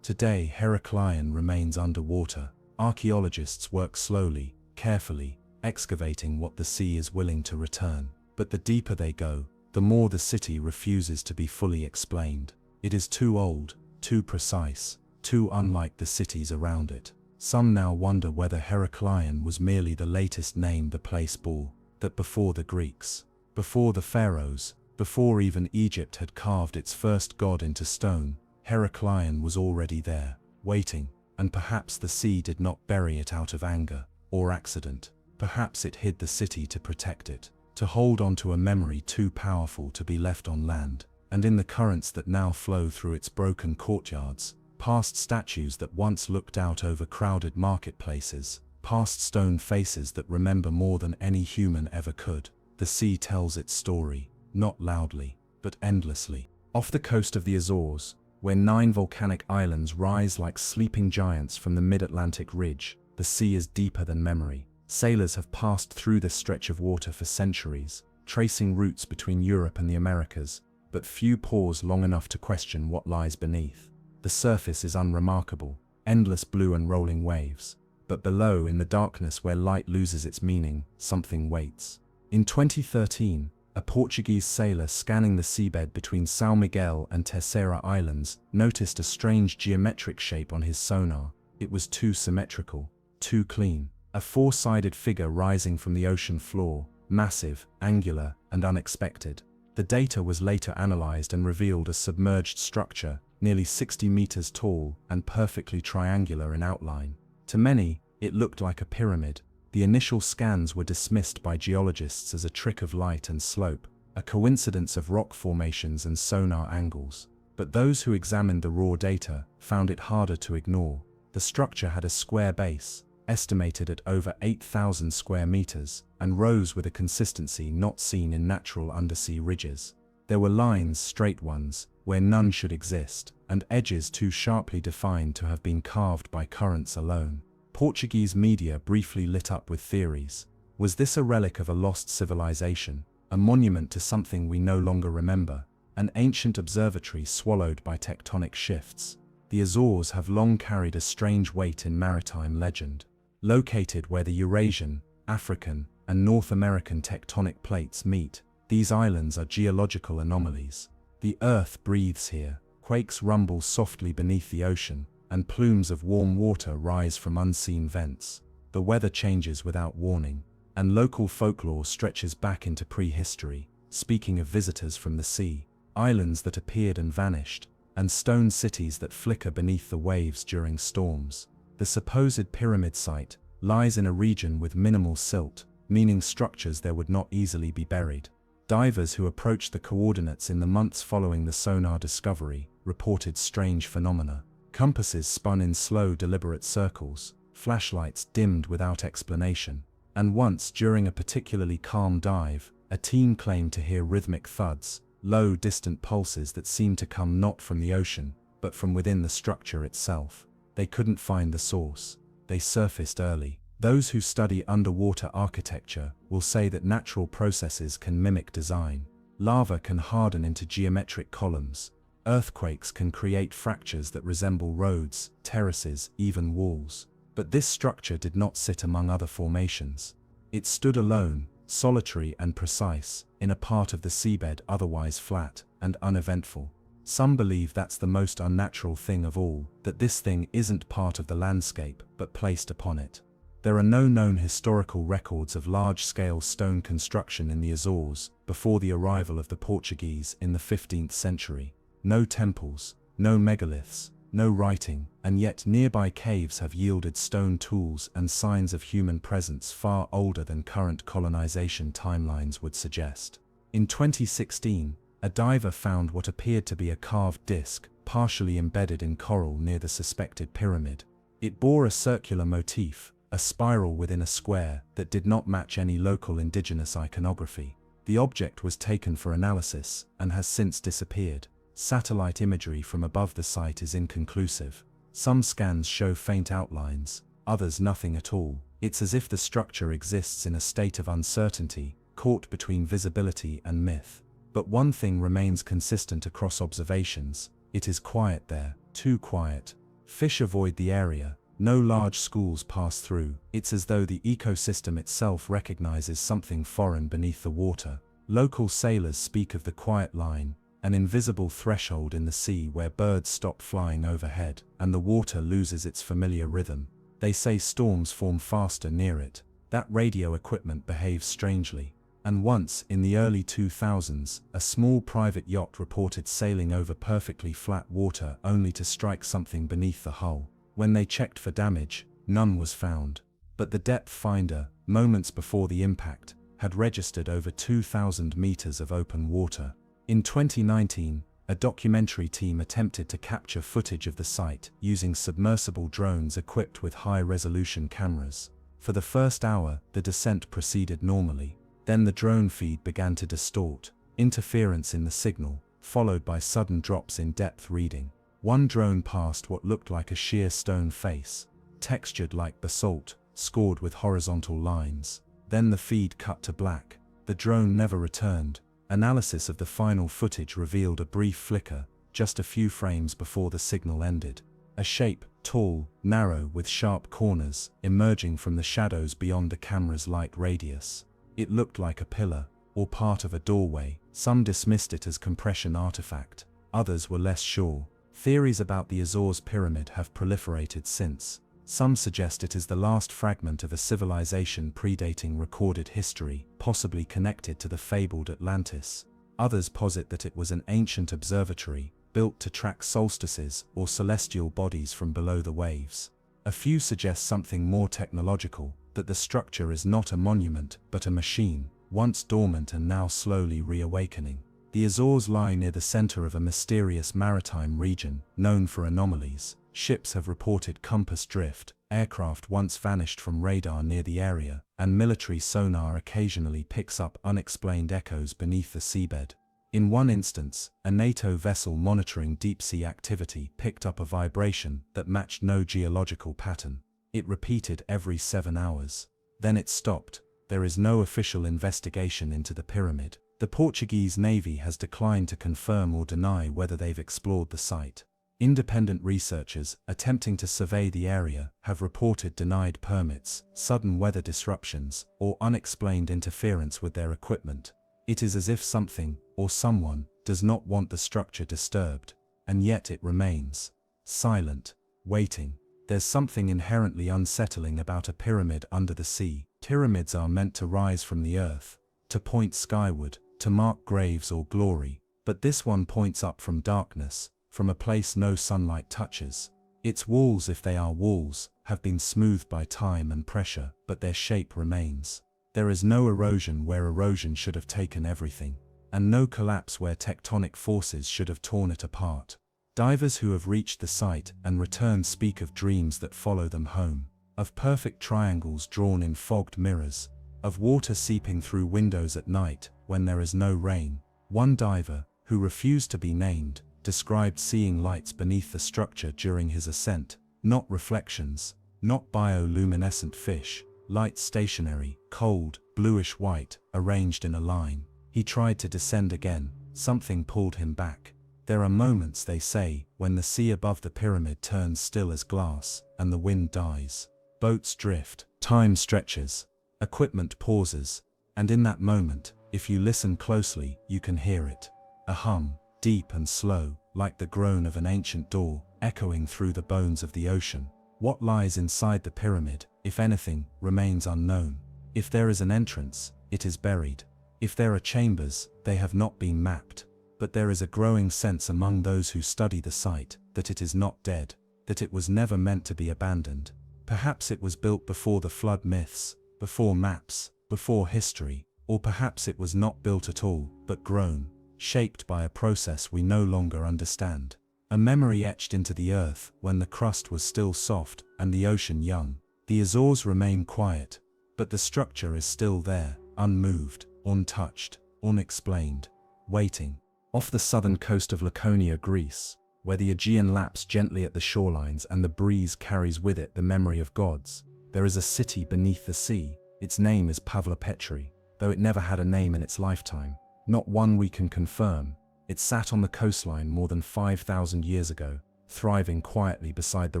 Today, Heraklion remains underwater. Archaeologists work slowly, carefully, excavating what the sea is willing to return. But the deeper they go, the more the city refuses to be fully explained. It is too old, too precise, too unlike the cities around it. Some now wonder whether Heraklion was merely the latest name the place bore, that before the Greeks, before the pharaohs, before even Egypt had carved its first god into stone, Heraklion was already there, waiting, and perhaps the sea did not bury it out of anger or accident. Perhaps it hid the city to protect it, to hold on to a memory too powerful to be left on land. And in the currents that now flow through its broken courtyards, past statues that once looked out over crowded marketplaces, past stone faces that remember more than any human ever could, the sea tells its story, not loudly, but endlessly. Off the coast of the Azores, where 9 volcanic islands rise like sleeping giants from the mid-Atlantic ridge, the sea is deeper than memory. Sailors have passed through this stretch of water for centuries, tracing routes between Europe and the Americas, but few pause long enough to question what lies beneath. The surface is unremarkable, endless blue and rolling waves. But below, in the darkness where light loses its meaning, something waits. In 2013, a Portuguese sailor scanning the seabed between São Miguel and Terceira Islands noticed a strange geometric shape on his sonar. It was too symmetrical, too clean. A 4-sided figure rising from the ocean floor, massive, angular, and unexpected. The data was later analyzed and revealed a submerged structure, nearly 60 meters tall and perfectly triangular in outline. To many, it looked like a pyramid. The initial scans were dismissed by geologists as a trick of light and slope, a coincidence of rock formations and sonar angles. But those who examined the raw data found it harder to ignore. The structure had a square base, estimated at over 8,000 square meters, and rose with a consistency not seen in natural undersea ridges. There were lines, straight ones, where none should exist, and edges too sharply defined to have been carved by currents alone. Portuguese media briefly lit up with theories. Was this a relic of a lost civilization, a monument to something we no longer remember, an ancient observatory swallowed by tectonic shifts? The Azores have long carried a strange weight in maritime legend. Located where the Eurasian, African, and North American tectonic plates meet, these islands are geological anomalies. The earth breathes here, quakes rumble softly beneath the ocean, and plumes of warm water rise from unseen vents. The weather changes without warning, and local folklore stretches back into prehistory, speaking of visitors from the sea, islands that appeared and vanished, and stone cities that flicker beneath the waves during storms. The supposed pyramid site lies in a region with minimal silt, meaning structures there would not easily be buried. Divers who approached the coordinates in the months following the sonar discovery reported strange phenomena. Compasses spun in slow, deliberate circles, flashlights dimmed without explanation, and once during a particularly calm dive, a team claimed to hear rhythmic thuds, low, distant pulses that seemed to come not from the ocean, but from within the structure itself. They couldn't find the source. They surfaced early. Those who study underwater architecture will say that natural processes can mimic design. Lava can harden into geometric columns. Earthquakes can create fractures that resemble roads, terraces, even walls. But this structure did not sit among other formations. It stood alone, solitary and precise, in a part of the seabed otherwise flat and uneventful. Some believe that's the most unnatural thing of all, that this thing isn't part of the landscape but placed upon it. There are no known historical records of large-scale stone construction in the Azores before the arrival of the Portuguese in the 15th century. No temples, no megaliths, no writing, and yet nearby caves have yielded stone tools and signs of human presence far older than current colonization timelines would suggest. In 2016, a diver found what appeared to be a carved disc, partially embedded in coral near the suspected pyramid. It bore a circular motif, a spiral within a square that did not match any local indigenous iconography. The object was taken for analysis and has since disappeared. Satellite imagery from above the site is inconclusive. Some scans show faint outlines, others nothing at all. It's as if the structure exists in a state of uncertainty, caught between visibility and myth. But one thing remains consistent across observations: it is quiet there, too quiet. Fish avoid the area, no large schools pass through. It's as though the ecosystem itself recognizes something foreign beneath the water. Local sailors speak of the quiet line, an invisible threshold in the sea where birds stop flying overhead and the water loses its familiar rhythm. They say storms form faster near it, that radio equipment behaves strangely. And once, in the early 2000s, a small private yacht reported sailing over perfectly flat water only to strike something beneath the hull. When they checked for damage, none was found. But the depth finder, moments before the impact, had registered over 2,000 meters of open water. In 2019, a documentary team attempted to capture footage of the site using submersible drones equipped with high-resolution cameras. For the first hour, the descent proceeded normally. Then the drone feed began to distort, interference in the signal, followed by sudden drops in depth reading. One drone passed what looked like a sheer stone face, textured like basalt, scored with horizontal lines. Then the feed cut to black. The drone never returned. Analysis of the final footage revealed a brief flicker, just a few frames before the signal ended. A shape, tall, narrow with sharp corners, emerging from the shadows beyond the camera's light radius. It looked like a pillar, or part of a doorway. Some dismissed it as compression artifact, others were less sure. Theories about the Azores pyramid have proliferated since. Some suggest it is the last fragment of a civilization predating recorded history, possibly connected to the fabled Atlantis. Others posit that it was an ancient observatory, built to track solstices or celestial bodies from below the waves. A few suggest something more technological, that the structure is not a monument but a machine, once dormant and now slowly reawakening. The Azores lie near the center of a mysterious maritime region, known for anomalies. Ships have reported compass drift, aircraft once vanished from radar near the area, and military sonar occasionally picks up unexplained echoes beneath the seabed. In one instance, a NATO vessel monitoring deep-sea activity picked up a vibration that matched no geological pattern. It repeated every 7 hours. Then it stopped. There is no official investigation into the pyramid. The Portuguese Navy has declined to confirm or deny whether they've explored the site. Independent researchers attempting to survey the area have reported denied permits, sudden weather disruptions, or unexplained interference with their equipment. It is as if something, or someone, does not want the structure disturbed, and yet it remains. Silent, waiting. There's something inherently unsettling about a pyramid under the sea. Pyramids are meant to rise from the earth, to point skyward, to mark graves or glory, but this one points up from darkness, from a place no sunlight touches. Its walls, if they are walls, have been smoothed by time and pressure, but their shape remains. There is no erosion where erosion should have taken everything, and no collapse where tectonic forces should have torn it apart. Divers who have reached the site and returned speak of dreams that follow them home, of perfect triangles drawn in fogged mirrors, of water seeping through windows at night when there is no rain. One diver, who refused to be named, described seeing lights beneath the structure during his ascent, not reflections, not bioluminescent fish, light stationary, cold, bluish-white, arranged in a line. He tried to descend again. Something pulled him back. There are moments, they say, when the sea above the pyramid turns still as glass, and the wind dies. Boats drift, time stretches, equipment pauses, and in that moment, if you listen closely, you can hear it. A hum, deep and slow, like the groan of an ancient door, echoing through the bones of the ocean. What lies inside the pyramid, if anything, remains unknown. If there is an entrance, it is buried. If there are chambers, they have not been mapped. But there is a growing sense among those who study the site that it is not dead, that it was never meant to be abandoned. Perhaps it was built before the flood myths, before maps, before history, or perhaps it was not built at all, but grown, shaped by a process we no longer understand. A memory etched into the earth when the crust was still soft and the ocean young. The Azores remain quiet, but the structure is still there, unmoved, untouched, unexplained, waiting. Off the southern coast of Laconia, Greece, where the Aegean laps gently at the shorelines and the breeze carries with it the memory of gods, there is a city beneath the sea. Its name is Pavlopetri, though it never had a name in its lifetime. Not one we can confirm. It sat on the coastline more than 5,000 years ago, thriving quietly beside the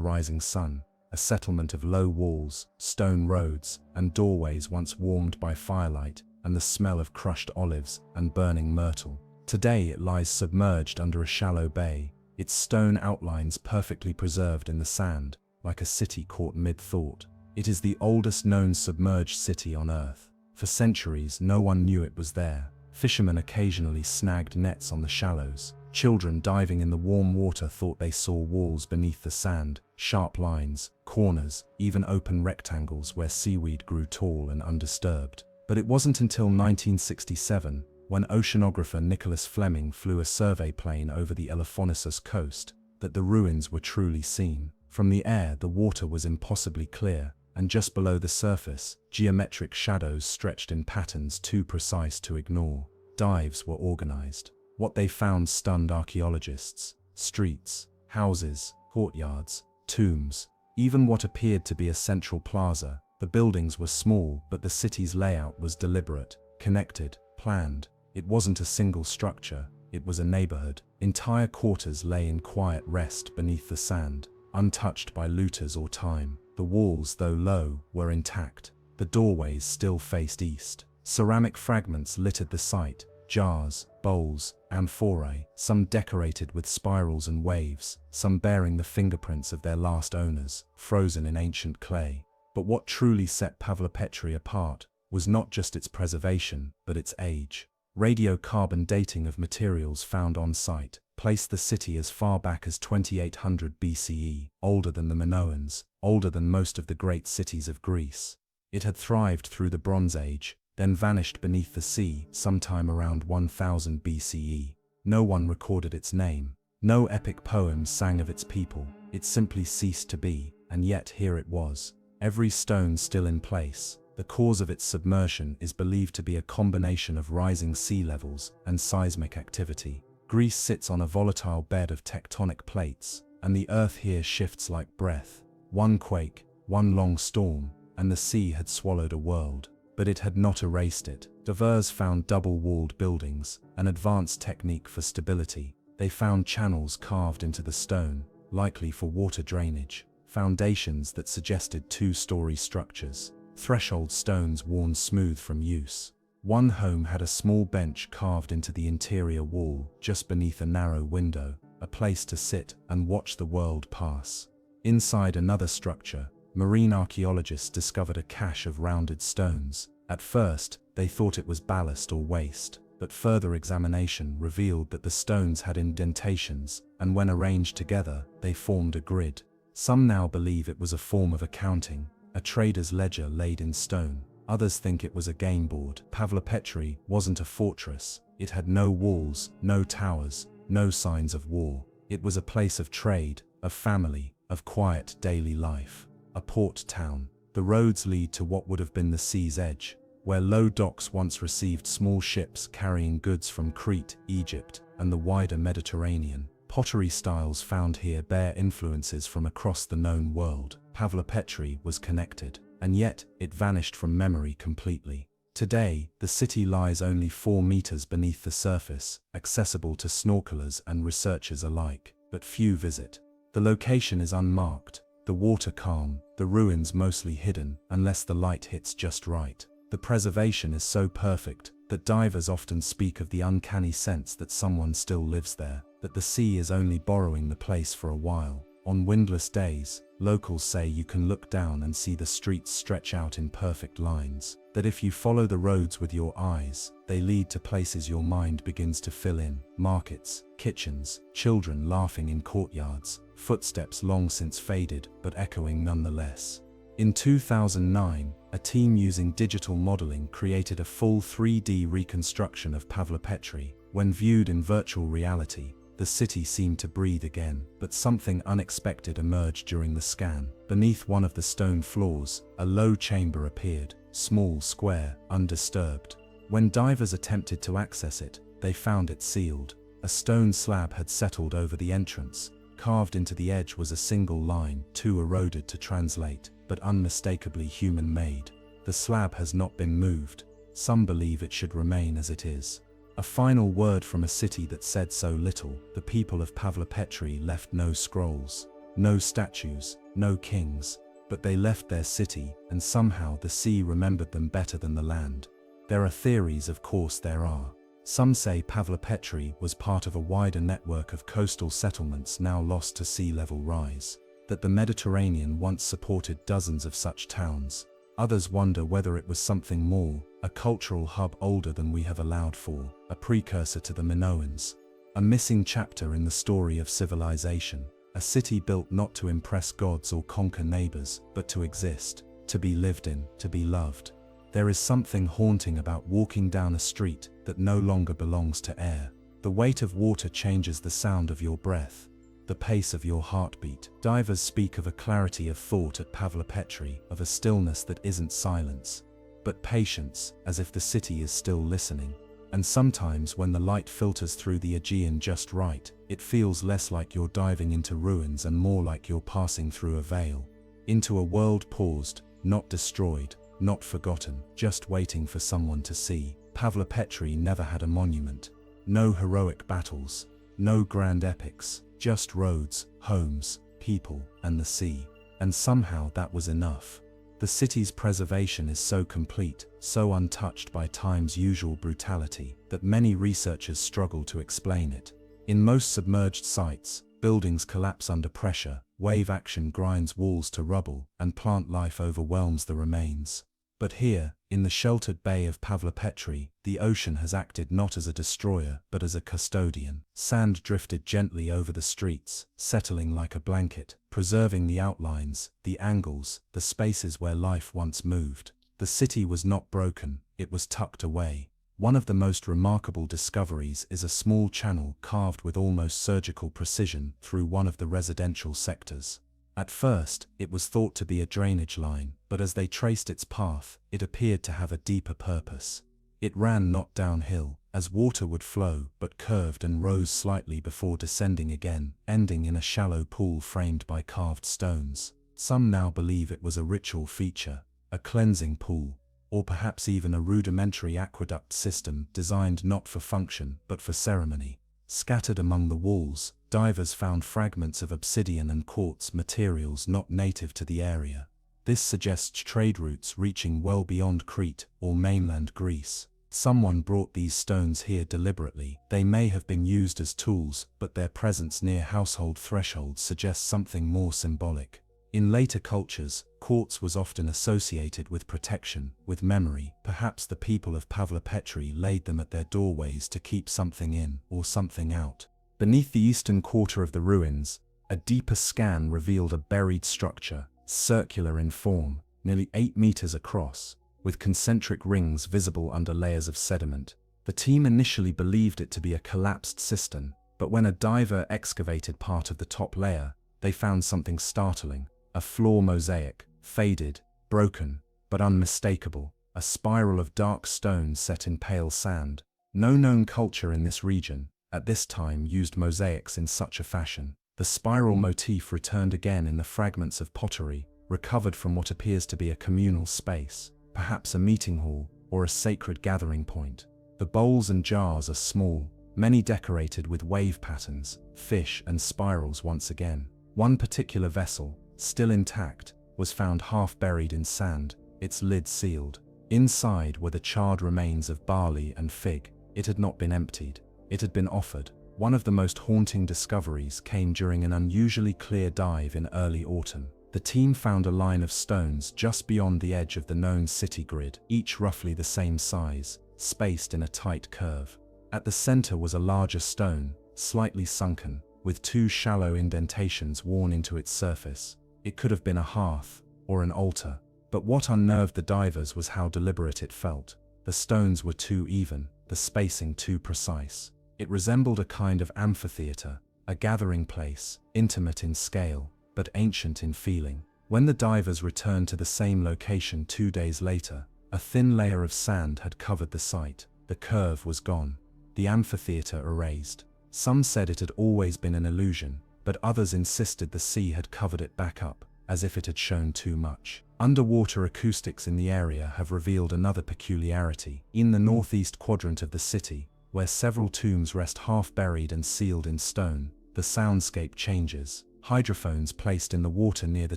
rising sun, a settlement of low walls, stone roads, and doorways once warmed by firelight and the smell of crushed olives and burning myrtle. Today it lies submerged under a shallow bay, its stone outlines perfectly preserved in the sand, like a city caught mid-thought. It is the oldest known submerged city on Earth. For centuries, no one knew it was there. Fishermen occasionally snagged nets on the shallows. Children diving in the warm water thought they saw walls beneath the sand, sharp lines, corners, even open rectangles where seaweed grew tall and undisturbed. But it wasn't until 1967, when oceanographer Nicholas Fleming flew a survey plane over the Elaphonesus coast, that the ruins were truly seen. From the air, the water was impossibly clear, and just below the surface, geometric shadows stretched in patterns too precise to ignore. Dives were organized. What they found stunned archaeologists. Streets, houses, courtyards, tombs, even what appeared to be a central plaza. The buildings were small, but the city's layout was deliberate, connected, planned. It wasn't a single structure, it was a neighborhood. Entire quarters lay in quiet rest beneath the sand, untouched by looters or time. The walls, though low, were intact. The doorways still faced east. Ceramic fragments littered the site, jars, bowls, amphorae, some decorated with spirals and waves, some bearing the fingerprints of their last owners, frozen in ancient clay. But what truly set Pavlopetri apart was not just its preservation, but its age. Radiocarbon dating of materials found on site placed the city as far back as 2800 BCE, older than the Minoans, older than most of the great cities of Greece. It had thrived through the Bronze Age, then vanished beneath the sea sometime around 1000 BCE. No one recorded its name. No epic poems sang of its people. It simply ceased to be, and yet here it was. Every stone still in place. The cause of its submersion is believed to be a combination of rising sea levels and seismic activity. Greece sits on a volatile bed of tectonic plates, and the earth here shifts like breath. One quake, one long storm, and the sea had swallowed a world. But it had not erased it. Divers found double-walled buildings, an advanced technique for stability. They found channels carved into the stone, likely for water drainage. Foundations that suggested two-story structures. Threshold stones worn smooth from use. One home had a small bench carved into the interior wall, just beneath a narrow window, a place to sit and watch the world pass. Inside another structure, marine archaeologists discovered a cache of rounded stones. At first, they thought it was ballast or waste, but further examination revealed that the stones had indentations, and when arranged together, they formed a grid. Some now believe it was a form of accounting, a trader's ledger laid in stone. Others think it was a game board. Pavlopetri wasn't a fortress. It had no walls, no towers, no signs of war. It was a place of trade, of family, of quiet daily life. A port town. The roads lead to what would have been the sea's edge, where low docks once received small ships carrying goods from Crete, Egypt, and the wider Mediterranean. Pottery styles found here bear influences from across the known world. Pavlopetri was connected, and yet it vanished from memory completely. Today, the city lies only 4 meters beneath the surface, accessible to snorkelers and researchers alike, but few visit. The location is unmarked, the water calm, the ruins mostly hidden, unless the light hits just right. The preservation is so perfect that divers often speak of the uncanny sense that someone still lives there, that the sea is only borrowing the place for a while. On windless days, locals say you can look down and see the streets stretch out in perfect lines, that if you follow the roads with your eyes, they lead to places your mind begins to fill in: markets, kitchens, children laughing in courtyards, footsteps long since faded but echoing nonetheless. In 2009, a team using digital modeling created a full 3D reconstruction of Pavlopetri. When viewed in virtual reality, the city seemed to breathe again, but something unexpected emerged during the scan. Beneath one of the stone floors, a low chamber appeared, small, square, undisturbed. When divers attempted to access it, they found it sealed. A stone slab had settled over the entrance. Carved into the edge was a single line, too eroded to translate, but unmistakably human-made. The slab has not been moved. Some believe it should remain as it is. A final word from a city that said so little. The people of Pavlopetri left no scrolls, no statues, no kings, but they left their city, and somehow the sea remembered them better than the land. There are theories, of course there are. Some say Pavlopetri was part of a wider network of coastal settlements now lost to sea level rise, that the Mediterranean once supported dozens of such towns. Others wonder whether it was something more, a cultural hub older than we have allowed for, a precursor to the Minoans. A missing chapter in the story of civilization, a city built not to impress gods or conquer neighbors, but to exist, to be lived in, to be loved. There is something haunting about walking down a street that no longer belongs to air. The weight of water changes the sound of your breath, the pace of your heartbeat. Divers speak of a clarity of thought at Pavlopetri, of a stillness that isn't silence, but patience, as if the city is still listening. And sometimes when the light filters through the Aegean just right, it feels less like you're diving into ruins and more like you're passing through a veil, into a world paused, not destroyed, not forgotten, just waiting for someone to see. Pavlopetri never had a monument, no heroic battles, no grand epics, just roads, homes, people, and the sea. And somehow that was enough. The city's preservation is so complete, so untouched by time's usual brutality, that many researchers struggle to explain it. In most submerged sites, buildings collapse under pressure, wave action grinds walls to rubble, and plant life overwhelms the remains. But here, in the sheltered bay of Pavlopetri, the ocean has acted not as a destroyer, but as a custodian. Sand drifted gently over the streets, settling like a blanket, preserving the outlines, the angles, the spaces where life once moved. The city was not broken, it was tucked away. One of the most remarkable discoveries is a small channel carved with almost surgical precision through one of the residential sectors. At first, it was thought to be a drainage line, but as they traced its path, it appeared to have a deeper purpose. It ran not downhill, as water would flow, but curved and rose slightly before descending again, ending in a shallow pool framed by carved stones. Some now believe it was a ritual feature, a cleansing pool, or perhaps even a rudimentary aqueduct system designed not for function but for ceremony. Scattered among the walls, divers found fragments of obsidian and quartz, materials not native to the area. This suggests trade routes reaching well beyond Crete or mainland Greece. Someone brought these stones here deliberately. They may have been used as tools, but their presence near household thresholds suggests something more symbolic. In later cultures, quartz was often associated with protection, with memory. Perhaps the people of Pavlopetri laid them at their doorways to keep something in or something out. Beneath the eastern quarter of the ruins, a deeper scan revealed a buried structure, circular in form, nearly 8 meters across, with concentric rings visible under layers of sediment. The team initially believed it to be a collapsed cistern, but when a diver excavated part of the top layer, they found something startling. A floor mosaic, faded, broken, but unmistakable, a spiral of dark stone set in pale sand. No known culture in this region, at this time used mosaics in such a fashion. The spiral motif returned again in the fragments of pottery, recovered from what appears to be a communal space, perhaps a meeting hall or a sacred gathering point. The bowls and jars are small, many decorated with wave patterns, fish and spirals once again. One particular vessel, still intact, was found half buried in sand, its lid sealed. Inside were the charred remains of barley and fig. It had not been emptied. It had been offered. One of the most haunting discoveries came during an unusually clear dive in early autumn. The team found a line of stones just beyond the edge of the known city grid, each roughly the same size, spaced in a tight curve. At the center was a larger stone, slightly sunken, with two shallow indentations worn into its surface. It could have been a hearth or an altar, but what unnerved the divers was how deliberate it felt. The stones were too even, the spacing too precise. It resembled a kind of amphitheater, a gathering place, intimate in scale, but ancient in feeling. When the divers returned to the same location 2 days later, a thin layer of sand had covered the site. The curve was gone, the amphitheater erased. Some said it had always been an illusion, but others insisted the sea had covered it back up, as if it had shown too much. Underwater acoustics in the area have revealed another peculiarity. In the northeast quadrant of the city, where several tombs rest half buried and sealed in stone, the soundscape changes. Hydrophones placed in the water near the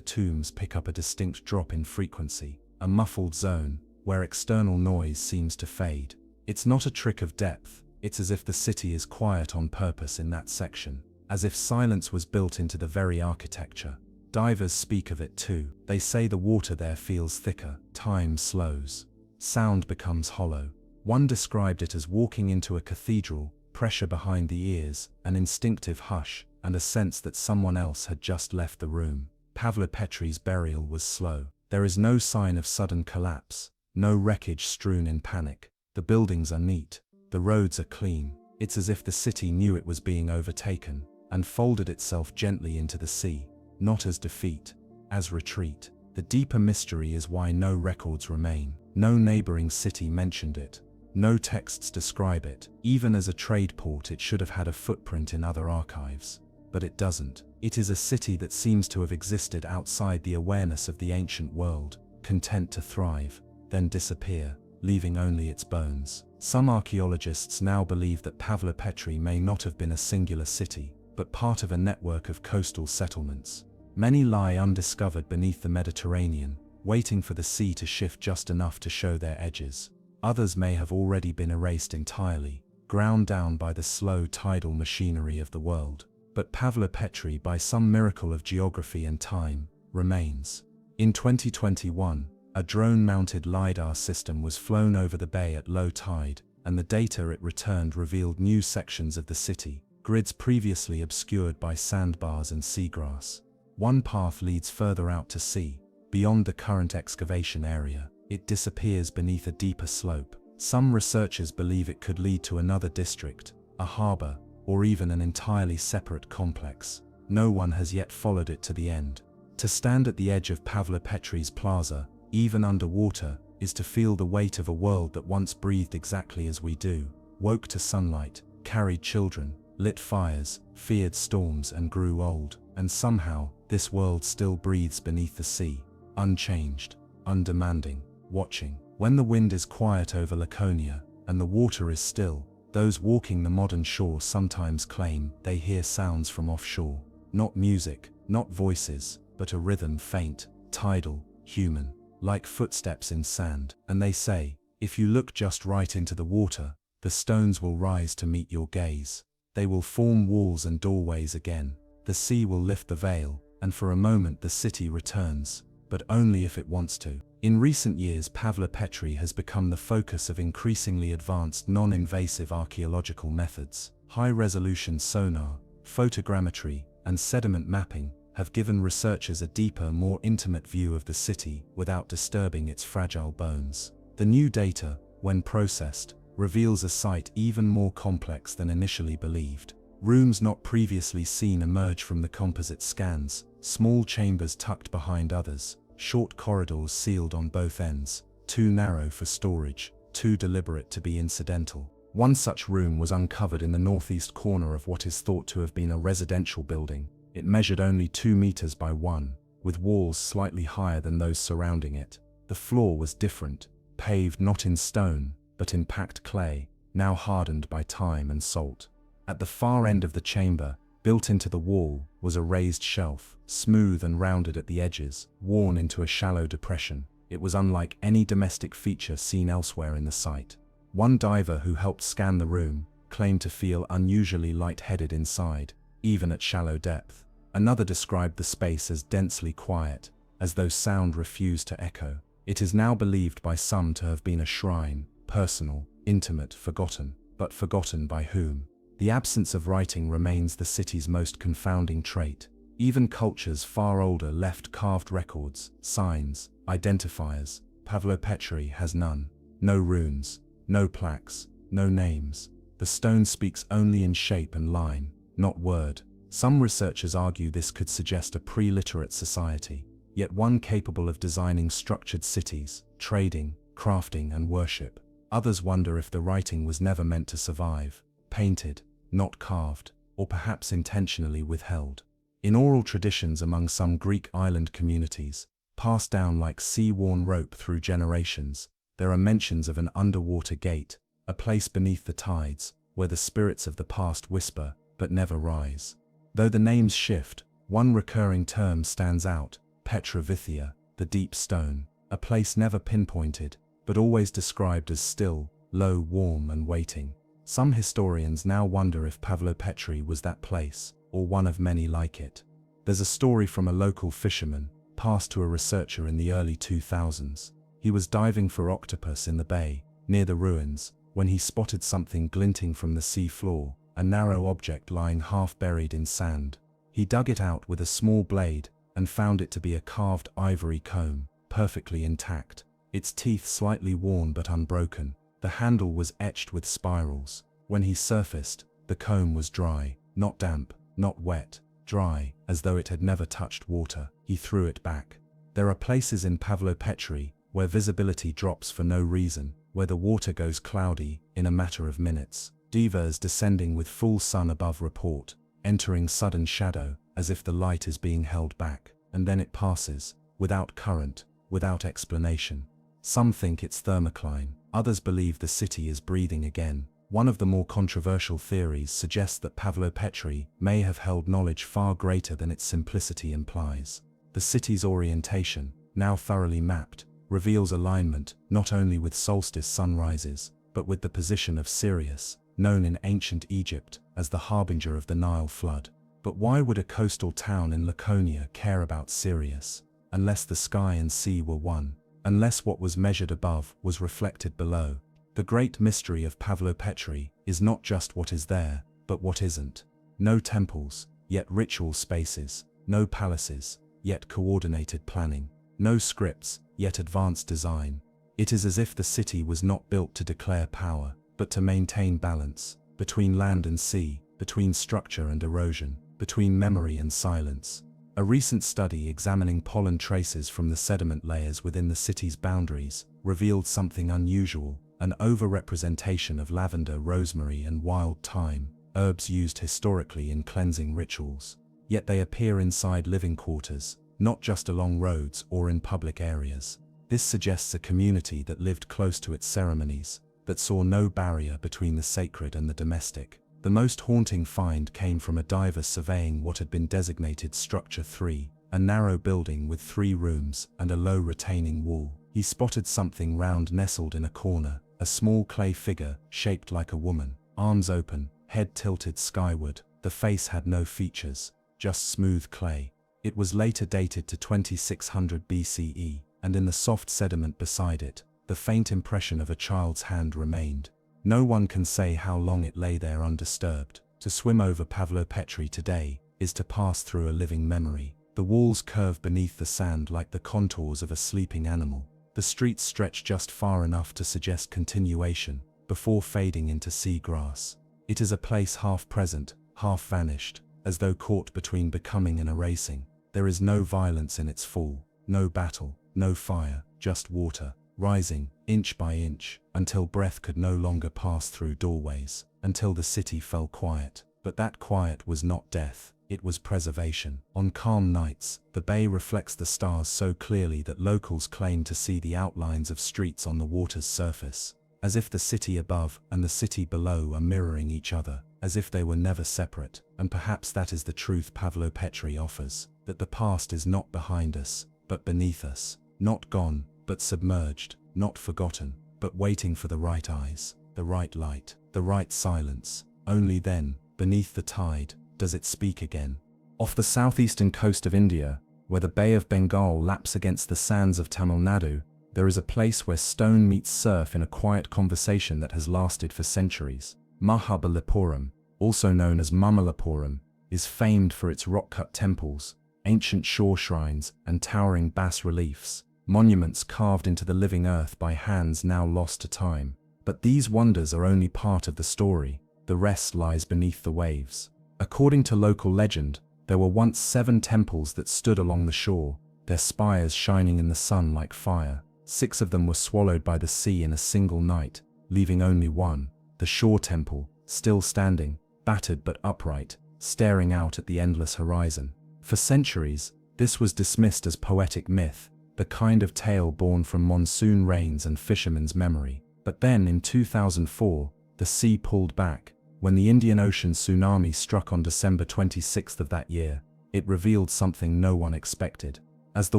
tombs pick up a distinct drop in frequency, a muffled zone, where external noise seems to fade. It's not a trick of depth, it's as if the city is quiet on purpose in that section, as if silence was built into the very architecture. Divers speak of it too. They say the water there feels thicker, time slows, sound becomes hollow. One described it as walking into a cathedral, pressure behind the ears, an instinctive hush, and a sense that someone else had just left the room. Pavle Petri's burial was slow. There is no sign of sudden collapse, no wreckage strewn in panic. The buildings are neat, the roads are clean. It's as if the city knew it was being overtaken, and folded itself gently into the sea, not as defeat, as retreat. The deeper mystery is why no records remain. No neighboring city mentioned it. No texts describe it. Even as a trade port, it should have had a footprint in other archives. But it doesn't. It is a city that seems to have existed outside the awareness of the ancient world, content to thrive, then disappear, leaving only its bones. Some archaeologists now believe that Pavle Petri may not have been a singular city, but part of a network of coastal settlements. Many lie undiscovered beneath the Mediterranean, waiting for the sea to shift just enough to show their edges. Others may have already been erased entirely, ground down by the slow tidal machinery of the world. But Pavle Petri, by some miracle of geography and time, remains. In 2021, a drone-mounted LiDAR system was flown over the bay at low tide, and the data it returned revealed new sections of the city, grids previously obscured by sandbars and seagrass. One path leads further out to sea, beyond the current excavation area. It disappears beneath a deeper slope. Some researchers believe it could lead to another district, a harbor, or even an entirely separate complex. No one has yet followed it to the end. To stand at the edge of Pavle Petri's plaza, even underwater, is to feel the weight of a world that once breathed exactly as we do, woke to sunlight, carried children, lit fires, feared storms and grew old. And somehow, this world still breathes beneath the sea, unchanged, undemanding, watching. When the wind is quiet over Laconia, and the water is still, those walking the modern shore sometimes claim they hear sounds from offshore. Not music, not voices, but a rhythm faint, tidal, human, like footsteps in sand. And they say, if you look just right into the water, the stones will rise to meet your gaze. They will form walls and doorways again. The sea will lift the veil, and for a moment the city returns, but only if it wants to. In recent years, Pavle Petri has become the focus of increasingly advanced non-invasive archaeological methods. High-resolution sonar, photogrammetry, and sediment mapping have given researchers a deeper, more intimate view of the city without disturbing its fragile bones. The new data, when processed, reveals a site even more complex than initially believed. Rooms not previously seen emerge from the composite scans, small chambers tucked behind others, short corridors sealed on both ends, too narrow for storage, too deliberate to be incidental. One such room was uncovered in the northeast corner of what is thought to have been a residential building. It measured only 2 meters by 1, with walls slightly higher than those surrounding it. The floor was different, paved not in stone, but in packed clay, now hardened by time and salt. At the far end of the chamber, built into the wall, was a raised shelf, smooth and rounded at the edges, worn into a shallow depression. It was unlike any domestic feature seen elsewhere in the site. One diver who helped scan the room claimed to feel unusually lightheaded inside, even at shallow depth. Another described the space as densely quiet, as though sound refused to echo. It is now believed by some to have been a shrine, personal, intimate, forgotten. But forgotten by whom? The absence of writing remains the city's most confounding trait. Even cultures far older left carved records, signs, identifiers. Pavlo-Petri has none. No runes, no plaques, no names. The stone speaks only in shape and line, not word. Some researchers argue this could suggest a pre-literate society, yet one capable of designing structured cities, trading, crafting, and worship. Others wonder if the writing was never meant to survive, painted, not carved, or perhaps intentionally withheld. In oral traditions among some Greek island communities, passed down like sea-worn rope through generations, there are mentions of an underwater gate, a place beneath the tides, where the spirits of the past whisper, but never rise. Though the names shift, one recurring term stands out: Petrovithia, the deep stone, a place never pinpointed, but always described as still, low, warm, and waiting. Some historians now wonder if Pavlo-Petri was that place, or one of many like it. There's a story from a local fisherman, passed to a researcher in the early 2000s. He was diving for octopus in the bay, near the ruins, when he spotted something glinting from the sea floor, a narrow object lying half buried in sand. He dug it out with a small blade, and found it to be a carved ivory comb, perfectly intact. Its teeth slightly worn but unbroken. The handle was etched with spirals. When he surfaced, the comb was dry, not damp, not wet, dry, as though it had never touched water. He threw it back. There are places in Pavlo-Petri where visibility drops for no reason, where the water goes cloudy in a matter of minutes. Divers descending with full sun above report, entering sudden shadow, as if the light is being held back, and then it passes, without current, without explanation. Some think it's thermocline, others believe the city is breathing again. One of the more controversial theories suggests that Pavlo-Petri may have held knowledge far greater than its simplicity implies. The city's orientation, now thoroughly mapped, reveals alignment not only with solstice sunrises, but with the position of Sirius, known in ancient Egypt as the harbinger of the Nile flood. But why would a coastal town in Laconia care about Sirius, unless the sky and sea were one? Unless what was measured above was reflected below? The great mystery of Pavlo-Petri is not just what is there, but what isn't. No temples, yet ritual spaces. No palaces, yet coordinated planning. No scripts, yet advanced design. It is as if the city was not built to declare power, but to maintain balance, between land and sea, between structure and erosion, between memory and silence. A recent study examining pollen traces from the sediment layers within the city's boundaries revealed something unusual: an overrepresentation of lavender, rosemary, and wild thyme, herbs used historically in cleansing rituals. Yet they appear inside living quarters, not just along roads or in public areas. This suggests a community that lived close to its ceremonies, that saw no barrier between the sacred and the domestic. The most haunting find came from a diver surveying what had been designated Structure 3, a narrow building with 3 rooms and a low retaining wall. He spotted something round nestled in a corner, a small clay figure shaped like a woman, arms open, head tilted skyward. The face had no features, just smooth clay. It was later dated to 2600 BCE, and in the soft sediment beside it, the faint impression of a child's hand remained. No one can say how long it lay there undisturbed. To swim over Pavlo-Petri today is to pass through a living memory. The walls curve beneath the sand like the contours of a sleeping animal. The streets stretch just far enough to suggest continuation, before fading into sea grass. It is a place half present, half vanished, as though caught between becoming and erasing. There is no violence in its fall, no battle, no fire, just water. rising, inch by inch, until breath could no longer pass through doorways, until the city fell quiet. But that quiet was not death, it was preservation. On calm nights, the bay reflects the stars so clearly that locals claim to see the outlines of streets on the water's surface, as if the city above and the city below are mirroring each other, as if they were never separate. And perhaps that is the truth Pavlo Petri offers, that the past is not behind us, but beneath us, not gone, but submerged, not forgotten, but waiting for the right eyes, the right light, the right silence. Only then, beneath the tide, does it speak again. Off the southeastern coast of India, where the Bay of Bengal laps against the sands of Tamil Nadu, there is a place where stone meets surf in a quiet conversation that has lasted for centuries. Mahabalipuram, also known as Mumalapuram, is famed for its rock-cut temples, ancient shore shrines, and towering bas-reliefs, monuments carved into the living earth by hands now lost to time. But these wonders are only part of the story. The rest lies beneath the waves. According to local legend, there were once 7 temples that stood along the shore, their spires shining in the sun like fire. 6 of them were swallowed by the sea in a single night, leaving only one, the shore temple, still standing, battered but upright, staring out at the endless horizon. For centuries, this was dismissed as poetic myth, the kind of tale born from monsoon rains and fishermen's memory. But then in 2004, the sea pulled back. When the Indian Ocean tsunami struck on December 26th of that year, it revealed something no one expected. As the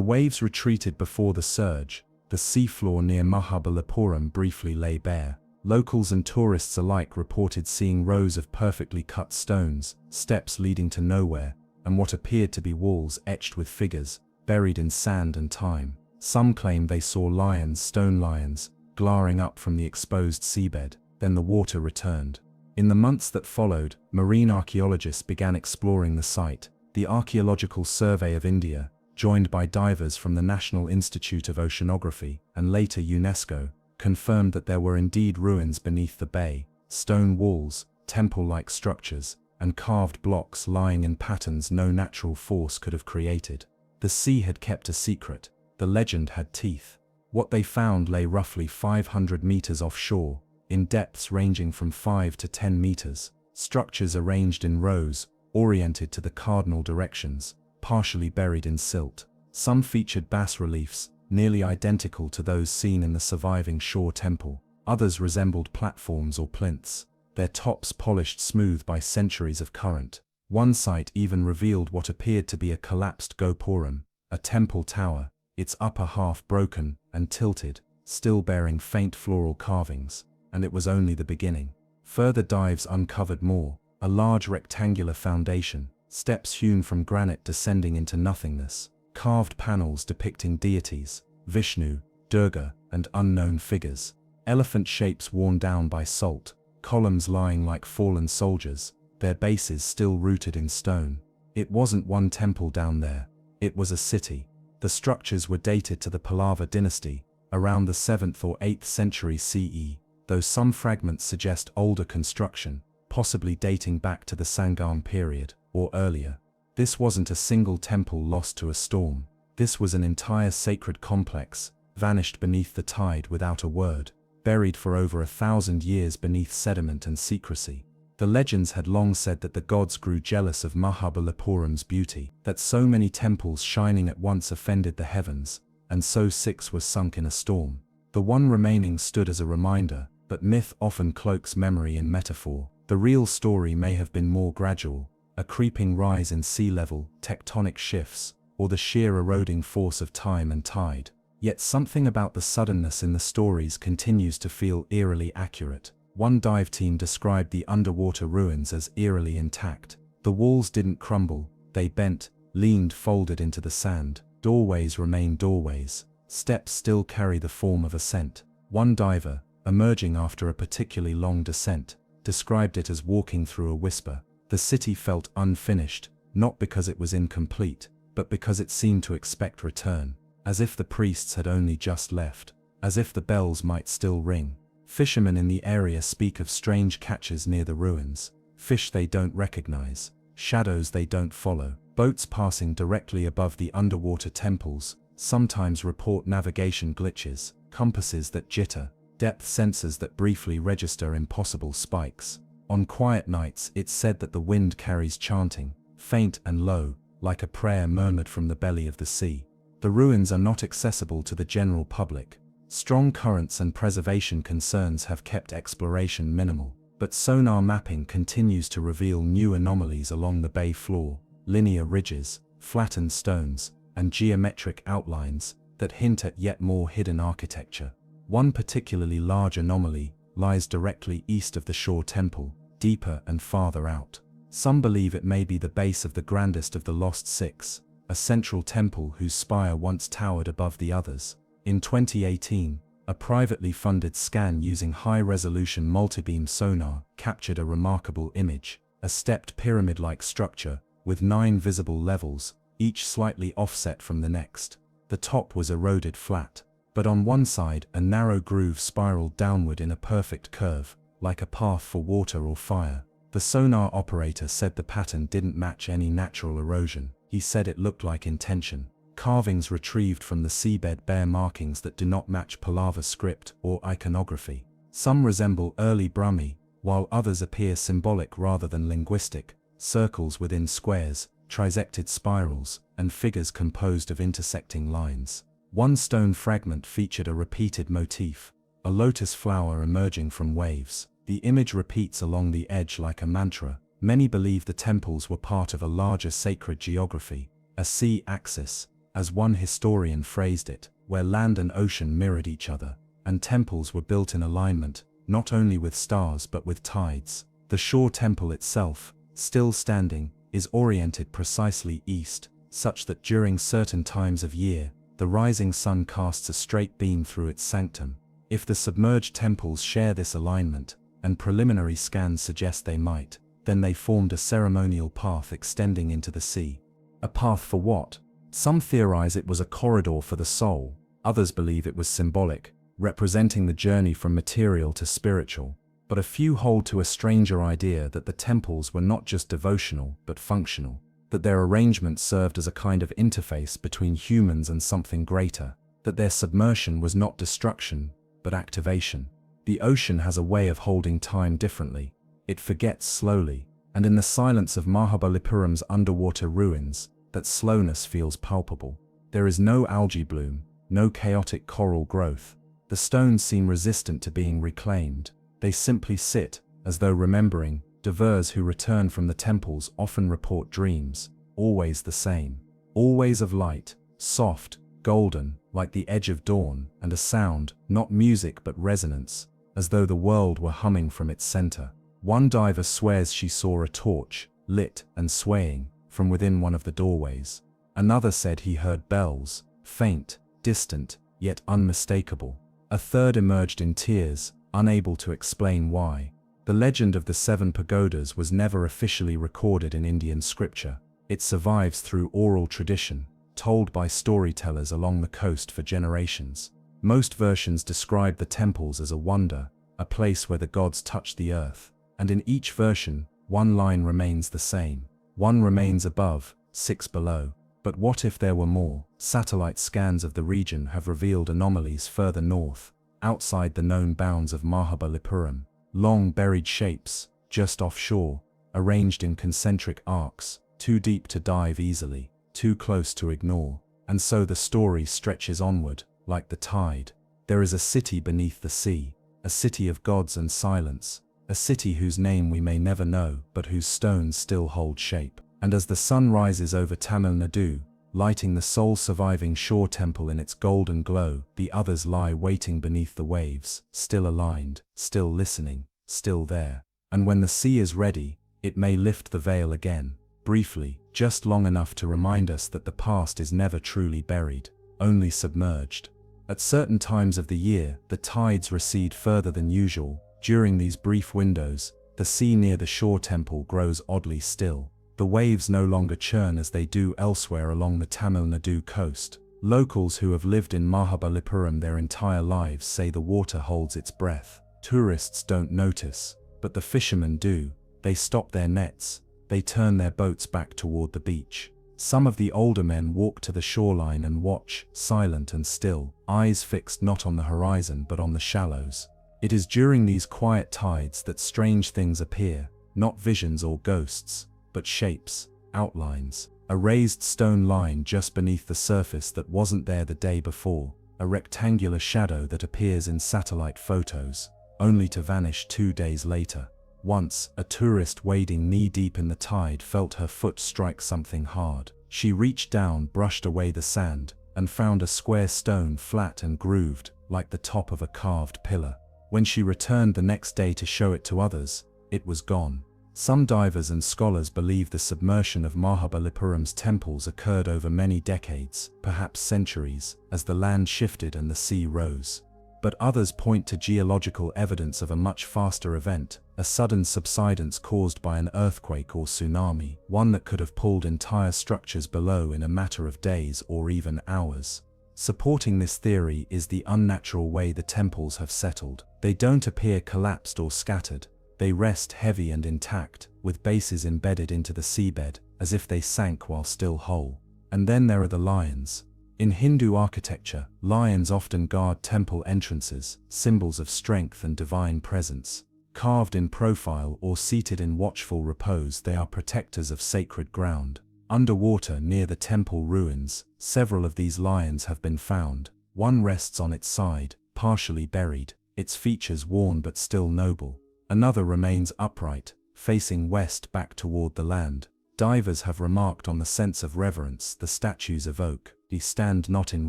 waves retreated before the surge, the seafloor near Mahabalipuram briefly lay bare. Locals and tourists alike reported seeing rows of perfectly cut stones, steps leading to nowhere, and what appeared to be walls etched with figures, buried in sand and time. Some claim they saw lions, stone lions, glaring up from the exposed seabed. Then the water returned. In the months that followed, marine archaeologists began exploring the site. The Archaeological Survey of India, joined by divers from the National Institute of Oceanography and later UNESCO, confirmed that there were indeed ruins beneath the bay, stone walls, temple-like structures, and carved blocks lying in patterns no natural force could have created. The sea had kept a secret. The legend had teeth. What they found lay roughly 500 meters offshore, in depths ranging from 5 to 10 meters, structures arranged in rows, oriented to the cardinal directions, partially buried in silt. Some featured bas-reliefs, nearly identical to those seen in the surviving shore temple. Others resembled platforms or plinths, their tops polished smooth by centuries of current. One site even revealed what appeared to be a collapsed gopuram, a temple tower, its upper half broken and tilted, still bearing faint floral carvings. And it was only the beginning. Further dives uncovered more, a large rectangular foundation, steps hewn from granite descending into nothingness, carved panels depicting deities, Vishnu, Durga, and unknown figures, elephant shapes worn down by salt, columns lying like fallen soldiers, their bases still rooted in stone. It wasn't one temple down there, it was a city. The structures were dated to the Pallava dynasty, around the 7th or 8th century CE. Though some fragments suggest older construction, possibly dating back to the Sangam period, or earlier. This wasn't a single temple lost to a storm. This was an entire sacred complex, vanished beneath the tide without a word, buried for over 1,000 years beneath sediment and secrecy. The legends had long said that the gods grew jealous of Mahabalipuram's beauty, that so many temples shining at once offended the heavens, and so 6 were sunk in a storm. The one remaining stood as a reminder, but myth often cloaks memory in metaphor. The real story may have been more gradual, a creeping rise in sea level, tectonic shifts, or the sheer eroding force of time and tide. Yet something about the suddenness in the stories continues to feel eerily accurate. One dive team described the underwater ruins as eerily intact. The walls didn't crumble, they bent, leaned folded into the sand. Doorways remain doorways. Steps still carry the form of ascent. One diver, emerging after a particularly long descent, described it as walking through a whisper. The city felt unfinished, not because it was incomplete, but because it seemed to expect return, as if the priests had only just left, as if the bells might still ring. Fishermen in the area speak of strange catches near the ruins, fish they don't recognize, shadows they don't follow, boats passing directly above the underwater temples, sometimes report navigation glitches, compasses that jitter, depth sensors that briefly register impossible spikes. On quiet nights, it's said that the wind carries chanting, faint and low, like a prayer murmured from the belly of the sea. The ruins are not accessible to the general public. Strong currents and preservation concerns have kept exploration minimal, but sonar mapping continues to reveal new anomalies along the bay floor, linear ridges, flattened stones, and geometric outlines that hint at yet more hidden architecture. One particularly large anomaly lies directly east of the shore temple, deeper and farther out. Some believe it may be the base of the grandest of the Lost Six, a central temple whose spire once towered above the others. In 2018, a privately funded scan using high-resolution multibeam sonar captured a remarkable image, a stepped pyramid-like structure with 9 visible levels, each slightly offset from the next. The top was eroded flat, but on one side a narrow groove spiraled downward in a perfect curve, like a path for water or fire. The sonar operator said the pattern didn't match any natural erosion. He said it looked like intention. Carvings retrieved from the seabed bear markings that do not match palaver script or iconography. Some resemble early Brahmi, while others appear symbolic rather than linguistic, circles within squares, trisected spirals, and figures composed of intersecting lines. One stone fragment featured a repeated motif, a lotus flower emerging from waves. The image repeats along the edge like a mantra. Many believe the temples were part of a larger sacred geography, a sea axis, as one historian phrased it, where land and ocean mirrored each other, and temples were built in alignment, not only with stars but with tides. The shore temple itself, still standing, is oriented precisely east, such that during certain times of year, the rising sun casts a straight beam through its sanctum. If the submerged temples share this alignment, and preliminary scans suggest they might, then they formed a ceremonial path extending into the sea. A path for what? Some theorize it was a corridor for the soul, others believe it was symbolic, representing the journey from material to spiritual. But a few hold to a stranger idea that the temples were not just devotional but functional, that their arrangement served as a kind of interface between humans and something greater, that their submersion was not destruction but activation. The ocean has a way of holding time differently. It forgets slowly, and in the silence of Mahabalipuram's underwater ruins, that slowness feels palpable. There is no algae bloom, no chaotic coral growth. The stones seem resistant to being reclaimed. They simply sit, as though remembering. Divers who return from the temples often report dreams, always the same. Always of light, soft, golden, like the edge of dawn, and a sound, not music but resonance, as though the world were humming from its center. One diver swears she saw a torch, lit and swaying, from within one of the doorways. Another said he heard bells, faint, distant, yet unmistakable. A third emerged in tears, unable to explain why. The legend of the 7 pagodas was never officially recorded in Indian scripture. It survives through oral tradition, told by storytellers along the coast for generations. Most versions describe the temples as a wonder, a place where the gods touch the earth, and in each version, one line remains the same. One remains above, 6 below. But what if there were more? Satellite scans of the region have revealed anomalies further north, outside the known bounds of Mahabalipuram. Long buried shapes, just offshore, arranged in concentric arcs, too deep to dive easily, too close to ignore. And so the story stretches onward, like the tide. There is a city beneath the sea, a city of gods and silence, a city whose name we may never know, but whose stones still hold shape. And as the sun rises over Tamil Nadu, lighting the sole surviving shore temple in its golden glow, the others lie waiting beneath the waves, still aligned, still listening, still there. And when the sea is ready, it may lift the veil again, briefly, just long enough to remind us that the past is never truly buried, only submerged. At certain times of the year, the tides recede further than usual. During these brief windows, the sea near the shore temple grows oddly still. The waves no longer churn as they do elsewhere along the Tamil Nadu coast. Locals who have lived in Mahabalipuram their entire lives say the water holds its breath. Tourists don't notice, but the fishermen do. They stop their nets, they turn their boats back toward the beach. Some of the older men walk to the shoreline and watch, silent and still, eyes fixed not on the horizon but on the shallows. It is during these quiet tides that strange things appear, not visions or ghosts, but shapes, outlines. A raised stone line just beneath the surface that wasn't there the day before, a rectangular shadow that appears in satellite photos, only to vanish 2 days later. Once, a tourist wading knee-deep in the tide felt her foot strike something hard. She reached down, brushed away the sand, and found a square stone flat and grooved, like the top of a carved pillar. When she returned the next day to show it to others, it was gone. Some divers and scholars believe the submersion of Mahabalipuram's temples occurred over many decades, perhaps centuries, as the land shifted and the sea rose. But others point to geological evidence of a much faster event, a sudden subsidence caused by an earthquake or tsunami, one that could have pulled entire structures below in a matter of days or even hours. Supporting this theory is the unnatural way the temples have settled. They don't appear collapsed or scattered. They rest heavy and intact, with bases embedded into the seabed, as if they sank while still whole. And then there are the lions. In Hindu architecture, lions often guard temple entrances, symbols of strength and divine presence. Carved in profile or seated in watchful repose, they are protectors of sacred ground. Underwater near the temple ruins, several of these lions have been found. One rests on its side, partially buried, its features worn but still noble. Another remains upright, facing west back toward the land. Divers have remarked on the sense of reverence the statues evoke. They stand not in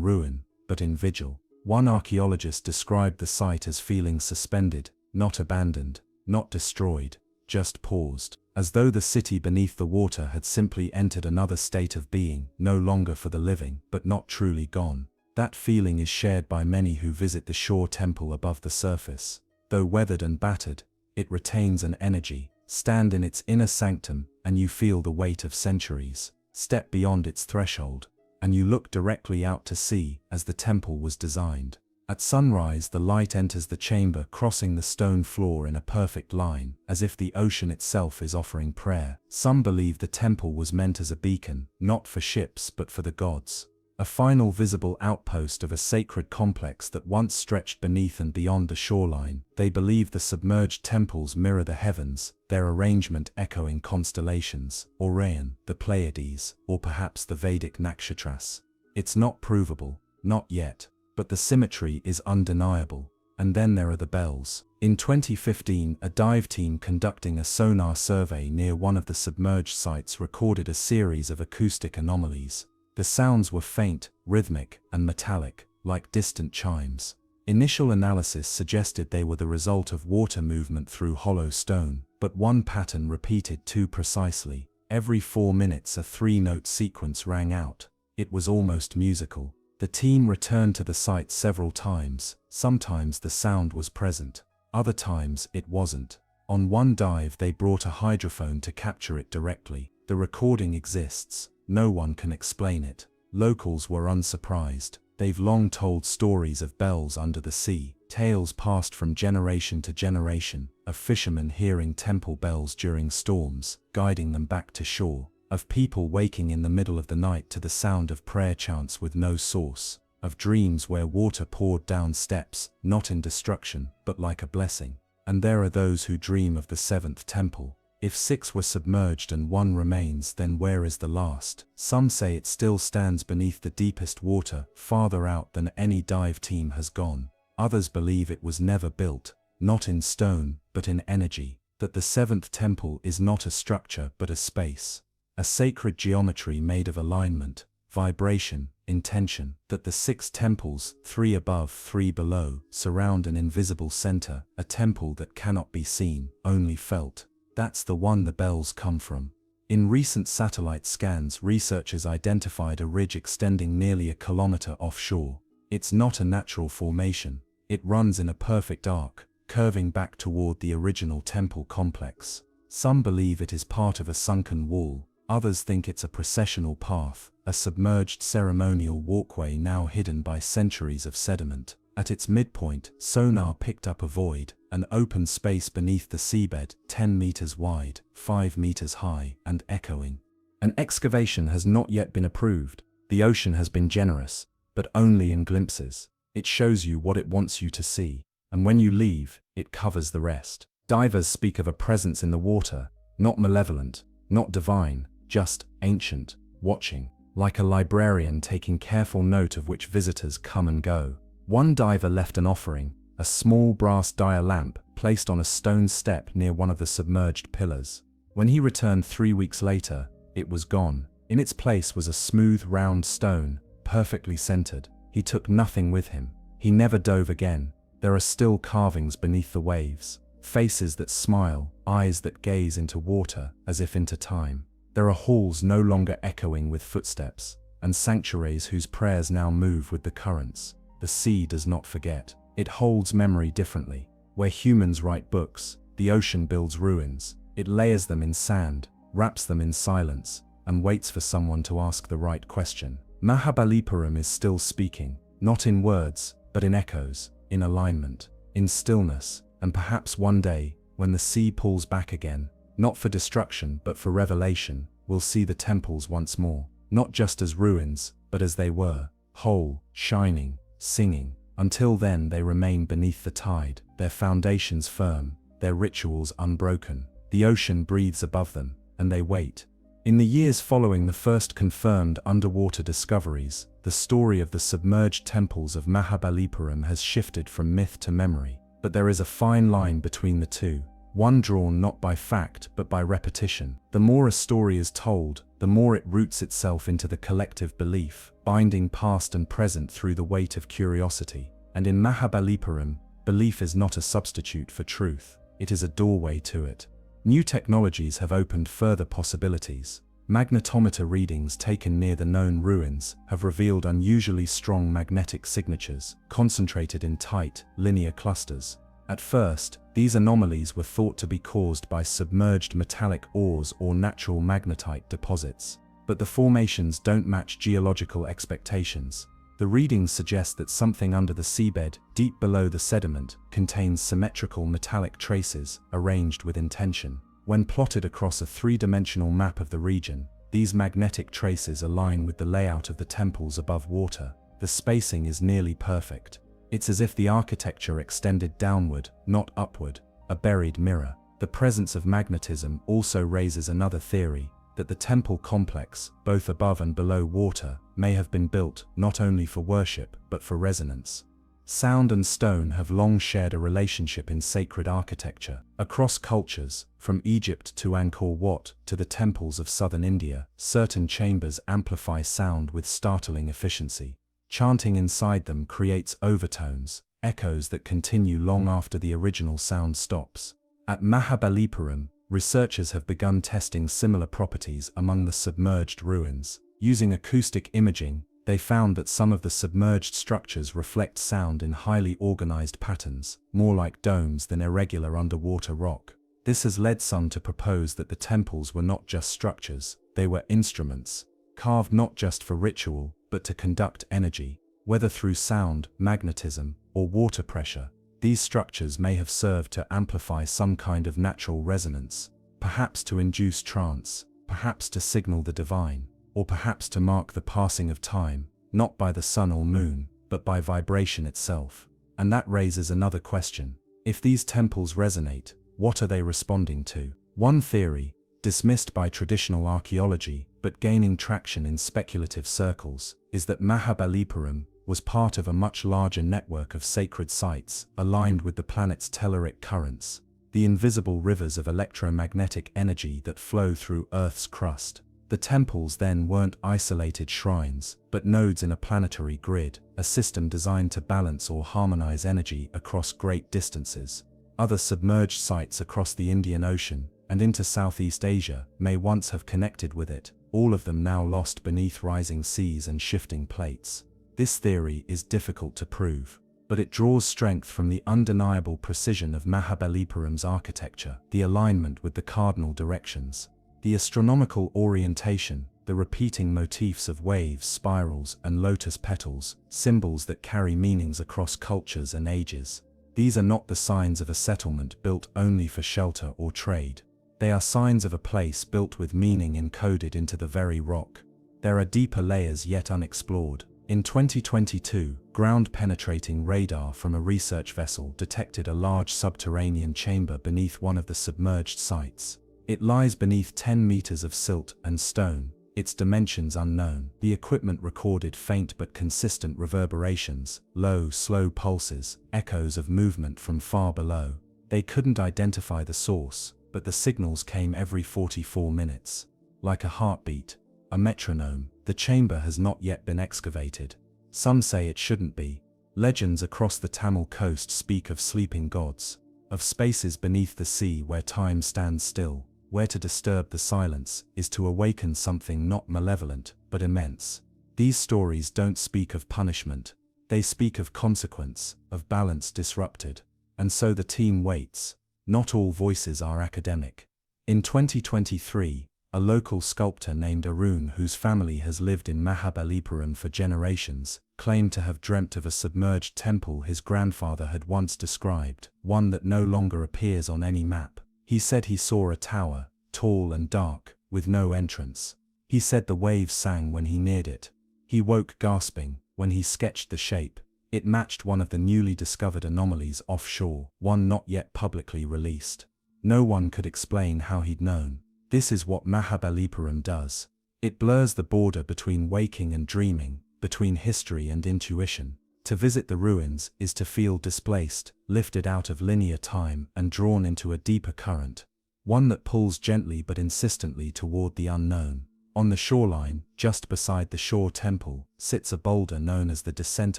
ruin, but in vigil. One archaeologist described the site as feeling suspended, not abandoned, not destroyed, just paused, as though the city beneath the water had simply entered another state of being, no longer for the living, but not truly gone. That feeling is shared by many who visit the shore temple above the surface. Though weathered and battered, it retains an energy. Stand in its inner sanctum, and you feel the weight of centuries. Step beyond its threshold, and you look directly out to sea, as the temple was designed. At sunrise, the light enters the chamber, crossing the stone floor in a perfect line, as if the ocean itself is offering prayer. Some believe the temple was meant as a beacon, not for ships but for the gods. A final visible outpost of a sacred complex that once stretched beneath and beyond the shoreline. They believe the submerged temples mirror the heavens, their arrangement echoing constellations, Orion, the Pleiades, or perhaps the Vedic nakshatras. It's not provable, not yet, but the symmetry is undeniable. And then there are the bells. In 2015, a dive team conducting a sonar survey near one of the submerged sites recorded a series of acoustic anomalies. The sounds were faint, rhythmic, and metallic, like distant chimes. Initial analysis suggested they were the result of water movement through hollow stone, but one pattern repeated too precisely. Every 4 minutes a 3-note sequence rang out. It was almost musical. The team returned to the site several times. Sometimes the sound was present, other times it wasn't. On one dive they brought a hydrophone to capture it directly. The recording exists. No one can explain it. Locals were unsurprised. They've long told stories of bells under the sea, tales passed from generation to generation, of fishermen hearing temple bells during storms, guiding them back to shore, of people waking in the middle of the night to the sound of prayer chants with no source, of dreams where water poured down steps, not in destruction, but like a blessing. And there are those who dream of the seventh temple. If 6 were submerged and 1 remains, then where is the last? Some say it still stands beneath the deepest water, farther out than any dive team has gone. Others believe it was never built, not in stone, but in energy, that the 7th temple is not a structure but a space, a sacred geometry made of alignment, vibration, intention, that the 6 temples, 3 above, 3 below, surround an invisible center, a temple that cannot be seen, only felt. That's the one the bells come from. In recent satellite scans, researchers identified a ridge extending nearly a kilometer offshore. It's not a natural formation. It runs in a perfect arc, curving back toward the original temple complex. Some believe it is part of a sunken wall. Others think it's a processional path, a submerged ceremonial walkway now hidden by centuries of sediment. At its midpoint, sonar picked up a void, an open space beneath the seabed, 10 meters wide, 5 meters high, and echoing. An excavation has not yet been approved. The ocean has been generous, but only in glimpses. It shows you what it wants you to see, and when you leave, it covers the rest. Divers speak of a presence in the water, not malevolent, not divine, just ancient, watching, like a librarian taking careful note of which visitors come and go. One diver left an offering, a small brass dial lamp placed on a stone step near one of the submerged pillars. When he returned 3 weeks later, it was gone. In its place was a smooth, round stone, perfectly centered. He took nothing with him. He never dove again. There are still carvings beneath the waves, faces that smile, eyes that gaze into water as if into time. There are halls no longer echoing with footsteps, and sanctuaries whose prayers now move with the currents. The sea does not forget. It holds memory differently. Where humans write books, the ocean builds ruins. It layers them in sand, wraps them in silence, and waits for someone to ask the right question. Mahabalipuram is still speaking, not in words, but in echoes, in alignment, in stillness, and perhaps one day, when the sea pulls back again, not for destruction but for revelation, we'll see the temples once more, not just as ruins, but as they were, whole, shining, singing. Until then they remain beneath the tide, their foundations firm, their rituals unbroken. The ocean breathes above them, and they wait. In the years following the first confirmed underwater discoveries, the story of the submerged temples of Mahabalipuram has shifted from myth to memory. But there is a fine line between the two, one drawn not by fact but by repetition. The more a story is told, the more it roots itself into the collective belief, binding past and present through the weight of curiosity. And in Mahabalipuram, belief is not a substitute for truth, it is a doorway to it. New technologies have opened further possibilities. Magnetometer readings taken near the known ruins have revealed unusually strong magnetic signatures, concentrated in tight, linear clusters. At first, these anomalies were thought to be caused by submerged metallic ores or natural magnetite deposits. But the formations don't match geological expectations. The readings suggest that something under the seabed, deep below the sediment, contains symmetrical metallic traces arranged with intention. When plotted across a three-dimensional map of the region, these magnetic traces align with the layout of the temples above water. The spacing is nearly perfect. It's as if the architecture extended downward, not upward, a buried mirror. The presence of magnetism also raises another theory, that the temple complex, both above and below water, may have been built not only for worship but for resonance. Sound and stone have long shared a relationship in sacred architecture. Across cultures, from Egypt to Angkor Wat to the temples of southern India, certain chambers amplify sound with startling efficiency. Chanting inside them creates overtones, echoes that continue long after the original sound stops. At Mahabalipuram, researchers have begun testing similar properties among the submerged ruins. Using acoustic imaging, they found that some of the submerged structures reflect sound in highly organized patterns, more like domes than irregular underwater rock. This has led some to propose that the temples were not just structures, they were instruments, carved not just for ritual, but to conduct energy, whether through sound, magnetism, or water pressure. These structures may have served to amplify some kind of natural resonance, perhaps to induce trance, perhaps to signal the divine, or perhaps to mark the passing of time, not by the sun or moon, but by vibration itself. And that raises another question. If these temples resonate, what are they responding to? One theory, dismissed by traditional archaeology, but gaining traction in speculative circles, is that Mahabalipuram was part of a much larger network of sacred sites aligned with the planet's telluric currents, the invisible rivers of electromagnetic energy that flow through Earth's crust. The temples then weren't isolated shrines, but nodes in a planetary grid, a system designed to balance or harmonize energy across great distances. Other submerged sites across the Indian Ocean and into Southeast Asia may once have connected with it, all of them now lost beneath rising seas and shifting plates. This theory is difficult to prove, but it draws strength from the undeniable precision of Mahabalipuram's architecture, the alignment with the cardinal directions, the astronomical orientation, the repeating motifs of waves, spirals, and lotus petals, symbols that carry meanings across cultures and ages. These are not the signs of a settlement built only for shelter or trade. They are signs of a place built with meaning encoded into the very rock. There are deeper layers yet unexplored. In 2022, ground-penetrating radar from a research vessel detected a large subterranean chamber beneath one of the submerged sites. It lies beneath 10 meters of silt and stone, its dimensions unknown. The equipment recorded faint but consistent reverberations, low, slow pulses, echoes of movement from far below. They couldn't identify the source, but the signals came every 44 minutes. Like a heartbeat, a metronome, the chamber has not yet been excavated. Some say it shouldn't be. Legends across the Tamil coast speak of sleeping gods, of spaces beneath the sea where time stands still, where to disturb the silence is to awaken something not malevolent, but immense. These stories don't speak of punishment. They speak of consequence, of balance disrupted. And so the team waits. Not all voices are academic. In 2023, a local sculptor named Arun, whose family has lived in Mahabalipuram for generations, claimed to have dreamt of a submerged temple his grandfather had once described, one that no longer appears on any map. He said he saw a tower, tall and dark, with no entrance. He said the waves sang when he neared it. He woke gasping when he sketched the shape. It matched one of the newly discovered anomalies offshore, one not yet publicly released. No one could explain how he'd known. This is what Mahabalipuram does. It blurs the border between waking and dreaming, between history and intuition. To visit the ruins is to feel displaced, lifted out of linear time and drawn into a deeper current, one that pulls gently but insistently toward the unknown. On the shoreline, just beside the shore temple, sits a boulder known as the Descent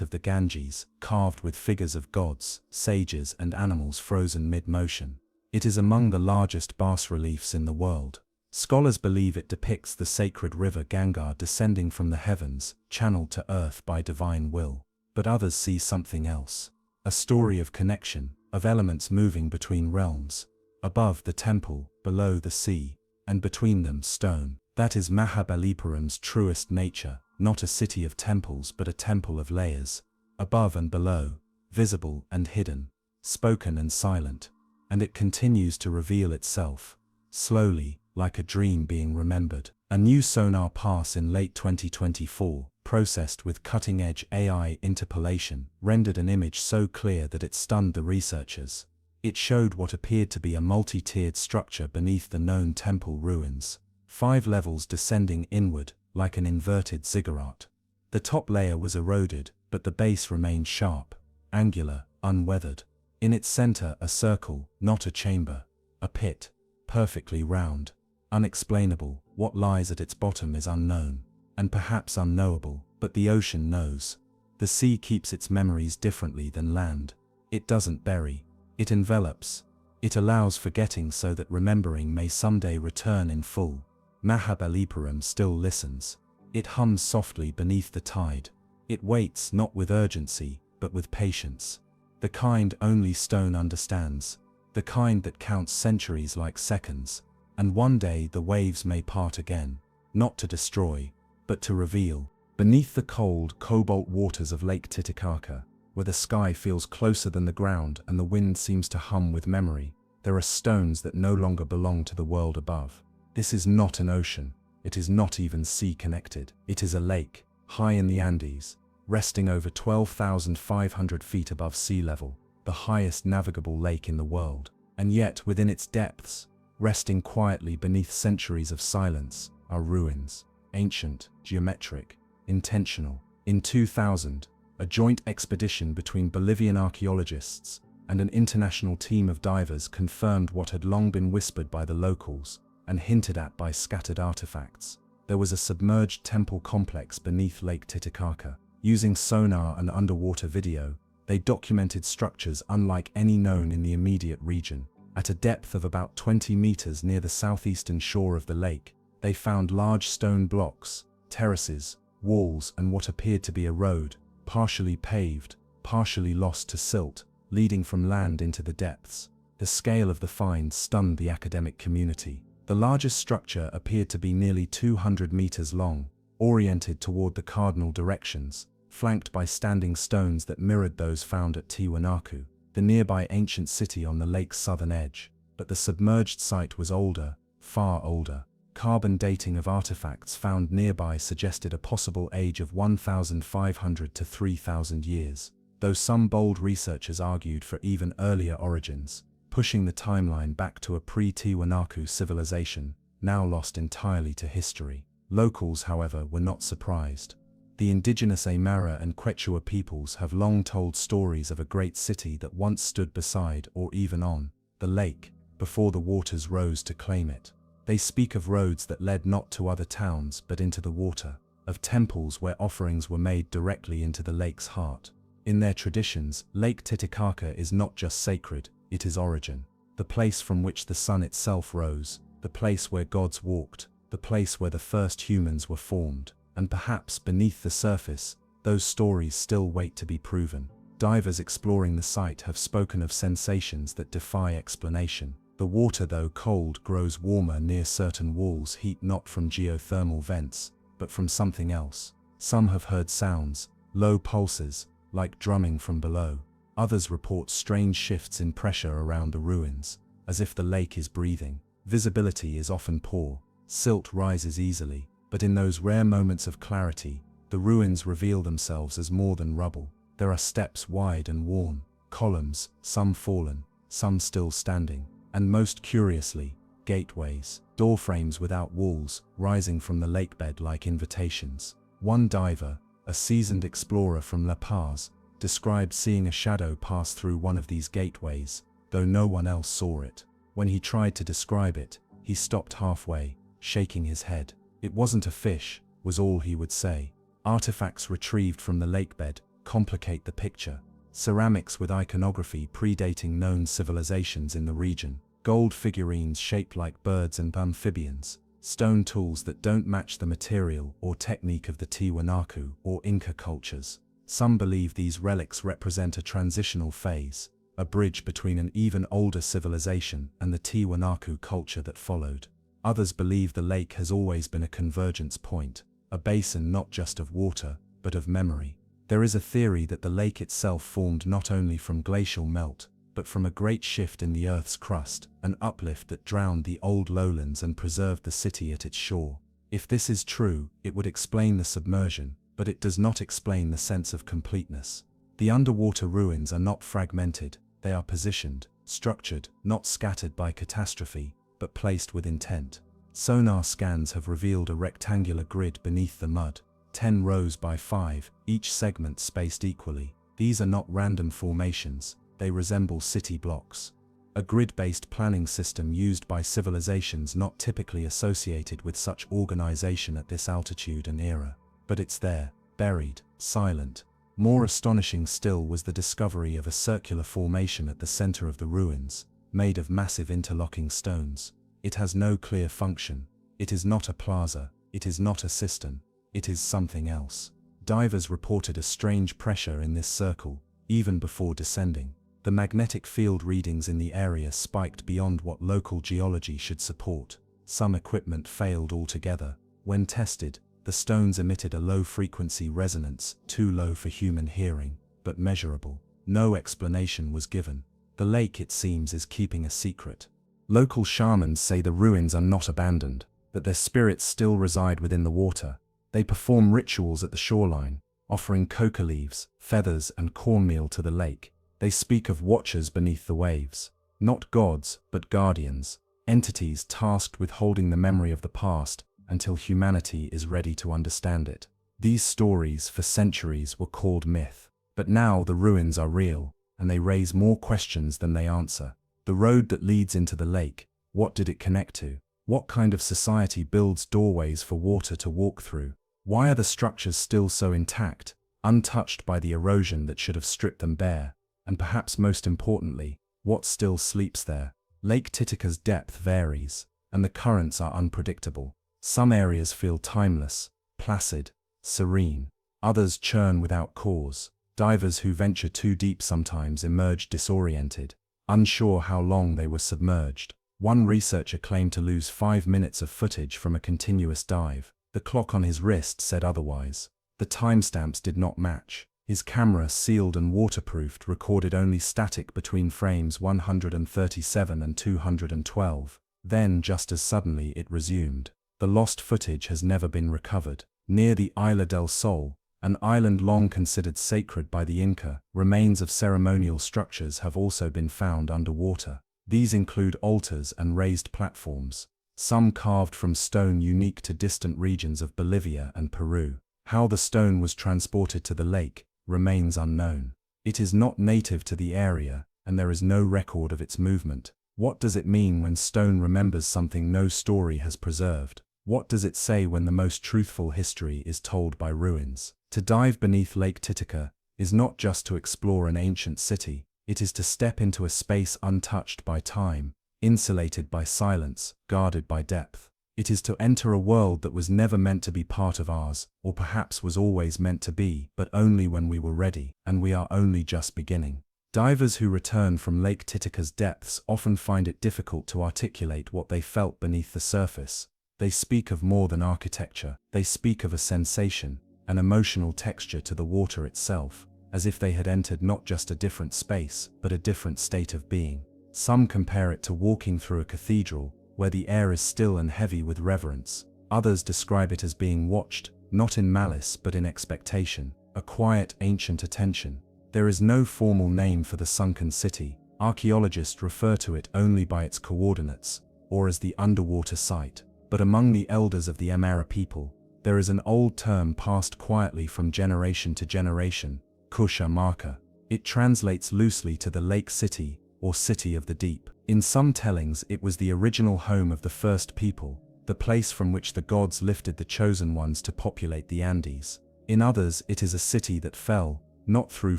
of the Ganges, carved with figures of gods, sages and animals frozen mid-motion. It is among the largest bas-reliefs in the world. Scholars believe it depicts the sacred river Ganga descending from the heavens, channeled to earth by divine will. But others see something else. A story of connection, of elements moving between realms. Above the temple, below the sea, and between them stone. That is Mahabalipuram's truest nature, not a city of temples but a temple of layers. Above and below, visible and hidden, spoken and silent. And it continues to reveal itself, slowly, like a dream being remembered. A new sonar pass in late 2024, processed with cutting-edge AI interpolation, rendered an image so clear that it stunned the researchers. It showed what appeared to be a multi-tiered structure beneath the known temple ruins. 5 levels descending inward, like an inverted ziggurat. The top layer was eroded, but the base remained sharp, angular, unweathered. In its center a circle, not a chamber. A pit, perfectly round. Unexplainable, what lies at its bottom is unknown, and perhaps unknowable, but the ocean knows. The sea keeps its memories differently than land. It doesn't bury, it envelops. It allows forgetting so that remembering may someday return in full. Mahabalipuram still listens. It hums softly beneath the tide. It waits not with urgency, but with patience. The kind only stone understands. The kind that counts centuries like seconds. And one day the waves may part again, not to destroy, but to reveal. Beneath the cold, cobalt waters of Lake Titicaca, where the sky feels closer than the ground and the wind seems to hum with memory, there are stones that no longer belong to the world above. This is not an ocean. It is not even sea-connected. It is a lake, high in the Andes, resting over 12,500 feet above sea level, the highest navigable lake in the world. And yet, within its depths, resting quietly beneath centuries of silence, are ruins. Ancient, geometric, intentional. In 2000, a joint expedition between Bolivian archaeologists and an international team of divers confirmed what had long been whispered by the locals and hinted at by scattered artifacts. There was a submerged temple complex beneath Lake Titicaca. Using sonar and underwater video, they documented structures unlike any known in the immediate region. At a depth of about 20 meters near the southeastern shore of the lake, they found large stone blocks, terraces, walls, and what appeared to be a road, partially paved, partially lost to silt, leading from land into the depths. The scale of the find stunned the academic community. The largest structure appeared to be nearly 200 meters long, oriented toward the cardinal directions, flanked by standing stones that mirrored those found at Tiwanaku, the nearby ancient city on the lake's southern edge. but the submerged site was older, far older. Carbon dating of artifacts found nearby suggested a possible age of 1,500 to 3,000 years, though some bold researchers argued for even earlier origins, pushing the timeline back to a pre-Tiwanaku civilization, now lost entirely to history. Locals, however, were not surprised. The indigenous Aymara and Quechua peoples have long told stories of a great city that once stood beside or even on the lake, before the waters rose to claim it. They speak of roads that led not to other towns but into the water, of temples where offerings were made directly into the lake's heart. In their traditions, Lake Titicaca is not just sacred, it is origin. The place from which the sun itself rose, the place where gods walked, the place where the first humans were formed, and perhaps beneath the surface, those stories still wait to be proven. Divers exploring the site have spoken of sensations that defy explanation. The water, though cold, grows warmer near certain walls, heat not from geothermal vents, but from something else. Some have heard sounds, low pulses, like drumming from below. Others report strange shifts in pressure around the ruins, as if the lake is breathing. Visibility is often poor, silt rises easily, but in those rare moments of clarity, the ruins reveal themselves as more than rubble. There are steps wide and worn, columns, some fallen, some still standing, and most curiously, gateways, doorframes without walls, rising from the lakebed like invitations. One diver, a seasoned explorer from La Paz, described seeing a shadow pass through one of these gateways, though no one else saw it. When he tried to describe it, he stopped halfway, shaking his head. It wasn't a fish, was all he would say. Artifacts retrieved from the lakebed complicate the picture. Ceramics with iconography predating known civilizations in the region, gold figurines shaped like birds and amphibians, stone tools that don't match the material or technique of the Tiwanaku or Inca cultures. Some believe these relics represent a transitional phase, a bridge between an even older civilization and the Tiwanaku culture that followed. Others believe the lake has always been a convergence point, a basin not just of water, but of memory. There is a theory that the lake itself formed not only from glacial melt, but from a great shift in the Earth's crust, an uplift that drowned the old lowlands and preserved the city at its shore. If this is true, it would explain the submersion, but it does not explain the sense of completeness. The underwater ruins are not fragmented, they are positioned, structured, not scattered by catastrophe, but placed with intent. Sonar scans have revealed a rectangular grid beneath the mud, 10 rows by 5, each segment spaced equally. These are not random formations, they resemble city blocks. A grid-based planning system used by civilizations not typically associated with such organization at this altitude and era. But it's there, buried, silent. More astonishing still was the discovery of a circular formation at the center of the ruins, made of massive interlocking stones. It has no clear function. It is not a plaza, it is not a cistern. It is something else. Divers reported a strange pressure in this circle, even before descending. The magnetic field readings in the area spiked beyond what local geology should support. Some equipment failed altogether. When tested, the stones emitted a low-frequency resonance, too low for human hearing, but measurable. No explanation was given. The lake, it seems, is keeping a secret. Local shamans say the ruins are not abandoned, that their spirits still reside within the water. They perform rituals at the shoreline, offering coca leaves, feathers, and cornmeal to the lake. They speak of watchers beneath the waves, not gods, but guardians, entities tasked with holding the memory of the past until humanity is ready to understand it. These stories, for centuries, were called myth, but now the ruins are real, and they raise more questions than they answer. The road that leads into the lake, what did it connect to? What kind of society builds doorways for water to walk through? Why are the structures still so intact, untouched by the erosion that should have stripped them bare? And perhaps most importantly, what still sleeps there? Lake Titicaca's depth varies, and the currents are unpredictable. Some areas feel timeless, placid, serene. Others churn without cause. Divers who venture too deep sometimes emerge disoriented, unsure how long they were submerged. One researcher claimed to lose 5 minutes of footage from a continuous dive. The clock on his wrist said otherwise. The timestamps did not match. His camera, sealed and waterproofed, recorded only static between frames 137 and 212. Then, just as suddenly, it resumed. The lost footage has never been recovered. Near the Isla del Sol, an island long considered sacred by the Inca, remains of ceremonial structures have also been found underwater. These include altars and raised platforms, some carved from stone unique to distant regions of Bolivia and Peru. How the stone was transported to the lake remains unknown. It is not native to the area, and there is no record of its movement. What does it mean when stone remembers something no story has preserved? What does it say when the most truthful history is told by ruins? To dive beneath Lake Titicaca is not just to explore an ancient city, it is to step into a space untouched by time, insulated by silence, guarded by depth. It is to enter a world that was never meant to be part of ours, or perhaps was always meant to be, but only when we were ready, and we are only just beginning. Divers who return from Lake Titicaca's depths often find it difficult to articulate what they felt beneath the surface. They speak of more than architecture. They speak of a sensation, an emotional texture to the water itself, as if they had entered not just a different space, but a different state of being. Some compare it to walking through a cathedral, where the air is still and heavy with reverence. Others describe it as being watched, not in malice but in expectation, a quiet, ancient attention. There is no formal name for the sunken city. Archaeologists refer to it only by its coordinates, or as the underwater site. But among the elders of the Aymara people, there is an old term passed quietly from generation to generation, Cajamarca. It translates loosely to the lake city, or city of the deep. In some tellings it was the original home of the first people, the place from which the gods lifted the chosen ones to populate the Andes. In others it is a city that fell, not through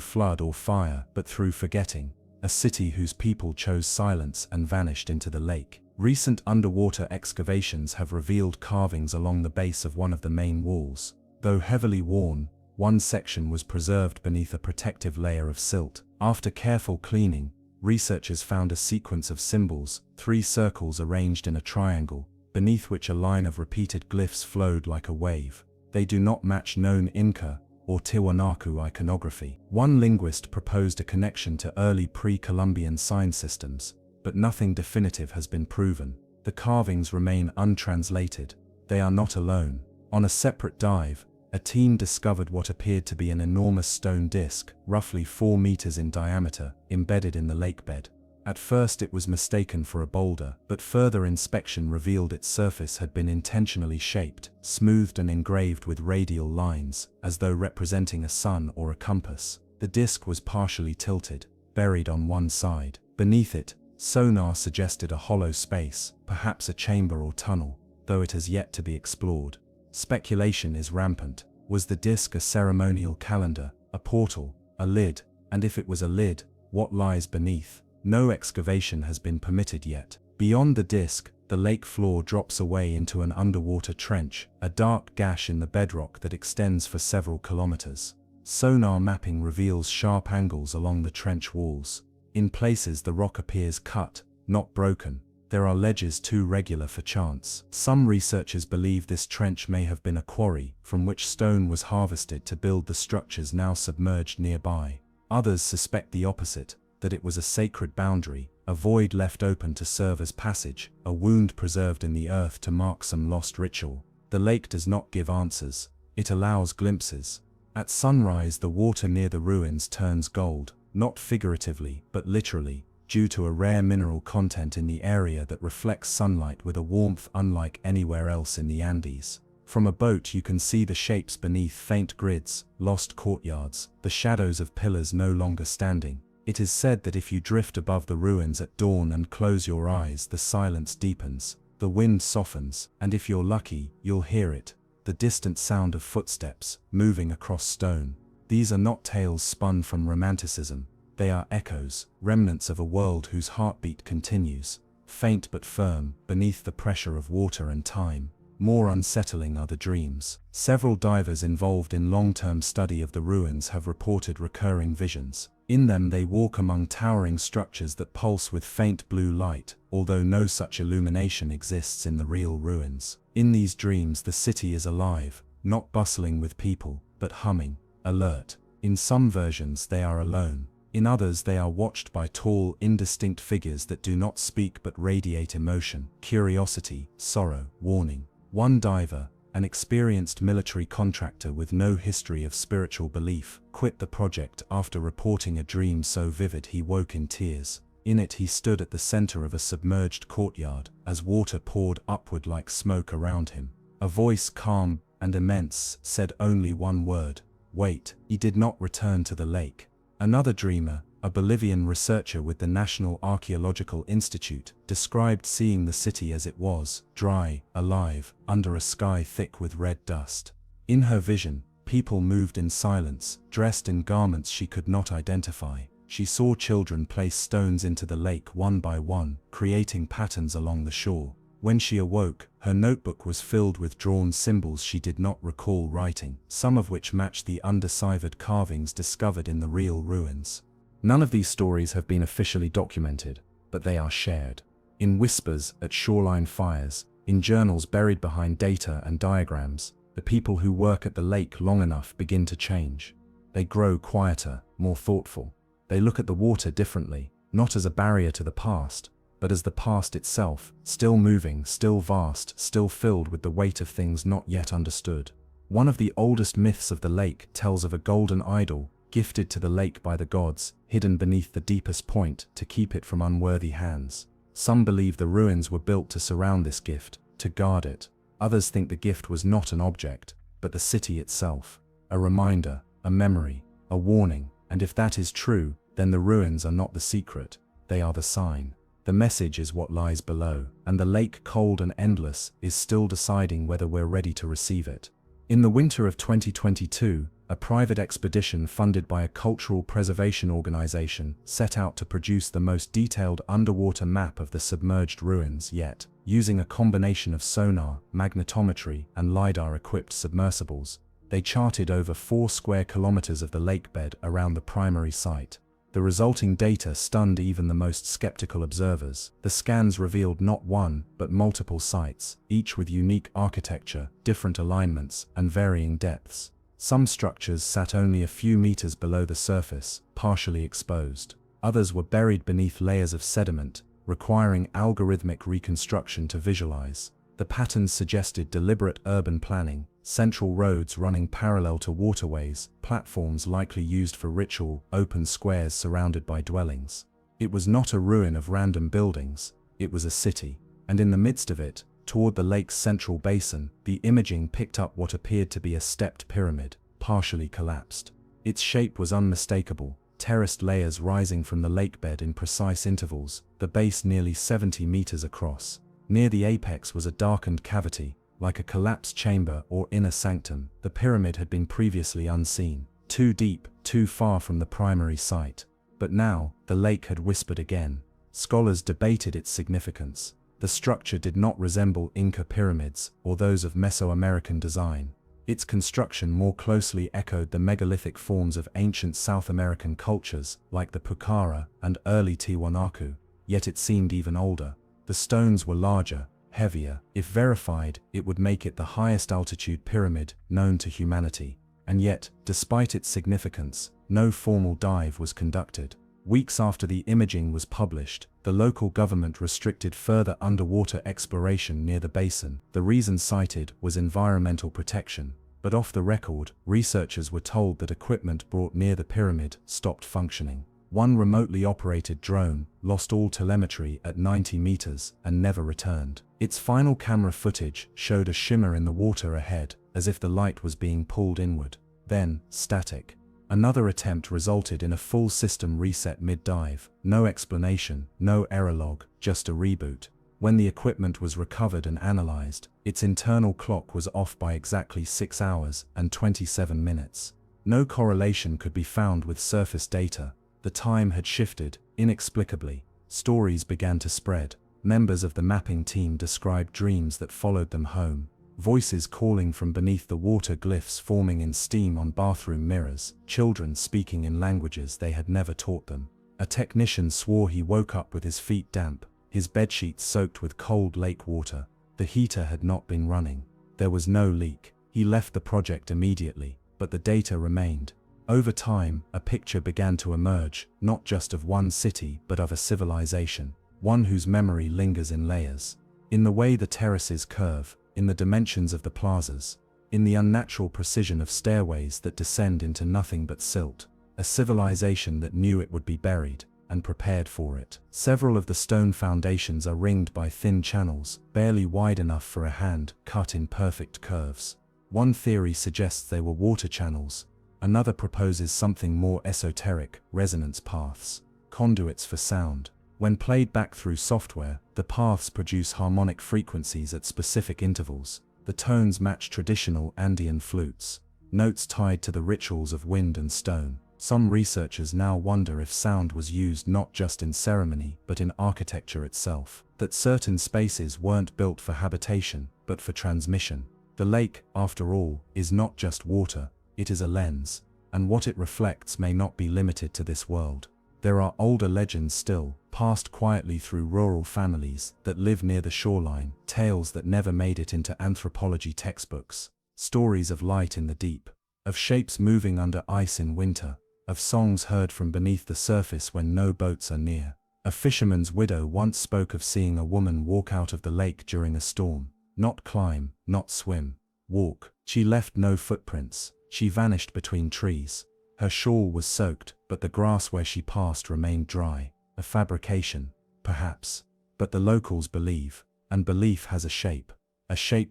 flood or fire, but through forgetting, a city whose people chose silence and vanished into the lake. Recent underwater excavations have revealed carvings along the base of one of the main walls. Though heavily worn, one section was preserved beneath a protective layer of silt. After careful cleaning, researchers found a sequence of symbols, 3 circles arranged in a triangle, beneath which a line of repeated glyphs flowed like a wave. They do not match known Inca or Tiwanaku iconography. One linguist proposed a connection to early pre-Columbian sign systems, but nothing definitive has been proven. The carvings remain untranslated. They are not alone. On a separate dive, a team discovered what appeared to be an enormous stone disc, roughly 4 meters in diameter, embedded in the lakebed. At first it was mistaken for a boulder, but further inspection revealed its surface had been intentionally shaped, smoothed and engraved with radial lines, as though representing a sun or a compass. The disc was partially tilted, buried on one side. Beneath it, sonar suggested a hollow space, perhaps a chamber or tunnel, though it has yet to be explored. Speculation is rampant. Was the disc a ceremonial calendar, a portal, a lid? And if it was a lid, what lies beneath? No excavation has been permitted yet. Beyond the disc, the lake floor drops away into an underwater trench, a dark gash in the bedrock that extends for several kilometers. Sonar mapping reveals sharp angles along the trench walls. In places the rock appears cut, not broken. There are ledges too regular for chance. Some researchers believe this trench may have been a quarry from which stone was harvested to build the structures now submerged nearby. Others suspect the opposite, that it was a sacred boundary, a void left open to serve as passage, a wound preserved in the earth to mark some lost ritual. The lake does not give answers, it allows glimpses. At sunrise the water near the ruins turns gold, not figuratively, but literally, due to a rare mineral content in the area that reflects sunlight with a warmth unlike anywhere else in the Andes. From a boat you can see the shapes beneath, faint grids, lost courtyards, the shadows of pillars no longer standing. It is said that if you drift above the ruins at dawn and close your eyes, the silence deepens, the wind softens, and if you're lucky, you'll hear it, the distant sound of footsteps, moving across stone. These are not tales spun from romanticism, they are echoes, remnants of a world whose heartbeat continues, faint but firm, beneath the pressure of water and time. More unsettling are the dreams. Several divers involved in long-term study of the ruins have reported recurring visions. In them they walk among towering structures that pulse with faint blue light, although no such illumination exists in the real ruins. In these dreams the city is alive, not bustling with people, but humming, alert. In some versions they are alone. In others they are watched by tall, indistinct figures that do not speak but radiate emotion, curiosity, sorrow, warning. One diver, an experienced military contractor with no history of spiritual belief, quit the project after reporting a dream so vivid he woke in tears. In it he stood at the center of a submerged courtyard, as water poured upward like smoke around him. A voice calm and immense said only one word: wait. He did not return to the lake. Another dreamer, a Bolivian researcher with the National Archaeological Institute, described seeing the city as it was, dry, alive, under a sky thick with red dust. In her vision, people moved in silence, dressed in garments she could not identify. She saw children place stones into the lake one by one, creating patterns along the shore. When she awoke, her notebook was filled with drawn symbols she did not recall writing, some of which matched the undeciphered carvings discovered in the real ruins. None of these stories have been officially documented, but they are shared. In whispers at shoreline fires, in journals buried behind data and diagrams, the people who work at the lake long enough begin to change. They grow quieter, more thoughtful. They look at the water differently, not as a barrier to the past, but as the past itself, still moving, still vast, still filled with the weight of things not yet understood. One of the oldest myths of the lake tells of a golden idol, gifted to the lake by the gods, hidden beneath the deepest point to keep it from unworthy hands. Some believe the ruins were built to surround this gift, to guard it. Others think the gift was not an object, but the city itself. A reminder, a memory, a warning. And if that is true, then the ruins are not the secret, they are the sign. The message is what lies below, and the lake, cold and endless, is still deciding whether we're ready to receive it. In the winter of 2022, a private expedition funded by a cultural preservation organization set out to produce the most detailed underwater map of the submerged ruins yet, using a combination of sonar, magnetometry, and LiDAR-equipped submersibles. They charted over 4 square kilometers of the lake bed around the primary site. The resulting data stunned even the most skeptical observers. The scans revealed not one, but multiple sites, each with unique architecture, different alignments, and varying depths. Some structures sat only a few meters below the surface, partially exposed. Others were buried beneath layers of sediment, requiring algorithmic reconstruction to visualize. The patterns suggested deliberate urban planning, central roads running parallel to waterways, platforms likely used for ritual, open squares surrounded by dwellings. It was not a ruin of random buildings, it was a city. And in the midst of it, toward the lake's central basin, the imaging picked up what appeared to be a stepped pyramid, partially collapsed. Its shape was unmistakable, terraced layers rising from the lakebed in precise intervals, the base nearly 70 meters across. Near the apex was a darkened cavity, like a collapsed chamber or inner sanctum. The pyramid had been previously unseen, too deep, too far from the primary site. But now, the lake had whispered again. Scholars debated its significance. The structure did not resemble Inca pyramids or those of Mesoamerican design. Its construction more closely echoed the megalithic forms of ancient South American cultures like the Pucara and early Tiwanaku, yet it seemed even older. The stones were larger, heavier. If verified, it would make it the highest altitude pyramid known to humanity. And yet, despite its significance, no formal dive was conducted. Weeks after the imaging was published, the local government restricted further underwater exploration near the basin. The reason cited was environmental protection, but off the record, researchers were told that equipment brought near the pyramid stopped functioning. One remotely operated drone lost all telemetry at 90 meters and never returned. Its final camera footage showed a shimmer in the water ahead, as if the light was being pulled inward. Then, static. Another attempt resulted in a full system reset mid-dive. No explanation, no error log, just a reboot. When the equipment was recovered and analyzed, its internal clock was off by exactly 6 hours and 27 minutes. No correlation could be found with surface data. The time had shifted, inexplicably. Stories began to spread. Members of the mapping team described dreams that followed them home. Voices calling from beneath the water, glyphs forming in steam on bathroom mirrors, children speaking in languages they had never taught them. A technician swore he woke up with his feet damp, his bedsheets soaked with cold lake water. The heater had not been running. There was no leak. He left the project immediately, but the data remained. Over time, a picture began to emerge, not just of one city but of a civilization, one whose memory lingers in layers. In the way the terraces curve, in the dimensions of the plazas, in the unnatural precision of stairways that descend into nothing but silt. A civilization that knew it would be buried, and prepared for it. Several of the stone foundations are ringed by thin channels, barely wide enough for a hand, cut in perfect curves. One theory suggests they were water channels, another proposes something more esoteric, resonance paths, conduits for sound. When played back through software, the paths produce harmonic frequencies at specific intervals. The tones match traditional Andean flutes, notes tied to the rituals of wind and stone. Some researchers now wonder if sound was used not just in ceremony but in architecture itself, that certain spaces weren't built for habitation but for transmission. The lake, after all, is not just water, it is a lens, and what it reflects may not be limited to this world. There are older legends still, passed quietly through rural families that live near the shoreline, tales that never made it into anthropology textbooks, stories of light in the deep, of shapes moving under ice in winter, of songs heard from beneath the surface when no boats are near. A fisherman's widow once spoke of seeing a woman walk out of the lake during a storm. Not climb, not swim, walk. She left no footprints, she vanished between trees. Her shawl was soaked, but the grass where she passed remained dry. A fabrication, perhaps, but the locals believe, and belief has a shape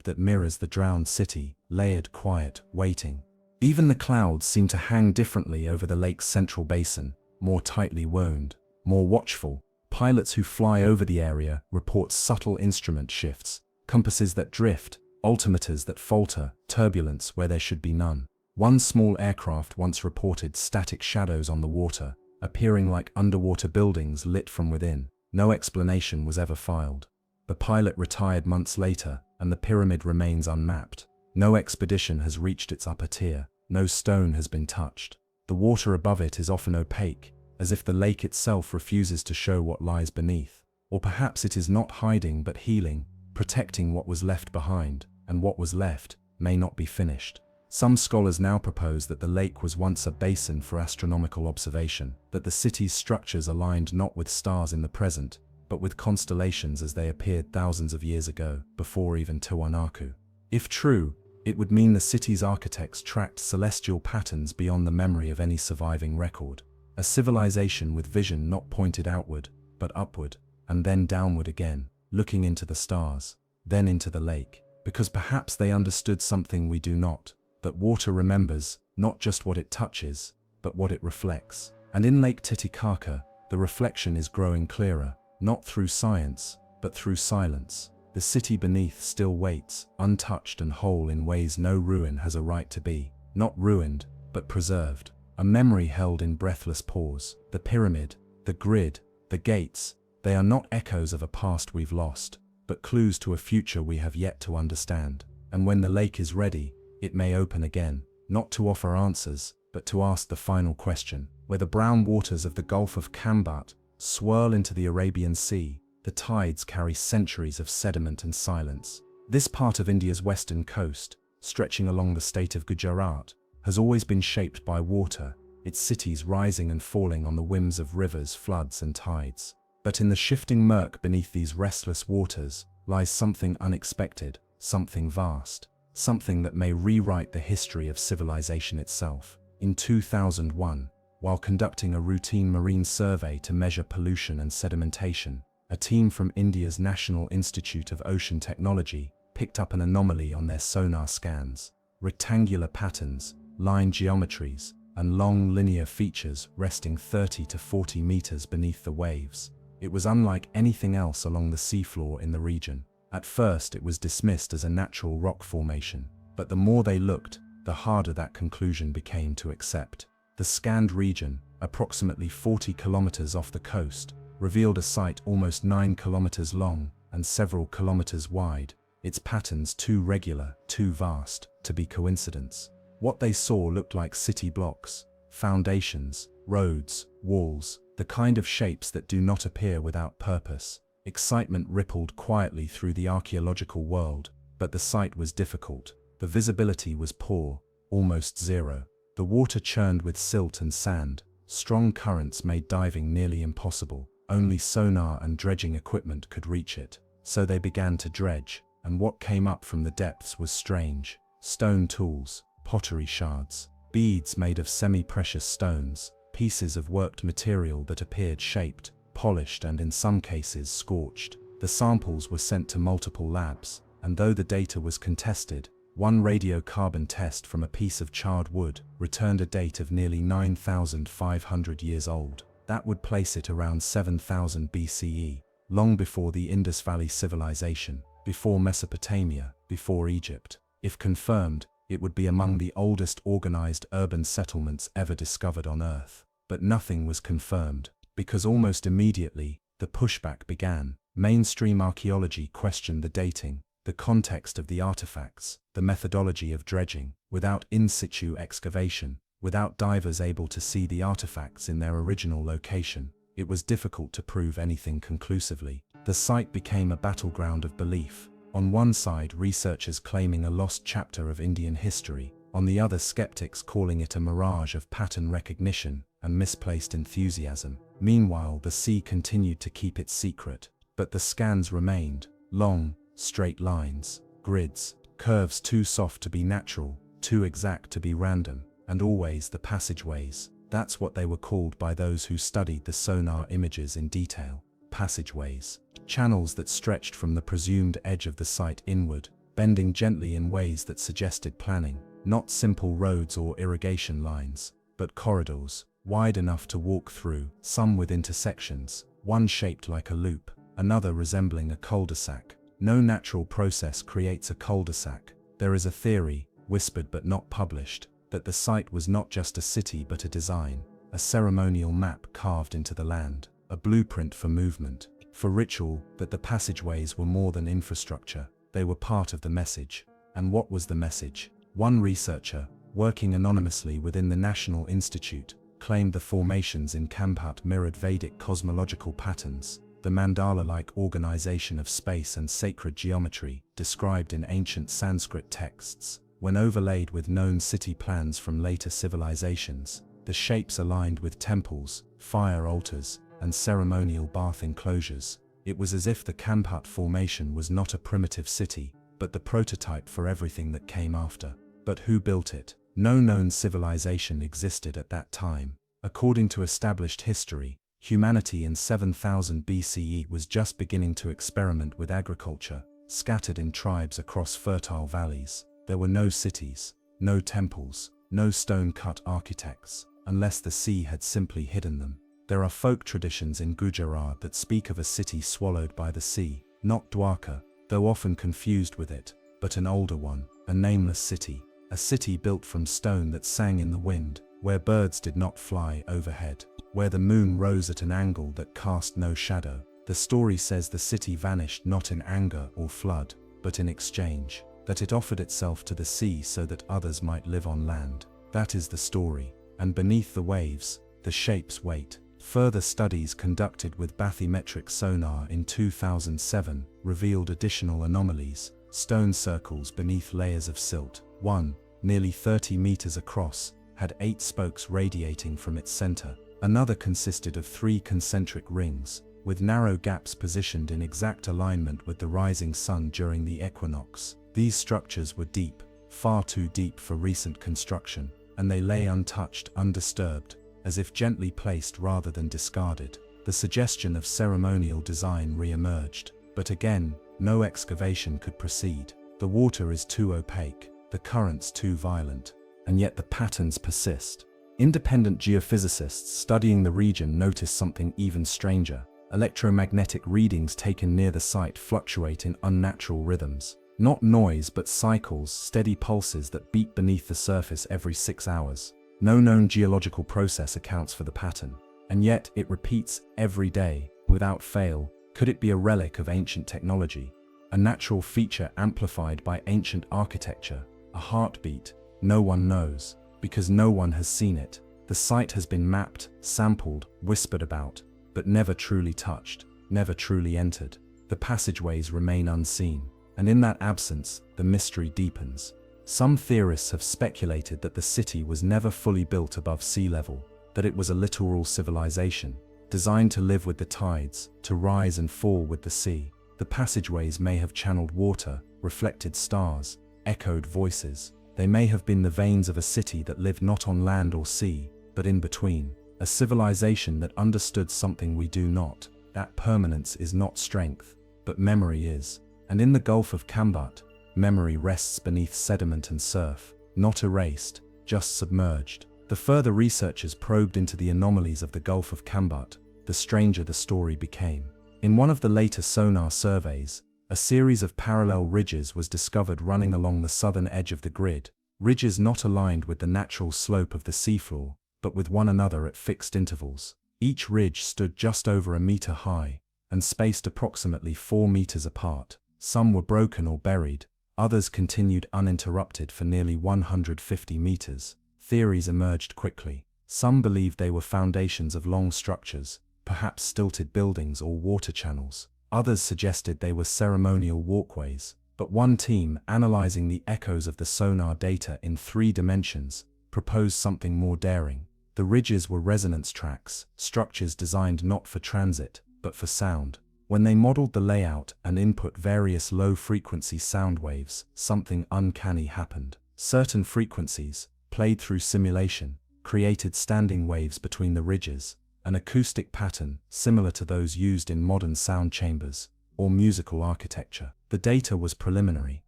that mirrors the drowned city, layered, quiet, waiting. Even the clouds seem to hang differently over the lake's central basin, more tightly wound, more watchful. Pilots who fly over the area report subtle instrument shifts, compasses that drift, altimeters that falter, turbulence where there should be none. One small aircraft once reported static shadows on the water, appearing like underwater buildings lit from within. No explanation was ever filed. The pilot retired months later, and the pyramid remains unmapped. No expedition has reached its upper tier, no stone has been touched. The water above it is often opaque, as if the lake itself refuses to show what lies beneath. Or perhaps it is not hiding but healing, protecting what was left behind, and what was left may not be finished. Some scholars now propose that the lake was once a basin for astronomical observation, that the city's structures aligned not with stars in the present, but with constellations as they appeared thousands of years ago, before even Tiwanaku. If true, it would mean the city's architects tracked celestial patterns beyond the memory of any surviving record. A civilization with vision not pointed outward, but upward, and then downward again, looking into the stars, then into the lake, because perhaps they understood something we do not, that water remembers, not just what it touches, but what it reflects. And in Lake Titicaca, the reflection is growing clearer, not through science, but through silence. The city beneath still waits, untouched and whole in ways no ruin has a right to be. Not ruined, but preserved. A memory held in breathless pause. The pyramid, the grid, the gates, they are not echoes of a past we've lost, but clues to a future we have yet to understand. And when the lake is ready, it may open again, not to offer answers, but to ask the final question. Where the brown waters of the Gulf of Kambat swirl into the Arabian Sea, the tides carry centuries of sediment and silence. This part of India's western coast, stretching along the state of Gujarat, has always been shaped by water, its cities rising and falling on the whims of rivers, floods, and tides. But in the shifting murk beneath these restless waters lies something unexpected, something vast, something that may rewrite the history of civilization itself. In 2001, while conducting a routine marine survey to measure pollution and sedimentation, a team from India's National Institute of Ocean Technology picked up an anomaly on their sonar scans. Rectangular patterns, line geometries, and long linear features resting 30 to 40 meters beneath the waves. It was unlike anything else along the seafloor in the region. At first it was dismissed as a natural rock formation, but the more they looked, the harder that conclusion became to accept. The scanned region, approximately 40 kilometers off the coast, revealed a site almost 9 kilometers long and several kilometers wide, its patterns too regular, too vast, to be coincidence. What they saw looked like city blocks, foundations, roads, walls, the kind of shapes that do not appear without purpose. Excitement rippled quietly through the archaeological world, but the site was difficult. The visibility was poor, almost zero. The water churned with silt and sand. Strong currents made diving nearly impossible. Only sonar and dredging equipment could reach it. So they began to dredge, and what came up from the depths was strange. Stone tools, pottery shards, beads made of semi-precious stones, pieces of worked material that appeared shaped, polished and in some cases scorched. The samples were sent to multiple labs, and though the data was contested, one radiocarbon test from a piece of charred wood returned a date of nearly 9,500 years old. That would place it around 7,000 BCE, long before the Indus Valley civilization, before Mesopotamia, before Egypt. If confirmed, it would be among the oldest organized urban settlements ever discovered on Earth. But nothing was confirmed, because almost immediately, the pushback began. Mainstream archaeology questioned the dating, the context of the artifacts, the methodology of dredging. Without in situ excavation, without divers able to see the artifacts in their original location, it was difficult to prove anything conclusively. The site became a battleground of belief. On one side, researchers claiming a lost chapter of Indian history, on the other skeptics calling it a mirage of pattern recognition and misplaced enthusiasm. Meanwhile, the sea continued to keep its secret, but the scans remained. Long, straight lines, grids, curves too soft to be natural, too exact to be random, and always the passageways. That's what they were called by those who studied the sonar images in detail. Passageways. Channels that stretched from the presumed edge of the site inward, bending gently in ways that suggested planning. Not simple roads or irrigation lines, but corridors, wide enough to walk through, some with intersections, one shaped like a loop, another resembling a cul-de-sac. No natural process creates a cul-de-sac. There is a theory, whispered but not published, that the site was not just a city but a design, a ceremonial map carved into the land, a blueprint for movement, for ritual, that the passageways were more than infrastructure, they were part of the message. And what was the message? One researcher, working anonymously within the National Institute, claimed the formations in Kampat mirrored Vedic cosmological patterns, the mandala-like organization of space and sacred geometry described in ancient Sanskrit texts. When overlaid with known city plans from later civilizations, the shapes aligned with temples, fire altars, and ceremonial bath enclosures. It was as if the Kampat formation was not a primitive city, but the prototype for everything that came after. But who built it? No known civilization existed at that time. According to established history, humanity in 7000 BCE was just beginning to experiment with agriculture, scattered in tribes across fertile valleys. There were no cities, no temples, no stone-cut architects, unless the sea had simply hidden them. There are folk traditions in Gujarat that speak of a city swallowed by the sea, not Dwarka, though often confused with it, but an older one, a nameless city. A city built from stone that sang in the wind, where birds did not fly overhead, where the moon rose at an angle that cast no shadow. The story says the city vanished not in anger or flood, but in exchange, that it offered itself to the sea so that others might live on land. That is the story. And beneath the waves, the shapes wait. Further studies conducted with bathymetric sonar in 2007 revealed additional anomalies. Stone circles beneath layers of silt. One, nearly 30 meters across, had 8 spokes radiating from its center. Another consisted of 3 concentric rings, with narrow gaps positioned in exact alignment with the rising sun during the equinox. These structures were deep, far too deep for recent construction, and they lay untouched, undisturbed, as if gently placed rather than discarded. The suggestion of ceremonial design re-emerged, but again, no excavation could proceed. The water is too opaque, the currents too violent, and yet the patterns persist. Independent geophysicists studying the region notice something even stranger. Electromagnetic readings taken near the site fluctuate in unnatural rhythms. Not noise but cycles, steady pulses that beat beneath the surface every 6 hours. No known geological process accounts for the pattern, and yet it repeats every day, without fail. Could it be a relic of ancient technology? A natural feature amplified by ancient architecture? A heartbeat? No one knows, because no one has seen it. The site has been mapped, sampled, whispered about, but never truly touched, never truly entered. The passageways remain unseen, and in that absence, the mystery deepens. Some theorists have speculated that the city was never fully built above sea level, that it was a littoral civilization, designed to live with the tides, to rise and fall with the sea. The passageways may have channeled water, reflected stars, echoed voices. They may have been the veins of a city that lived not on land or sea, but in between. A civilization that understood something we do not, that permanence is not strength, but memory is. And in the Gulf of Kambat, memory rests beneath sediment and surf, not erased, just submerged. The further researchers probed into the anomalies of the Gulf of Kambat, the stranger the story became. In one of the later sonar surveys, a series of parallel ridges was discovered running along the southern edge of the grid, ridges not aligned with the natural slope of the seafloor, but with one another at fixed intervals. Each ridge stood just over a meter high, and spaced approximately 4 meters apart. Some were broken or buried, others continued uninterrupted for nearly 150 meters. Theories emerged quickly. Some believed they were foundations of long structures, perhaps stilted buildings or water channels. Others suggested they were ceremonial walkways. But one team, analyzing the echoes of the sonar data in 3 dimensions, proposed something more daring. The ridges were resonance tracks, structures designed not for transit, but for sound. When they modeled the layout and input various low-frequency sound waves, something uncanny happened. Certain frequencies, played through simulation, created standing waves between the ridges, an acoustic pattern similar to those used in modern sound chambers or musical architecture. The data was preliminary,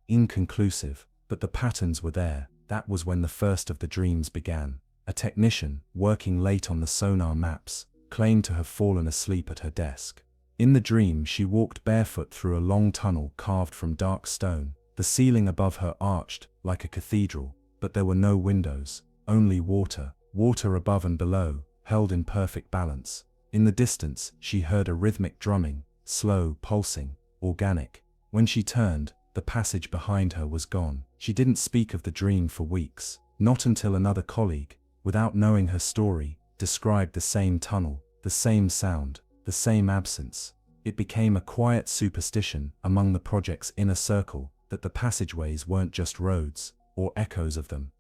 inconclusive, but the patterns were there. That was when the first of the dreams began. A technician, working late on the sonar maps, claimed to have fallen asleep at her desk. In the dream, she walked barefoot through a long tunnel carved from dark stone. The ceiling above her arched like a cathedral, but there were no windows, only water. Water above and below, held in perfect balance. In the distance, she heard a rhythmic drumming, slow, pulsing, organic. When she turned, the passage behind her was gone. She didn't speak of the dream for weeks, not until another colleague, without knowing her story, described the same tunnel, the same sound, the same absence. It became a quiet superstition among the project's inner circle that the passageways weren't just roads, or echoes of them.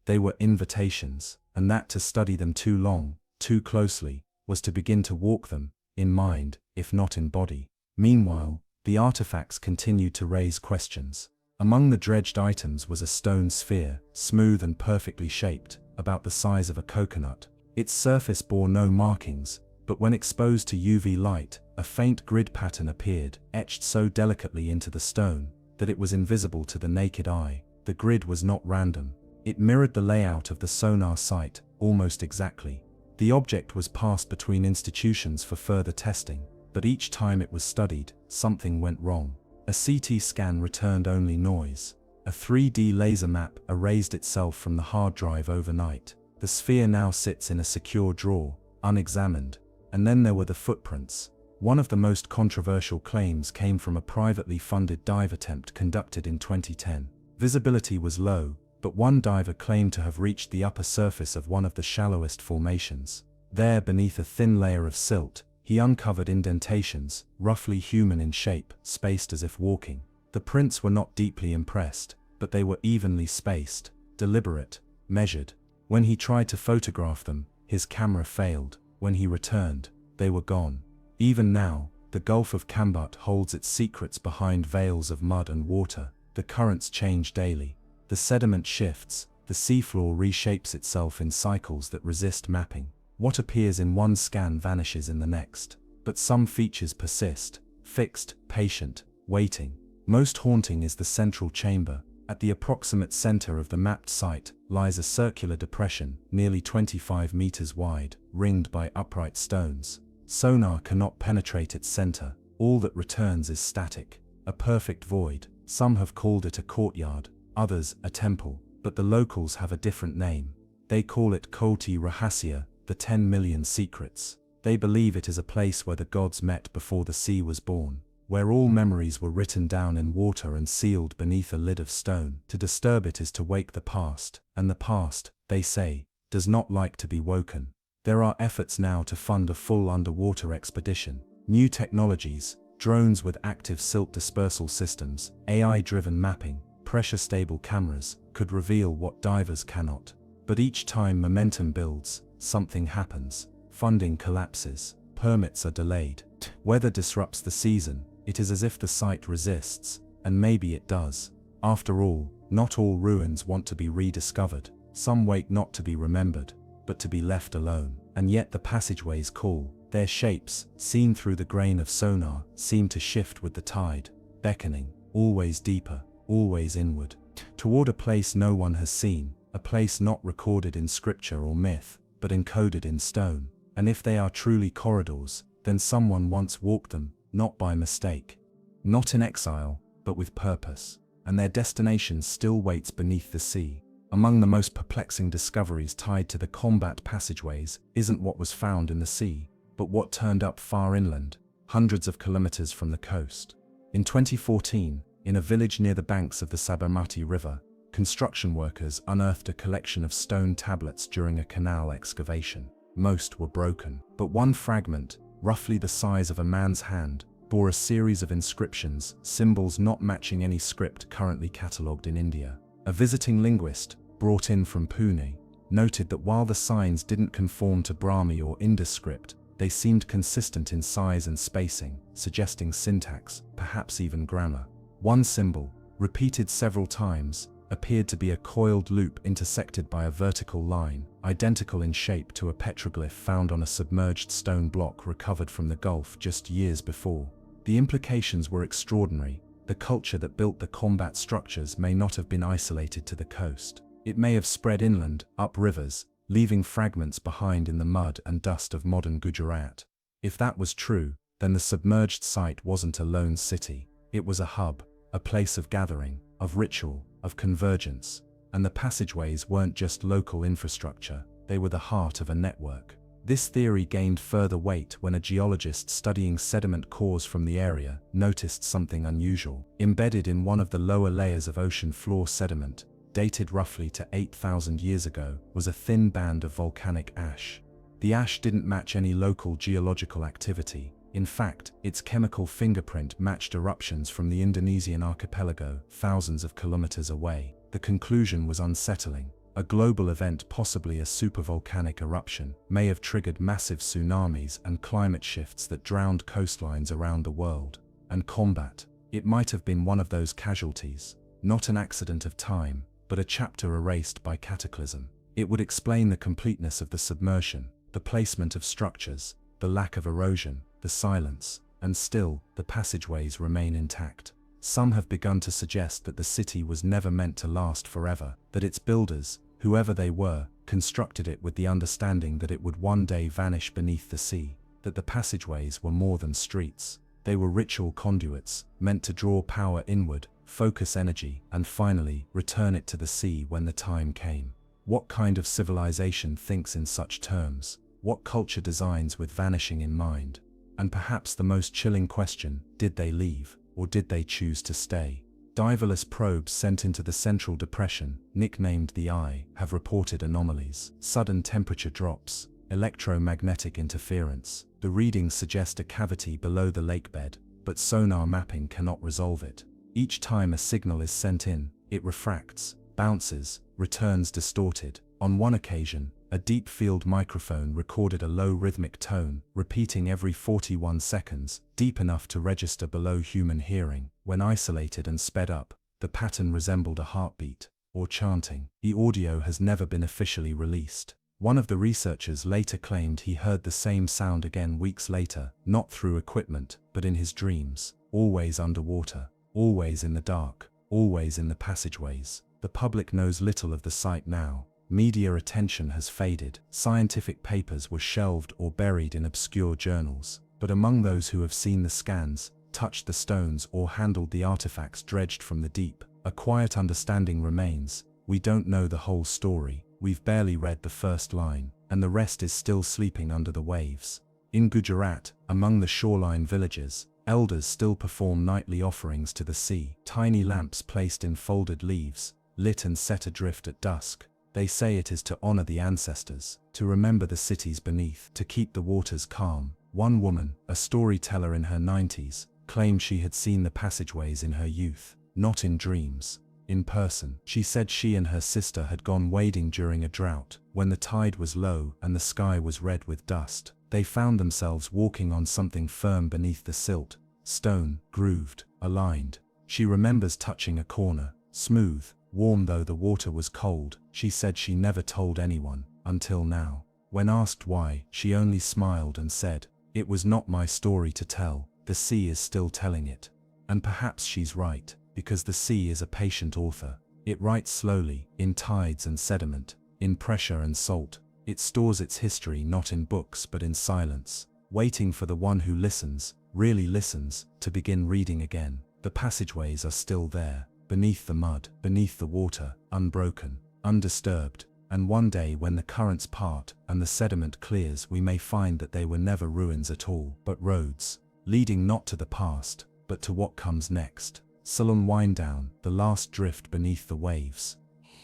They were invitations, and that to study them too long, too closely, was to begin to walk them, in mind, if not in body. Meanwhile, the artifacts continued to raise questions. Among the dredged items was a stone sphere, smooth and perfectly shaped, about the size of a coconut. Its surface bore no markings, but when exposed to UV light, a faint grid pattern appeared, etched so delicately into the stone that it was invisible to the naked eye. The grid was not random. It mirrored the layout of the sonar site, almost exactly. The object was passed between institutions for further testing, but each time it was studied, something went wrong. A CT scan returned only noise. A 3D laser map erased itself from the hard drive overnight. The sphere now sits in a secure drawer, unexamined. And then there were the footprints. One of the most controversial claims came from a privately funded dive attempt conducted in 2010. Visibility was low, but one diver claimed to have reached the upper surface of one of the shallowest formations. There, beneath a thin layer of silt, he uncovered indentations, roughly human in shape, spaced as if walking. The prints were not deeply impressed, but they were evenly spaced, deliberate, measured. When he tried to photograph them, his camera failed. When he returned, they were gone. Even now, the Gulf of Kambat holds its secrets behind veils of mud and water. The currents change daily. The sediment shifts, the seafloor reshapes itself in cycles that resist mapping. What appears in one scan vanishes in the next. But some features persist, fixed, patient, waiting. Most haunting is the central chamber. At the approximate center of the mapped site lies a circular depression, nearly 25 meters wide, ringed by upright stones. Sonar cannot penetrate its center. All that returns is static, a perfect void. Some have called it a courtyard, others a temple, but the locals have a different name. They call it Koti Rahasya, the 10 million secrets. They believe it is a place where the gods met before the sea was born, where all memories were written down in water and sealed beneath a lid of stone. To disturb it is to wake the past, and the past, they say, does not like to be woken. There are efforts now to fund a full underwater expedition. New technologies, drones with active silt dispersal systems, AI-driven mapping. pressure-stable cameras could reveal what divers cannot. But each time momentum builds, something happens. Funding collapses, permits are delayed, weather disrupts the season. It is as if the site resists, and maybe it does. After all, not all ruins want to be rediscovered. Some wait not to be remembered, but to be left alone. And yet the passageways call. Their shapes, seen through the grain of sonar, seem to shift with the tide, beckoning, always deeper, always inward, toward a place no one has seen, a place not recorded in scripture or myth, but encoded in stone. And if they are truly corridors, then someone once walked them, not by mistake, not in exile, but with purpose. And their destination still waits beneath the sea. Among the most perplexing discoveries tied to the combat passageways isn't what was found in the sea, but what turned up far inland, hundreds of kilometers from the coast. In 2014, in a village near the banks of the Sabarmati River, construction workers unearthed a collection of stone tablets during a canal excavation. Most were broken, but one fragment, roughly the size of a man's hand, bore a series of inscriptions, symbols not matching any script currently catalogued in India. A visiting linguist, brought in from Pune, noted that while the signs didn't conform to Brahmi or Indus script, they seemed consistent in size and spacing, suggesting syntax, perhaps even grammar. One symbol, repeated several times, appeared to be a coiled loop intersected by a vertical line, identical in shape to a petroglyph found on a submerged stone block recovered from the Gulf just years before. The implications were extraordinary. The culture that built the combat structures may not have been isolated to the coast. It may have spread inland, up rivers, leaving fragments behind in the mud and dust of modern Gujarat. If that was true, then the submerged site wasn't a lone city. It was a hub, a place of gathering, of ritual, of convergence. And the passageways weren't just local infrastructure, they were the heart of a network. This theory gained further weight when a geologist studying sediment cores from the area noticed something unusual. Embedded in one of the lower layers of ocean floor sediment, dated roughly to 8,000 years ago, was a thin band of volcanic ash. The ash didn't match any local geological activity. In fact, its chemical fingerprint matched eruptions from the Indonesian archipelago, thousands of kilometers away. The conclusion was unsettling. A global event, possibly a supervolcanic eruption, may have triggered massive tsunamis and climate shifts that drowned coastlines around the world. And combat, it might have been one of those casualties, not an accident of time, but a chapter erased by cataclysm. It would explain the completeness of the submersion, the placement of structures, the lack of erosion, the silence, and still, the passageways remain intact. Some have begun to suggest that the city was never meant to last forever, that its builders, whoever they were, constructed it with the understanding that it would one day vanish beneath the sea, that the passageways were more than streets. They were ritual conduits, meant to draw power inward, focus energy, and finally, return it to the sea when the time came. What kind of civilization thinks in such terms? What culture designs with vanishing in mind? And perhaps the most chilling question, did they leave, or did they choose to stay? Diverless probes sent into the Central Depression, nicknamed the Eye, have reported anomalies, sudden temperature drops, electromagnetic interference. The readings suggest a cavity below the lakebed, but sonar mapping cannot resolve it. Each time a signal is sent in, it refracts, bounces, returns distorted. On one occasion, a deep field microphone recorded a low rhythmic tone, repeating every 41 seconds, deep enough to register below human hearing. When isolated and sped up, the pattern resembled a heartbeat, or chanting. The audio has never been officially released. One of the researchers later claimed he heard the same sound again weeks later, not through equipment, but in his dreams, always underwater, always in the dark, always in the passageways. The public knows little of the site now. Media attention has faded. Scientific papers were shelved or buried in obscure journals. But among those who have seen the scans, touched the stones, or handled the artifacts dredged from the deep, a quiet understanding remains. We don't know the whole story. We've barely read the first line, and the rest is still sleeping under the waves. In Gujarat, among the shoreline villages, elders still perform nightly offerings to the sea. Tiny lamps placed in folded leaves, lit and set adrift at dusk. They say it is to honor the ancestors, to remember the cities beneath, to keep the waters calm. One woman, a storyteller in her 90s, claimed she had seen the passageways in her youth, not in dreams, in person. She said she and her sister had gone wading during a drought, when the tide was low and the sky was red with dust. They found themselves walking on something firm beneath the silt, stone, grooved, aligned. She remembers touching a corner, smooth, warm though the water was cold. She said she never told anyone, until now. When asked why, she only smiled and said, "It was not my story to tell, the sea is still telling it." And perhaps she's right, because the sea is a patient author. It writes slowly, in tides and sediment, in pressure and salt. It stores its history not in books but in silence, waiting for the one who listens, really listens, to begin reading again. The passageways are still there, beneath the mud, beneath the water, unbroken, undisturbed. And one day when the currents part and the sediment clears, we may find that they were never ruins at all, but roads, leading not to the past, but to what comes next. Sullen wind down, the last drift beneath the waves.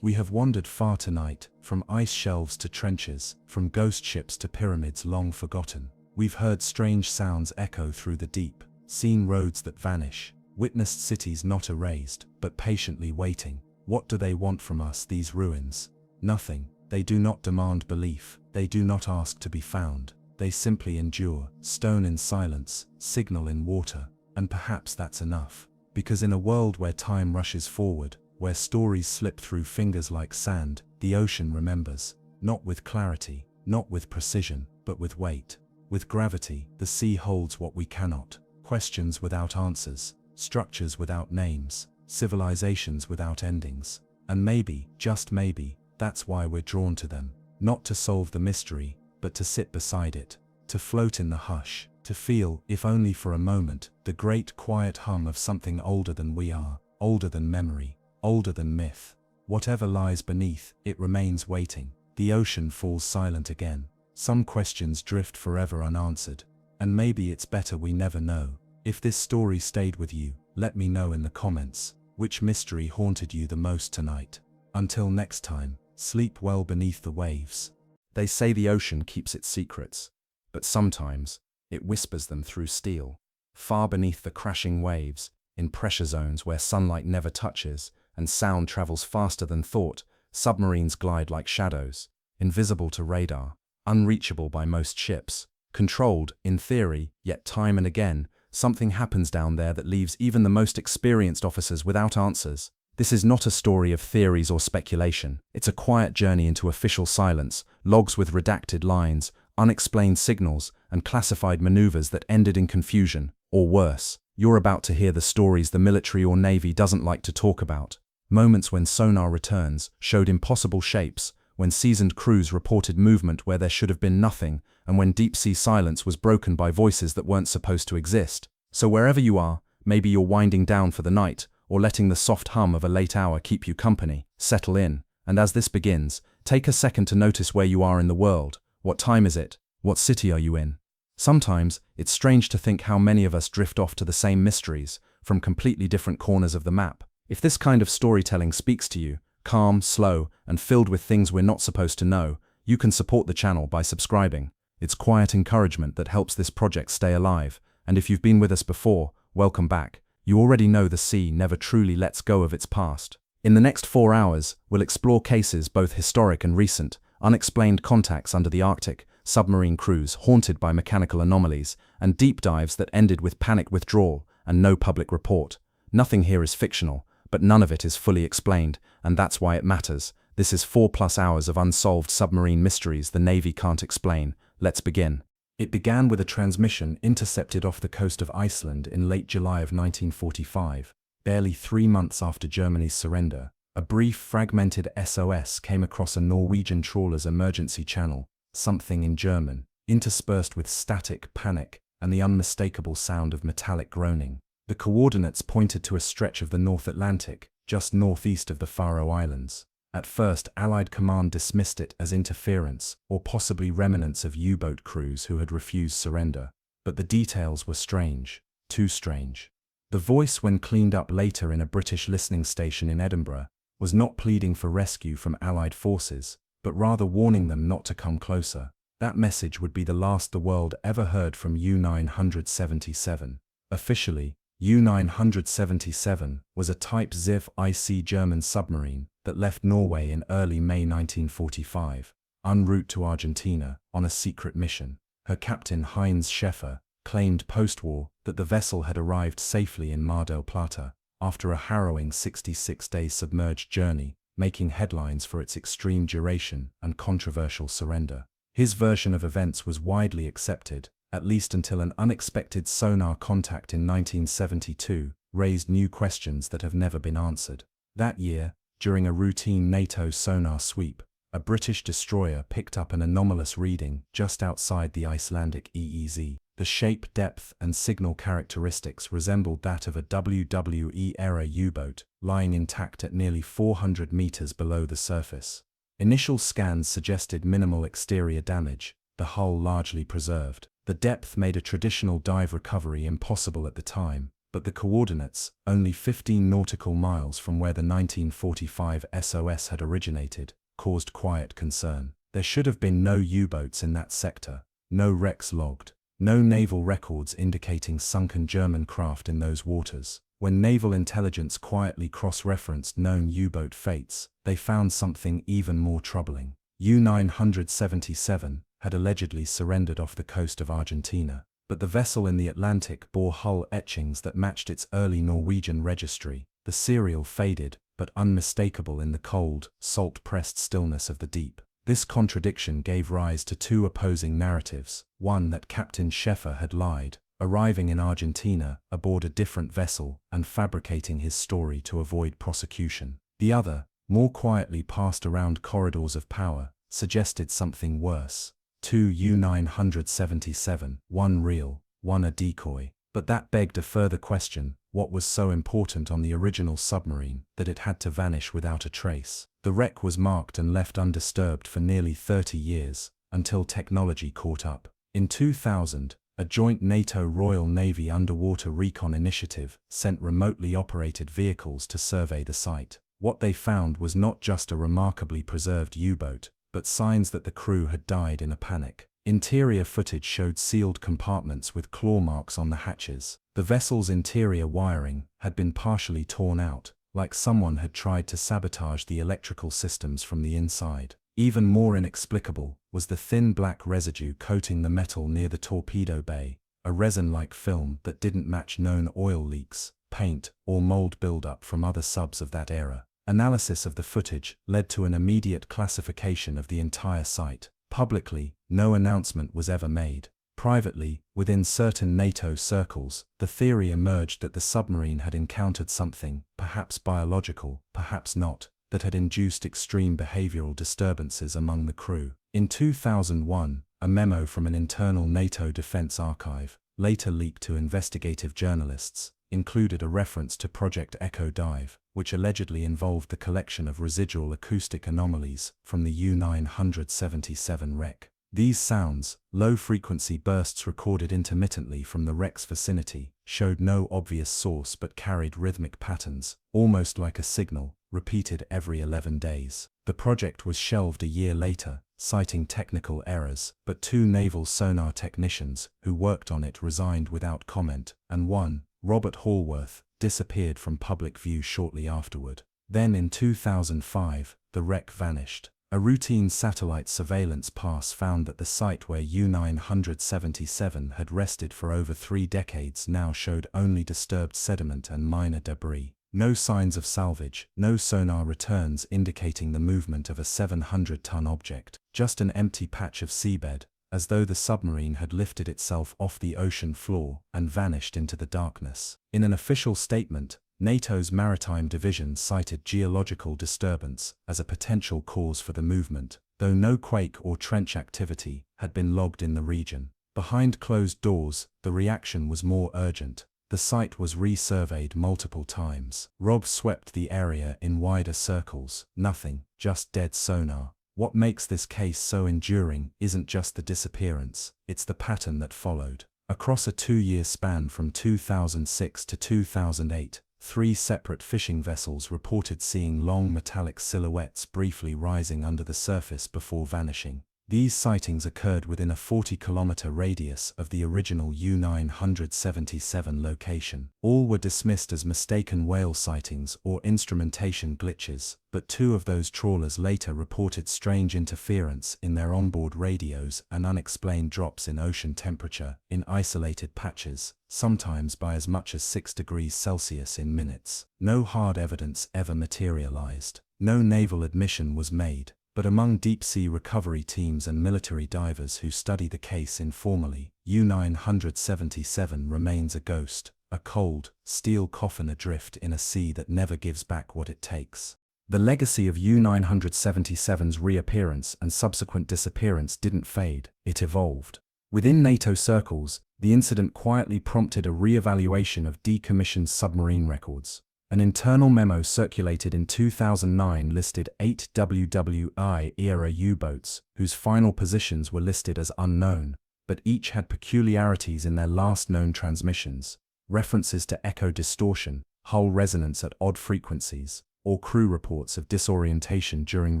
We have wandered far tonight, from ice shelves to trenches, from ghost ships to pyramids long forgotten. We've heard strange sounds echo through the deep, seen roads that vanish, witnessed cities not erased, but patiently waiting. What do they want from us, these ruins? Nothing. They do not demand belief. They do not ask to be found. They simply endure, stone in silence, signal in water. And perhaps that's enough. Because in a world where time rushes forward, where stories slip through fingers like sand, the ocean remembers. Not with clarity, not with precision, but with weight. With gravity, the sea holds what we cannot. Questions without answers, structures without names, civilizations without endings. And maybe, just maybe, that's why we're drawn to them. Not to solve the mystery, but to sit beside it, to float in the hush, to feel, if only for a moment, the great quiet hum of something older than we are, older than memory, older than myth. Whatever lies beneath, it remains waiting. The ocean falls silent again. Some questions drift forever unanswered. And maybe it's better we never know. If this story stayed with you, let me know in the comments. Which mystery haunted you the most tonight? Until next time, sleep well beneath the waves. They say the ocean keeps its secrets, but sometimes it whispers them through steel. Far beneath the crashing waves, in pressure zones where sunlight never touches and sound travels faster than thought, submarines glide like shadows, invisible to radar, unreachable by most ships, controlled, in theory, yet time and again, something happens down there that leaves even the most experienced officers without answers. This is not a story of theories or speculation. It's a quiet journey into official silence, logs with redacted lines, unexplained signals, and classified maneuvers that ended in confusion, or worse. You're about to hear the stories the military or navy doesn't like to talk about. Moments when sonar returns showed impossible shapes, when seasoned crews reported movement where there should have been nothing, and when deep-sea silence was broken by voices that weren't supposed to exist. So wherever you are, maybe you're winding down for the night, or letting the soft hum of a late hour keep you company, settle in, and as this begins, take a second to notice where you are in the world. What time is it? What city are you in? Sometimes, it's strange to think how many of us drift off to the same mysteries, from completely different corners of the map. If this kind of storytelling speaks to you, calm, slow, and filled with things we're not supposed to know, you can support the channel by subscribing. It's quiet encouragement that helps this project stay alive, and if you've been with us before, welcome back. You already know the sea never truly lets go of its past. In the next 4 hours, we'll explore cases both historic and recent, unexplained contacts under the Arctic, submarine crews haunted by mechanical anomalies, and deep dives that ended with panic withdrawal and no public report. Nothing here is fictional, but none of it is fully explained, and that's why it matters. This is 4+ hours of unsolved submarine mysteries the Navy can't explain. Let's begin. It began with a transmission intercepted off the coast of Iceland in late July of 1945, barely 3 months after Germany's surrender. A brief, fragmented SOS came across a Norwegian trawler's emergency channel, something in German, interspersed with static, panic, and the unmistakable sound of metallic groaning. The coordinates pointed to a stretch of the North Atlantic, just northeast of the Faroe Islands. At first, Allied command dismissed it as interference, or possibly remnants of U-boat crews who had refused surrender. But the details were strange, too strange. The voice, when cleaned up later in a British listening station in Edinburgh, was not pleading for rescue from Allied forces, but rather warning them not to come closer. That message would be the last the world ever heard from U-977. Officially, U-977 was a Type ZIF IC German submarine that left Norway in early May 1945, en route to Argentina on a secret mission. Her captain Heinz Schäfer claimed post-war that the vessel had arrived safely in Mar del Plata after a harrowing 66-day submerged journey, making headlines for its extreme duration and controversial surrender. His version of events was widely accepted, at least until an unexpected sonar contact in 1972 raised new questions that have never been answered. That year, during a routine NATO sonar sweep, a British destroyer picked up an anomalous reading just outside the Icelandic EEZ. The shape, depth, and signal characteristics resembled that of a WWE-era U-boat, lying intact at nearly 400 meters below the surface. Initial scans suggested minimal exterior damage, the hull largely preserved. The depth made a traditional dive recovery impossible at the time, but the coordinates, only 15 nautical miles from where the 1945 SOS had originated, caused quiet concern. There should have been no U-boats in that sector, no wrecks logged, no naval records indicating sunken German craft in those waters. When naval intelligence quietly cross-referenced known U-boat fates, they found something even more troubling. U-977 had allegedly surrendered off the coast of Argentina, but the vessel in the Atlantic bore hull etchings that matched its early Norwegian registry. The serial faded, but unmistakable in the cold, salt-pressed stillness of the deep. This contradiction gave rise to two opposing narratives: one that Captain Schäfer had lied, arriving in Argentina aboard a different vessel and fabricating his story to avoid prosecution. The other, more quietly passed around corridors of power, suggested something worse. Two U-977, one real, one a decoy. But that begged a further question: what was so important on the original submarine that it had to vanish without a trace? The wreck was marked and left undisturbed for nearly 30 years, until technology caught up. In 2000, a joint NATO Royal Navy underwater recon initiative sent remotely operated vehicles to survey the site. What they found was not just a remarkably preserved U-boat, but signs that the crew had died in a panic. Interior footage showed sealed compartments with claw marks on the hatches. The vessel's interior wiring had been partially torn out, like someone had tried to sabotage the electrical systems from the inside. Even more inexplicable was the thin black residue coating the metal near the torpedo bay, a resin-like film that didn't match known oil leaks, paint, or mold buildup from other subs of that era. Analysis of the footage led to an immediate classification of the entire site. Publicly, no announcement was ever made. Privately, within certain NATO circles, the theory emerged that the submarine had encountered something, perhaps biological, perhaps not, that had induced extreme behavioral disturbances among the crew. In 2001, a memo from an internal NATO defense archive, later leaked to investigative journalists, included a reference to Project Echo Dive, which allegedly involved the collection of residual acoustic anomalies from the U-977 wreck. These sounds, low-frequency bursts recorded intermittently from the wreck's vicinity, showed no obvious source but carried rhythmic patterns, almost like a signal, repeated every 11 days. The project was shelved a year later, citing technical errors, but two naval sonar technicians who worked on it resigned without comment, and one, Robert Hallworth, disappeared from public view shortly afterward. Then in 2005, the wreck vanished. A routine satellite surveillance pass found that the site where U-977 had rested for over 3 decades now showed only disturbed sediment and minor debris. No signs of salvage, no sonar returns indicating the movement of a 700-ton object, just an empty patch of seabed, as though the submarine had lifted itself off the ocean floor and vanished into the darkness. In an official statement, NATO's Maritime Division cited geological disturbance as a potential cause for the movement, though no quake or trench activity had been logged in the region. Behind closed doors, the reaction was more urgent. The site was resurveyed multiple times. Rob swept the area in wider circles. Nothing, just dead sonar. What makes this case so enduring isn't just the disappearance, it's the pattern that followed. Across a 2-year span from 2006 to 2008, 3 separate fishing vessels reported seeing long metallic silhouettes briefly rising under the surface before vanishing. These sightings occurred within a 40-kilometer radius of the original U-977 location. All were dismissed as mistaken whale sightings or instrumentation glitches, but 2 of those trawlers later reported strange interference in their onboard radios and unexplained drops in ocean temperature in isolated patches, sometimes by as much as 6 degrees Celsius in minutes. No hard evidence ever materialized. No naval admission was made. But among deep-sea recovery teams and military divers who study the case informally, U-977 remains a ghost, a cold, steel coffin adrift in a sea that never gives back what it takes. The legacy of U-977's reappearance and subsequent disappearance didn't fade, it evolved. Within NATO circles, the incident quietly prompted a re-evaluation of decommissioned submarine records. An internal memo circulated in 2009 listed 8 WWI-era U-boats, whose final positions were listed as unknown, but each had peculiarities in their last known transmissions, references to echo distortion, hull resonance at odd frequencies, or crew reports of disorientation during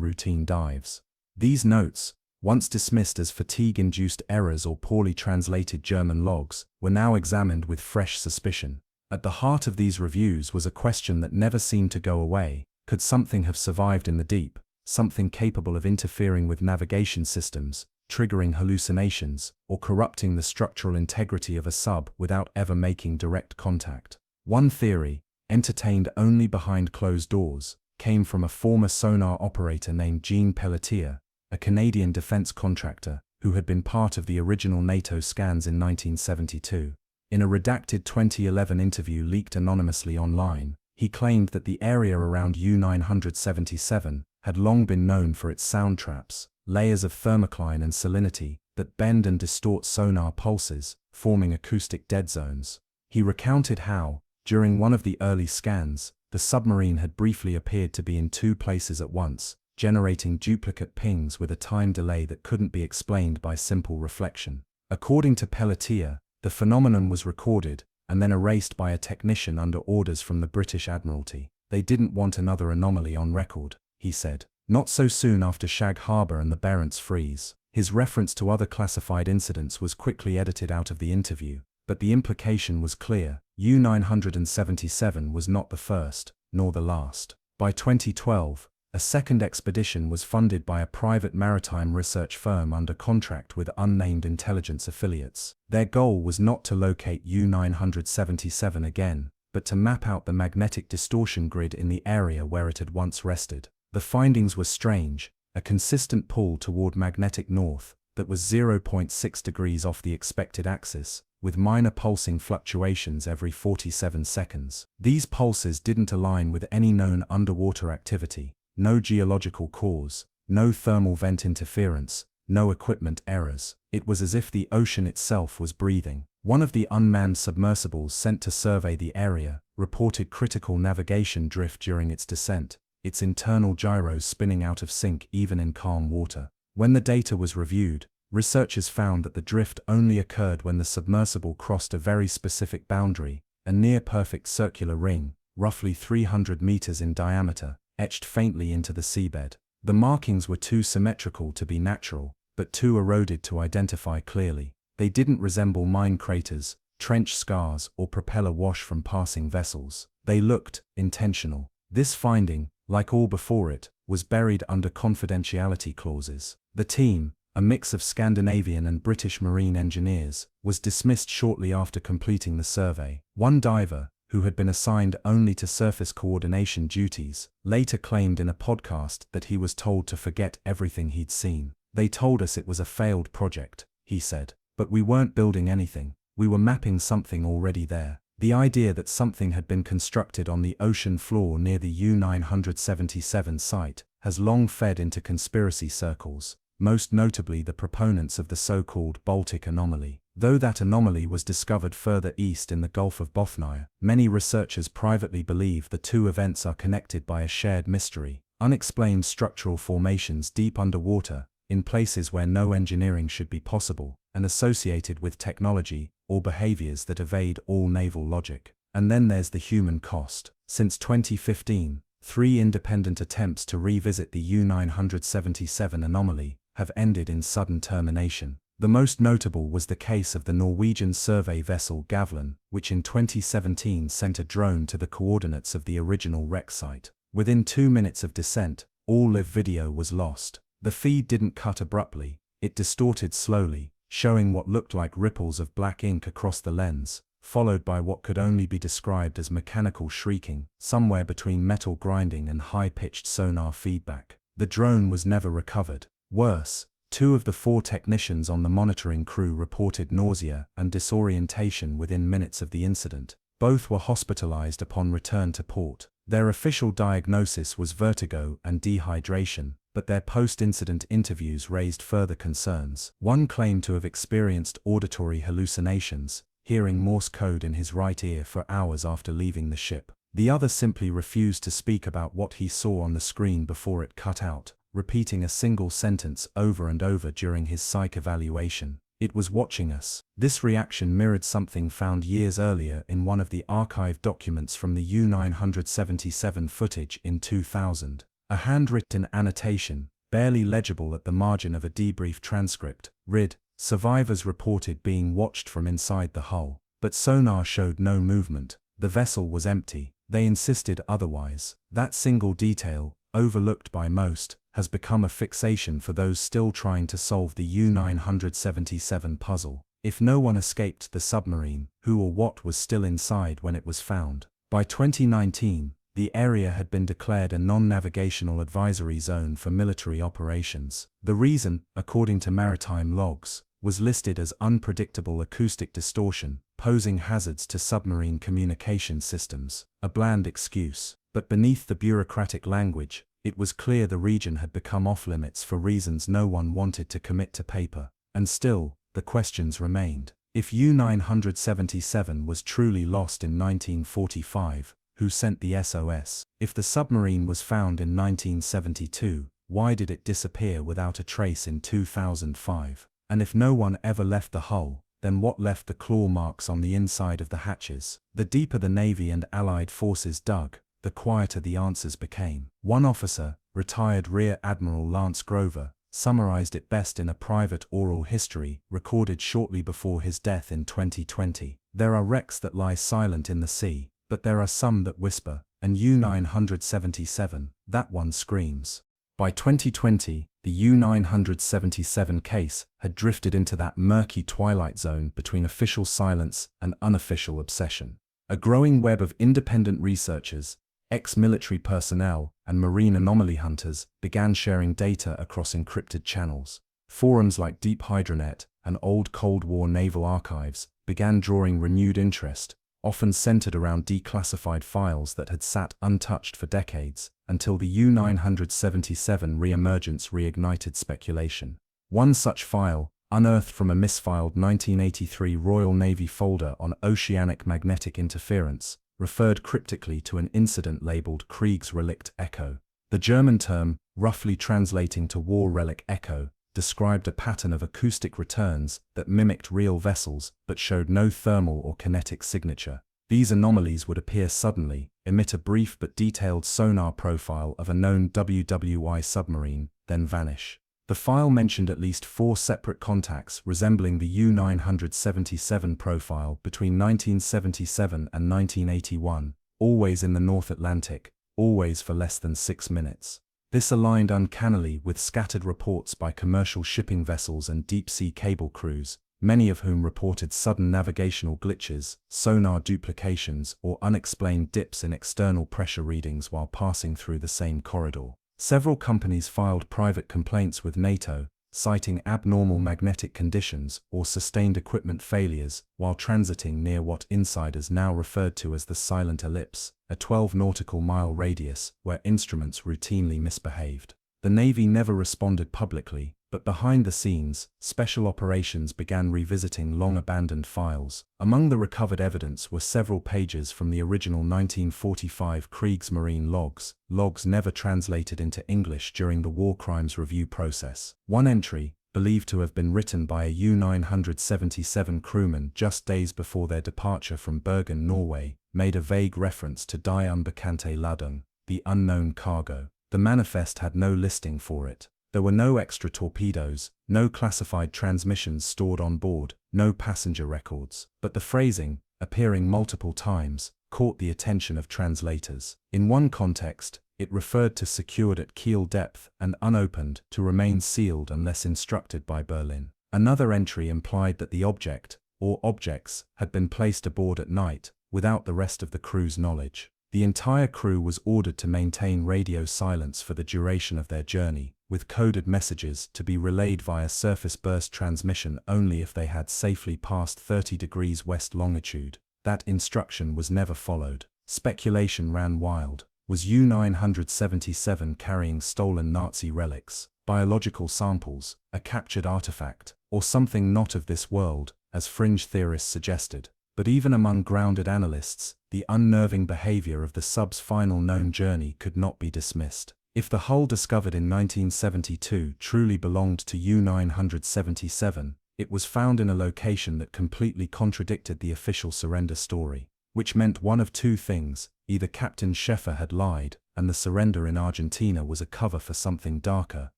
routine dives. These notes, once dismissed as fatigue-induced errors or poorly translated German logs, were now examined with fresh suspicion. At the heart of these reviews was a question that never seemed to go away: could something have survived in the deep, something capable of interfering with navigation systems, triggering hallucinations, or corrupting the structural integrity of a sub without ever making direct contact? One theory, entertained only behind closed doors, came from a former sonar operator named Jean Pelletier, a Canadian defense contractor who had been part of the original NATO scans in 1972. In a redacted 2011 interview leaked anonymously online, he claimed that the area around U-977 had long been known for its sound traps, layers of thermocline and salinity that bend and distort sonar pulses, forming acoustic dead zones. He recounted how, during one of the early scans, the submarine had briefly appeared to be in 2 places at once, generating duplicate pings with a time delay that couldn't be explained by simple reflection. According to Pelletier, the phenomenon was recorded and then erased by a technician under orders from the British Admiralty. They didn't want another anomaly on record, he said. Not so soon after Shag Harbor and the Barents freeze. His reference to other classified incidents was quickly edited out of the interview, but the implication was clear: U-977 was not the first, nor the last. By 2012, a second expedition was funded by a private maritime research firm under contract with unnamed intelligence affiliates. Their goal was not to locate U-977 again, but to map out the magnetic distortion grid in the area where it had once rested. The findings were strange: a consistent pull toward magnetic north that was 0.6 degrees off the expected axis, with minor pulsing fluctuations every 47 seconds. These pulses didn't align with any known underwater activity. No geological cause, no thermal vent interference, no equipment errors. It was as if the ocean itself was breathing. One of the unmanned submersibles sent to survey the area reported critical navigation drift during its descent, its internal gyros spinning out of sync even in calm water. When the data was reviewed, researchers found that the drift only occurred when the submersible crossed a very specific boundary, a near-perfect circular ring, roughly 300 meters in diameter, etched faintly into the seabed. The markings were too symmetrical to be natural, but too eroded to identify clearly. They didn't resemble mine craters, trench scars, or propeller wash from passing vessels. They looked intentional. This finding, like all before it, was buried under confidentiality clauses. The team, a mix of Scandinavian and British marine engineers, was dismissed shortly after completing the survey. One diver, who had been assigned only to surface coordination duties, later claimed in a podcast that he was told to forget everything he'd seen. "They told us it was a failed project," he said. "But we weren't building anything. We were mapping something already there." The idea that something had been constructed on the ocean floor near the U-977 site has long fed into conspiracy circles, most notably the proponents of the so-called Baltic anomaly. Though that anomaly was discovered further east in the Gulf of Bothnia, many researchers privately believe the two events are connected by a shared mystery: unexplained structural formations deep underwater, in places where no engineering should be possible, and associated with technology or behaviors that evade all naval logic. And then there's the human cost. Since 2015, 3 independent attempts to revisit the U-977 anomaly have ended in sudden termination. The most notable was the case of the Norwegian survey vessel Gavlan, which in 2017 sent a drone to the coordinates of the original wreck site. Within 2 minutes of descent, all live video was lost. The feed didn't cut abruptly, it distorted slowly, showing what looked like ripples of black ink across the lens, followed by what could only be described as mechanical shrieking, somewhere between metal grinding and high-pitched sonar feedback. The drone was never recovered. Worse, 2 of the 4 technicians on the monitoring crew reported nausea and disorientation within minutes of the incident. Both were hospitalized upon return to port. Their official diagnosis was vertigo and dehydration, but their post-incident interviews raised further concerns. One claimed to have experienced auditory hallucinations, hearing Morse code in his right ear for hours after leaving the ship. The other simply refused to speak about what he saw on the screen before it cut out, repeating a single sentence over and over during his psych evaluation. "It was watching us." This reaction mirrored something found years earlier in one of the archived documents from the U-977 footage in 2000. A handwritten annotation, barely legible at the margin of a debrief transcript, read, "Survivors reported being watched from inside the hull, but sonar showed no movement. The vessel was empty. They insisted otherwise." That single detail, overlooked by most, has become a fixation for those still trying to solve the U-977 puzzle. If no one escaped the submarine, who or what was still inside when it was found? By 2019, the area had been declared a non-navigational advisory zone for military operations. The reason, according to maritime logs, was listed as unpredictable acoustic distortion, posing hazards to submarine communication systems. A bland excuse. But beneath the bureaucratic language, it was clear the region had become off-limits for reasons no one wanted to commit to paper. And still, the questions remained. If U-977 was truly lost in 1945, who sent the SOS? If the submarine was found in 1972, why did it disappear without a trace in 2005? And if no one ever left the hull, then what left the claw marks on the inside of the hatches? The deeper the Navy and Allied forces dug, the quieter the answers became. One officer, retired Rear Admiral Lance Grover, summarized it best in a private oral history recorded shortly before his death in 2020. "There are wrecks that lie silent in the sea, but there are some that whisper, and U-977, that one screams." By 2020, the U-977 case had drifted into that murky twilight zone between official silence and unofficial obsession. A growing web of independent researchers, ex-military personnel, and marine anomaly hunters began sharing data across encrypted channels. Forums like Deep Hydronet and old Cold War naval archives began drawing renewed interest, often centered around declassified files that had sat untouched for decades, until the U-977 re-emergence reignited speculation. One such file, unearthed from a misfiled 1983 Royal Navy folder on oceanic magnetic interference, referred cryptically to an incident labeled Kriegsrelikt Echo. The German term, roughly translating to war relic echo, described a pattern of acoustic returns that mimicked real vessels but showed no thermal or kinetic signature. These anomalies would appear suddenly, emit a brief but detailed sonar profile of a known WWI submarine, then vanish. The file mentioned at least 4 separate contacts resembling the U-977 profile between 1977 and 1981, always in the North Atlantic, always for less than 6 minutes. This aligned uncannily with scattered reports by commercial shipping vessels and deep-sea cable crews, many of whom reported sudden navigational glitches, sonar duplications, or unexplained dips in external pressure readings while passing through the same corridor. Several companies filed private complaints with NATO, citing abnormal magnetic conditions or sustained equipment failures while transiting near what insiders now referred to as the silent ellipse, a 12 nautical mile radius where instruments routinely misbehaved. The Navy never responded publicly, but behind the scenes, special operations began revisiting long-abandoned files. Among the recovered evidence were several pages from the original 1945 Kriegsmarine logs, logs never translated into English during the War Crimes Review process. One entry, believed to have been written by a U-977 crewman just days before their departure from Bergen, Norway, made a vague reference to Die unbekannte Ladung, the unknown cargo. The manifest had no listing for it. There were no extra torpedoes, no classified transmissions stored on board, no passenger records. But the phrasing, appearing multiple times, caught the attention of translators. In one context, it referred to secured at keel depth and unopened to remain sealed unless instructed by Berlin. Another entry implied that the object, or objects, had been placed aboard at night, without the rest of the crew's knowledge. The entire crew was ordered to maintain radio silence for the duration of their journey, with coded messages to be relayed via surface burst transmission only if they had safely passed 30 degrees west longitude. That instruction was never followed. Speculation ran wild. Was U-977 carrying stolen Nazi relics, biological samples, a captured artifact, or something not of this world, as fringe theorists suggested? But even among grounded analysts, the unnerving behavior of the sub's final known journey could not be dismissed. If the hull discovered in 1972 truly belonged to U-977, it was found in a location that completely contradicted the official surrender story, which meant one of two things: either Captain Schäfer had lied, and the surrender in Argentina was a cover for something darker,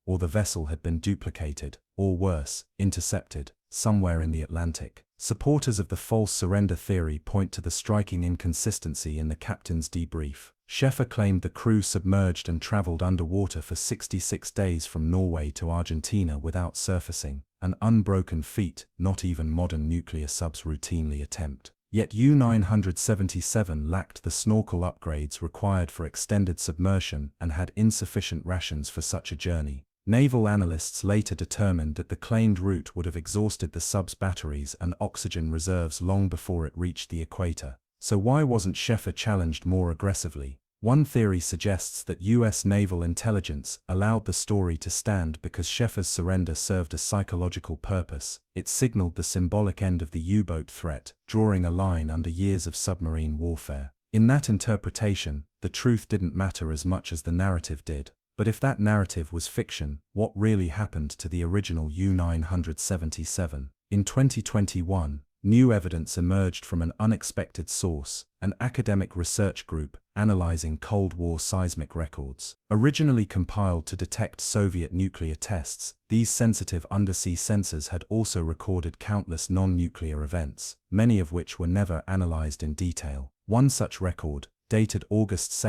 or the vessel had been duplicated, or worse, intercepted, somewhere in the Atlantic. Supporters of the false surrender theory point to the striking inconsistency in the captain's debrief. Schäfer claimed the crew submerged and traveled underwater for 66 days from Norway to Argentina without surfacing, an unbroken feat not even modern nuclear subs routinely attempt. Yet U-977 lacked the snorkel upgrades required for extended submersion and had insufficient rations for such a journey. Naval analysts later determined that the claimed route would have exhausted the sub's batteries and oxygen reserves long before it reached the equator. So why wasn't Schäfer challenged more aggressively? One theory suggests that U.S. naval intelligence allowed the story to stand because Schäfer's surrender served a psychological purpose. It signaled the symbolic end of the U-boat threat, drawing a line under years of submarine warfare. In that interpretation, the truth didn't matter as much as the narrative did. But if that narrative was fiction, what really happened to the original U-977? In 2021, new evidence emerged from an unexpected source, an academic research group analyzing Cold War seismic records. Originally compiled to detect Soviet nuclear tests, these sensitive undersea sensors had also recorded countless non-nuclear events, many of which were never analyzed in detail. One such record, dated August 2,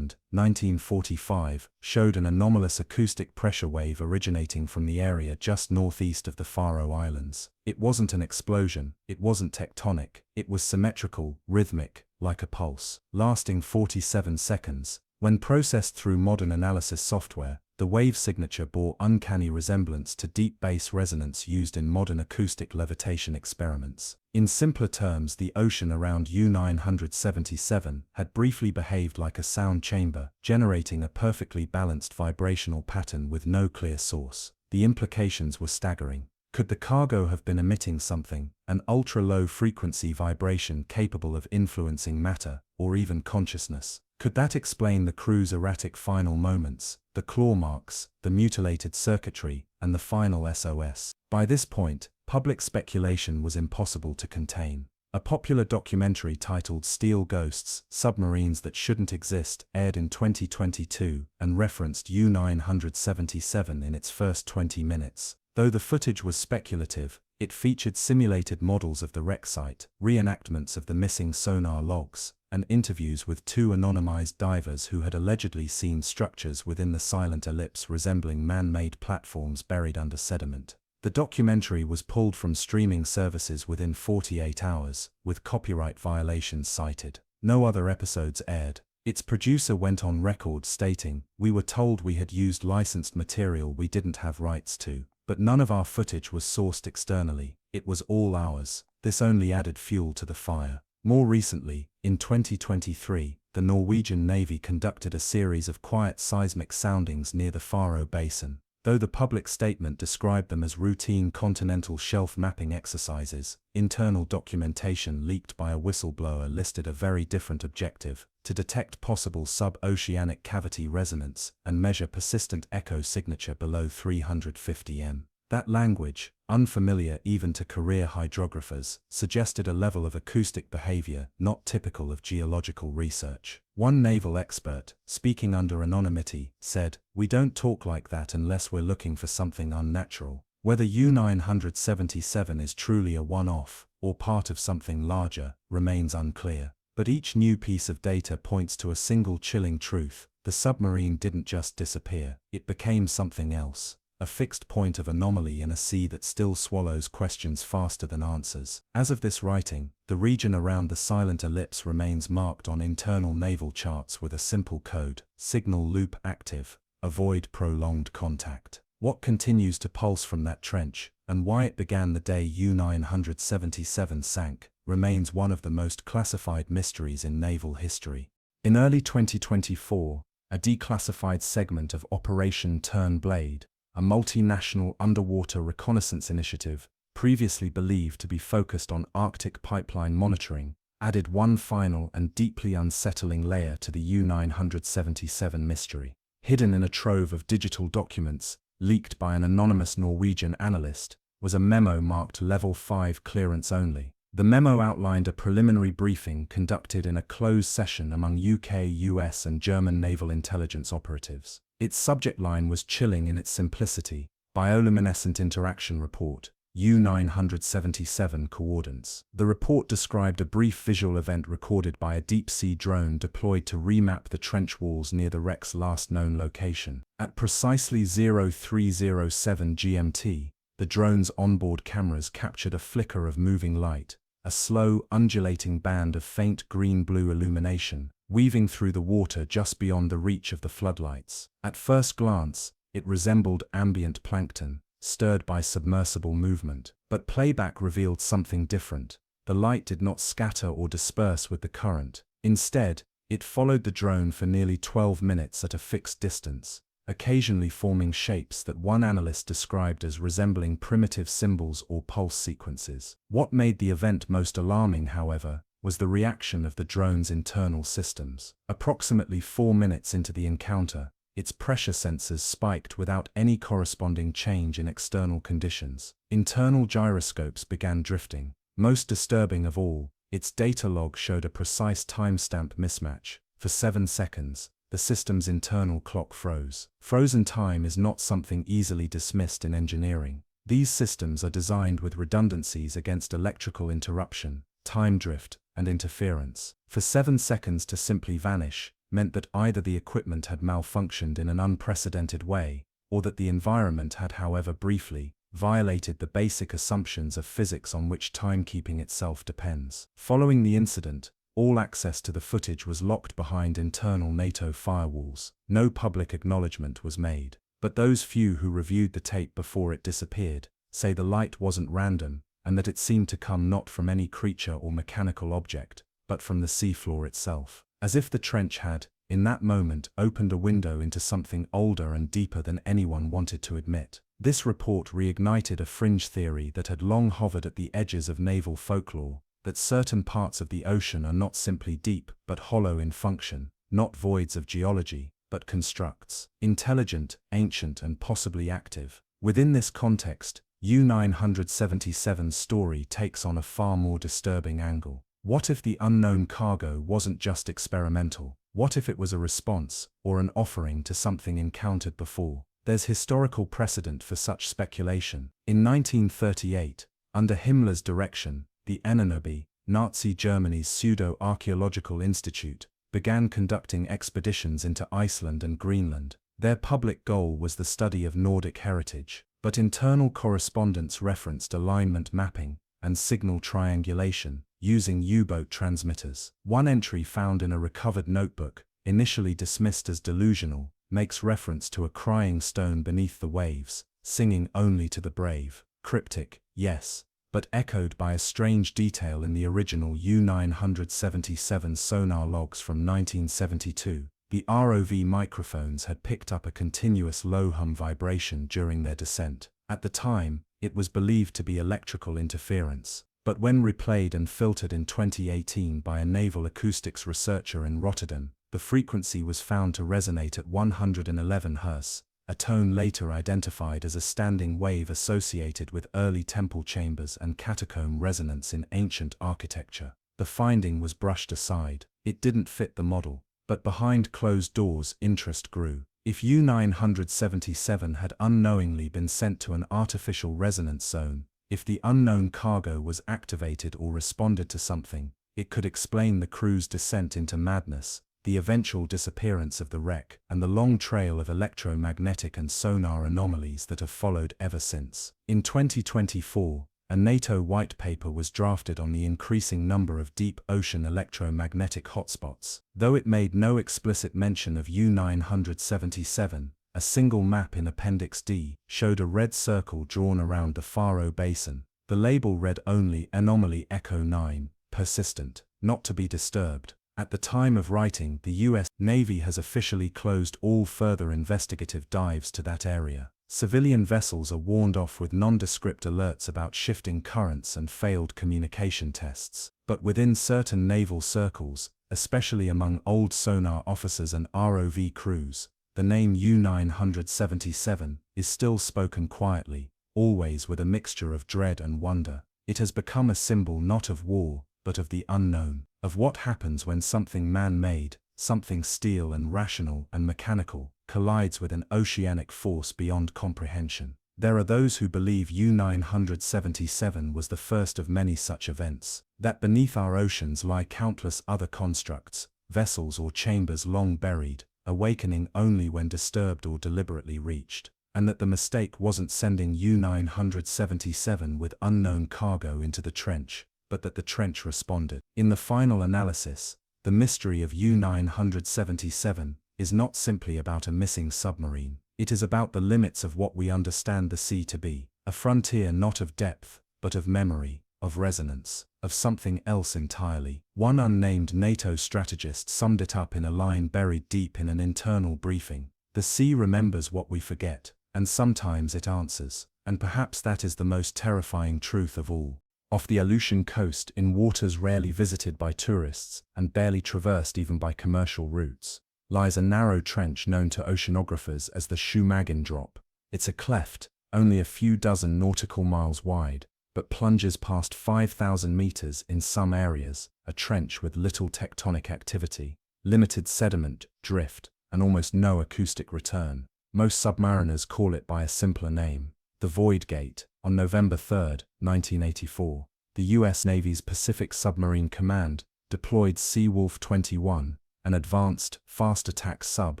1945, showed an anomalous acoustic pressure wave originating from the area just northeast of the Faroe Islands. It wasn't an explosion, it wasn't tectonic, it was symmetrical, rhythmic, like a pulse, lasting 47 seconds. When processed through modern analysis software, the wave signature bore uncanny resemblance to deep bass resonance used in modern acoustic levitation experiments. In simpler terms, the ocean around U-977 had briefly behaved like a sound chamber, generating a perfectly balanced vibrational pattern with no clear source. The implications were staggering. Could the cargo have been emitting something, an ultra-low frequency vibration capable of influencing matter, or even consciousness? Could that explain the crew's erratic final moments, the claw marks, the mutilated circuitry, and the final SOS? By this point, public speculation was impossible to contain. A popular documentary titled Steel Ghosts, Submarines That Shouldn't Exist, aired in 2022 and referenced U-977 in its first 20 minutes. Though the footage was speculative, it featured simulated models of the wreck site, reenactments of the missing sonar logs, and interviews with two anonymized divers who had allegedly seen structures within the silent ellipse resembling man-made platforms buried under sediment. The documentary was pulled from streaming services within 48 hours, with copyright violations cited. No other episodes aired. Its producer went on record stating, "We were told we had used licensed material we didn't have rights to. But none of our footage was sourced externally, it was all ours." This only added fuel to the fire. More recently, in 2023, the Norwegian Navy conducted a series of quiet seismic soundings near the Faroe Basin. Though the public statement described them as routine continental shelf mapping exercises, internal documentation leaked by a whistleblower listed a very different objective: to detect possible sub-oceanic cavity resonance and measure persistent echo signature below 350 m. That language, unfamiliar even to career hydrographers, suggested a level of acoustic behavior not typical of geological research. One naval expert, speaking under anonymity, said, "We don't talk like that unless we're looking for something unnatural." Whether U-977 is truly a one-off, or part of something larger, remains unclear. But each new piece of data points to a single chilling truth: the submarine didn't just disappear, it became something else. A fixed point of anomaly in a sea that still swallows questions faster than answers. As of this writing, the region around the silent ellipse remains marked on internal naval charts with a simple code: signal loop active, avoid prolonged contact. What continues to pulse from that trench, and why it began the day U-977 sank, remains one of the most classified mysteries in naval history. In early 2024, a declassified segment of Operation Turn Blade, a multinational underwater reconnaissance initiative, previously believed to be focused on Arctic pipeline monitoring, added one final and deeply unsettling layer to the U-977 mystery. Hidden in a trove of digital documents, leaked by an anonymous Norwegian analyst, was a memo marked Level 5 clearance only. The memo outlined a preliminary briefing conducted in a closed session among UK, US and German naval intelligence operatives. Its subject line was chilling in its simplicity: bioluminescent interaction report, U-977 coordinates. The report described a brief visual event recorded by a deep-sea drone deployed to remap the trench walls near the wreck's last known location. At precisely 0307 GMT, the drone's onboard cameras captured a flicker of moving light, a slow, undulating band of faint green-blue illumination, weaving through the water just beyond the reach of the floodlights. At first glance, it resembled ambient plankton, stirred by submersible movement. But playback revealed something different. The light did not scatter or disperse with the current. Instead, it followed the drone for nearly 12 minutes at a fixed distance, occasionally forming shapes that one analyst described as resembling primitive symbols or pulse sequences. What made the event most alarming, however, was the reaction of the drone's internal systems. Approximately 4 minutes into the encounter, its pressure sensors spiked without any corresponding change in external conditions. Internal gyroscopes began drifting. Most disturbing of all, its data log showed a precise timestamp mismatch. For 7 seconds, the system's internal clock froze. Frozen time is not something easily dismissed in engineering. These systems are designed with redundancies against electrical interruption, time drift, and interference. For 7 seconds to simply vanish meant that either the equipment had malfunctioned in an unprecedented way, or that the environment had, however briefly, violated the basic assumptions of physics on which timekeeping itself depends. Following the incident, all access to the footage was locked behind internal NATO firewalls. No public acknowledgement was made. But those few who reviewed the tape before it disappeared say the light wasn't random, and that it seemed to come not from any creature or mechanical object, but from the seafloor itself. As if the trench had, in that moment, opened a window into something older and deeper than anyone wanted to admit. This report reignited a fringe theory that had long hovered at the edges of naval folklore, that certain parts of the ocean are not simply deep but hollow in function, not voids of geology, but constructs, intelligent, ancient and possibly active. Within this context, U-977's story takes on a far more disturbing angle. What if the unknown cargo wasn't just experimental? What if it was a response, or an offering to something encountered before? There's historical precedent for such speculation. In 1938, under Himmler's direction, the NNOB, Nazi Germany's pseudo-archaeological institute, began conducting expeditions into Iceland and Greenland. Their public goal was the study of Nordic heritage, but internal correspondence referenced alignment mapping and signal triangulation using U-boat transmitters. One entry found in a recovered notebook, initially dismissed as delusional, makes reference to a crying stone beneath the waves, singing only to the brave. Cryptic, yes, but echoed by a strange detail in the original U-977 sonar logs from 1972. The ROV microphones had picked up a continuous low hum vibration during their descent. At the time, it was believed to be electrical interference, but when replayed and filtered in 2018 by a naval acoustics researcher in Rotterdam, the frequency was found to resonate at 111 Hz, a tone later identified as a standing wave associated with early temple chambers and catacomb resonance in ancient architecture. The finding was brushed aside. It didn't fit the model. But behind closed doors, interest grew. If U-977 had unknowingly been sent to an artificial resonance zone, if the unknown cargo was activated or responded to something, it could explain the crew's descent into madness, the eventual disappearance of the wreck, and the long trail of electromagnetic and sonar anomalies that have followed ever since. In 2024, a NATO white paper was drafted on the increasing number of deep ocean electromagnetic hotspots. Though it made no explicit mention of U-977, a single map in Appendix D showed a red circle drawn around the Faro Basin. The label read only Anomaly Echo 9, persistent, not to be disturbed. At the time of writing, the U.S. Navy has officially closed all further investigative dives to that area. Civilian vessels are warned off with nondescript alerts about shifting currents and failed communication tests. But within certain naval circles, especially among old sonar officers and ROV crews, the name U-977 is still spoken quietly, always with a mixture of dread and wonder. It has become a symbol not of war, but of the unknown, of what happens when something man-made, something steel and rational and mechanical, collides with an oceanic force beyond comprehension. There are those who believe U-977 was the first of many such events, that beneath our oceans lie countless other constructs, vessels or chambers long buried, awakening only when disturbed or deliberately reached, and that the mistake wasn't sending U-977 with unknown cargo into the trench, but that the trench responded. In the final analysis, the mystery of U-977 is not simply about a missing submarine. It is about the limits of what we understand the sea to be, a frontier not of depth, but of memory, of resonance, of something else entirely. One unnamed NATO strategist summed it up in a line buried deep in an internal briefing. The sea remembers what we forget, and sometimes it answers, and perhaps that is the most terrifying truth of all. Off the Aleutian coast, in waters rarely visited by tourists, and barely traversed even by commercial routes, lies a narrow trench known to oceanographers as the Shumagin Drop. It's a cleft, only a few dozen nautical miles wide, but plunges past 5,000 meters in some areas, a trench with little tectonic activity, limited sediment, drift, and almost no acoustic return. Most submariners call it by a simpler name, the Void Gate. On November 3, 1984, the U.S. Navy's Pacific Submarine Command deployed Seawolf 21, an advanced, fast attack sub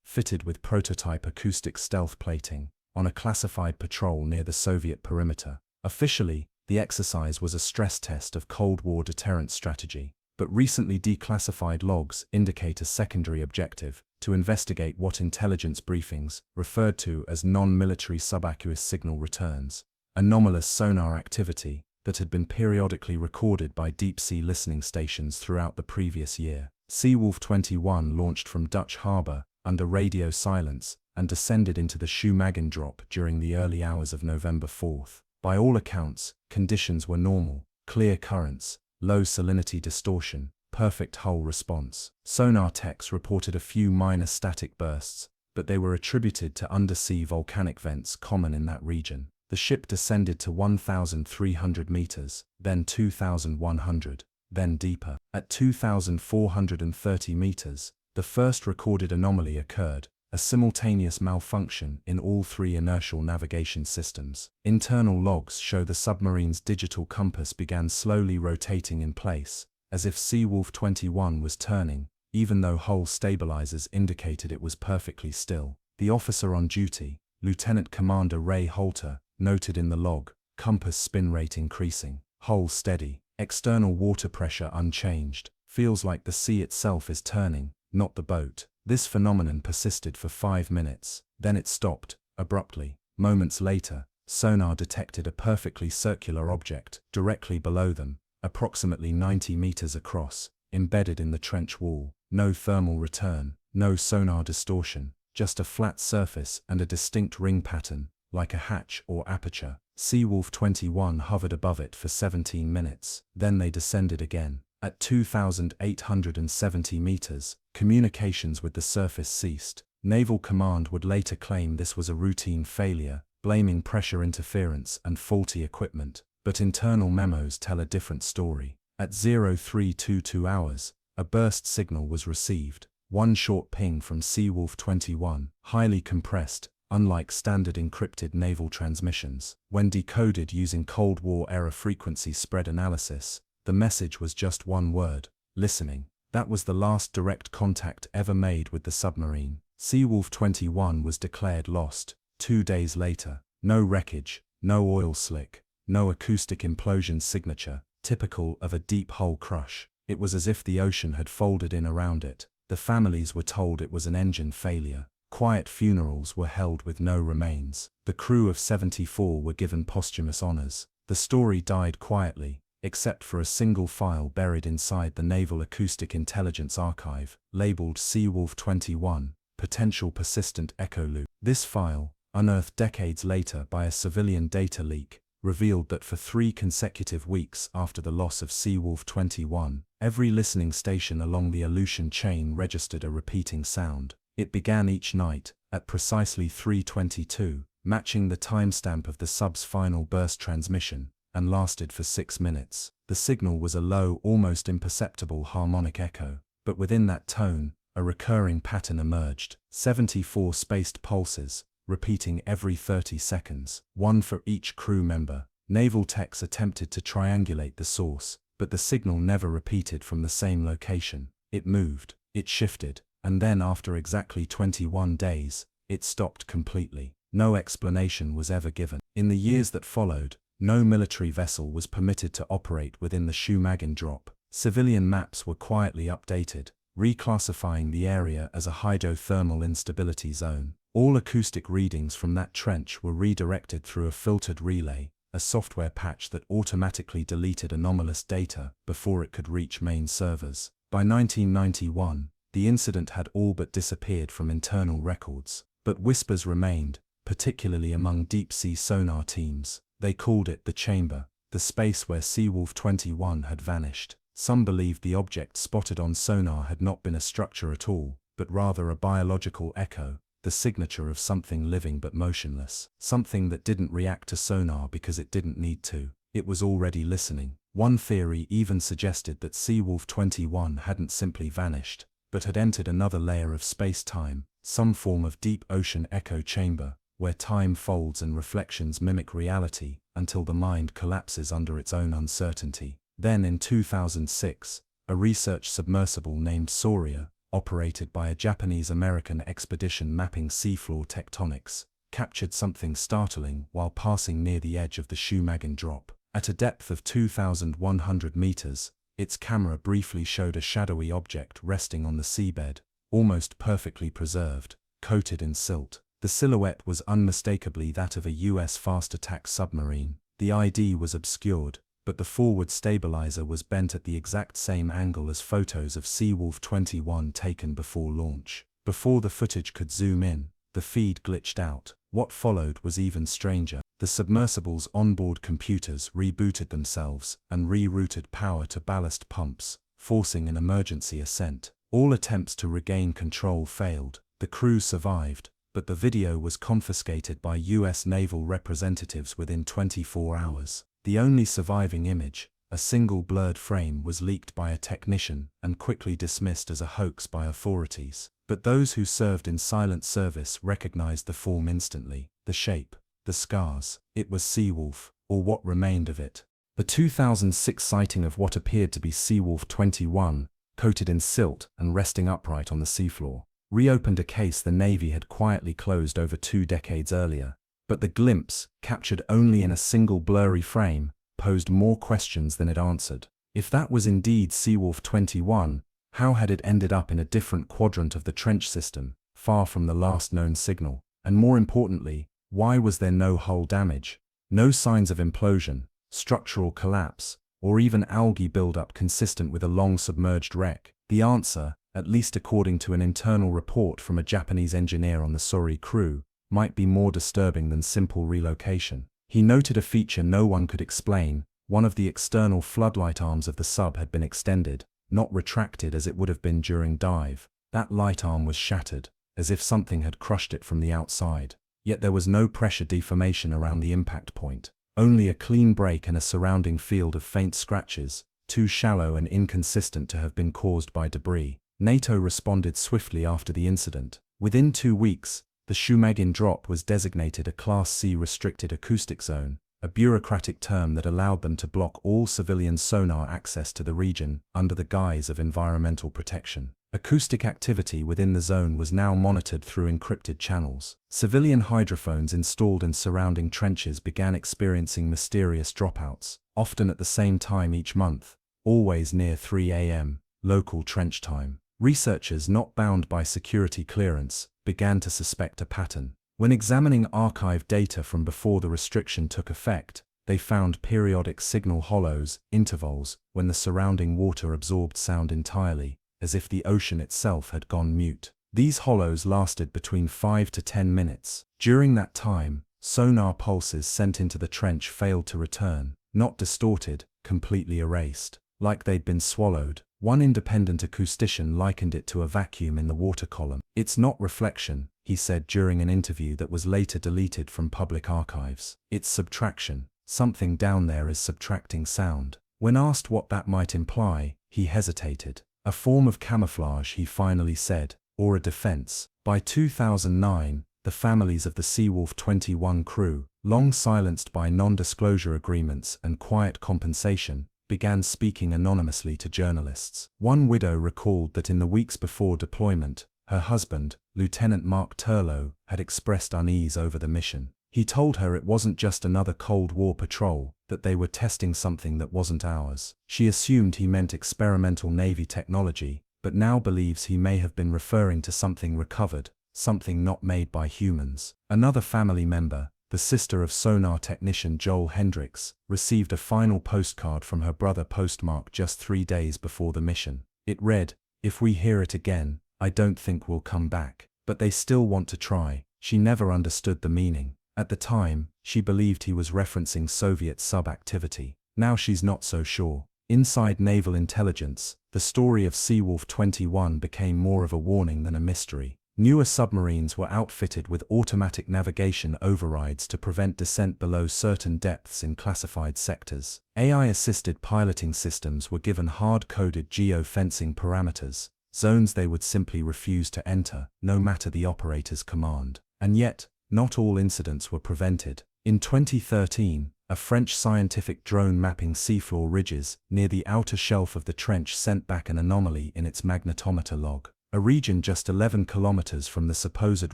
fitted with prototype acoustic stealth plating, on a classified patrol near the Soviet perimeter. Officially, the exercise was a stress test of Cold War deterrence strategy, but recently declassified logs indicate a secondary objective: to investigate what intelligence briefings, referred to as non-military subaqueous signal returns, anomalous sonar activity that had been periodically recorded by deep-sea listening stations throughout the previous year. Seawolf 21 launched from Dutch Harbour under radio silence and descended into the Shumagin Drop during the early hours of November 4. By all accounts, conditions were normal: clear currents, low salinity distortion, perfect hull response. Sonar techs reported a few minor static bursts, but they were attributed to undersea volcanic vents common in that region. The ship descended to 1,300 meters, then 2,100, then deeper. At 2,430 meters, the first recorded anomaly occurred: a simultaneous malfunction in all three inertial navigation systems. Internal logs show the submarine's digital compass began slowly rotating in place, as if Seawolf 21 was turning, even though hull stabilizers indicated it was perfectly still. The officer on duty, Lieutenant Commander Ray Holter, noted in the log: compass spin rate increasing, hull steady, external water pressure unchanged. Feels like the sea itself is turning, not the boat. This phenomenon persisted for 5 minutes, then it stopped, abruptly. Moments later, sonar detected a perfectly circular object directly below them, approximately 90 meters across, embedded in the trench wall. No thermal return, no sonar distortion, just a flat surface and a distinct ring pattern, like a hatch or aperture. Seawolf 21 hovered above it for 17 minutes, then they descended again. At 2,870 meters, communications with the surface ceased. Naval Command would later claim this was a routine failure, blaming pressure interference and faulty equipment, but internal memos tell a different story. At 0322 hours, a burst signal was received, one short ping from Seawolf 21, highly compressed, unlike standard encrypted naval transmissions. When decoded using Cold War-era frequency spread analysis, the message was just one word: listening. That was the last direct contact ever made with the submarine. Seawolf 21 was declared lost. 2 days later, no wreckage, no oil slick, no acoustic implosion signature, typical of a deep hull crush. It was as if the ocean had folded in around it. The families were told it was an engine failure. Quiet funerals were held with no remains. The crew of 74 were given posthumous honors. The story died quietly, except for a single file buried inside the Naval Acoustic Intelligence Archive, labeled Seawolf 21, Potential Persistent Echo Loop. This file, unearthed decades later by a civilian data leak, revealed that for 3 consecutive weeks after the loss of Seawolf 21, every listening station along the Aleutian chain registered a repeating sound. It began each night, at precisely 3:22, matching the timestamp of the sub's final burst transmission, and lasted for 6 minutes. The signal was a low, almost imperceptible harmonic echo, but within that tone, a recurring pattern emerged: 74 spaced pulses, repeating every 30 seconds, one for each crew member. Naval techs attempted to triangulate the source, but the signal never repeated from the same location. It moved, it shifted, and then after exactly 21 days, it stopped completely. No explanation was ever given. In the years that followed, no military vessel was permitted to operate within the Shumagin drop. Civilian maps were quietly updated, reclassifying the area as a hydrothermal instability zone. All acoustic readings from that trench were redirected through a filtered relay, a software patch that automatically deleted anomalous data before it could reach main servers. By 1991, the incident had all but disappeared from internal records, but whispers remained, particularly among deep-sea sonar teams. They called it the chamber, the space where Seawolf 21 had vanished. Some believed the object spotted on sonar had not been a structure at all, but rather a biological echo, the signature of something living but motionless, something that didn't react to sonar because it didn't need to. It was already listening. One theory even suggested that Seawolf 21 hadn't simply vanished, but had entered another layer of space-time, some form of deep ocean echo chamber, where time folds and reflections mimic reality until the mind collapses under its own uncertainty. Then in 2006, a research submersible named Soria, operated by a Japanese-American expedition mapping seafloor tectonics, captured something startling while passing near the edge of the Shumagin drop. At a depth of 2,100 meters, its camera briefly showed a shadowy object resting on the seabed, almost perfectly preserved, coated in silt. The silhouette was unmistakably that of a US fast attack submarine. The ID was obscured, but the forward stabilizer was bent at the exact same angle as photos of Seawolf 21 taken before launch. Before the footage could zoom in, the feed glitched out. What followed was even stranger. The submersible's onboard computers rebooted themselves and rerouted power to ballast pumps, forcing an emergency ascent. All attempts to regain control failed. The crew survived, but the video was confiscated by US naval representatives within 24 hours. The only surviving image, a single blurred frame, was leaked by a technician and quickly dismissed as a hoax by authorities. But those who served in silent service recognized the form instantly, the shape, the scars. It was Seawolf, or what remained of it. The 2006 sighting of what appeared to be Seawolf 21, coated in silt and resting upright on the seafloor, reopened a case the Navy had quietly closed over 2 decades earlier. But the glimpse, captured only in a single blurry frame, posed more questions than it answered. If that was indeed Seawolf 21, how had it ended up in a different quadrant of the trench system, far from the last known signal? And more importantly, why was there no hull damage? No signs of implosion, structural collapse, or even algae buildup consistent with a long-submerged wreck? The answer, at least according to an internal report from a Japanese engineer on the Sori crew, might be more disturbing than simple relocation. He noted a feature no one could explain: one of the external floodlight arms of the sub had been extended, not retracted as it would have been during dive. That light arm was shattered, as if something had crushed it from the outside. Yet there was no pressure deformation around the impact point, only a clean break and a surrounding field of faint scratches, too shallow and inconsistent to have been caused by debris. NATO responded swiftly after the incident. Within 2 weeks, the Shumagin drop was designated a Class C restricted acoustic zone, a bureaucratic term that allowed them to block all civilian sonar access to the region under the guise of environmental protection. Acoustic activity within the zone was now monitored through encrypted channels. Civilian hydrophones installed in surrounding trenches began experiencing mysterious dropouts, often at the same time each month, always near 3 a.m. local trench time. Researchers not bound by security clearance began to suspect a pattern. When examining archive data from before the restriction took effect, they found periodic signal hollows, intervals, when the surrounding water absorbed sound entirely, as if the ocean itself had gone mute. These hollows lasted between 5 to 10 minutes. During that time, sonar pulses sent into the trench failed to return, not distorted, completely erased, like they'd been swallowed. One independent acoustician likened it to a vacuum in the water column. "It's not reflection," he said during an interview that was later deleted from public archives. "It's subtraction. Something down there is subtracting sound." When asked what that might imply, he hesitated. "A form of camouflage," he finally said, "or a defense." By 2009, the families of the Seawolf 21 crew, long silenced by non-disclosure agreements and quiet compensation, began speaking anonymously to journalists. One widow recalled that in the weeks before deployment, her husband, Lieutenant Mark Turlow, had expressed unease over the mission. He told her it wasn't just another Cold War patrol, that they were testing something that wasn't ours. She assumed he meant experimental Navy technology, but now believes he may have been referring to something recovered, something not made by humans. Another family member, the sister of sonar technician Joel Hendricks, received a final postcard from her brother postmarked just 3 days before the mission. It read, "If we hear it again, I don't think we'll come back. But they still want to try." She never understood the meaning. At the time, she believed he was referencing Soviet sub-activity. Now she's not so sure. Inside naval intelligence, the story of Seawolf 21 became more of a warning than a mystery. Newer submarines were outfitted with automatic navigation overrides to prevent descent below certain depths in classified sectors. AI-assisted piloting systems were given hard-coded geo-fencing parameters, zones they would simply refuse to enter, no matter the operator's command. And yet, not all incidents were prevented. In 2013, a French scientific drone mapping seafloor ridges near the outer shelf of the trench sent back an anomaly in its magnetometer log. A region just 11 kilometers from the supposed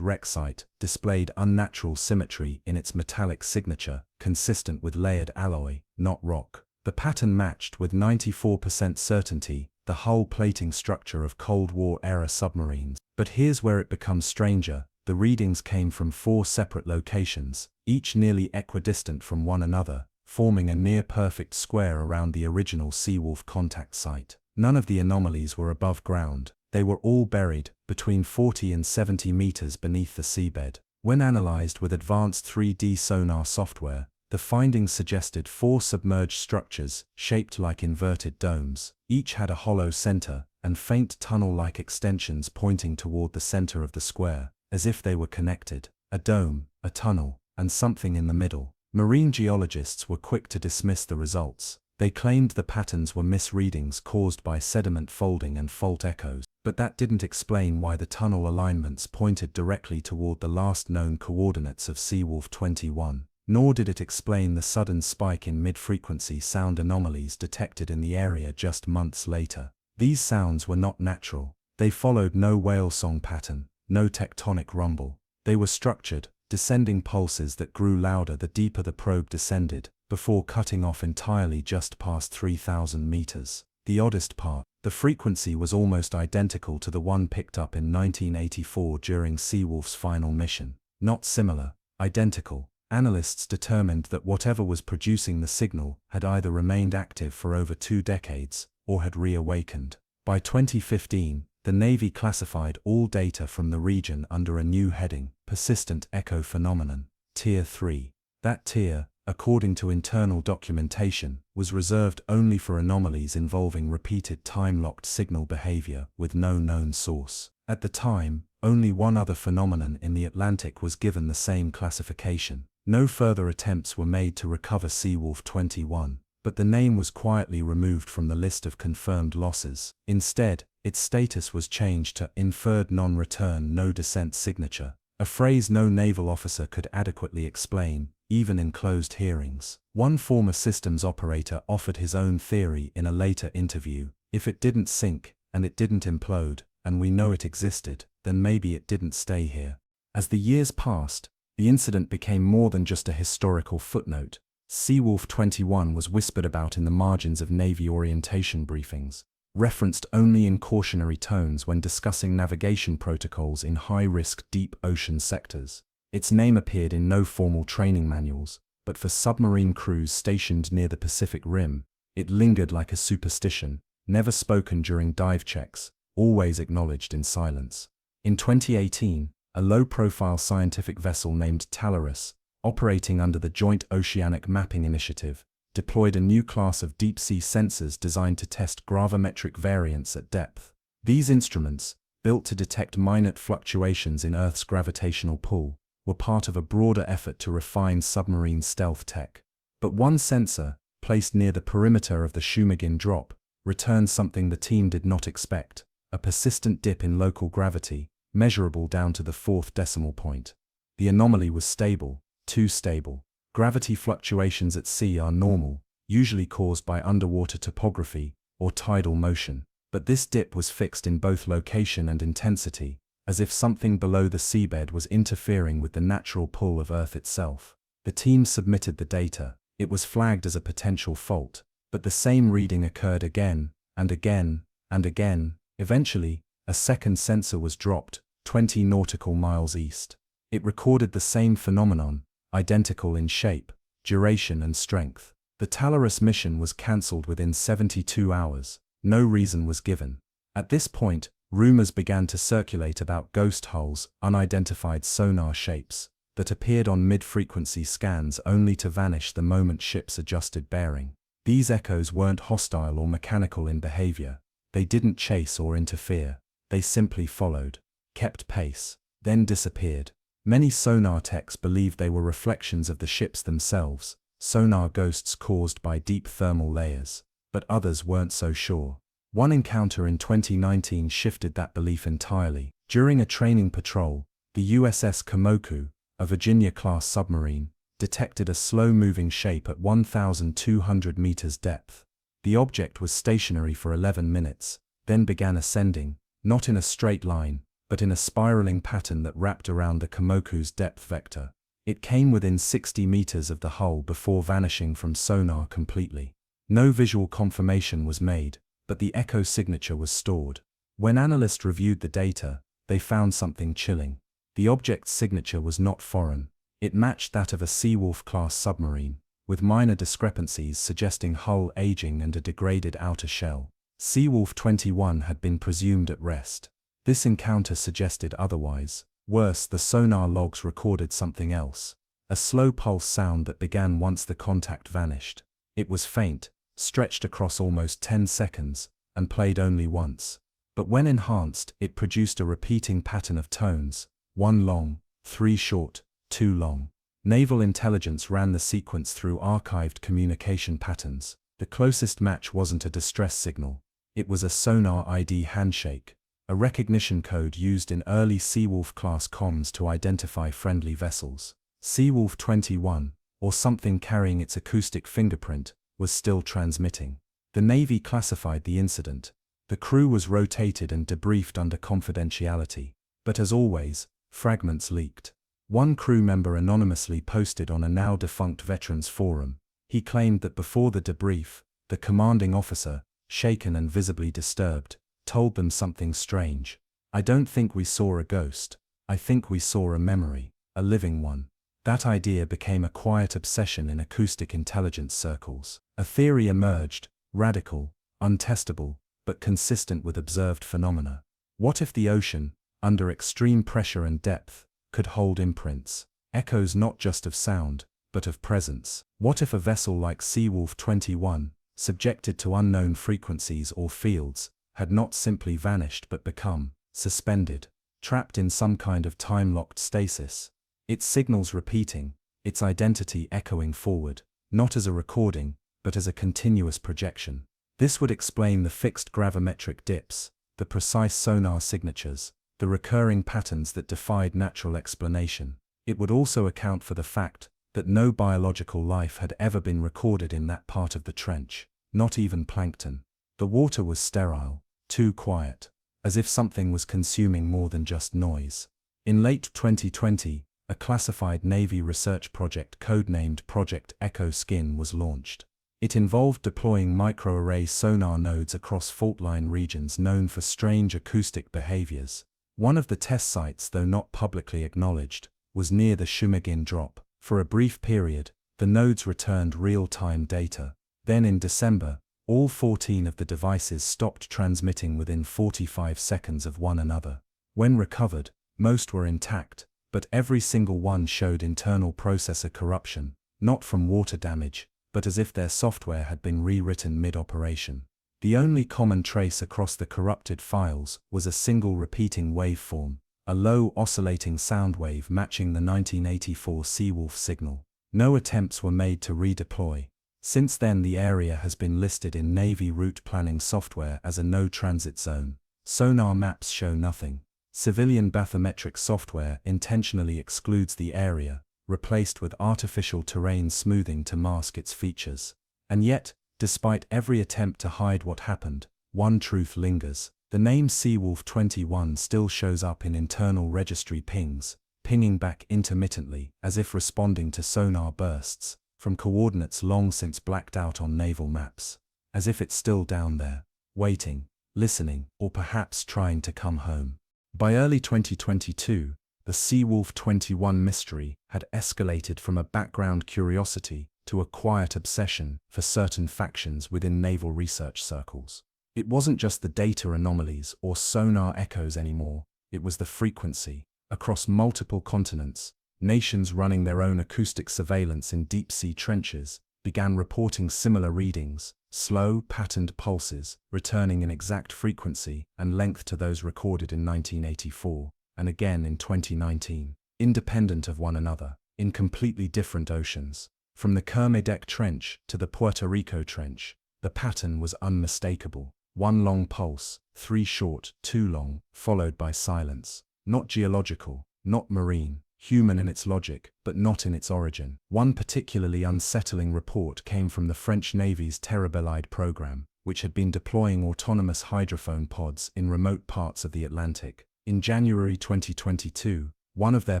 wreck site displayed unnatural symmetry in its metallic signature, consistent with layered alloy, not rock. The pattern matched with 94% certainty the hull plating structure of Cold War-era submarines. But here's where it becomes stranger. The readings came from 4 separate locations, each nearly equidistant from one another, forming a near-perfect square around the original Seawolf contact site. None of the anomalies were above ground. They were all buried, between 40 and 70 meters beneath the seabed. When analyzed with advanced 3D sonar software, the findings suggested 4 submerged structures, shaped like inverted domes. Each had a hollow center, and faint tunnel-like extensions pointing toward the center of the square, as if they were connected. A dome, a tunnel, and something in the middle. Marine geologists were quick to dismiss the results. They claimed the patterns were misreadings caused by sediment folding and fault echoes. But that didn't explain why the tunnel alignments pointed directly toward the last known coordinates of Seawolf 21. Nor did it explain the sudden spike in mid-frequency sound anomalies detected in the area just months later. These sounds were not natural. They followed no whale song pattern, no tectonic rumble. They were structured, descending pulses that grew louder the deeper the probe descended, before cutting off entirely just past 3,000 meters. The oddest part, the frequency was almost identical to the one picked up in 1984 during Seawolf's final mission. Not similar, identical. Analysts determined that whatever was producing the signal had either remained active for over 2 decades, or had reawakened. By 2015, the Navy classified all data from the region under a new heading, Persistent Echo Phenomenon, Tier 3. That tier, according to internal documentation, was reserved only for anomalies involving repeated time-locked signal behavior with no known source. At the time, Only one other phenomenon in the Atlantic was given the same classification. No further attempts were made to recover Seawolf 21, but the name was quietly removed from the list of confirmed losses. Instead, its status was changed to inferred non-return no descent signature, a phrase no naval officer could adequately explain, even in closed hearings. One former systems operator offered his own theory in a later interview: if it didn't sink, and it didn't implode, and we know it existed, then maybe it didn't stay here. As the years passed, the incident became more than just a historical footnote. Seawolf 21 was whispered about in the margins of Navy orientation briefings, referenced only in cautionary tones when discussing navigation protocols in high-risk deep ocean sectors. Its name appeared in no formal training manuals, but for submarine crews stationed near the Pacific Rim, it lingered like a superstition, never spoken during dive checks, always acknowledged in silence. In 2018, a low-profile scientific vessel named Talorus, operating under the Joint Oceanic Mapping Initiative, deployed a new class of deep-sea sensors designed to test gravimetric variance at depth. These instruments, built to detect minute fluctuations in Earth's gravitational pull, were part of a broader effort to refine submarine stealth tech. But one sensor, placed near the perimeter of the Shumagin drop, returned something the team did not expect: a persistent dip in local gravity, measurable down to the 4th decimal point. The anomaly was stable, too stable. Gravity fluctuations at sea are normal, usually caused by underwater topography or tidal motion, but this dip was fixed in both location and intensity, as if something below the seabed was interfering with the natural pull of Earth itself. The team submitted the data. It was flagged as a potential fault, but the same reading occurred again, and again, and again. Eventually, a second sensor was dropped, 20 nautical miles east. It recorded the same phenomenon, identical in shape, duration and strength. The Talorus mission was cancelled within 72 hours. No reason was given. At this point, rumors began to circulate about ghost hulls, unidentified sonar shapes, that appeared on mid-frequency scans only to vanish the moment ships adjusted bearing. These echoes weren't hostile or mechanical in behavior. They didn't chase or interfere. They simply followed, kept pace, then disappeared. Many sonar techs believed they were reflections of the ships themselves, sonar ghosts caused by deep thermal layers, but others weren't so sure. One encounter in 2019 shifted that belief entirely. During a training patrol, the USS Komoku, a Virginia-class submarine, detected a slow-moving shape at 1,200 meters depth. The object was stationary for 11 minutes, then began ascending, not in a straight line, but in a spiraling pattern that wrapped around the Komoku's depth vector. It came within 60 meters of the hull before vanishing from sonar completely. No visual confirmation was made, but the echo signature was stored. When analysts reviewed the data, they found something chilling. The object's signature was not foreign. It matched that of a Seawolf-class submarine, with minor discrepancies suggesting hull aging and a degraded outer shell. Seawolf 21 had been presumed at rest. This encounter suggested otherwise. Worse, the sonar logs recorded something else. A slow pulse sound that began once the contact vanished. It was faint, stretched across almost 10 seconds, and played only once. But when enhanced, it produced a repeating pattern of tones: 1 long, 3 short, 2 long. Naval intelligence ran the sequence through archived communication patterns. The closest match wasn't a distress signal. It was a sonar ID handshake, a recognition code used in early Seawolf-class comms to identify friendly vessels. Seawolf 21, or something carrying its acoustic fingerprint, was still transmitting. The Navy classified the incident. The crew was rotated and debriefed under confidentiality. But as always, fragments leaked. One crew member anonymously posted on a now-defunct veterans forum. He claimed that before the debrief, the commanding officer, shaken and visibly disturbed, told them something strange. "I don't think we saw a ghost. I think we saw a memory, a living one." That idea became a quiet obsession in acoustic intelligence circles. A theory emerged, radical, untestable, but consistent with observed phenomena. What if the ocean, under extreme pressure and depth, could hold imprints, echoes not just of sound, but of presence? What if a vessel like Seawolf 21, subjected to unknown frequencies or fields, had not simply vanished but become suspended, trapped in some kind of time-locked stasis. Its signals repeating, its identity echoing forward, not as a recording, but as a continuous projection. This would explain the fixed gravimetric dips, the precise sonar signatures, the recurring patterns that defied natural explanation. It would also account for the fact that no biological life had ever been recorded in that part of the trench, not even plankton. The water was sterile, too quiet, as if something was consuming more than just noise. In late 2020, a classified Navy research project codenamed Project Echo Skin was launched. It involved deploying microarray sonar nodes across fault-line regions known for strange acoustic behaviors. One of the test sites, though not publicly acknowledged, was near the Shumagin drop. For a brief period, the nodes returned real-time data. Then in December, all 14 of the devices stopped transmitting within 45 seconds of one another. When recovered, most were intact, but every single one showed internal processor corruption, not from water damage, but as if their software had been rewritten mid-operation. The only common trace across the corrupted files was a single repeating waveform, a low oscillating sound wave matching the 1984 Seawolf signal. No attempts were made to redeploy. Since then, the area has been listed in Navy route planning software as a no-transit zone. Sonar maps show nothing. Civilian bathymetric software intentionally excludes the area, replaced with artificial terrain smoothing to mask its features. And yet, despite every attempt to hide what happened, one truth lingers. The name Seawolf 21 still shows up in internal registry pings, pinging back intermittently as if responding to sonar bursts, from coordinates long since blacked out on naval maps. As if it's still down there, waiting, listening, or perhaps trying to come home. By early 2022, the Seawolf 21 mystery had escalated from a background curiosity to a quiet obsession for certain factions within naval research circles. It wasn't just the data anomalies or sonar echoes anymore, it was the frequency. Across multiple continents, nations running their own acoustic surveillance in deep-sea trenches began reporting similar readings, slow, patterned pulses, returning in exact frequency and length to those recorded in 1984, and again in 2019, independent of one another, in completely different oceans. From the Kermadec Trench to the Puerto Rico Trench, the pattern was unmistakable. One long pulse, three short, two long, followed by silence. Not geological, not marine, human in its logic, but not in its origin. One particularly unsettling report came from the French Navy's Terrabellide program, which had been deploying autonomous hydrophone pods in remote parts of the Atlantic. In January 2022, one of their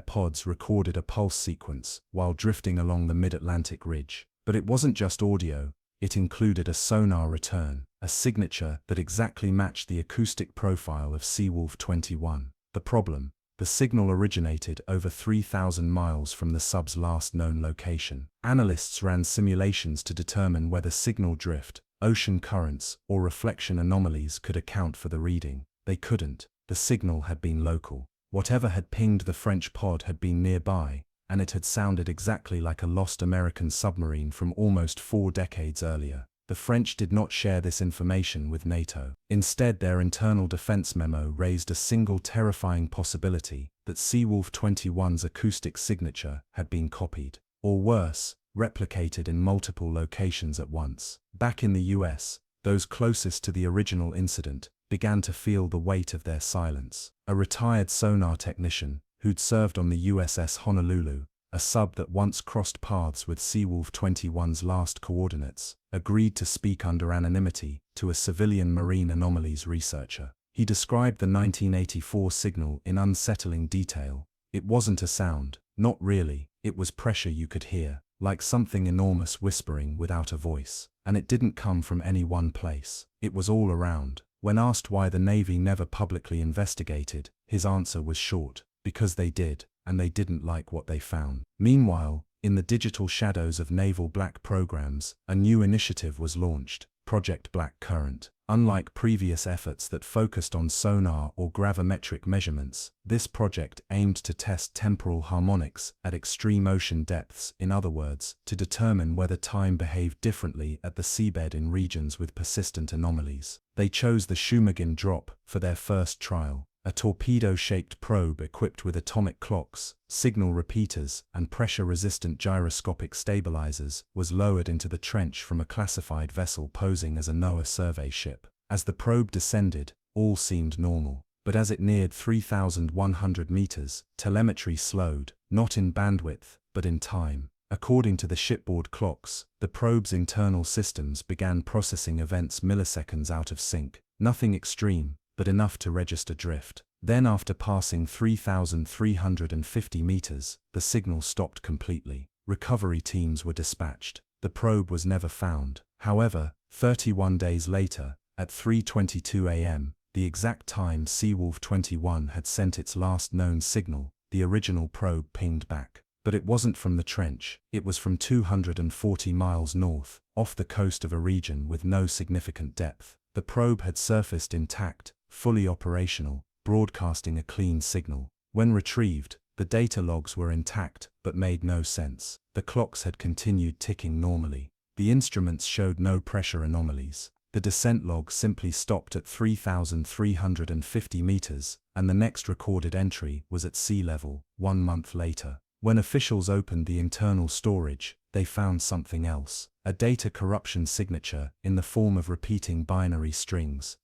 pods recorded a pulse sequence while drifting along the mid-Atlantic ridge. But it wasn't just audio, it included a sonar return, a signature that exactly matched the acoustic profile of Seawolf 21. The problem: the signal originated over 3,000 miles from the sub's last known location. Analysts ran simulations to determine whether signal drift, ocean currents, or reflection anomalies could account for the reading. They couldn't. The signal had been local. Whatever had pinged the French pod had been nearby, and it had sounded exactly like a lost American submarine from almost 4 decades earlier. The French did not share this information with NATO. Instead, their internal defense memo raised a single terrifying possibility: that Seawolf 21's acoustic signature had been copied, or worse, replicated in multiple locations at once. Back in the US, those closest to the original incident began to feel the weight of their silence. A retired sonar technician, who'd served on the USS Honolulu, a sub that once crossed paths with Seawolf 21's last coordinates, agreed to speak under anonymity to a civilian marine anomalies researcher. He described the 1984 signal in unsettling detail. It wasn't a sound, not really, it was pressure you could hear, like something enormous whispering without a voice. And it didn't come from any one place, it was all around. When asked why the Navy never publicly investigated, his answer was short: because they did, and they didn't like what they found. Meanwhile, in the digital shadows of naval black programs, a new initiative was launched, Project Black Current. Unlike previous efforts that focused on sonar or gravimetric measurements, this project aimed to test temporal harmonics at extreme ocean depths, in other words, to determine whether time behaved differently at the seabed in regions with persistent anomalies. They chose the Shumagin drop for their first trial, A torpedo-shaped probe equipped with atomic clocks, signal repeaters, and pressure-resistant gyroscopic stabilizers was lowered into the trench from a classified vessel posing as a NOAA survey ship. As the probe descended, all seemed normal. But as it neared 3,100 meters, telemetry slowed, not in bandwidth, but in time. According to the shipboard clocks, the probe's internal systems began processing events milliseconds out of sync. Nothing extreme, but enough to register drift. Then after passing 3,350 meters, the signal stopped completely. Recovery teams were dispatched. The probe was never found. However, 31 days later, at 3:22 a.m., the exact time Seawolf 21 had sent its last known signal, the original probe pinged back. But it wasn't from the trench, it was from 240 miles north, off the coast of a region with no significant depth. The probe had surfaced intact, fully operational, broadcasting a clean signal. When retrieved, the data logs were intact but made no sense. The clocks had continued ticking normally. The instruments showed no pressure anomalies. The descent log simply stopped at 3,350 meters, and the next recorded entry was at sea level, 1 month later. When officials opened the internal storage, they found something else. A data corruption signature in the form of repeating binary strings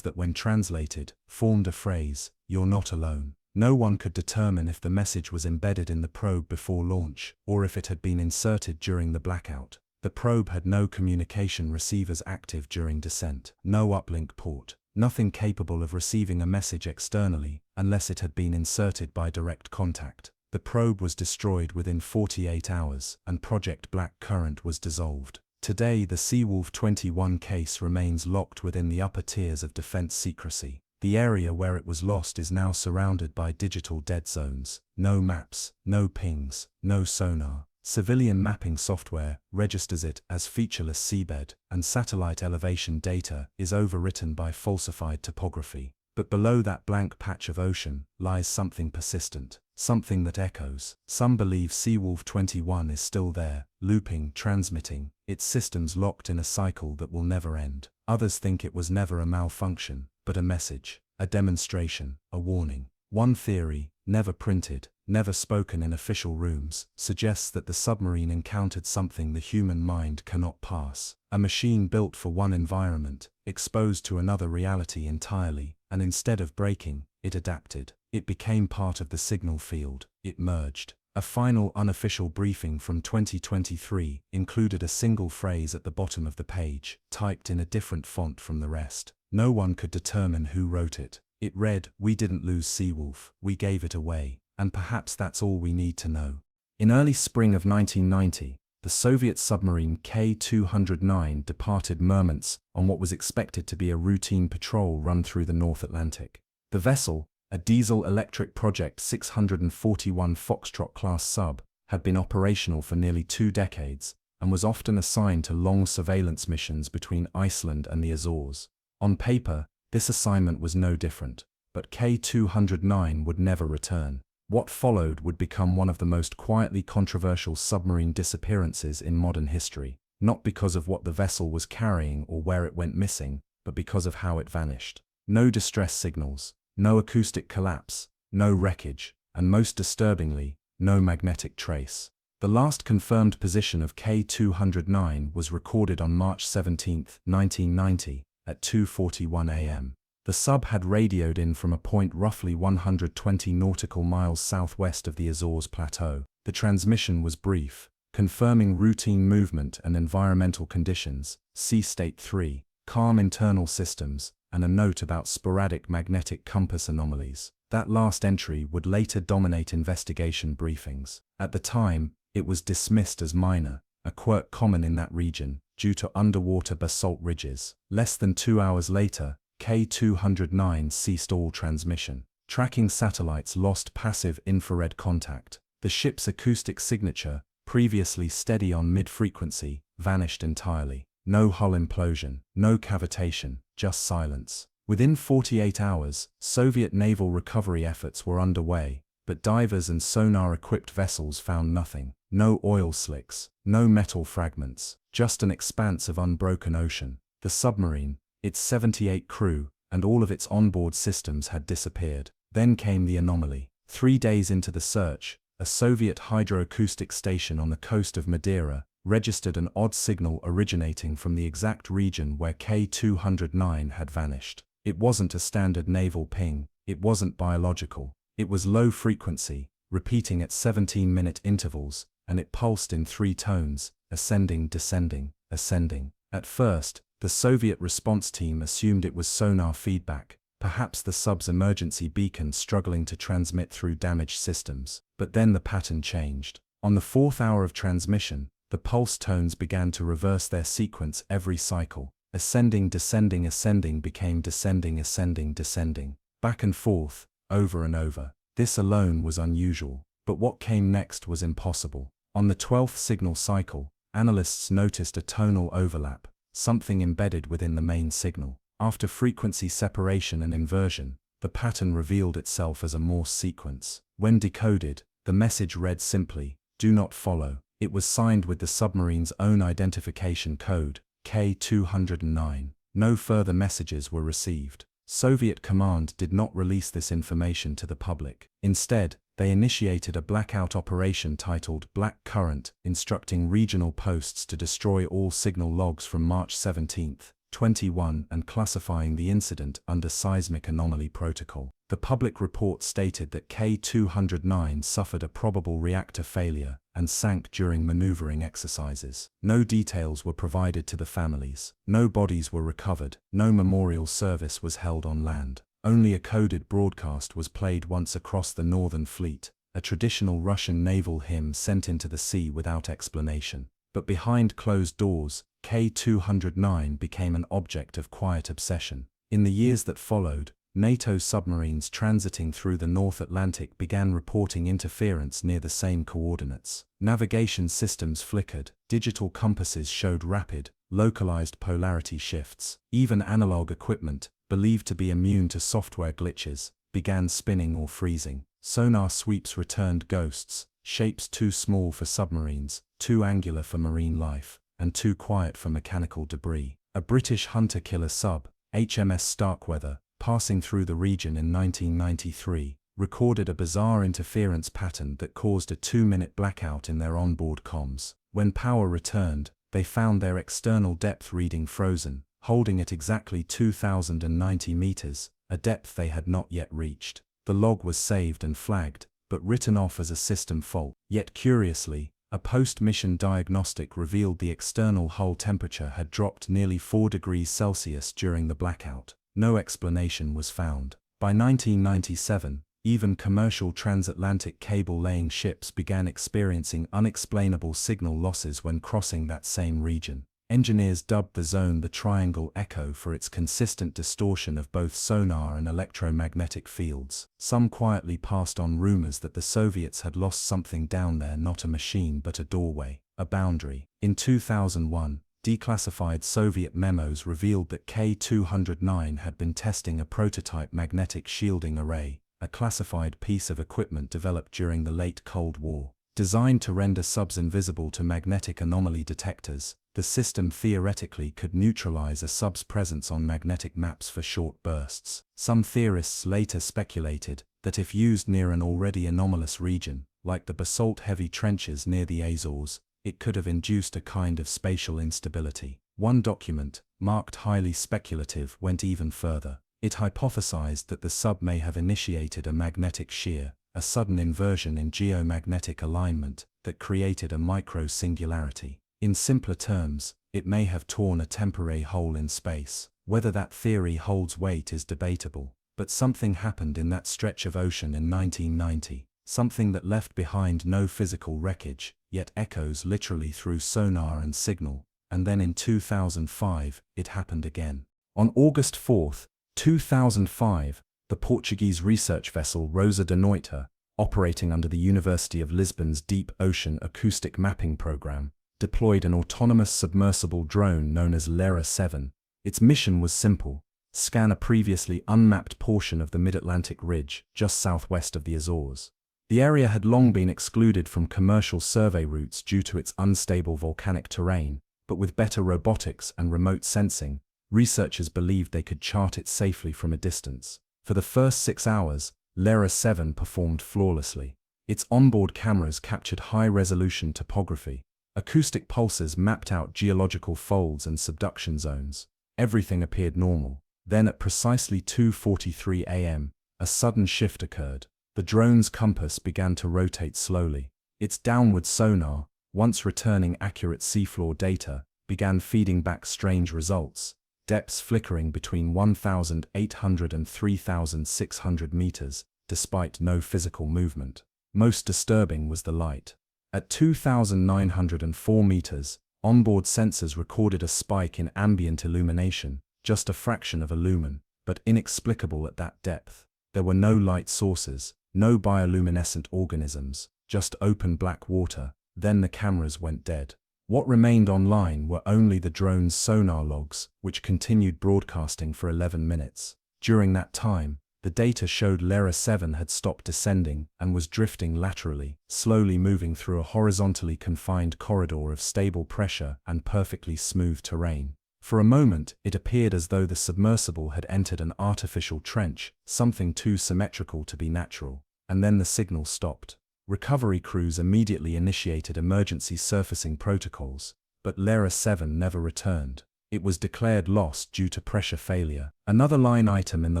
that when translated, formed a phrase, "You're not alone." No one could determine if the message was embedded in the probe before launch, or if it had been inserted during the blackout. The probe had no communication receivers active during descent, no uplink port, nothing capable of receiving a message externally, unless it had been inserted by direct contact. The probe was destroyed within 48 hours, and Project Black Current was dissolved. Today the Seawolf 21 case remains locked within the upper tiers of defense secrecy. The area where it was lost is now surrounded by digital dead zones. No maps, no pings, no sonar. Civilian mapping software registers it as featureless seabed, and satellite elevation data is overwritten by falsified topography. But below that blank patch of ocean lies something persistent, something that echoes. Some believe Seawolf 21 is still there, looping, transmitting, its systems locked in a cycle that will never end. Others think it was never a malfunction, but a message, a demonstration, a warning. One theory, never printed, never spoken in official rooms, suggests that the submarine encountered something the human mind cannot pass. A machine built for one environment, exposed to another reality entirely, and instead of breaking, it adapted. It became part of the signal field. It merged. A final unofficial briefing from 2023 included a single phrase at the bottom of the page, typed in a different font from the rest. No one could determine who wrote it. It read, "We didn't lose Seawolf, we gave it away." And perhaps that's all we need to know. In early spring of 1990, the Soviet submarine K-209 departed Murmansk on what was expected to be a routine patrol run through the North Atlantic. The vessel, a diesel-electric Project 641 Foxtrot-class sub, had been operational for nearly 2 decades and was often assigned to long surveillance missions between Iceland and the Azores. On paper, this assignment was no different, but K-209 would never return. What followed would become one of the most quietly controversial submarine disappearances in modern history, not because of what the vessel was carrying or where it went missing, but because of how it vanished. No distress signals, no acoustic collapse, no wreckage, and most disturbingly, no magnetic trace. The last confirmed position of K-209 was recorded on March 17, 1990, at 2:41 a.m. The sub had radioed in from a point roughly 120 nautical miles southwest of the Azores Plateau. The transmission was brief, confirming routine movement and environmental conditions, sea state 3, calm internal systems, and a note about sporadic magnetic compass anomalies. That last entry would later dominate investigation briefings. At the time, it was dismissed as minor, a quirk common in that region, due to underwater basalt ridges. Less than 2 hours later, K-209 ceased all transmission. Tracking satellites lost passive infrared contact. The ship's acoustic signature, previously steady on mid-frequency, vanished entirely. No hull implosion, no cavitation, just silence. Within 48 hours, Soviet naval recovery efforts were underway, but divers and sonar-equipped vessels found nothing. No oil slicks, no metal fragments, just an expanse of unbroken ocean. The submarine, its 78 crew, and all of its onboard systems had disappeared. Then came the anomaly. 3 days into the search, a Soviet hydroacoustic station on the coast of Madeira registered an odd signal originating from the exact region where K-209 had vanished. It wasn't a standard naval ping, it wasn't biological. It was low frequency, repeating at 17-minute intervals, and it pulsed in 3 tones, ascending, descending, ascending. At first, the Soviet response team assumed it was sonar feedback, perhaps the sub's emergency beacon struggling to transmit through damaged systems. But then the pattern changed. On the 4th hour of transmission, the pulse tones began to reverse their sequence every cycle. Ascending, descending, ascending became descending, ascending, descending. Back and forth, over and over. This alone was unusual. But what came next was impossible. On the 12th signal cycle, analysts noticed a tonal overlap, something embedded within the main signal. After frequency separation and inversion, the pattern revealed itself as a Morse sequence. When decoded, the message read simply, "Do not follow." It was signed with the submarine's own identification code, K-209. No further messages were received. Soviet command did not release this information to the public. Instead, they initiated a blackout operation titled Black Current, instructing regional posts to destroy all signal logs from March 17, 21 and classifying the incident under seismic anomaly protocol. The public report stated that K-209 suffered a probable reactor failure and sank during maneuvering exercises. No details were provided to the families. No bodies were recovered. No memorial service was held on land. Only a coded broadcast was played once across the Northern Fleet, a traditional Russian naval hymn sent into the sea without explanation. But behind closed doors, K-209 became an object of quiet obsession. In the years that followed, NATO submarines transiting through the North Atlantic began reporting interference near the same coordinates. Navigation systems flickered, digital compasses showed rapid, localized polarity shifts. Even analog equipment, believed to be immune to software glitches, began spinning or freezing. Sonar sweeps returned ghosts, shapes too small for submarines, too angular for marine life, and too quiet for mechanical debris. A British hunter-killer sub, HMS Starkweather, passing through the region in 1993, recorded a bizarre interference pattern that caused a 2-minute blackout in their onboard comms. When power returned, they found their external depth reading frozen, holding at exactly 2,090 meters, a depth they had not yet reached. The log was saved and flagged, but written off as a system fault. Yet curiously, a post-mission diagnostic revealed the external hull temperature had dropped nearly 4 degrees Celsius during the blackout. No explanation was found. By 1997, even commercial transatlantic cable-laying ships began experiencing unexplainable signal losses when crossing that same region. Engineers dubbed the zone the Triangle Echo for its consistent distortion of both sonar and electromagnetic fields. Some quietly passed on rumors that the Soviets had lost something down there, not a machine but a doorway, a boundary. In 2001, declassified Soviet memos revealed that K-209 had been testing a prototype magnetic shielding array, a classified piece of equipment developed during the late Cold War. Designed to render subs invisible to magnetic anomaly detectors, the system theoretically could neutralize a sub's presence on magnetic maps for short bursts. Some theorists later speculated that if used near an already anomalous region, like the basalt-heavy trenches near the Azores, it could have induced a kind of spatial instability. One document, marked highly speculative, went even further. It hypothesized that the sub may have initiated a magnetic shear, a sudden inversion in geomagnetic alignment that created a micro-singularity. In simpler terms, it may have torn a temporary hole in space. Whether that theory holds weight is debatable, but something happened in that stretch of ocean in 1990, something that left behind no physical wreckage, yet echoes literally through sonar and signal, and then in 2005, it happened again. On August 4, 2005, the Portuguese research vessel Rosa de Noite, operating under the University of Lisbon's Deep Ocean Acoustic Mapping Program, deployed an autonomous submersible drone known as Lera 7. Its mission was simple: scan a previously unmapped portion of the mid-Atlantic ridge just southwest of the Azores. The area had long been excluded from commercial survey routes due to its unstable volcanic terrain, but with better robotics and remote sensing, researchers believed they could chart it safely from a distance. For the first 6 hours, Lyra 7 performed flawlessly. Its onboard cameras captured high-resolution topography. Acoustic pulses mapped out geological folds and subduction zones. Everything appeared normal. Then at precisely 2:43 a.m., a sudden shift occurred. The drone's compass began to rotate slowly. Its downward sonar, once returning accurate seafloor data, began feeding back strange results. Depths flickering between 1,800 and 3,600 meters, despite no physical movement. Most disturbing was the light. At 2,904 meters, onboard sensors recorded a spike in ambient illumination, just a fraction of a lumen, but inexplicable at that depth. There were no light sources, no bioluminescent organisms, just open black water. Then the cameras went dead. What remained online were only the drone's sonar logs, which continued broadcasting for 11 minutes. During that time, the data showed Lyra 7 had stopped descending and was drifting laterally, slowly moving through a horizontally confined corridor of stable pressure and perfectly smooth terrain. For a moment, it appeared as though the submersible had entered an artificial trench, something too symmetrical to be natural. And then the signal stopped. Recovery crews immediately initiated emergency surfacing protocols, but Lyra 7 never returned. It was declared lost due to pressure failure, another line item in the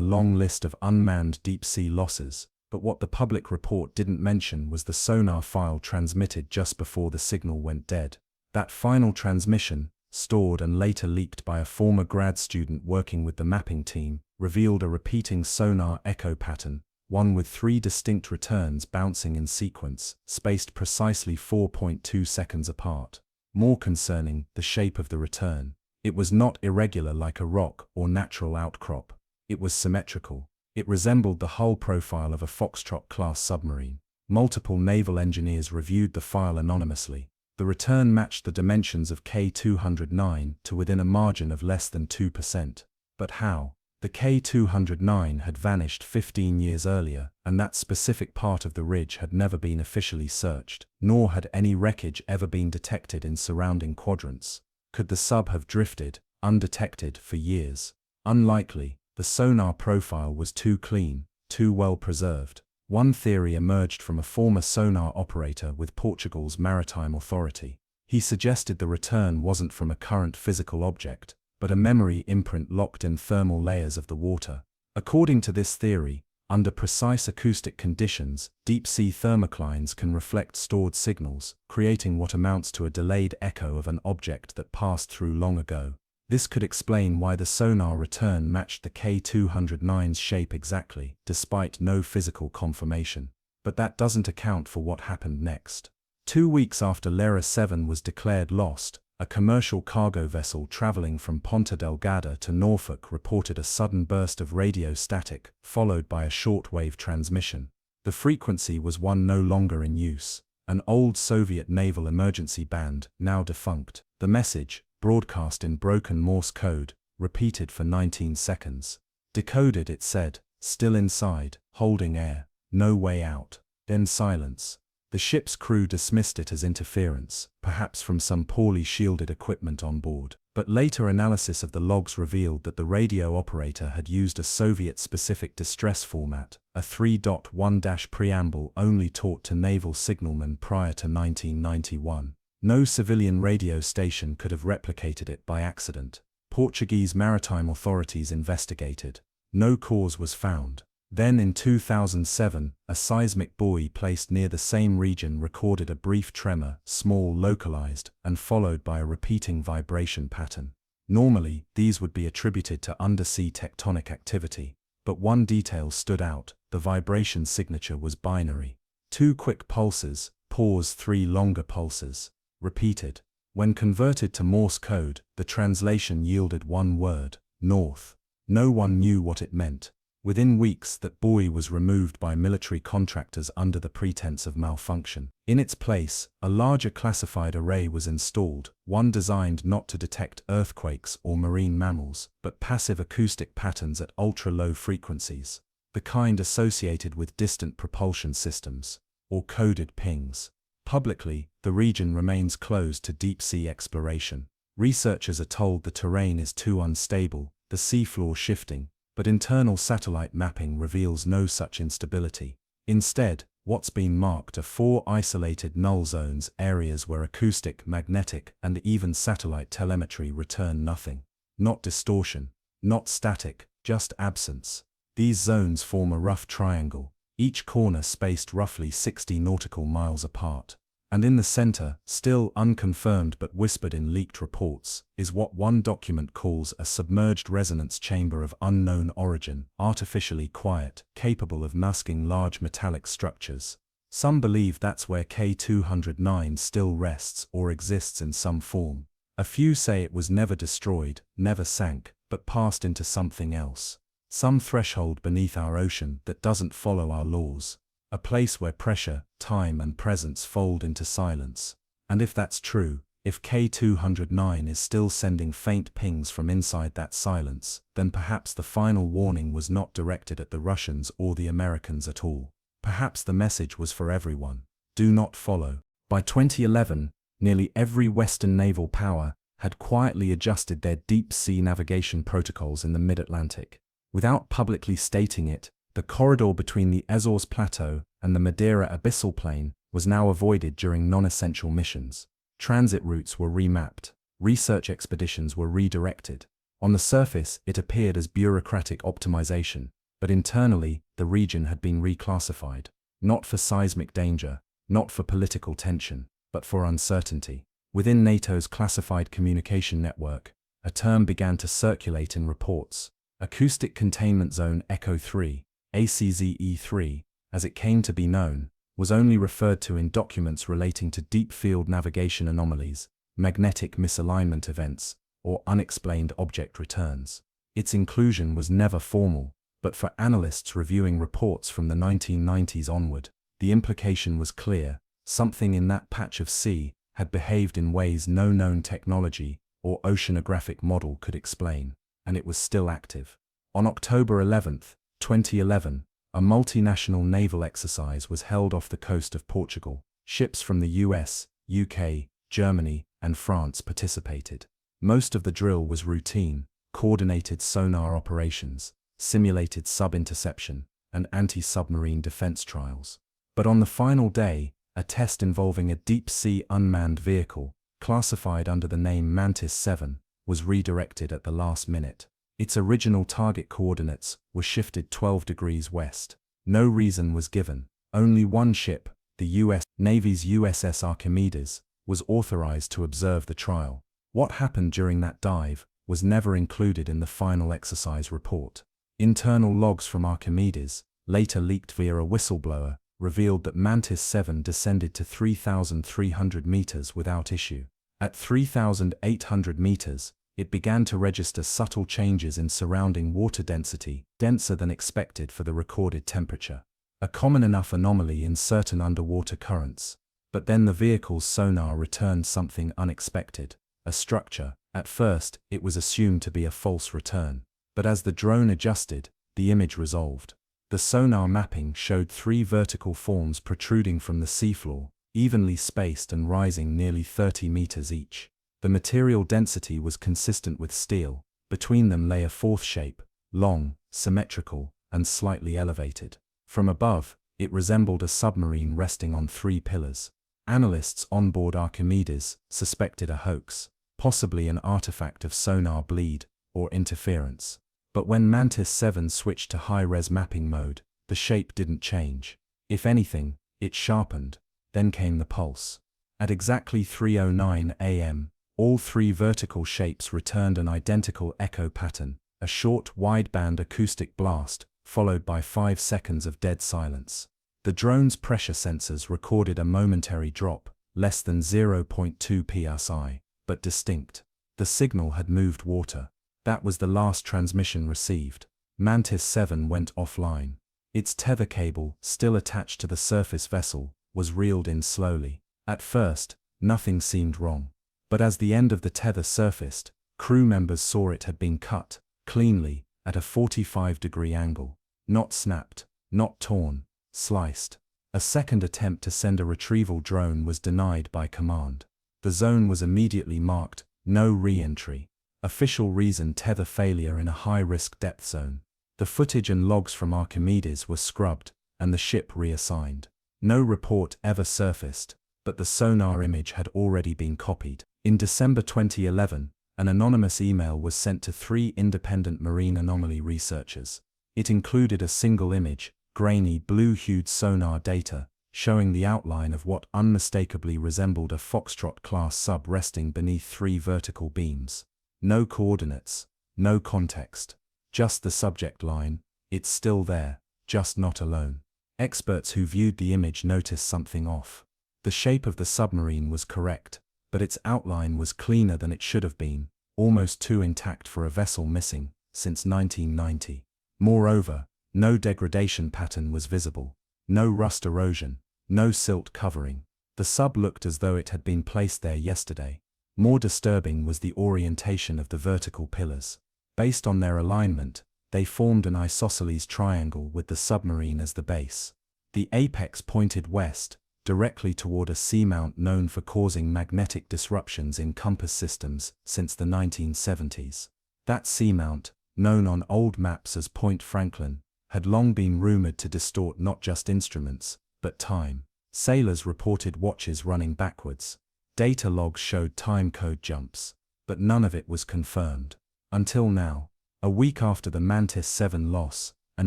long list of unmanned deep-sea losses. But what the public report didn't mention was the sonar file transmitted just before the signal went dead. That final transmission, stored and later leaked by a former grad student working with the mapping team, revealed a repeating sonar echo pattern, one with 3 distinct returns bouncing in sequence, spaced precisely 4.2 seconds apart. More concerning, the shape of the return. It was not irregular like a rock or natural outcrop. It was symmetrical. It resembled the hull profile of a Foxtrot-class submarine. Multiple naval engineers reviewed the file anonymously. The return matched the dimensions of K209 to within a margin of less than 2%. But how? The K209 had vanished 15 years earlier, and that specific part of the ridge had never been officially searched, nor had any wreckage ever been detected in surrounding quadrants. Could the sub have drifted, undetected, for years? Unlikely. The sonar profile was too clean, too well preserved. One theory emerged from a former sonar operator with Portugal's maritime authority. He suggested the return wasn't from a current physical object, but a memory imprint locked in thermal layers of the water. According to this theory, under precise acoustic conditions, deep-sea thermoclines can reflect stored signals, creating what amounts to a delayed echo of an object that passed through long ago. This could explain why the sonar return matched the K209's shape exactly, despite no physical confirmation. But that doesn't account for what happened next. 2 weeks after Lyra 7 was declared lost, a commercial cargo vessel traveling from Ponta Delgada to Norfolk reported a sudden burst of radio static, followed by a shortwave transmission. The frequency was one no longer in use, an old Soviet naval emergency band, now defunct. The message, broadcast in broken Morse code, repeated for 19 seconds. Decoded, it said, "Still inside, holding air, no way out." Then silence. The ship's crew dismissed it as interference, perhaps from some poorly shielded equipment on board. But later analysis of the logs revealed that the radio operator had used a Soviet-specific distress format, a 3.1- preamble only taught to naval signalmen prior to 1991. No civilian radio station could have replicated it by accident. Portuguese maritime authorities investigated. No cause was found. Then in 2007, a seismic buoy placed near the same region recorded a brief tremor, small, localized, and followed by a repeating vibration pattern. Normally, these would be attributed to undersea tectonic activity, but one detail stood out: the vibration signature was binary. 2 quick pulses, pause, 3 longer pulses. Repeated. When converted to Morse code, the translation yielded one word: north. No one knew what it meant. Within weeks, that buoy was removed by military contractors under the pretense of malfunction. In its place, a larger classified array was installed, one designed not to detect earthquakes or marine mammals, but passive acoustic patterns at ultra-low frequencies, the kind associated with distant propulsion systems, or coded pings. Publicly, the region remains closed to deep-sea exploration. Researchers are told the terrain is too unstable, the seafloor shifting, but internal satellite mapping reveals no such instability. Instead, what's been marked are 4 isolated null zones, areas where acoustic, magnetic, and even satellite telemetry return nothing. Not distortion, not static, just absence. These zones form a rough triangle, each corner spaced roughly 60 nautical miles apart. And in the center, still unconfirmed but whispered in leaked reports, is what one document calls a submerged resonance chamber of unknown origin, artificially quiet, capable of masking large metallic structures. Some believe that's where K209 still rests or exists in some form. A few say it was never destroyed, never sank, but passed into something else. Some threshold beneath our ocean that doesn't follow our laws. A place where pressure, time and presence fold into silence. And if that's true, if K209 is still sending faint pings from inside that silence, then perhaps the final warning was not directed at the Russians or the Americans at all. Perhaps the message was for everyone. Do not follow. By 2011, nearly every Western naval power had quietly adjusted their deep-sea navigation protocols in the mid-Atlantic. Without publicly stating it, the corridor between the Azores Plateau and the Madeira Abyssal Plain was now avoided during non-essential missions. Transit routes were remapped. Research expeditions were redirected. On the surface, it appeared as bureaucratic optimization, but internally, the region had been reclassified. Not for seismic danger, not for political tension, but for uncertainty. Within NATO's classified communication network, a term began to circulate in reports. Acoustic Containment Zone Echo 3, ACZE3, as it came to be known, was only referred to in documents relating to deep field navigation anomalies, magnetic misalignment events, or unexplained object returns. Its inclusion was never formal, but for analysts reviewing reports from the 1990s onward, the implication was clear: something in that patch of sea had behaved in ways no known technology or oceanographic model could explain, and it was still active. On October 11, 2011, a multinational naval exercise was held off the coast of Portugal. Ships from the US, UK, Germany, and France participated. Most of the drill was routine, coordinated sonar operations, simulated sub-interception, and anti-submarine defense trials. But on the final day, a test involving a deep-sea unmanned vehicle, classified under the name Mantis 7, was redirected at the last minute. Its original target coordinates were shifted 12 degrees west. No reason was given. Only one ship, the U.S. Navy's USS Archimedes, was authorized to observe the trial. What happened during that dive was never included in the final exercise report. Internal logs from Archimedes, later leaked via a whistleblower, revealed that Mantis 7 descended to 3,300 meters without issue. At 3,800 meters, it began to register subtle changes in surrounding water density, denser than expected for the recorded temperature. A common enough anomaly in certain underwater currents. But then the vehicle's sonar returned something unexpected. A structure. At first, it was assumed to be a false return. But as the drone adjusted, the image resolved. The sonar mapping showed 3 vertical forms protruding from the seafloor, evenly spaced and rising nearly 30 meters each. The material density was consistent with steel. Between them lay a 4th shape, long, symmetrical, and slightly elevated. From above, it resembled a submarine resting on 3 pillars. Analysts on board Archimedes suspected a hoax, possibly an artifact of sonar bleed or interference. But when Mantis 7 switched to high-res mapping mode, the shape didn't change. If anything, it sharpened. Then came the pulse. At exactly 3:09 a.m., all 3 vertical shapes returned an identical echo pattern, a short, wideband acoustic blast, followed by 5 seconds of dead silence. The drone's pressure sensors recorded a momentary drop, less than 0.2 psi, but distinct. The signal had moved water. That was the last transmission received. Mantis 7 went offline. Its tether cable, still attached to the surface vessel, was reeled in slowly. At first, nothing seemed wrong. But as the end of the tether surfaced, crew members saw it had been cut, cleanly, at a 45-degree angle. Not snapped, not torn, sliced. A second attempt to send a retrieval drone was denied by command. The zone was immediately marked no re-entry. Official reason: tether failure in a high-risk depth zone. The footage and logs from Archimedes were scrubbed, and the ship reassigned. No report ever surfaced, but the sonar image had already been copied. In December 2011, an anonymous email was sent to 3 independent marine anomaly researchers. It included a single image, grainy blue-hued sonar data, showing the outline of what unmistakably resembled a Foxtrot-class sub resting beneath 3 vertical beams. No coordinates, no context. Just the subject line: "It's still there, just not alone." Experts who viewed the image noticed something off. The shape of the submarine was correct, but its outline was cleaner than it should have been, almost too intact for a vessel missing since 1990. Moreover, no degradation pattern was visible, no rust erosion, no silt covering. The sub looked as though it had been placed there yesterday. More disturbing was the orientation of the vertical pillars. Based on their alignment, they formed an isosceles triangle with the submarine as the base. The apex pointed west, directly toward a seamount known for causing magnetic disruptions in compass systems since the 1970s. That seamount, known on old maps as Point Franklin, had long been rumored to distort not just instruments, but time. Sailors reported watches running backwards. Data logs showed time code jumps, but none of it was confirmed. Until now, a week after the Mantis 7 loss, an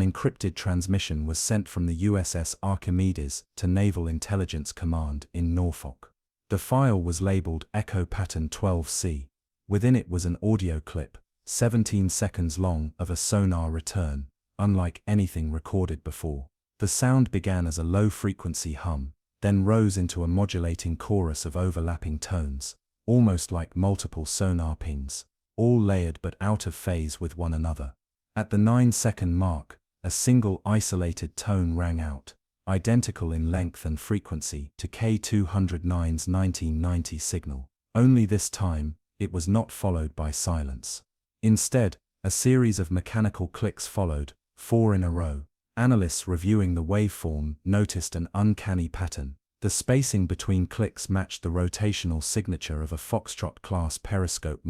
encrypted transmission was sent from the USS Archimedes to Naval Intelligence Command in Norfolk. The file was labeled Echo Pattern 12C. Within it was an audio clip, 17 seconds long, of a sonar return, unlike anything recorded before. The sound began as a low-frequency hum, then rose into a modulating chorus of overlapping tones, almost like multiple sonar pings, all layered but out of phase with one another. At the 9-second mark, a single isolated tone rang out, identical in length and frequency to K209's 1990 signal. Only this time, it was not followed by silence. Instead, a series of mechanical clicks followed, 4 in a row. Analysts reviewing the waveform noticed an uncanny pattern. The spacing between clicks matched the rotational signature of a Foxtrot-class periscope,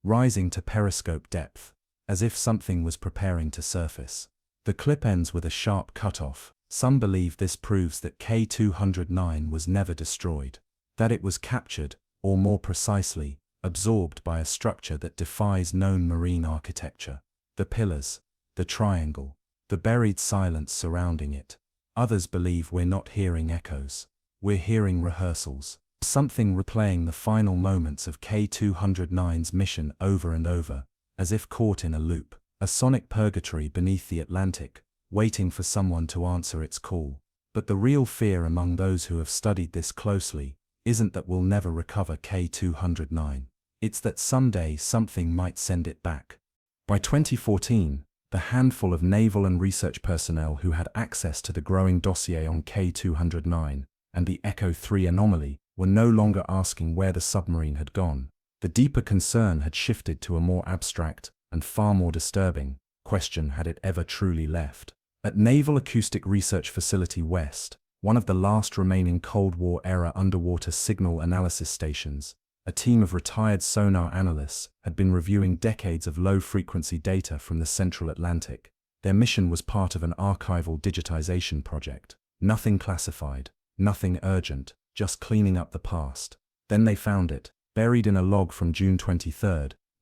rising to periscope depth, as if something was preparing to surface. The clip ends with a sharp cutoff. Some believe this proves that K209 was never destroyed, that it was captured, or more precisely, absorbed by a structure that defies known marine architecture. The pillars, the triangle, the buried silence surrounding it. Others believe we're not hearing echoes. We're hearing rehearsals. Something replaying the final moments of K209's mission over and over, as if caught in a loop. A sonic purgatory beneath the Atlantic, waiting for someone to answer its call. But the real fear among those who have studied this closely isn't that we'll never recover K209. It's that someday something might send it back. By 2014, the handful of naval and research personnel who had access to the growing dossier on K209 and the Echo 3 anomaly were no longer asking where the submarine had gone. The deeper concern had shifted to a more abstract, and far more disturbing, question: had it ever truly left? At Naval Acoustic Research Facility West, one of the last remaining Cold War-era underwater signal analysis stations, a team of retired sonar analysts had been reviewing decades of low-frequency data from the Central Atlantic. Their mission was part of an archival digitization project. Nothing classified, nothing urgent, just cleaning up the past. Then they found it, buried in a log from June 23,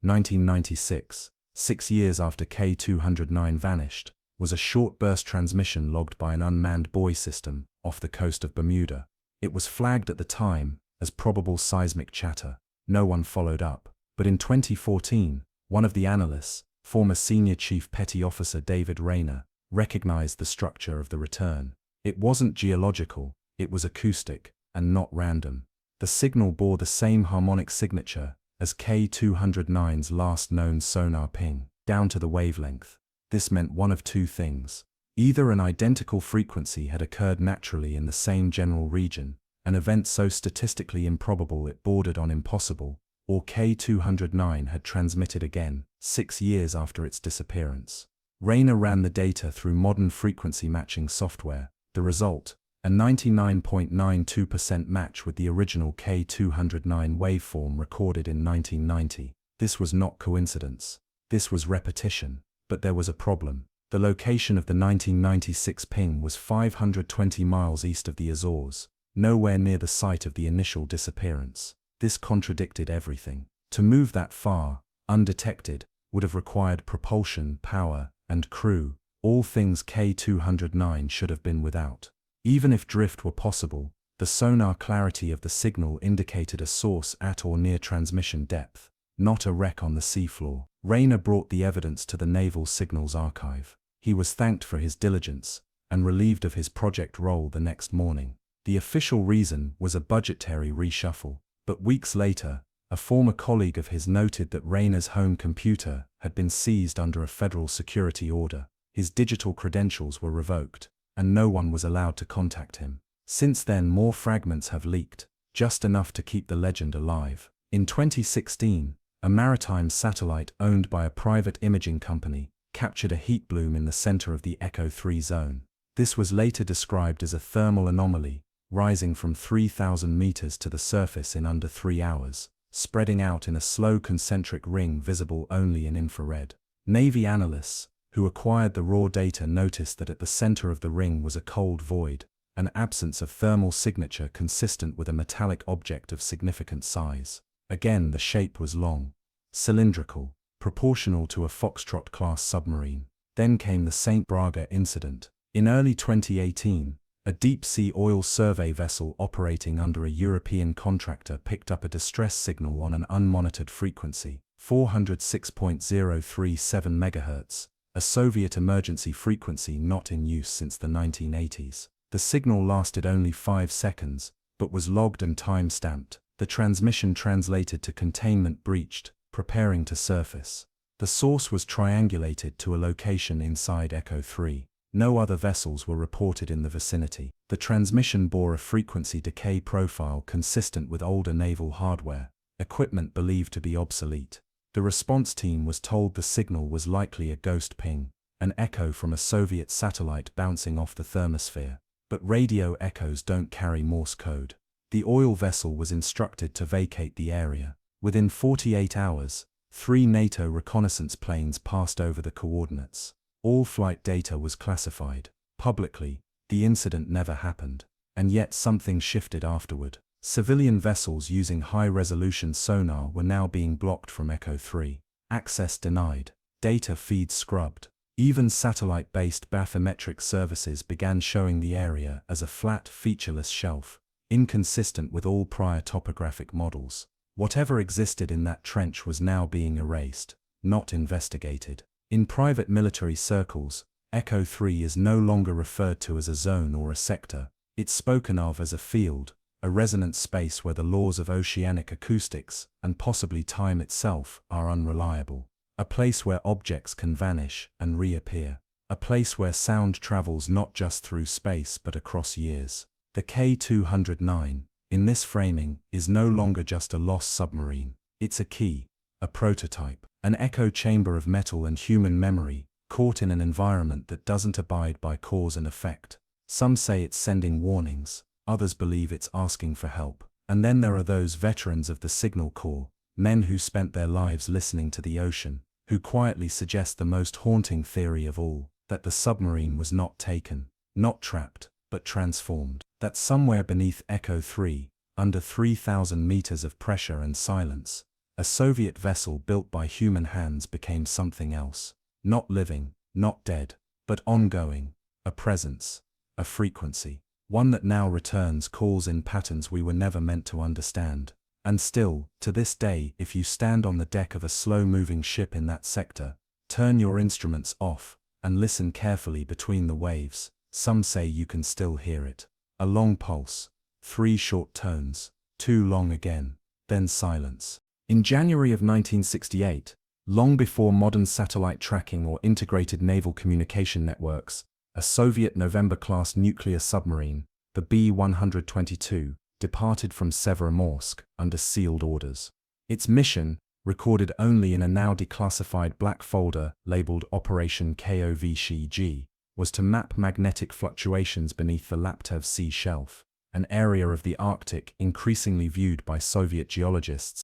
1996, 6 years after K209 vanished, was a short burst transmission logged by an unmanned buoy system off the coast of Bermuda. It was flagged at the time as probable seismic chatter. No one followed up. But in 2014, one of the analysts, former Senior Chief Petty Officer David Rayner, recognized the structure of the return. It wasn't geological, it was acoustic, and not random. The signal bore the same harmonic signature as K209's last known sonar ping, down to the wavelength. This meant one of two things. Either an identical frequency had occurred naturally in the same general region, an event so statistically improbable it bordered on impossible, or K209 had transmitted again, 6 years after its disappearance. Rayner ran the data through modern frequency matching software. The result: a 99.92% match with the original K209 waveform recorded in 1990. This was not coincidence. This was repetition. But there was a problem. The location of the 1996 ping was 520 miles east of the Azores, nowhere near the site of the initial disappearance. This contradicted everything. To move that far, undetected, would have required propulsion, power, and crew, all things K209 should have been without. Even if drift were possible, the sonar clarity of the signal indicated a source at or near transmission depth, not a wreck on the seafloor. Rayner brought the evidence to the Naval Signals Archive. He was thanked for his diligence and relieved of his project role the next morning. The official reason was a budgetary reshuffle, but weeks later, a former colleague of his noted that Rayner's home computer had been seized under a federal security order. His digital credentials were revoked, and no one was allowed to contact him. Since then, more fragments have leaked, just enough to keep the legend alive. In 2016, a maritime satellite owned by a private imaging company captured a heat bloom in the center of the Echo 3 zone. This was later described as a thermal anomaly, rising from 3,000 meters to the surface in under 3 hours, spreading out in a slow concentric ring visible only in infrared. Navy analysts, who acquired the raw data, noticed that at the center of the ring was a cold void, an absence of thermal signature consistent with a metallic object of significant size. Again, the shape was long, cylindrical, proportional to a Foxtrot-class submarine. Then came the St. Braga incident. In early 2018, a deep-sea oil survey vessel operating under a European contractor picked up a distress signal on an unmonitored frequency, 406.037 MHz, a Soviet emergency frequency not in use since the 1980s. The signal lasted only 5 seconds, but was logged and time-stamped. The transmission translated to containment breached, preparing to surface. The source was triangulated to a location inside Echo 3. No other vessels were reported in the vicinity. The transmission bore a frequency decay profile consistent with older naval hardware, equipment believed to be obsolete. The response team was told the signal was likely a ghost ping, an echo from a Soviet satellite bouncing off the thermosphere. But radio echoes don't carry Morse code. The oil vessel was instructed to vacate the area. Within 48 hours, 3 NATO reconnaissance planes passed over the coordinates. All flight data was classified. Publicly, the incident never happened. And yet something shifted afterward. Civilian vessels using high-resolution sonar were now being blocked from Echo 3. Access denied. Data feeds scrubbed. Even satellite-based bathymetric services began showing the area as a flat, featureless shelf, inconsistent with all prior topographic models. Whatever existed in that trench was now being erased, not investigated. In private military circles, Echo 3 is no longer referred to as a zone or a sector. It's spoken of as a field, a resonant space where the laws of oceanic acoustics, and possibly time itself, are unreliable. A place where objects can vanish and reappear. A place where sound travels not just through space but across years. The K209, in this framing, is no longer just a lost submarine. It's a key, a prototype, an echo chamber of metal and human memory, caught in an environment that doesn't abide by cause and effect. Some say it's sending warnings, others believe it's asking for help. And then there are those veterans of the Signal Corps, men who spent their lives listening to the ocean, who quietly suggest the most haunting theory of all, that the submarine was not taken, not trapped, but transformed. That somewhere beneath Echo 3, under 3,000 meters of pressure and silence, a Soviet vessel built by human hands became something else. Not living, not dead, but ongoing, a presence, a frequency. One that now returns calls in patterns we were never meant to understand. And still, to this day, if you stand on the deck of a slow-moving ship in that sector, turn your instruments off, and listen carefully between the waves, some say you can still hear it. A long pulse, 3 short tones, too long again, then silence. In January of 1968, long before modern satellite tracking or integrated naval communication networks, a Soviet November-class nuclear submarine, the B-122, departed from Severomorsk under sealed orders. Its mission, recorded only in a now declassified black folder labeled Operation KOVSHG, was to map magnetic fluctuations beneath the Laptev Sea shelf, an area of the Arctic increasingly viewed by Soviet geologists